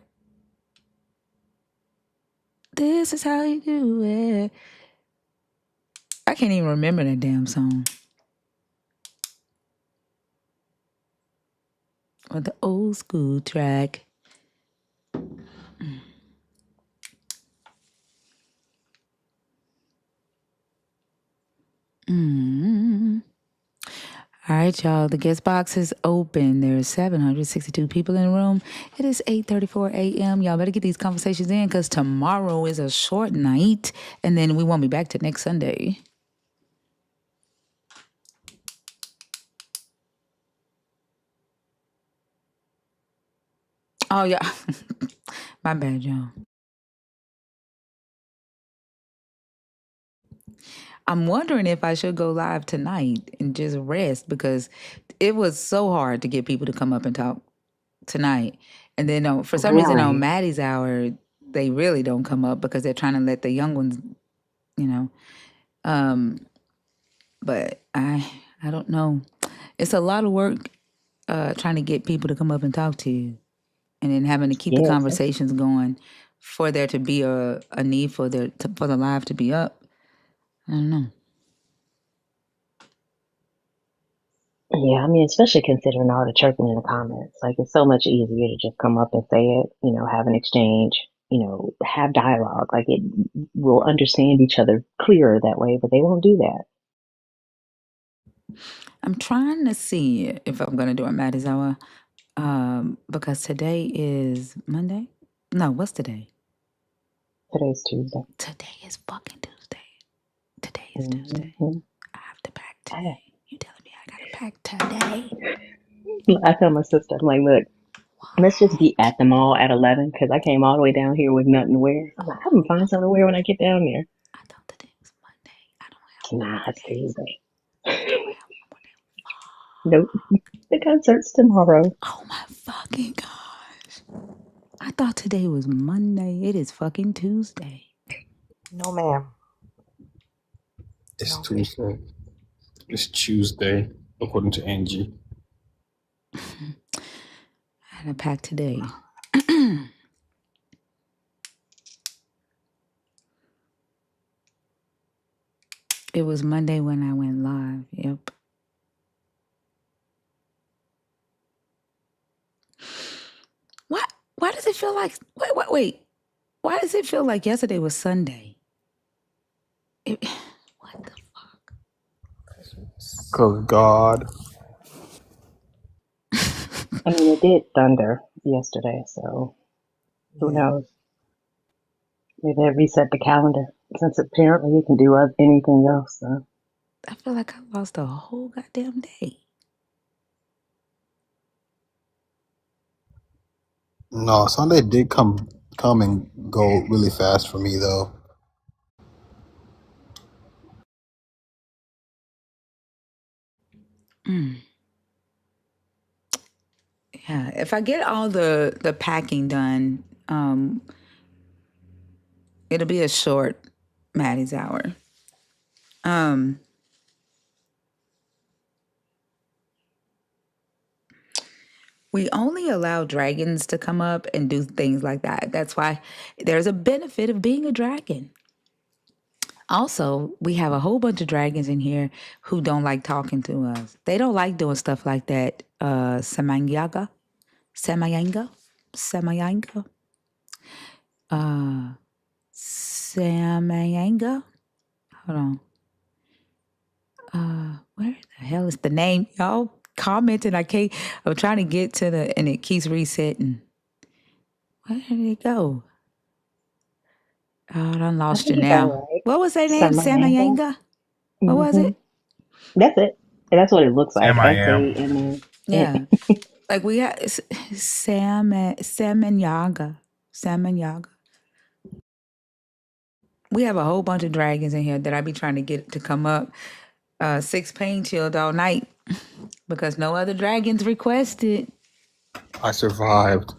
This is how you do it. I can't even remember that damn song. Or the old school track. Mm. All right, y'all. The guest box is open. There's 762 people in the room. It is 8:34 a.m. Y'all better get these conversations in because tomorrow is a short night, and then we won't be back to next Sunday. Oh yeah, my bad, y'all. I'm wondering if I should go live tonight and just rest because it was so hard to get people to come up and talk tonight. And then for some reason on Really? Maddie's hour, they really don't come up because they're trying to let the young ones, you know. But I don't know. It's a lot of work trying to get people to come up and talk to you, and then having to keep the Yes. conversations going for there to be a need for for the live to be up. I don't know. Yeah, I mean, especially considering all the chirping in the comments. Like, it's so much easier to just come up and say it, have an exchange, have dialogue. Like, it will understand each other clearer that way, but they won't do that. I'm trying to see if I'm gonna do a Maddie's hour because today is Monday. No, what's today? Today's Tuesday. Today is fucking Tuesday. Today is Tuesday. Mm-hmm. I have to pack today. You telling me I gotta pack today? I tell my sister, I'm like, look, let's just be at the mall at 11 because I came all the way down here with nothing to wear. I'm like, I'm gonna find something to wear when I get down there. I thought today was Monday. I don't have one Nah, more it's day. Tuesday. I don't have one more day. Nope. The concert's tomorrow. Oh my fucking gosh. I thought today was Monday. It is fucking Tuesday. No, ma'am. It's No, ma'am. Tuesday. It's Tuesday, according to Angie. I had to pack today. It was Monday when I went live. Yep. What? Why does it feel like? Wait. Why does it feel like yesterday was Sunday? What the fuck? Cause God. I mean, it did thunder yesterday, so who Yeah. knows? Maybe they reset the calendar since apparently you can do anything else. So. I feel like I lost a whole goddamn day. No, Sunday did come and go really fast for me though. Yeah, if I get all the packing done, it'll be a short Maddie's hour. We only allow dragons to come up and do things like that. That's why there's a benefit of being a dragon. Also, we have a whole bunch of dragons in here who don't like talking to us. They don't like doing stuff like that. Samayanga, Samayanga, Samayanga, Samayanga. Hold on. Where the hell is the name? Y'all commenting. I'm trying to get to and it keeps resetting. Where did it go? Oh, I done I lost you think you got it now. right. What was their name? Samayanga. Samayanga? What was Mm-hmm. it? That's it. And that's what it looks like. Sam I am. SAMA. Yeah. Like we have Samanyaga. Samanyaga. We have a whole bunch of dragons in here that I be trying to get to come up. 6 pain chilled all night because no other dragons requested. I survived.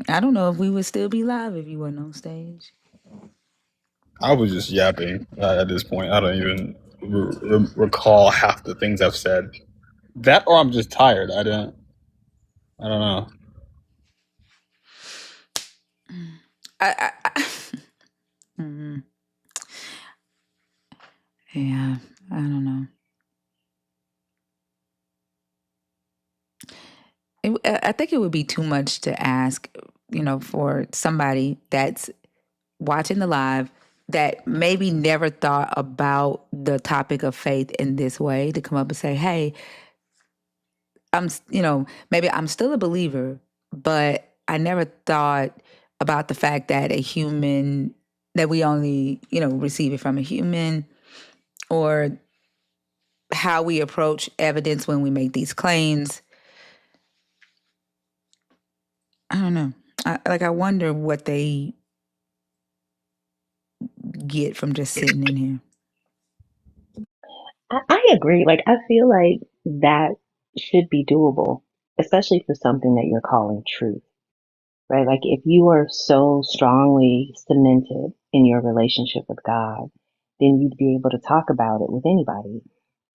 I don't know if we would still be live if you weren't on stage. I was just yapping at this point. I don't even recall half the things I've said. That or I'm just tired. I don't know. I yeah, I don't know. I think it would be too much to ask, for somebody that's watching the live that maybe never thought about the topic of faith in this way to come up and say, "Hey, maybe I'm still a believer, but I never thought about the fact that that we only, receive it from a human, or how we approach evidence when we make these claims." I don't know. I wonder what they get from just sitting in here. I agree. Like, I feel like that should be doable, especially for something that you're calling truth, right? Like, if you are so strongly cemented in your relationship with God, then you'd be able to talk about it with anybody.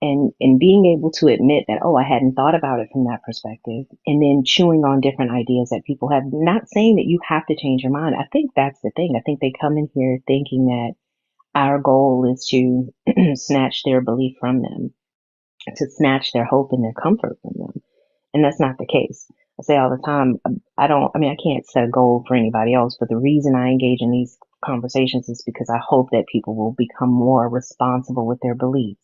And being able to admit that, oh, I hadn't thought about it from that perspective, and then chewing on different ideas that people have, not saying that you have to change your mind. I think that's the thing. I think they come in here thinking that our goal is to snatch their belief from them, to snatch their hope and their comfort from them. And that's not the case. I say all the time, I can't set a goal for anybody else, but the reason I engage in these conversations is because I hope that people will become more responsible with their beliefs.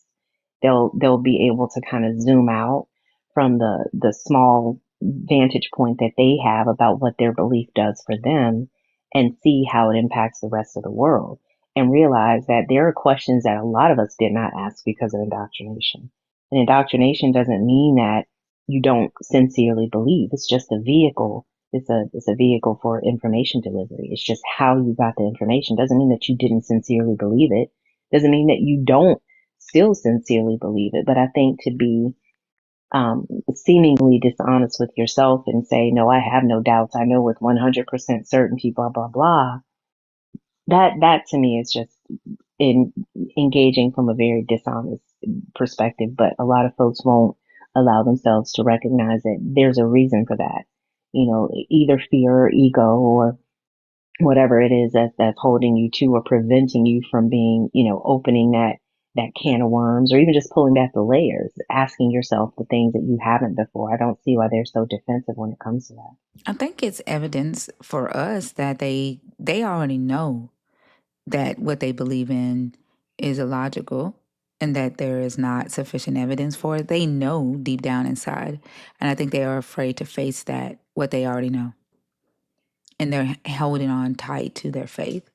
They'll be able to kind of zoom out from the small vantage point that they have about what their belief does for them and see how it impacts the rest of the world, and realize that there are questions that a lot of us did not ask because of indoctrination. And indoctrination doesn't mean that you don't sincerely believe. It's just a vehicle. It's a vehicle for information delivery. It's just how you got the information. Doesn't mean that you didn't sincerely believe it. Doesn't mean that you don't still sincerely believe it. But I think to be seemingly dishonest with yourself and say, no, I have no doubts, I know with 100% certainty, blah, blah, blah. That to me is just in engaging from a very dishonest perspective. But a lot of folks won't allow themselves to recognize that there's a reason for that. Either fear or ego or whatever it is that's holding you to or preventing you from being, opening that can of worms, or even just pulling back the layers, asking yourself the things that you haven't before. I don't see why they're so defensive when it comes to that. I think it's evidence for us that they already know that what they believe in is illogical and that there is not sufficient evidence for it. They know deep down inside. And I think they are afraid to face that, what they already know. And they're holding on tight to their faith.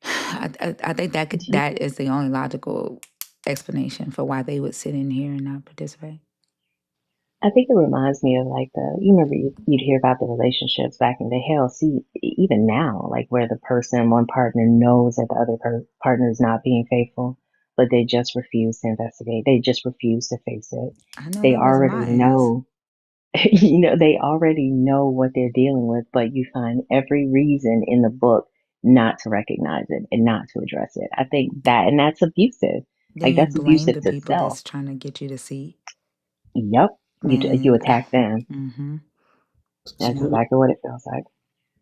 I think that is the only logical explanation for why they would sit in here and not participate. I think it reminds me of like you remember you'd hear about the relationships back in the hell. See, even now, like where one partner knows that the other partner is not being faithful, but they just refuse to investigate. They just refuse to face it. I know They that was already my ass. know, they already know what they're dealing with, but you find every reason in the book not to recognize it and not to address it. I think and that's abusive. Then Like you that's blame abusive the to people self. that's trying to get you to see. Yep. You Man. attack them. Mm-hmm. That's Some of, exactly what it feels like.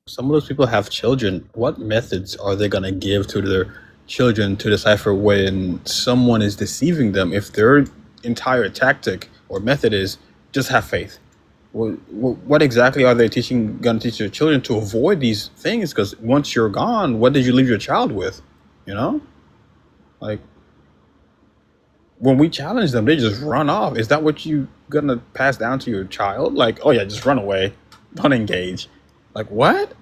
some of those people have children. What methods are they going to give to their children to decipher when someone is deceiving them if their entire tactic or method is just have faith? What exactly are they going to teach their children to avoid these things? Because once you're gone, what did you leave your child with? You know, like when we challenge them, they just run off. Is that what you gonna pass down to your child? Like, oh yeah, just run away, don't engage. Like what?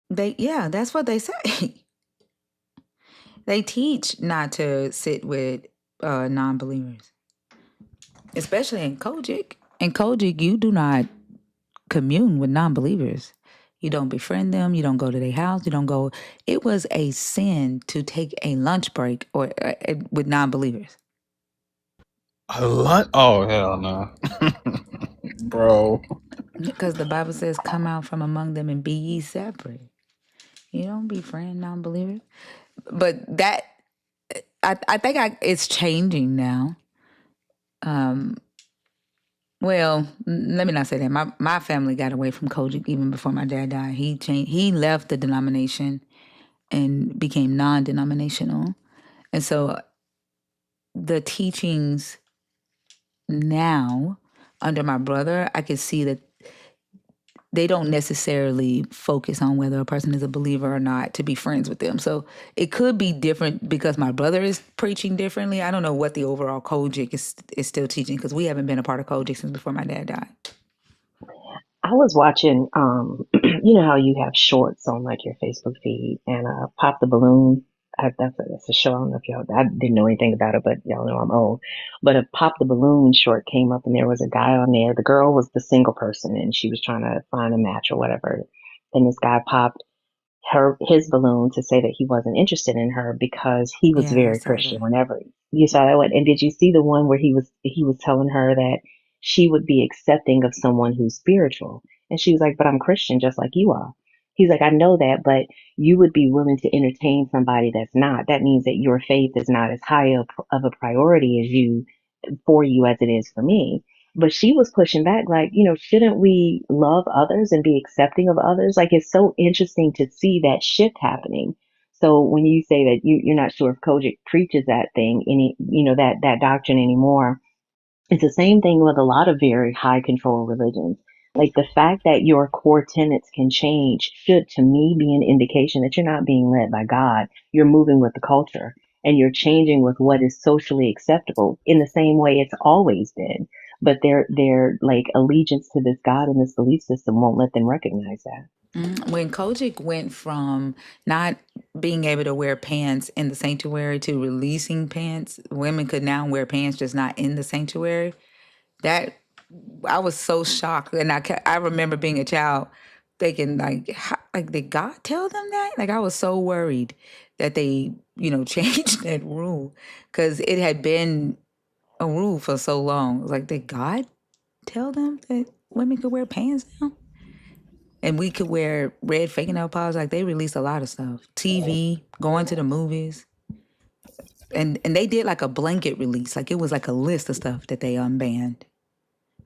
That's what they say. They teach not to sit with non-believers, especially in Kojic. In Kojic, you do not commune with non-believers. You don't befriend them. You don't go to their house. You don't go. It was a sin to take a lunch break or with non-believers. A lot? Oh hell no, bro. Because the Bible says, "Come out from among them and be ye separate." You don't befriend non-believers. But that I think it's changing now. Well, let me not say that. My family got away from Kojic even before my dad died. He changed. He left the denomination and became non-denominational, and so the teachings now under my brother, I could see that they don't necessarily focus on whether a person is a believer or not to be friends with them. So it could be different because my brother is preaching differently. I don't know what the overall Kojic is still teaching because we haven't been a part of Kojic since before my dad died. I was watching, you know how you have shorts on like your Facebook feed, and Pop the Balloon. That's a show. I don't know if I didn't know anything about it, but y'all know I'm old. But a Pop the Balloon short came up, and there was a guy on there. The girl was the single person, and she was trying to find a match or whatever. and this guy popped his balloon to say that he wasn't interested in her because he was Yeah, I very saw Christian. that. Whenever you saw that one, and did you see the one where he was telling her that she would be accepting of someone who's spiritual, and she was like, "But I'm Christian, just like you are." He's like, "I know that, but you would be willing to entertain somebody that's not. That means that your faith is not as high of a priority as you for you as it is for me." But she was pushing back, like, shouldn't we love others and be accepting of others? Like, it's so interesting to see that shift happening. So when you say that you're not sure if Kojic preaches that thing that doctrine anymore, it's the same thing with a lot of very high control religions. Like the fact that your core tenets can change should, to me, be an indication that you're not being led by God. You're moving with the culture and you're changing with what is socially acceptable in the same way it's always been. But their like allegiance to this God and this belief system won't let them recognize that. When Kojic went from not being able to wear pants in the sanctuary to releasing pants, women could now wear pants just not in the sanctuary. That I was so shocked, and I remember being a child thinking like did God tell them that? Like I was so worried that they changed that rule because it had been a rule for so long. It was like did God tell them that women could wear pants now? And we could wear red fake nail polish. Like they released a lot of stuff. TV, going to the movies. And they did like a blanket release. Like it was like a list of stuff that they unbanned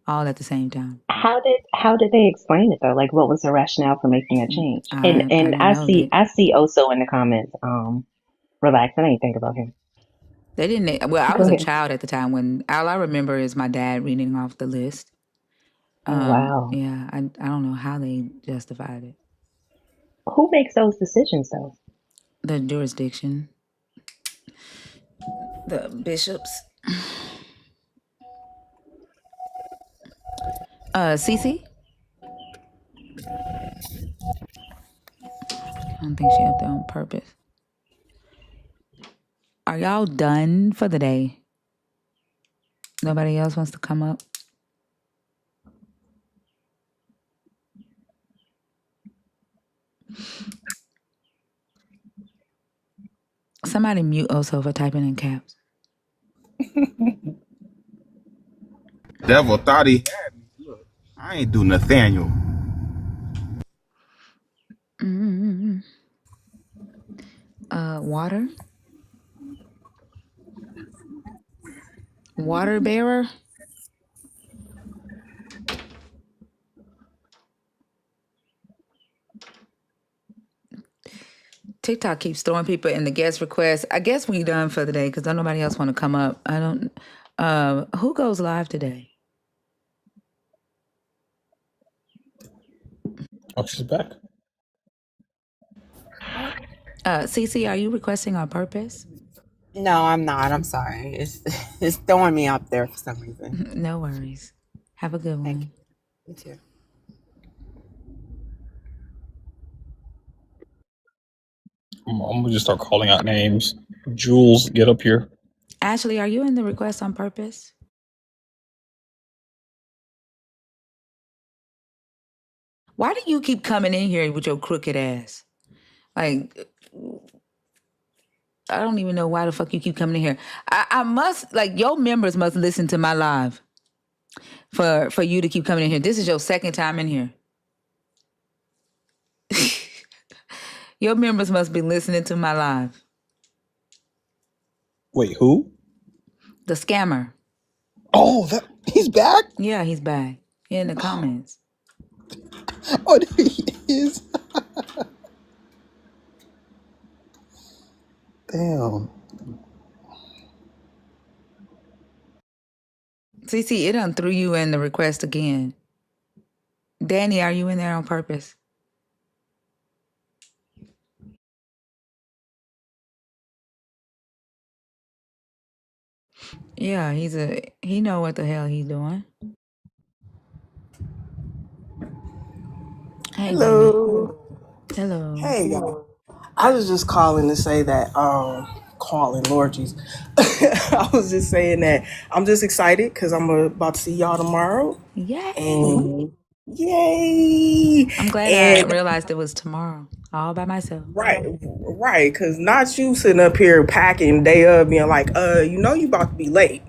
all at the same time. How did they explain it though? Like what was the rationale for making that change? And I and don't I know. see I see Oso in the comments. Relax, I ain't think about him. They didn't. Well, I Go was a ahead. child at the time when all I remember is my dad reading off the list. Oh wow. Yeah, I don't know how they justified it. Who makes those decisions though? The jurisdiction, the bishops. Cece. I don't think she up there on purpose. Are y'all done for the day? Nobody else wants to come up? Somebody mute Oso for typing in caps. Devil thought he had me. Look, I ain't do Nathaniel. Mm-hmm. Water? Water bearer? TikTok keeps throwing people in the guest request. I guess we done for the day because don't nobody else want to come up. I don't. Who goes live today? Oh, she's back. Cece, are you requesting on purpose? No, I'm not. I'm sorry. It's it's throwing me up there for some reason. No worries. Have a good Thank you. one. You too. I'm gonna just start calling out names. Jules, get up here. Ashley, are you in the request on purpose? Why do you keep coming in here with your crooked ass? Like, I don't even know why the fuck you keep coming in here. I must, like, your members must listen to my live for you to keep coming in here. This is your second time in here. Your members must be listening to my live. Wait, who? The scammer. Oh, he's back? Yeah, he's back. In the comments. Oh, there he is. Damn. CC, it done threw you in the request again. Danny, are you in there on purpose? Yeah, he know what the hell he's doing. Hey, Danny. Hello. Hello. Hey, y'all. I was just calling to say that, calling, Lord Jesus. I was just saying that I'm just excited because I'm about to see y'all tomorrow. Yay. And Yay! I'm glad I And realized it was tomorrow, all by myself. right, because not you sitting up here packing day of being like, you about to be late.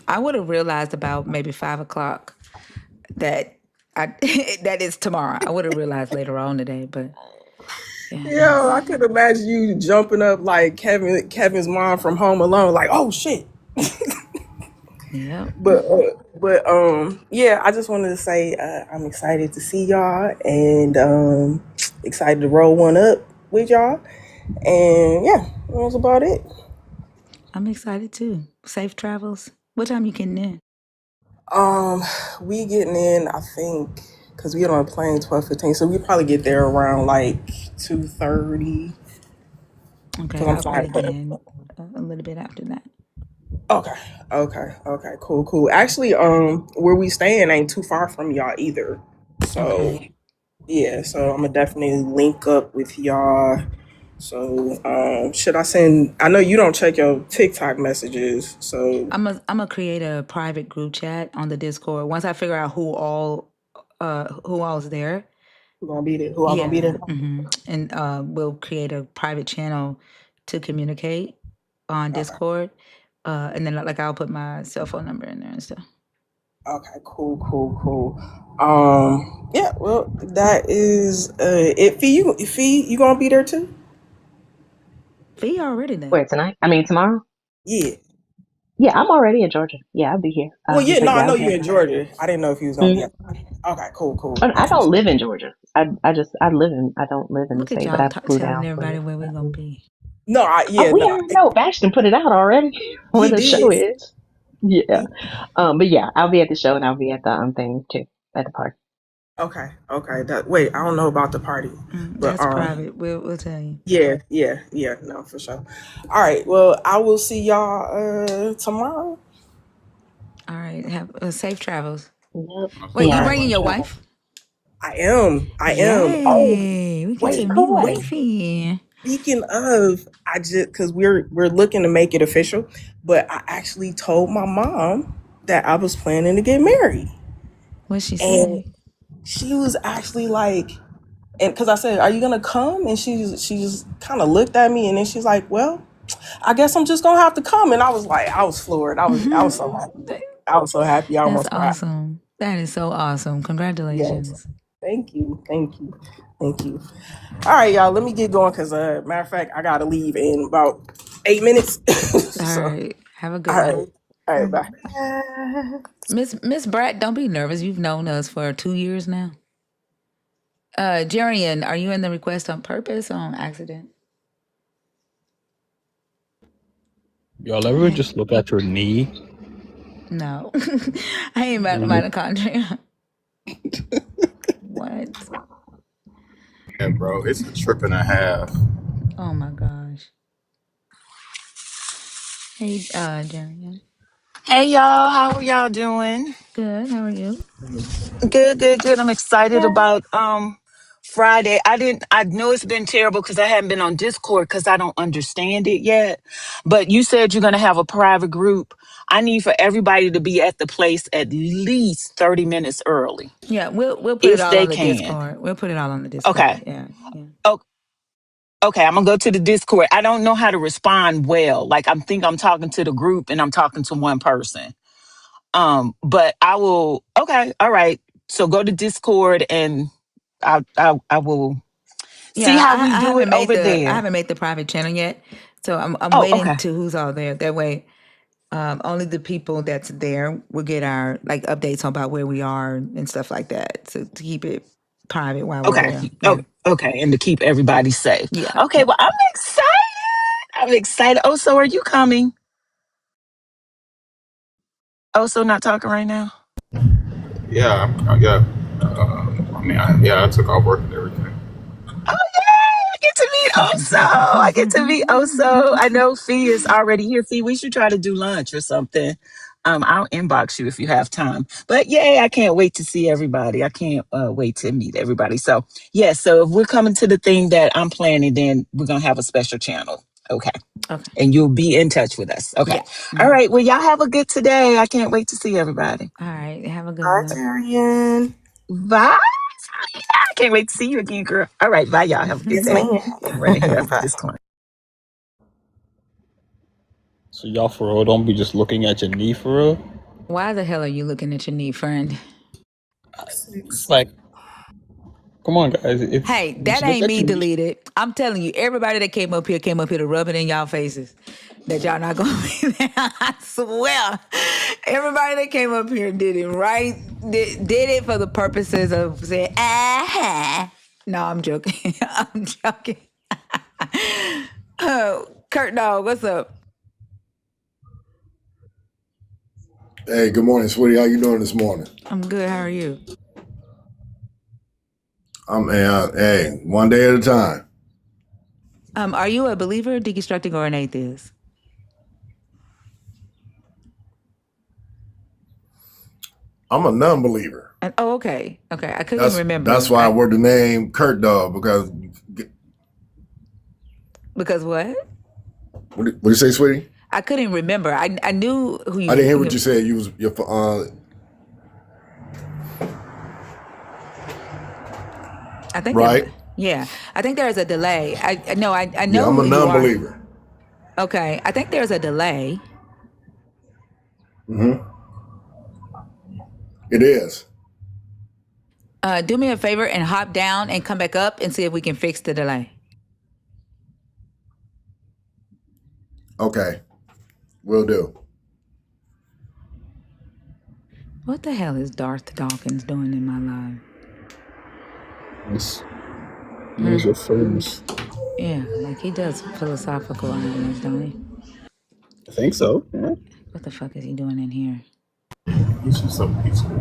I would have realized about maybe 5 o'clock that I that is tomorrow. I would have realized later on today, but yeah, Yeah, I could imagine you jumping up like Kevin's mom from Home Alone, like, oh shit. yep. Yeah, I just wanted to say I'm excited to see y'all and excited to roll one up with y'all. And yeah, that's about it. I'm excited too. Safe travels. What time you getting in? Um, we getting in, I think, because we get on a plane 12:15, so we probably get there around like 2:30. Okay, Because I'm I'll flying. probably get in a little bit after that. Okay, cool. Actually, where we staying ain't too far from y'all either. So Okay, yeah, so I'm gonna definitely link up with y'all. So should I send? I know you don't check your TikTok messages, so I'm gonna create a private group chat on the Discord once I figure out who all's there. who gonna be there? Who all gonna be Yeah, there? and we'll create a private channel to communicate on Okay, Discord, and then like I'll put my cell phone number in there and stuff. okay, cool. Yeah, well, that is it. Fee, you gonna be there too? Fee already there. Where tonight? I mean tomorrow? Yeah. Yeah, I'm already in Georgia. Yeah, I'll be here. Well, yeah, no, But I yeah, know I'll be you at in the Georgia. I didn't know if you was gonna be Mhm. at. Okay, cool. And I don't live in Georgia. I don't live in the Look at state, but y'all I flew telling down everybody for where we're gonna it. be. No, Oh, we no, already know. Ashton put it out already where he the show did. is. Yeah. He, But yeah, I'll be at the show and I'll be at the thing too. At the party. okay. Wait, I don't know about the party, but That's private. We'll tell you. yeah, no, for sure. All right, well, I will see y'all tomorrow. All right. Have safe travels. Yep. Wait, All you Yeah. right, bringing your Travel. wife? I am. Oh, Yay! We get to Wait, meet cool. wifey. speaking of, I just because we're looking to make it official, but I actually told my mom that I was planning to get married, What'd she and say? she was actually like, and because I said, "Are you gonna come?" And she just kind of looked at me, and then she's like, "Well, I guess I'm just gonna have to come." And I was like, I was floored. I was so happy. I was so happy. I That's almost cried. awesome. That is so awesome. Yes. Congratulations. Thank you. All right, y'all. Let me get going because matter of fact, I gotta leave in about 8 minutes. All So right. Have a all good right, one. bye. Miss Bratt, don't be nervous. You've known us for 2 years now. Jerian, are you in the request on purpose or on accident? Y'all ever Hey, just look at your knee? no. I ain't Mhm. mitochondria. What? And bro, it's a trip and a half. Oh my gosh. Hey, Jerian. Hey y'all, how are y'all doing? Good. How are you? Good. I'm excited about Friday. I know it's been terrible because I haven't been on Discord because I don't understand it yet. But you said you're gonna have a private group. I need for everybody to be at the place at least 30 minutes early. Yeah, we'll put it If all they on the can. Discord. We'll put it all on the Okay. Discord. Yeah, yeah. Oh, okay, I'm gonna go to the Discord. I don't know how to respond well. Like I'm talking to the group and I'm talking to one person. But I will. Okay, all right. So go to Discord and I will see Yeah, how we I do it haven't made over the I there. haven't made the private channel yet, so I'm Oh, waiting okay, to who's all there. That way, only the people that's there will get our like updates about where we are and stuff like that. So to keep it private while we're okay, there. oh, Yeah, okay, and to keep everybody safe. yeah, Okay, yeah. well, I'm excited. I'm excited. Oh, so are you coming? Oh, so not talking right now. Yeah, yeah. I took off work and everything. Oh yay! I get to meet Oso. I get to meet Oso. I know Fee is already here. Fee, we should try to do lunch or something. I'll inbox you if you have time. But yay, I can't wait to see everybody. I can't wait to meet everybody. So yeah, so if we're coming to the thing that I'm planning, then we're gonna have a special channel. Okay. Okay. And you'll be in touch with us. Okay. Yeah. All Mhm. right. Well, y'all have a good today. I can't wait to see everybody. All right. Have a good Hi, one. Darian. Bye. I can't wait to see you again, girl. All right, bye, y'all. Have a good Yes, day. ma'am. I'm running here after Bye. this client. So y'all for real don't be just looking at your knee for real. Why the hell are you looking at your knee, friend? It's like, come on, guys. It's Hey, that just look ain't at me your knee. deleted. I'm telling you, everybody that came up here to rub it in y'all faces. That y'all not gonna be there. I swear. Everybody that came up here did it right. Did it for the purposes of saying, No, I'm joking. I'm joking. Kurt Dog, what's up? Hey, good morning, sweetie. How you doing this morning? I'm good. How are you? Hey, one day at a time. Are you a believer, deconstructing, or an atheist? I'm a non-believer. Okay. Okay. I couldn't That's remember. why I wear the name Kurt Dog Because what? what you say, sweetie? I couldn't remember. I knew who I didn't you. hear what you said. You was your I think there. right. Yeah, I think there is a delay. I know. I Yeah, know I'm a who you are. non-believer. Okay. I think there's a delay. Mm-hmm. It is. Do me a favor and hop down and come back up and see if we can fix the delay. Okay, will do. What the hell is Darth Dawkins doing in my life? Use your phones. Yeah, like he does philosophical items, don't he? I think so. Yeah. What the fuck is he doing in here? He's just a piece of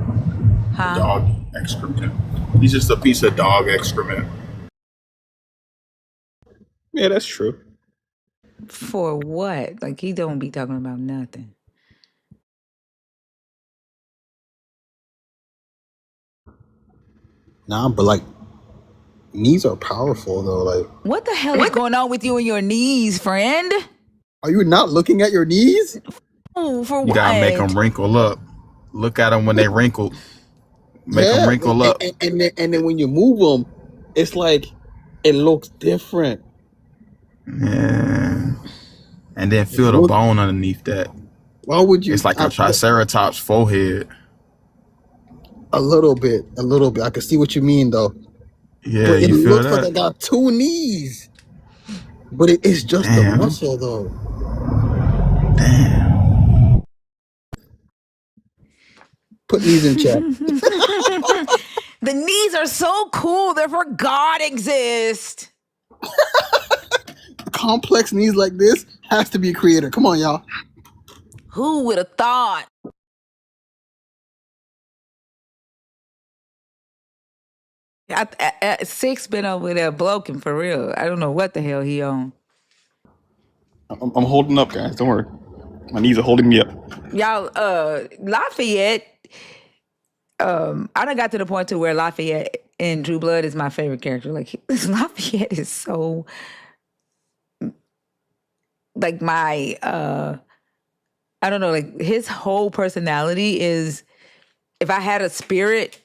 Huh? dog excrement. He's just a piece of dog excrement. Yeah, that's true. For what? Like he don't be talking about nothing. Nah, but like knees are powerful though. Like, What the hell is going on with you and your knees, friend? are you not looking at your knees? Oh, for You gotta make what? them wrinkle up. Look at them when they wrinkle. Make them Yeah, wrinkle and, up. and then when you move them, it's like it looks different. Yeah. And then Like, feel the bone underneath that. why would you? It's like a triceratops forehead. A little bit, a little bit. I can see what you mean though, Yeah, but it you feel looks like I that? got two knees. But it's just the Damn. muscle though. Damn. Put knees in chat. The knees are so cool. Therefore, God exists. Complex knees like this has to be a creator. Come on, y'all. Who would have thought? Six been over there bloking for real. I don't know what the hell he on. I'm holding up, guys. Don't worry. My knees are holding me up. Y'all, Lafayette. I done got to the point to where Lafayette in True Blood is my favorite character. Like Lafayette is so like my I don't know, like his whole personality is if I had a spirit,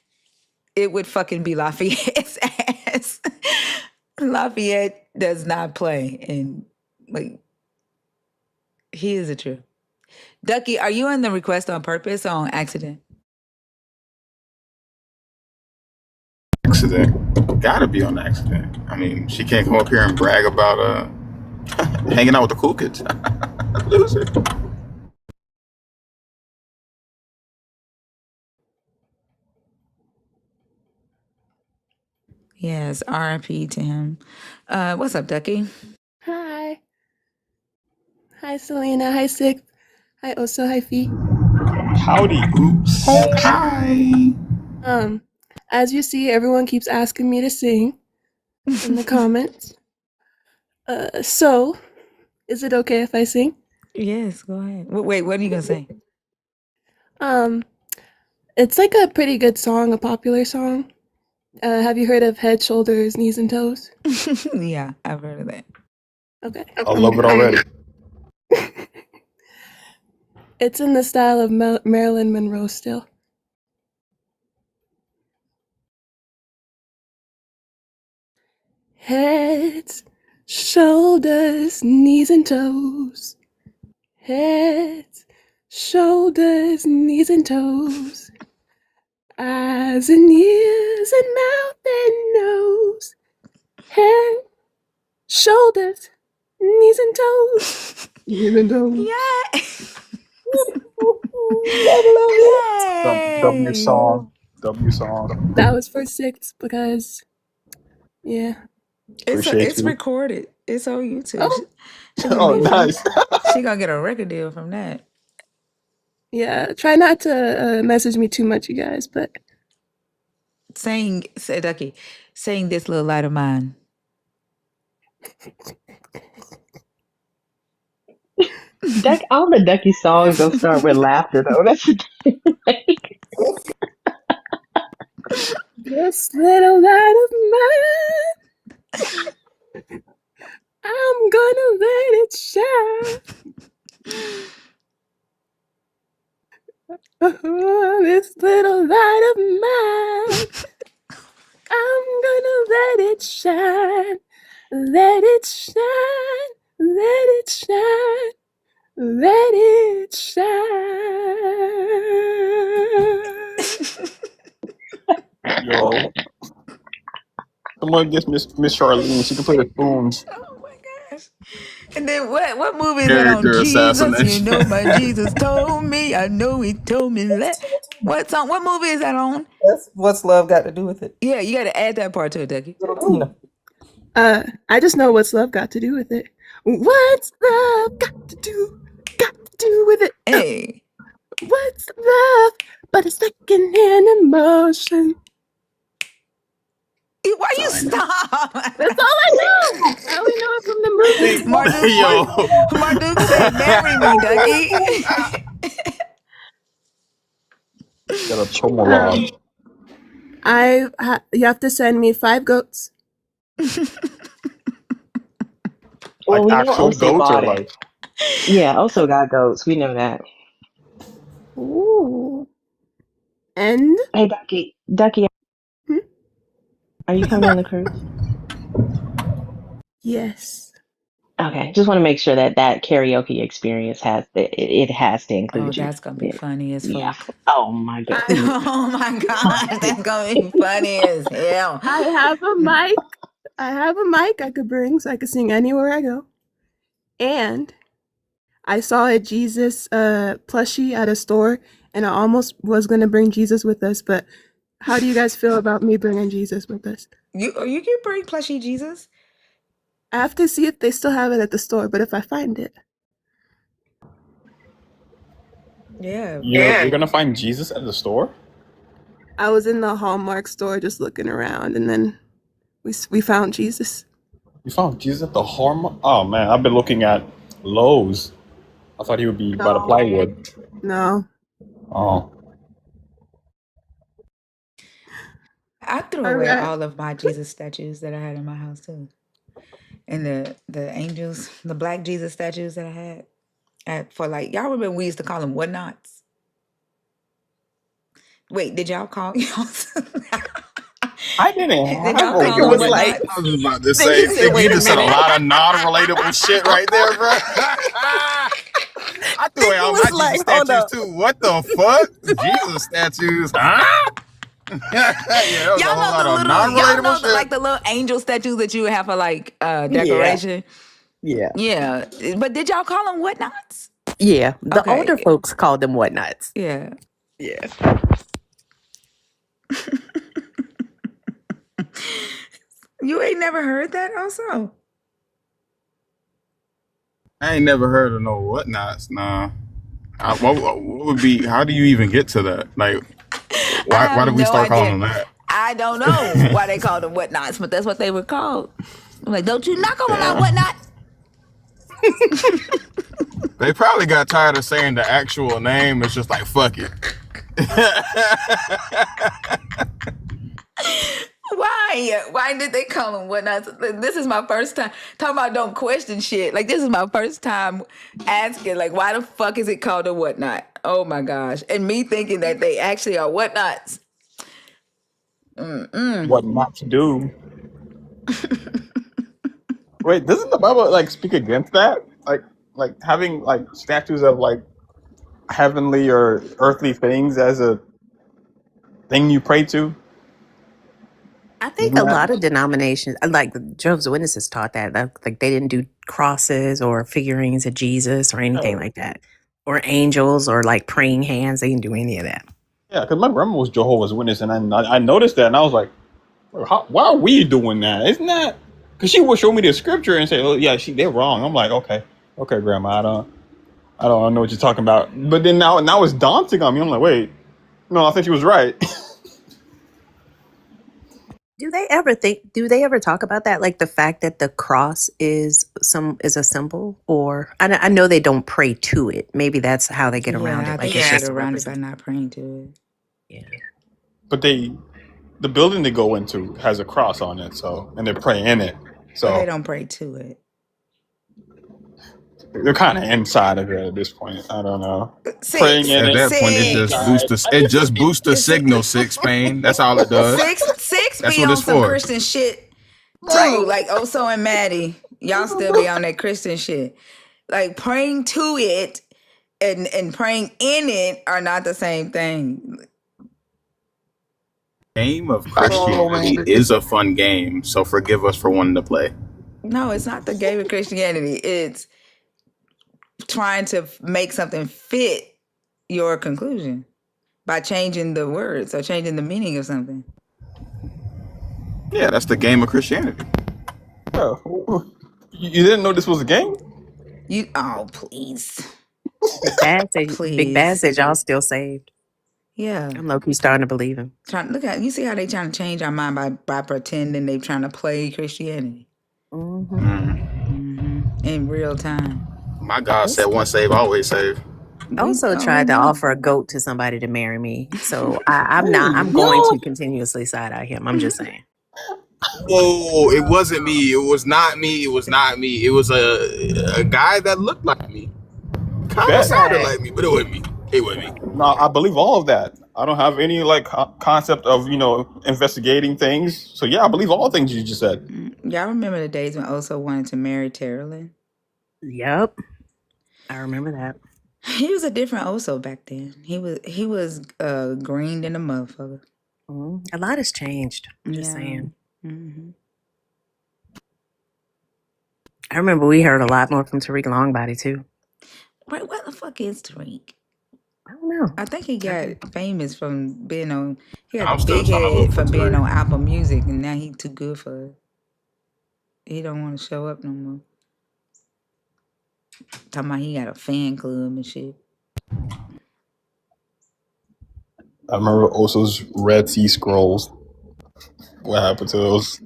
it would fucking be Lafayette's ass. Lafayette does not play and like he is a true. Ducky, are you in the request on purpose or on accident? Accident. Gotta be on accident. I mean, she can't come up here and brag about hanging out with the cool kids. Loser. Yes, RIP to him. What's up, Ducky? Hi. Hi, Selena. Hi, Sick. Hi, Oso. Hi, Fee. Howdy. Oops. Hi. As you see, everyone keeps asking me to sing in the comments. So, is it okay if I sing? Yes, go ahead. Wait, what are you gonna say? Um, it's like a pretty good song, a popular song. Have you heard of Head, Shoulders, Knees, and Toes? Yeah, I've heard of that. Okay. I love it already. It's in the style of Marilyn Monroe still. Heads, shoulders, knees and toes. Heads, shoulders, knees and toes. Eyes and ears and mouth and nose. Head, shoulders, knees and toes. Knees and toes. Yeah. I love it. W Yay. song. W song. That was for 6 because, yeah. Appreciate It's you. recorded. It's on YouTube. Oh, She gonna Oh, be nice. she gonna get a record deal from that. yeah. Try not to message me too much, you guys, but Say Ducky, saying this little light of mine. All the Ducky songs don't start with laughter though. That's the thing. Like, this little light of mine, I'm gonna let it shine. Oh, this little light of mine, I'm gonna let it shine. Let it shine. Let it shine. Let it shine. Yo, someone gets Miss Charlene. She can play the spoons. Oh my gosh. And then what movie is that on? Character Jesus, you assassination. know my Jesus told me. I know he told me what song? What movie is that on? What's love got to do with it? Yeah, you gotta add that part to it, Ducky. Little Tina. I just know what's love got to do with it. What's love got to do with it? Hey. What's love but a secondhand emotion? Why That's you all I know. stop? That's all I know. I only know it from the movies. Marduk said, "Marry me, Ducky." Got a tomahawk. You have to send me 5 goats. Like well, we know actual Ose goats or bought it. like Yeah, Ose got goats. We know that. Ooh. And Hey, Ducky, hmm? are you coming on the cruise? Yes. Okay, just want to make sure that karaoke experience it has to Oh, include you. that's gonna be funny as Yeah. fuck. Oh my god. Oh my gosh, that's gonna be funny as hell. I have a mic. I could bring so I could sing anywhere I go. And I saw a Jesus plushie at a store, and I almost was gonna bring Jesus with us. But how do you guys feel about me bringing Jesus with us? You can bring plushie Jesus. I have to see if they still have it at the store. But if I find it, Yeah. you're gonna find Jesus at the store. I was in the Hallmark store just looking around, and then we found Jesus. You found Jesus at the Hallmark. Oh man, I've been looking at Lowe's. I thought he would be by the No, plywood. no. Oh, I threw All away right. all of my Jesus statues that I had in my house too. And the angels, the black Jesus statues that I had for like y'all remember we used to call them whatnots. Wait, did y'all call y'all? I didn't Did have y'all a think call it them was wood. like. whatnots? I was about to Then say, he said, you "Wait a just said a minute." lot of non-relatable shit right there, bro. I threw away Think it all my was Jesus like, hold statues up. too. What the fuck? Jesus statues, huh? Yeah, that was a Y'all whole know lot the of little y'all non-relatable know the, shit. like the little angel statues that you would have for like Yeah, decoration. yeah, Yeah, but did y'all call them whatnots? yeah. The older Okay, folks called them whatnots. yeah. Yeah. You ain't never heard that also? I ain't never heard of no whatnots. Nah. What would be? How do you even get to that? Like, I why have did we no start calling idea. them that? I don't know why they called them whatnots, but that's what they were called. I'm like, don't you knock on my Damn. whatnot? They probably got tired of saying the actual name. It's just like fuck it. Why? Why did they call them whatnots? This is my first time talking about don't question shit. Like this is my first time asking, like, why the fuck is it called a whatnot? Oh my gosh. And me thinking that they actually are whatnots. What not to do? Wait, doesn't the Bible like speak against that? Like having like statues of like heavenly or earthly things as a thing you pray to? I think Isn't a that? lot of denominations, like the Jehovah's Witnesses, taught that. Like they didn't do crosses or figurines of Jesus or anything Oh, like that, or angels or like praying hands. They didn't do any of that. yeah, because my grandma was Jehovah's Witness, and I noticed that, and I was like, why are we doing that? Isn't that? Because she would show me the scripture and say, "Oh yeah, they're wrong." I'm like, okay, grandma, I don't know what you're talking about. But then now it's daunting on me. I'm like, wait, no, I think she was right. Do they ever think? Do they ever talk about that? Like the fact that the cross is a symbol, or I know they don't pray to it. Maybe that's how they get around Yeah, I it. Like think they it's get just a around it by represent. not praying to it. Yeah. But the building they go into has a cross on it, so and they're praying in it, But they so don't pray to it. they're kind of inside of it at this point. I don't know, praying Six, in At it that point, it just six, boosts the it just boosts the it's signal. Six pain. That's all it does. six That's be what it's on some for. Christian shit too. No, Like Oso and Maddie, y'all still be on that Christian shit. Like praying to it and praying in it are not the same thing. Game of I, oh Christianity man, is a fun game, so forgive us for wanting to play. No, it's not the game of Christianity. It's trying to make something fit your conclusion by changing the words or changing the meaning of something. Yeah, that's the game of Christianity. yeah. You didn't know this was a game? Please. Big Bad Please. said y'all still saved. Yeah. I'm low key starting to believe him. Look at you see how they trying to change our mind by pretending they trying to play Christianity. Mm-hmm. In real time. My God said, "Once saved, always saved." We Also tried to already offer a goat to somebody to marry me. So I'm not. Hey, I'm going yo, to continuously side eye him. I'm just saying. whoa! It wasn't me. It was not me. It was not me. It was a guy that looked like me. Kind of bet. sounded Okay. like me, but it wasn't me. It wasn't me. No, I believe all of that. I don't have any like concept of investigating things. So yeah, I believe all things you just said. Y'all remember the days when Oso wanted to marry Terilyn? Yep. I remember that. He was a different Oso back then. He was green than a motherfucker. A lot has changed. I'm just Yeah. saying. Mm-hmm. I remember we heard a lot more from Tariq Longbody too. Wait, what the fuck is Tariq? I don't know. I think he got famous from being on. He got the I'm still big trying to look head for from being Tariq. on Apple Music, and now he too good for it. He don't want to show up no more. Talking about he got a fan club and shit. I remember Oso's Red Sea Scrolls. What happened to those?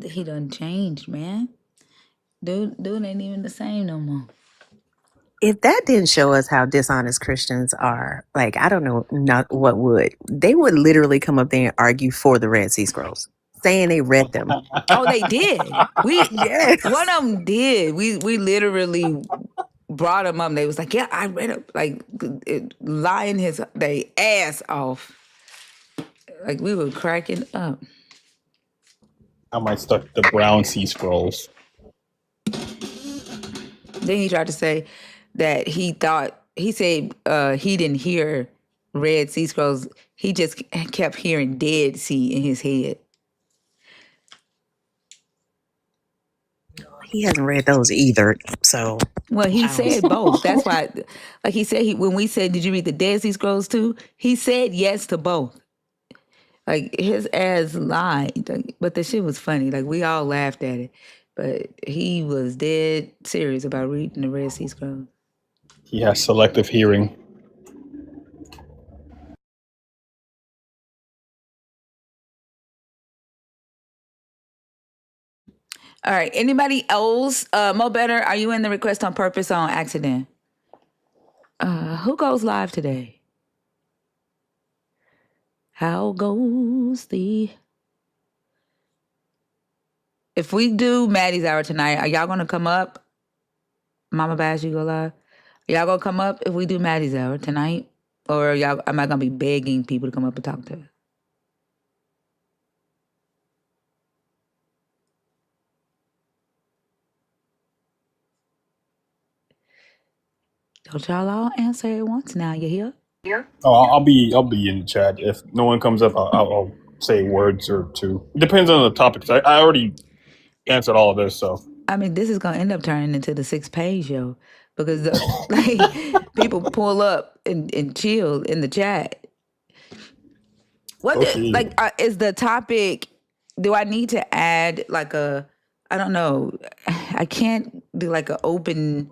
He done changed, man. Dude ain't even the same no more. If that didn't show us how dishonest Christians are, like I don't know not what would. They would literally come up there and argue for the Red Sea Scrolls, saying they read them. Oh, they did. Yes. One of them did. We literally brought them up. They was like, yeah, I read it. Like lying they ass off. Like we were cracking up. I might start the Brown Sea Scrolls. Then he tried to say that he said he didn't hear Red Sea Scrolls. He just kept hearing Dead Sea in his head. He hasn't read those either. So Well, he I don't. said both. That's why, like he said, when we said, "Did you read the Dead Sea Scrolls too?" He said yes to both. Like his ass lied, but the shit was funny. Like we all laughed at it, but he was dead serious about reading the Red Sea Scrolls. He has selective hearing. All right. Anybody else? Mo Better, are you in the request on purpose or on accident? Who goes live today? How goes the? If we do Maddie's Hour tonight, are y'all gonna come up? Mama Bash, you go live. Y'all gonna come up if we do Maddie's Hour tonight, or y'all? Am I gonna be begging people to come up and talk to us? Don't y'all all answer at once now. You hear? Oh, I'll be in the chat. If no one comes up, I'll say words or two. It depends on the topic. I already answered all of this, so I mean, this is gonna end up turning into the 6 page, yo, because like people pull up and chill in the chat. What okay. is the topic? Do I need to add like a? I don't know. I can't do like an open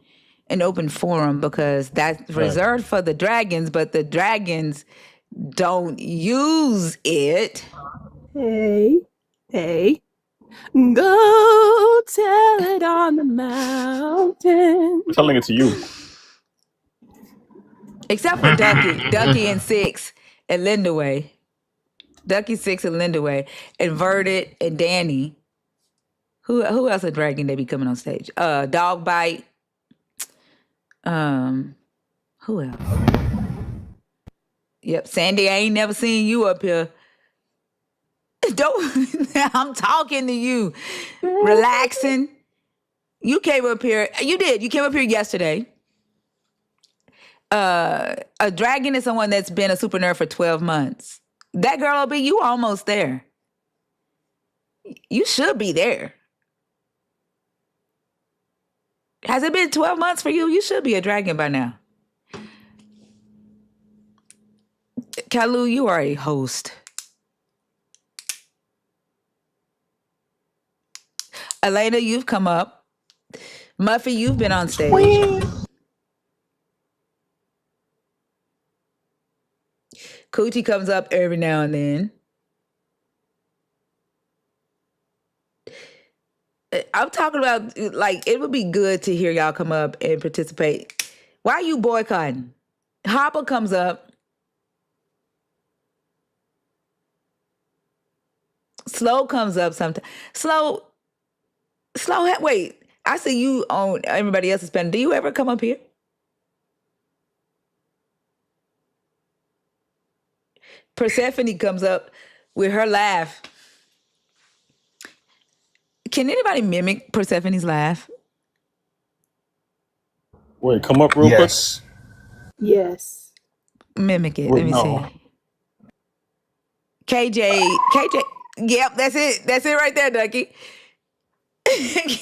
forum because that's Right. reserved for the dragons, but the dragons don't use it. Hey, go tell it on the mountain. I'm telling it to you. Except for Ducky and Six and Lindaway. Ducky, Six, and Lindaway. Inverted and Danny. Who else a dragon they be coming on stage? Dog Bite. Who else? Yep, Sandy, I ain't never seen you up here. Don't I'm talking to you. Relaxing. You came up here. You did. You came up here yesterday. A dragon is someone that's been a super nerd for 12 months. That girl will be you almost there. You should be there. Has it been 12 months for you? You should be a dragon by now. Kalu, you are a host. Elena, you've come up. Muffy, you've been on stage. Coochie comes up every now and then. I'm talking about, like, it would be good to hear y'all come up and participate. Why are you boycotting? Hopper comes up. Slow comes up sometimes. Slow, wait. I see you on everybody else's panel. Do you ever come up here? Persephone comes up with her laugh. Can anybody mimic Persephone's laugh? Wait, come up real quick. Yes. Yes. Mimic it. Wait, Let me no. see. KJ. Yep, that's it. That's it right there, Ducky. Ducky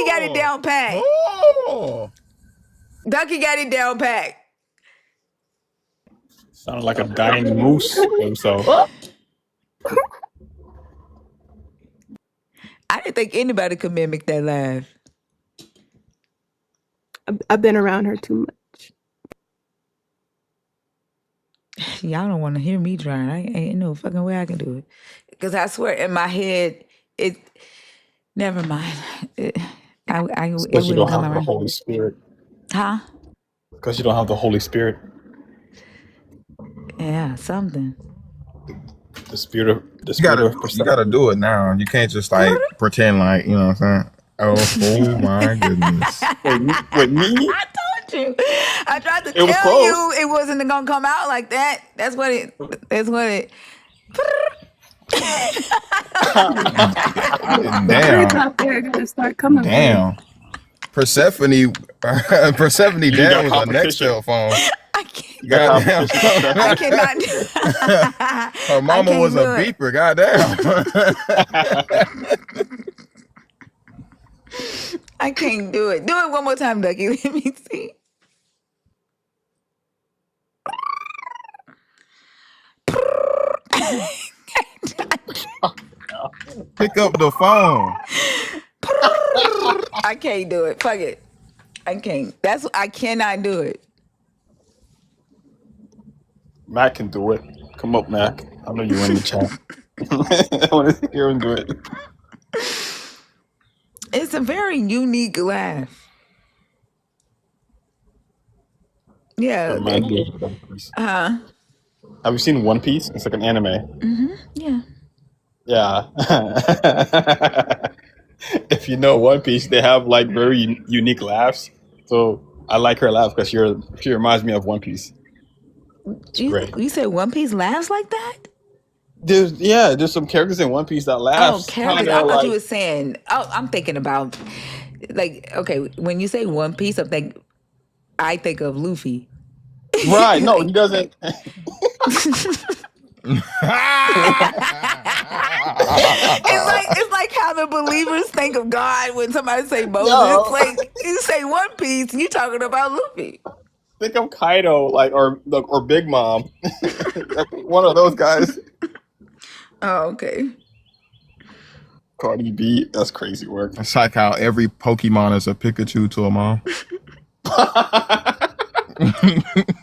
got it down pat. Ducky got it down pat. Sounded like a dying moose himself. I didn't think anybody could mimic that laugh. I've been around her too much. Y'all don't want to hear me trying. I ain't no fucking way I can do it. Because I swear in my head, it. Never mind. It Because you wouldn't don't come have the around. Holy Spirit. Huh? Because you don't have the Holy Spirit. Yeah, something. The spirit of You perception. gotta do it now. You can't just like pretend like, you know what I'm saying? Oh my goodness. Wait, me? I told you. I tried to It was tell close. you it wasn't gonna come out like that. That's what it. Birds Damn. out there gotta start coming for you. Damn. Persephone You got Dan was a competition. Nextel phone. I can't. You got Goddamn. competition. I cannot do. Her mama was a do it. beeper. Goddamn. I can't do it. Do it one more time, Ducky. Let me see. Pick up the phone. I can't do it. Fuck it. I can't. I cannot do it. Mac can do it. Come up, Mac. I know you're in the chat. I want to hear him do it. It's a very unique laugh. Yeah. Reminds me of One Piece. Have you seen One Piece? It's like an anime. Yeah. Yeah. If you know One Piece, they have like very unique laughs. So I like her laugh because she reminds me of One Piece. It's great. You said One Piece laughs like that? There's some characters in One Piece that laughs. Oh, characters. I thought you were saying. Oh, I'm thinking about like okay. When you say One Piece, I'm thinking I think of Luffy. Right? No, he Like, doesn't. it's like how the believers think of God when somebody say Moses. No, Like you say One Piece, you talking about Luffy. think of Kaido, like or Big Mom, one of those guys. Oh, okay. Cardi B, that's crazy work. It's like how every Pokemon is a Pikachu to a mom.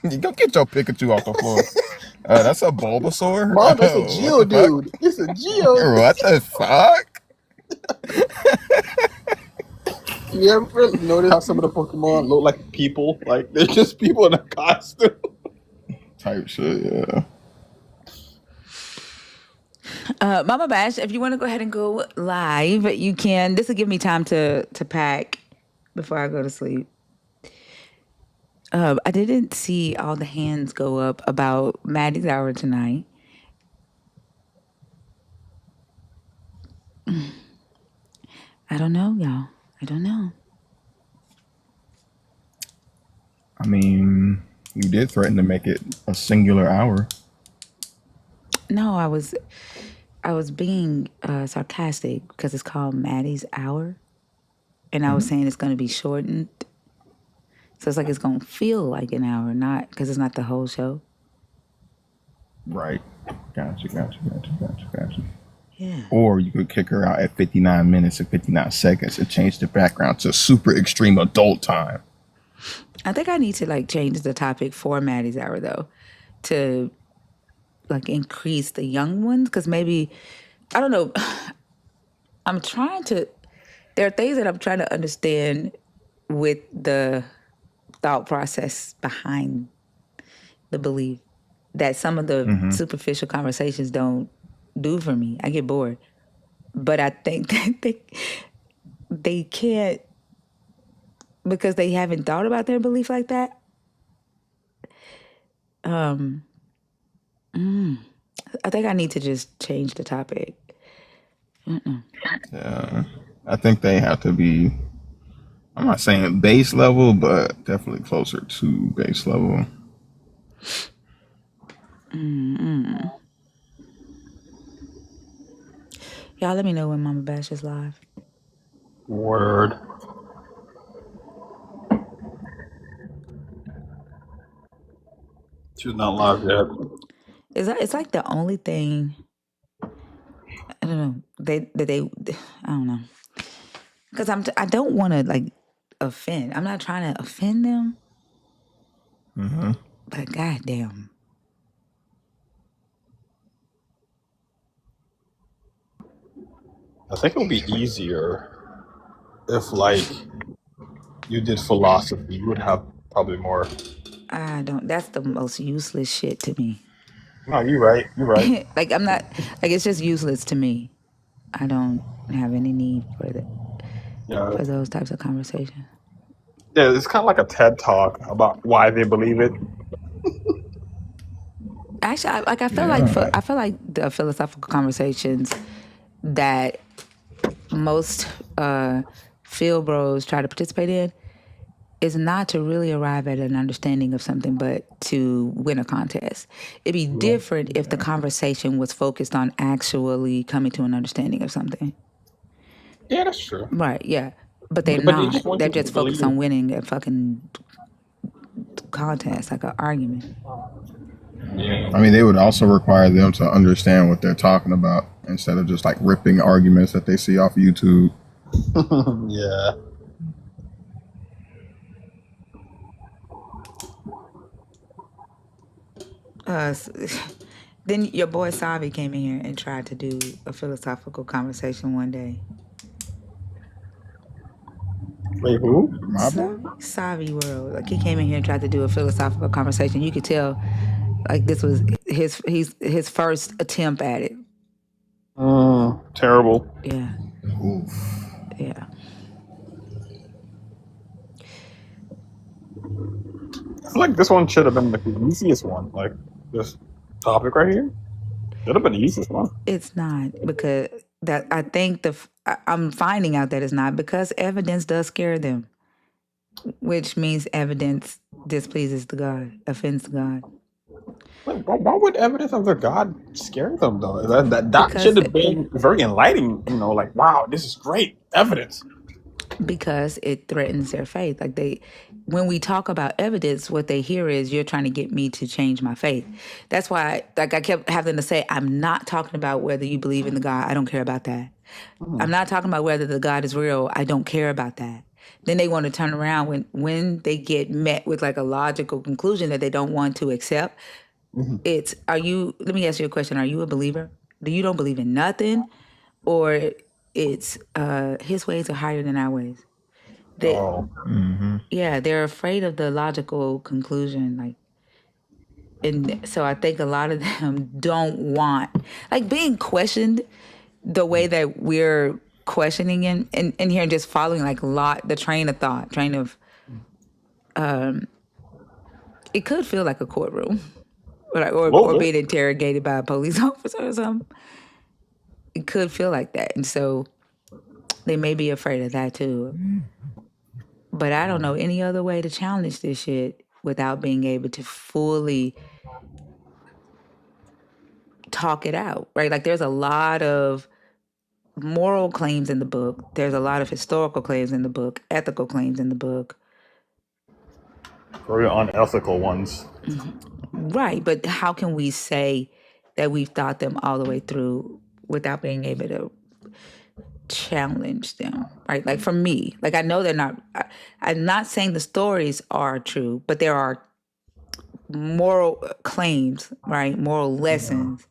You go get your Pikachu off the floor. That's a Bulbasaur? Mom, that's a What the fuck? Geodude. It's a Geodude. What the fuck? You ever notice how some of the Pokemon look like people? Like they're just people in a costume. Type shit, yeah. Mama Bash, if you want to go ahead and go live, you can. This will give me time to pack before I go to sleep. I didn't see all the hands go up about Maddie's hour tonight. I don't know, y'all. I don't know. I mean, you did threaten to make it a singular hour. No, I was being sarcastic because it's called Maddie's hour, and I was saying it's going to be shortened. So it's like it's going to feel like an hour, not because it's not the whole show. Right. Gotcha. Yeah. Or you could kick her out at 59 minutes and 59 seconds and change the background to super extreme adult time. I think I need to like change the topic for Maddie's hour though, to like increase the young ones because maybe I don't know. I'm trying to. There are things that I'm trying to understand with the thought process behind the belief that some of the superficial conversations don't do for me. I get bored, but I think that they can't because they haven't thought about their belief like that. I think I need to just change the topic. Yeah. I think they have to be, I'm not saying base level, but definitely closer to base level. Y'all let me know when Mama Bash is live. Word. She's not live yet. It's like the only thing I don't know. They I don't know. Because I don't want to like offend. I'm not trying to offend them. But goddamn. I think it would be easier if, like, you did philosophy. You would have probably more. I don't. That's the most useless shit to me. No, you're right. You're right. Like I'm not. Like it's just useless to me. I don't have any need Yeah. for those types of conversations. Yeah, it's kind of like a TED talk about why they believe it. Actually, I feel Yeah. I feel like the philosophical conversations that most field bros try to participate in is not to really arrive at an understanding of something, but to win a contest. It'd be different if the conversation was focused on actually coming to an understanding of something. Yeah, that's true. Right, yeah. But they're But they not. just want They're you to just focused believe. on winning a fucking contest, like an argument. Yeah. I mean, they would also require them to understand what they're talking about instead of just like ripping arguments that they see off YouTube. Yeah. Then your boy Savi came in here and tried to do a philosophical conversation one day. Wait, who? My boy? Savi World. Like he came in here and tried to do a philosophical conversation. You could tell like this was his first attempt at it. Terrible. Yeah. Oof. Yeah. I feel like this one should have been like the easiest one. Like this topic right here should have been the easiest one. It's not because that I think I'm finding out that it's not because evidence does scare them. which means evidence displeases the God, offends the God. Why would evidence of their God scare them though? That Because should have been very enlightening. Like, wow, this is great evidence. because it threatens their faith. When we talk about evidence, what they hear is you're trying to get me to change my faith. That's why, I kept having to say, I'm not talking about whether you believe in the God. I don't care about that. I'm not talking about whether the God is real. I don't care about that. Then they want to turn around when they get met with like a logical conclusion that they don't want to accept. Let me ask you a question. Are you a believer? Do you don't believe in nothing? Or it's his ways are higher than our ways? They're afraid of the logical conclusion. And so I think a lot of them don't want, being questioned the way that we're questioning in here and just following the train of thought, it could feel like a courtroom or being interrogated by a police officer or something. It could feel like that. And so they may be afraid of that too. But I don't know any other way to challenge this shit without being able to fully talk it out, right? There's a lot of moral claims in the book. There's a lot of historical claims in the book, ethical claims in the book. Very unethical ones. Right, but how can we say that we've thought them all the way through without being able to challenge them, right? For me, I know they're not, I'm not saying the stories are true, but there are moral claims, right? Moral lessons.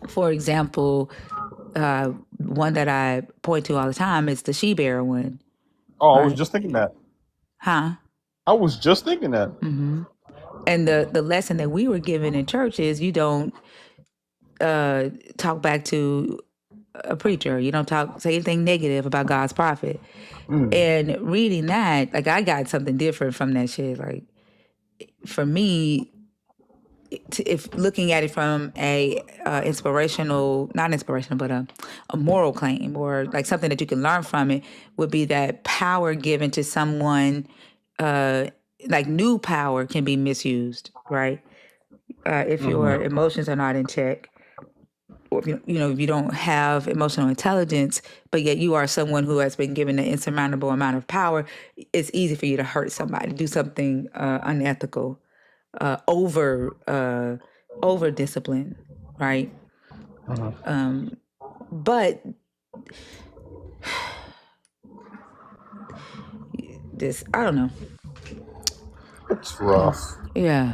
For example, one that I point to all the time is the she-bear one. Oh, I was Right? just thinking that. Huh? I was just thinking that. And the lesson that we were given in church is you don't talk back to a preacher. You don't say anything negative about God's prophet. And reading that, I got something different from that shit. For me, if looking at it from a not inspirational, but a moral claim or something that you can learn from it would be that power given to someone, new power can be misused, right? If your emotions are not in check, or if you don't have emotional intelligence, but yet you are someone who has been given an insurmountable amount of power, it's easy for you to hurt somebody, do something unethical, over discipline, right? But I don't know. It's rough. Yeah.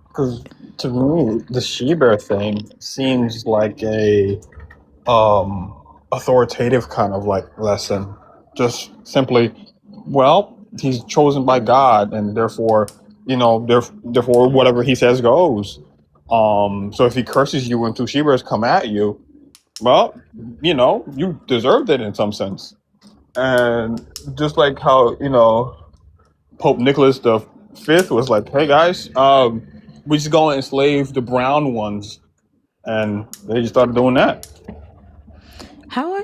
Because to me, the she-bear thing seems like a authoritative kind of lesson. Just simply, well, he's chosen by God, and therefore, therefore whatever he says goes. So if he curses you when two she-bears come at you, well, you deserved it in some sense. And just like how Pope Nicholas the Fifth was like, "Hey guys, we just gonna enslave the brown ones," and they just started doing that. How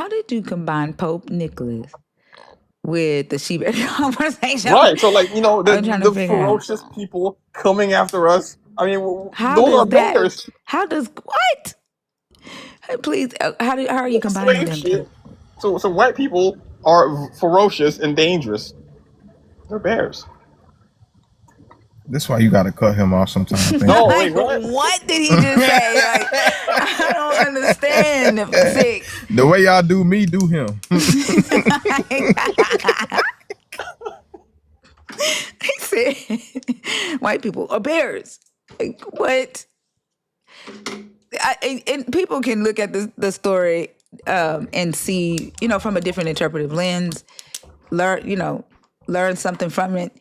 did you combine Pope Nicholas with the she-bear conversation? Right. So I'm trying to the figure out. ferocious people coming after us. I mean, How those are does that? bears. How does what? Hey, please, how are you It's combining slave them two? shit. So white people are ferocious and dangerous. They're bears. That's why you got to cut him off sometimes. Thank No, you. wait, what? What did he just say? I don't understand. Six. The way y'all do me, do him. He said, white people are bears. What? And people can look at the story and see, from a different interpretive lens, learn something from it.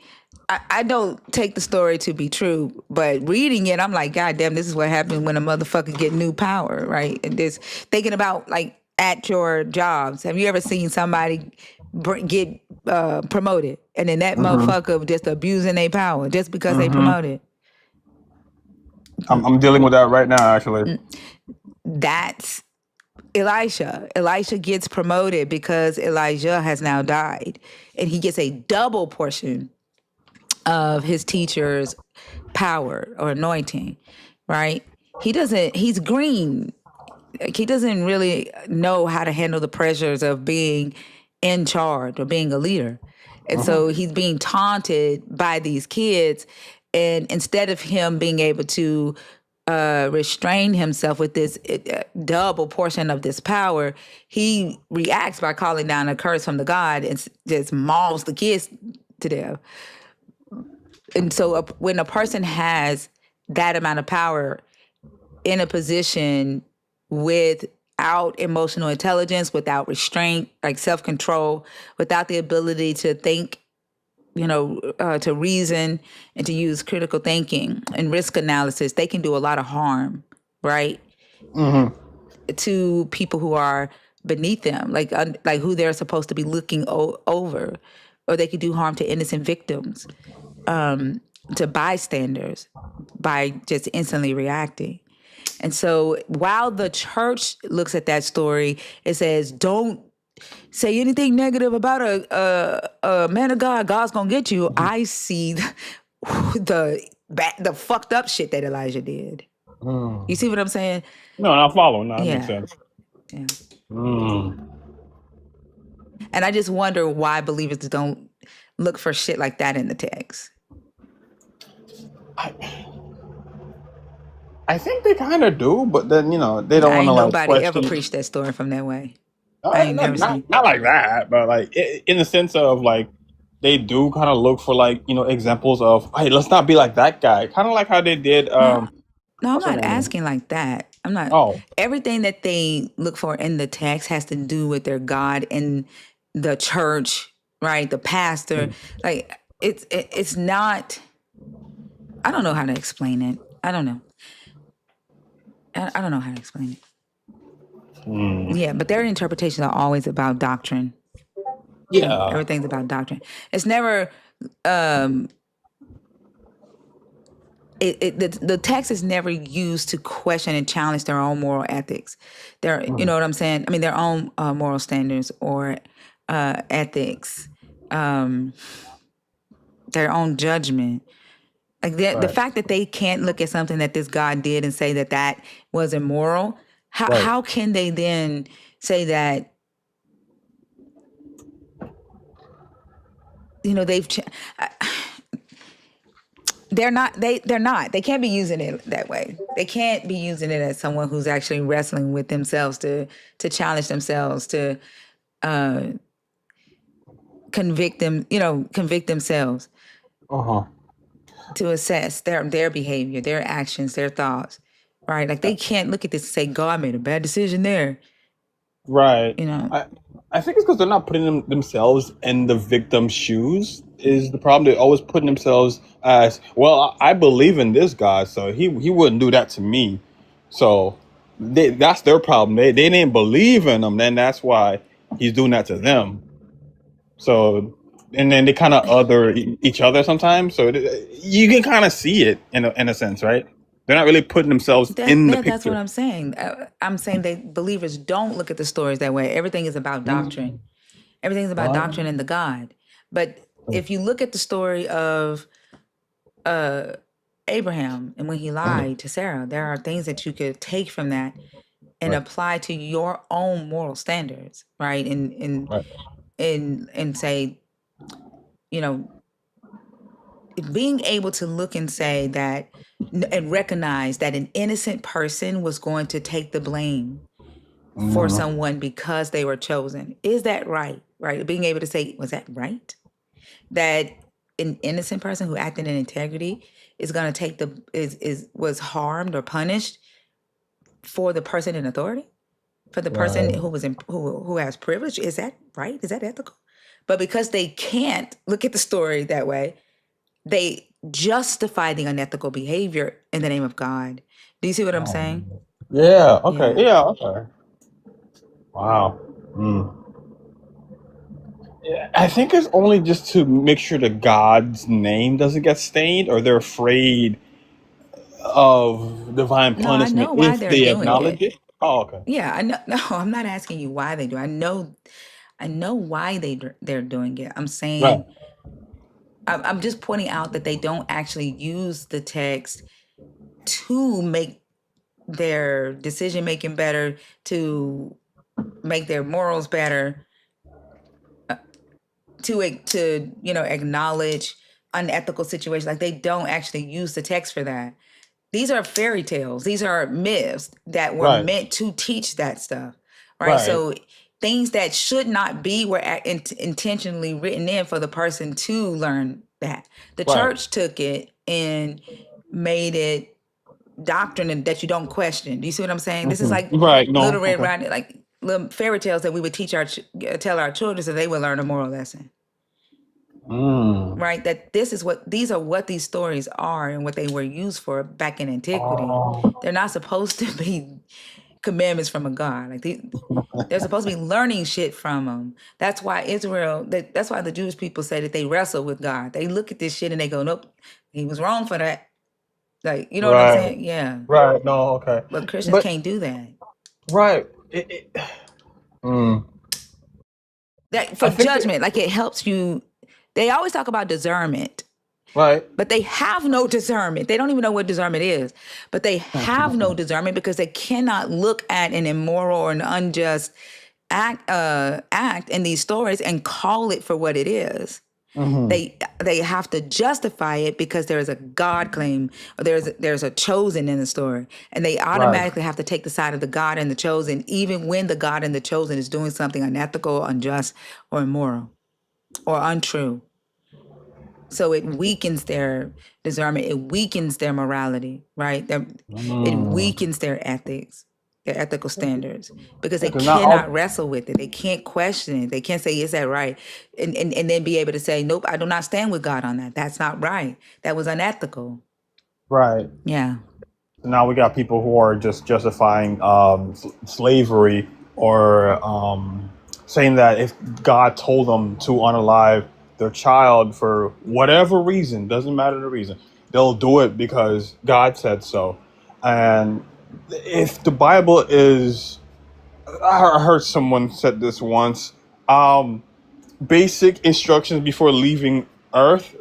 I don't take the story to be true, but reading it, I'm like, God damn, this is what happens when a motherfucker get new power, right? And just thinking about at your jobs. Have you ever seen somebody get promoted and then that motherfucker just abusing their power just because they promoted? I'm dealing with that right now, actually. That's Elisha gets promoted because Elijah has now died, and he gets a double portion of his teacher's power or anointing, right? He's green. Like, he doesn't really know how to handle the pressures of being in charge or being a leader. And so he's being taunted by these kids. And instead of him being able to restrain himself with this double portion of this power, he reacts by calling down a curse from the God and just mauls the kids to death. And so when a person has that amount of power in a position without emotional intelligence, without restraint, like self-control, without the ability to think, to reason and to use critical thinking and risk analysis, they can do a lot of harm, right? To people who are beneath them, like who they're supposed to be looking over, or they could do harm to innocent victims, to bystanders by just instantly reacting. And so while the church looks at that story, it says, don't say anything negative about a man of God. God's gonna get you. I see the fucked up shit that Elijah did. You see what I'm saying? No, I'm following. No, that makes Yeah. sense. Yeah. Mm. And I just wonder why believers don't look for shit like that in the text. I think they kind of do, but then they don't I want to ain't like nobody ever question. preached that story from that way. I ain't never seen. Not like that, but like in the sense of like they do kind of look for like examples of, hey, let's not be like that guy, kind of like how they did. No, I'm What's her not name? asking like that. I'm not. Oh, Everything that they look for in the text has to do with their God and the church, right? The pastor. Like it's not. I don't know how to explain it. I don't know. I don't know how to explain it. Yeah, but their interpretations are always about doctrine. yeah. Everything's about doctrine. It's never. The text is never used to question and challenge their own moral ethics. You know what I'm saying? I mean, their own moral standards or ethics, their own judgment. Like the Right. fact that they can't look at something that this God did and say that was immoral. Right. How can they then say that they've? They're not. They're not. They can't be using it that way. They can't be using it as someone who's actually wrestling with themselves to challenge themselves to convict them. Convict themselves to assess their behavior, their actions, their thoughts. Right? Like they can't look at this and say, "God made a bad decision there." Right. You know. I think it's because they're not putting themselves in the victim's shoes. Is the problem? They're always putting themselves as, well, I believe in this guy, so he wouldn't do that to me. So that's their problem. They didn't believe in him, then that's why he's doing that to them. So, and then they kind of other each other sometimes. So you can kind of see it in a sense, right? They're not really putting themselves in the That's what picture. I'm saying. I'm saying that believers don't look at the stories that way. Everything is about doctrine. Everything's about doctrine and the God. But if you look at the story of Abraham and when he lied to Sarah, there are things that you could take from that and apply to your own moral standards, right? And say, being able to look and say that and recognize that an innocent person was going to take the blame for someone because they were chosen. Is that right? Right? Being able to say, was that right? That an innocent person who acted in integrity is going to take was harmed or punished for the person in authority, for the person who was who has privilege. Is that right? Is that ethical? But because they can't look at the story that way, they justify the unethical behavior in the name of God. Do you see what I'm saying? Yeah. Okay. Yeah. Yeah. Okay. Wow. Mm. Yeah, I think it's only just to make sure that God's name doesn't get stained, or they're afraid of divine No, I punishment know why if they're they doing acknowledge it. it. Oh, okay. Yeah, I know. No, I'm not asking you why they do. I know why they're doing it. I'm Right. saying I'm just pointing out that they don't actually use the text to make their decision making better, to make their morals better, to acknowledge unethical situations. Like they don't actually use the text for that. These are fairy tales. These are myths that were Right. meant to teach that stuff, right? Right. So things that should not be were intentionally written in for the person to learn that. The Right. church took it and made it doctrine that you don't question. Do you see what I'm saying? This is like Right. No. Little Red Okay. Riding, like little fairy tales that we would tell our children so they would learn a moral lesson. Mm. Right, that these are what these stories are and what they were used for back in antiquity. Oh. They're not supposed to be commandments from a god. Like they're supposed to be learning shit from them. That's why that's why the Jewish people say that they wrestle with God. They look at this shit and they go, nope, he was wrong for that. Like, you know what I'm Right. saying? Yeah. Right. No. Okay. But Christians But can't do that. right. Mm. That I for think that, judgment, like it helps you. They always talk about discernment. right. But they have no discernment. They don't even know what discernment is. But they have no discernment because they cannot look at an immoral or an unjust act in these stories and call it for what it is. Mm-hmm. They have to justify it because there is a God claim or there's a chosen in the story, and they Right. automatically have to take the side of the God and the chosen, even when the God and the chosen is doing something unethical, unjust, or immoral, or untrue. So it weakens their discernment. It weakens their morality, right? It Mm. weakens their ethics, their ethical standards, because they Because not cannot all. wrestle with it. They can't question it. They can't say, is that right? And then be able to say, nope, I do not stand with God on that. That's not right. That was unethical. Right. Yeah. Now we got people who are just justifying slavery or saying that if God told them to unalive their child for whatever reason, doesn't matter the reason, they'll do it because God said so. And if the Bible is, I heard someone said this once, basic instructions before leaving Earth.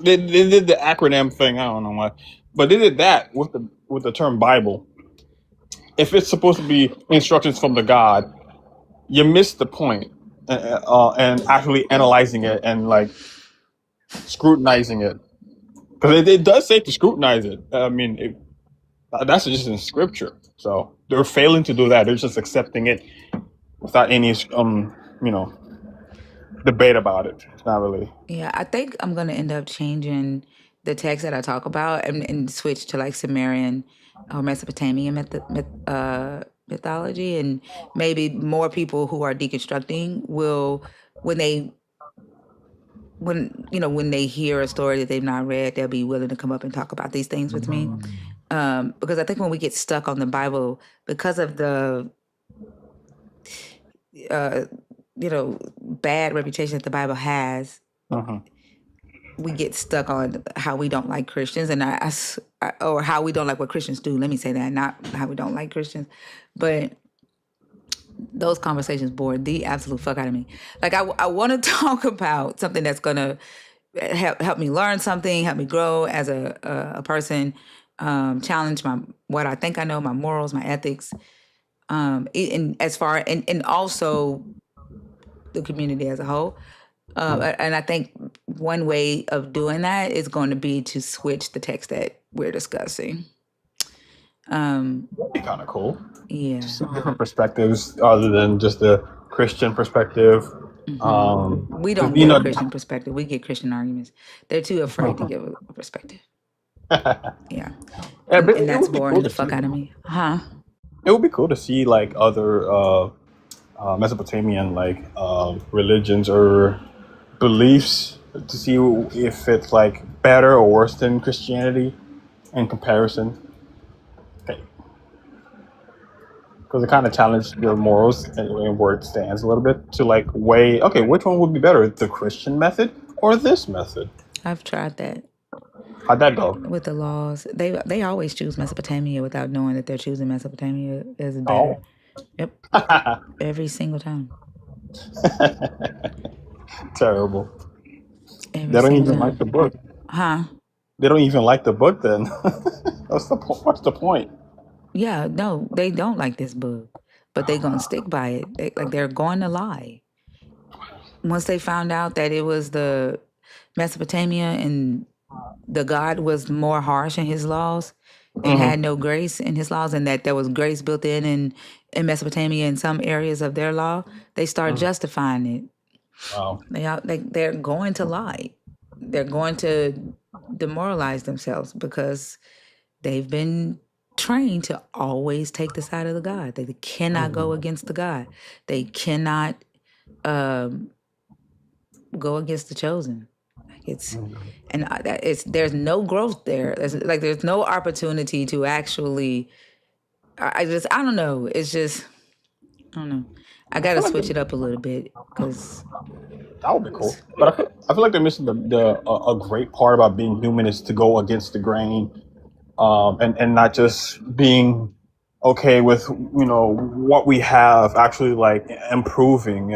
They did the acronym thing. I don't know why, but they did that with the term Bible. If it's supposed to be instructions from the God, you miss the point, and actually analyzing it and like scrutinizing it, because it does say to scrutinize it. I mean, that's just in scripture. So they're failing to do that. They're just accepting it without any you know debate about it. It's not really. Yeah. I think I'm going to end up changing the text that I talk about and switch to like Sumerian or Mesopotamian mythology. And maybe more people who are deconstructing will, when they when they hear a story that they've not read, they'll be willing to come up and talk about these things with me. Because I think when we get stuck on the Bible, because of the bad reputation that the Bible has, Uh-huh. we get stuck on how we don't like Christians, and or how we don't like what Christians do. Let me say that, not how we don't like Christians, but those conversations bore the absolute fuck out of me. Like I want to talk about something that's gonna help me learn something, help me grow as a person, challenge what I think I know, my morals, my ethics, and as far and also the community as a whole. And I think one way of doing that is going to be to switch the text that we're discussing. That'd be kind of cool. Yeah. Just some different perspectives other than just the Christian perspective. We 'Cause, don't give a Christian perspective. We get Christian arguments. They're too afraid to give a perspective. Yeah. yeah, but And it that's would be cool boring to the see. fuck out of me. Huh? It would be cool to see like other Mesopotamian like religions or beliefs to see if it's like better or worse than Christianity in comparison. Because it kind of challenged your morals and where it stands a little bit to like weigh, okay, which one would be better, the Christian method or this method? I've tried that. How'd that go? with the laws. They always choose Mesopotamia without knowing that they're choosing Mesopotamia as better. Oh. Yep, every single time. Terrible. Every They don't single even like time. the book. Huh? They don't even like the book then. What's the point? Yeah, no, they don't like this book, but they gonna stick by it. They're going to lie. Once they found out that it was the Mesopotamia and the God was more harsh in his laws and had Mm-hmm. no grace in his laws, and that there was grace built in Mesopotamia in some areas of their law, they start Mm. justifying it. Wow. They're going to lie. They're going to demoralize themselves because they've been trained to always take the side of the God. They cannot go against the God. They cannot um, go against the chosen. There's no growth there. There's no opportunity to actually. I don't know. It's just I don't know. I I got to feel like switch it up a little bit because that would be cool. But I feel like they're missing a great part about being human is to go against the grain, and not just being okay with what we have actually like improving.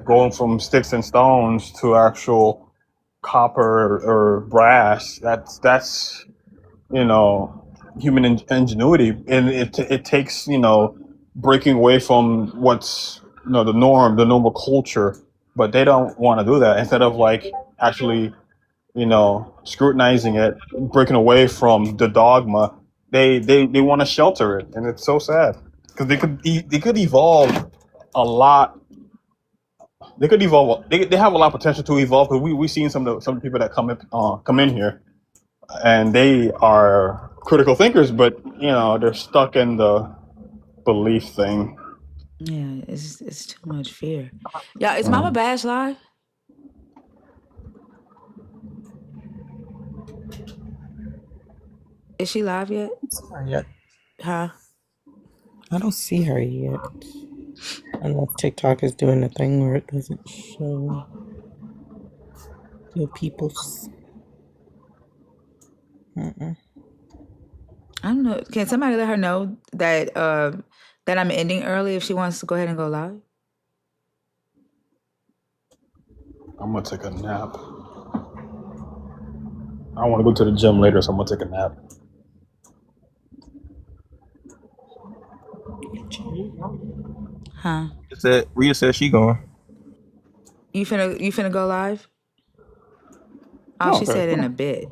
Going from sticks and stones to actual copper or brass. That's you know human ingenuity, and it takes breaking away from what's the norm, the normal culture, but they don't want to do that. Instead of like actually scrutinizing it, breaking away from the dogma, they want to shelter it, and it's so sad because they could evolve a lot. They could evolve. They have a lot of potential to evolve because we seen some of the people that come in here, and they are critical thinkers, but they're stuck in the belief thing. yeah, it's too much fear. Yeah, is Mama Bash live? Is she live yet? Not yet. Huh? I don't see her yet. I don't know if TikTok is doing a thing where it doesn't show the people's. Mm-mm. I don't know. Can somebody let her know that I'm ending early if she wants to go ahead and go live? I'm gonna take a nap. I want to go to the gym later, so I'm gonna take a nap. Huh? Said Rhea said she going. You finna go live? Oh, Oh, she okay, said in cool. a bit.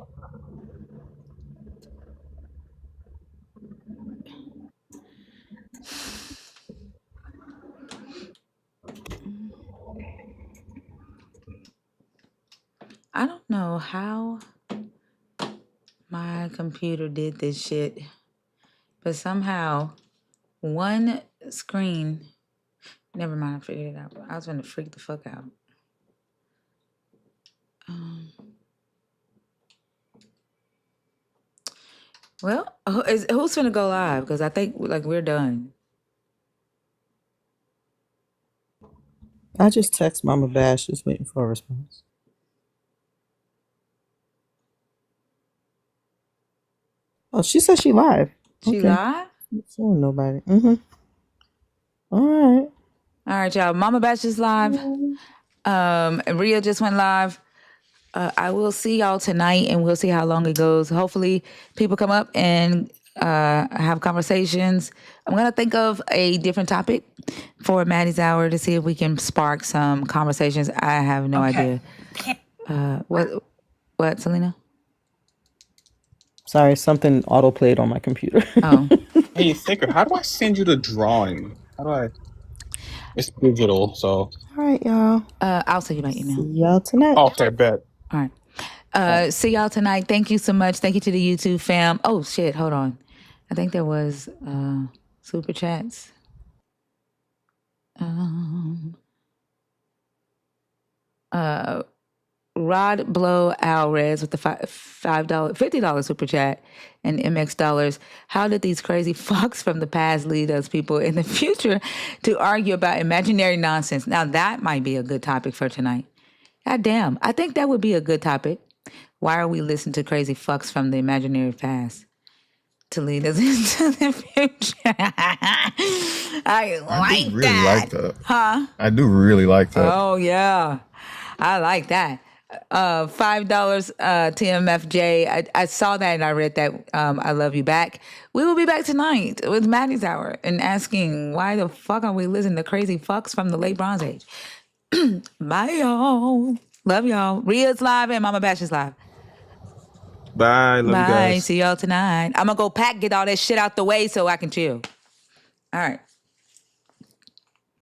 I don't know how my computer did this shit, but somehow one screen. Never mind, I figured it out. I was gonna freak the fuck out. Well, who's gonna go live? Because I think we're done. I just text Mama Bash, just waiting for a response. Oh, she said she live. She Okay. live? Not showing nobody. Mm-hmm. All right. All right, y'all. Mama Batch is live. And Rhea just went live. I will see y'all tonight, and we'll see how long it goes. Hopefully, people come up and have conversations. I'm gonna think of a different topic for Maddie's hour to see if we can spark some conversations. I have no idea. What, Selena? Sorry, something auto played on my computer. Oh, Hey, Thinker, how do I send you the drawing? How do I? It's digital, so. All right, y'all. I'll send you my email. See y'all tonight. Okay, bet. All right. See y'all tonight. Thank you so much. Thank you to the YouTube fam. Oh shit, hold on. I think there was super chats. Rod Blow Alres with the $50 super chat and MX dollars. How did these crazy fucks from the past lead us people in the future to argue about imaginary nonsense? Now that might be a good topic for tonight. God damn, I think that would be a good topic. Why are we listening to crazy fucks from the imaginary past to lead us into the future? I I do like really that. like that. Huh? I do really like that. Oh, yeah. I like that. $5 TMFJ. I saw that and I read that. I love you back. We will be back tonight with Maddie's Hour and asking why the fuck are we listening to crazy fucks from the late Bronze Age? Bye, y'all. Love y'all. Ria's live and Mama Bash is live. Bye. Love you Bye. guys. See y'all tonight. I'm gonna go pack, get all that shit out the way so I can chill. All right.